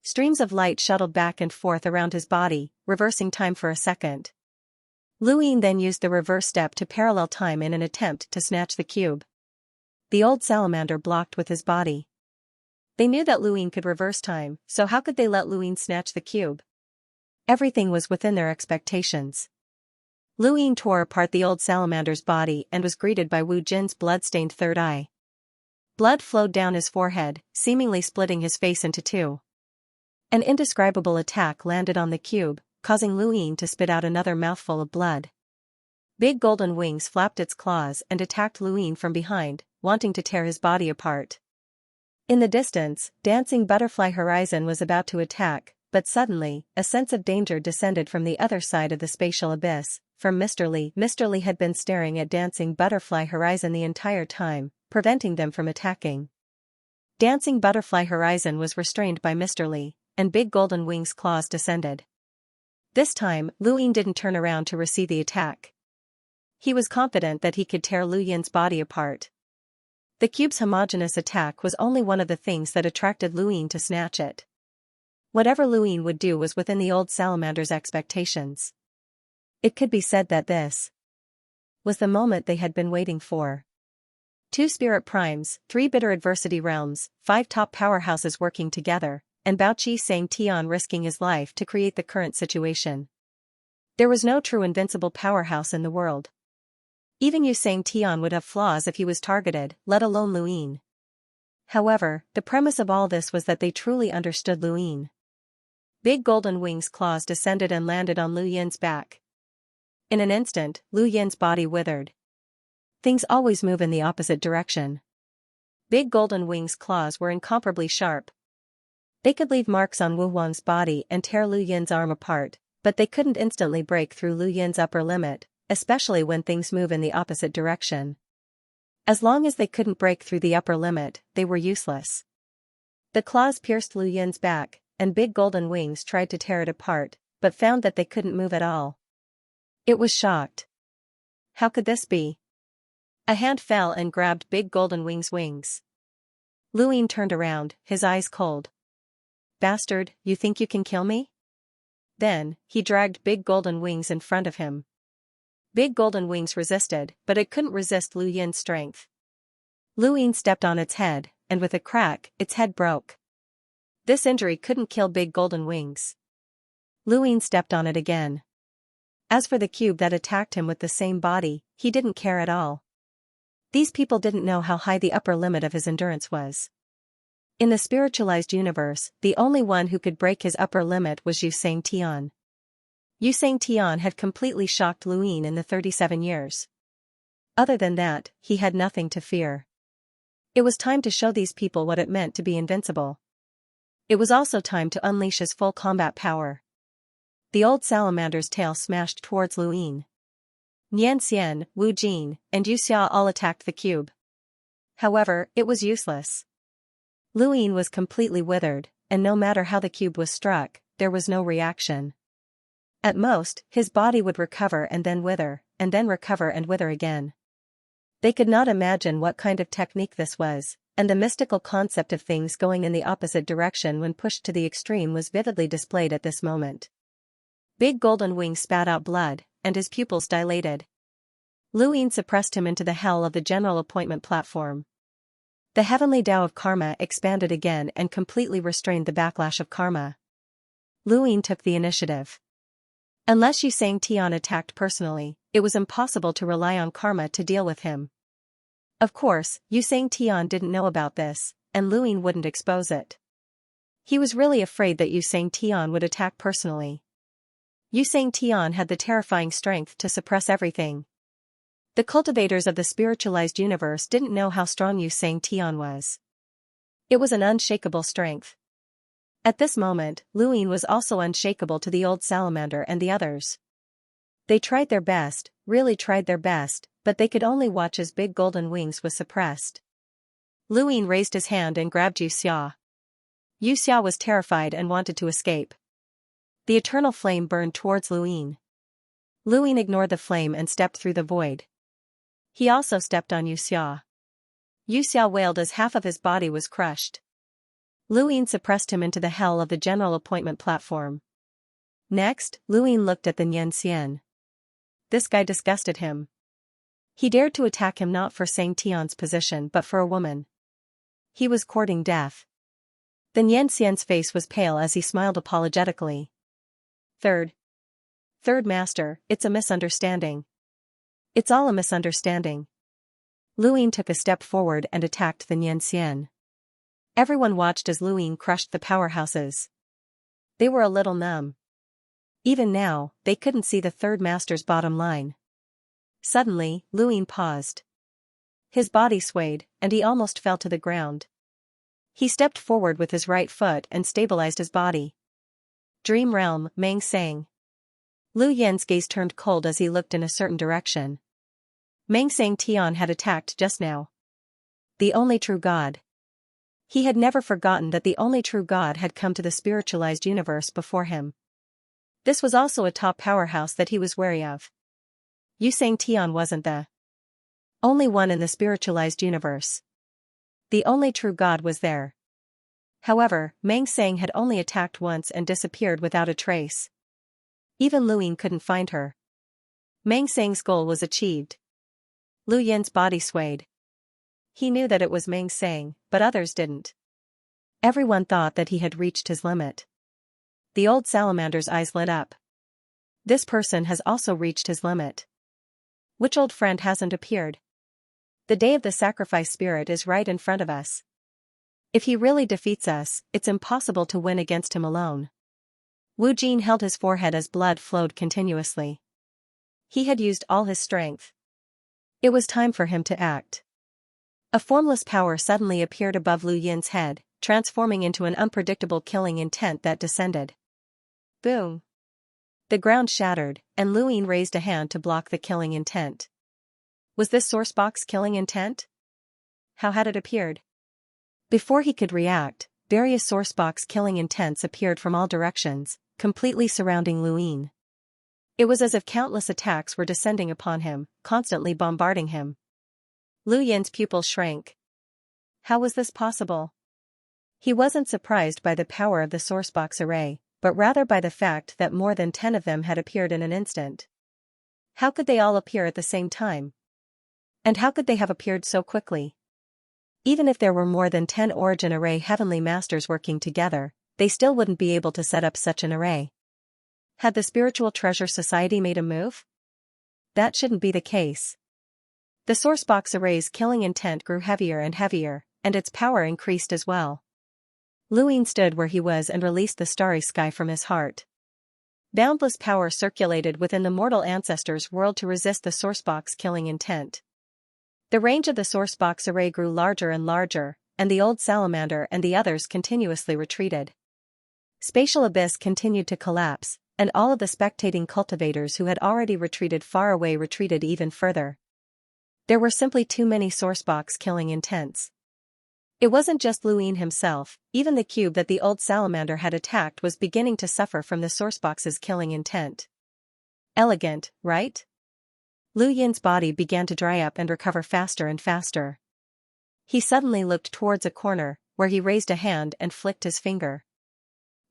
Streams of light shuttled back and forth around his body, reversing time for a second. Lu Yin then used the reverse step to parallel time in an attempt to snatch the cube. The old salamander blocked with his body. They knew that Lu Yin could reverse time, so how could they let Lu Yin snatch the cube? Everything was within their expectations. Lu Yin tore apart the old salamander's body and was greeted by Wu Jin's blood-stained third eye. Blood flowed down his forehead, seemingly splitting his face into 2. An indescribable attack landed on the cube, causing Lu Yin to spit out another mouthful of blood. Big golden wings flapped its claws and attacked Lu Yin from behind, wanting to tear his body apart. In the distance, Dancing Butterfly Horizon was about to attack, but suddenly, a sense of danger descended from the other side of the spatial abyss, from Mr. Li. Mr. Li had been staring at Dancing Butterfly Horizon the entire time, preventing them from attacking. Dancing Butterfly Horizon was restrained by Mr. Li, and Big Golden Wings' claws descended. This time, Lu Yin didn't turn around to receive the attack. He was confident that he could tear Lu Yin's body apart. The cube's homogeneous attack was only one of the things that attracted Lu Yin to snatch it. Whatever Lu Yin would do was within the old salamander's expectations. It could be said that this was the moment they had been waiting for. 2 spirit primes, 3 bitter adversity realms, 5 top powerhouses working together, and Bao Qi Sang Tian risking his life to create the current situation. There was no true invincible powerhouse in the world. Even Yu Sang Tian would have flaws if he was targeted, let alone Lu Yin. However, the premise of all this was that they truly understood Lu Yin. Big Golden Wings' claws descended and landed on Lu Yin's back. In an instant, Lu Yin's body withered. Things always move in the opposite direction. Big Golden Wings' claws were incomparably sharp. They could leave marks on Wu Wan's body and tear Lu Yin's arm apart, but they couldn't instantly break through Lu Yin's upper limit, especially when things move in the opposite direction. As long as they couldn't break through the upper limit, they were useless. The claws pierced Lu Yin's back, and Big Golden Wings tried to tear it apart, but found that they couldn't move at all. It was shocked. How could this be? A hand fell and grabbed Big Golden Wings' wings. Lu Yin turned around, his eyes cold. Bastard, you think you can kill me? Then, he dragged Big Golden Wings in front of him. Big Golden Wings resisted, but it couldn't resist Lu Yin's strength. Lu Yin stepped on its head, and with a crack, its head broke. This injury couldn't kill Big Golden Wings. Lu Yin stepped on it again. As for the cube that attacked him with the same body, he didn't care at all. These people didn't know how high the upper limit of his endurance was. In the spiritualized universe, the only one who could break his upper limit was Xianxia. Xianxia had completely shocked Lu Yin in the 37 years. Other than that, he had nothing to fear. It was time to show these people what it meant to be invincible. It was also time to unleash his full combat power. The old salamander's tail smashed towards Lu Yin. Nian Xian, Wu Jin, and Yu Xia all attacked the cube. However, it was useless. Lu Yin was completely withered, and no matter how the cube was struck, there was no reaction. At most, his body would recover and then wither, and then recover and wither again. They could not imagine what kind of technique this was, and the mystical concept of things going in the opposite direction when pushed to the extreme was vividly displayed at this moment. Big Golden Wings spat out blood, and his pupils dilated. Lu Yin suppressed him into the hell of the general appointment platform. The heavenly Tao of karma expanded again and completely restrained the backlash of karma. Lu Yin took the initiative. Unless Xianxia attacked personally, it was impossible to rely on karma to deal with him. Of course, Xianxia didn't know about this, and Lu Yin wouldn't expose it. He was really afraid that Xianxia would attack personally. Xianxia had the terrifying strength to suppress everything. The cultivators of the spiritualized universe didn't know how strong Xianxia was. It was an unshakable strength. At this moment, Lu Yin was also unshakable to the old salamander and the others. They tried their best, really tried their best, but they could only watch as Big Golden Wings was suppressed. Lu Yin raised his hand and grabbed Yu Xia. Yu Xia was terrified and wanted to escape. The eternal flame burned towards Lu Yin. Lu Yin ignored the flame and stepped through the void. He also stepped on Yu Xia. Yu Xia wailed as half of his body was crushed. Lu Yin suppressed him into the hell of the general appointment platform. Next, Lu Yin looked at the Nian Xian. This guy disgusted him. He dared to attack him not for Xianxia's position but for a woman. He was courting death. The Nian Xian's face was pale as he smiled apologetically. Third Master, it's a misunderstanding. It's all a misunderstanding. Lu Yin took a step forward and attacked the Nian Xian. Everyone watched as Lu Yin crushed the powerhouses. They were a little numb. Even now, they couldn't see the third master's bottom line. Suddenly, Lu Yin paused. His body swayed, and he almost fell to the ground. He stepped forward with his right foot and stabilized his body. Dream Realm, Meng sang. Lu Yin's gaze turned cold as he looked in a certain direction. Meng Sang Tian had attacked just now. The only true God. He had never forgotten that the only true God had come to the spiritualized universe before him. This was also a top powerhouse that he was wary of. Xianxia wasn't the only one in the spiritualized universe. The only true God was there. However, Meng Sang had only attacked once and disappeared without a trace. Even Lu Yin couldn't find her. Meng Sang's goal was achieved. Lu Yin's body swayed. He knew that it was Meng Sang, but others didn't. Everyone thought that he had reached his limit. The old salamander's eyes lit up. This person has also reached his limit. Which old friend hasn't appeared? The day of the sacrifice spirit is right in front of us. If he really defeats us, it's impossible to win against him alone. Wu Jin held his forehead as blood flowed continuously. He had used all his strength. It was time for him to act. A formless power suddenly appeared above Lu Yin's head, transforming into an unpredictable killing intent that descended. Boom! The ground shattered, and Lu Yin raised a hand to block the killing intent. Was this sourcebox killing intent? How had it appeared? Before he could react, various sourcebox killing intents appeared from all directions, completely surrounding Lu Yin. It was as if countless attacks were descending upon him, constantly bombarding him. Lu Yin's pupil shrank. How was this possible? He wasn't surprised by the power of the sourcebox array, but rather by the fact that more than 10 of them had appeared in an instant. How could they all appear at the same time? And how could they have appeared so quickly? Even if there were more than 10 origin array heavenly masters working together, they still wouldn't be able to set up such an array. Had the Spiritual Treasure Society made a move? That shouldn't be the case. The sourcebox array's killing intent grew heavier and heavier, and its power increased as well. Luin stood where he was and released the starry sky from his heart. Boundless power circulated within the mortal ancestor's world to resist the sourcebox killing intent. The range of the sourcebox array grew larger and larger, and the old salamander and the others continuously retreated. Spatial abyss continued to collapse, and all of the spectating cultivators who had already retreated far away retreated even further. There were simply too many sourcebox killing intents. It wasn't just Luin himself, even the cube that the old salamander had attacked was beginning to suffer from the sourcebox's killing intent. Elegant, right? Lu Yin's body began to dry up and recover faster and faster. He suddenly looked towards a corner, where he raised a hand and flicked his finger.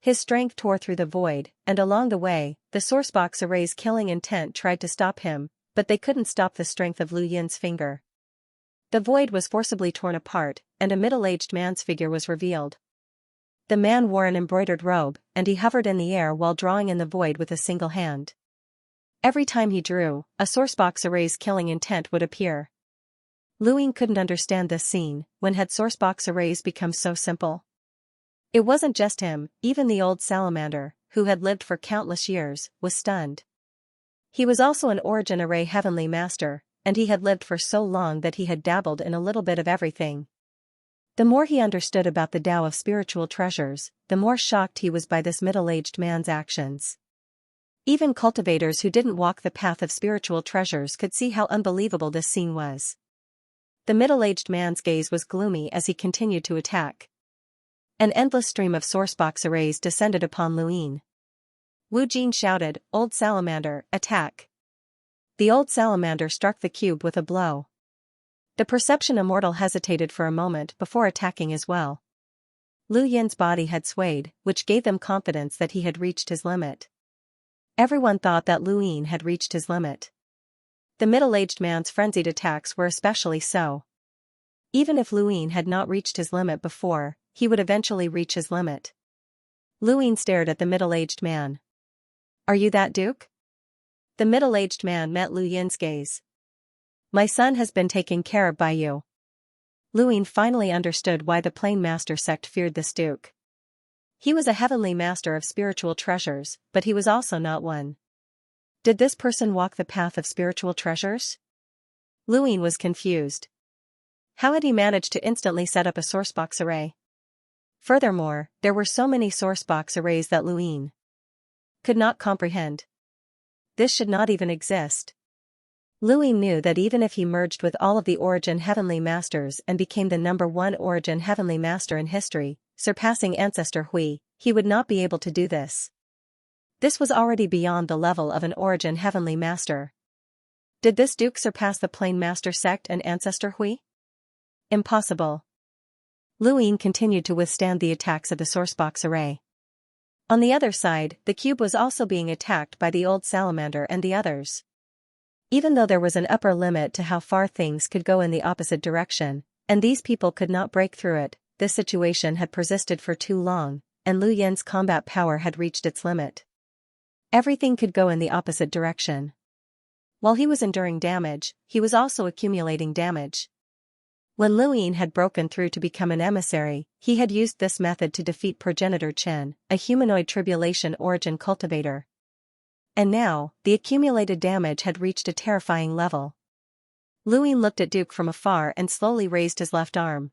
His strength tore through the void, and along the way, the sourcebox array's killing intent tried to stop him, but they couldn't stop the strength of Lu Yin's finger. The void was forcibly torn apart, and a middle-aged man's figure was revealed. The man wore an embroidered robe, and he hovered in the air while drawing in the void with a single hand. Every time he drew, a sourcebox array's killing intent would appear. Luin couldn't understand this scene. When had sourcebox arrays become so simple? It wasn't just him, even the old salamander, who had lived for countless years, was stunned. He was also an origin array heavenly master, and he had lived for so long that he had dabbled in a little bit of everything. The more he understood about the Tao of spiritual treasures, the more shocked he was by this middle-aged man's actions. Even cultivators who didn't walk the path of spiritual treasures could see how unbelievable this scene was. The middle-aged man's gaze was gloomy as he continued to attack. An endless stream of sourcebox arrays descended upon Luin. Wu Jin shouted, "Old salamander, attack!" The old salamander struck the cube with a blow. The perception immortal hesitated for a moment before attacking as well. Lu Yin's body had swayed, which gave them confidence that he had reached his limit. Everyone thought that Luin had reached his limit. The middle-aged man's frenzied attacks were especially so. Even if Luin had not reached his limit before, he would eventually reach his limit. Luin stared at the middle-aged man. "Are you that Duke?" The middle-aged man met Lu Yin's gaze. "My son has been taken care of by you." Luin finally understood why the Plain Master sect feared this Duke. He was a heavenly master of spiritual treasures, but he was also not one. Did this person walk the path of spiritual treasures? Luin was confused. How had he managed to instantly set up a sourcebox array? Furthermore, there were so many sourcebox arrays that Luin could not comprehend. This should not even exist. Luin knew that even if he merged with all of the Origin Heavenly Masters and became the #1 Origin Heavenly Master in history, surpassing Ancestor Hui, he would not be able to do this. This was already beyond the level of an Origin Heavenly Master. Did this Duke surpass the Plain Master sect and Ancestor Hui? Impossible. Luin continued to withstand the attacks of the sourcebox array. On the other side, the cube was also being attacked by the old salamander and the others. Even though there was an upper limit to how far things could go in the opposite direction, and these people could not break through it, this situation had persisted for too long, and Lu Yin's combat power had reached its limit. Everything could go in the opposite direction. While he was enduring damage, he was also accumulating damage. When Luin had broken through to become an emissary, he had used this method to defeat Progenitor Chen, a humanoid tribulation origin cultivator. And now, the accumulated damage had reached a terrifying level. Luin looked at Duke from afar and slowly raised his left arm.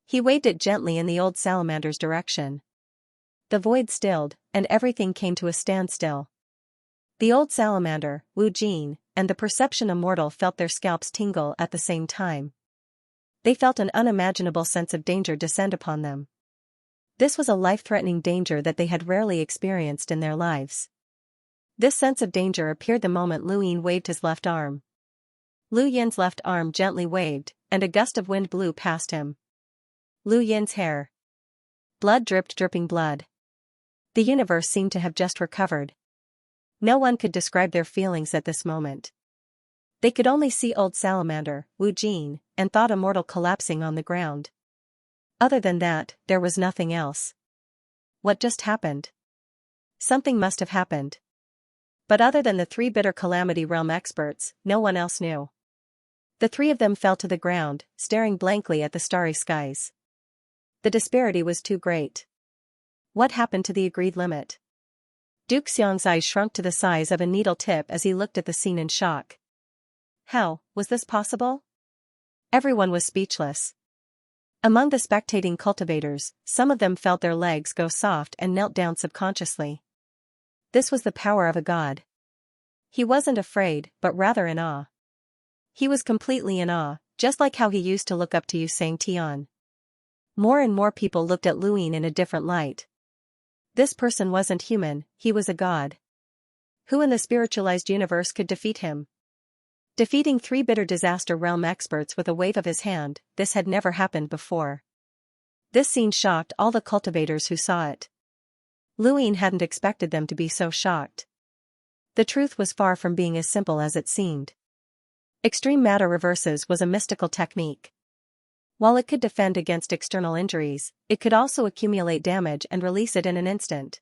He waved it gently in the old salamander's direction. The void stilled, and everything came to a standstill. The old salamander, Wu Jin, and the perception immortal felt their scalps tingle at the same time. They felt an unimaginable sense of danger descend upon them. This was a life-threatening danger that they had rarely experienced in their lives. This sense of danger appeared the moment Luin waved his left arm. Lu Yin's left arm gently waved, and a gust of wind blew past him. Lu Yin's hair. Blood dripped, dripping blood. The universe seemed to have just recovered. No one could describe their feelings at this moment. They could only see old salamander, Wu Jin, and thought immortal collapsing on the ground. Other than that, there was nothing else. What just happened? Something must have happened. But other than the three bitter Calamity Realm experts, no one else knew. The three of them fell to the ground, staring blankly at the starry skies. The disparity was too great. What happened to the agreed limit? Duke Xiang's eyes shrunk to the size of a needle tip as he looked at the scene in shock. How was this possible? Everyone was speechless. Among the spectating cultivators, some of them felt their legs go soft and knelt down subconsciously. This was the power of a god. He wasn't afraid, but rather in awe. He was completely in awe, just like how he used to look up to Xianxia. More and more people looked at Luin in a different light. This person wasn't human, he was a god. Who in the spiritualized universe could defeat him? Defeating three bitter disaster realm experts with a wave of his hand, this had never happened before. This scene shocked all the cultivators who saw it. Luin hadn't expected them to be so shocked. The truth was far from being as simple as it seemed. Extreme matter reverses was a mystical technique. While it could defend against external injuries, it could also accumulate damage and release it in an instant.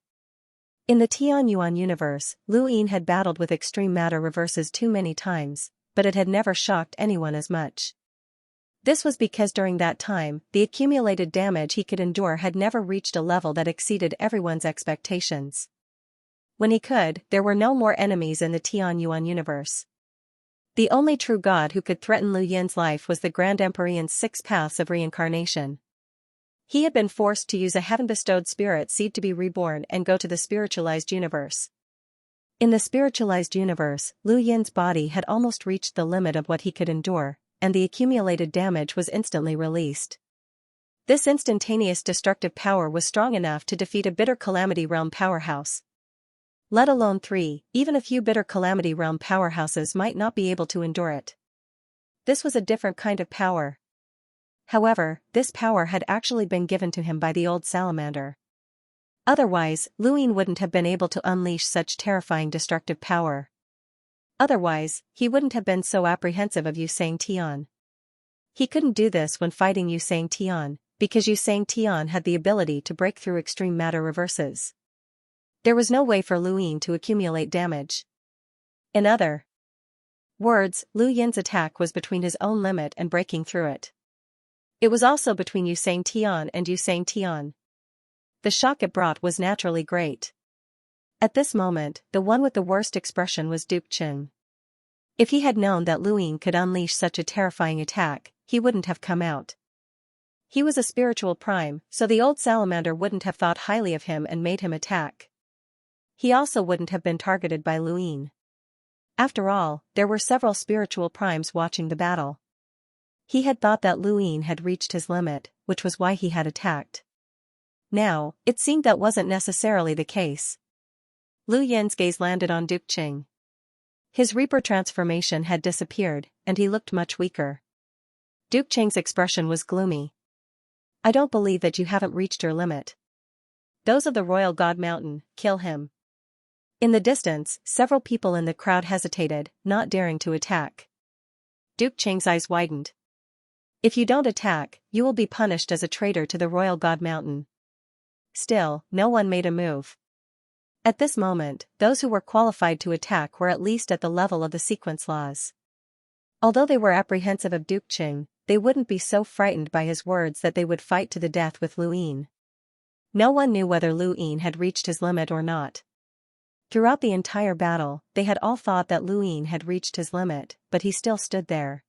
In the Tianyuan universe, Luin had battled with extreme matter reverses too many times, but it had never shocked anyone as much. This was because during that time, the accumulated damage he could endure had never reached a level that exceeded everyone's expectations. When he could, there were no more enemies in the Tianyuan universe. The only true god who could threaten Lu Yin's life was the Grand Emperor's 6 paths of reincarnation. He had been forced to use a heaven-bestowed spirit seed to be reborn and go to the spiritualized universe. In the spiritualized universe, Lu Yin's body had almost reached the limit of what he could endure, and the accumulated damage was instantly released. This instantaneous destructive power was strong enough to defeat a bitter Calamity Realm powerhouse. Let alone three, even a few bitter Calamity Realm powerhouses might not be able to endure it. This was a different kind of power. However, this power had actually been given to him by the old salamander. Otherwise, Luin wouldn't have been able to unleash such terrifying destructive power. Otherwise, he wouldn't have been so apprehensive of Xianxia. He couldn't do this when fighting Xianxia, because Xianxia had the ability to break through extreme matter reverses. There was no way for Luin to accumulate damage. In other words, Lu Yin's attack was between his own limit and breaking through it. It was also between Xianxia and Xianxia. The shock it brought was naturally great. At this moment, the one with the worst expression was Duke Qing. If he had known that Luin could unleash such a terrifying attack, he wouldn't have come out. He was a spiritual prime, so the old salamander wouldn't have thought highly of him and made him attack. He also wouldn't have been targeted by Luin. After all, there were several spiritual primes watching the battle. He had thought that Luin had reached his limit, which was why he had attacked. Now, it seemed that wasn't necessarily the case. Lu Yin's gaze landed on Duke Qing. His Reaper transformation had disappeared, and he looked much weaker. Duke Qing's expression was gloomy. I don't believe that you haven't reached your limit. Those of the Royal God Mountain, kill him. In the distance, several people in the crowd hesitated, not daring to attack. Duke Qing's eyes widened. If you don't attack, you will be punished as a traitor to the Royal God Mountain. Still, no one made a move. At this moment, those who were qualified to attack were at least at the level of the sequence laws. Although they were apprehensive of Duke Qing, they wouldn't be so frightened by his words that they would fight to the death with Luin. No one knew whether Luin had reached his limit or not. Throughout the entire battle, they had all thought that Luin had reached his limit, but he still stood there.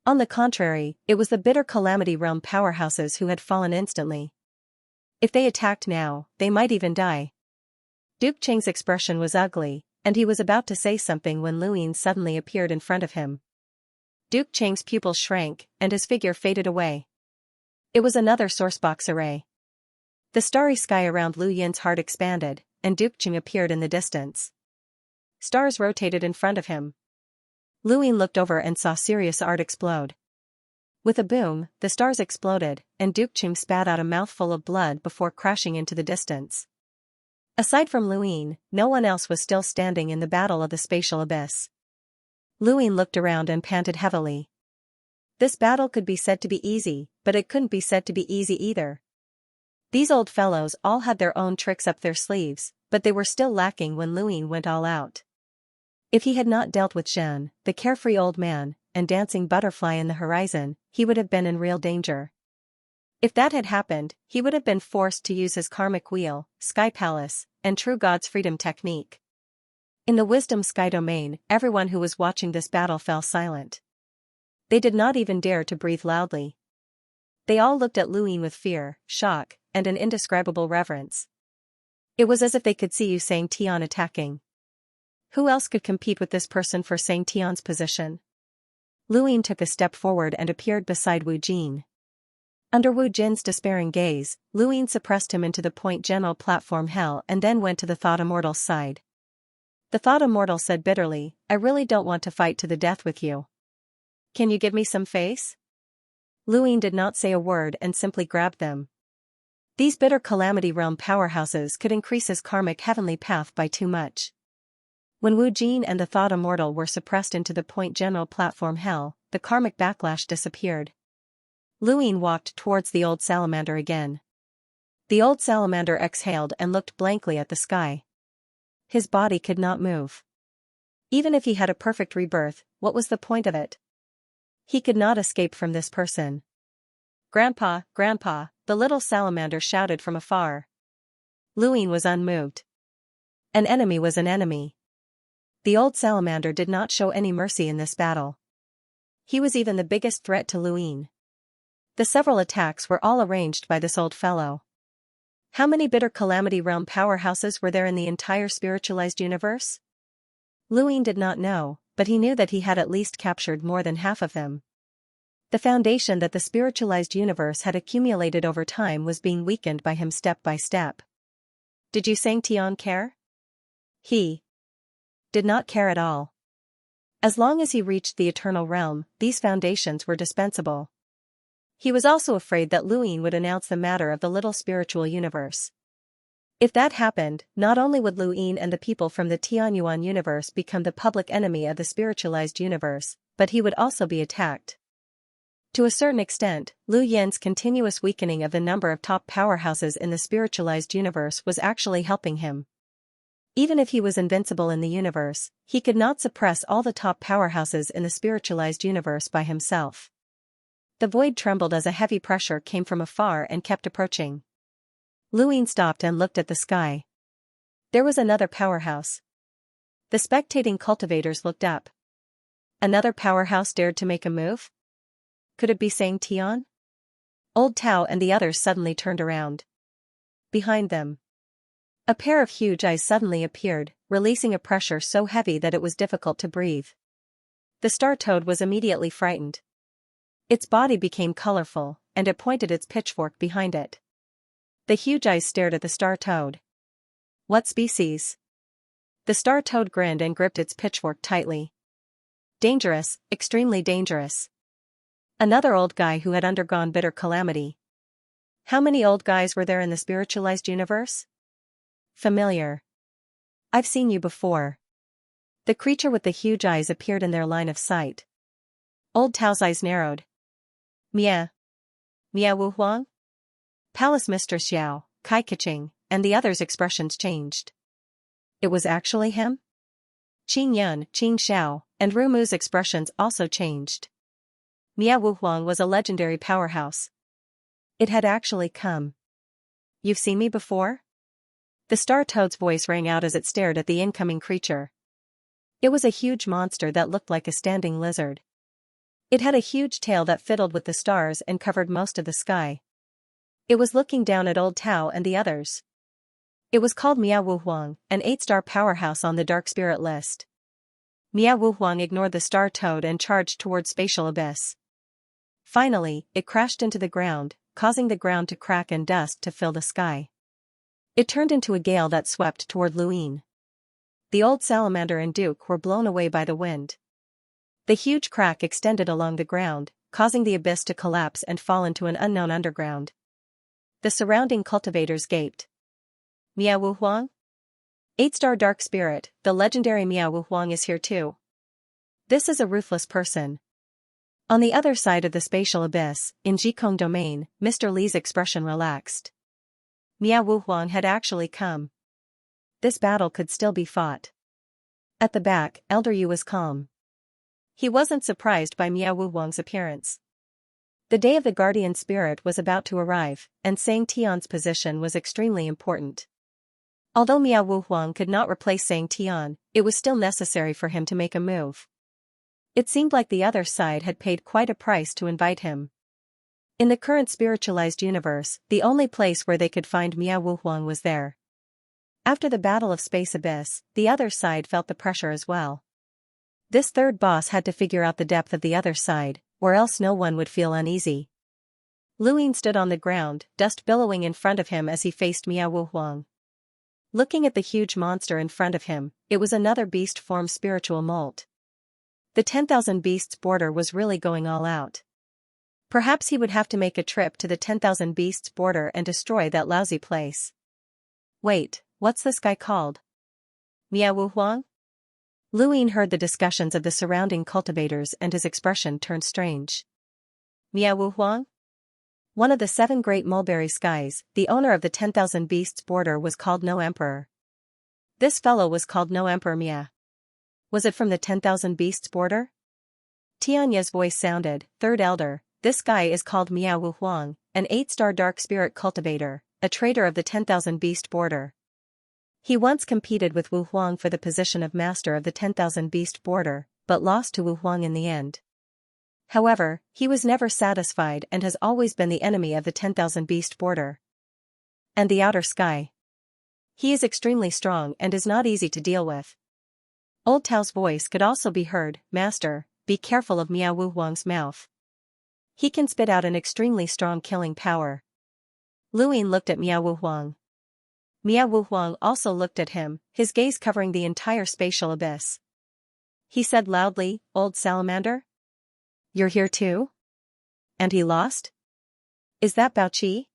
On the contrary, it was the bitter Calamity Realm powerhouses who had fallen instantly. If they attacked now, they might even die. Duke Qing's expression was ugly, and he was about to say something when Luin suddenly appeared in front of him. Duke Qing's pupils shrank, and his figure faded away. It was another sourcebox array. The starry sky around Lu Yin's heart expanded, and Duke Qing appeared in the distance. Stars rotated in front of him. Luin looked over and saw Sirius Art explode. With a boom, the stars exploded, and Duke Qing spat out a mouthful of blood before crashing into the distance. Aside from Luin, no one else was still standing in the battle of the spatial abyss. Luin looked around and panted heavily. This battle could be said to be easy, but it couldn't be said to be easy either. These old fellows all had their own tricks up their sleeves, but they were still lacking when Luin went all out. If he had not dealt with Xian, the carefree old man, and dancing butterfly in the horizon, he would have been in real danger. If that had happened, he would have been forced to use his karmic wheel, Sky Palace, and True God's freedom technique. In the Wisdom Sky domain, everyone who was watching this battle fell silent. They did not even dare to breathe loudly. They all looked at Luin with fear, shock, and an indescribable reverence. It was as if they could see Xianxia attacking. Who else could compete with this person for Xianxia's position? Luin took a step forward and appeared beside Wu Jin. Under Wu Jin's despairing gaze, Luin suppressed him into the Point General platform hell and then went to the Thought Immortal's side. The Thought Immortal said bitterly, "I really don't want to fight to the death with you. Can you give me some face?" Luin did not say a word and simply grabbed them. These bitter Calamity Realm powerhouses could increase his karmic heavenly path by too much. When Wu Jin and the Thought Immortal were suppressed into the Point General platform hell, the karmic backlash disappeared. Luin walked towards the old salamander again. The old salamander exhaled and looked blankly at the sky. His body could not move. Even if he had a perfect rebirth, what was the point of it? He could not escape from this person. "Grandpa, Grandpa," the little salamander shouted from afar. Luin was unmoved. An enemy was an enemy. The old salamander did not show any mercy in this battle. He was even the biggest threat to Luin. The several attacks were all arranged by this old fellow. How many bitter Calamity Realm powerhouses were there in the entire spiritualized universe? Luin did not know, but he knew that he had at least captured more than half of them. The foundation that the spiritualized universe had accumulated over time was being weakened by him step by step. Did Xianxia care? He did not care at all. As long as he reached the eternal realm, these foundations were dispensable. He was also afraid that Luin would announce the matter of the little spiritual universe. If that happened, not only would Luin and the people from the Tianyuan universe become the public enemy of the spiritualized universe, but he would also be attacked. To a certain extent, Lu Yin's continuous weakening of the number of top powerhouses in the spiritualized universe was actually helping him. Even if he was invincible in the universe, he could not suppress all the top powerhouses in the spiritualized universe by himself. The void trembled as a heavy pressure came from afar and kept approaching. Luin stopped and looked at the sky. There was another powerhouse. The spectating cultivators looked up. Another powerhouse dared to make a move? Could it be Xianxia? Old Tao and the others suddenly turned around. Behind them, a pair of huge eyes suddenly appeared, releasing a pressure so heavy that it was difficult to breathe. The star toad was immediately frightened. Its body became colorful, and it pointed its pitchfork behind it. The huge eyes stared at the star toad. "What species?" The star toad grinned and gripped its pitchfork tightly. "Dangerous, extremely dangerous. Another old guy who had undergone bitter calamity." How many old guys were there in the spiritualized universe? Familiar. "I've seen you before." The creature with the huge eyes appeared in their line of sight. Old Tao's eyes narrowed. "Mia. Mia Wu Huang?" Palace Mistress Xiao, Kai Keqing, and the others' expressions changed. It was actually him? Qing Yun, Qing Xiao, and Ru Mu's expressions also changed. Mia Wu Huang was a legendary powerhouse. It had actually come. "You've seen me before?" The star toad's voice rang out as it stared at the incoming creature. It was a huge monster that looked like a standing lizard. It had a huge tail that fiddled with the stars and covered most of the sky. It was looking down at Old Tao and the others. It was called Mia Wu Huang, an 8-star powerhouse on the Dark Spirit list. Mia Wu Huang ignored the star toad and charged toward spatial abyss. Finally, it crashed into the ground, causing the ground to crack and dust to fill the sky. It turned into a gale that swept toward Luin. The old salamander and Duke were blown away by the wind. The huge crack extended along the ground, causing the abyss to collapse and fall into an unknown underground. The surrounding cultivators gaped. "Mia Wu Huang?" 8-star dark spirit, the legendary Miao Wu Huang is here too. This is a ruthless person. On the other side of the spatial abyss, in Jikong domain, Mr. Li's expression relaxed. Miao Wu Huang had actually come. This battle could still be fought. At the back, Elder Yu was calm. He wasn't surprised by Miao Wu Huang's appearance. The day of the guardian spirit was about to arrive, and Sang Tian's position was extremely important. Although Miao Wu Huang could not replace Sang Tian, it was still necessary for him to make a move. It seemed like the other side had paid quite a price to invite him. In the current spiritualized universe, the only place where they could find Miao Wu Huang was there. After the Battle of Space Abyss, the other side felt the pressure as well. This third boss had to figure out the depth of the other side, or else no one would feel uneasy. Luin stood on the ground, dust billowing in front of him as he faced Miao Wu Huang. Looking at the huge monster in front of him, it was another beast form spiritual molt. The 10,000 beasts border was really going all out. Perhaps he would have to make a trip to the 10,000 beasts border and destroy that lousy place. Wait, what's this guy called? Miao Wu Huang? Luin heard the discussions of the surrounding cultivators and his expression turned strange. Miao Wu Huang? One of the 7 great mulberry skies, the owner of the 10,000 beasts border was called No Emperor. This fellow was called No Emperor Mia. Was it from the 10,000 beasts border? Tianya's voice sounded, Third Elder, this guy is called Miao Wu Huang, an 8-star dark spirit cultivator, a trader of the 10,000 beast border. He once competed with Wu Huang for the position of master of the 10,000 beast border, but lost to Wu Huang in the end. However, he was never satisfied and has always been the enemy of the 10,000 beast border. And the outer sky. He is extremely strong and is not easy to deal with. Old Tao's voice could also be heard, Master, be careful of Miao Wu Huang's mouth. He can spit out an extremely strong killing power. Luin looked at Miao Wu Huang. Miao Wu Huang also looked at him, his gaze covering the entire spatial abyss. He said loudly, Old Salamander? You're here too? And he lost? Is that Bao Qi?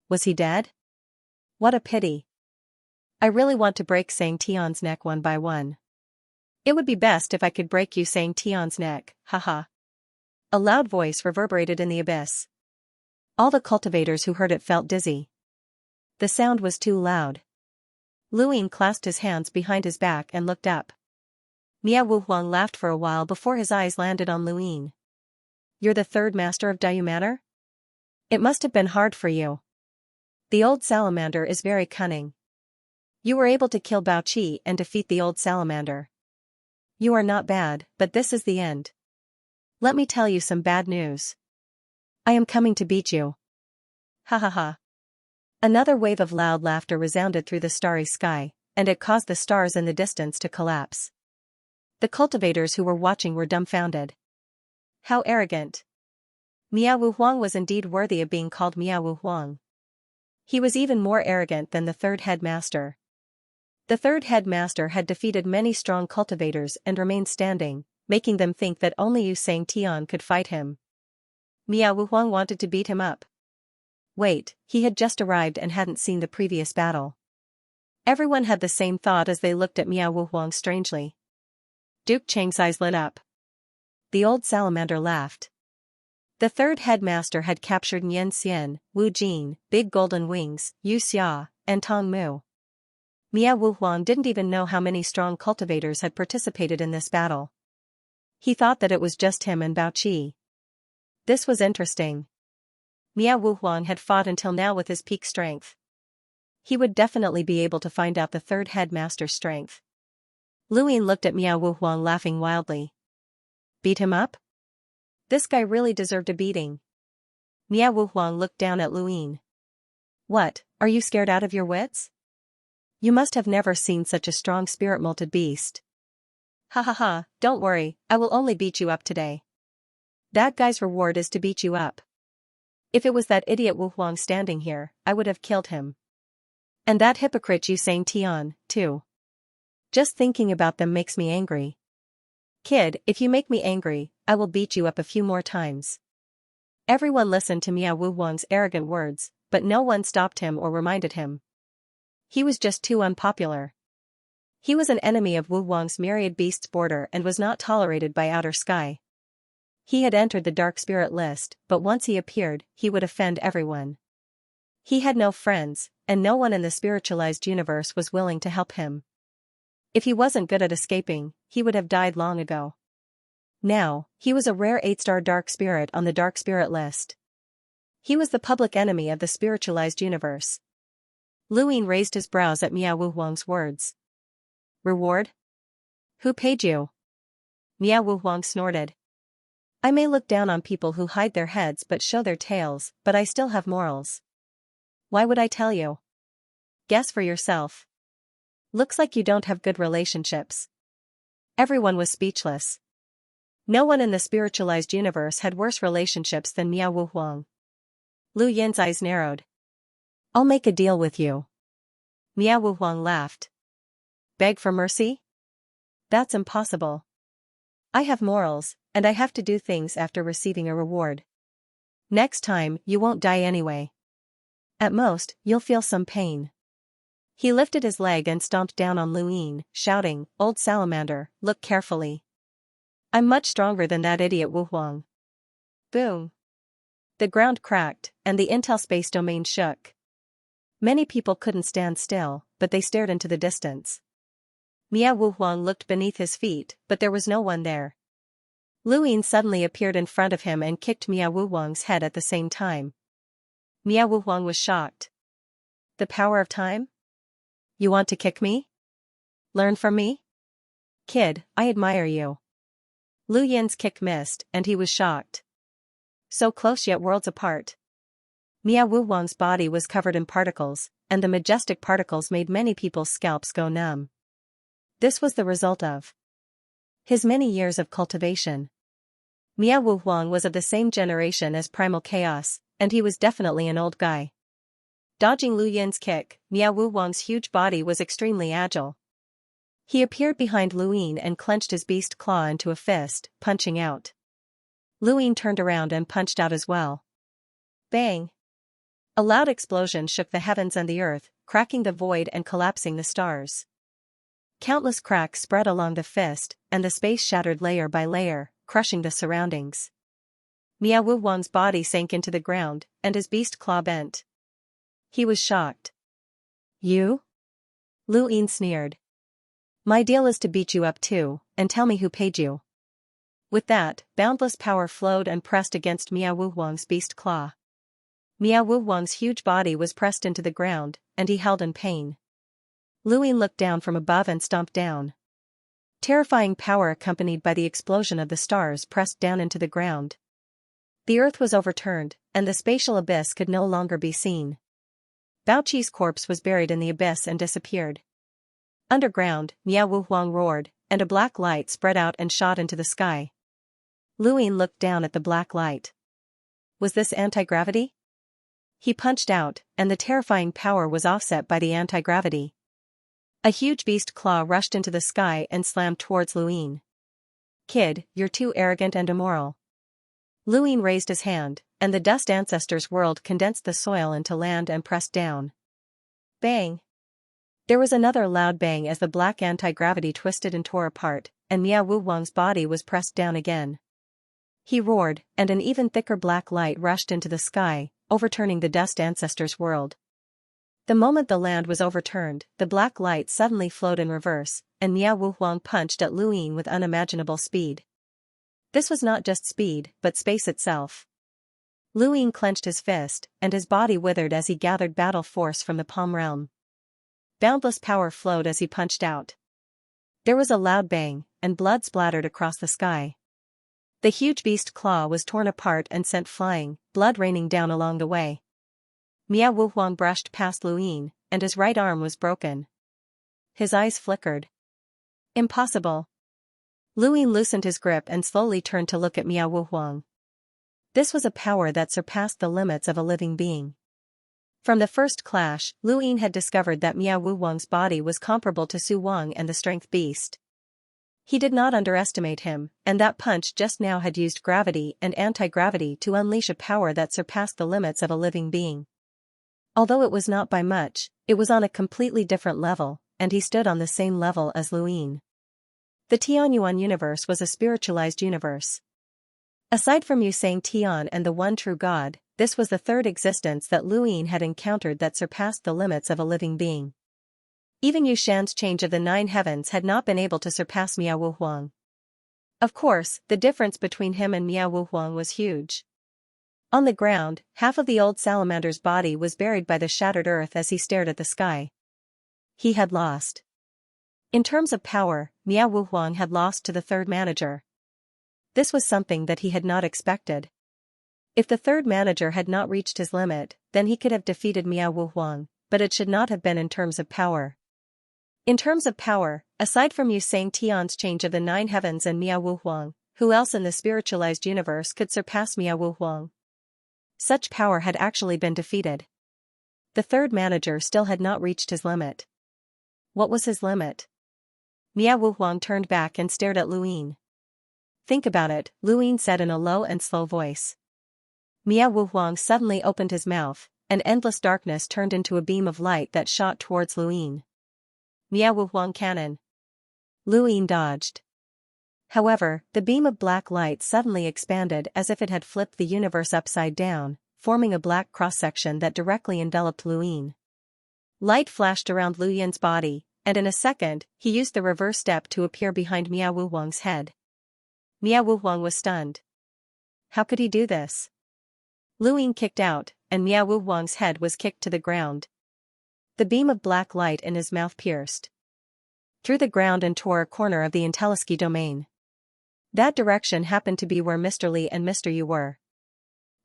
Was he dead? What a pity. I really want to break Sang Tian's neck one by one. It would be best if I could break you Sang Tian's neck, haha. A loud voice reverberated in the abyss. All the cultivators who heard it felt dizzy. The sound was too loud. Luin clasped his hands behind his back and looked up. Miao Wu Huang laughed for a while before his eyes landed on Luin. You're the third master of Dayu Manor? It must have been hard for you. The old salamander is very cunning. You were able to kill Bao Qi and defeat the old salamander. You are not bad, but this is the end. Let me tell you some bad news. I am coming to beat you. Ha ha ha. Another wave of loud laughter resounded through the starry sky, and it caused the stars in the distance to collapse. The cultivators who were watching were dumbfounded. How arrogant. Miao Wu Huang was indeed worthy of being called Miao Wu Huang. He was even more arrogant than the third headmaster. The third headmaster had defeated many strong cultivators and remained standing, making them think that only Yu Sang Tian could fight him. Miao Wu Huang wanted to beat him up. Wait, he had just arrived and hadn't seen the previous battle. Everyone had the same thought as they looked at Miao Wu Huang strangely. Duke Cheng's eyes lit up. The old salamander laughed. The third headmaster had captured Nian Xian, Wu Jin, Big Golden Wings, Yu Xia, and Tong Mu. Miao Wu Huang didn't even know how many strong cultivators had participated in this battle. He thought that it was just him and Bao Qi. This was interesting. Miao Wu Huang had fought until now with his peak strength. He would definitely be able to find out the third headmaster's strength. Luin looked at Miao Wu Huang laughing wildly. Beat him up? This guy really deserved a beating. Miao Wu Huang looked down at Luin. What, are you scared out of your wits? You must have never seen such a strong spirit-molted beast. Ha ha ha, don't worry, I will only beat you up today. That guy's reward is to beat you up. If it was that idiot Wu Huang standing here, I would have killed him. And that hypocrite Yu Sang Tian, too. Just thinking about them makes me angry. Kid, if you make me angry, I will beat you up a few more times. Everyone listened to Miao Wu Huang's arrogant words, but no one stopped him or reminded him. He was just too unpopular. He was an enemy of Wu Wang's myriad beasts border and was not tolerated by outer sky. He had entered the dark spirit list, but once he appeared, he would offend everyone. He had no friends, and no one in the spiritualized universe was willing to help him. If he wasn't good at escaping, he would have died long ago. Now, he was a rare 8-star dark spirit on the dark spirit list. He was the public enemy of the spiritualized universe. Luin raised his brows at Miao Wu Wang's words. Reward? Who paid you? Miao Wu Wang snorted. I may look down on people who hide their heads but show their tails, but I still have morals. Why would I tell you? Guess for yourself. Looks like you don't have good relationships. Everyone was speechless. No one in the spiritualized universe had worse relationships than Miao Wu Wang. Lu Yin's eyes narrowed. I'll make a deal with you. Miao Wu Wang laughed. Beg for mercy? That's impossible. I have morals, and I have to do things after receiving a reward. Next time, you won't die anyway. At most, you'll feel some pain. He lifted his leg and stomped down on Luin, shouting, Old salamander, look carefully. I'm much stronger than that idiot Wu Huang. Boom. The ground cracked, and the Intel space domain shook. Many people couldn't stand still, but they stared into the distance. Miao Wu Huang looked beneath his feet, but there was no one there. Luin suddenly appeared in front of him and kicked Miao Wu Huang's head at the same time. Miao Wu Huang was shocked. The power of time? You want to kick me? Learn from me? Kid, I admire you. Lu Yin's kick missed, and he was shocked. So close yet worlds apart. Miao Wu Huang's body was covered in particles, and the majestic particles made many people's scalps go numb. This was the result of his many years of cultivation. Miao Wu Huang was of the same generation as Primal Chaos, and he was definitely an old guy. Dodging Lu Yin's kick, Miao Wu Huang's huge body was extremely agile. He appeared behind Luin and clenched his beast claw into a fist, punching out. Luin turned around and punched out as well. Bang! A loud explosion shook the heavens and the earth, cracking the void and collapsing the stars. Countless cracks spread along the fist, and the space shattered layer by layer, crushing the surroundings. Miao Wu Huang's body sank into the ground, and his beast claw bent. He was shocked. You? Lu Yin sneered. My deal is to beat you up too, and tell me who paid you. With that, boundless power flowed and pressed against Miao Wu Huang's beast claw. Miao Wu Huang's huge body was pressed into the ground, and he held in pain. Lu Yin looked down from above and stomped down. Terrifying power accompanied by the explosion of the stars pressed down into the ground. The earth was overturned, and the spatial abyss could no longer be seen. Bao Qi's corpse was buried in the abyss and disappeared. Underground, Miao Wu Huang roared, and a black light spread out and shot into the sky. Lu Yin looked down at the black light. Was this anti-gravity? He punched out, and the terrifying power was offset by the anti-gravity. A huge beast claw rushed into the sky and slammed towards Lu Yin. Kid, you're too arrogant and immoral. Lu Yin raised his hand, and the dust ancestors' world condensed the soil into land and pressed down. Bang! There was another loud bang as the black anti-gravity twisted and tore apart, and Miao Wu Huang's body was pressed down again. He roared, and an even thicker black light rushed into the sky, overturning the dust ancestors' world. The moment the land was overturned, the black light suddenly flowed in reverse, and Miao Wu Huang punched at Lu Yin with unimaginable speed. This was not just speed, but space itself. Lu Yin clenched his fist, and his body withered as he gathered battle force from the palm realm. Boundless power flowed as he punched out. There was a loud bang, and blood splattered across the sky. The huge beast claw was torn apart and sent flying, blood raining down along the way. Miao Wu Huang brushed past Lu Yin, and his right arm was broken. His eyes flickered. Impossible. Lu Yin loosened his grip and slowly turned to look at Miao Wu Huang. This was a power that surpassed the limits of a living being. From the first clash, Lu Yin had discovered that Miao Wu Huang's body was comparable to Su Wang and the Strength Beast. He did not underestimate him, and that punch just now had used gravity and anti-gravity to unleash a power that surpassed the limits of a living being. Although it was not by much, it was on a completely different level, and he stood on the same level as Luin. The Tianyuan universe was a spiritualized universe. Aside from Yusang Tian and the one true God, this was the third existence that Luin had encountered that surpassed the limits of a living being. Even Yushan's change of the 9 heavens had not been able to surpass Miao Wu Huang. Of course, the difference between him and Miao Wu Huang was huge. On the ground, half of the old salamander's body was buried by the shattered earth as he stared at the sky. He had lost. In terms of power, Miao Wu Huang had lost to the third manager. This was something that he had not expected. If the third manager had not reached his limit, then he could have defeated Miao Wu Huang, but it should not have been in terms of power. In terms of power, aside from Yusang Tian's change of the 9 heavens and Miao Wu Huang, who else in the spiritualized universe could surpass Miao Wu Huang? Such power had actually been defeated. The third manager still had not reached his limit. What was his limit? Miao Wu Huang turned back and stared at Luin. Think about it, Luin said in a low and slow voice. Miao Wu Huang suddenly opened his mouth, and endless darkness turned into a beam of light that shot towards Luin. Miao Wu Huang cannon. Luin dodged. However, the beam of black light suddenly expanded as if it had flipped the universe upside down, forming a black cross-section that directly enveloped Luin. Light flashed around Luyan's body, and in a second, he used the reverse step to appear behind Miao Wu Huang's head. Miao Wu Huang was stunned. How could he do this? Luin kicked out, and Miao Wu Huang's head was kicked to the ground. The beam of black light in his mouth pierced through the ground and tore a corner of the Intelliski domain. That direction happened to be where Mr. Li and Mr. Yu were.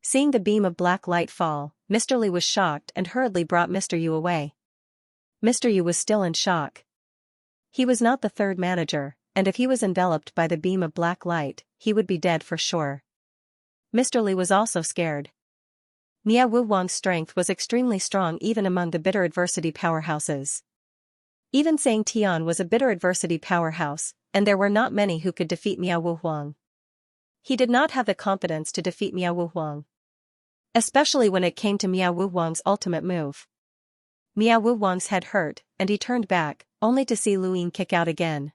Seeing the beam of black light fall, Mr. Li was shocked and hurriedly brought Mr. Yu away. Mr. Yu was still in shock. He was not the third manager, and if he was enveloped by the beam of black light, he would be dead for sure. Mr. Li was also scared. Miao Wu Huang's strength was extremely strong even among the bitter adversity powerhouses. Even Xiang Tian was a bitter adversity powerhouse, and there were not many who could defeat Miao Wu Huang. He did not have the confidence to defeat Miao Wu Huang. Especially when it came to Miao Wu Huang's ultimate move. Miao Wu Huang's head hurt, and he turned back, only to see Luin kick out again.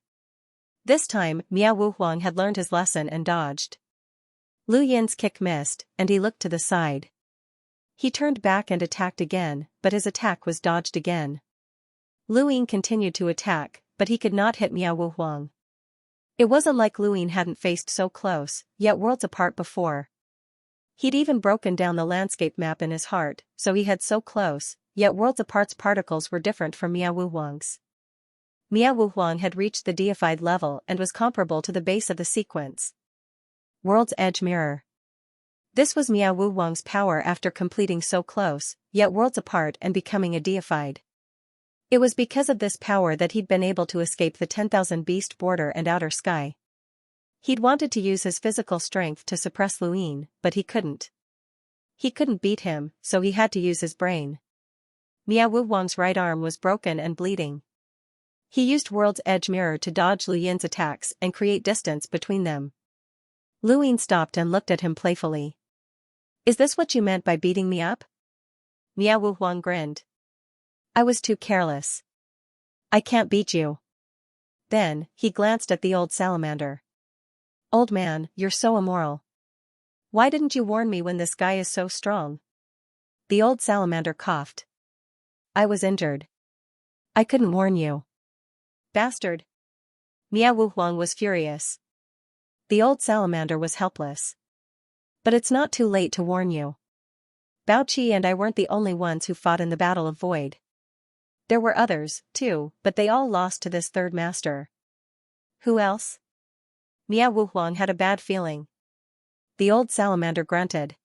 This time, Miao Wu Huang had learned his lesson and dodged. Lu Yin's kick missed, and he looked to the side. He turned back and attacked again, but his attack was dodged again. Luin continued to attack, but he could not hit Miao Wu Huang. It wasn't like Luin hadn't faced so close, yet worlds apart before. He'd even broken down the landscape map in his heart, so he had so close, yet worlds apart's particles were different from Miao Wu Huang's. Miao Wu Huang had reached the deified level and was comparable to the base of the sequence. World's Edge Mirror. This was Miao Wu Huang's power after completing so close, yet worlds apart and becoming a deified. It was because of this power that he'd been able to escape the 10,000 beast border and outer sky. He'd wanted to use his physical strength to suppress Luin, but he couldn't. He couldn't beat him, so he had to use his brain. Miao Wu Huang's right arm was broken and bleeding. He used World's Edge Mirror to dodge Lu Yin's attacks and create distance between them. Luin stopped and looked at him playfully. Is this what you meant by beating me up? Miao Wu Huang grinned. I was too careless. I can't beat you. Then, he glanced at the old salamander. Old man, you're so immoral. Why didn't you warn me when this guy is so strong? The old salamander coughed. I was injured. I couldn't warn you. Bastard. Miao Wu Huang was furious. The old salamander was helpless. But it's not too late to warn you. Bao Qi and I weren't the only ones who fought in the Battle of Void. There were others, too, but they all lost to this third master. Who else? Miao Wu Huang had a bad feeling. The old salamander grunted.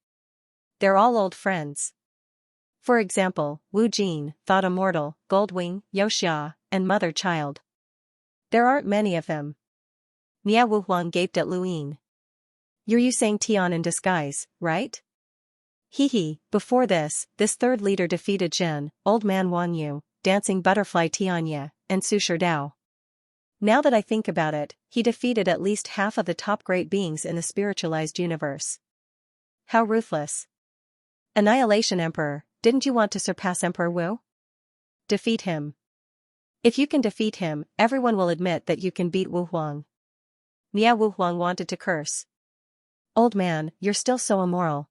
They're all old friends. For example, Wu Jin, Thought Immortal, Goldwing, Yoxia, and Mother Child. There aren't many of them. Miao Wu Huang gaped at Luin. You're Yusang Tian in disguise, right? Hee, before this third leader defeated Jin, Old Man Wan Yu, Dancing Butterfly Xianxia, and Su Sherdao. Now that I think about it, he defeated at least half of the top great beings in the spiritualized universe. How ruthless. Annihilation Emperor, didn't you want to surpass Emperor Wu? Defeat him. If you can defeat him, everyone will admit that you can beat Wu Huang. Miao Wu Huang wanted to curse. Old man, you're still so immoral.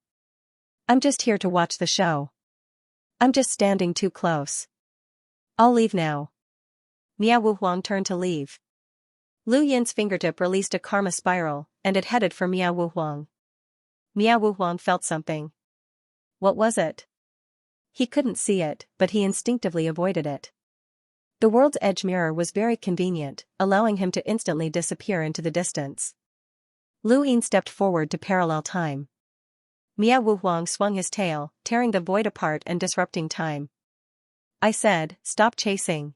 I'm just here to watch the show. I'm just standing too close. I'll leave now. Miao Wu Huang turned to leave. Lu Yin's fingertip released a karma spiral, and it headed for Miao Wu Huang. Miao Wu Huang felt something. What was it? He couldn't see it, but he instinctively avoided it. The world's edge mirror was very convenient, allowing him to instantly disappear into the distance. Lu Yin stepped forward to parallel time. Miao Wu Huang swung his tail, tearing the void apart and disrupting time. I said, stop chasing.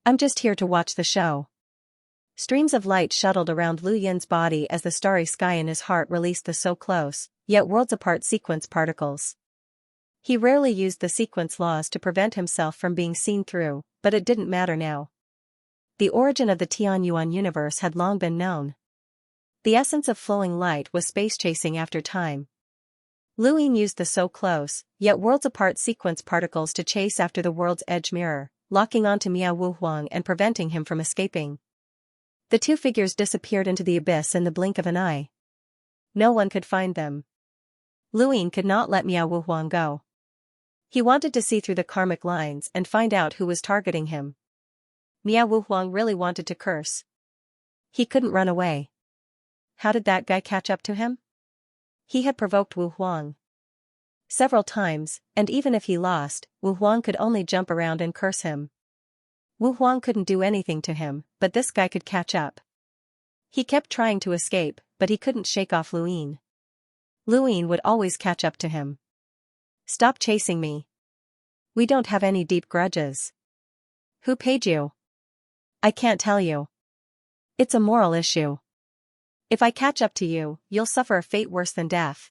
I'm just here to watch the show. Streams of light shuttled around Lu Yin's body as the starry sky in his heart released the so close, yet worlds apart sequence particles. He rarely used the sequence laws to prevent himself from being seen through, but it didn't matter now. The origin of the Tianyuan universe had long been known. The essence of flowing light was space chasing after time. Lu Yin used the so close, yet worlds apart sequence particles to chase after the world's edge mirror, locking onto Miao Wu Huang and preventing him from escaping. The two figures disappeared into the abyss in the blink of an eye. No one could find them. Lu Yin could not let Miao Wu Huang go. He wanted to see through the karmic lines and find out who was targeting him. Miao Wu Huang really wanted to curse. He couldn't run away. How did that guy catch up to him? He had provoked Wu Huang several times, and even if he lost, Wu Huang could only jump around and curse him. Wu Huang couldn't do anything to him, but this guy could catch up. He kept trying to escape, but he couldn't shake off Lu Yin. Lu Yin would always catch up to him. Stop chasing me. We don't have any deep grudges. Who paid you? I can't tell you. It's a moral issue. If I catch up to you, you'll suffer a fate worse than death.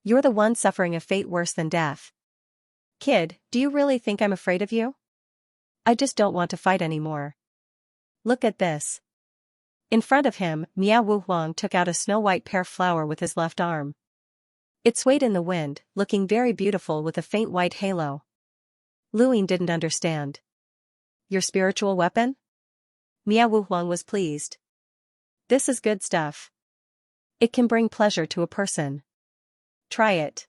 You're the one suffering a fate worse than death. Kid, do you really think I'm afraid of you? I just don't want to fight anymore. Look at this. In front of him, Miao Wu Huang took out a snow-white pear flower with his left arm. It swayed in the wind, looking very beautiful with a faint white halo. Lu Yin didn't understand. Your spiritual weapon? Miao Wu Huang was pleased. This is good stuff. It can bring pleasure to a person. Try it.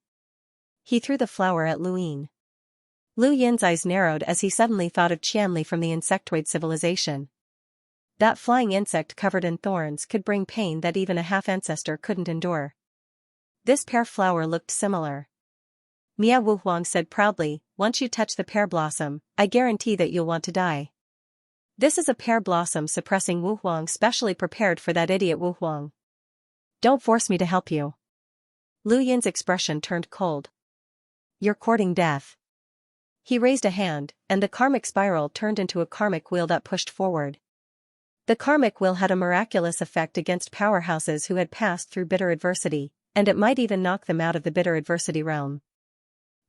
He threw the flower at Lu Yin. Lu Yin's eyes narrowed as he suddenly thought of Qianli from the insectoid civilization. That flying insect covered in thorns could bring pain that even a half-ancestor couldn't endure. This pear flower looked similar. Miao Wu Huang said proudly, once you touch the pear blossom, I guarantee that you'll want to die. This is a pear blossom suppressing Wu Huang specially prepared for that idiot Wu Huang. Don't force me to help you. Lu Yin's expression turned cold. You're courting death. He raised a hand, and the karmic spiral turned into a karmic wheel that pushed forward. The karmic wheel had a miraculous effect against powerhouses who had passed through bitter adversity, and it might even knock them out of the bitter adversity realm.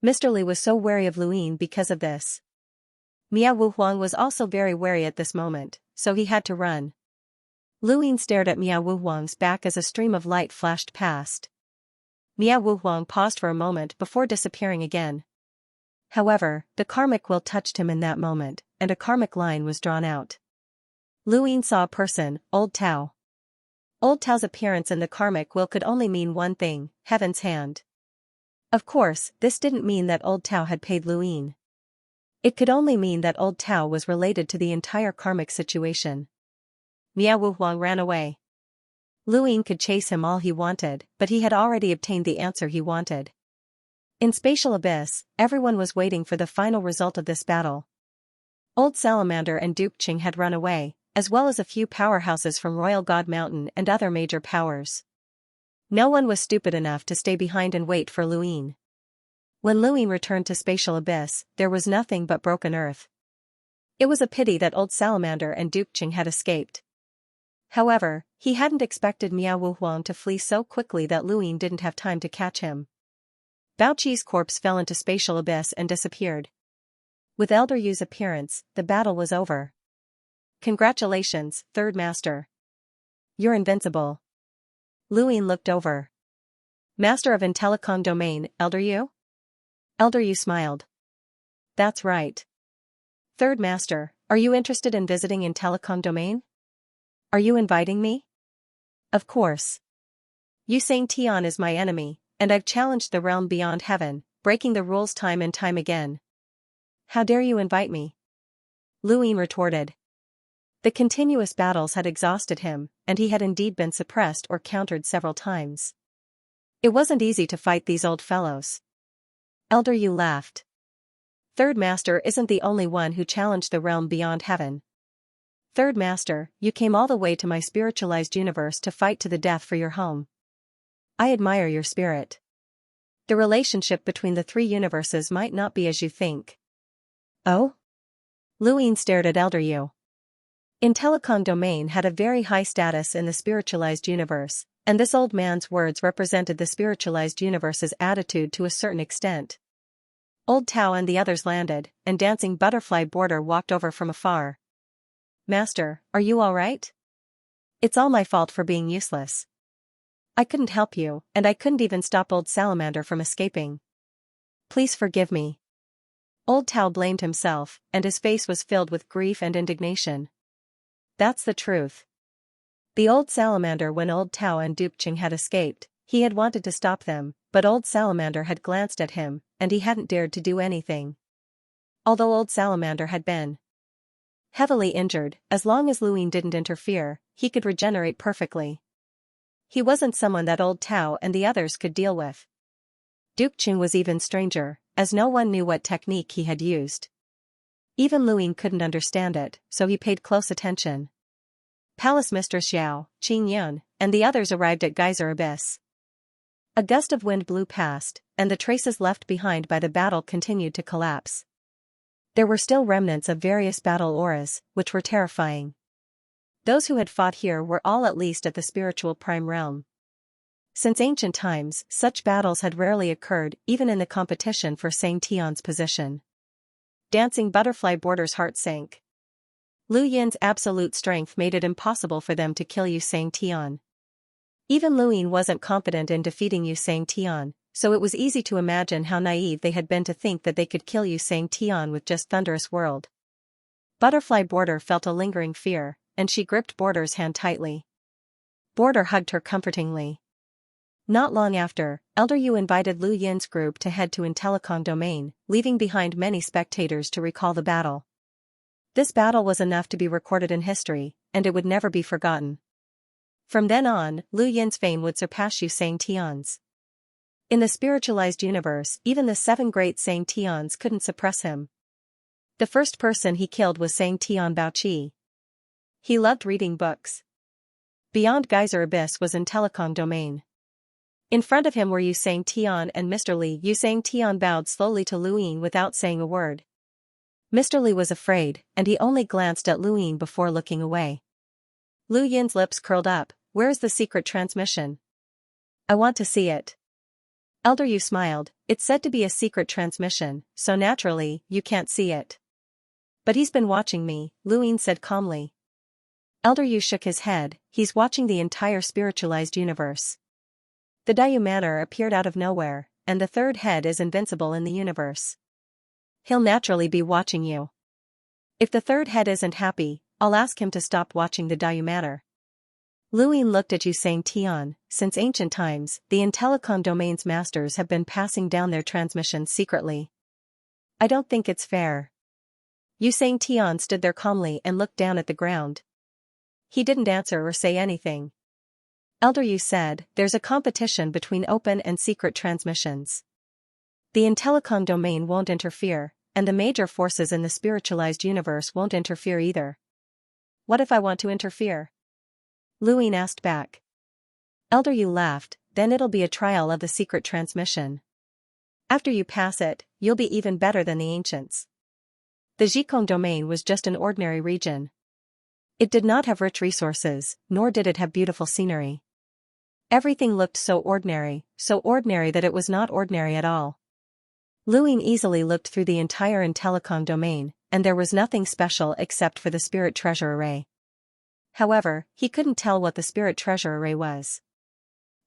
Mr. Li was so wary of Lu Yin because of this. Miao Wu Huang was also very wary at this moment, so he had to run. Lu Yin stared at Miao Wu Huang's back as a stream of light flashed past. Miao Wu Huang paused for a moment before disappearing again. However, the karmic wheel touched him in that moment, and a karmic line was drawn out. Lu Yin saw a person, Old Tao. Old Tao's appearance in the karmic wheel could only mean one thing, Heaven's hand. Of course, this didn't mean that Old Tao had paid Lu Yin. It could only mean that Old Tao was related to the entire karmic situation. Miao Wu Huang ran away. Lu Yin could chase him all he wanted, but he had already obtained the answer he wanted. In Spatial Abyss, everyone was waiting for the final result of this battle. Old Salamander and Duke Qing had run away, as well as a few powerhouses from Royal God Mountain and other major powers. No one was stupid enough to stay behind and wait for Lu Yin. When Lu Yin returned to Spatial Abyss, there was nothing but broken earth. It was a pity that Old Salamander and Duke Qing had escaped. However, he hadn't expected Miao Wu Huang to flee so quickly that Lu Yin didn't have time to catch him. Bao Qi's corpse fell into Spatial Abyss and disappeared. With Elder Yu's appearance, the battle was over. Congratulations, Third Master. You're invincible. Lu Yin looked over. Master of Intellicong Domain, Elder Yu? Elder Yu smiled. That's right. Third Master, Are you interested in visiting in Telecom Domain? Are you inviting me? Of course. Xianxia is my enemy, and I've challenged the realm beyond heaven, breaking the rules time and time again. How dare you invite me? Luin retorted. The continuous battles had exhausted him, and he had indeed been suppressed or countered several times. It wasn't easy to fight these old fellows. Elder Yu laughed. Third Master isn't the only one who challenged the realm beyond heaven. Third Master, you came all the way to my spiritualized universe to fight to the death for your home. I admire your spirit. The relationship between the three universes might not be as you think. Oh? Luin stared at Elder Yu. In Telecom Domain had a very high status in the spiritualized universe, and this old man's words represented the spiritualized universe's attitude to a certain extent. Old Tao and the others landed, and Dancing Butterfly Border walked over from afar. Master, are you all right? It's all my fault for being useless. I couldn't help you, and I couldn't even stop Old Salamander from escaping. Please forgive me. Old Tao blamed himself, and his face was filled with grief and indignation. That's the truth. The Old Salamander, when Old Tao and Dupching had escaped, he had wanted to stop them, but Old Salamander had glanced at him, and he hadn't dared to do anything. Although Old Salamander had been heavily injured, as long as Luin didn't interfere, he could regenerate perfectly. He wasn't someone that Old Tao and the others could deal with. Dupching was even stranger, as no one knew what technique he had used. Even Luin couldn't understand it, so he paid close attention. Palace Mistress Xiao, Qing Yun, and the others arrived at Geyser Abyss. A gust of wind blew past, and the traces left behind by the battle continued to collapse. There were still remnants of various battle auras, which were terrifying. Those who had fought here were all at least at the spiritual prime realm. Since ancient times, such battles had rarely occurred, even in the competition for Xianxia's position. Dancing Butterfly Border's heart sank. Lu Yin's absolute strength made it impossible for them to kill Xianxia. Even Luin wasn't confident in defeating Xianxia, so it was easy to imagine how naive they had been to think that they could kill Xianxia with just Thunderous World. Butterfly Border felt a lingering fear, and she gripped Border's hand tightly. Border hugged her comfortingly. Not long after, Elder Yu invited Lu Yin's group to head to Telecom Domain, leaving behind many spectators to recall the battle. This battle was enough to be recorded in history, and it would never be forgotten. From then on, Lu Yin's fame would surpass Xianxia's. In the spiritualized universe, even the 7 great Xianxians couldn't suppress him. The first person he killed was Xianxian Baoqi. He loved reading books. Beyond Geyser Abyss was in Telecom Domain. In front of him were Xianxian and Mr. Li. Xianxian bowed slowly to Luin without saying a word. Mr. Li was afraid, and he only glanced at Luin before looking away. Lu Yin's lips curled up. Where's the secret transmission? I want to see it. Elder Yu smiled. It's said to be a secret transmission, so naturally, you can't see it. But he's been watching me, Luin said calmly. Elder Yu shook his head. He's watching the entire spiritualized universe. The Dayu Manor appeared out of nowhere, and the third head is invincible in the universe. He'll naturally be watching you. If the third head isn't happy, I'll ask him to stop watching the Dayu Manor. Luin looked at Xianxian. Since ancient times, the Telecom Domain's masters have been passing down their transmissions secretly. I don't think it's fair. Xianxian stood there calmly and looked down at the ground. He didn't answer or say anything. Elder Yu said, there's a competition between open and secret transmissions. The Telecom Domain won't interfere, and the major forces in the spiritualized universe won't interfere either. What if I want to interfere? Luin asked back. Elder Yu laughed, then it'll be a trial of the secret transmission. After you pass it, you'll be even better than the ancients. The Zhikong Domain was just an ordinary region. It did not have rich resources, nor did it have beautiful scenery. Everything looked so ordinary that it was not ordinary at all. Luin easily looked through the entire Telecom Domain, and there was nothing special except for the Spirit Treasure Array. However, he couldn't tell what the Spirit Treasure Array was.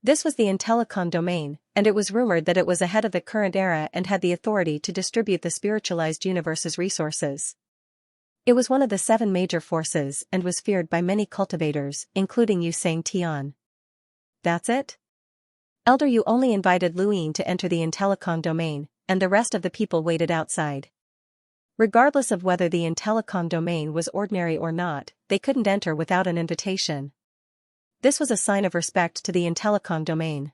This was the Telecom Domain, and it was rumored that it was ahead of the current era and had the authority to distribute the spiritualized universe's resources. It was one of the 7 major forces and was feared by many cultivators, including Xianxia. That's it? Elder Yu only invited Luyin to enter the Intellicon domain, and the rest of the people waited outside. Regardless of whether the Intellicon domain was ordinary or not, they couldn't enter without an invitation. This was a sign of respect to the Intellicon domain.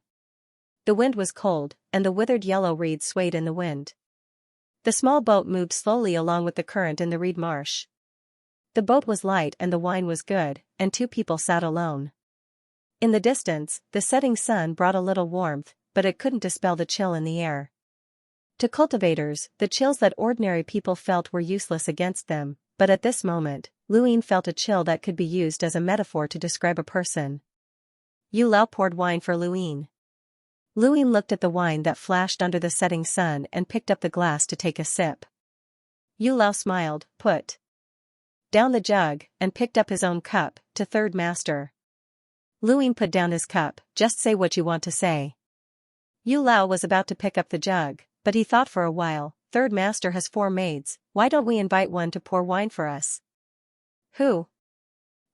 The wind was cold, and the withered yellow reeds swayed in the wind. The small boat moved slowly along with the current in the reed marsh. The boat was light and the wine was good, and 2 people sat alone. In the distance, the setting sun brought a little warmth, but it couldn't dispel the chill in the air. To cultivators, the chills that ordinary people felt were useless against them, but at this moment, Luyin felt a chill that could be used as a metaphor to describe a person. Yu Lao poured wine for Luyin. Luyin looked at the wine that flashed under the setting sun and picked up the glass to take a sip. Yu Lao smiled, put down the jug, and picked up his own cup, to Third Master. Luyin put down his cup, just say what you want to say. Yu Lao was about to pick up the jug, but he thought for a while, Third Master has 4 maids, why don't we invite one to pour wine for us? Who?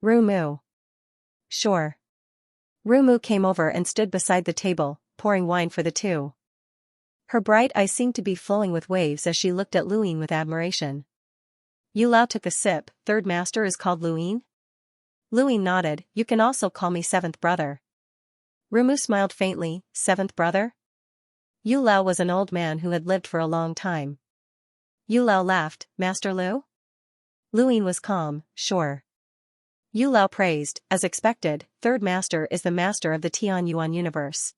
Rumu. Sure. Rumu came over and stood beside the table, pouring wine for the 2. Her bright eyes seemed to be flowing with waves as she looked at Luyin with admiration. Yu Lao took a sip. Third Master is called Luyin? Luyin nodded. You can also call me 7th brother. Rumu smiled faintly. 7th brother? Yu Lao was an old man who had lived for a long time. Yu Lao laughed. Master Lu? Luyin was calm. Sure. Yu Lao praised, as expected, Third Master is the master of the Tianyuan universe.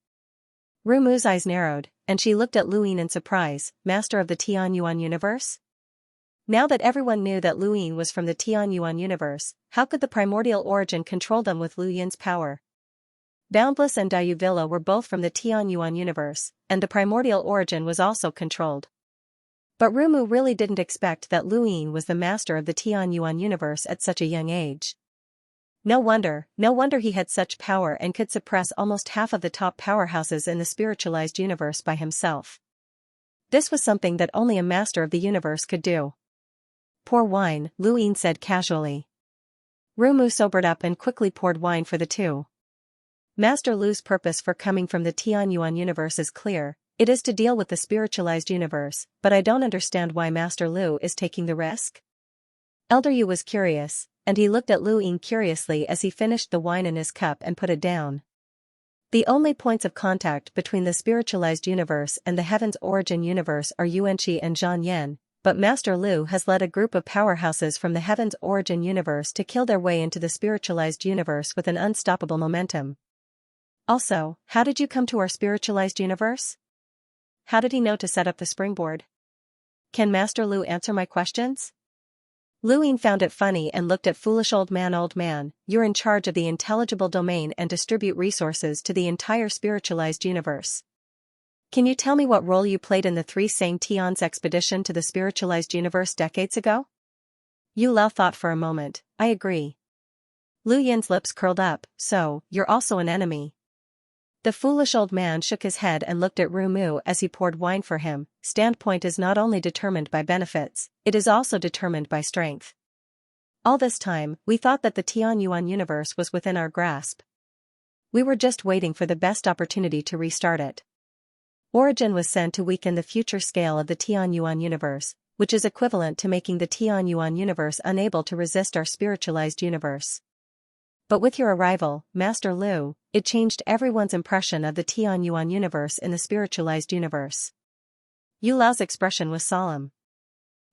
Rumu's eyes narrowed, and she looked at Luyin in surprise. Master of the Tianyuan universe? Now that everyone knew that Luyin was from the Tianyuan universe, how could the primordial origin control them with Luyin's power? Boundless and Dayuvilla were both from the Tianyuan universe, and the primordial origin was also controlled. But Rumu really didn't expect that Luyin was the master of the Tianyuan universe at such a young age. No wonder he had such power and could suppress almost half of the top powerhouses in the spiritualized universe by himself. This was something that only a master of the universe could do. Pour wine, Luyin said casually. Rumu sobered up and quickly poured wine for the 2. Master Lu's purpose for coming from the Tianyuan universe is clear, it is to deal with the spiritualized universe, but I don't understand why Master Lu is taking the risk. Elder Yu was curious, and he looked at Luyin curiously as he finished the wine in his cup and put it down. The only points of contact between the spiritualized universe and the Heaven's Origin universe are Yuanqi and Zhanyan, but Master Lu has led a group of powerhouses from the Heaven's Origin universe to kill their way into the spiritualized universe with an unstoppable momentum. Also, how did you come to our spiritualized universe? How did he know to set up the springboard? Can Master Lu answer my questions? Luyin found it funny and looked at foolish old man, you're in charge of the intelligible domain and distribute resources to the entire spiritualized universe. Can you tell me what role you played in the 3 Sang Tian's expedition to the spiritualized universe decades ago? Yu Lao thought for a moment. I agree. Luyin's lips curled up. So, you're also an enemy. The foolish old man shook his head and looked at Rumu as he poured wine for him. Standpoint is not only determined by benefits, it is also determined by strength. All this time, we thought that the Tianyuan universe was within our grasp. We were just waiting for the best opportunity to restart it. Origin was sent to weaken the future scale of the Tianyuan universe, which is equivalent to making the Tianyuan universe unable to resist our spiritualized universe. But with your arrival, Master Lu, it changed everyone's impression of the Tianyuan universe in the spiritualized universe. Yu Lao's expression was solemn.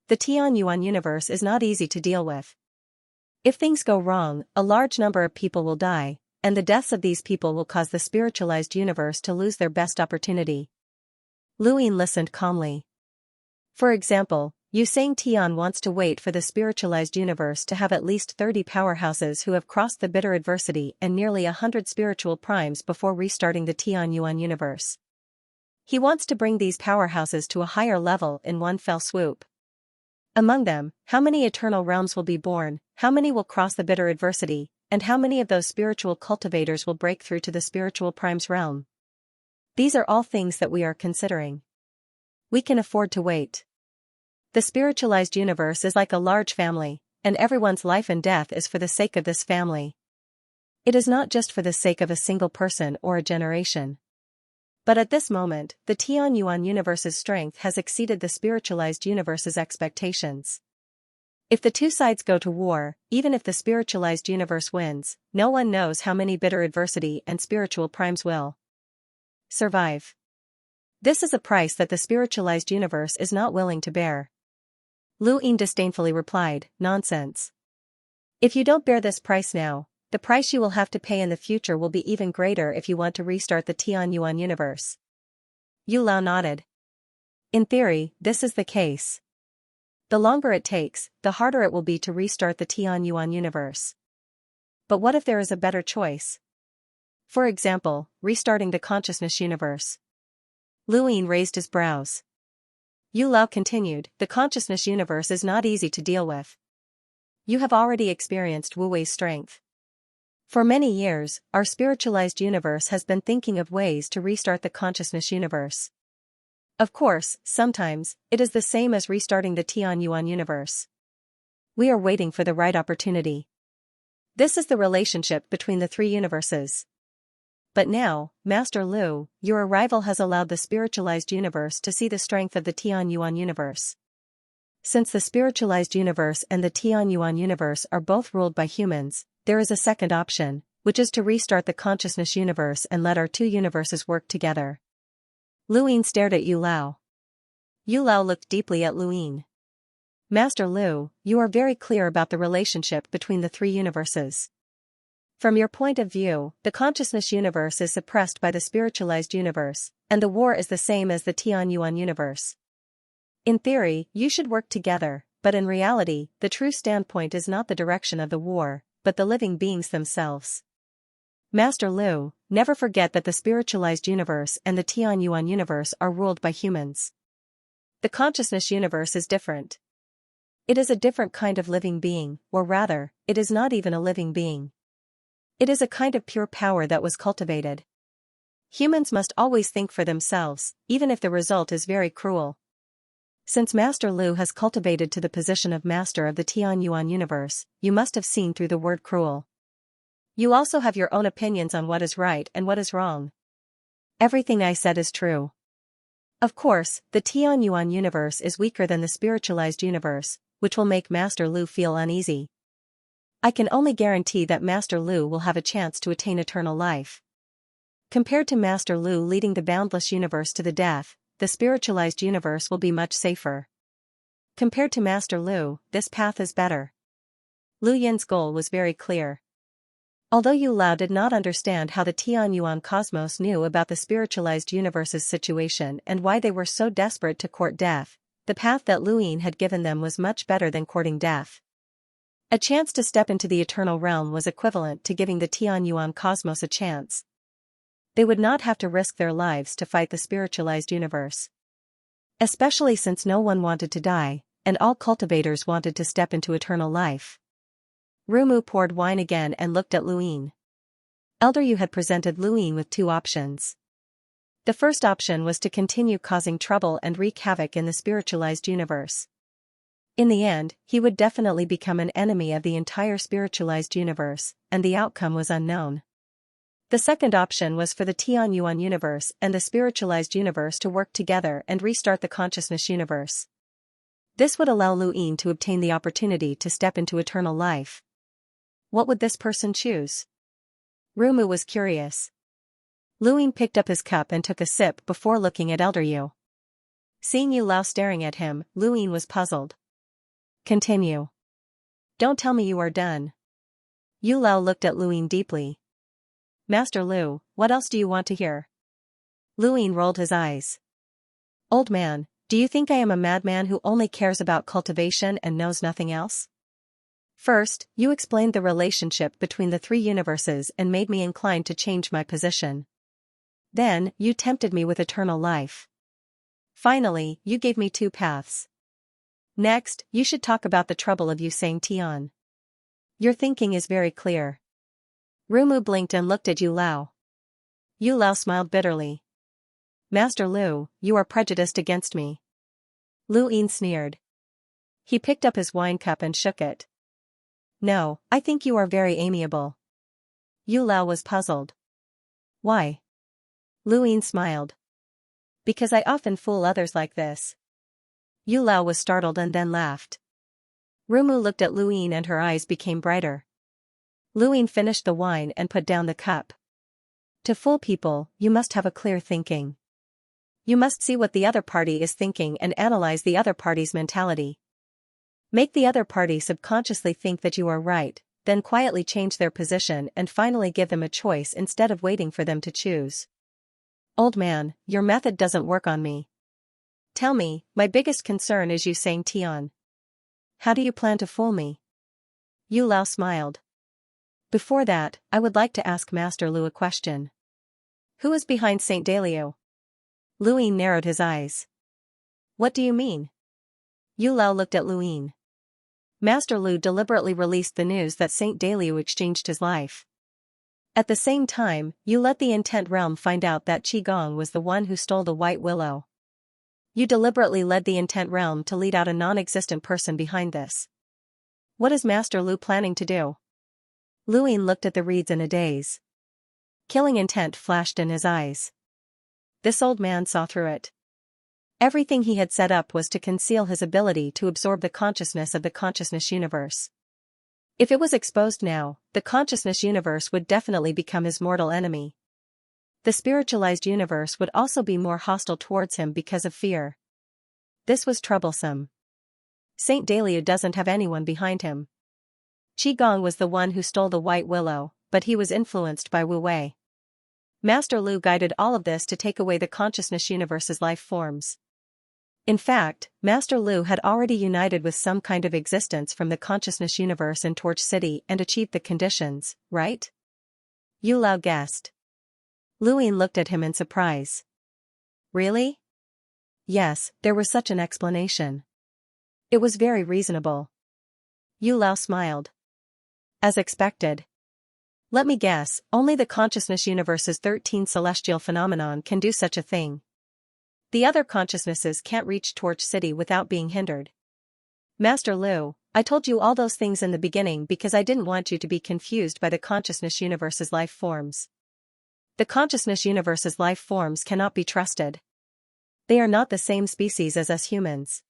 The Tianyuan universe is not easy to deal with. If things go wrong, a large number of people will die, and the deaths of these people will cause the spiritualized universe to lose their best opportunity. Luyin listened calmly. For example, Yusang Tian wants to wait for the spiritualized universe to have at least 30 powerhouses who have crossed the bitter adversity and nearly 100 spiritual primes before restarting the Tianyuan universe. He wants to bring these powerhouses to a higher level in one fell swoop. Among them, how many eternal realms will be born, how many will cross the bitter adversity, and how many of those spiritual cultivators will break through to the spiritual primes realm? These are all things that we are considering. We can afford to wait. The spiritualized universe is like a large family, and everyone's life and death is for the sake of this family. It is not just for the sake of a single person or a generation. But at this moment, the Tianyuan universe's strength has exceeded the spiritualized universe's expectations. If the two sides go to war, even if the spiritualized universe wins, no one knows how many bitter adversity and spiritual primes will survive. This is a price that the spiritualized universe is not willing to bear. Lu Yin disdainfully replied, "Nonsense. If you don't bear this price now, the price you will have to pay in the future will be even greater if you want to restart the Tianyuan universe." Yu Lao nodded. In theory, this is the case. The longer it takes, the harder it will be to restart the Tianyuan universe. But what if there is a better choice? For example, restarting the consciousness universe. Lu Yin raised his brows. Yu Lao continued, "The consciousness universe is not easy to deal with. You have already experienced Wu Wei's strength. For many years, our spiritualized universe has been thinking of ways to restart the consciousness universe. Of course, sometimes, it is the same as restarting the Tianyuan universe. We are waiting for the right opportunity. This is the relationship between the three universes. But now, Master Lu, your arrival has allowed the spiritualized universe to see the strength of the Tianyuan universe. Since the spiritualized universe and the Tianyuan universe are both ruled by humans, there is a second option, which is to restart the consciousness universe and let our two universes work together." Lu Yin stared at Yu Lao. Yu Lao looked deeply at Lu Yin. "Master Lu, you are very clear about the relationship between the three universes. From your point of view, the consciousness universe is suppressed by the spiritualized universe, and the war is the same as the Tianyuan universe. In theory, you should work together, but in reality, the true standpoint is not the direction of the war, but the living beings themselves. Master Lu, never forget that the spiritualized universe and the Tianyuan universe are ruled by humans. The consciousness universe is different. It is a different kind of living being, or rather, it is not even a living being. It is a kind of pure power that was cultivated. Humans must always think for themselves, even if the result is very cruel. Since Master Lu has cultivated to the position of master of the Tianyuan universe, you must have seen through the word cruel. You also have your own opinions on what is right and what is wrong. Everything I said is true. Of course, the Tianyuan universe is weaker than the spiritualized universe, which will make Master Lu feel uneasy. I can only guarantee that Master Lu will have a chance to attain eternal life. Compared to Master Lu leading the boundless universe to the death, the spiritualized universe will be much safer. Compared to Master Lu, this path is better." Lu Yin's goal was very clear. Although Yu Lao did not understand how the Tianyuan cosmos knew about the spiritualized universe's situation and why they were so desperate to court death, the path that Lu Yin had given them was much better than courting death. A chance to step into the eternal realm was equivalent to giving the Tianyuan cosmos a chance. They would not have to risk their lives to fight the spiritualized universe. Especially since no one wanted to die, and all cultivators wanted to step into eternal life. Rumu poured wine again and looked at Lu Yin. Elder Yu had presented Lu Yin with two options. The first option was to continue causing trouble and wreak havoc in the spiritualized universe. In the end, he would definitely become an enemy of the entire spiritualized universe, and the outcome was unknown. The second option was for the Tianyuan universe and the spiritualized universe to work together and restart the consciousness universe. This would allow Lu Yin to obtain the opportunity to step into eternal life. What would this person choose? Rumu was curious. Lu Yin picked up his cup and took a sip before looking at Elder Yu. Seeing Yu Lao staring at him, Lu Yin was puzzled. "Continue. Don't tell me you are done." Yu Lao looked at Lu Yin deeply. "Master Lu, what else do you want to hear?" Lu Yin rolled his eyes. "Old man, do you think I am a madman who only cares about cultivation and knows nothing else? First, you explained the relationship between the three universes and made me inclined to change my position. Then, you tempted me with eternal life. Finally, you gave me two paths. Next, you should talk about the trouble of you saying Tian. Your thinking is very clear." Rumu blinked and looked at Yu Lao. Yu Lao smiled bitterly. "Master Lu, you are prejudiced against me." Lu Yin sneered. He picked up his wine cup and shook it. No, I think you are very amiable. Yu Lao was puzzled. Why? Luyin smiled. Because I often fool others like this. Yu Lao was startled and then laughed. Rumu looked at Luyin and her eyes became brighter. Luyin finished the wine and put down the cup. To fool people, you must have a clear thinking. You must see what the other party is thinking and analyze the other party's mentality. Make the other party subconsciously think that you are right, then quietly change their position and finally give them a choice instead of waiting for them to choose. Old man, your method doesn't work on me. Tell me, my biggest concern is you saying Tian. How do you plan to fool me? Yu Lao smiled. Before that, I would like to ask Master Lu a question. Who is behind Saint Dalio? Luyin narrowed his eyes. What do you mean? Yu Lao looked at Luyin. Master Lu deliberately released the news that Saint Dalio exchanged his life. At the same time, you let the intent realm find out that Qigong was the one who stole the white willow. You deliberately led the intent realm to lead out a non-existent person behind this. What is Master Lu planning to do? Luyin looked at the reeds in a daze. Killing intent flashed in his eyes. This old man saw through it. Everything he had set up was to conceal his ability to absorb the consciousness of the consciousness universe. If it was exposed now, the consciousness universe would definitely become his mortal enemy. The spiritualized universe would also be more hostile towards him because of fear. This was troublesome. Saint Dalio doesn't have anyone behind him. Qigong was the one who stole the white willow, but he was influenced by Wu Wei. Master Lu guided all of this to take away the consciousness universe's life forms. In fact, Master Lu had already united with some kind of existence from the consciousness universe in Torch City and achieved the conditions, right? Yu Lao guessed. Luyin looked at him in surprise. Really? Yes, there was such an explanation. It was very reasonable. Yu Lao smiled. As expected. Let me guess, only the consciousness universe's 13 celestial phenomenon can do such a thing. The other consciousnesses can't reach Torch City without being hindered. Master Lu, I told you all those things in the beginning because I didn't want you to be confused by the consciousness universe's life forms. The consciousness universe's life forms cannot be trusted. They are not the same species as us humans.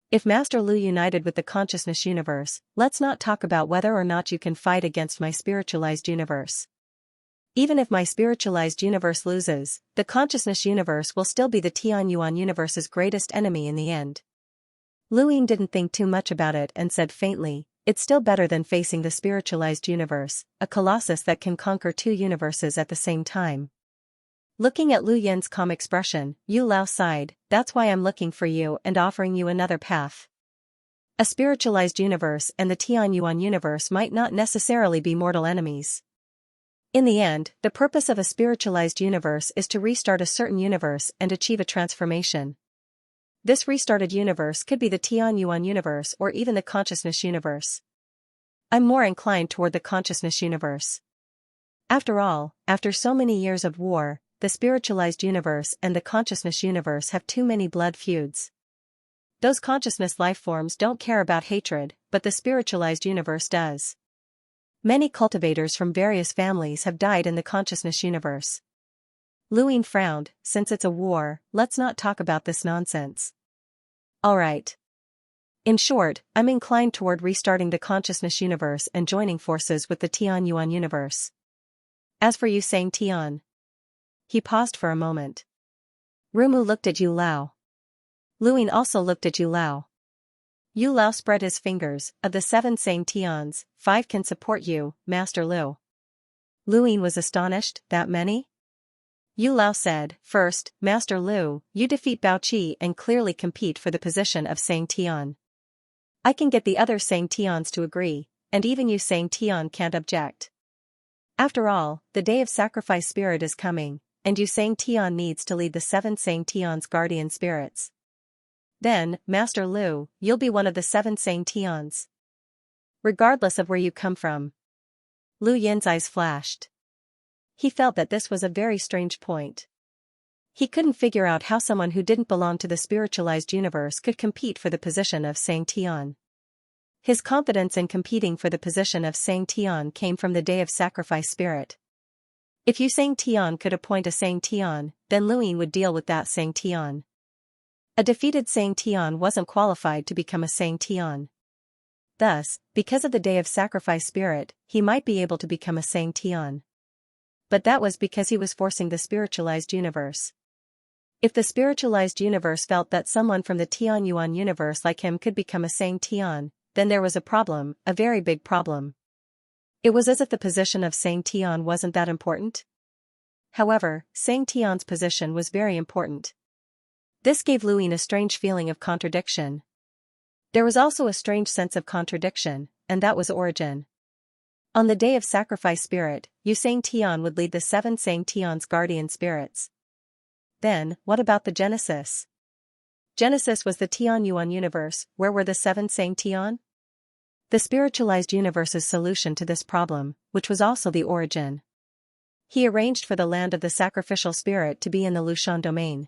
If Master Lu united with the consciousness universe, let's not talk about whether or not you can fight against my spiritualized universe. Even if my spiritualized universe loses, the consciousness universe will still be the Tianyuan universe's greatest enemy in the end. Luyin didn't think too much about it and said faintly, it's still better than facing the spiritualized universe, a colossus that can conquer two universes at the same time. Looking at Lu Yin's calm expression, Yu Lao sighed, that's why I'm looking for you and offering you another path. A spiritualized universe and the Tianyuan universe might not necessarily be mortal enemies. In the end, the purpose of a spiritualized universe is to restart a certain universe and achieve a transformation. This restarted universe could be the Tianyuan universe or even the consciousness universe. I'm more inclined toward the consciousness universe. After all, after so many years of war, the spiritualized universe and the consciousness universe have too many blood feuds. Those consciousness life forms don't care about hatred, but the spiritualized universe does. Many cultivators from various families have died in the consciousness universe. Luyin frowned, since it's a war, let's not talk about this nonsense. Alright. In short, I'm inclined toward restarting the consciousness universe and joining forces with the Tianyuan universe. As for you saying Tian. He paused for a moment. Rumu looked at Yu Lao. Luyin also looked at Yu Lao. Yu Lao spread his fingers, of the 7 saying Tians, 5 can support you, Master Lu. Luyin was astonished, that many? Yu Lao said, first, Master Lu, you defeat Bao Qi and clearly compete for the position of Sang Tian. I can get the other Sang Tians to agree, and even you Sang Tian can't object. After all, the day of sacrifice spirit is coming, and you Sang Tian needs to lead the 7 Sang Tian's guardian spirits. Then, Master Lu, you'll be one of the 7 Sang Tians. Regardless of where you come from. Lu Yin's eyes flashed. He felt that this was a very strange point. He couldn't figure out how someone who didn't belong to the spiritualized universe could compete for the position of Sang Tian. His confidence in competing for the position of Xianxia came from the day of sacrifice spirit. If Xianxia could appoint a Xianxia, then Luin would deal with that Xianxia. A defeated Xianxia wasn't qualified to become a Xianxia. Thus, because of the day of sacrifice spirit, he might be able to become a Xianxia. But that was because he was forcing the spiritualized universe. If the spiritualized universe felt that someone from the Tianyuan universe like him could become a Xianxia, then there was a problem, a very big problem. It was as if the position of Xianxia wasn't that important. However, Xianxia's position was very important. This gave Luin a strange feeling of contradiction. There was also a strange sense of contradiction, and that was origin. On the day of sacrifice spirit, Xianxia would lead the 7 Xianxia's guardian spirits. Then, what about the Genesis? Genesis was the Tianyuan universe. Where were the 7 Xianxia? The spiritualized universe's solution to this problem, which was also the origin. He arranged for the land of the sacrificial spirit to be in the Lushan domain.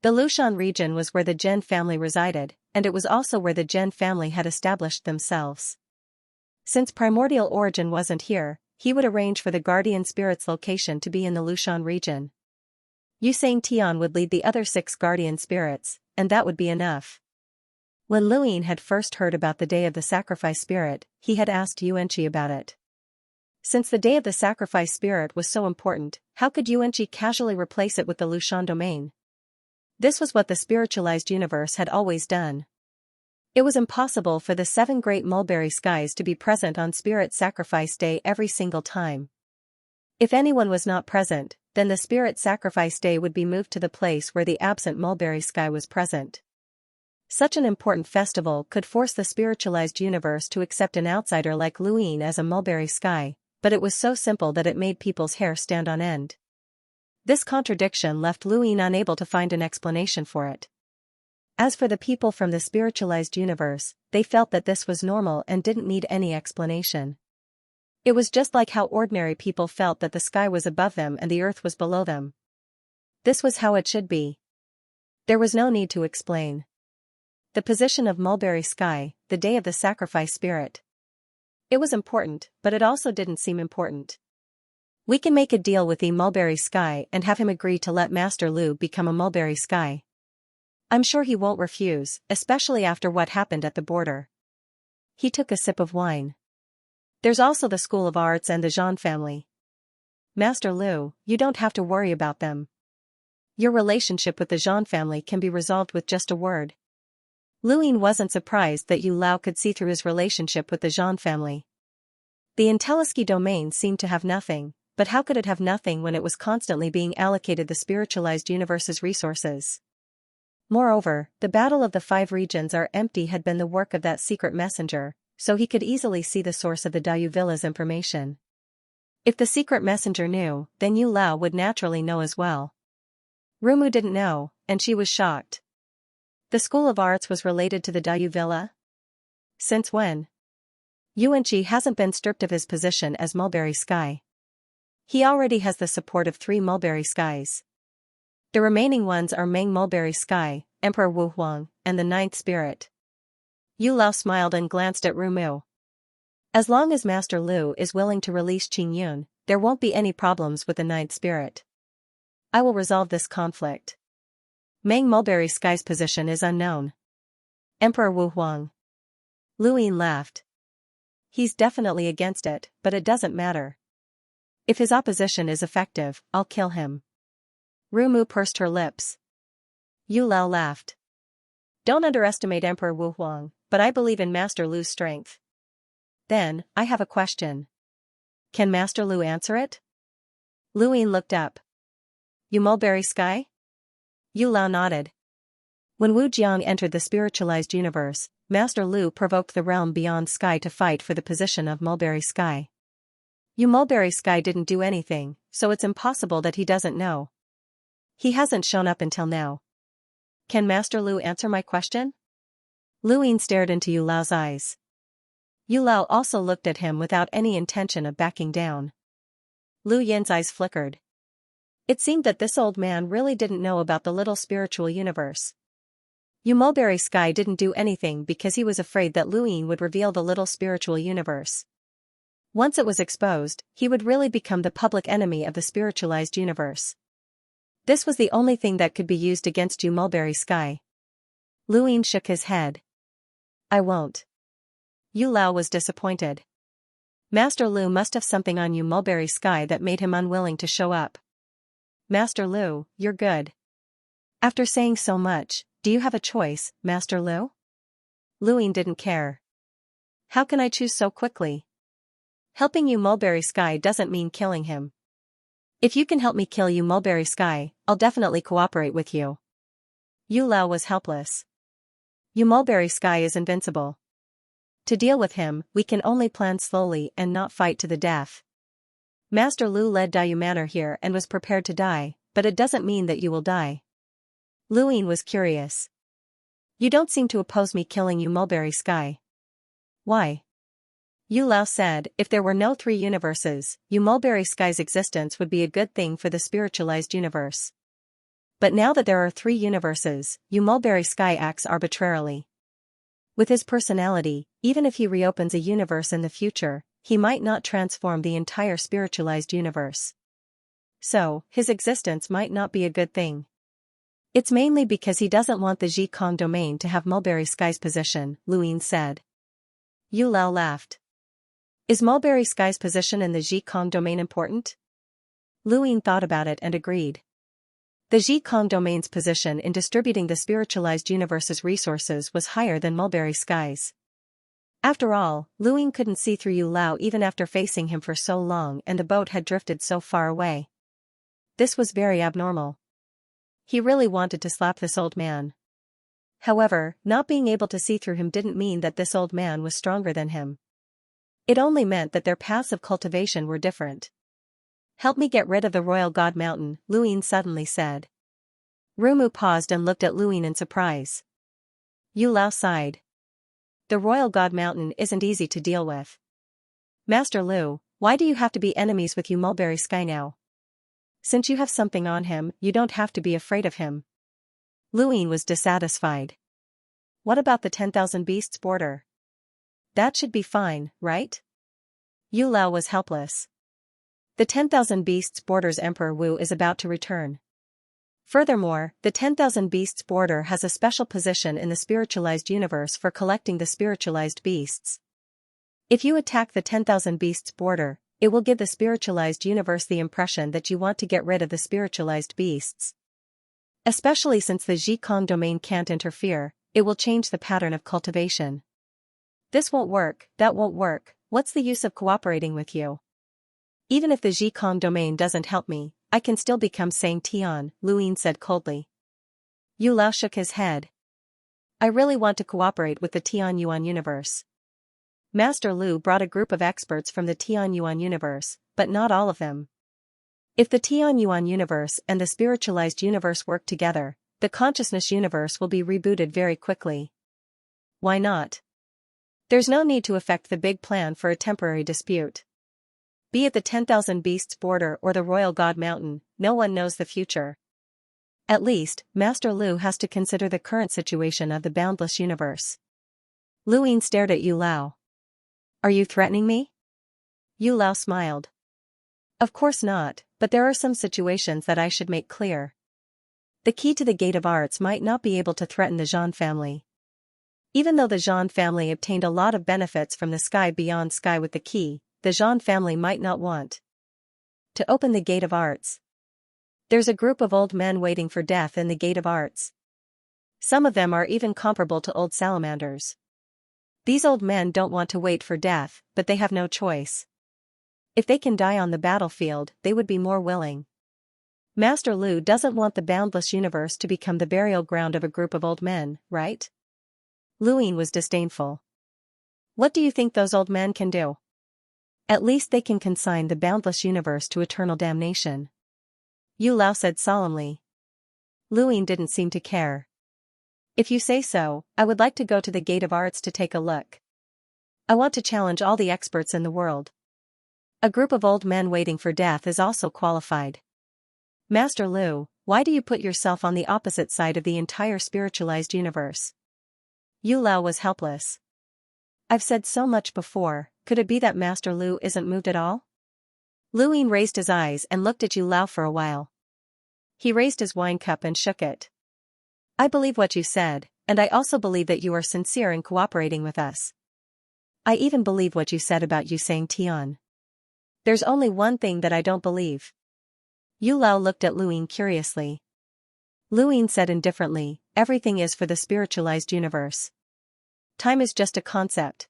The Lushan region was where the Zhen family resided, and it was also where the Zhen family had established themselves. Since primordial origin wasn't here, he would arrange for the guardian spirit's location to be in the Lushan region. Xianxia would lead the other 6 guardian spirits, and that would be enough. When Luin had first heard about the day of the sacrifice spirit, he had asked Xianxia about it. Since the day of the sacrifice spirit was so important, how could Xianxia casually replace it with the Lushan domain? This was what the spiritualized universe had always done. It was impossible for the 7 great mulberry skies to be present on spirit sacrifice day every single time. If anyone was not present, then the spirit sacrifice day would be moved to the place where the absent mulberry sky was present. Such an important festival could force the spiritualized universe to accept an outsider like Luin as a mulberry sky, but it was so simple that it made people's hair stand on end. This contradiction left Luin unable to find an explanation for it. As for the people from the spiritualized universe, they felt that this was normal and didn't need any explanation. It was just like how ordinary people felt that the sky was above them and the earth was below them. This was how it should be. There was no need to explain. The position of mulberry sky, the day of the sacrifice spirit. It was important, but it also didn't seem important. We can make a deal with the mulberry sky and have him agree to let Master Lu become a mulberry sky. I'm sure he won't refuse, especially after what happened at the border. He took a sip of wine. There's also the School of Arts and the Zhan family. Master Lu, you don't have to worry about them. Your relationship with the Zhan family can be resolved with just a word. Luin wasn't surprised that Yu Lao could see through his relationship with the Zhan family. The Intelliski domain seemed to have nothing, but how could it have nothing when it was constantly being allocated the spiritualized universe's resources? Moreover, the battle of the 5 regions are empty had been the work of that secret messenger, so he could easily see the source of the Dayu Villa's information. If the secret messenger knew, then Yu Lao would naturally know as well. Rumu didn't know, and she was shocked. The School of Arts was related to the Dayu Villa? Since when? Xianxia hasn't been stripped of his position as mulberry sky. He already has the support of 3 mulberry skies. The remaining ones are Meng Mulberry Sky, Emperor Wu Huang, and the 9th Spirit. Yu Lao smiled and glanced at Rumu. As long as Master Lu is willing to release Qing Yun, there won't be any problems with the 9th Spirit. I will resolve this conflict. Meng Mulberry Sky's position is unknown. Emperor Wu Huang. Luin laughed. He's definitely against it, but it doesn't matter. If his opposition is effective, I'll kill him. Rumu pursed her lips. Yu Lao laughed. Don't underestimate Emperor Wu Huang, but I believe in Master Lu's strength. Then, I have a question. Can Master Lu answer it? Luin looked up. You Mulberry Sky? Yu Lao nodded. When Wu Jiang entered the spiritualized universe, Master Lu provoked the realm beyond sky to fight for the position of Mulberry Sky. You Mulberry Sky didn't do anything, so it's impossible that he doesn't know. He hasn't shown up until now. Can Master Lu answer my question? Luin stared into Yu Lao's eyes. Yu Lao also looked at him without any intention of backing down. Lu Yin's eyes flickered. It seemed that this old man really didn't know about the little spiritual universe. Yu Mulberry Sky didn't do anything because he was afraid that Luin would reveal the little spiritual universe. Once it was exposed, he would really become the public enemy of the spiritualized universe. This was the only thing that could be used against Yu Mulberry Sky. Luin shook his head. I won't. Yu Lao was disappointed. Master Lu must have something on Yu Mulberry Sky that made him unwilling to show up. Master Lu, you're good. After saying so much, do you have a choice, Master Lu? Luin didn't care. How can I choose so quickly? Helping Yu Mulberry Sky doesn't mean killing him. If you can help me kill Yu Mulberry Sky, I'll definitely cooperate with you. Yu Lao was helpless. Yu Mulberry Sky is invincible. To deal with him, we can only plan slowly and not fight to the death. Master Lu led Dayu Manor here and was prepared to die, but it doesn't mean that you will die. Luin was curious. You don't seem to oppose me killing Yu Mulberry Sky. Why? Yu Lao said, if there were no 3 universes, Yu Mulberry Sky's existence would be a good thing for the spiritualized universe. But now that there are 3 universes, Yu Mulberry Sky acts arbitrarily. With his personality, even if he reopens a universe in the future, he might not transform the entire spiritualized universe. So, his existence might not be a good thing. It's mainly because he doesn't want the Zhikong domain to have Mulberry Sky's position, Luin said. Yu Lao laughed. Is Mulberry Sky's position in the Zhikong domain important? Luin thought about it and agreed. The Zhikong domain's position in distributing the spiritualized universe's resources was higher than Mulberry Sky's. After all, Luin couldn't see through Yu Lao even after facing him for so long and the boat had drifted so far away. This was very abnormal. He really wanted to slap this old man. However, not being able to see through him didn't mean that this old man was stronger than him. It only meant that their paths of cultivation were different. Help me get rid of the Royal God Mountain, Luin suddenly said. Rumu paused and looked at Luin in surprise. Yu Lao sighed. The Royal God Mountain isn't easy to deal with. Master Lu, why do you have to be enemies with Yu Mulberry Sky now? Since you have something on him, you don't have to be afraid of him. Luin was dissatisfied. What about the 10,000 beasts border? That should be fine, right? Yu Lao was helpless. The 10,000 beasts border's Emperor Wu is about to return. Furthermore, the 10,000 beasts border has a special position in the spiritualized universe for collecting the spiritualized beasts. If you attack the 10,000 beasts border, it will give the spiritualized universe the impression that you want to get rid of the spiritualized beasts. Especially since the Zhikong domain can't interfere, it will change the pattern of cultivation. This won't work, that won't work, what's the use of cooperating with you? Even if the Zhikong domain doesn't help me, I can still become Sang Tian, Luin said coldly. Yu Lao shook his head. I really want to cooperate with the Tian Yuan universe. Master Lu brought a group of experts from the Tian Yuan universe, but not all of them. If the Tian Yuan universe and the spiritualized universe work together, the consciousness universe will be rebooted very quickly. Why not? There's no need to affect the big plan for a temporary dispute. Be it the 10,000 beasts border or the Royal God Mountain, no one knows the future. At least, Master Lu has to consider the current situation of the boundless universe. Luin stared at Yu Lao. Are you threatening me? Yu Lao smiled. Of course not, but there are some situations that I should make clear. The key to the Gate of Arts might not be able to threaten the Zhan family. Even though the Zhan family obtained a lot of benefits from the sky beyond sky with the key, the Zhan family might not want to open the Gate of Arts. There's a group of old men waiting for death in the Gate of Arts. Some of them are even comparable to old salamanders. These old men don't want to wait for death, but they have no choice. If they can die on the battlefield, they would be more willing. Master Lu doesn't want the boundless universe to become the burial ground of a group of old men, right? Luin was disdainful. What do you think those old men can do? At least they can consign the boundless universe to eternal damnation. Yu Lao said solemnly. Luin didn't seem to care. If you say so, I would like to go to the Gate of Arts to take a look. I want to challenge all the experts in the world. A group of old men waiting for death is also qualified. Master Lu, why do you put yourself on the opposite side of the entire spiritualized universe? Yu Lao was helpless. I've said so much before, could it be that Master Lu isn't moved at all? Lu Ying raised his eyes and looked at Yu Lao for a while. He raised his wine cup and shook it. I believe what you said, and I also believe that you are sincere in cooperating with us. I even believe what you said about Xianxia. There's only one thing that I don't believe. Yu Lao looked at Lu Ying curiously. Lu Ying said indifferently, everything is for the spiritualized universe. Time is just a concept.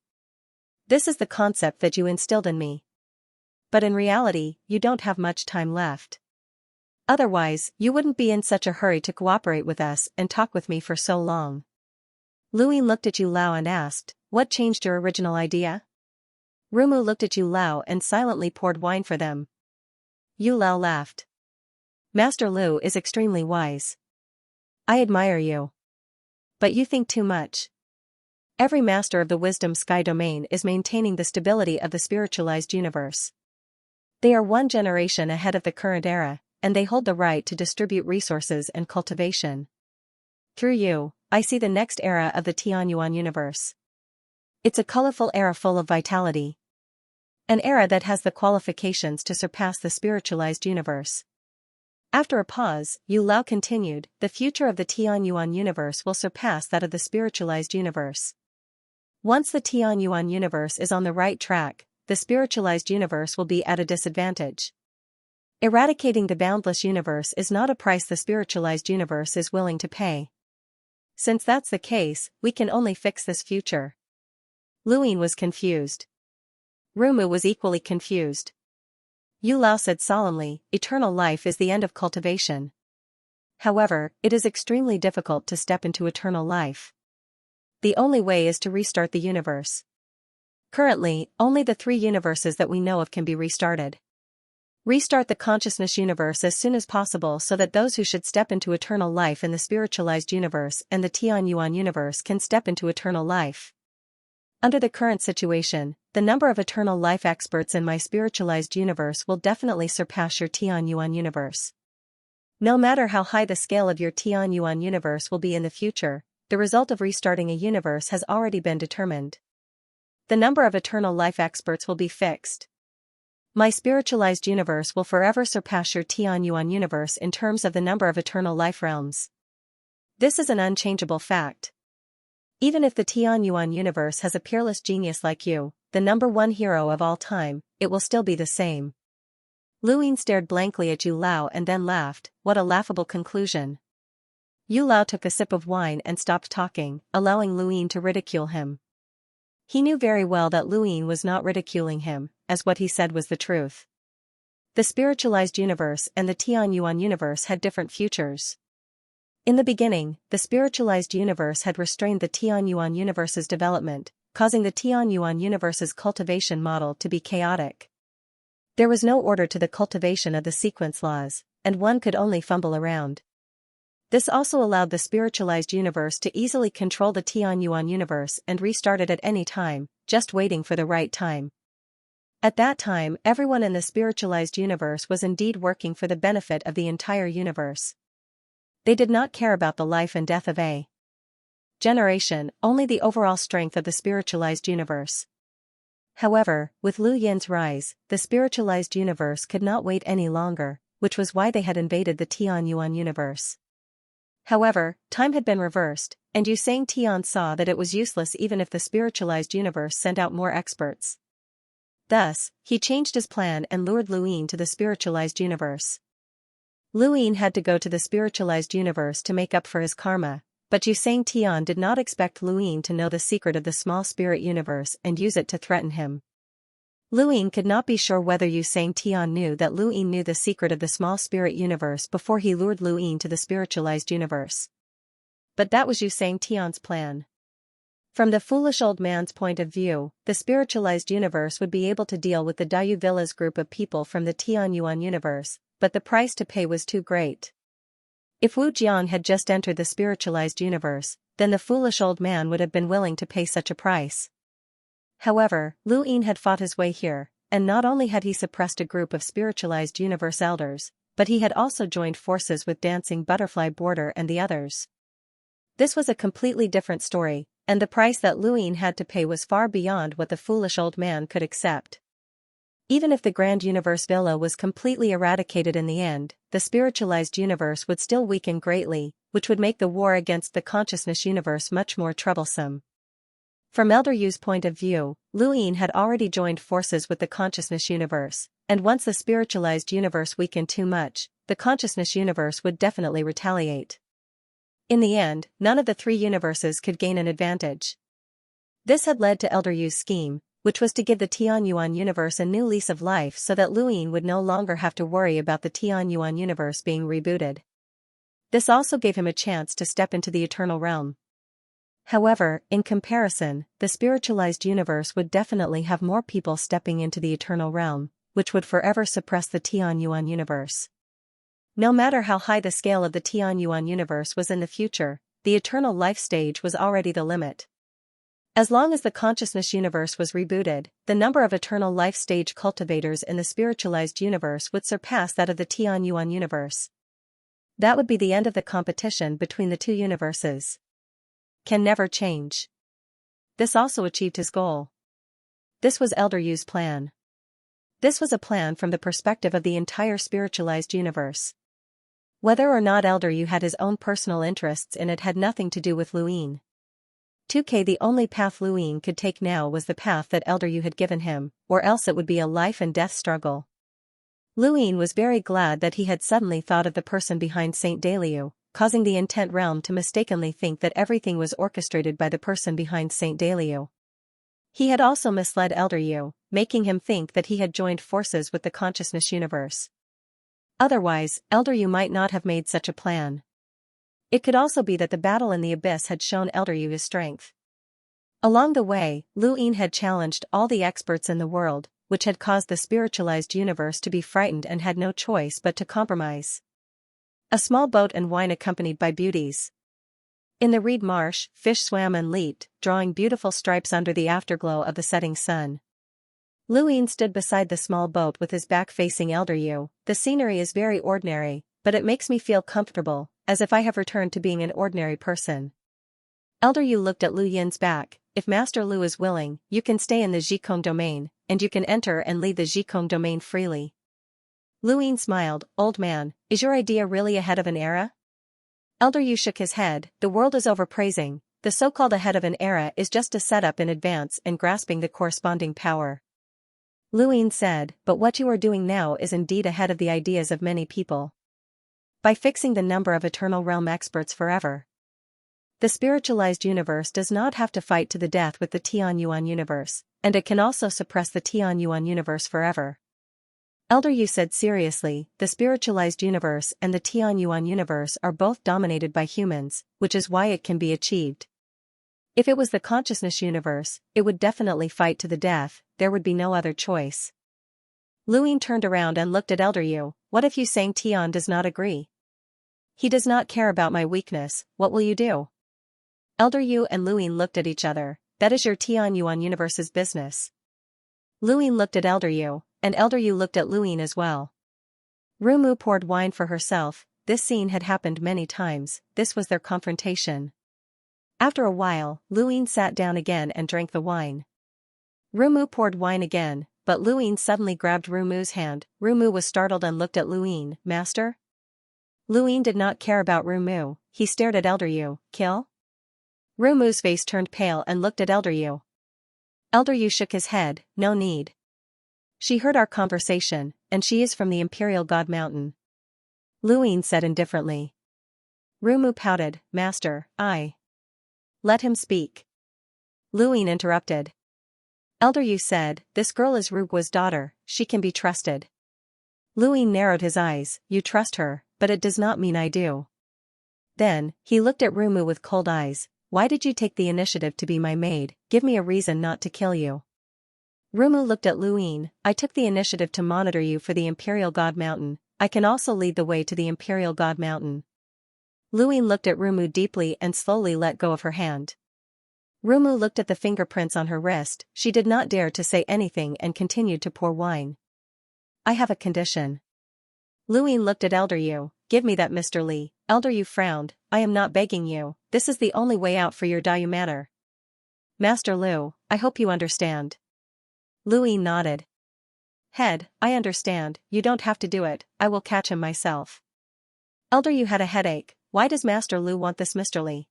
This is the concept that you instilled in me. But in reality, you don't have much time left. Otherwise, you wouldn't be in such a hurry to cooperate with us and talk with me for so long. Lu Ying looked at Yu Lao and asked, what changed your original idea? Rumu looked at Yu Lao and silently poured wine for them. Yu Lao laughed. Master Lu is extremely wise. I admire you. But you think too much. Every master of the Wisdom Sky domain is maintaining the stability of the spiritualized universe. They are one generation ahead of the current era, and they hold the right to distribute resources and cultivation. Through you, I see the next era of the Tianyuan universe. It's a colorful era full of vitality. An era that has the qualifications to surpass the spiritualized universe. After a pause, Yu Lao continued, the future of the Tianyuan universe will surpass that of the spiritualized universe. Once the Tianyuan universe is on the right track, the spiritualized universe will be at a disadvantage. Eradicating the boundless universe is not a price the spiritualized universe is willing to pay. Since that's the case, we can only fix this future. Lu Ying was confused. Rumu was equally confused. Yu Lao said solemnly, eternal life is the end of cultivation. However, it is extremely difficult to step into eternal life. The only way is to restart the universe. Currently, only the 3 universes that we know of can be restarted. Restart the consciousness universe as soon as possible so that those who should step into eternal life in the spiritualized universe and the Tianyuan universe can step into eternal life. Under the current situation, the number of eternal life experts in my spiritualized universe will definitely surpass your Tianyuan universe. No matter how high the scale of your Tianyuan universe will be in the future, the result of restarting a universe has already been determined. The number of eternal life experts will be fixed. My spiritualized universe will forever surpass your Tianyuan universe in terms of the number of eternal life realms. This is an unchangeable fact. Even if the Tianyuan universe has a peerless genius like you, the number 1 hero of all time, it will still be the same. Lu Ying stared blankly at Yu Lao and then laughed, what a laughable conclusion. Yu Lao took a sip of wine and stopped talking, allowing Lu Ying to ridicule him. He knew very well that Lu Ying was not ridiculing him, as what he said was the truth. The spiritualized universe and the Tianyuan universe had different futures. In the beginning, the spiritualized universe had restrained the Tianyuan universe's development, causing the Tianyuan universe's cultivation model to be chaotic. There was no order to the cultivation of the sequence laws, and one could only fumble around. This also allowed the spiritualized universe to easily control the Tianyuan universe and restart it at any time, just waiting for the right time. At that time, everyone in the spiritualized universe was indeed working for the benefit of the entire universe. They did not care about the life and death of a generation, only the overall strength of the spiritualized universe. However, with Lu Yin's rise, the spiritualized universe could not wait any longer, which was why they had invaded the Tianyuan universe. However, time had been reversed, and Xianxia saw that it was useless even if the spiritualized universe sent out more experts. Thus, he changed his plan and lured Lu Ying to the spiritualized universe. Lu Ying had to go to the spiritualized universe to make up for his karma, but Xianxia did not expect Lu Ying to know the secret of the small spirit universe and use it to threaten him. Lu Ying could not be sure whether Xianxia knew that Lu Ying knew the secret of the small spirit universe before he lured Lu Ying to the spiritualized universe. But that was Xianxia's plan. From the foolish old man's point of view, the spiritualized universe would be able to deal with the Dayu Villa's group of people from the Tianyuan universe, but the price to pay was too great. If Wu Jiang had just entered the spiritualized universe, then the foolish old man would have been willing to pay such a price. However, Lu Ying had fought his way here, and not only had he suppressed a group of spiritualized universe elders, but he had also joined forces with Dancing Butterfly Border and the others. This was a completely different story, and the price that Luin had to pay was far beyond what the foolish old man could accept. Even if the Grand Universe Villa was completely eradicated in the end, the spiritualized universe would still weaken greatly, which would make the war against the consciousness universe much more troublesome. From Elder Yu's point of view, Luin had already joined forces with the consciousness universe, and once the spiritualized universe weakened too much, the consciousness universe would definitely retaliate. In the end, none of the three universes could gain an advantage. This had led to Elder Yu's scheme, which was to give the Tianyuan universe a new lease of life so that Luin would no longer have to worry about the Tianyuan universe being rebooted. This also gave him a chance to step into the Eternal Realm. However, in comparison, the spiritualized universe would definitely have more people stepping into the Eternal Realm, which would forever suppress the Tianyuan universe. No matter how high the scale of the Tianyuan universe was in the future, the eternal life stage was already the limit. As long as the consciousness universe was rebooted, the number of eternal life stage cultivators in the spiritualized universe would surpass that of the Tianyuan universe. That would be the end of the competition between the two universes. Can never change. This also achieved his goal. This was Elder Yu's plan. This was a plan from the perspective of the entire spiritualized universe. Whether or not Elder Yu had his own personal interests in it had nothing to do with Luin. 2K The only path Luin could take now was the path that Elder Yu had given him, or else it would be a life and death struggle. Luin was very glad that he had suddenly thought of the person behind Saint Daliu, causing the Intent Realm to mistakenly think that everything was orchestrated by the person behind Saint Daliu. He had also misled Elder Yu, making him think that he had joined forces with the consciousness universe. Otherwise, Elder Yu might not have made such a plan. It could also be that the battle in the abyss had shown Elder Yu his strength. Along the way, Luin had challenged all the experts in the world, which had caused the spiritualized universe to be frightened and had no choice but to compromise. A small boat and wine accompanied by beauties. In the reed marsh, fish swam and leaped, drawing beautiful stripes under the afterglow of the setting sun. Luin stood beside the small boat with his back facing Elder Yu. The scenery is very ordinary, but it makes me feel comfortable, as if I have returned to being an ordinary person. Elder Yu looked at Lu Yin's back. If Master Lu is willing, you can stay in the Zhikong domain, and you can enter and leave the Zhikong domain freely. Luin smiled. Old man, is your idea really ahead of an era? Elder Yu shook his head. The world is overpraising. The so-called ahead of an era is just a setup in advance and grasping the corresponding power. Luin said, but what you are doing now is indeed ahead of the ideas of many people. By fixing the number of Eternal Realm experts forever. The spiritualized universe does not have to fight to the death with the Tianyuan universe, and it can also suppress the Tianyuan universe forever. Elder Yu said seriously, the spiritualized universe and the Tianyuan universe are both dominated by humans, which is why it can be achieved. If it was the consciousness universe, it would definitely fight to the death, there would be no other choice. Luin turned around and looked at Elder Yu. What if Sang Tian does not agree? He does not care about my weakness, what will you do? Elder Yu and Luin looked at each other. That is your Tianyuan universe's business. Luin looked at Elder Yu, and Elder Yu looked at Luin as well. Rumu poured wine for herself. This scene had happened many times, this was their confrontation. After a while, Luin sat down again and drank the wine. Rumu poured wine again, but Luin suddenly grabbed Rumu's hand. Rumu was startled and looked at Luin. Master? Luin did not care about Rumu, he stared at Elder Yu. Kill? Rumu's face turned pale and looked at Elder Yu. Elder Yu shook his head. No need. She heard our conversation, and she is from the Imperial God Mountain. Luin said indifferently. Rumu pouted. Master, Let him speak. Luin interrupted. Elder Yu said, this girl is Rugua's daughter, she can be trusted. Luin narrowed his eyes. You trust her, but it does not mean I do. Then, he looked at Rumu with cold eyes. Why did you take the initiative to be my maid? Give me a reason not to kill you. Rumu looked at Luin. I took the initiative to monitor you for the Imperial God Mountain. I can also lead the way to the Imperial God Mountain. Luin looked at Rumu deeply and slowly let go of her hand. Rumu looked at the fingerprints on her wrist. She did not dare to say anything and continued to pour wine. I have a condition. Luin looked at Elder Yu. Give me that, Mr. Li. Elder Yu frowned. I am not begging you, this is the only way out for your Dayu matter. Master Lu, I hope you understand. Luin nodded. Head, I understand, you don't have to do it, I will catch him myself. Elder Yu had a headache. Why does Master Lu want this Mr. Li?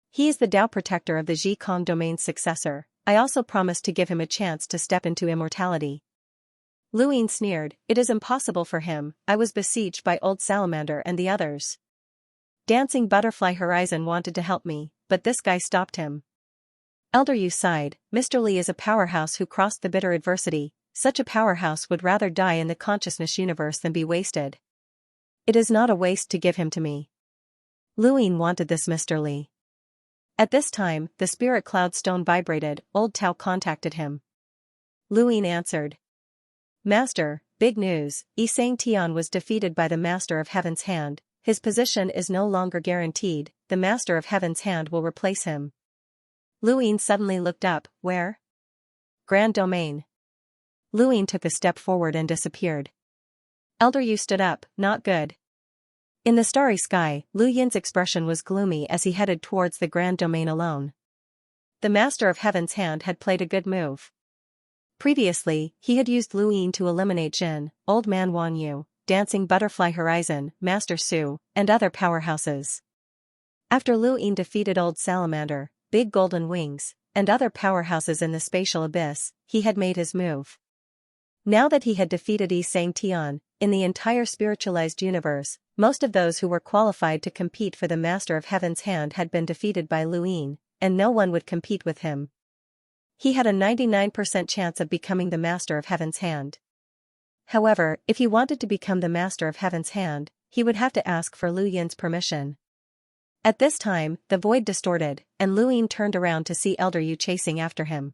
He is the Dao protector of the Zhikong domain's successor. I also promised to give him a chance to step into immortality. Luin sneered, it is impossible for him, I was besieged by Old Salamander and the others. Dancing Butterfly Horizon wanted to help me, but this guy stopped him. Elder Yu sighed, Mr. Li is a powerhouse who crossed the bitter adversity, such a powerhouse would rather die in the consciousness universe than be wasted. It is not a waste to give him to me. Luin wanted this Mr. Li. At this time, the spirit cloud stone vibrated, Old Tao contacted him. Luin answered. Master, big news, Xianxia was defeated by the Master of Heaven's Hand, his position is no longer guaranteed, the Master of Heaven's Hand will replace him. Luin suddenly looked up, where? Grand Domain. Luin took a step forward and disappeared. Elder Yu stood up, not good. In the starry sky, Lu Yin's expression was gloomy as he headed towards the Grand Domain alone. The Master of Heaven's Hand had played a good move. Previously, he had used Lu Yin to eliminate Jin, Old Man Wang Yu, Dancing Butterfly Horizon, Master Su, and other powerhouses. After Lu Yin defeated Old Salamander, Big Golden Wings, and other powerhouses in the spatial abyss, he had made his move. Now that he had defeated Xianxia, in the entire spiritualized universe, most of those who were qualified to compete for the Master of Heaven's Hand had been defeated by Lu Yin, and no one would compete with him. He had a 99% chance of becoming the Master of Heaven's Hand. However, if he wanted to become the Master of Heaven's Hand, he would have to ask for Lu Yin's permission. At this time, the void distorted, and Lu Yin turned around to see Elder Yu chasing after him.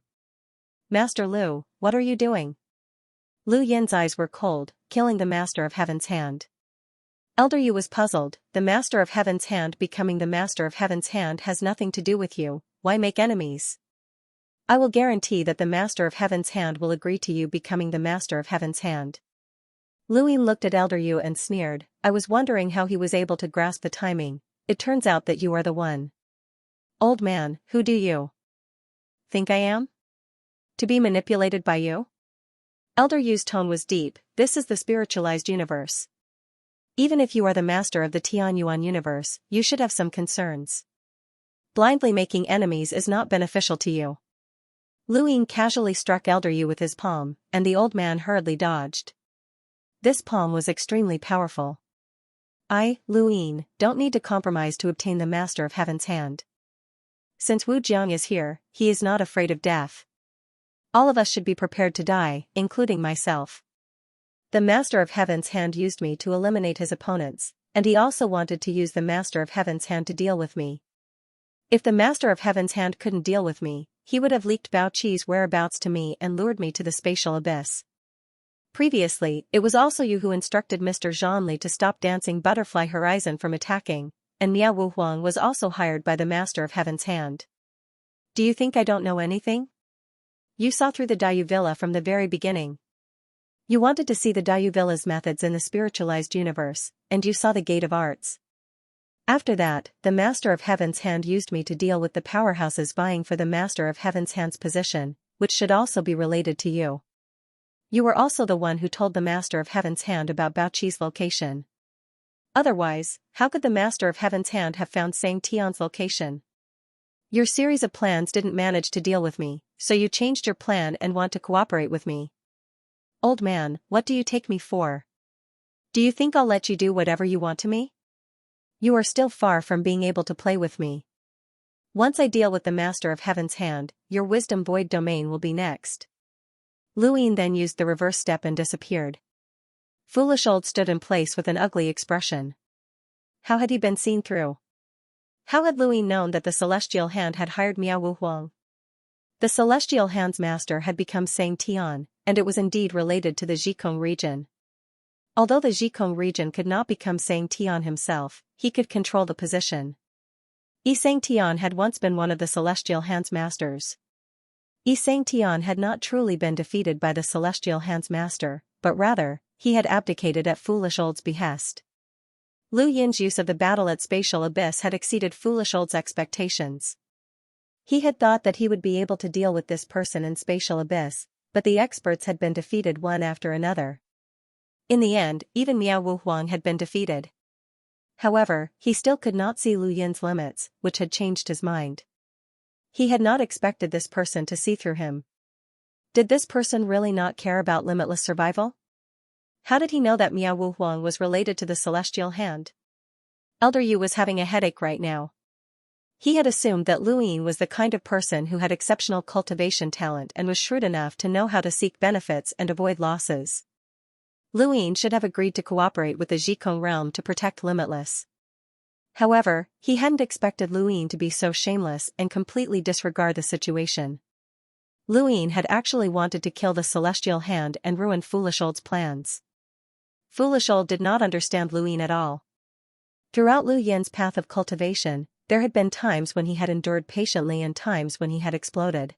Master Lu, what are you doing? Lu Yin's eyes were cold, killing the Master of Heaven's Hand. Elder Yu was puzzled, the Master of Heaven's Hand becoming the Master of Heaven's Hand has nothing to do with you, why make enemies? I will guarantee that the Master of Heaven's Hand will agree to you becoming the Master of Heaven's Hand. Lu Yin looked at Elder Yu and sneered, I was wondering how he was able to grasp the timing, it turns out that you are the one. Old man, who do you think I am? To be manipulated by you? Elder Yu's tone was deep, this is the spiritualized universe. Even if you are the master of the Tianyuan universe, you should have some concerns. Blindly making enemies is not beneficial to you. Lu Yin casually struck Elder Yu with his palm, and the old man hurriedly dodged. This palm was extremely powerful. I, Lu Yin, don't need to compromise to obtain the Master of Heaven's Hand. Since Wu Jiang is here, he is not afraid of death. All of us should be prepared to die, including myself. The Master of Heaven's Hand used me to eliminate his opponents, and he also wanted to use the Master of Heaven's Hand to deal with me. If the Master of Heaven's Hand couldn't deal with me, he would have leaked Bao Qi's whereabouts to me and lured me to the spatial abyss. Previously, it was also you who instructed Mr. Zhanli to stop Dancing Butterfly Horizon from attacking, and Miao Wu Huang was also hired by the Master of Heaven's Hand. Do you think I don't know anything? You saw through the Dayu Villa from the very beginning. You wanted to see the Dayu Villa's methods in the spiritualized universe, and you saw the Gate of Arts. After that, the Master of Heaven's Hand used me to deal with the powerhouses vying for the Master of Heaven's Hand's position, which should also be related to you. You were also the one who told the Master of Heaven's Hand about Bao Qi's location. Otherwise, how could the Master of Heaven's Hand have found Xianxia's location? Your series of plans didn't manage to deal with me, so you changed your plan and want to cooperate with me. Old man, what do you take me for? Do you think I'll let you do whatever you want to me? You are still far from being able to play with me. Once I deal with the Master of Heaven's Hand, your Wisdom Void domain will be next. Lu Yin then used the reverse step and disappeared. Foolish Old stood in place with an ugly expression. How had he been seen through? How had Lu Yin known that the Celestial Hand had hired Miao Wu Huang? The Celestial Hand's master had become Xianxia, and it was indeed related to the Zhikong region. Although the Zhikong region could not become Xianxia himself, he could control the position. Xianxia had once been one of the Celestial Hand's masters. Xianxia had not truly been defeated by the Celestial Hand's master, but rather, he had abdicated at Foolish Old's behest. Lu Yin's use of the battle at Spatial Abyss had exceeded Foolish Old's expectations. He had thought that he would be able to deal with this person in Spatial Abyss, but the experts had been defeated one after another. In the end, even Miao Wuhuang had been defeated. However, he still could not see Lu Yin's limits, which had changed his mind. He had not expected this person to see through him. Did this person really not care about limitless survival? How did he know that Miao Wuhuang was related to the Celestial Hand? Elder Yu was having a headache right now. He had assumed that Lu Yin was the kind of person who had exceptional cultivation talent and was shrewd enough to know how to seek benefits and avoid losses. Lu Yin should have agreed to cooperate with the Zhikong realm to protect Limitless. However, he hadn't expected Lu Yin to be so shameless and completely disregard the situation. Lu Yin had actually wanted to kill the Celestial Hand and ruin Foolish Old's plans. Foolish Old did not understand Lu Yin at all. Throughout Lu Yin's path of cultivation, there had been times when he had endured patiently and times when he had exploded.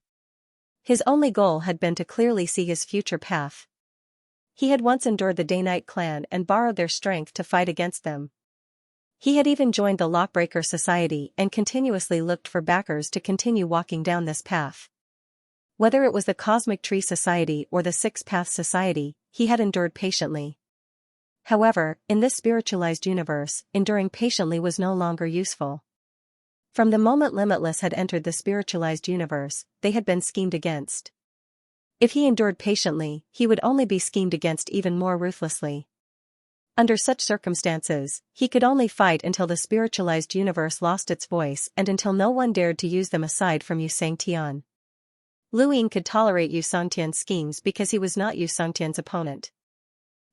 His only goal had been to clearly see his future path. He had once endured the Day-Night clan and borrowed their strength to fight against them. He had even joined the Lockbreaker Society and continuously looked for backers to continue walking down this path. Whether it was the Cosmic Tree Society or the Six Paths Society, he had endured patiently. However, in this spiritualized universe, enduring patiently was no longer useful. From the moment Limitless had entered the spiritualized universe, they had been schemed against. If he endured patiently, he would only be schemed against even more ruthlessly. Under such circumstances, he could only fight until the spiritualized universe lost its voice and until no one dared to use them aside from Yu Sangtian. Lu Yin could tolerate Yu Sangtian's schemes because he was not Yu Sangtian's opponent.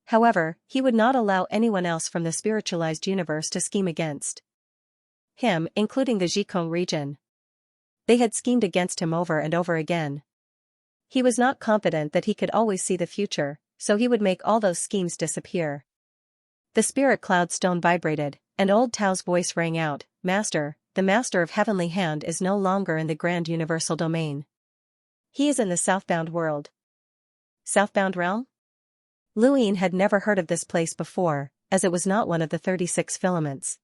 However, he would not allow anyone else from the spiritualized universe to scheme against him, including the Zhikong region. They had schemed against him over and over again. He was not confident that he could always see the future, so he would make all those schemes disappear. The spirit cloud stone vibrated, and old Tao's voice rang out, "Master, the Master of Heavenly Hand is no longer in the Grand Universal Domain. He is in the Southbound World." Southbound Realm? Lu Yin had never heard of this place before, as it was not one of the 36 filaments.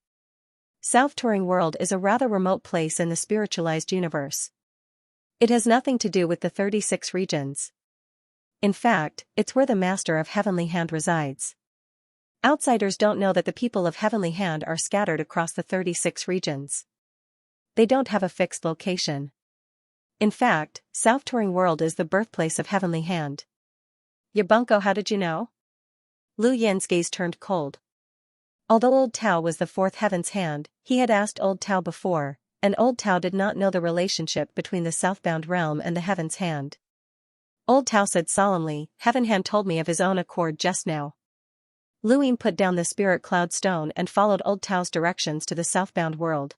South Turing World is a rather remote place in the spiritualized universe. It has nothing to do with the 36 regions. In fact, it's where the Master of Heavenly Hand resides. Outsiders don't know that the people of Heavenly Hand are scattered across the 36 regions. They don't have a fixed location. In fact, South Turing World is the birthplace of Heavenly Hand. Yabunko, how did you know? Lu Yin's gaze turned cold. Although Old Tao was the fourth Heaven's Hand, he had asked Old Tao before, and Old Tao did not know the relationship between the Southbound Realm and the Heaven's Hand. Old Tao said solemnly, "Heaven Hand told me of his own accord just now." Lu Yin put down the spirit cloud stone and followed Old Tao's directions to the Southbound World.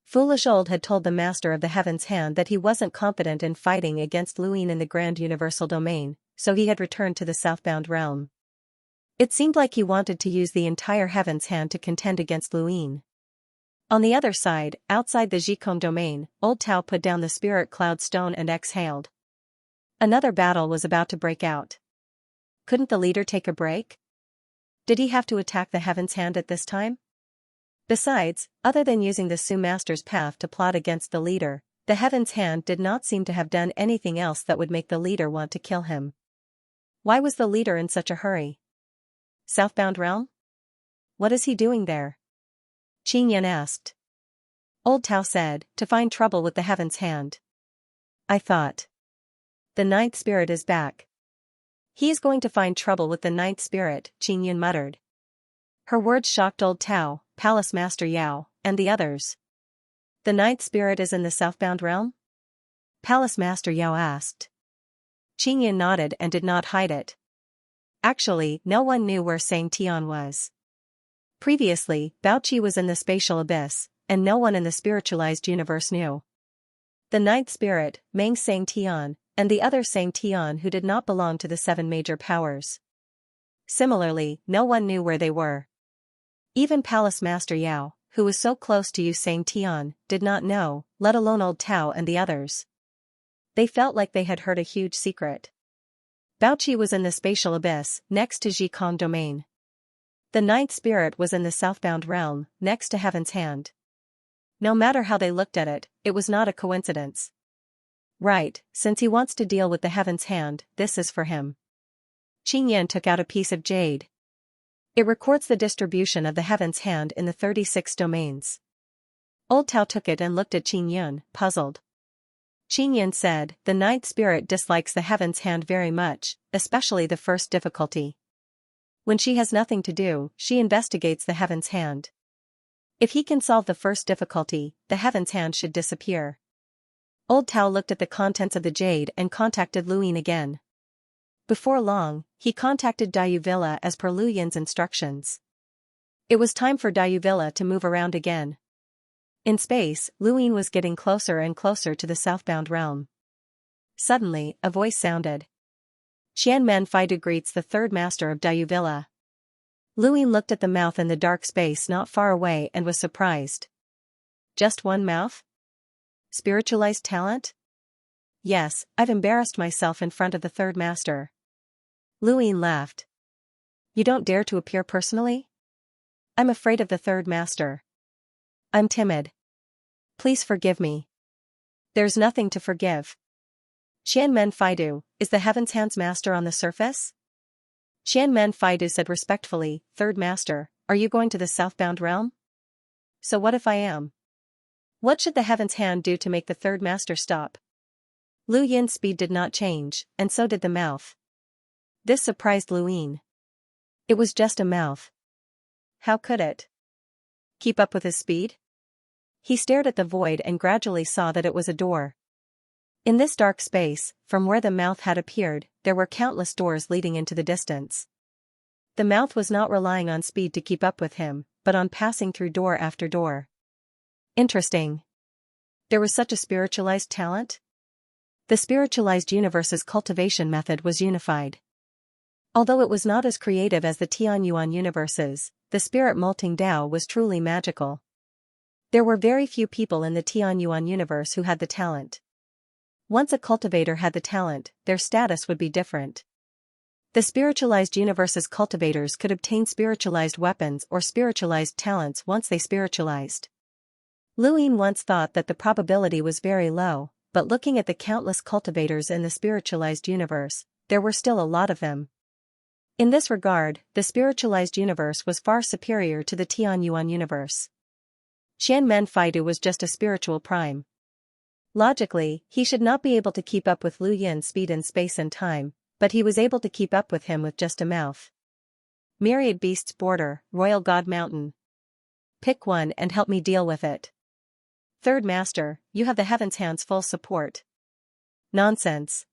Foolish Old had told the Master of the Heaven's Hand that he wasn't confident in fighting against Lu Yin in the Grand Universal Domain, so he had returned to the Southbound Realm. It seemed like he wanted to use the entire Heaven's Hand to contend against Lu Yin. On the other side, outside the Zhikong domain, Old Tao put down the spirit cloud stone and exhaled. Another battle was about to break out. Couldn't the leader take a break? Did he have to attack the Heaven's Hand at this time? Besides, other than using the Su Master's path to plot against the leader, the Heaven's Hand did not seem to have done anything else that would make the leader want to kill him. Why was the leader in such a hurry? Southbound Realm? What is he doing there? Qing Yan asked. Old Tao said, "To find trouble with the Heaven's Hand." I thought. The ninth spirit is back. He is going to find trouble with the ninth spirit, Qing Yan muttered. Her words shocked Old Tao, Palace Master Yao, and the others. The ninth spirit is in the Southbound Realm? Palace Master Yao asked. Qing Yan nodded and did not hide it. Actually, no one knew where Xianxia was. Previously, Baoqi was in the spatial abyss, and no one in the spiritualized universe knew. The ninth spirit, Meng Xianxia, and the other Xianxia who did not belong to the seven major powers. Similarly, no one knew where they were. Even Palace Master Yao, who was so close to Yu Sangtian, did not know, let alone Old Tao and the others. They felt like they had heard a huge secret. Baoqi was in the spatial abyss, next to Zhikong domain. The ninth spirit was in the southbound realm, next to Heaven's Hand. No matter how they looked at it, it was not a coincidence. Right, since he wants to deal with the Heaven's Hand, this is for him. Qingyan took out a piece of jade. It records the distribution of the Heaven's Hand in the 36 domains. Old Tao took it and looked at Qingyun, puzzled. Qingyun said, the ninth spirit dislikes the Heaven's Hand very much, especially the first difficulty. When she has nothing to do, she investigates the Heaven's Hand. If he can solve the first difficulty, the Heaven's Hand should disappear. Old Tao looked at the contents of the jade and contacted Luyin again. Before long, he contacted Dayuvilla as per Luyin's instructions. It was time for Dayuvilla to move around again. In space, Luyin was getting closer and closer to the southbound realm. Suddenly, a voice sounded. Xianmen Faidu greets the third master of Dayuvilla. Luyin looked at the mouth in the dark space not far away and was surprised. Just one mouth? Spiritualized talent? Yes, I've embarrassed myself in front of the third master. Luyin laughed. You don't dare to appear personally? I'm afraid of the third master. I'm timid. Please forgive me. There's nothing to forgive. Xianmen Faidu, is the Heaven's Hand's master on the surface? Xianmen Faidu said respectfully, Third master, are you going to the southbound realm? So what if I am? What should the Heaven's Hand do to make the third master stop? Lu Yin's speed did not change, and so did the mouth. This surprised Luyin. It was just a mouth. How could it keep up with his speed? He stared at the void and gradually saw that it was a door. In this dark space, from where the mouth had appeared, there were countless doors leading into the distance. The mouth was not relying on speed to keep up with him, but on passing through door after door. Interesting. There was such a spiritualized talent? The spiritualized universe's cultivation method was unified. Although it was not as creative as the Tianyuan universes, the spirit molting Tao was truly magical. There were very few people in the Tianyuan universe who had the talent. Once a cultivator had the talent, their status would be different. The spiritualized universe's cultivators could obtain spiritualized weapons or spiritualized talents once they spiritualized. Luyin once thought that the probability was very low, but looking at the countless cultivators in the spiritualized universe, there were still a lot of them. In this regard, the spiritualized universe was far superior to the Tianyuan universe. Xianmen Faidu was just a spiritual prime. Logically, he should not be able to keep up with Lu Yin's speed in space and time, but he was able to keep up with him with just a mouth. Myriad Beasts Border, Royal God Mountain. Pick one and help me deal with it. Third Master, you have the Heaven's Hand's full support. Nonsense.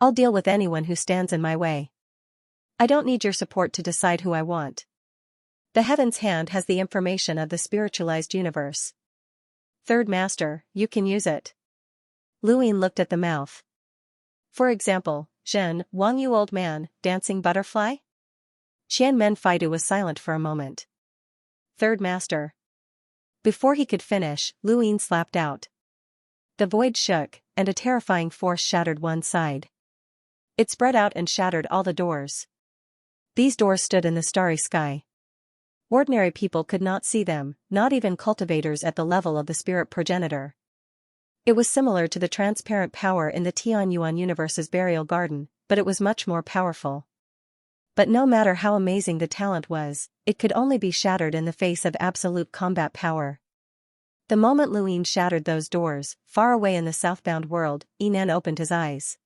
I'll deal with anyone who stands in my way. I don't need your support to decide who I want. The Heaven's Hand has the information of the spiritualized universe. Third Master, you can use it. Luyin looked at the mouth. For example, Zhen, Wang Yu old man, dancing butterfly? Xianmen Faidu was silent for a moment. Third Master. Before he could finish, Luyin slapped out. The void shook, and a terrifying force shattered one side. It spread out and shattered all the doors. These doors stood in the starry sky. Ordinary people could not see them, not even cultivators at the level of the spirit progenitor. It was similar to the transparent power in the Tianyuan universe's burial garden, but it was much more powerful. But no matter how amazing the talent was, it could only be shattered in the face of absolute combat power. The moment Luyin shattered those doors, far away in the southbound world, Yinan opened his eyes.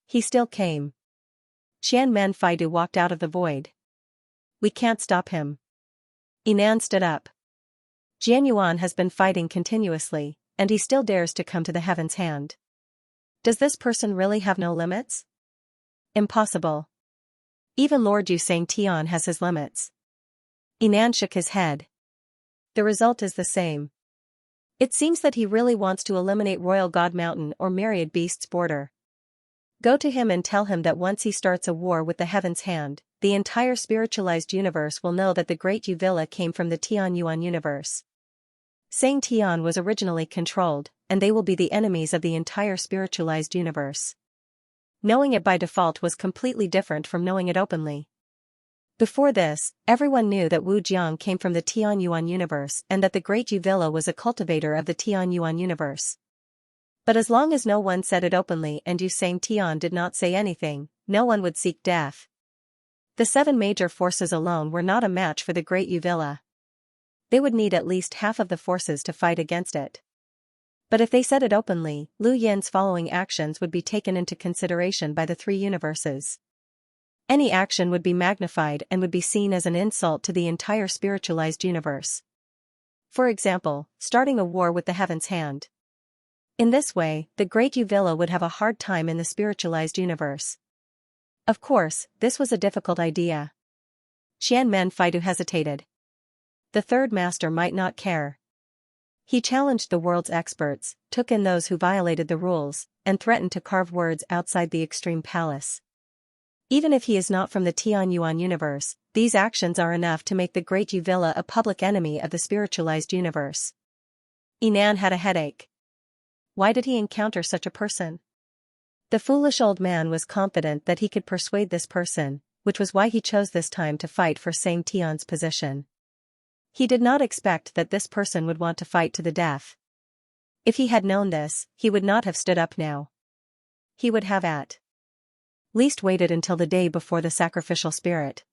He still came. Xianmen Faidu walked out of the void. We can't stop him. Yinan stood up. Jianyuan has been fighting continuously, and he still dares to come to the Heaven's Hand. Does this person really have no limits? Impossible. Even Lord Yusang Tian has his limits. Yinan shook his head. The result is the same. It seems that he really wants to eliminate Royal God Mountain or Myriad Beasts Border. Go to him and tell him that once he starts a war with the Heaven's Hand, the entire spiritualized universe will know that the Great Uvilla came from the Tianyuan universe. Sang Tian was originally controlled, and they will be the enemies of the entire spiritualized universe. Knowing it by default was completely different from knowing it openly. Before this, everyone knew that Wu Jiang came from the Tianyuan universe and that the great Uvilla was a cultivator of the Tianyuan universe. But as long as no one said it openly and Yu Sang Tian did not say anything, no one would seek death. The 7 major forces alone were not a match for the great Uvilla. They would need at least half of the forces to fight against it. But if they said it openly, Lu Yin's following actions would be taken into consideration by the 3 universes. Any action would be magnified and would be seen as an insult to the entire spiritualized universe. For example, starting a war with the Heaven's Hand. In this way, the great Uvilla would have a hard time in the spiritualized universe. Of course, this was a difficult idea. Xianmen Faidu hesitated. The third master might not care. He challenged the world's experts, took in those who violated the rules, and threatened to carve words outside the extreme palace. Even if he is not from the Tianyuan universe, these actions are enough to make the great Uvilla a public enemy of the spiritualized universe. Inan had a headache. Why did he encounter such a person? The foolish old man was confident that he could persuade this person, which was why he chose this time to fight for Sang Tian's position. He did not expect that this person would want to fight to the death. If he had known this, he would not have stood up now. He would have at least waited until the day before the sacrificial spirit.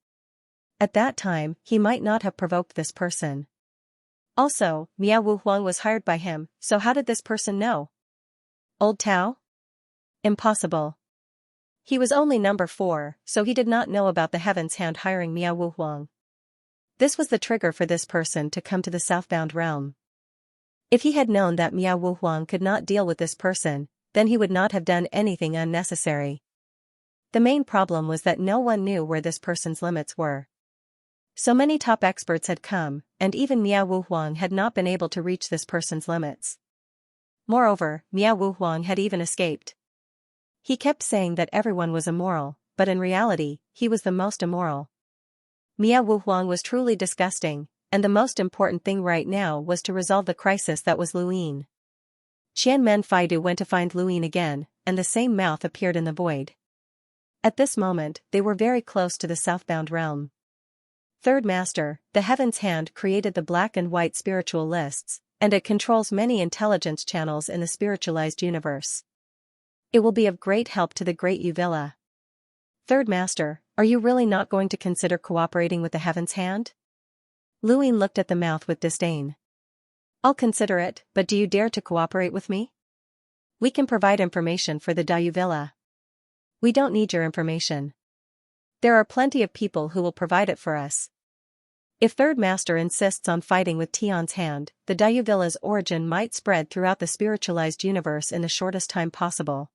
At that time, he might not have provoked this person. Also, Miao Wu Huang was hired by him, so how did this person know? Old Tao? Impossible. He was only number 4, so he did not know about the Heaven's Hand hiring Miao Wu Huang. This was the trigger for this person to come to the southbound realm. If he had known that Miao Wu Huang could not deal with this person, then he would not have done anything unnecessary. The main problem was that no one knew where this person's limits were. So many top experts had come, and even Miao Wu Huang had not been able to reach this person's limits. Moreover, Miao Wu Huang had even escaped. He kept saying that everyone was immoral, but in reality, he was the most immoral. Miao Wu Huang was truly disgusting, and the most important thing right now was to resolve the crisis that was Lu Yin. Xianmen Faidu went to find Lu Yin again, and the same mouth appeared in the void. At this moment, they were very close to the southbound realm. Third Master, the Heaven's Hand created the black and white spiritual lists, and it controls many intelligence channels in the spiritualized universe. It will be of great help to the great Uvilla. Third Master, are you really not going to consider cooperating with the Heaven's Hand? Lu Yin looked at the mouth with disdain. I'll consider it, but do you dare to cooperate with me? We can provide information for the Uvilla. We don't need your information. There are plenty of people who will provide it for us. If Third Master insists on fighting with Tian's hand, the Dayuvilla's origin might spread throughout the spiritualized universe in the shortest time possible.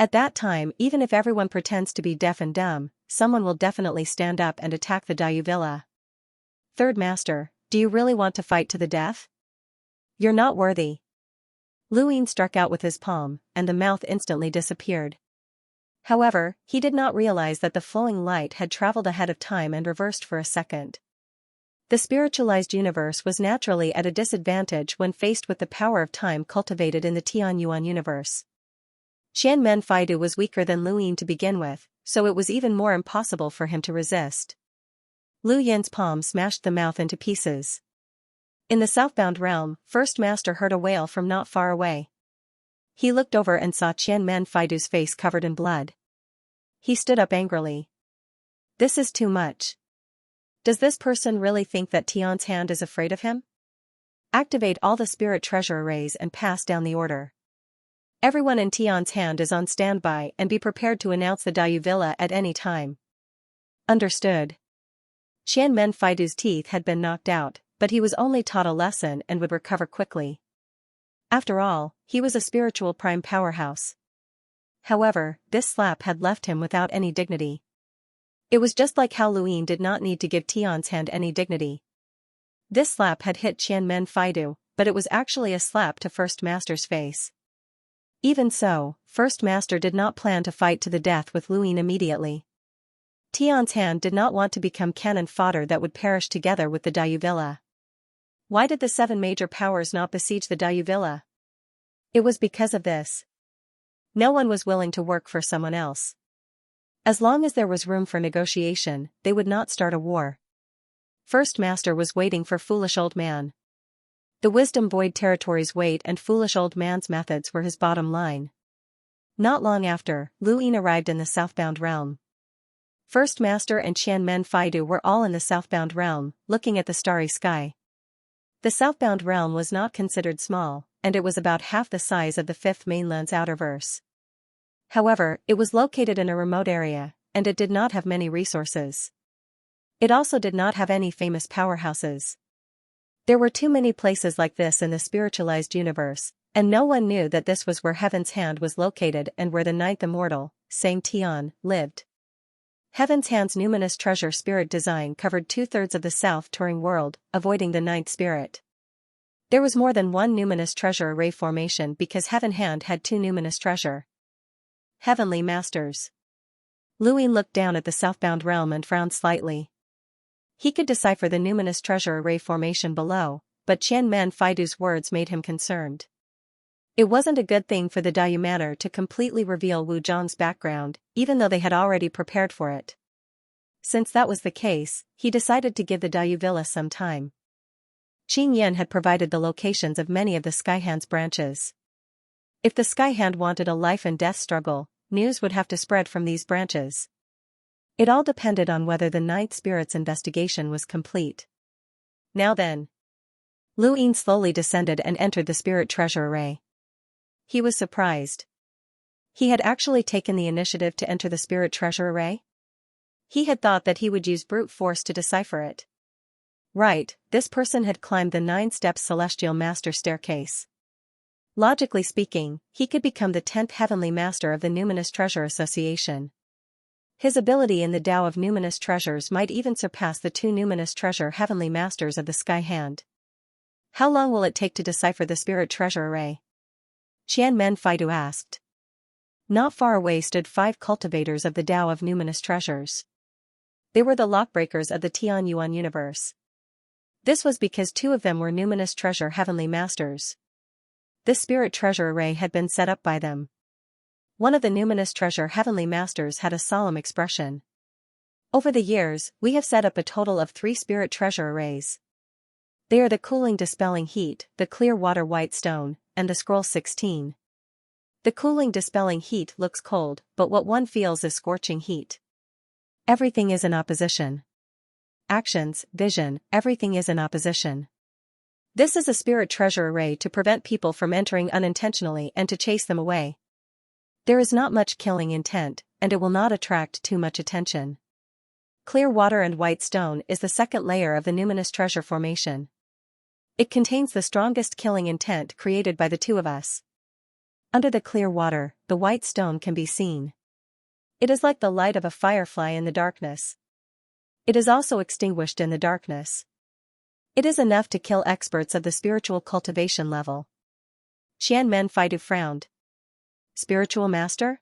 At that time, even if everyone pretends to be deaf and dumb, someone will definitely stand up and attack the Dayuvilla. Third Master, do you really want to fight to the death? You're not worthy. Lu Yin struck out with his palm, and the mouth instantly disappeared. However, he did not realize that the flowing light had traveled ahead of time and reversed for a second. The spiritualized universe was naturally at a disadvantage when faced with the power of time cultivated in the Tianyuan universe. Xianmen Faidu was weaker than Lu Yin to begin with, so it was even more impossible for him to resist. Lu Yin's palm smashed the mouth into pieces. In the southbound realm, First Master heard a wail from not far away. He looked over and saw Xianmen Faidu's face covered in blood. He stood up angrily. This is too much. Does this person really think that Tian's hand is afraid of him? Activate all the spirit treasure arrays and pass down the order. Everyone in Tian's hand is on standby and be prepared to announce the Dayuvilla at any time. Understood. Xianmen Faidu's teeth had been knocked out, but he was only taught a lesson and would recover quickly. After all, he was a spiritual prime powerhouse. However, this slap had left him without any dignity. It was just like how Lu Yin did not need to give Tian's hand any dignity. This slap had hit Xianmen Faidu, but it was actually a slap to First Master's face. Even so, First Master did not plan to fight to the death with Lu Yin immediately. Tian's hand did not want to become cannon fodder that would perish together with the Dayuvilla. Why did the 7 major powers not besiege the Dayuvilla? It was because of this. No one was willing to work for someone else. As long as there was room for negotiation, they would not start a war. First Master was waiting for foolish old man. The wisdom void territories wait, and foolish old man's methods were his bottom line. Not long after, Lu Yin arrived in the southbound realm. First Master and Qian Men Faidu were all in the southbound realm, looking at the starry sky. The southbound realm was not considered small, and it was about half the size of the fifth mainland's outerverse. However, it was located in a remote area, and it did not have many resources. It also did not have any famous powerhouses. There were too many places like this in the spiritualized universe, and no one knew that this was where Heaven's Hand was located and where the ninth immortal, Sang Tian, lived. Heaven's Hand's numinous treasure spirit design covered 2/3 of the South Turing world, avoiding the ninth spirit. There was more than one numinous treasure array formation because Heaven Hand had 2 numinous treasure. Heavenly Masters. Lu Yin looked down at the southbound realm and frowned slightly. He could decipher the numinous treasure array formation below, but Qian Men Faidu's words made him concerned. It wasn't a good thing for the Dayue Manor to completely reveal Wu Zhang's background, even though they had already prepared for it. Since that was the case, he decided to give the Dayue Villa some time. Qing Yin had provided the locations of many of the Skyhand's branches. If the Skyhand wanted a life and death struggle, news would have to spread from these branches. It all depended on whether the Ninth Spirit's investigation was complete. Now then. Lu Yin slowly descended and entered the Spirit Treasure Array. He was surprised. He had actually taken the initiative to enter the Spirit Treasure Array? He had thought that he would use brute force to decipher it. Right, this person had climbed the 9-step Celestial Master Staircase. Logically speaking, he could become the 10th Heavenly Master of the Numinous Treasure Association. His ability in the Tao of Numinous Treasures might even surpass the 2 Numinous Treasure Heavenly Masters of the Sky Hand. How long will it take to decipher the Spirit Treasure Array? Qian Men Faidu asked. Not far away stood 5 cultivators of the Tao of Numinous Treasures. They were the lockbreakers of the Tian Yuan universe. This was because 2 of them were Numinous Treasure Heavenly Masters. This Spirit Treasure Array had been set up by them. One of the Numinous Treasure Heavenly Masters had a solemn expression. Over the years, we have set up a total of 3 Spirit Treasure Arrays. They are the Cooling Dispelling Heat, the Clear Water White Stone, and the Scroll 16. The Cooling Dispelling Heat looks cold, but what one feels is scorching heat. Everything is in opposition. Actions, vision, everything is in opposition. This is a Spirit Treasure Array to prevent people from entering unintentionally and to chase them away. There is not much killing intent, and it will not attract too much attention. Clear Water and White Stone is the second layer of the Numinous Treasure Formation. It contains the strongest killing intent created by the 2 of us. Under the clear water, the white stone can be seen. It is like the light of a firefly in the darkness. It is also extinguished in the darkness. It is enough to kill experts of the spiritual cultivation level. Qian Men Faidu frowned. Spiritual master?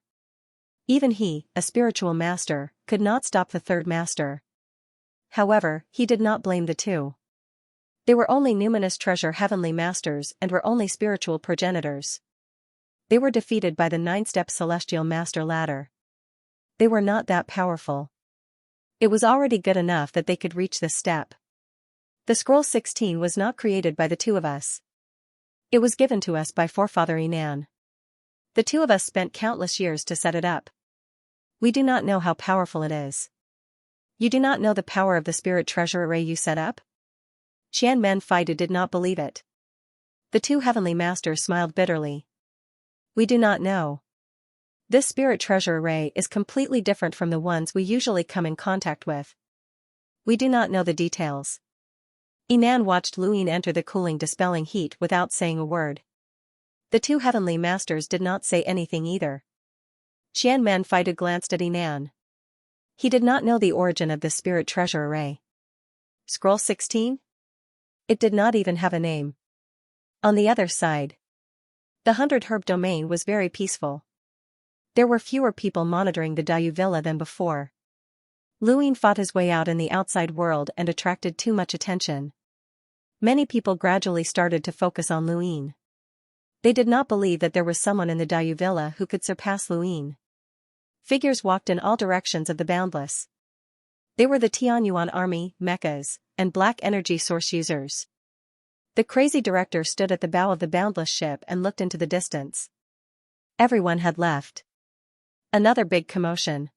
Even he, a spiritual master, could not stop the 3rd master. However, he did not blame the 2. They were only Numinous Treasure Heavenly Masters and were only spiritual progenitors. They were defeated by the 9-step Celestial Master ladder. They were not that powerful. It was already good enough that they could reach this step. The Scroll 16 was not created by the 2 of us. It was given to us by Forefather Inan. The 2 of us spent countless years to set it up. We do not know how powerful it is. You do not know the power of the Spirit Treasure Array you set up? Qian Men Faidu did not believe it. The 2 Heavenly Masters smiled bitterly. We do not know. This Spirit Treasure Array is completely different from the ones we usually come in contact with. We do not know the details. Inan watched Lu Yin enter the Cooling Dispelling Heat without saying a word. The 2 Heavenly Masters did not say anything either. Qian Men Faidu glanced at Inan. He did not know the origin of this Spirit Treasure Array. Scroll 16? It did not even have a name. On the other side, the 100 Herb domain was very peaceful. There were fewer people monitoring the Dayue Villa than before. Lu Yin fought his way out in the outside world and attracted too much attention. Many people gradually started to focus on Lu Yin. They did not believe that there was someone in the Dayue Villa who could surpass Luin. Figures walked in all directions of the Boundless. They were the Tianyuan army, mechas, and black energy source users. The crazy director stood at the bow of the Boundless ship and looked into the distance. Everyone had left. Another big commotion.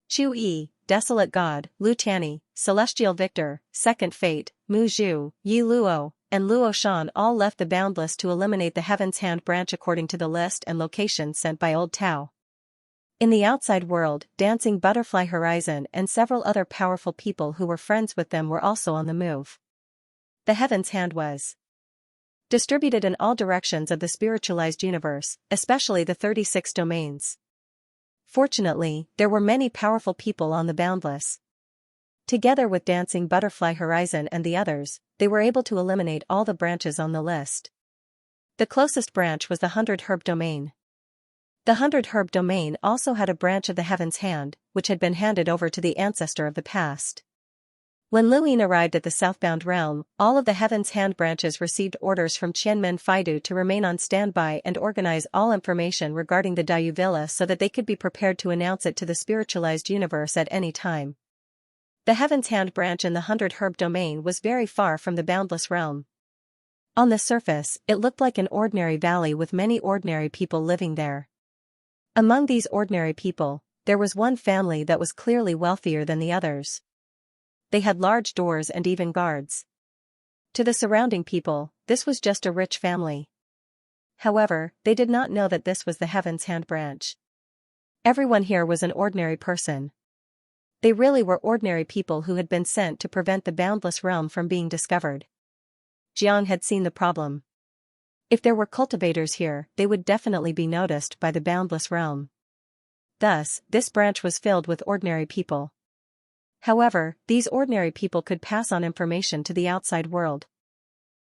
Chu Yi, Desolate God, Lu Tianyi, Celestial Victor, Second Fate, Mu Zhu, Yi Luo, and Luo Shan all left the Boundless to eliminate the Heaven's Hand branch according to the list and location sent by Old Tao. In the outside world, Dancing Butterfly Horizon and several other powerful people who were friends with them were also on the move. The Heaven's Hand was distributed in all directions of the spiritualized universe, especially the 36 domains. Fortunately, there were many powerful people on the Boundless. Together with Dancing Butterfly Horizon and the others, they were able to eliminate all the branches on the list. The closest branch was the 100 Herb Domain. The 100 Herb Domain also had a branch of the Heaven's Hand, which had been handed over to the ancestor of the past. When Luin arrived at the southbound realm, all of the Heaven's Hand branches received orders from Qianmen Faidu to remain on standby and organize all information regarding the Dayue Villa so that they could be prepared to announce it to the spiritualized universe at any time. The Heaven's Hand branch in the 100 Herb Domain was very far from the Boundless realm. On the surface, it looked like an ordinary valley with many ordinary people living there. Among these ordinary people, there was one family that was clearly wealthier than the others. They had large doors and even guards. To the surrounding people, this was just a rich family. However, they did not know that this was the Heaven's Hand branch. Everyone here was an ordinary person. They really were ordinary people who had been sent to prevent the Boundless realm from being discovered. Jiang had seen the problem. If there were cultivators here, they would definitely be noticed by the Boundless realm. Thus, this branch was filled with ordinary people. However, these ordinary people could pass on information to the outside world.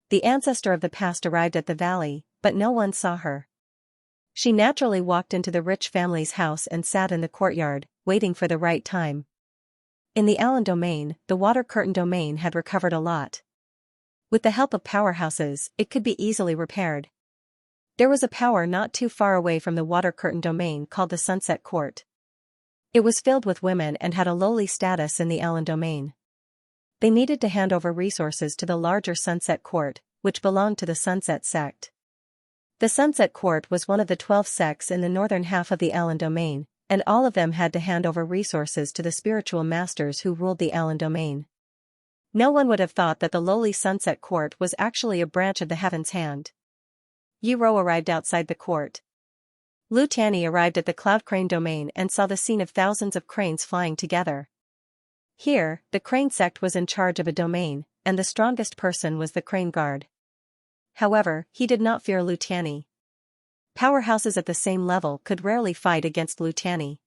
The ancestor of the past arrived at the valley, but no one saw her. She naturally walked into the rich family's house and sat in the courtyard, waiting for the right time. In the Allen domain, the Water Curtain domain had recovered a lot. With the help of powerhouses, it could be easily repaired. There was a power not too far away from the Water Curtain domain called the Sunset Court. It was filled with women and had a lowly status in the Allen domain. They needed to hand over resources to the larger Sunset Court, which belonged to the Sunset sect. The Sunset Court was one of the 12 sects in the northern half of the Allen domain, and all of them had to hand over resources to the spiritual masters who ruled the Allen domain. No one would have thought that the lowly Sunset Court was actually a branch of the Heaven's Hand. Yi Ro arrived outside the court. Lu Tianyi arrived at the Cloud Crane domain and saw the scene of thousands of cranes flying together. Here, the crane sect was in charge of a domain, and the strongest person was the crane guard. However, he did not fear Lu Tianyi. Powerhouses at the same level could rarely fight against Lu Tianyi.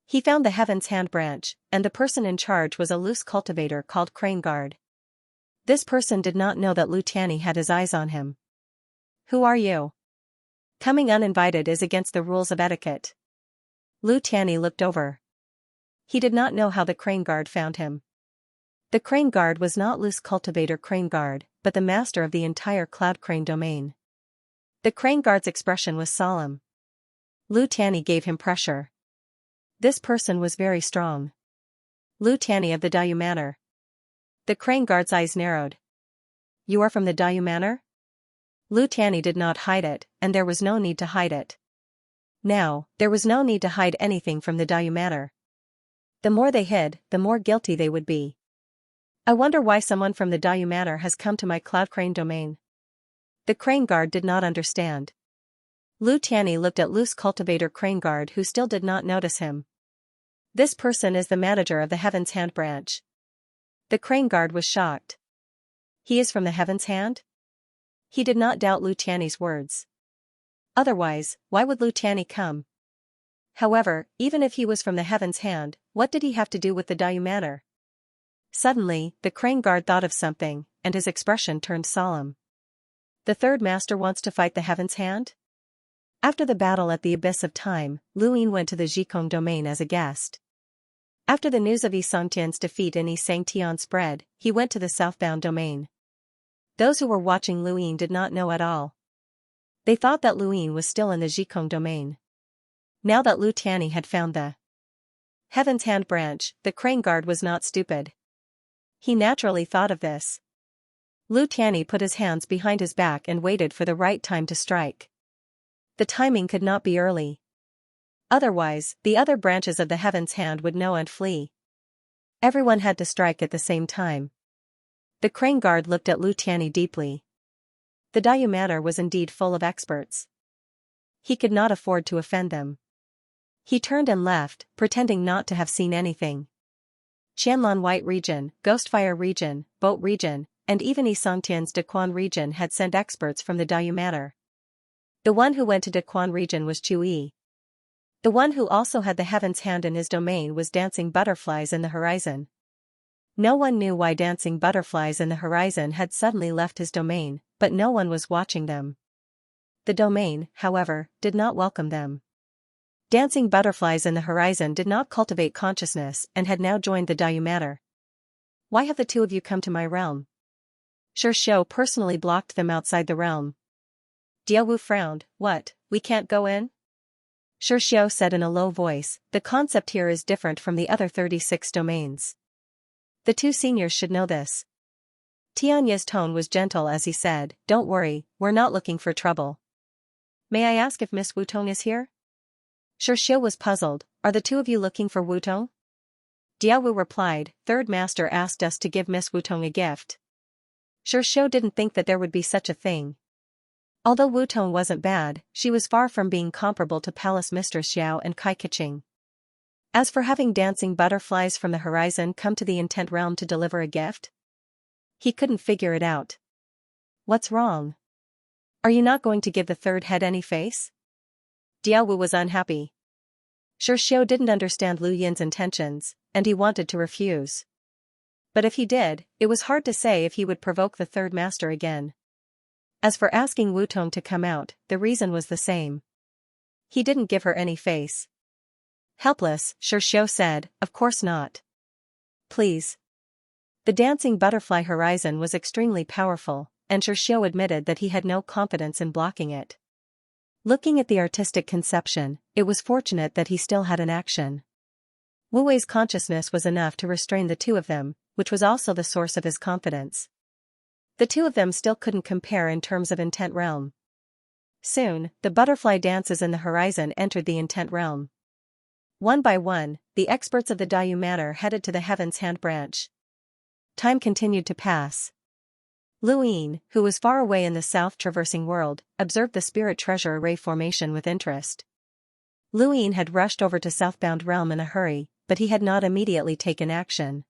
He found the Heaven's Hand branch, and the person in charge was a loose cultivator called Crane Guard. This person did not know that Lu Tianyi had his eyes on him. "Who are you? Coming uninvited is against the rules of etiquette." Lu Tianyi looked over. He did not know how the Crane Guard found him. The Crane Guard was not loose cultivator Crane Guard, but the master of the entire Cloud Crane domain. The Crane Guard's expression was solemn. Lu Tianyi gave him pressure. This person was very strong. Lu Tianyi of the Dayue Manor. The Crane Guard's eyes narrowed. "You are from the Dayue Manor?" Lu Tianyi did not hide it, and there was no need to hide it. Now, there was no need to hide anything from the Dayue Manor. The more they hid, the more guilty they would be. "I wonder why someone from the Dayue Manor has come to my Cloud Crane domain." The Crane Guard did not understand. Lu Tianyi looked at loose cultivator Crane Guard who still did not notice him. "This person is the manager of the Heaven's Hand branch." The Crane Guard was shocked. "He is from the Heaven's Hand?" He did not doubt Lu Tianyi's words. Otherwise, why would Lu Tianyi come? However, even if he was from the Heaven's Hand, what did he have to do with the Dayue Manor? Suddenly, the Crane Guard thought of something, and his expression turned solemn. "The third master wants to fight the Heaven's Hand?" After the battle at the Abyss of Time, Luin went to the Jikong domain as a guest. After the news of Yi Songtian's defeat in Yi Sangtian spread, he went to the southbound domain. Those who were watching Luin did not know at all. They thought that Luin was still in the Zhikong domain. Now that Lu Tianyi had found the Heaven's Hand branch, the crane guard was not stupid. He naturally thought of this. Lu Tianyi put his hands behind his back and waited for the right time to strike. The timing could not be early. Otherwise, the other branches of the Heaven's Hand would know and flee. Everyone had to strike at the same time. The crane guard looked at Lu Tianyi deeply. The Dayu Manor was indeed full of experts. He could not afford to offend them. He turned and left, pretending not to have seen anything. Qianlan White region, Ghostfire region, Boat region, and even Xianxia's Daquan region had sent experts from the Dayu Manor. The one who went to Daquan region was Chu Yi. The one who also had the Heaven's Hand in his domain was Dancing Butterflies in the Horizon. No one knew why Dancing Butterflies in the Horizon had suddenly left his domain, but no one was watching them. The domain, however, did not welcome them. Dancing Butterflies in the Horizon did not cultivate consciousness and had now joined the Dayu Manor. Why have the two of you come to my realm? Xianxia personally blocked them outside the realm. Diawu frowned. What, we can't go in? Xianxia said in a low voice, the concept here is different from the other 36 domains. The two seniors should know this. Tianya's tone was gentle as he said, don't worry, we're not looking for trouble. May I ask if Miss Wutong is here? Xianxia was puzzled, are the two of you looking for Wutong? Diawu replied, Third Master asked us to give Miss Wutong a gift. Xianxia didn't think that there would be such a thing. Although Wutong wasn't bad, she was far from being comparable to Palace Mistress Xiao and Kai Keqing. As for having Dancing Butterflies from the Horizon come to the Intent Realm to deliver a gift, he couldn't figure it out. What's wrong? Are you not going to give the third head any face? Diawu was unhappy. Xianxia didn't understand Lu Yin's intentions, and he wanted to refuse. But if he did, it was hard to say if he would provoke the third master again. As for asking Wutong to come out, the reason was the same. He didn't give her any face. Helpless, Xianxia said, of course not. Please. The Dancing Butterfly Horizon was extremely powerful, and Xianxia admitted that he had no confidence in blocking it. Looking at the artistic conception, it was fortunate that he still had an action. Wu Wei's consciousness was enough to restrain the two of them, which was also the source of his confidence. The two of them still couldn't compare in terms of Intent Realm. Soon, the butterfly dances in the Horizon entered the Intent Realm. One by one, the experts of the Dayu Manor headed to the Heaven's Hand branch. Time continued to pass. Lu Yin, who was far away in the south traversing world, observed the spirit treasure array formation with interest. Lu Yin had rushed over to Southbound Realm in a hurry, but he had not immediately taken action.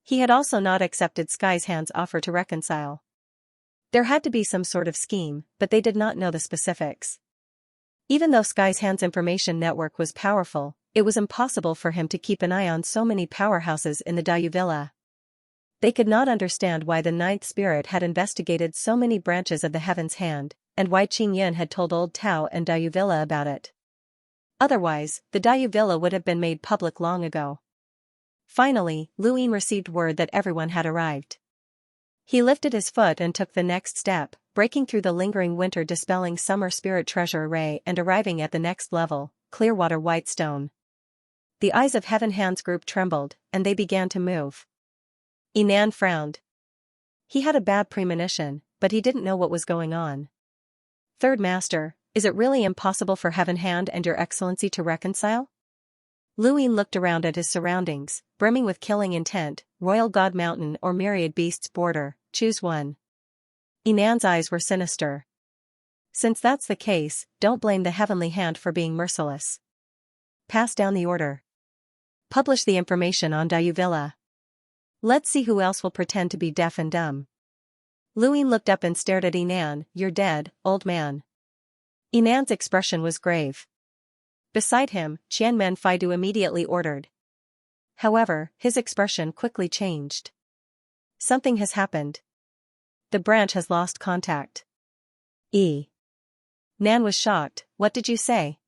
He had also not accepted Sky's Hand's offer to reconcile. There had to be some sort of scheme, but they did not know the specifics. Even though Sky's Hand's information network was powerful, it was impossible for him to keep an eye on so many powerhouses in the Dayu Villa. They could not understand why the Ninth Spirit had investigated so many branches of the Heaven's Hand, and why Qing Yin had told Old Tao and Dayu Villa about it. Otherwise, the Dayu Villa would have been made public long ago. Finally, Lu Yin received word that everyone had arrived. He lifted his foot and took the next step, breaking through the lingering winter-dispelling summer spirit treasure array and arriving at the next level, Clearwater Whitestone. The eyes of Heaven Hand's group trembled, and they began to move. Yinan frowned. He had a bad premonition, but he didn't know what was going on. Third Master, is it really impossible for Heaven Hand and Your Excellency to reconcile? Lu Yin looked around at his surroundings, brimming with killing intent, Royal God Mountain or Myriad Beasts border, choose one. Yinan's eyes were sinister. Since that's the case, don't blame the Heavenly Hand for being merciless. Pass down the order. Publish the information on Dayu Villa. Let's see who else will pretend to be deaf and dumb. Lu Yin looked up and stared at Yinan. You're dead, old man. Yinan's expression was grave. Beside him, Qianmen Faidu immediately ordered. However, his expression quickly changed. Something has happened. The branch has lost contact. Nan was shocked. What did you say?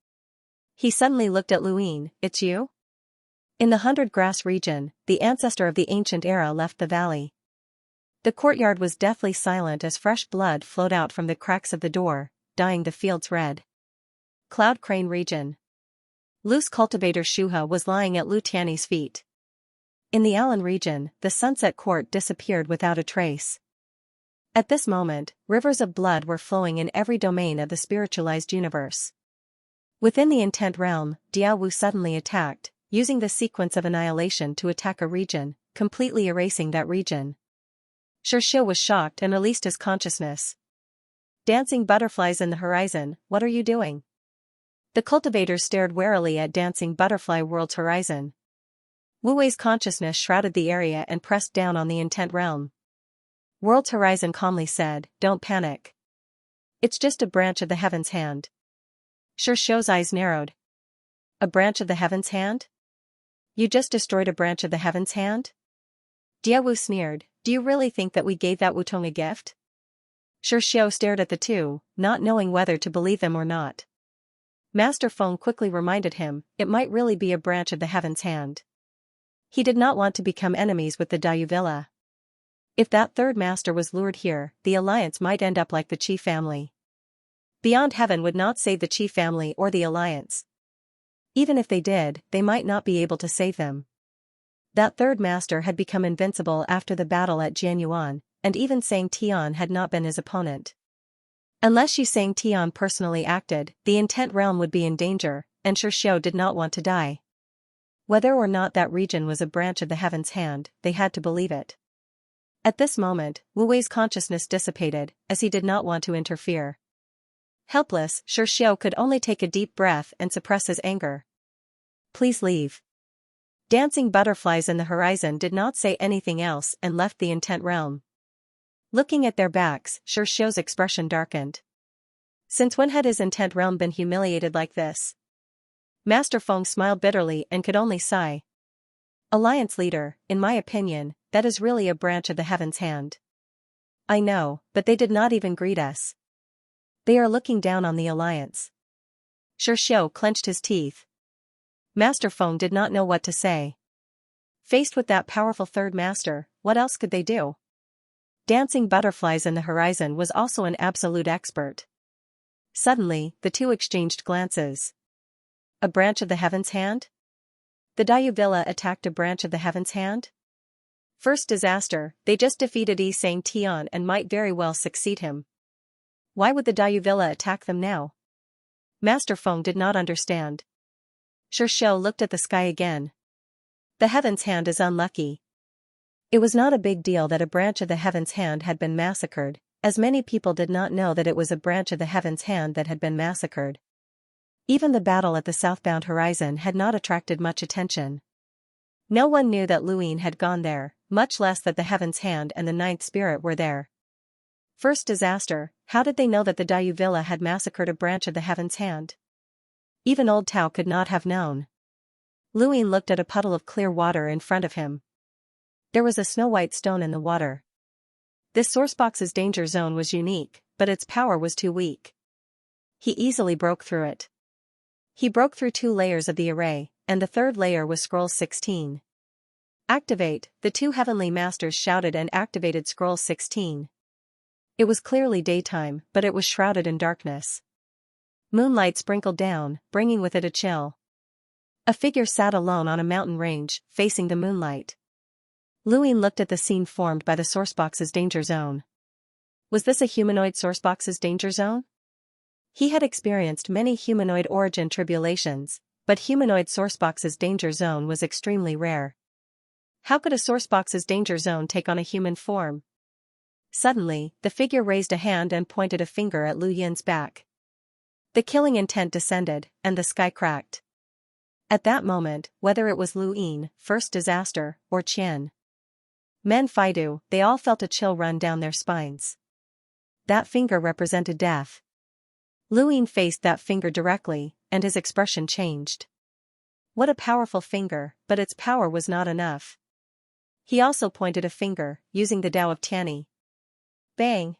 He suddenly looked at Lu Yin. It's you? In the 100 Grass region, the ancestor of the ancient era left the valley. The courtyard was deathly silent as fresh blood flowed out from the cracks of the door, dyeing the fields red. Cloud Crane Region. Lu's cultivator Shuha was lying at Lu Tianyi's feet. In the Alan region, the Sunset Court disappeared without a trace. At this moment, rivers of blood were flowing in every domain of the spiritualized universe. Within the intent realm, Diao Wu suddenly attacked, using the sequence of annihilation to attack a region, completely erasing that region. Xianxia was shocked and released his consciousness. Dancing butterflies in the horizon, what are you doing? The cultivator stared warily at Dancing Butterfly World's horizon. Wu Wei's consciousness shrouded the area and pressed down on the intent realm. World's horizon calmly said, "Don't panic. It's just a branch of the heaven's hand." Xiaoxiao's eyes narrowed. A branch of the heaven's hand? You just destroyed a branch of the heaven's hand? Diao Wu sneered, do you really think that we gave that Wutong a gift? Xiaoxiao stared at the two, not knowing whether to believe them or not. Master Feng quickly reminded him, it might really be a branch of the heaven's hand. He did not want to become enemies with the Dayu Villa. If that third master was lured here, the alliance might end up like the Qi family. Beyond Heaven would not save the Qi family or the alliance. Even if they did, they might not be able to save them. That third master had become invincible after the battle at Jianyuan, and even Sang Tian had not been his opponent. Unless Xu Sang Tian personally acted, the intent realm would be in danger, and Xiao did not want to die. Whether or not that region was a branch of the heaven's hand, they had to believe it. At this moment, Wu Wei's consciousness dissipated, as he did not want to interfere. Helpless, Xiao could only take a deep breath and suppress his anger. Please leave. Dancing butterflies in the horizon did not say anything else and left the intent realm. Looking at their backs, Xiao's expression darkened. Since when had his intent realm been humiliated like this? Master Feng smiled bitterly and could only sigh. Alliance leader, in my opinion, that is really a branch of the heaven's hand. I know, but they did not even greet us. They are looking down on the alliance. Xiao clenched his teeth. Master Feng did not know what to say. Faced with that powerful third master, what else could they do? Dancing butterflies in the horizon was also an absolute expert. Suddenly, the two exchanged glances. A branch of the heaven's hand? The Dayu Villa attacked a branch of the heaven's hand? First disaster, they just defeated Yi Sang Tian and might very well succeed him. Why would the Dayu Villa attack them now? Master Feng did not understand. Xiao looked at the sky again. The heaven's hand is unlucky. It was not a big deal that a branch of the heaven's hand had been massacred, as many people did not know that it was a branch of the heaven's hand that had been massacred. Even the battle at the southbound horizon had not attracted much attention. No one knew that Luin had gone there, much less that the heaven's hand and the ninth spirit were there. First disaster, how did they know that the Dayu Villa had massacred a branch of the heaven's hand? Even old Tao could not have known. Luin looked at a puddle of clear water in front of him. There was a snow-white stone in the water. This sourcebox's danger zone was unique, but its power was too weak. He easily broke through it. He broke through 2 layers of the array, and the third layer was Scroll 16. Activate, the 2 heavenly masters shouted and activated Scroll 16. It was clearly daytime, but it was shrouded in darkness. Moonlight sprinkled down, bringing with it a chill. A figure sat alone on a mountain range, facing the moonlight. Luin looked at the scene formed by the sourcebox's danger zone. Was this a humanoid sourcebox's danger zone? He had experienced many humanoid origin tribulations, but humanoid sourcebox's danger zone was extremely rare. How could a sourcebox's danger zone take on a human form? Suddenly, the figure raised a hand and pointed a finger at Lu Yin's back. The killing intent descended, and the sky cracked. At that moment, whether it was Lu Yin, First Disaster, or Qian Men Faidu, they all felt a chill run down their spines. That finger represented death. Lu Yin faced that finger directly, and his expression changed. What a powerful finger, but its power was not enough. He also pointed a finger, using the Tao of Tianyi. Bang!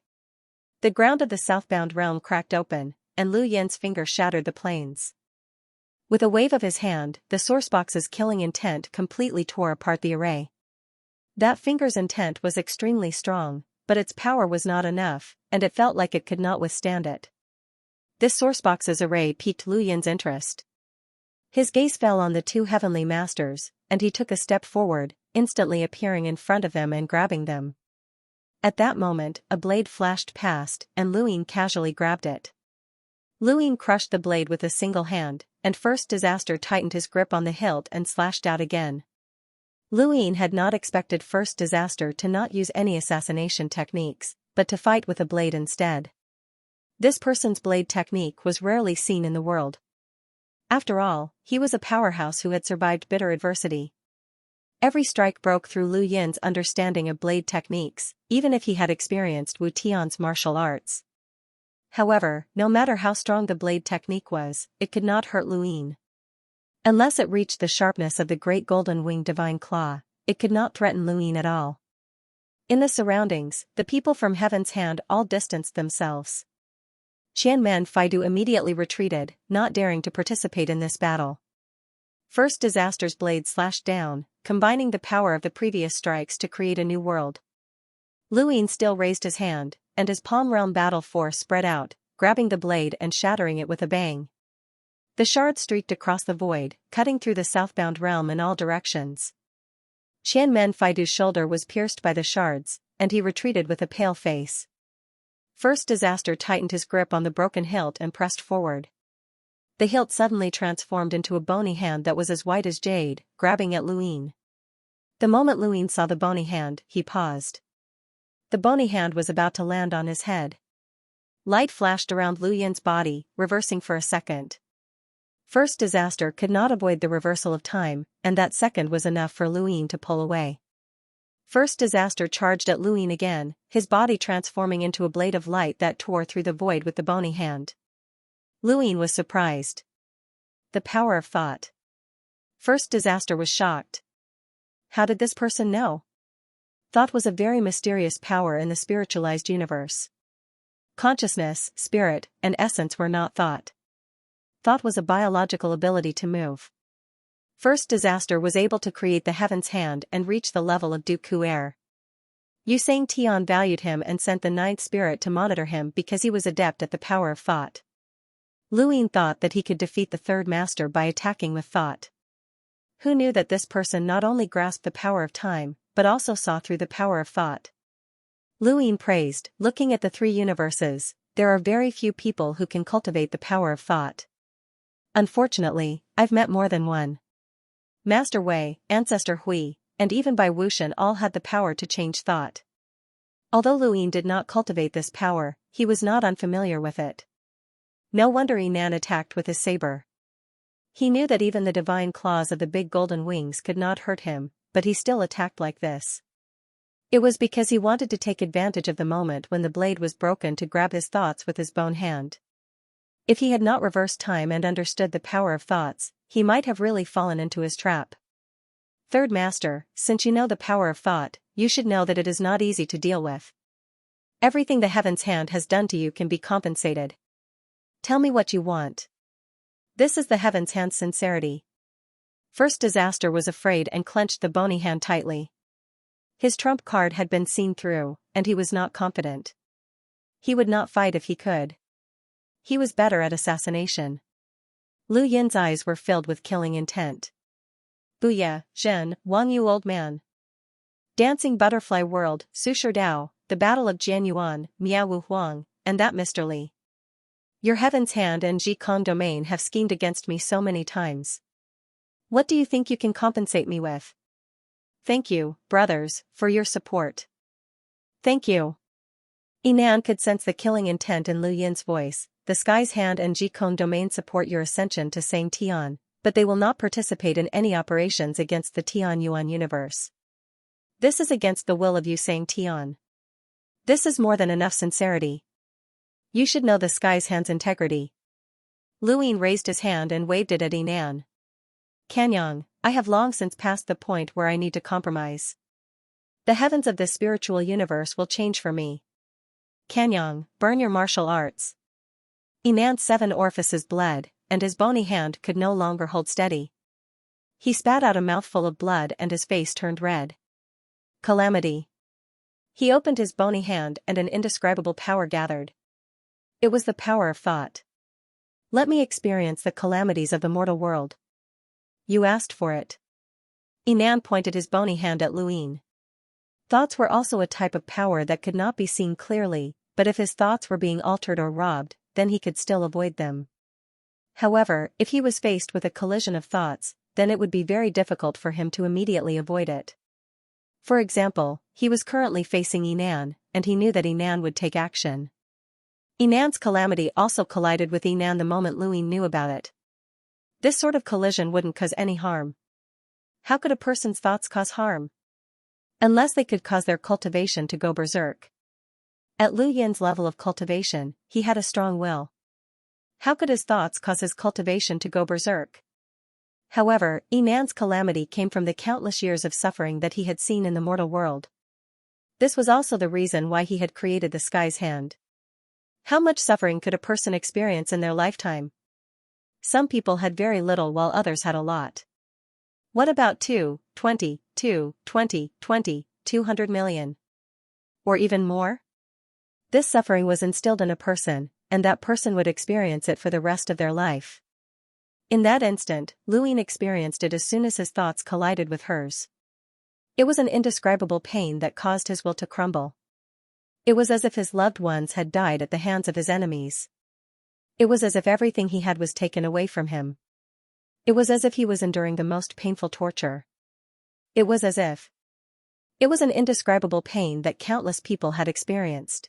The ground of the southbound realm cracked open, and Lu Yin's finger shattered the plains. With a wave of his hand, the sourcebox's killing intent completely tore apart the array. That finger's intent was extremely strong, but its power was not enough, and it felt like it could not withstand it. This sourcebox's array piqued Lu Yin's interest. His gaze fell on the two heavenly masters, and he took a step forward, instantly appearing in front of them and grabbing them. At that moment, a blade flashed past, and Lu Yin casually grabbed it. Lu Yin crushed the blade with a single hand, and First Disaster tightened his grip on the hilt and slashed out again. Lu Yin had not expected First Disaster to not use any assassination techniques, but to fight with a blade instead. This person's blade technique was rarely seen in the world. After all, he was a powerhouse who had survived bitter adversity. Every strike broke through Lu Yin's understanding of blade techniques, even if he had experienced Wu Tian's martial arts. However, no matter how strong the blade technique was, it could not hurt Lu Yin. Unless it reached the sharpness of the great golden-winged divine claw, it could not threaten Lu Yin at all. In the surroundings, the people from Heaven's Hand all distanced themselves. Qianmen Faidu immediately retreated, not daring to participate in this battle. First Disaster's blade slashed down, combining the power of the previous strikes to create a new world. Lu Yin still raised his hand, and his palm realm battle force spread out, grabbing the blade and shattering it with a bang. The shards streaked across the void, cutting through the southbound realm in all directions. Qianmen Faidu's shoulder was pierced by the shards, and he retreated with a pale face. First Disaster tightened his grip on the broken hilt and pressed forward. The hilt suddenly transformed into a bony hand that was as white as jade, grabbing at Lu Yin. The moment Lu Yin saw the bony hand, he paused. The bony hand was about to land on his head. Light flashed around Lu Yin's body, reversing for a second. First Disaster could not avoid the reversal of time, and that second was enough for Lu Yin to pull away. First Disaster charged at Lu Yin again, his body transforming into a blade of light that tore through the void with the bony hand. Lu Yin was surprised. The power of thought. First Disaster was shocked. How did this person know? Thought was a very mysterious power in the spiritualized universe. Consciousness, spirit, and essence were not thought. Thought was a biological ability to move. First Disaster was able to create the Heaven's Hand and reach the level of Duke Kuer. Yu Tian valued him and sent the ninth spirit to monitor him because he was adept at the power of thought. Lu Yin thought that he could defeat the third master by attacking with thought. Who knew that this person not only grasped the power of time, but also saw through the power of thought? Lu Yin praised, looking at the three universes, there are very few people who can cultivate the power of thought. Unfortunately, I've met more than one. Master Wei, Ancestor Hui, and even Bai Wuxian all had the power to change thought. Although Lu Yin did not cultivate this power, he was not unfamiliar with it. No wonder Yinan attacked with his saber. He knew that even the divine claws of the big golden wings could not hurt him, but he still attacked like this. It was because he wanted to take advantage of the moment when the blade was broken to grab his thoughts with his bone hand. If he had not reversed time and understood the power of thoughts, he might have really fallen into his trap. Third Master, since you know the power of thought, you should know that it is not easy to deal with. Everything the Heaven's Hand has done to you can be compensated. Tell me what you want. This is the Heaven's Hand's sincerity. First Disaster was afraid and clenched the bony hand tightly. His trump card had been seen through, and he was not confident. He would not fight if he could. He was better at assassination. Lu Yin's eyes were filled with killing intent. Booyah, Zhen, Wang Yu old man. Dancing Butterfly World, Sushir Dao, the Battle of Jianyuan, Miao Wu Huang, and that Mr. Li. Your Heaven's Hand and Ji Kong Domain have schemed against me so many times. What do you think you can compensate me with? Thank you, brothers, for your support. Thank you. Yinan could sense the killing intent in Lu Yin's voice. The Sky's Hand and Ji Kong Domain support your ascension to Sang Tian, but they will not participate in any operations against the Tian Yuan universe. This is against the will of Yu Sang Tian. This is more than enough sincerity. You should know the Sky's Hand's integrity. Lu Yin raised his hand and waved it at Yinan. Kanyang, I have long since passed the point where I need to compromise. The heavens of this spiritual universe will change for me. Kanyang, burn your martial arts. Yinan's 7 orifices bled, and his bony hand could no longer hold steady. He spat out a mouthful of blood and his face turned red. Calamity. He opened his bony hand and an indescribable power gathered. It was the power of thought. Let me experience the calamities of the mortal world. You asked for it. Yinan pointed his bony hand at Luin. Thoughts were also a type of power that could not be seen clearly, but if his thoughts were being altered or robbed, then he could still avoid them. However, if he was faced with a collision of thoughts, then it would be very difficult for him to immediately avoid it. For example, he was currently facing Yinan, and he knew that Yinan would take action. Yinan's calamity also collided with Yinan the moment Luin knew about it. This sort of collision wouldn't cause any harm. How could a person's thoughts cause harm? Unless they could cause their cultivation to go berserk. At Lu Yin's level of cultivation, he had a strong will. How could his thoughts cause his cultivation to go berserk? However, Yinan's calamity came from the countless years of suffering that he had seen in the mortal world. This was also the reason why he had created the sky's hand. How much suffering could a person experience in their lifetime? Some people had very little while others had a lot. What about 20, 200 million? Or even more? This suffering was instilled in a person, and that person would experience it for the rest of their life. In that instant, Luin experienced it as soon as his thoughts collided with hers. It was an indescribable pain that caused his will to crumble. It was as if his loved ones had died at the hands of his enemies. It was as if everything he had was taken away from him. It was as if he was enduring the most painful torture. It was as if. It was an indescribable pain that countless people had experienced.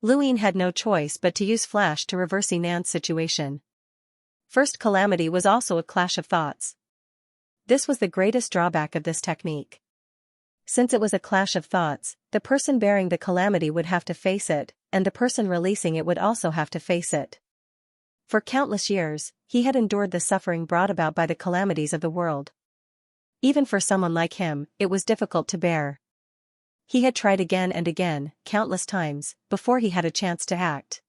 Luin had no choice but to use flash to reverse Yinan's situation. First calamity was also a clash of thoughts. This was the greatest drawback of this technique. Since it was a clash of thoughts, the person bearing the calamity would have to face it, and the person releasing it would also have to face it. For countless years, he had endured the suffering brought about by the calamities of the world. Even for someone like him, it was difficult to bear. He had tried again and again, countless times, before he had a chance to act.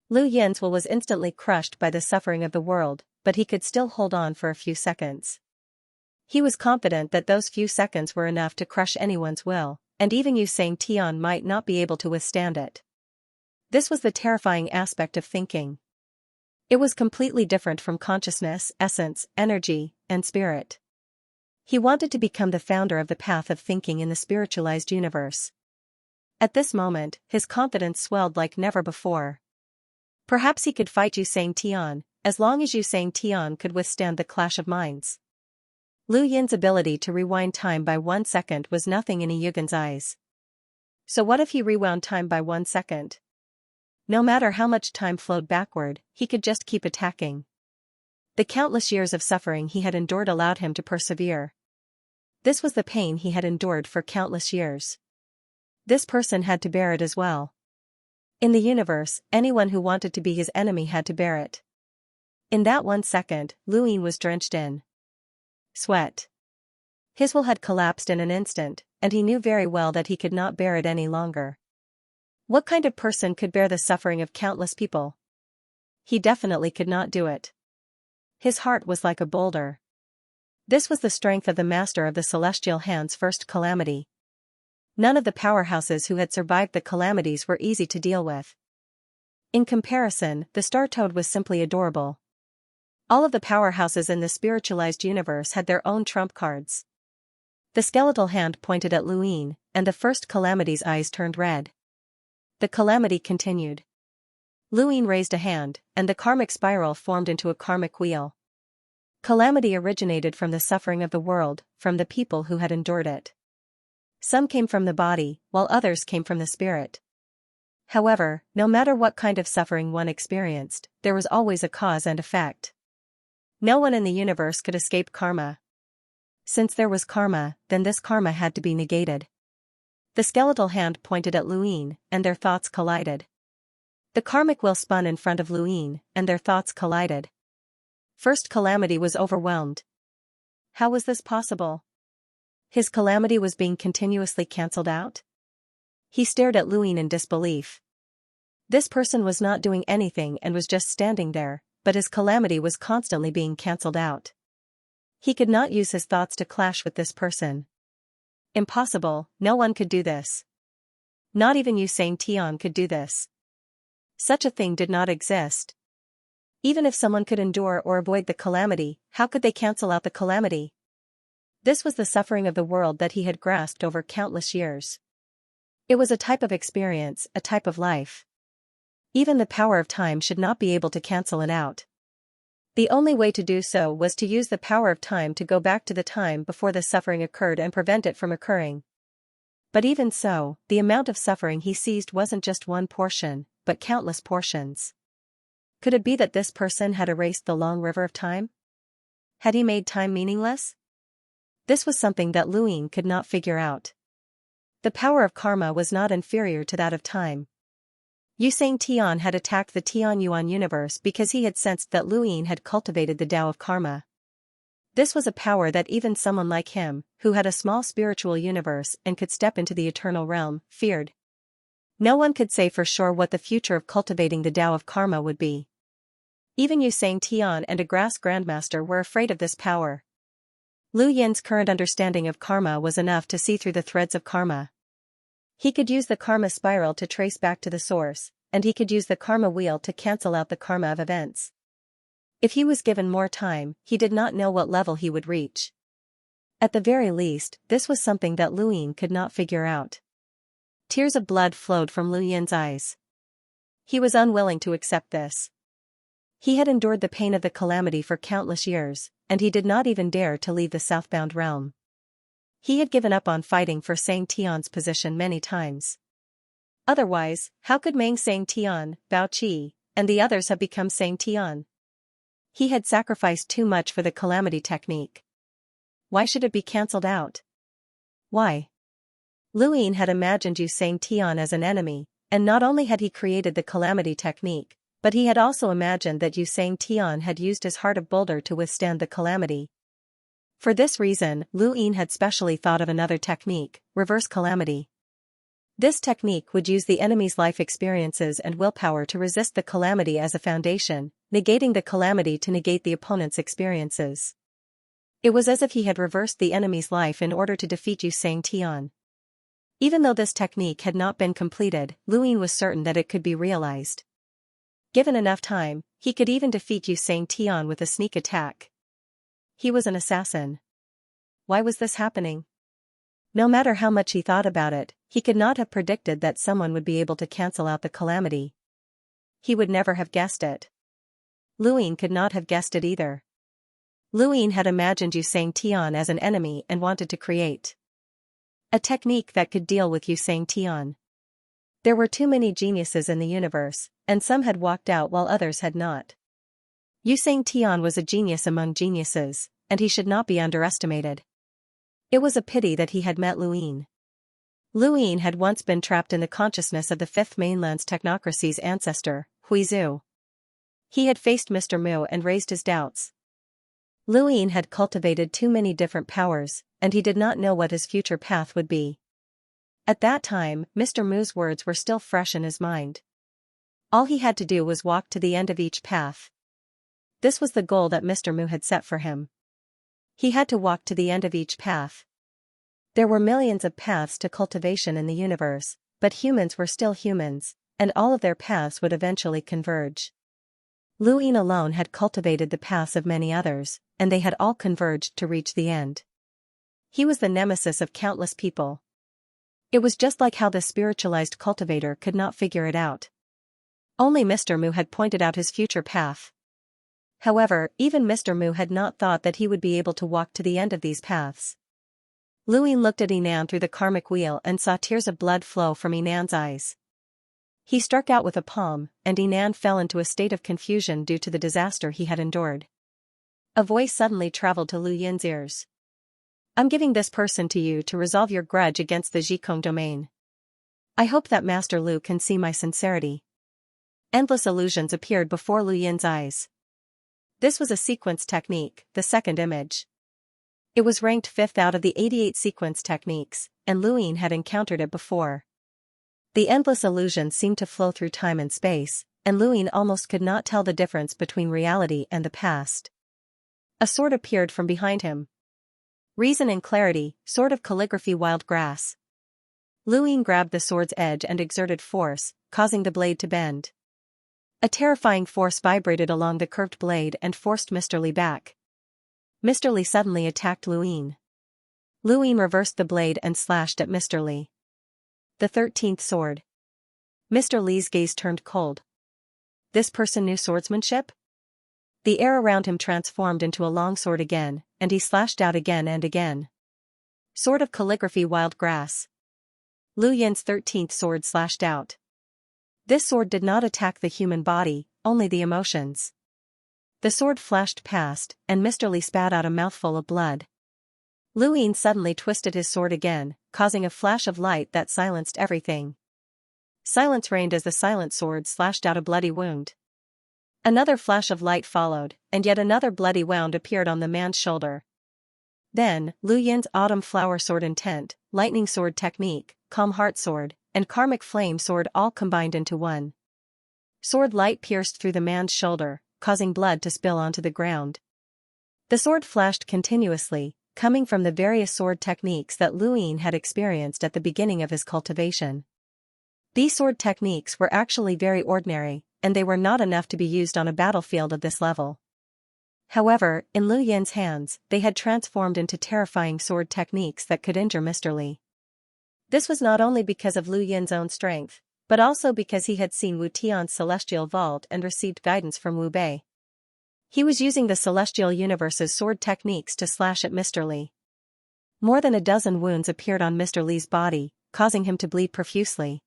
Lu Yin's will was instantly crushed by the suffering of the world, but he could still hold on for a few seconds. He was confident that those few seconds were enough to crush anyone's will, and even Xianxia might not be able to withstand it. This was the terrifying aspect of thinking. It was completely different from consciousness, essence, energy, and spirit. He wanted to become the founder of the path of thinking in the spiritualized universe. At this moment, his confidence swelled like never before. Perhaps he could fight Xianxia, as long as Xianxia could withstand the clash of minds. Lu Yin's ability to rewind time by 1 second was nothing in Yugen's eyes. So what if he rewound time by 1 second? No matter how much time flowed backward, he could just keep attacking. The countless years of suffering he had endured allowed him to persevere. This was the pain he had endured for countless years. This person had to bear it as well. In the universe, anyone who wanted to be his enemy had to bear it. In that 1 second, Luin was drenched in sweat. His will had collapsed in an instant, and he knew very well that he could not bear it any longer. What kind of person could bear the suffering of countless people? He definitely could not do it. His heart was like a boulder. This was the strength of the master of the celestial hand's first calamity. None of the powerhouses who had survived the calamities were easy to deal with. In comparison, the Star Toad was simply adorable. All of the powerhouses in the spiritualized universe had their own trump cards. The skeletal hand pointed at Luin, and the first calamity's eyes turned red. The calamity continued. Luin raised a hand, and the karmic spiral formed into a karmic wheel. Calamity originated from the suffering of the world, from the people who had endured it. Some came from the body, while others came from the spirit. However, no matter what kind of suffering one experienced, there was always a cause and effect. No one in the universe could escape karma. Since there was karma, then this karma had to be negated. The skeletal hand pointed at Luin, and their thoughts collided. The karmic wheel spun in front of Luin, and their thoughts collided. First calamity was overwhelmed. How was this possible? His calamity was being continuously cancelled out? He stared at Luin in disbelief. This person was not doing anything and was just standing there, but his calamity was constantly being cancelled out. He could not use his thoughts to clash with this person. Impossible, no one could do this. Not even Xianxia could do this. Such a thing did not exist. Even if someone could endure or avoid the calamity, how could they cancel out the calamity? This was the suffering of the world that he had grasped over countless years. It was a type of experience, a type of life. Even the power of time should not be able to cancel it out. The only way to do so was to use the power of time to go back to the time before the suffering occurred and prevent it from occurring. But even so, the amount of suffering he seized wasn't just one portion, but countless portions. Could it be that this person had erased the long river of time? Had he made time meaningless? This was something that Luin could not figure out. The power of karma was not inferior to that of time. Xianxia had attacked the Tianyuan universe because he had sensed that Luin had cultivated the Tao of karma. This was a power that even someone like him, who had a small spiritual universe and could step into the eternal realm, feared. No one could say for sure what the future of cultivating the Tao of karma would be. Even Xianxia and a grass grandmaster were afraid of this power. Lu Yin's current understanding of karma was enough to see through the threads of karma. He could use the karma spiral to trace back to the source, and he could use the karma wheel to cancel out the karma of events. If he was given more time, he did not know what level he would reach. At the very least, this was something that Lu Yin could not figure out. Tears of blood flowed from Lu Yin's eyes. He was unwilling to accept this. He had endured the pain of the calamity for countless years, and he did not even dare to leave the southbound realm. He had given up on fighting for Xianxia's position many times. Otherwise, how could Meng Xianxian, Bao Qi, and the others have become Xianxian? He had sacrificed too much for the calamity technique. Why should it be cancelled out? Why? Lu Yin had imagined Xianxian as an enemy, and not only had he created the calamity technique, but he had also imagined that Xianxian had used his heart of boulder to withstand the calamity. For this reason, Lu Yin had specially thought of another technique, reverse calamity. This technique would use the enemy's life experiences and willpower to resist the calamity as a foundation, negating the calamity to negate the opponent's experiences. It was as if he had reversed the enemy's life in order to defeat Xianxian. Even though this technique had not been completed, Lu Yin was certain that it could be realized. Given enough time, he could even defeat Xianxian with a sneak attack. He was an assassin. Why was this happening? No matter how much he thought about it, he could not have predicted that someone would be able to cancel out the calamity. He would never have guessed it. Lu Yin could not have guessed it either. Lu Yin had imagined Xianxian as an enemy and wanted to create a technique that could deal with Xianxian. There were too many geniuses in the universe, and some had walked out while others had not. Xianxian was a genius among geniuses, and he should not be underestimated. It was a pity that he had met Lu Yin. Lu Yin had once been trapped in the consciousness of the Fifth Mainland's technocracy's ancestor, Huizhu. He had faced Mr. Mu and raised his doubts. Lu Yin had cultivated too many different powers, and he did not know what his future path would be. At that time, Mr. Mu's words were still fresh in his mind. All he had to do was walk to the end of each path. This was the goal that Mr. Mu had set for him. He had to walk to the end of each path. There were millions of paths to cultivation in the universe, but humans were still humans, and all of their paths would eventually converge. Lu Yin alone had cultivated the paths of many others, and they had all converged to reach the end. He was the nemesis of countless people. It was just like how the spiritualized cultivator could not figure it out. Only Mr. Mu had pointed out his future path. However, even Mr. Mu had not thought that he would be able to walk to the end of these paths. Lu Yin looked at Yinan through the karmic wheel and saw tears of blood flow from Yinan's eyes. He struck out with a palm, and Yinan fell into a state of confusion due to the disaster he had endured. A voice suddenly traveled to Lu Yin's ears. I'm giving this person to you to resolve your grudge against the Zhikong domain. I hope that Master Lu can see my sincerity. Endless illusions appeared before Lu Yin's eyes. This was a sequence technique, the second image. It was ranked 5th out of the 88 sequence techniques, and Lu Yin had encountered it before. The endless illusions seemed to flow through time and space, and Lu Yin almost could not tell the difference between reality and the past. A sword appeared from behind him. Reason and clarity, sword of calligraphy wild grass. Lu Yin grabbed the sword's edge and exerted force, causing the blade to bend. A terrifying force vibrated along the curved blade and forced Mr. Li back. Mr. Li suddenly attacked Luin. Luin reversed the blade and slashed at Mr. Li. The 13th sword. Mr. Li's gaze turned cold. This person knew swordsmanship? The air around him transformed into a long sword again, and he slashed out again and again. Sword of calligraphy, wild grass. Lu Yin's 13th sword slashed out. This sword did not attack the human body, only the emotions. The sword flashed past, and Mr. Li spat out a mouthful of blood. Lu Yin suddenly twisted his sword again, causing a flash of light that silenced everything. Silence reigned as the silent sword slashed out a bloody wound. Another flash of light followed, and yet another bloody wound appeared on the man's shoulder. Then, Lu Yin's autumn flower sword intent, lightning sword technique, calm heart sword, and karmic flame sword all combined into one. Sword light pierced through the man's shoulder, causing blood to spill onto the ground. The sword flashed continuously, coming from the various sword techniques that Lu Yin had experienced at the beginning of his cultivation. These sword techniques were actually very ordinary, and they were not enough to be used on a battlefield of this level. However, in Lu Yin's hands, they had transformed into terrifying sword techniques that could injure Mr. Li. This was not only because of Lu Yin's own strength, but also because he had seen Wu Tian's celestial vault and received guidance from Wu Bei. He was using the celestial universe's sword techniques to slash at Mr. Li. More than a dozen wounds appeared on Mr. Li's body, causing him to bleed profusely.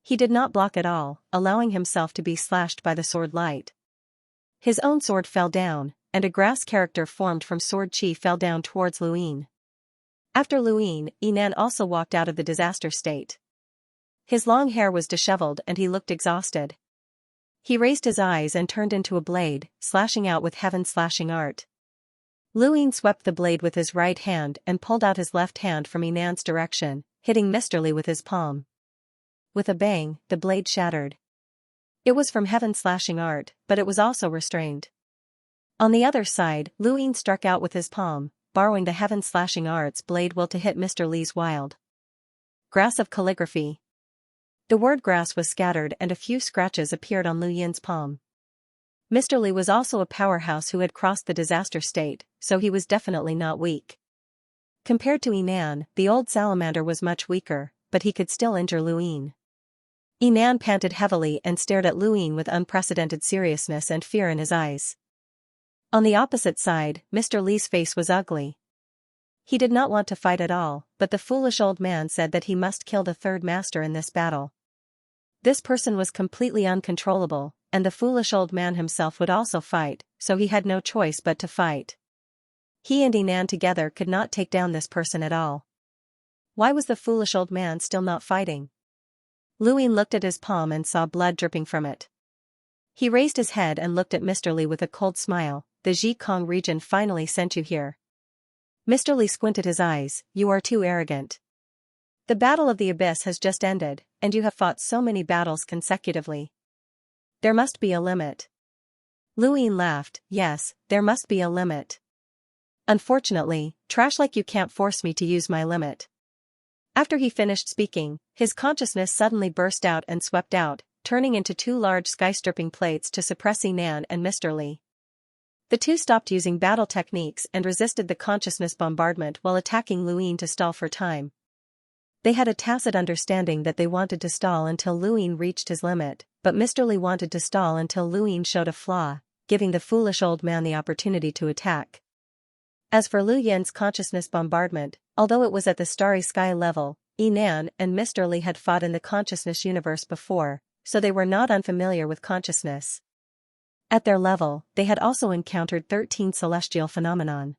He did not block at all, allowing himself to be slashed by the sword light. His own sword fell down, and a grass character formed from sword chi fell down towards Lu Yin. After Lu Yin, Yinan also walked out of the disaster state. His long hair was disheveled and he looked exhausted. He raised his eyes and turned into a blade, slashing out with heaven-slashing art. Lu Yin swept the blade with his right hand and pulled out his left hand from Yinan's direction, hitting Mr. Li with his palm. With a bang, the blade shattered. It was from heaven-slashing art, but it was also restrained. On the other side, Lu Yin struck out with his palm, borrowing the heaven-slashing art's blade will to hit Mr. Li's wild grass of calligraphy. The word grass was scattered and a few scratches appeared on Lu Yin's palm. Mr. Li was also a powerhouse who had crossed the disaster state, so he was definitely not weak. Compared to Yinan, the old salamander was much weaker, but he could still injure Lu Yin. Yinan panted heavily and stared at Lu Yin with unprecedented seriousness and fear in his eyes. On the opposite side, Mr. Li's face was ugly. He did not want to fight at all, but the foolish old man said that he must kill the third master in this battle. This person was completely uncontrollable, and the foolish old man himself would also fight, so he had no choice but to fight. He and Yinan together could not take down this person at all. Why was the foolish old man still not fighting? Lu Yin looked at his palm and saw blood dripping from it. He raised his head and looked at Mr. Li with a cold smile. The Zhikong region finally sent you here. Mr. Li squinted his eyes. You are too arrogant. The Battle of the Abyss has just ended, and you have fought so many battles consecutively. There must be a limit. Lu Yin laughed. Yes, there must be a limit. Unfortunately, trash like you can't force me to use my limit. After he finished speaking, his consciousness suddenly burst out and swept out, turning into two large sky-stripping plates to suppress Yinan and Mr. Li. The two stopped using battle techniques and resisted the consciousness bombardment while attacking Lu Yin to stall for time. They had a tacit understanding that they wanted to stall until Lu Yin reached his limit, but Mr. Li wanted to stall until Lu Yin showed a flaw, giving the foolish old man the opportunity to attack. As for Lu Yin's consciousness bombardment, although it was at the starry sky level, Yinan and Mr. Li had fought in the consciousness universe before, so they were not unfamiliar with consciousness. At their level, they had also encountered 13 celestial phenomenon.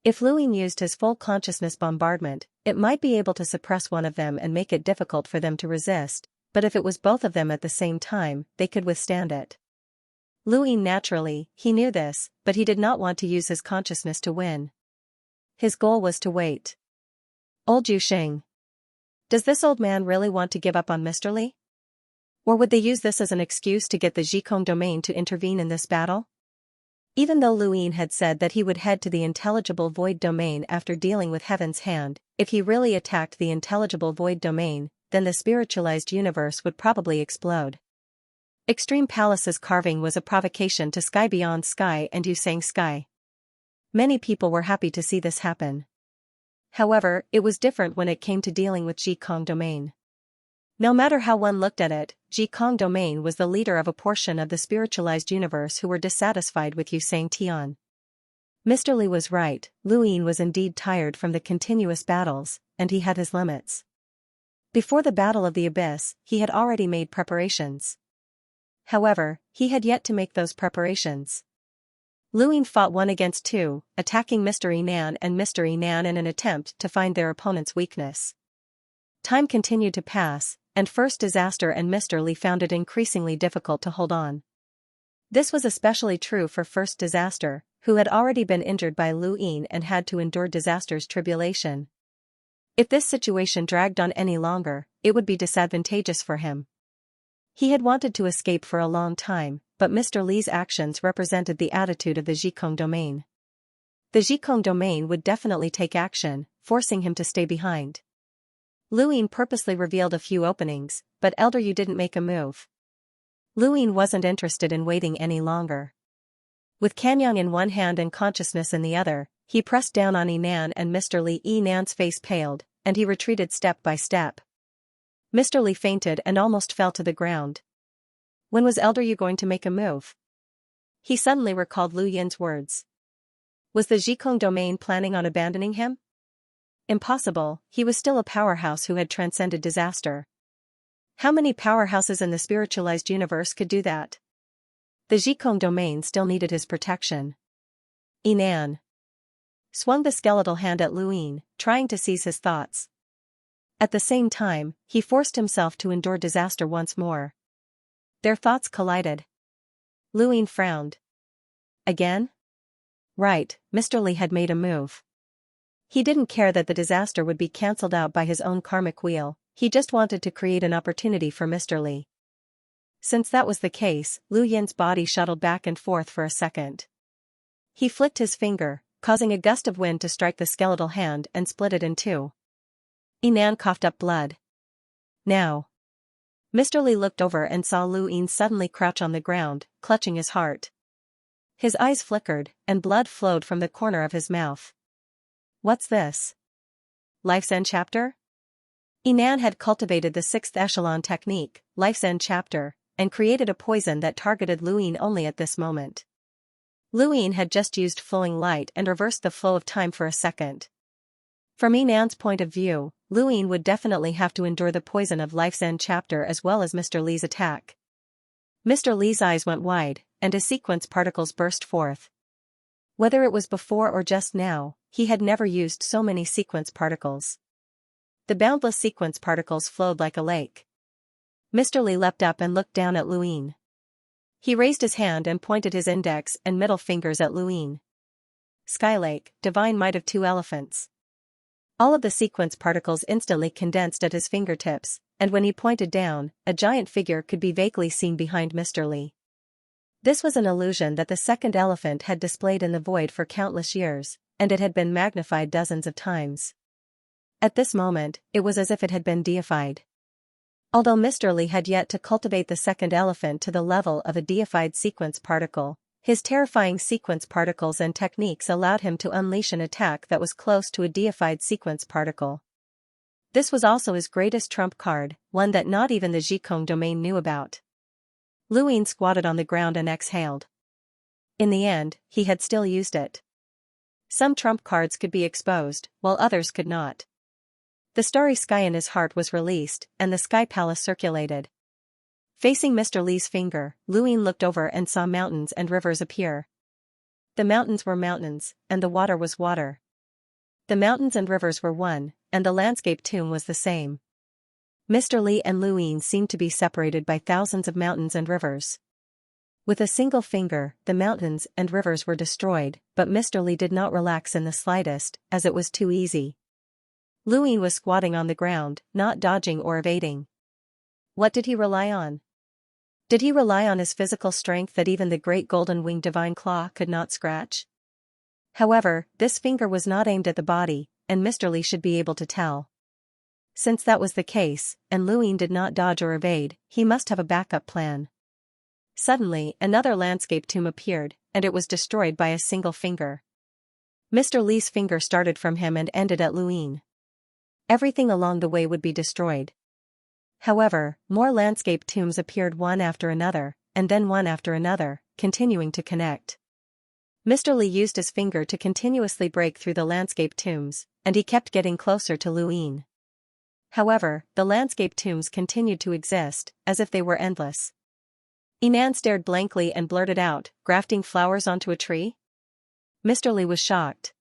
If Lu Yin used his full consciousness bombardment, it might be able to suppress one of them and make it difficult for them to resist, but if it was both of them at the same time, they could withstand it. Lu Yin naturally, he knew this, but he did not want to use his consciousness to win. His goal was to wait. Old Yusheng. Does this old man really want to give up on Mr. Li? Or would they use this as an excuse to get the Zhikong domain to intervene in this battle? Even though Lu Yin had said that he would head to the intelligible void domain after dealing with Heaven's Hand, if he really attacked the intelligible void domain, then the spiritualized universe would probably explode. Extreme Palace's carving was a provocation to Sky Beyond Sky and Xianxia. Many people were happy to see this happen. However, it was different when it came to dealing with Jikong Domain. No matter how one looked at it, Jikong Domain was the leader of a portion of the spiritualized universe who were dissatisfied with Xianxia. Mr. Li was right, Luyin was indeed tired from the continuous battles, and he had his limits. Before the Battle of the Abyss, he had already made preparations. However, he had yet to make those preparations. Luyin fought 1 against 2, attacking Mr. Enan and Mr. Enan in an attempt to find their opponent's weakness. Time continued to pass, and First Disaster and Mr. Li found it increasingly difficult to hold on. This was especially true for First Disaster, who had already been injured by Luyin and had to endure Disaster's tribulation. If this situation dragged on any longer, it would be disadvantageous for him. He had wanted to escape for a long time, but Mr. Li's actions represented the attitude of the Jikong Domain. The Jikong Domain would definitely take action, forcing him to stay behind. Luyin purposely revealed a few openings, but Elder Yu didn't make a move. Luyin wasn't interested in waiting any longer. With Kanyang in one hand and consciousness in the other, he pressed down on Enan and Mr. Li. Enan's face paled, and he retreated step by step. Mr. Li fainted and almost fell to the ground. When was Elder Yu going to make a move? He suddenly recalled Lu Yin's words. Was the Jikong Domain planning on abandoning him? Impossible, he was still a powerhouse who had transcended disaster. How many powerhouses in the spiritualized universe could do that? The Jikong Domain still needed his protection. Enan swung the skeletal hand at Luyin, trying to seize his thoughts. At the same time, he forced himself to endure disaster once more. Their thoughts collided. Luyin frowned. Again? Right, Mr. Li had made a move. He didn't care that the disaster would be cancelled out by his own karmic wheel, he just wanted to create an opportunity for Mr. Li. Since that was the case, Lu Yin's body shuttled back and forth for a second. He flicked his finger, causing a gust of wind to strike the skeletal hand and split it in two. Enan coughed up blood. Now. Mr. Li looked over and saw Luyin suddenly crouch on the ground, clutching his heart. His eyes flickered, and blood flowed from the corner of his mouth. What's this? Life's End Chapter? Enan had cultivated the 6th echelon technique, Life's End Chapter, and created a poison that targeted Luyin only at this moment. Luyin had just used flowing light and reversed the flow of time for a second. From Enan's point of view, Luyin would definitely have to endure the poison of Life's End Chapter as well as Mr. Li's attack. Mr. Li's eyes went wide, and his sequence particles burst forth. Whether it was before or just now, he had never used so many sequence particles. The boundless sequence particles flowed like a lake. Mr. Li leapt up and looked down at Luyin. He raised his hand and pointed his index and middle fingers at Luyin. Skylake, divine might of 2 elephants. All of the sequence particles instantly condensed at his fingertips, and when he pointed down, a giant figure could be vaguely seen behind Mr. Li. This was an illusion that the second elephant had displayed in the void for countless years, and it had been magnified dozens of times. At this moment, it was as if it had been deified. Although Mr. Li had yet to cultivate the second elephant to the level of a deified sequence particle, his terrifying sequence particles and techniques allowed him to unleash an attack that was close to a deified sequence particle. This was also his greatest trump card, one that not even the Jikong Domain knew about. Luyin squatted on the ground and exhaled. In the end, he had still used it. Some trump cards could be exposed, while others could not. The starry sky in his heart was released, and the sky palace circulated. Facing Mr. Li's finger, Luyin looked over and saw mountains and rivers appear. The mountains were mountains, and the water was water. The mountains and rivers were one, and the landscape too was the same. Mr. Li and Luyin seemed to be separated by thousands of mountains and rivers. With a single finger, the mountains and rivers were destroyed, but Mr. Li did not relax in the slightest, as it was too easy. Luyin was squatting on the ground, not dodging or evading. What did he rely on? Did he rely on his physical strength that even the great golden-winged divine claw could not scratch? However, this finger was not aimed at the body, and Mr. Li should be able to tell. Since that was the case, and Luyin did not dodge or evade, he must have a backup plan. Suddenly, another landscape tomb appeared, and it was destroyed by a single finger. Mr. Li's finger started from him and ended at Luin. Everything along the way would be destroyed. However, more landscape tombs appeared one after another, and then one after another, continuing to connect. Mr. Li used his finger to continuously break through the landscape tombs, and he kept getting closer to Luin. However, the landscape tombs continued to exist, as if they were endless. Inan stared blankly and blurted out, "Grafting flowers onto a tree?" Mr. Li was shocked.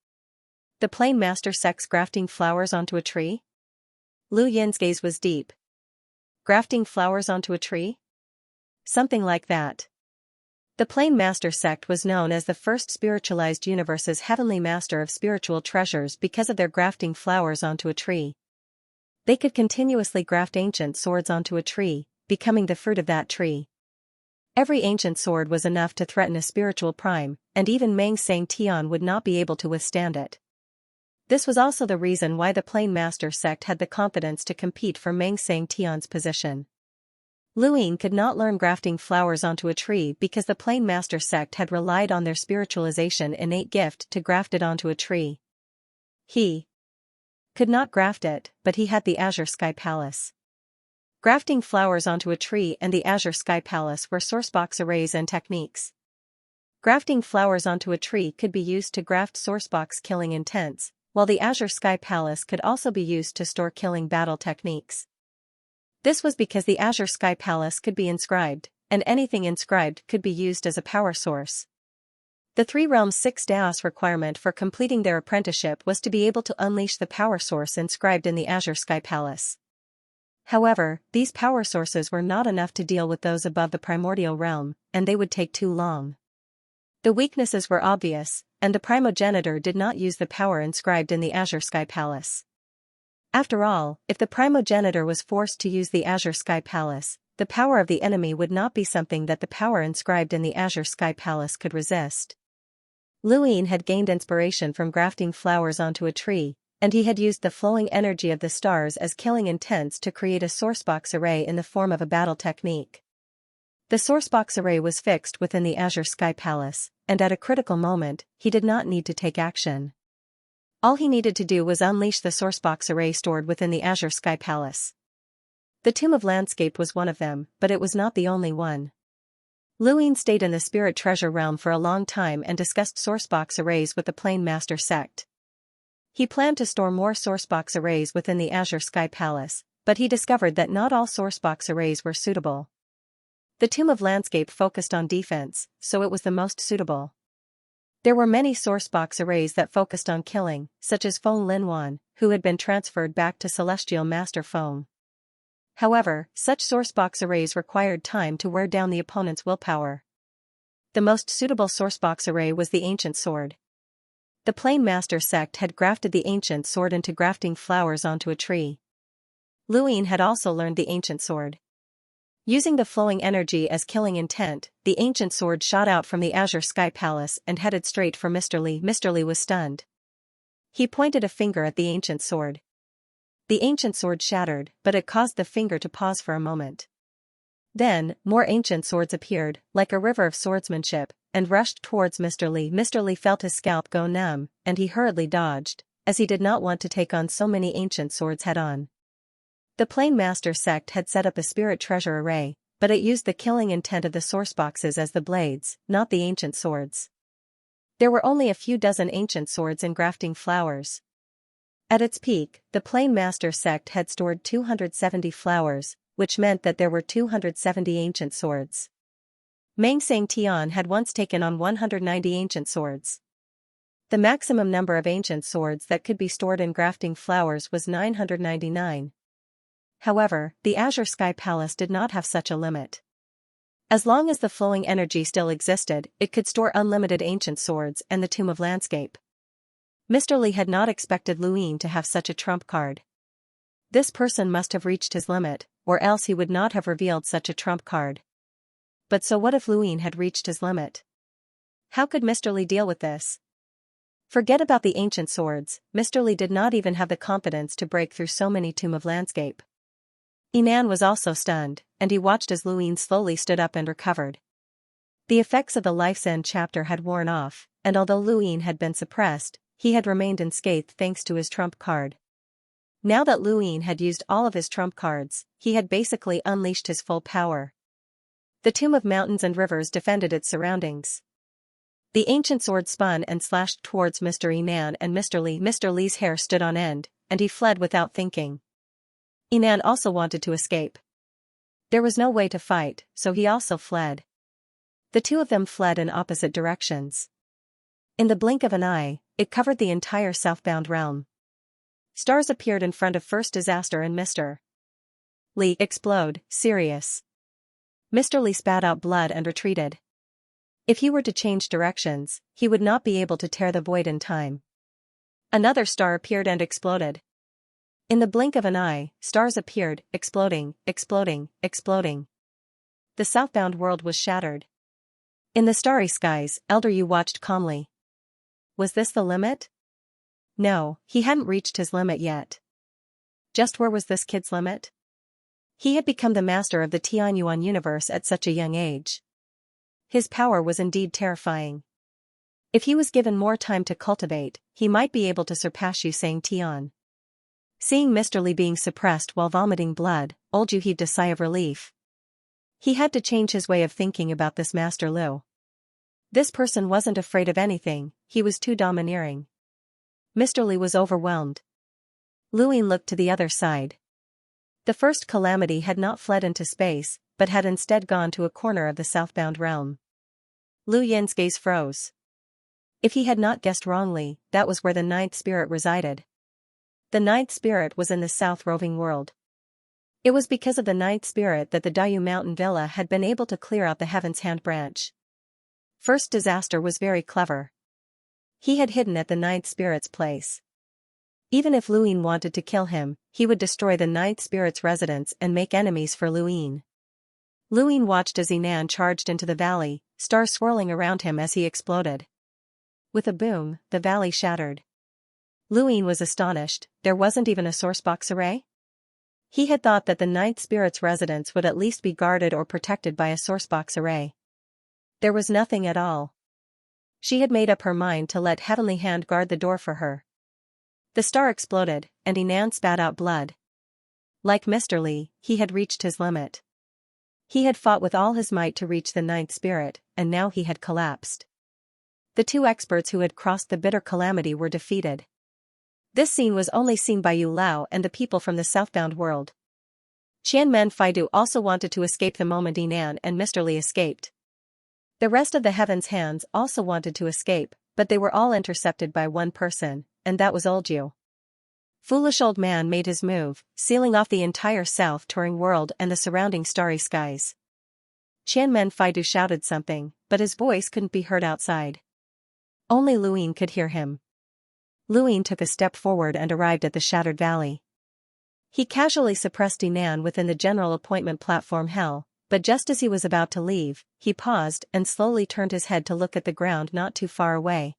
The plain master sect's grafting flowers onto a tree? Lu Yin's gaze was deep. Grafting flowers onto a tree? Something like that. The plain master sect was known as the first spiritualized universe's heavenly master of spiritual treasures because of their grafting flowers onto a tree. They could continuously graft ancient swords onto a tree, becoming the fruit of that tree. Every ancient sword was enough to threaten a spiritual prime, and even Meng Sang Tian would not be able to withstand it. This was also the reason why the plain master sect had the confidence to compete for Meng Sang Tian's position. Luin could not learn grafting flowers onto a tree because the plain master sect had relied on their spiritualization innate gift to graft it onto a tree. He could not graft it, but he had the Azure Sky Palace. Grafting flowers onto a tree and the Azure Sky Palace were sourcebox arrays and techniques. Grafting flowers onto a tree could be used to graft sourcebox killing intents, while the Azure Sky Palace could also be used to store killing battle techniques. This was because the Azure Sky Palace could be inscribed, and anything inscribed could be used as a power source. The Three Realms' 6 Daos requirement for completing their apprenticeship was to be able to unleash the power source inscribed in the Azure Sky Palace. However, these power sources were not enough to deal with those above the primordial realm, and they would take too long. The weaknesses were obvious, and the primogenitor did not use the power inscribed in the Azure Sky Palace. After all, if the primogenitor was forced to use the Azure Sky Palace, the power of the enemy would not be something that the power inscribed in the Azure Sky Palace could resist. Luin had gained inspiration from grafting flowers onto a tree, and he had used the flowing energy of the stars as killing intents to create a sourcebox array in the form of a battle technique. The sourcebox array was fixed within the Azure Sky Palace, and at a critical moment, he did not need to take action. All he needed to do was unleash the sourcebox array stored within the Azure Sky Palace. The Tomb of Landscape was one of them, but it was not the only one. Luin stayed in the Spirit Treasure Realm for a long time and discussed sourcebox arrays with the Plain Master sect. He planned to store more sourcebox arrays within the Azure Sky Palace, but he discovered that not all sourcebox arrays were suitable. The Tomb of Landscape focused on defense, so it was the most suitable. There were many sourcebox arrays that focused on killing, such as Feng Linwan, who had been transferred back to Celestial Master Feng. However, such sourcebox arrays required time to wear down the opponent's willpower. The most suitable sourcebox array was the Ancient Sword. The Plain Master sect had grafted the Ancient Sword into grafting flowers onto a tree. Luin had also learned the Ancient Sword. Using the flowing energy as killing intent, the Ancient Sword shot out from the Azure Sky Palace and headed straight for Mr. Li. Mr. Li was stunned. He pointed a finger at the Ancient Sword. The Ancient Sword shattered, but it caused the finger to pause for a moment. Then, more Ancient Swords appeared, like a river of swordsmanship, and rushed towards Mr. Li. Mr. Li felt his scalp go numb, and he hurriedly dodged, as he did not want to take on so many Ancient Swords head-on. The Plain Master sect had set up a Spirit Treasure Array, but it used the killing intent of the sourceboxes as the blades, not the Ancient Swords. There were only a few dozen Ancient Swords in grafting flowers. At its peak, the Plain Master sect had stored 270 flowers, which meant that there were 270 Ancient Swords. Meng Sang Tian had once taken on 190 Ancient Swords. The maximum number of Ancient Swords that could be stored in grafting flowers was 999. However, the Azure Sky Palace did not have such a limit. As long as the flowing energy still existed, it could store unlimited Ancient Swords and the Tomb of Landscape. Mr. Li had not expected Luin to have such a trump card. This person must have reached his limit, or else he would not have revealed such a trump card. But so what if Luin had reached his limit? How could Mr. Li deal with this? Forget about the Ancient Swords, Mr. Li did not even have the confidence to break through so many Tomb of Landscape. Inan was also stunned, and he watched as Luin slowly stood up and recovered. The effects of the Life's End chapter had worn off, and although Luin had been suppressed, he had remained unscathed thanks to his trump card. Now that Luin had used all of his trump cards, he had basically unleashed his full power. The tomb of mountains and rivers defended its surroundings. The ancient sword spun and slashed towards Mr. Enan and Mr. Li. Mr. Li's hair stood on end, and he fled without thinking. Enan also wanted to escape. There was no way to fight, so he also fled. The two of them fled in opposite directions. In the blink of an eye, it covered the entire southbound realm. Stars appeared in front of First Disaster and Mr. Li. Explode, serious. Mr. Li spat out blood and retreated. If he were to change directions, he would not be able to tear the void in time. Another star appeared and exploded. In the blink of an eye, stars appeared, exploding, exploding, exploding. The southbound world was shattered. In the starry skies, Elder Yu watched calmly. Was this the limit? No, he hadn't reached his limit yet. Just where was this kid's limit? He had become the master of the Tianyuan universe at such a young age. His power was indeed terrifying. If he was given more time to cultivate, he might be able to surpass Yusang Tian. Seeing Mr. Li being suppressed while vomiting blood, old Yu heaved a sigh of relief. He had to change his way of thinking about this Master Lu. This person wasn't afraid of anything, he was too domineering. Mr. Li was overwhelmed. Luin looked to the other side. The first calamity had not fled into space, but had instead gone to a corner of the southbound realm. Lu Yin's gaze froze. If he had not guessed wrongly, that was where the ninth spirit resided. The ninth spirit was in the south roving world. It was because of the ninth spirit that the Dayu Mountain Villa had been able to clear out the Heaven's Hand branch. First Disaster was very clever. He had hidden at the ninth spirit's place. Even if Luin wanted to kill him, he would destroy the ninth spirit's residence and make enemies for Luin. Luin watched as Enan charged into the valley, stars swirling around him as he exploded. With a boom, the valley shattered. Luin was astonished, there wasn't even a sourcebox array? He had thought that the ninth spirit's residence would at least be guarded or protected by a sourcebox array. There was nothing at all. She had made up her mind to let Heavenly Hand guard the door for her. The star exploded, and Enan spat out blood. Like Mr. Li, he had reached his limit. He had fought with all his might to reach the ninth spirit, and now he had collapsed. The two experts who had crossed the bitter calamity were defeated. This scene was only seen by Yu Lao and the people from the southbound world. Qianmen Faidu also wanted to escape the moment Enan and Mr. Li escaped. The rest of the Heaven's Hands also wanted to escape, but they were all intercepted by one person, and that was old Yu. Foolish old man made his move, sealing off the entire south touring world and the surrounding starry skies. Qianmen Faidu shouted something, but his voice couldn't be heard outside. Only Luin could hear him. Luin took a step forward and arrived at the shattered valley. He casually suppressed Enan within the general appointment platform hell, but just as he was about to leave, he paused and slowly turned his head to look at the ground not too far away.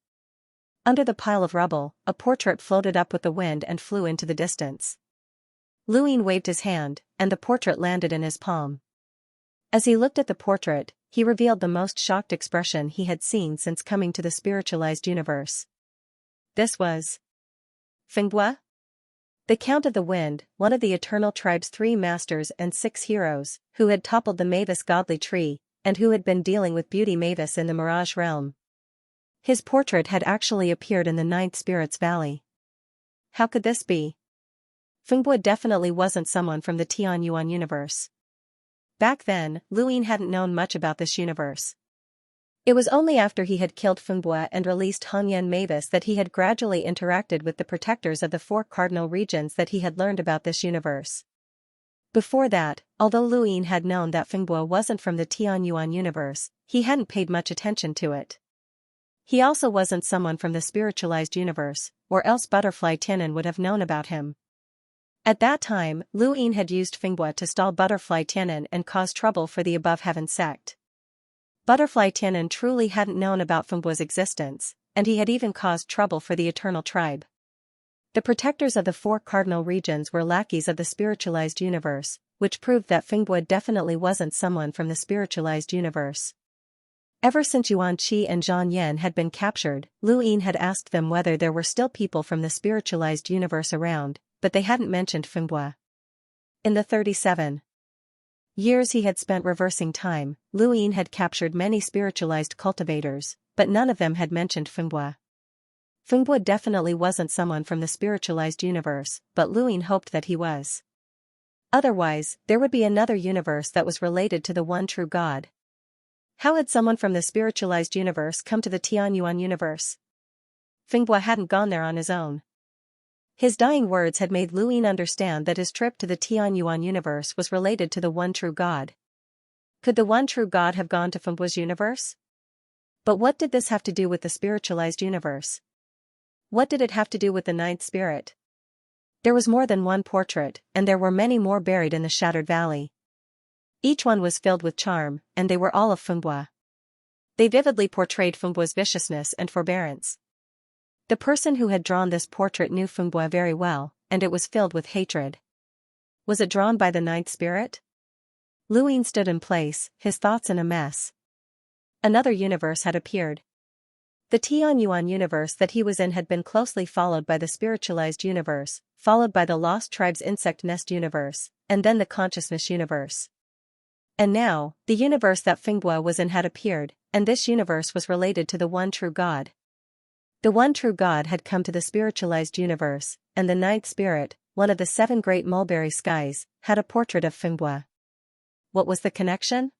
Under the pile of rubble, a portrait floated up with the wind and flew into the distance. Luin waved his hand, and the portrait landed in his palm. As he looked at the portrait, he revealed the most shocked expression he had seen since coming to the spiritualized universe. This was Fingbua? The Count of the Wind, one of the Eternal Tribe's 3 masters and 6 heroes, who had toppled the Mavis godly tree, and who had been dealing with Beauty Mavis in the Mirage realm. His portrait had actually appeared in the Ninth Spirit's Valley. How could this be? Fingbua definitely wasn't someone from the Tianyuan universe. Back then, Luin hadn't known much about this universe. It was only after he had killed Fingbua and released Hongyan Mavis that he had gradually interacted with the protectors of the 4 cardinal regions that he had learned about this universe. Before that, although Luin had known that Fingbua wasn't from the Tianyuan universe, he hadn't paid much attention to it. He also wasn't someone from the spiritualized universe, or else Butterfly Tianan would have known about him. At that time, Luin had used Fingbua to stall Butterfly Tianan and cause trouble for the Above Heaven sect. Butterfly Tianan truly hadn't known about Fengbua's existence, and he had even caused trouble for the Eternal Tribe. The protectors of the 4 cardinal regions were lackeys of the spiritualized universe, which proved that Fingbua definitely wasn't someone from the spiritualized universe. Ever since Yuan Qi and Zhang Yan had been captured, Lu Yin had asked them whether there were still people from the spiritualized universe around, but they hadn't mentioned Fengbua. In the 37 years he had spent reversing time, Lu Yin had captured many spiritualized cultivators, but none of them had mentioned Fengbua. Fengbua definitely wasn't someone from the spiritualized universe, but Lu Yin hoped that he was. Otherwise, there would be another universe that was related to the one true God. How had someone from the spiritualized universe come to the Tianyuan universe? Fengbua hadn't gone there on his own. His dying words had made Lu Yin understand that his trip to the Tianyuan universe was related to the one true God. Could the one true God have gone to Fengbua's universe? But what did this have to do with the spiritualized universe? What did it have to do with the ninth spirit? There was more than one portrait, and there were many more buried in the Shattered Valley. Each one was filled with charm, and they were all of Fengbua. They vividly portrayed Fengbua's viciousness and forbearance. The person who had drawn this portrait knew Fengbua very well, and it was filled with hatred. Was it drawn by the ninth spirit? Lu Yin stood in place, his thoughts in a mess. Another universe had appeared. The Tianyuan universe that he was in had been closely followed by the spiritualized universe, followed by the Lost Tribes Insect Nest universe, and then the Consciousness universe. And now, the universe that Fengbua was in had appeared, and this universe was related to the one true God. The one true God had come to the spiritualized universe, and the ninth spirit, one of the 7 great mulberry skies, had a portrait of Fengbua. What was the connection?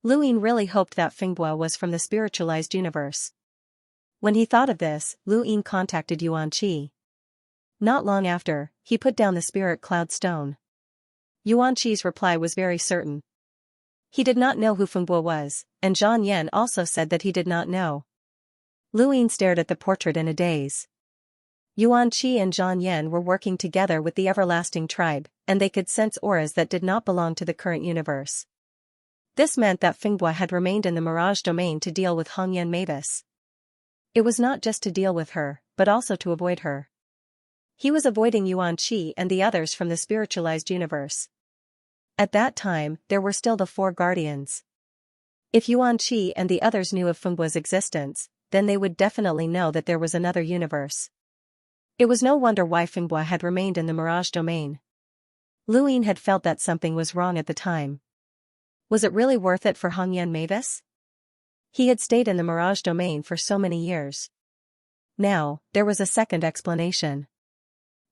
Lu Yin really hoped that Fengbua was from the spiritualized universe. When he thought of this, Lu Yin contacted Yuan Qi. Not long after, he put down the spirit cloud stone. Yuan Qi's reply was very certain. He did not know who Fengbua was, and Zhang Yan also said that he did not know. Lu Yin stared at the portrait in a daze. Yuan Qi and Zhang Yan were working together with the Everlasting Tribe, and they could sense auras that did not belong to the current universe. This meant that Fengbua had remained in the Mirage domain to deal with Hongyan Mavis. It was not just to deal with her, but also to avoid her. He was avoiding Yuan Qi and the others from the spiritualized universe. At that time, there were still the 4 guardians. If Yuan Qi and the others knew of Fengbua's existence, then they would definitely know that there was another universe. It was no wonder why Fengbua had remained in the Mirage domain. Lu Yin had felt that something was wrong at the time. Was it really worth it for Hongyan Mavis? He had stayed in the Mirage domain for so many years. Now, there was a second explanation.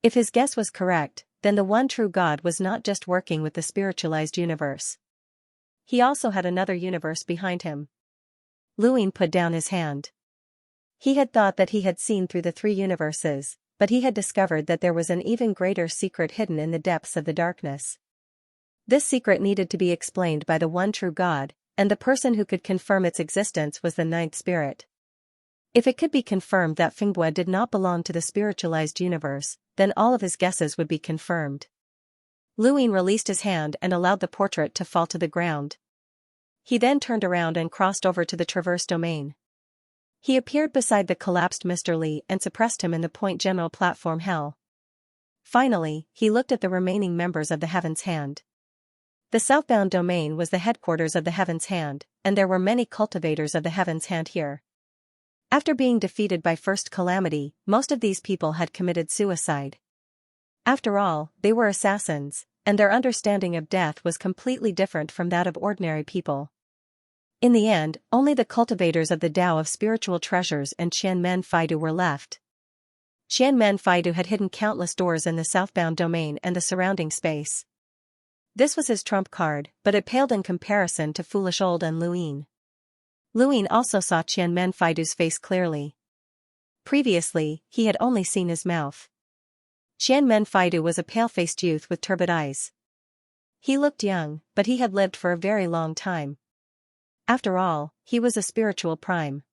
If his guess was correct, then the one true God was not just working with the spiritualized universe. He also had another universe behind him. Lu Yin put down his hand. He had thought that he had seen through the 3 universes, but he had discovered that there was an even greater secret hidden in the depths of the darkness. This secret needed to be explained by the one true God, and the person who could confirm its existence was the ninth spirit. If it could be confirmed that Fengbua did not belong to the spiritualized universe, then all of his guesses would be confirmed. Lu Yin released his hand and allowed the portrait to fall to the ground. He then turned around and crossed over to the Traverse domain. He appeared beside the collapsed Mr. Li and suppressed him in the Point General platform hell. Finally, he looked at the remaining members of the Heaven's Hand. The southbound domain was the headquarters of the Heaven's Hand, and there were many cultivators of the Heaven's Hand here. After being defeated by First Calamity, most of these people had committed suicide. After all, they were assassins, and their understanding of death was completely different from that of ordinary people. In the end, only the cultivators of the Tao of Spiritual Treasures and Qianmen Faidu were left. Qianmen Faidu had hidden countless doors in the southbound domain and the surrounding space. This was his trump card, but it paled in comparison to foolish old and Lu Yin. Lu Yin also saw Qianmen Faidu's face clearly. Previously, he had only seen his mouth. Qianmen Faidu was a pale-faced youth with turbid eyes. He looked young, but he had lived for a very long time. After all, he was a spiritual prime.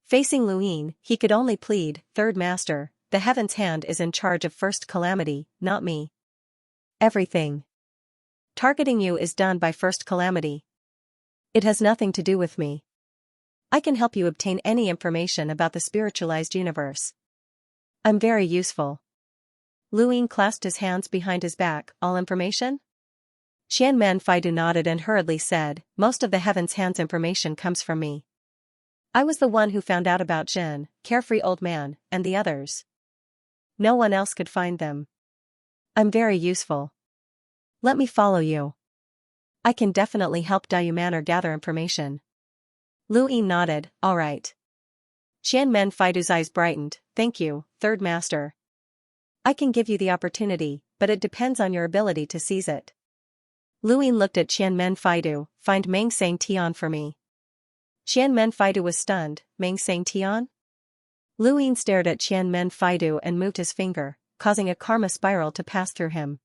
Facing Lu Yin, he could only plead, "Third Master, the Heaven's Hand is in charge of First Calamity, not me. Everything targeting you is done by First Calamity. It has nothing to do with me. I can help you obtain any information about the spiritualized universe. I'm very useful." Lu Yin clasped his hands behind his back. "All information?" Xianmen Faidu nodded and hurriedly said, most of the Heaven's Hands information comes from me. I was the one who found out about Jin, Carefree Old Man, and the others. No one else could find them. I'm very useful. Let me follow you. I can definitely help Dayumanor gather information. Lu Yin nodded, all right. Xianmen Faidu's eyes brightened, thank you, Third Master. I can give you the opportunity, but it depends on your ability to seize it. Lu Yin looked at Xianmen Faidu, find Meng Sang Tian for me. Xianmen Faidu was stunned, Meng Sang Tian? Lu Yin stared at Xianmen Faidu and moved his finger, causing a karma spiral to pass through him.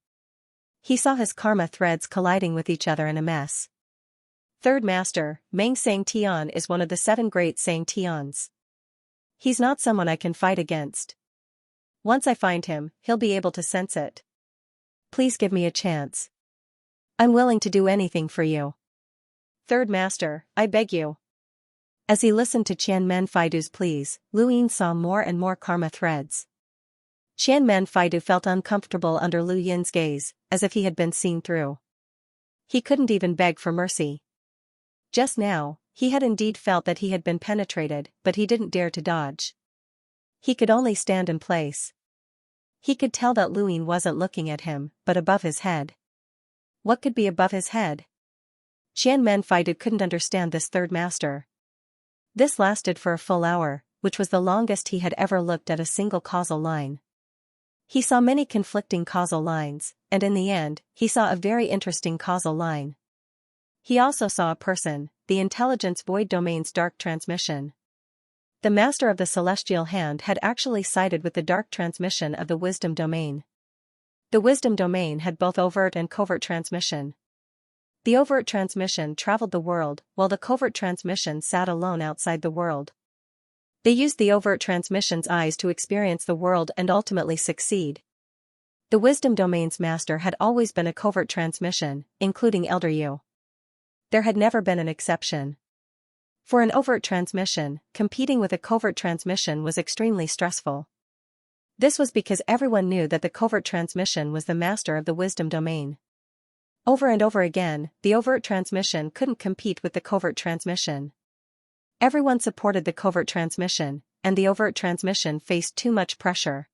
He saw his karma threads colliding with each other in a mess. Third Master, Meng Sang Tian is one of the 7 great Sang Tians. He's not someone I can fight against. Once I find him, he'll be able to sense it. Please give me a chance. I'm willing to do anything for you. Third Master, I beg you. As he listened to Xianmen Faidu's pleas, Lu Yin saw more and more karma threads. Xianmen Faidu felt uncomfortable under Lu Yin's gaze, as if he had been seen through. He couldn't even beg for mercy. Just now, he had indeed felt that he had been penetrated, but he didn't dare to dodge. He could only stand in place. He could tell that Lu Yin wasn't looking at him, but above his head. What could be above his head? Xianmen Faidu couldn't understand this Third Master. This lasted for a full hour, which was the longest he had ever looked at a single causal line. He saw many conflicting causal lines, and in the end, he saw a very interesting causal line. He also saw a person, the intelligence void domain's dark transmission. The master of the celestial hand had actually sided with the dark transmission of the wisdom domain. The wisdom domain had both overt and covert transmission. The overt transmission traveled the world, while the covert transmission sat alone outside the world. They used the overt transmission's eyes to experience the world and ultimately succeed. The wisdom domain's master had always been a covert transmission, including Elder Yu. There had never been an exception. For an overt transmission, competing with a covert transmission was extremely stressful. This was because everyone knew that the covert transmission was the master of the wisdom domain. Over and over again, the overt transmission couldn't compete with the covert transmission. Everyone supported the covert transmission, and the overt transmission faced too much pressure.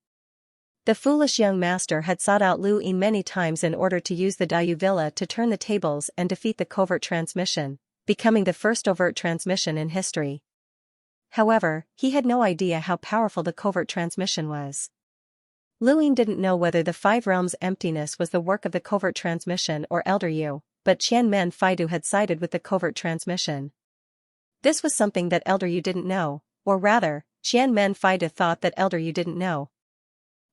The foolish young master had sought out Lu Yin many times in order to use the Dayu Villa to turn the tables and defeat the covert transmission, becoming the first overt transmission in history. However, he had no idea how powerful the covert transmission was. Lu Yin didn't know whether the 5 realms' emptiness was the work of the covert transmission or Elder Yu, but Xianmen Faidu had sided with the covert transmission. This was something that Elder Yu didn't know, or rather, Xianmen Faidu thought that Elder Yu didn't know.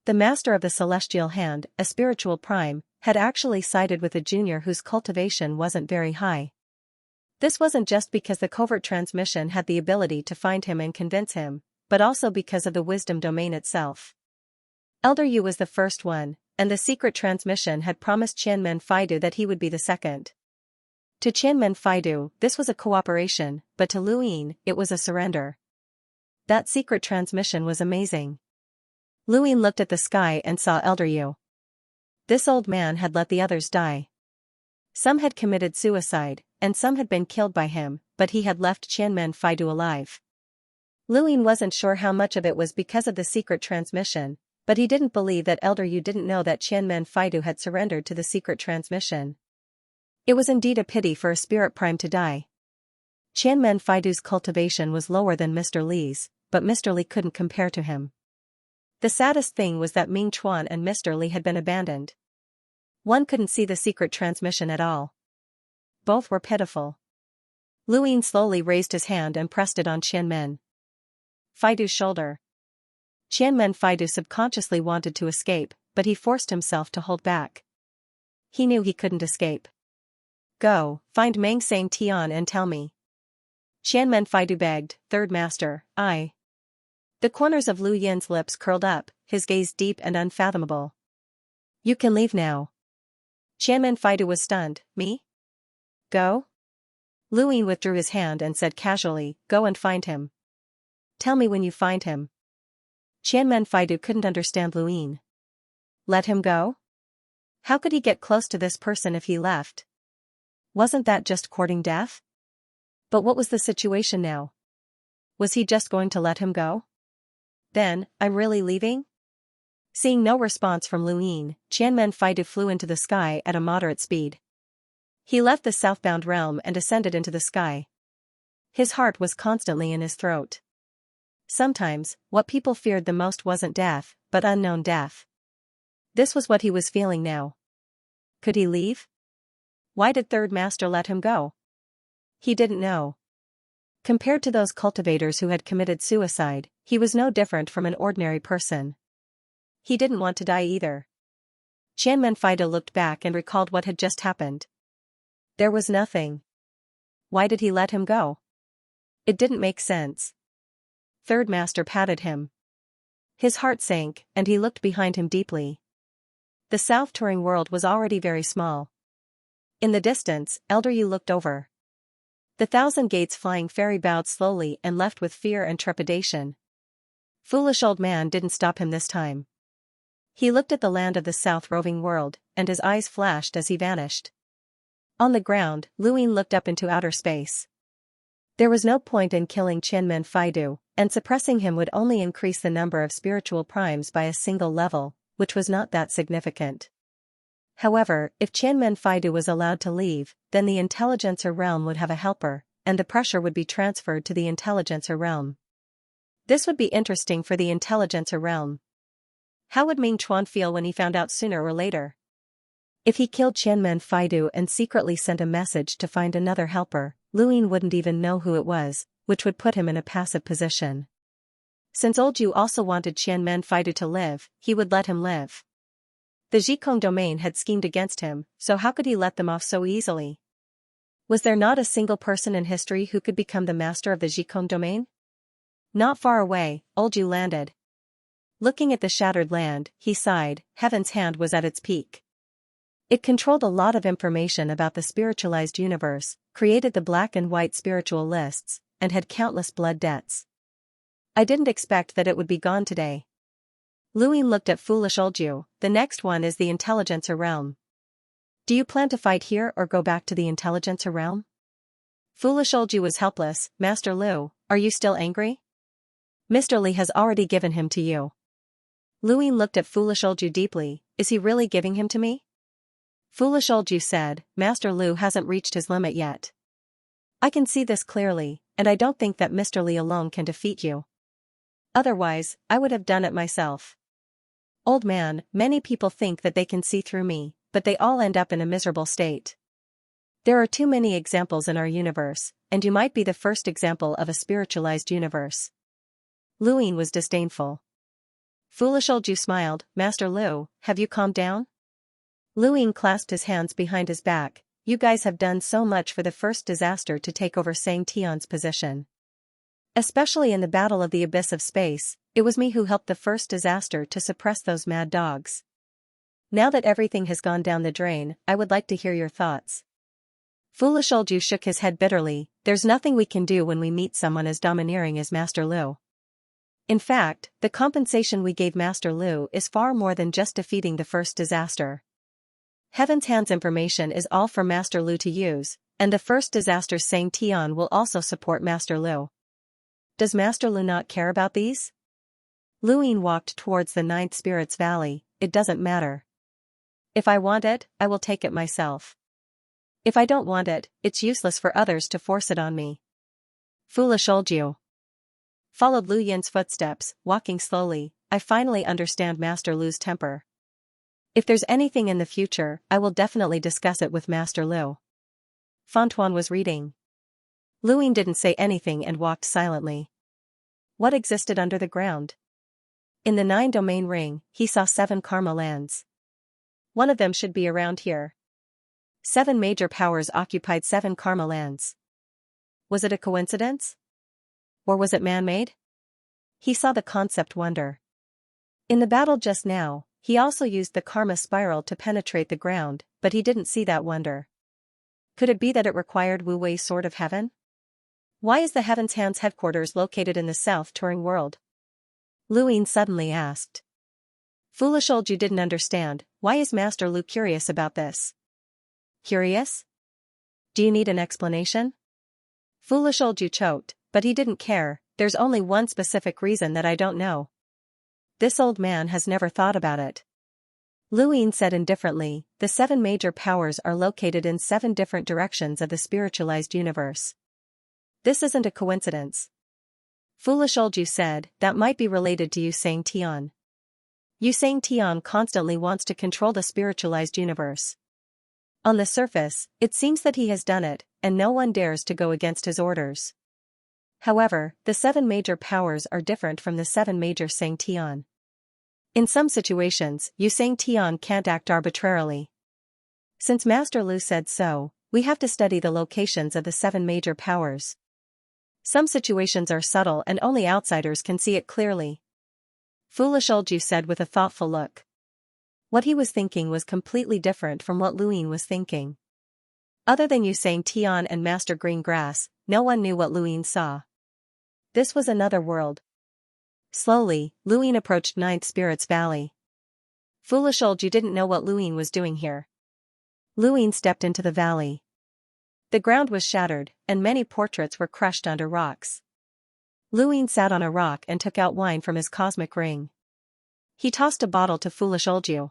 The master of the celestial hand, a spiritual prime, had actually sided with a junior whose cultivation wasn't very high. This wasn't just because the covert transmission had the ability to find him and convince him, but also because of the wisdom domain itself. Elder Yu was the first one, and the secret transmission had promised Xianmen Faidu that he would be the second. To Xianmen Faidu, this was a cooperation, but to Lu Yin, it was a surrender. That secret transmission was amazing. Lu Yin looked at the sky and saw Elder Yu. This old man had let the others die. Some had committed suicide, and some had been killed by him, but he had left Xianmen Faidu alive. Lu Yin wasn't sure how much of it was because of the secret transmission, but he didn't believe that Elder Yu didn't know that Xianmen Faidu had surrendered to the secret transmission. It was indeed a pity for a spirit prime to die. Xianmen Faidu's cultivation was lower than Mr. Li's, but Mr. Li couldn't compare to him. The saddest thing was that Ming Chuan and Mr. Li had been abandoned. One couldn't see the secret transmission at all. Both were pitiful. Lu Yin slowly raised his hand and pressed it on Xianmen Faidu's shoulder. Xianmen Faidu subconsciously wanted to escape, but he forced himself to hold back. He knew he couldn't escape. Go, find Meng Sang Tian and tell me. Xianmen Faidu begged, Third Master, I. The corners of Lu Yin's lips curled up, his gaze deep and unfathomable. You can leave now. Xianmen Faidu was stunned, me? Go? Lu Yin withdrew his hand and said casually, go and find him. Tell me when you find him. Xianmen Faidu couldn't understand Lu Yin. Let him go? How could he get close to this person if he left? Wasn't that just courting death? But what was the situation now? Was he just going to let him go? Then, I'm really leaving? Seeing no response from Luin, Qianmen Faidu flew into the sky at a moderate speed. He left the southbound realm and ascended into the sky. His heart was constantly in his throat. Sometimes, what people feared the most wasn't death, but unknown death. This was what he was feeling now. Could he leave? Why did Third Master let him go? He didn't know. Compared to those cultivators who had committed suicide, he was no different from an ordinary person. He didn't want to die either. Qianmen Faidu looked back and recalled what had just happened. There was nothing. Why did he let him go? It didn't make sense. Third Master patted him. His heart sank, and he looked behind him deeply. The South touring world was already very small. In the distance, Elder Yu looked over. The Thousand Gates flying fairy bowed slowly and left with fear and trepidation. Foolish old man didn't stop him this time. He looked at the land of the South roving world, and his eyes flashed as he vanished. On the ground, Luin looked up into outer space. There was no point in killing Qianmen Faidu, and suppressing him would only increase the number of spiritual primes by a single level, which was not that significant. However, if Qianmen Faidu was allowed to leave, then the Intelligencer realm would have a helper, and the pressure would be transferred to the Intelligencer realm. This would be interesting for the Intelligencer realm. How would Ming Chuan feel when he found out sooner or later? If he killed Qianmen Faidu and secretly sent a message to find another helper, Luin wouldn't even know who it was, which would put him in a passive position. Since Old Yu also wanted Qianmen Faidu to live, he would let him live. The Zhikong domain had schemed against him, so how could he let them off so easily? Was there not a single person in history who could become the master of the Zhikong domain? Not far away, Old Yu landed. Looking at the shattered land, he sighed. Heaven's hand was at its peak. It controlled a lot of information about the spiritualized universe, created the black and white spiritual lists, and had countless blood debts. I didn't expect that it would be gone today. Luin looked at foolish Old Yu. The next one is the Intelligencer realm. Do you plan to fight here or go back to the Intelligencer realm? Foolish Old Yu was helpless. Master Lu, are you still angry? Mr. Li has already given him to you. Luin looked at foolish Old Yu deeply. Is he really giving him to me? Foolish Old Yu said, Master Lu hasn't reached his limit yet. I can see this clearly, and I don't think that Mr. Li alone can defeat you. Otherwise, I would have done it myself. Old man, many people think that they can see through me, but they all end up in a miserable state. There are too many examples in our universe, and you might be the first example of a spiritualized universe. Luin was disdainful. Foolish Old Yu smiled. Master Lu, have you calmed down? Luin clasped his hands behind his back. You guys have done so much for the first disaster to take over Sang Tian's position. Especially in the battle of the abyss of space, it was me who helped the first disaster to suppress those mad dogs. Now that everything has gone down the drain, I would like to hear your thoughts. Foolish Old Yu shook his head bitterly. There's nothing we can do when we meet someone as domineering as Master Lu. In fact, the compensation we gave Master Lu is far more than just defeating the first disaster. Heaven's Hand's information is all for Master Lu to use, and the first disaster Sang Tian will also support Master Lu. Does Master Lu not care about these? Luin walked towards the Ninth Spirit's Valley. It doesn't matter. If I want it, I will take it myself. If I don't want it, it's useless for others to force it on me. Foolish Old Yu followed Lu Yin's footsteps, walking slowly. I finally understand Master Lu's temper. If there's anything in the future, I will definitely discuss it with Master Lu. Fontuan was reading. Luin didn't say anything and walked silently. What existed under the ground? In the 9-domain ring, he saw 7 karma lands. One of them should be around here. 7 major powers occupied 7 karma lands. Was it a coincidence? Or was it man-made? He saw the concept wonder. In the battle just now, he also used the karma spiral to penetrate the ground, but he didn't see that wonder. Could it be that it required Wu Wei's Sword of Heaven? Why is the Heaven's Hand's headquarters located in the South touring world? Luin suddenly asked. Foolish Old Yu didn't understand. why is Master Lu curious about this? Curious? Do you need an explanation? Foolish old Yu choked, but he didn't care. There's only one specific reason that I don't know. This old man has never thought about it. Luin said indifferently, the 7 major powers are located in 7 different directions of the spiritualized universe. This isn't a coincidence. Foolish old Yu said, that might be related to Xianxia. Xianxia constantly wants to control the spiritualized universe. On the surface, it seems that he has done it, and no one dares to go against his orders. However, the 7 major powers are different from the 7 major Xianxia. In some situations, Xianxia can't act arbitrarily. Since Master Lu said so, we have to study the locations of the 7 major powers. Some situations are subtle and only outsiders can see it clearly. Foolish old Yu said with a thoughtful look. What he was thinking was completely different from what Luin was thinking. Other than Xianxia and Master Greengrass, no one knew what Luin saw. This was another world. Slowly, Luin approached Ninth Spirit's Valley. Foolish old Yu didn't know what Luin was doing here. Luin stepped into the valley. The ground was shattered, and many portraits were crushed under rocks. Luin sat on a rock and took out wine from his cosmic ring. He tossed a bottle to Foolish old Yu.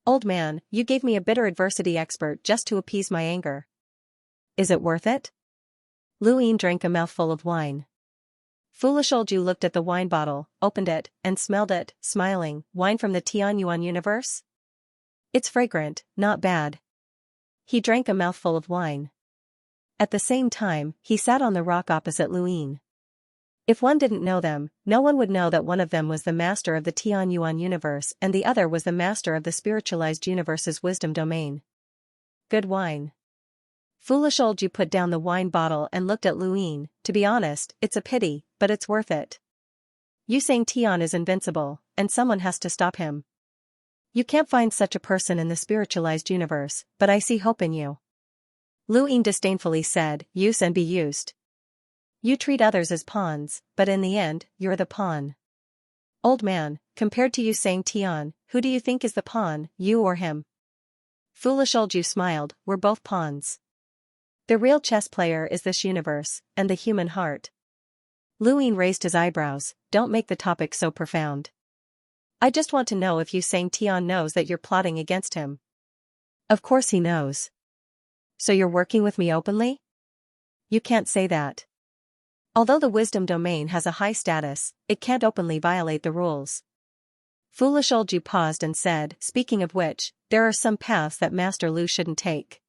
Old man, you gave me a bitter adversity expert just to appease my anger. Is it worth it? Luin drank a mouthful of wine. Foolish old Yu looked at the wine bottle, opened it, and smelled it, smiling. Wine from the Tianyuan universe? It's fragrant, not bad. He drank a mouthful of wine. At the same time, he sat on the rock opposite Luin. If one didn't know them, no one would know that one of them was the master of the Tianyuan universe and the other was the master of the spiritualized universe's wisdom domain. Good wine. Foolish old Yu put down the wine bottle and looked at Luin. To be honest, it's a pity, but it's worth it. Xianxia is invincible, and someone has to stop him. You can't find such a person in the spiritualized universe, but I see hope in you. Luin disdainfully said, use and be used. You treat others as pawns, but in the end, you're the pawn. Old man, compared to Xianxia, who do you think is the pawn, you or him? Foolish old Yu smiled, we're both pawns. The real chess player is this universe, and the human heart. Luin raised his eyebrows, don't make the topic so profound. I just want to know if Xianxia knows that you're plotting against him. Of course he knows. So you're working with me openly? You can't say that. Although the wisdom domain has a high status, it can't openly violate the rules. Foolish old Yu paused and said, speaking of which, there are some paths that Master Lu shouldn't take.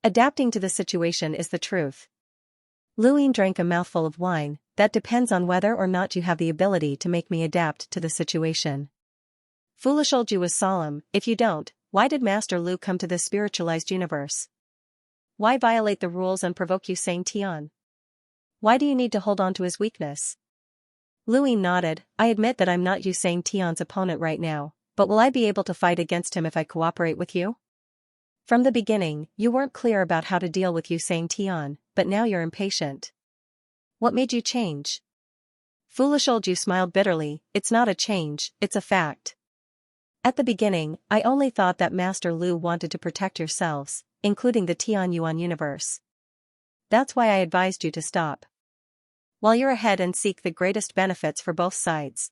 Adapting to the situation is the truth. Luin drank a mouthful of wine. That depends on whether or not you have the ability to make me adapt to the situation. Foolish old Yu was solemn, if you don't, why did Master Lu come to this spiritualized universe? Why violate the rules and provoke Xianxia? Why do you need to hold on to his weakness? Luin nodded, I admit that I'm not Xianxia's opponent right now, but will I be able to fight against him if I cooperate with you? From the beginning, you weren't clear about how to deal with Xianxia, but now you're impatient. What made you change? Foolish old Yu smiled bitterly, it's not a change, it's a fact. At the beginning, I only thought that Master Lu wanted to protect yourselves, including the Tianyuan universe. That's why I advised you to stop. While you're ahead and seek the greatest benefits for both sides.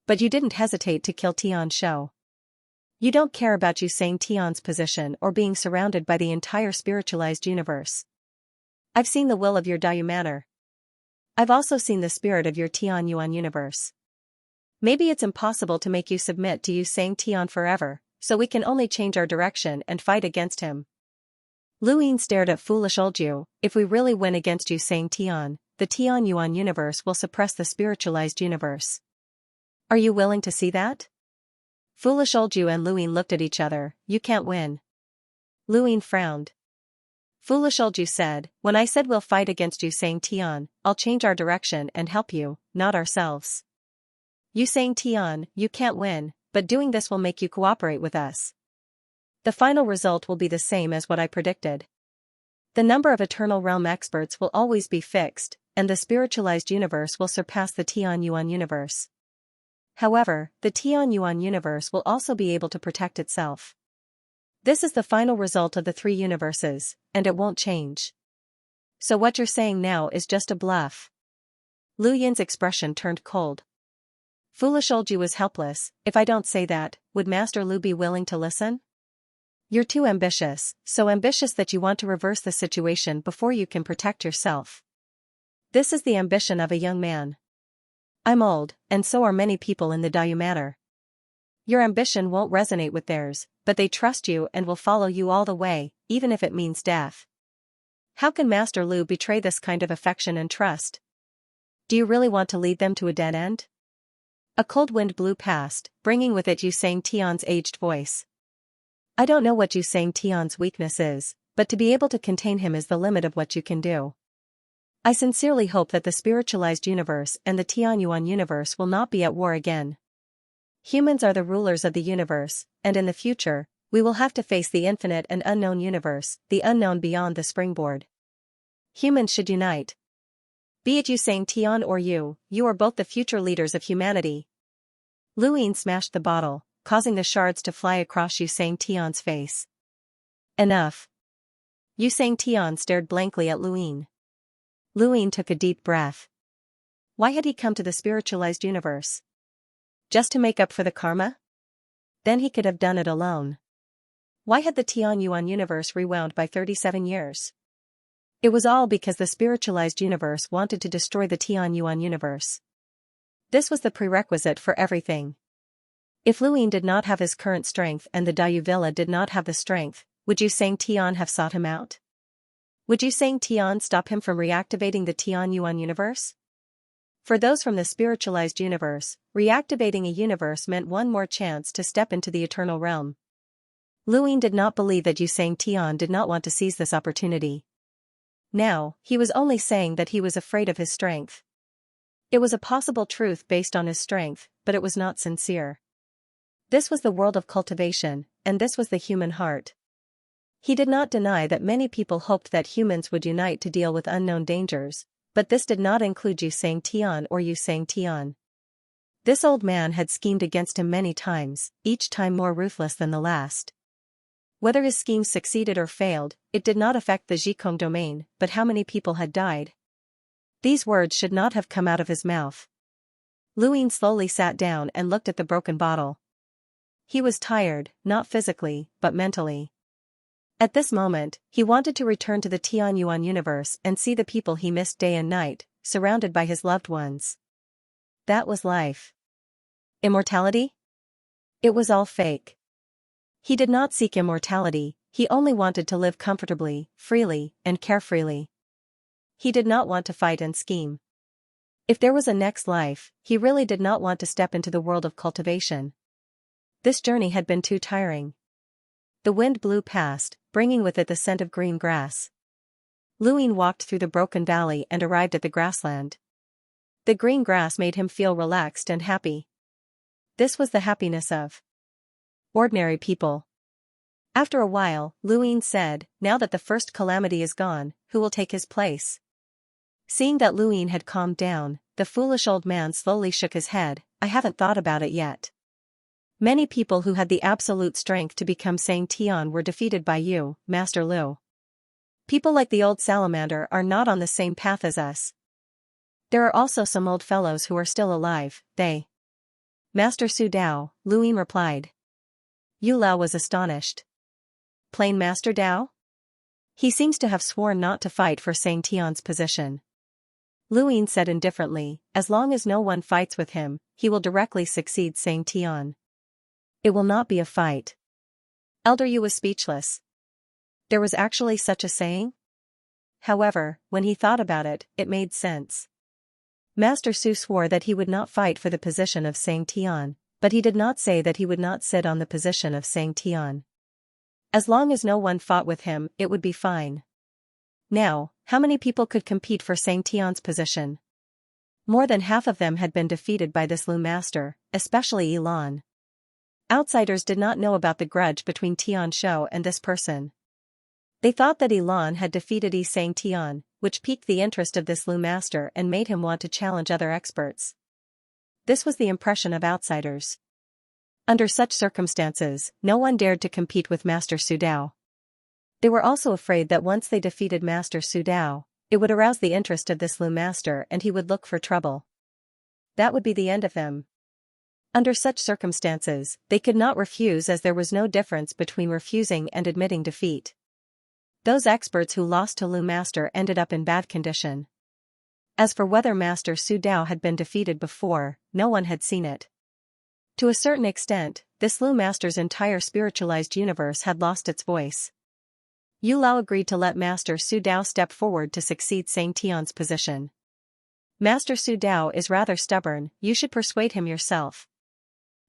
But you didn't hesitate to kill Tian Shou. You don't care about Xianxia's position or being surrounded by the entire spiritualized universe. I've seen the will of your Daiyu manner. I've also seen the spirit of your Tianyuan universe. Maybe it's impossible to make you submit to Xianxia forever, so we can only change our direction and fight against him. Luin stared at foolish old Yu, if we really win against Xianxia, the Tianyuan universe will suppress the spiritualized universe. Are you willing to see that? Foolish old Yu and Luin looked at each other, you can't win. Luin frowned. Foolish old Yu said, when I said we'll fight against Xianxia, I'll change our direction and help you, not ourselves. Xianxia, you can't win, but doing this will make you cooperate with us. The final result will be the same as what I predicted. The number of Eternal Realm experts will always be fixed, and the spiritualized universe will surpass the Tianyuan universe. However, the Tian Yuan universe will also be able to protect itself. This is the final result of the three universes, and it won't change. So what you're saying now is just a bluff. Lu Yin's expression turned cold. Foolish old you was helpless. If I don't say that, would Master Lu be willing to listen? You're too ambitious, so ambitious that you want to reverse the situation before you can protect yourself. This is the ambition of a young man. I'm old, and so are many people in the Dayou Manor. Your ambition won't resonate with theirs, but they trust you and will follow you all the way, even if it means death. How can Master Lu betray this kind of affection and trust? Do you really want to lead them to a dead end? A cold wind blew past, bringing with it Yusang Tian's aged voice. I don't know what Yusang Tian's weakness is, but to be able to contain him is the limit of what you can do. I sincerely hope that the spiritualized universe and the Tianyuan universe will not be at war again. Humans are the rulers of the universe, and in the future, we will have to face the infinite and unknown universe, the unknown beyond the springboard. Humans should unite. Be it Yusang Tian or you are both the future leaders of humanity. Lu Yin smashed the bottle, causing the shards to fly across Yusang Tian's face. Enough. Yusang Tian stared blankly at Lu Yin. Lu Yin took a deep breath. Why had he come to the spiritualized universe? Just to make up for the karma? Then he could have done it alone. Why had the Tianyuan universe rewound by 37 years? It was all because the spiritualized universe wanted to destroy the Tianyuan universe. This was the prerequisite for everything. If Lu Yin did not have his current strength and the Dayou Villa did not have the strength, would Yusang Tian have sought him out? Would Yusang Tian stop him from reactivating the Tianyuan universe? For those from the spiritualized universe, reactivating a universe meant one more chance to step into the eternal realm. Lu Yin did not believe that Yusang Tian did not want to seize this opportunity. Now, he was only saying that he was afraid of his strength. It was a possible truth based on his strength, but it was not sincere. This was the world of cultivation, and this was the human heart. He did not deny that many people hoped that humans would unite to deal with unknown dangers, but this did not include Yusang Tian or Yusang Tian. This old man had schemed against him many times, each time more ruthless than the last. Whether his schemes succeeded or failed, it did not affect the Zhikong domain, but how many people had died? These words should not have come out of his mouth. Lu Yin slowly sat down and looked at the broken bottle. He was tired, not physically, but mentally. At this moment, he wanted to return to the Tianyuan universe and see the people he missed day and night, surrounded by his loved ones. That was life. Immortality? It was all fake. He did not seek immortality, he only wanted to live comfortably, freely, and carefreely. He did not want to fight and scheme. If there was a next life, he really did not want to step into the world of cultivation. This journey had been too tiring. The wind blew past, bringing with it the scent of green grass. Lu Yin walked through the broken valley and arrived at the grassland. The green grass made him feel relaxed and happy. This was the happiness of ordinary people. After a while, Lu Yin said, now that the first calamity is gone, who will take his place? Seeing that Lu Yin had calmed down, the foolish old man slowly shook his head. I haven't thought about it yet. Many people who had the absolute strength to become Sang Tian were defeated by you, Master Lu. People like the old salamander are not on the same path as us. There are also some old fellows who are still alive, they. Master Su Dao, Lu Yin replied. Yu Lao was astonished. Plain Master Dao? He seems to have sworn not to fight for Sang Tian's position. Lu Yin said indifferently, as long as no one fights with him, he will directly succeed Sang Tian. It will not be a fight. Elder Yu was speechless. There was actually such a saying? However, when he thought about it, it made sense. Master Su swore that he would not fight for the position of Sang Tian, but he did not say that he would not sit on the position of Sang Tian. As long as no one fought with him, it would be fine. Now, how many people could compete for Sang Tian's position? More than half of them had been defeated by this Lu master, especially Elan. Outsiders did not know about the grudge between Tian Shou and this person. They thought that Elan had defeated Sang Tian, which piqued the interest of this Lu master and made him want to challenge other experts. This was the impression of outsiders. Under such circumstances, no one dared to compete with Master Su Dao. They were also afraid that once they defeated Master Su Dao, it would arouse the interest of this Lu master and he would look for trouble. That would be the end of him. Under such circumstances, they could not refuse as there was no difference between refusing and admitting defeat. Those experts who lost to Lu master ended up in bad condition. As for whether Master Su Dao had been defeated before, no one had seen it. To a certain extent, this Lu master's entire spiritualized universe had lost its voice. Yu Lao agreed to let Master Su Dao step forward to succeed Xianxia's position. Master Su Dao is rather stubborn, you should persuade him yourself.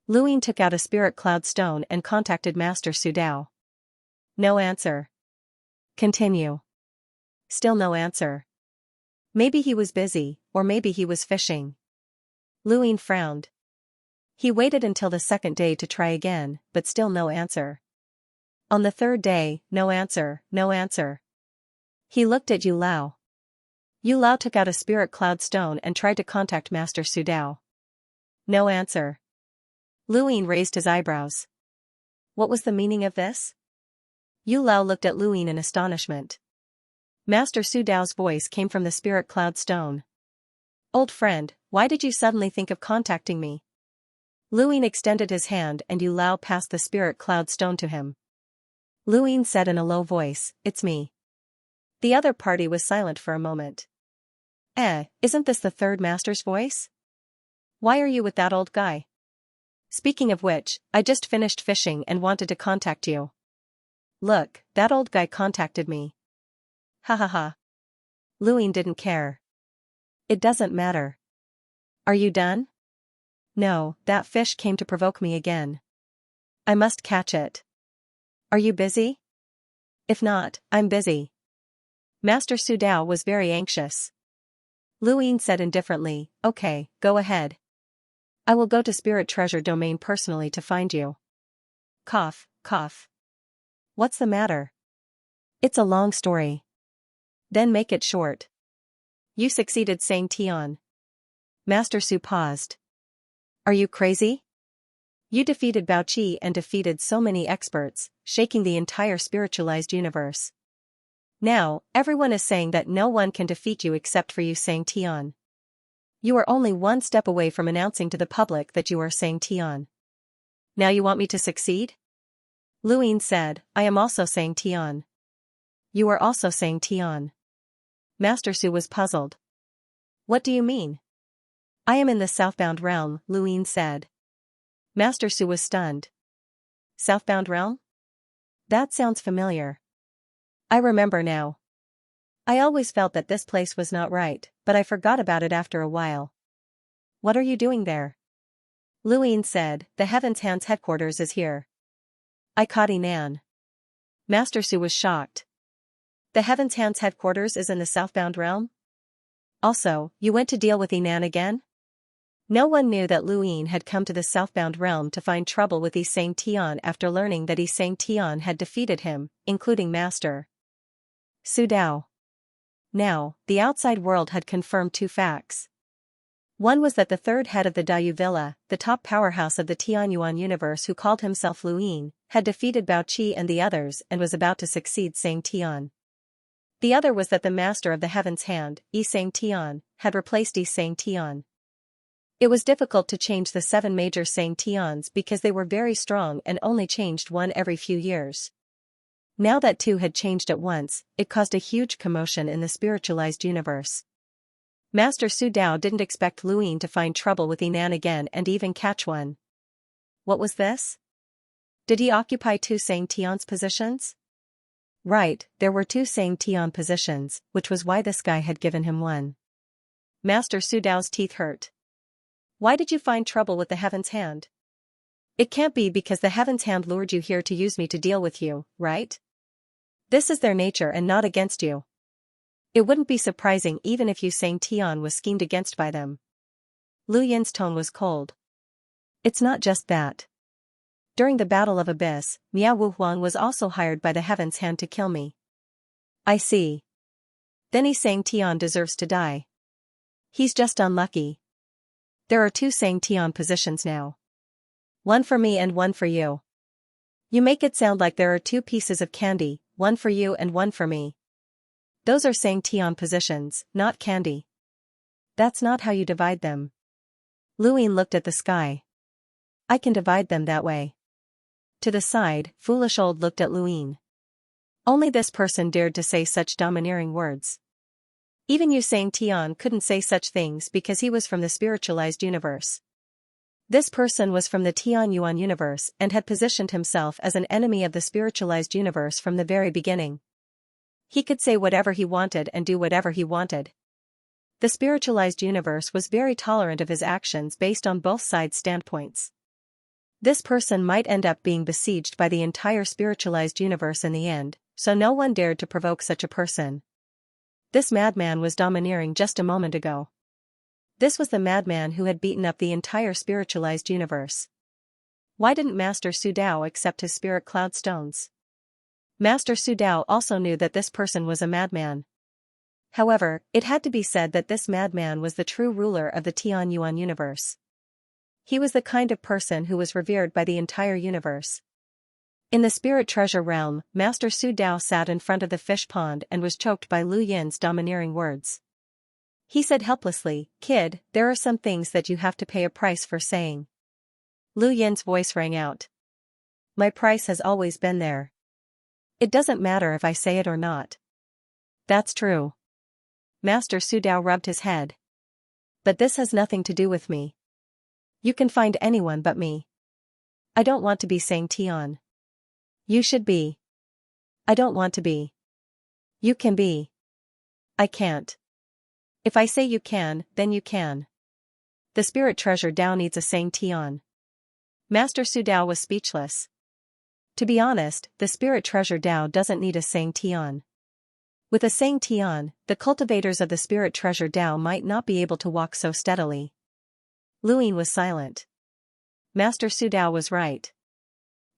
Lu Ying took out a spirit cloud stone and contacted Master Su Dao. No answer. Continue. Still no answer. Maybe he was busy, or maybe he was fishing. Lu Ying frowned. He waited until the second day to try again, but still no answer. On the third day, no answer, no answer. He looked at Yu Lao. Yu Lao took out a spirit cloud stone and tried to contact Master Su Dao. No answer. Lu Ying raised his eyebrows. What was the meaning of this? Yu Lao looked at Lu Ying in astonishment. Master Su Dao's voice came from the spirit cloud stone. Old friend, why did you suddenly think of contacting me? Lu Ying extended his hand and Yu Lao passed the spirit cloud stone to him. Lu Ying said in a low voice, it's me. The other party was silent for a moment. Isn't this the third master's voice? Why are you with that old guy? Speaking of which, I just finished fishing and wanted to contact you. Look, that old guy contacted me. Ha ha ha. Lu Ying didn't care. It doesn't matter. Are you done? No, that fish came to provoke me again. I must catch it. Are you busy? If not, I'm busy. Master Su Dao was very anxious. Lu Ying said indifferently, okay, go ahead. I will go to Spirit Treasure Domain personally to find you. Cough, cough. What's the matter? It's a long story. Then make it short. You succeeded saying Tian. Master Su paused. Are you crazy? You defeated Bao Qi and defeated so many experts, shaking the entire spiritualized universe. Now, everyone is saying that no one can defeat you except for you saying Tian. You are only one step away from announcing to the public that you are saying Tian. Now you want me to succeed? Lu Ying said, I am also saying Tian. You are also saying Tian. Master Su was puzzled. What do you mean? I am in the southbound realm, Lu Ying said. Master Su was stunned. Southbound realm? That sounds familiar. I remember now. I always felt that this place was not right, but I forgot about it after a while. What are you doing there? Lu Ying said, the Heaven's Hands headquarters is here. I caught Yinan. Master Su was shocked. The Heaven's Hands headquarters is in the southbound realm? Also, you went to deal with Yinan again? No one knew that Lu Ying had come to the southbound realm to find trouble with Yisang Tian after learning that Yisang Tian had defeated him, including Master Su Dao. Now, the outside world had confirmed two facts. One was that the third head of the Dayu Villa, the top powerhouse of the Tianyuan universe who called himself Lu Ying, had defeated Bao Qi and the others and was about to succeed Sang Tian. The other was that the master of the Heaven's Hand, Yisang Tian, had replaced Yisang Tian. It was difficult to change the 7 major Sang Tians because they were very strong and only changed one every few years. Now that 2 had changed at once, it caused a huge commotion in the spiritualized universe. Master Su Dao didn't expect Lu Ying to find trouble with Yinan again and even catch one. What was this? Did he occupy 2 Sang Tian's positions? Right, there were 2 Sang Tian positions, which was why this guy had given him one. Master Su Dao's teeth hurt. Why did you find trouble with the Heaven's Hand? It can't be because the Heaven's Hand lured you here to use me to deal with you, right? This is their nature and not against you. It wouldn't be surprising even if you Sang Tian was schemed against by them. Lu Yin's tone was cold. It's not just that. During the Battle of Abyss, Miao Wuhuang was also hired by the Heaven's Hand to kill me. I see. Then Yisang Tian deserves to die. He's just unlucky. There are two Xianxia positions now. One for me and one for you. You make it sound like there are two pieces of candy, one for you and one for me. Those are Xianxia positions, not candy. That's not how you divide them. Luin looked at the sky. I can divide them that way. To the side, Foolish Old looked at Luin. Only this person dared to say such domineering words. Even Yu Xianxia couldn't say such things because he was from the spiritualized universe. This person was from the Tianyuan universe and had positioned himself as an enemy of the spiritualized universe from the very beginning. He could say whatever he wanted and do whatever he wanted. The spiritualized universe was very tolerant of his actions based on both sides' standpoints. This person might end up being besieged by the entire spiritualized universe in the end, so no one dared to provoke such a person. This madman was domineering just a moment ago. This was the madman who had beaten up the entire spiritualized universe. Why didn't Master Su Dao accept his spirit cloud stones? Master Su Dao also knew that this person was a madman. However, it had to be said that this madman was the true ruler of the Tianyuan universe. He was the kind of person who was revered by the entire universe. In the spirit treasure realm, Master Su Dao sat in front of the fish pond and was choked by Lu Yin's domineering words. He said helplessly, "Kid, there are some things that you have to pay a price for saying." Lu Yin's voice rang out. "My price has always been there. It doesn't matter if I say it or not." "That's true." Master Su Dao rubbed his head. "But this has nothing to do with me. You can find anyone but me. I don't want to be Xianxia. You should be. I don't want to be. You can be. I can't. If I say you can, then you can. The spirit treasure Dao needs a Xianxia." Master Su Dao was speechless. To be honest, the spirit treasure Dao doesn't need a Xianxia. With a Xianxia, the cultivators of the spirit treasure Dao might not be able to walk so steadily. Luin was silent. Master Su Dao was right.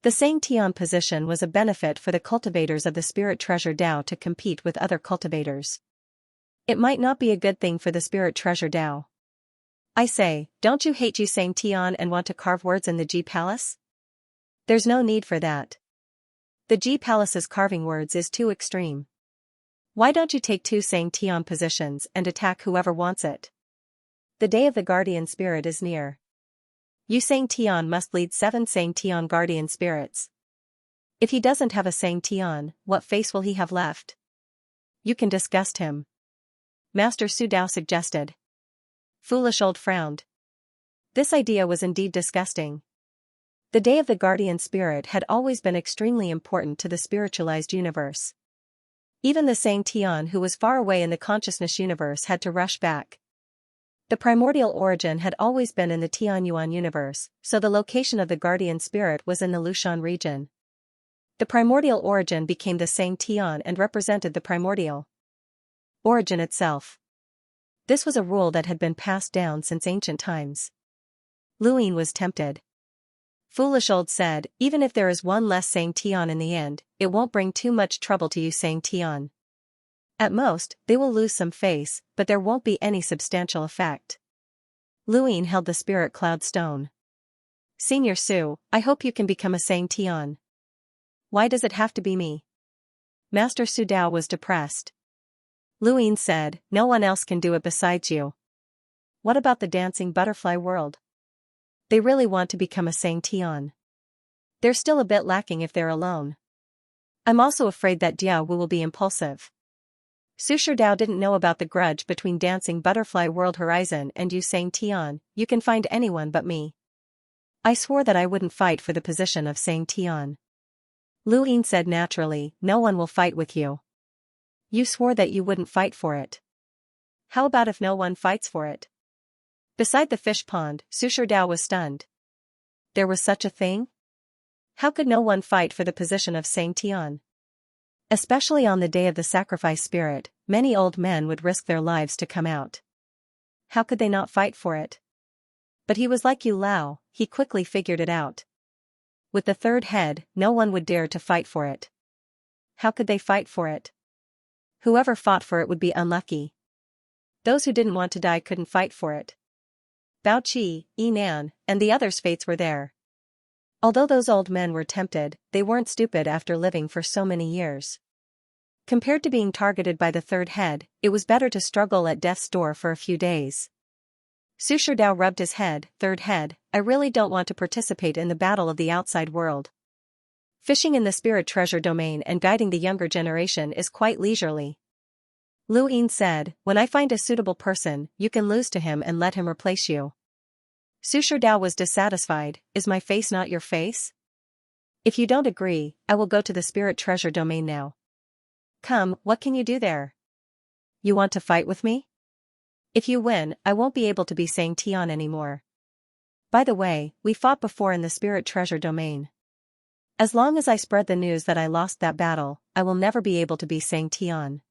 The Xianxia position was a benefit for the cultivators of the spirit treasure Dao to compete with other cultivators. It might not be a good thing for the spirit treasure Dao. I say, don't you hate Yu Xianxia and want to carve words in the G Palace? There's no need for that. The G Palace's carving words is too extreme. Why don't you take two Xianxia positions and attack whoever wants it? The day of the guardian spirit is near. Yu Xianxia must lead 7 Xianxia guardian spirits. If he doesn't have a Xianxia, what face will he have left? You can disgust him. Master Su Dao suggested. Foolish Old frowned. This idea was indeed disgusting. The day of the guardian spirit had always been extremely important to the spiritualized universe. Even the Xianxia who was far away in the consciousness universe had to rush back. The primordial origin had always been in the Tianyuan universe, so the location of the guardian spirit was in the Lushan region. The primordial origin became the Xianxia and represented the primordial origin itself. This was a rule that had been passed down since ancient times. Luin was tempted. Foolish Old said, even if there is one less Xianxia in the end, it won't bring too much trouble to you Xianxia. At most, they will lose some face, but there won't be any substantial effect. Luin held the spirit cloud stone. Senior Su, I hope you can become a Xianxia. Why does it have to be me? Master Su Dao was depressed. Luin said, no one else can do it besides you. What about the dancing butterfly world? They really want to become a Xianxia. They're still a bit lacking if they're alone. I'm also afraid that Diao Wu will be impulsive. Su Sherdao didn't know about the grudge between Dancing Butterfly World Horizon and Yu Xianxia. You can find anyone but me. I swore that I wouldn't fight for the position of Xianxia. Luin said naturally, no one will fight with you. You swore that you wouldn't fight for it. How about if no one fights for it? Beside the fish pond, Su Sherdao was stunned. There was such a thing? How could no one fight for the position of Xianxia? Especially on the day of the sacrifice spirit, many old men would risk their lives to come out. How could they not fight for it? But he was like Yu Lao, he quickly figured it out. With the third head, no one would dare to fight for it. How could they fight for it? Whoever fought for it would be unlucky. Those who didn't want to die couldn't fight for it. Bao Qi, Yinan, and the others' fates were there. Although those old men were tempted, they weren't stupid after living for so many years. Compared to being targeted by the third head, it was better to struggle at death's door for a few days. Su Sherdao rubbed his head. Third head, I really don't want to participate in the battle of the outside world. Fishing in the spirit treasure domain and guiding the younger generation is quite leisurely. Lu Yin said, when I find a suitable person, you can lose to him and let him replace you. Su Sherdao was dissatisfied. Is my face not your face? If you don't agree, I will go to the spirit treasure domain now. Come, what can you do there? You want to fight with me? If you win, I won't be able to be Xianxia anymore. By the way, we fought before in the spirit treasure domain. As long as I spread the news that I lost that battle, I will never be able to be Xianxia.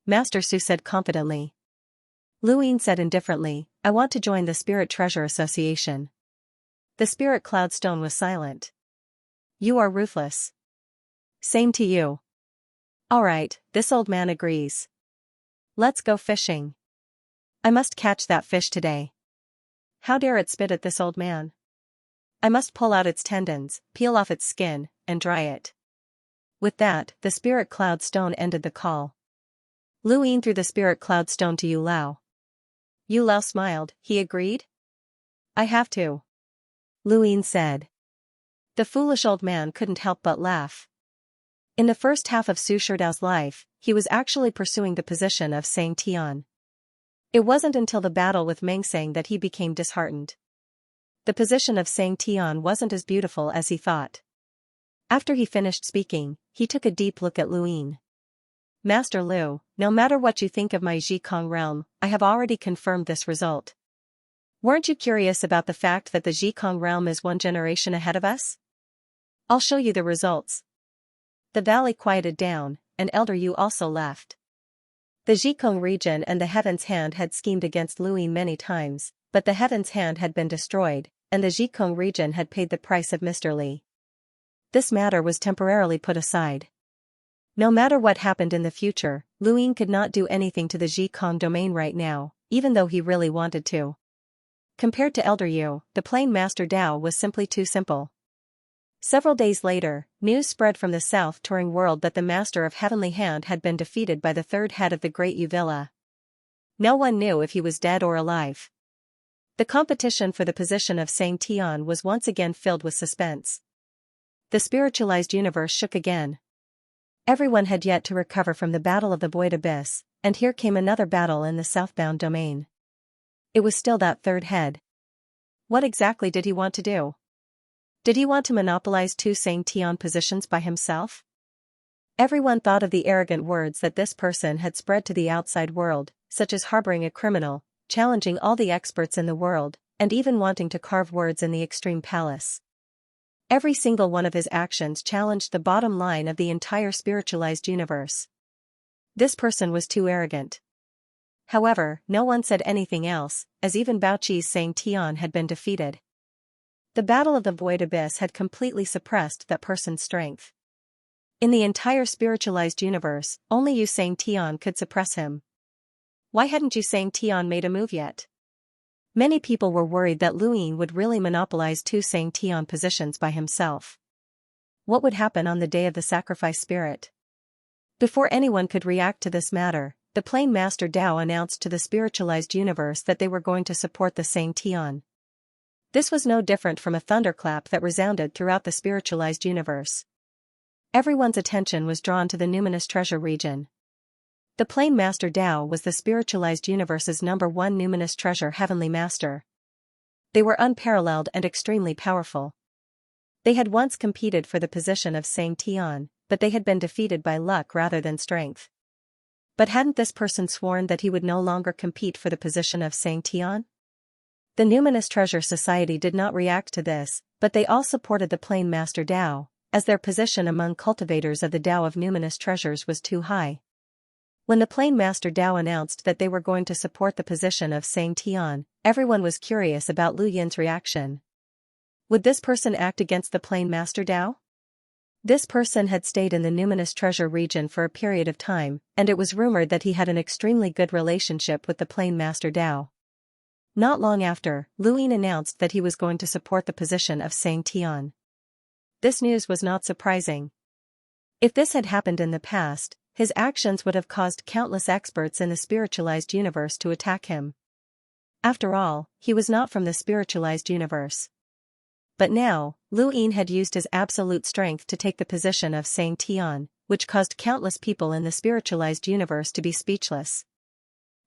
Master Su said confidently. Lu Yin said indifferently, I want to join the Spirit Treasure Association. The Spirit Cloud Stone was silent. You are ruthless. Same to you. Alright, this old man agrees. Let's go fishing. I must catch that fish today. How dare it spit at this old man? I must pull out its tendons, peel off its skin, and dry it. With that, the Spirit Cloud Stone ended the call. Lu Yin threw the Spirit Cloud Stone to Yu Lao. Yu Lao smiled. He agreed? I have to. Lu Yin said. The foolish old man couldn't help but laugh. In the first half of Su Sherdao's life, he was actually pursuing the position of Xianxia. It wasn't until the battle with Mengsang that he became disheartened. The position of Xianxia wasn't as beautiful as he thought. After he finished speaking, he took a deep look at Lu Yin. Master Lu, no matter what you think of my Zhikong realm, I have already confirmed this result. Weren't you curious about the fact that the Zhikong realm is one generation ahead of us? I'll show you the results. The valley quieted down, and Elder Yu also left. The Zhikong region and the Heaven's Hand had schemed against Lu Yin many times, but the Heaven's Hand had been destroyed, and the Zhikong region had paid the price of Mr. Li. This matter was temporarily put aside. No matter what happened in the future, Lu Yin could not do anything to the Zhikong domain right now, even though he really wanted to. Compared to Elder Yu, the plain Master Dao was simply too simple. Several days later, news spread from the South Touring world that the Master of Heavenly Hand had been defeated by the third head of the Great Uvilla. No one knew if he was dead or alive. The competition for the position of Xianxia was once again filled with suspense. The spiritualized universe shook again. Everyone had yet to recover from the Battle of the Void Abyss, and here came another battle in the southbound domain. It was still that third head. What exactly did he want to do? Did he want to monopolize two Xianxia positions by himself? Everyone thought of the arrogant words that this person had spread to the outside world, such as harboring a criminal, challenging all the experts in the world, and even wanting to carve words in the Extreme Palace. Every single one of his actions challenged the bottom line of the entire spiritualized universe. This person was too arrogant. However, no one said anything else, as even Bao Qi's Xianxia had been defeated. The Battle of the Void Abyss had completely suppressed that person's strength. In the entire spiritualized universe, only Yu Xianxia could suppress him. Why hadn't Yu Xianxia made a move yet? Many people were worried that Lu Yin would really monopolize two Xianxia positions by himself. What would happen on the day of the sacrifice spirit? Before anyone could react to this matter, the plain Master Dao announced to the spiritualized universe that they were going to support the Xianxia. This was no different from a thunderclap that resounded throughout the spiritualized universe. Everyone's attention was drawn to the numinous treasure region. The plain Master Dao was the spiritualized universe's #1 numinous treasure heavenly master. They were unparalleled and extremely powerful. They had once competed for the position of Xianxia, but they had been defeated by luck rather than strength. But hadn't this person sworn that he would no longer compete for the position of Xianxia? The Numinous Treasure Society did not react to this, but they all supported the plain Master Dao, as their position among cultivators of the Dao of Numinous Treasures was too high. When the plain Master Dao announced that they were going to support the position of Xianxia, everyone was curious about Lu Yin's reaction. Would this person act against the plain Master Dao? This person had stayed in the Numinous Treasure region for a period of time, and it was rumored that he had an extremely good relationship with the plain Master Dao. Not long after, Luin announced that he was going to support the position of Xianxia. This news was not surprising. If this had happened in the past, his actions would have caused countless experts in the spiritualized universe to attack him. After all, he was not from the spiritualized universe. But now, Luin had used his absolute strength to take the position of Xianxia, which caused countless people in the spiritualized universe to be speechless.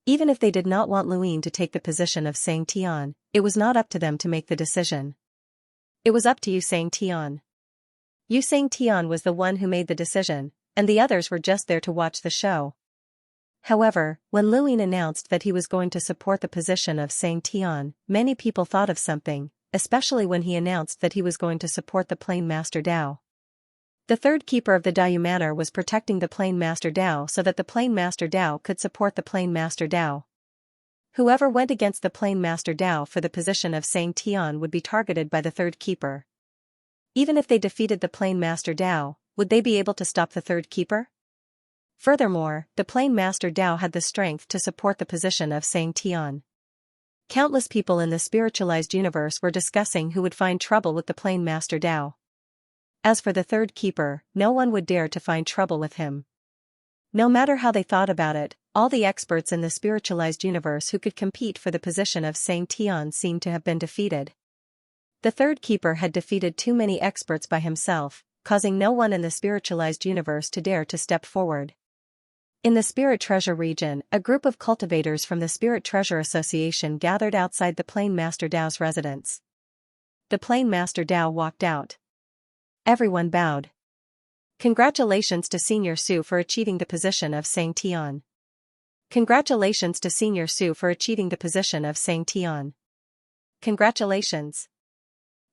Even if they did not want Luin to take the position of Xianxia, it was not up to them to make the decision. It was up to you, Xianxia. You, Xianxia, was the one who made the decision, and the others were just there to watch the show. However, when Luin announced that he was going to support the position of Xianxia, many people thought of something, especially when he announced that he was going to support the Plain Master Dao. The third keeper of the Dao Manor was protecting the Plain Master Dao so that the Plain Master Dao could support the Plain Master Dao. Whoever went against the Plain Master Dao for the position of Xianxia would be targeted by the third keeper. Even if they defeated the Plain Master Dao, would they be able to stop the third keeper? Furthermore, the Plain Master Dao had the strength to support the position of Xianxia. Countless people in the spiritualized universe were discussing who would find trouble with the Plain Master Dao. As for the third keeper, no one would dare to find trouble with him. No matter how they thought about it, all the experts in the spiritualized universe who could compete for the position of Xianxia seemed to have been defeated. The third keeper had defeated too many experts by himself, causing no one in the spiritualized universe to dare to step forward. In the Spirit Treasure region, a group of cultivators from the Spirit Treasure Association gathered outside the Plain Master Dao's residence. The Plain Master Dao walked out. Everyone bowed. Congratulations to Senior Su for achieving the position of Xianxia. Congratulations to Senior Su for achieving the position of Xianxia. Congratulations.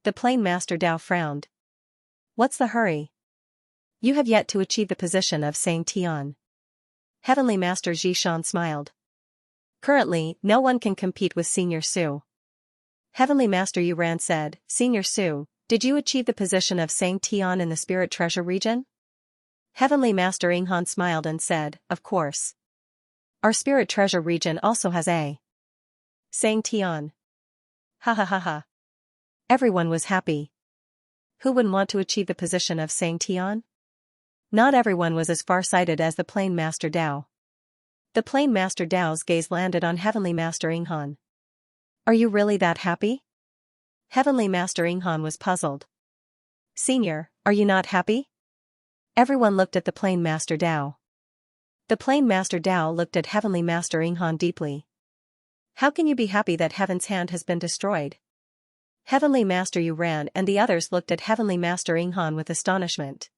The Plain Master Dao frowned. What's the hurry? You have yet to achieve the position of Xianxia. Heavenly Master Xianxia smiled. Currently, no one can compete with Senior Su. Heavenly Master Yuran said, Senior Su, did you achieve the position of Xianxia in the Spirit Treasure region? Heavenly Master Inghan smiled and said, of course. Our Spirit Treasure region also has a Xianxia. Ha ha ha ha. Everyone was happy. Who wouldn't want to achieve the position of Xianxia? Not everyone was as far-sighted as the Plain Master Dao. The Plain Master Dao's gaze landed on Heavenly Master Inghan. Are you really that happy? Heavenly Master Inghan was puzzled. Senior, are you not happy? Everyone looked at the Plain Master Dao. The Plain Master Dao looked at Heavenly Master Inghan deeply. How can you be happy that Heaven's hand has been destroyed? Heavenly Master Yuran and the others looked at Heavenly Master Inghan with astonishment.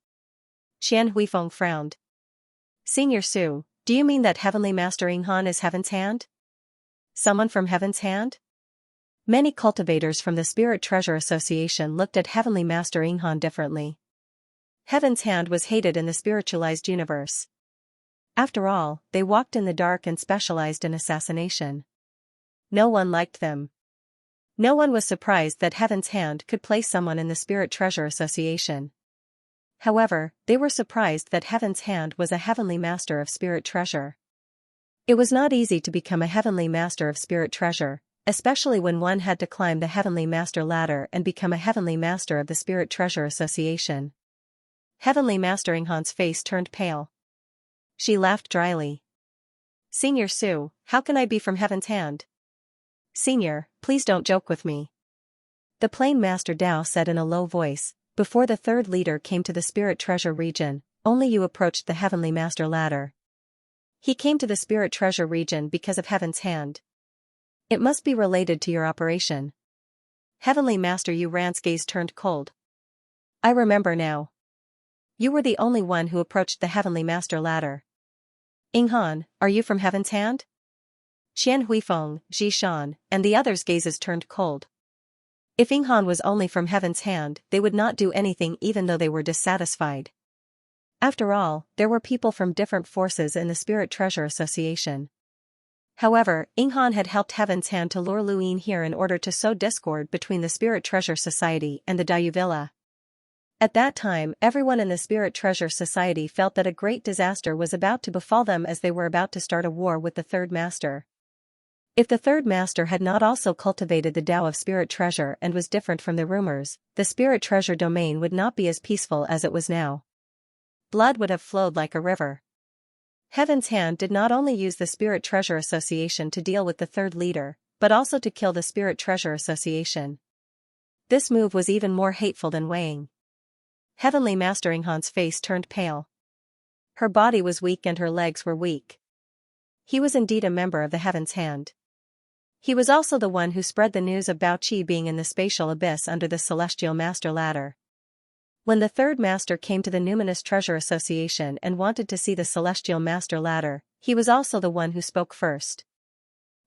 Qian Huifeng frowned. Senior Su, do you mean that Heavenly Master Inghan is Heaven's hand? Someone from Heaven's hand? Many cultivators from the Spirit Treasure Association looked at Heavenly Master Inghan differently. Heaven's hand was hated in the spiritualized universe. After all, they walked in the dark and specialized in assassination. No one liked them. No one was surprised that Heaven's hand could place someone in the Spirit Treasure Association. However, they were surprised that Heaven's hand was a Heavenly Master of Spirit Treasure. It was not easy to become a Heavenly Master of Spirit Treasure, especially when one had to climb the Heavenly Master ladder and become a Heavenly Master of the Spirit Treasure Association. Heavenly Master Inghan's face turned pale. She laughed dryly. Senior Su, how can I be from Heaven's hand? Senior, please don't joke with me. The Plain Master Dao said in a low voice, before the third leader came to the Spirit Treasure region, only you approached the Heavenly Master ladder. He came to the Spirit Treasure region because of Heaven's hand. It must be related to your operation. Heavenly Master Yuran's gaze turned cold. I remember now. You were the only one who approached the Heavenly Master ladder. Inghan, are you from Heaven's hand? Qian Huifeng, Xianxia, and the others' gazes turned cold. If Inghan was only from Heaven's hand, they would not do anything even though they were dissatisfied. After all, there were people from different forces in the Spirit Treasure Association. However, Inghan had helped Heaven's hand to lure Luin here in order to sow discord between the Spirit Treasure Society and the Dao Villa. At that time, everyone in the Spirit Treasure Society felt that a great disaster was about to befall them as they were about to start a war with the Third Master. If the third master had not also cultivated the Tao of spirit treasure and was different from the rumors, the spirit treasure domain would not be as peaceful as it was now. Blood would have flowed like a river. Heaven's Hand did not only use the Spirit Treasure Association to deal with the third leader, but also to kill the Spirit Treasure Association. This move was even more hateful than weighing. Heavenly Master Inghan's face turned pale. Her body was weak and her legs were weak. He was indeed a member of the Heaven's Hand. He was also the one who spread the news of Bao Qi being in the spatial abyss under the Celestial Master Ladder. When the third master came to the Numinous Treasure Association and wanted to see the Celestial Master Ladder, he was also the one who spoke first.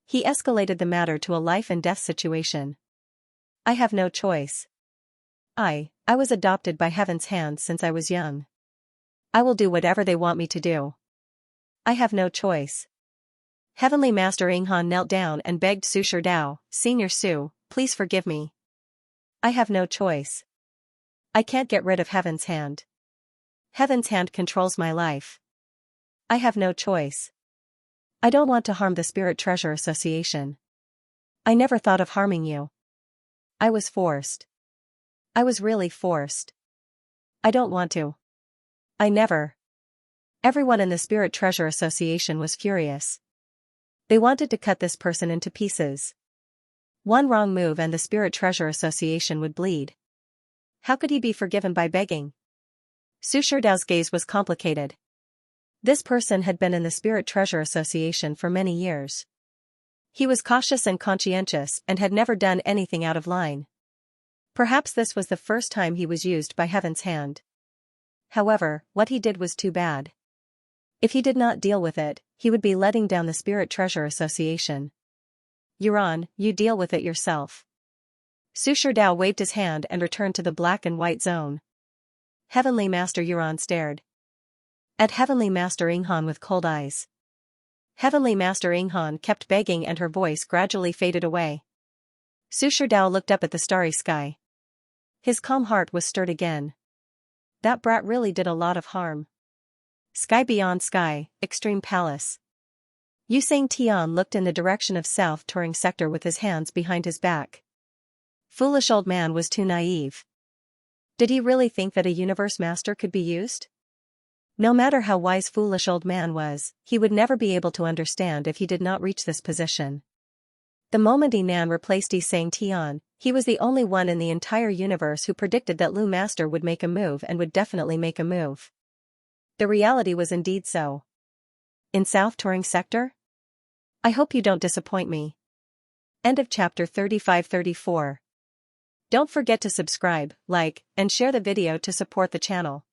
He escalated the matter to a life and death situation. I have no choice. I was adopted by Heaven's Hand since I was young. I will do whatever they want me to do. I have no choice. Heavenly Master Inghan knelt down and begged Su Sherdao, Senior Su, please forgive me. I have no choice. I can't get rid of Heaven's Hand. Heaven's Hand controls my life. I have no choice. I don't want to harm the Spirit Treasure Association. I never thought of harming you. I was forced. I was really forced. I don't want to. I never. Everyone in the Spirit Treasure Association was furious. They wanted to cut this person into pieces. One wrong move and the Spirit Treasure Association would bleed. How could he be forgiven by begging? Su Sherdao's gaze was complicated. This person had been in the Spirit Treasure Association for many years. He was cautious and conscientious and had never done anything out of line. Perhaps this was the first time he was used by Heaven's Hand. However, what he did was too bad. If he did not deal with it, he would be letting down the Spirit Treasure Association. Yuan, you deal with it yourself. Su Sherdao waved his hand and returned to the black and white zone. Heavenly Master Yuan stared at Heavenly Master Inghan with cold eyes. Heavenly Master Inghan kept begging and her voice gradually faded away. Su Sherdao looked up at the starry sky. His calm heart was stirred again. That brat really did a lot of harm. Sky beyond sky, extreme palace. Yusang Tian looked in the direction of South Turing sector with his hands behind his back. Foolish old man was too naive. Did he really think that a universe master could be used? No matter how wise foolish old man was, he would never be able to understand if he did not reach this position. The moment Yinan replaced Yisang Tian, he was the only one in the entire universe who predicted that Lu Master would make a move and would definitely make a move. The reality was indeed so. In South Turing sector? I hope you don't disappoint me. End of chapter 35-34. Don't forget to subscribe, like, and share the video to support the channel.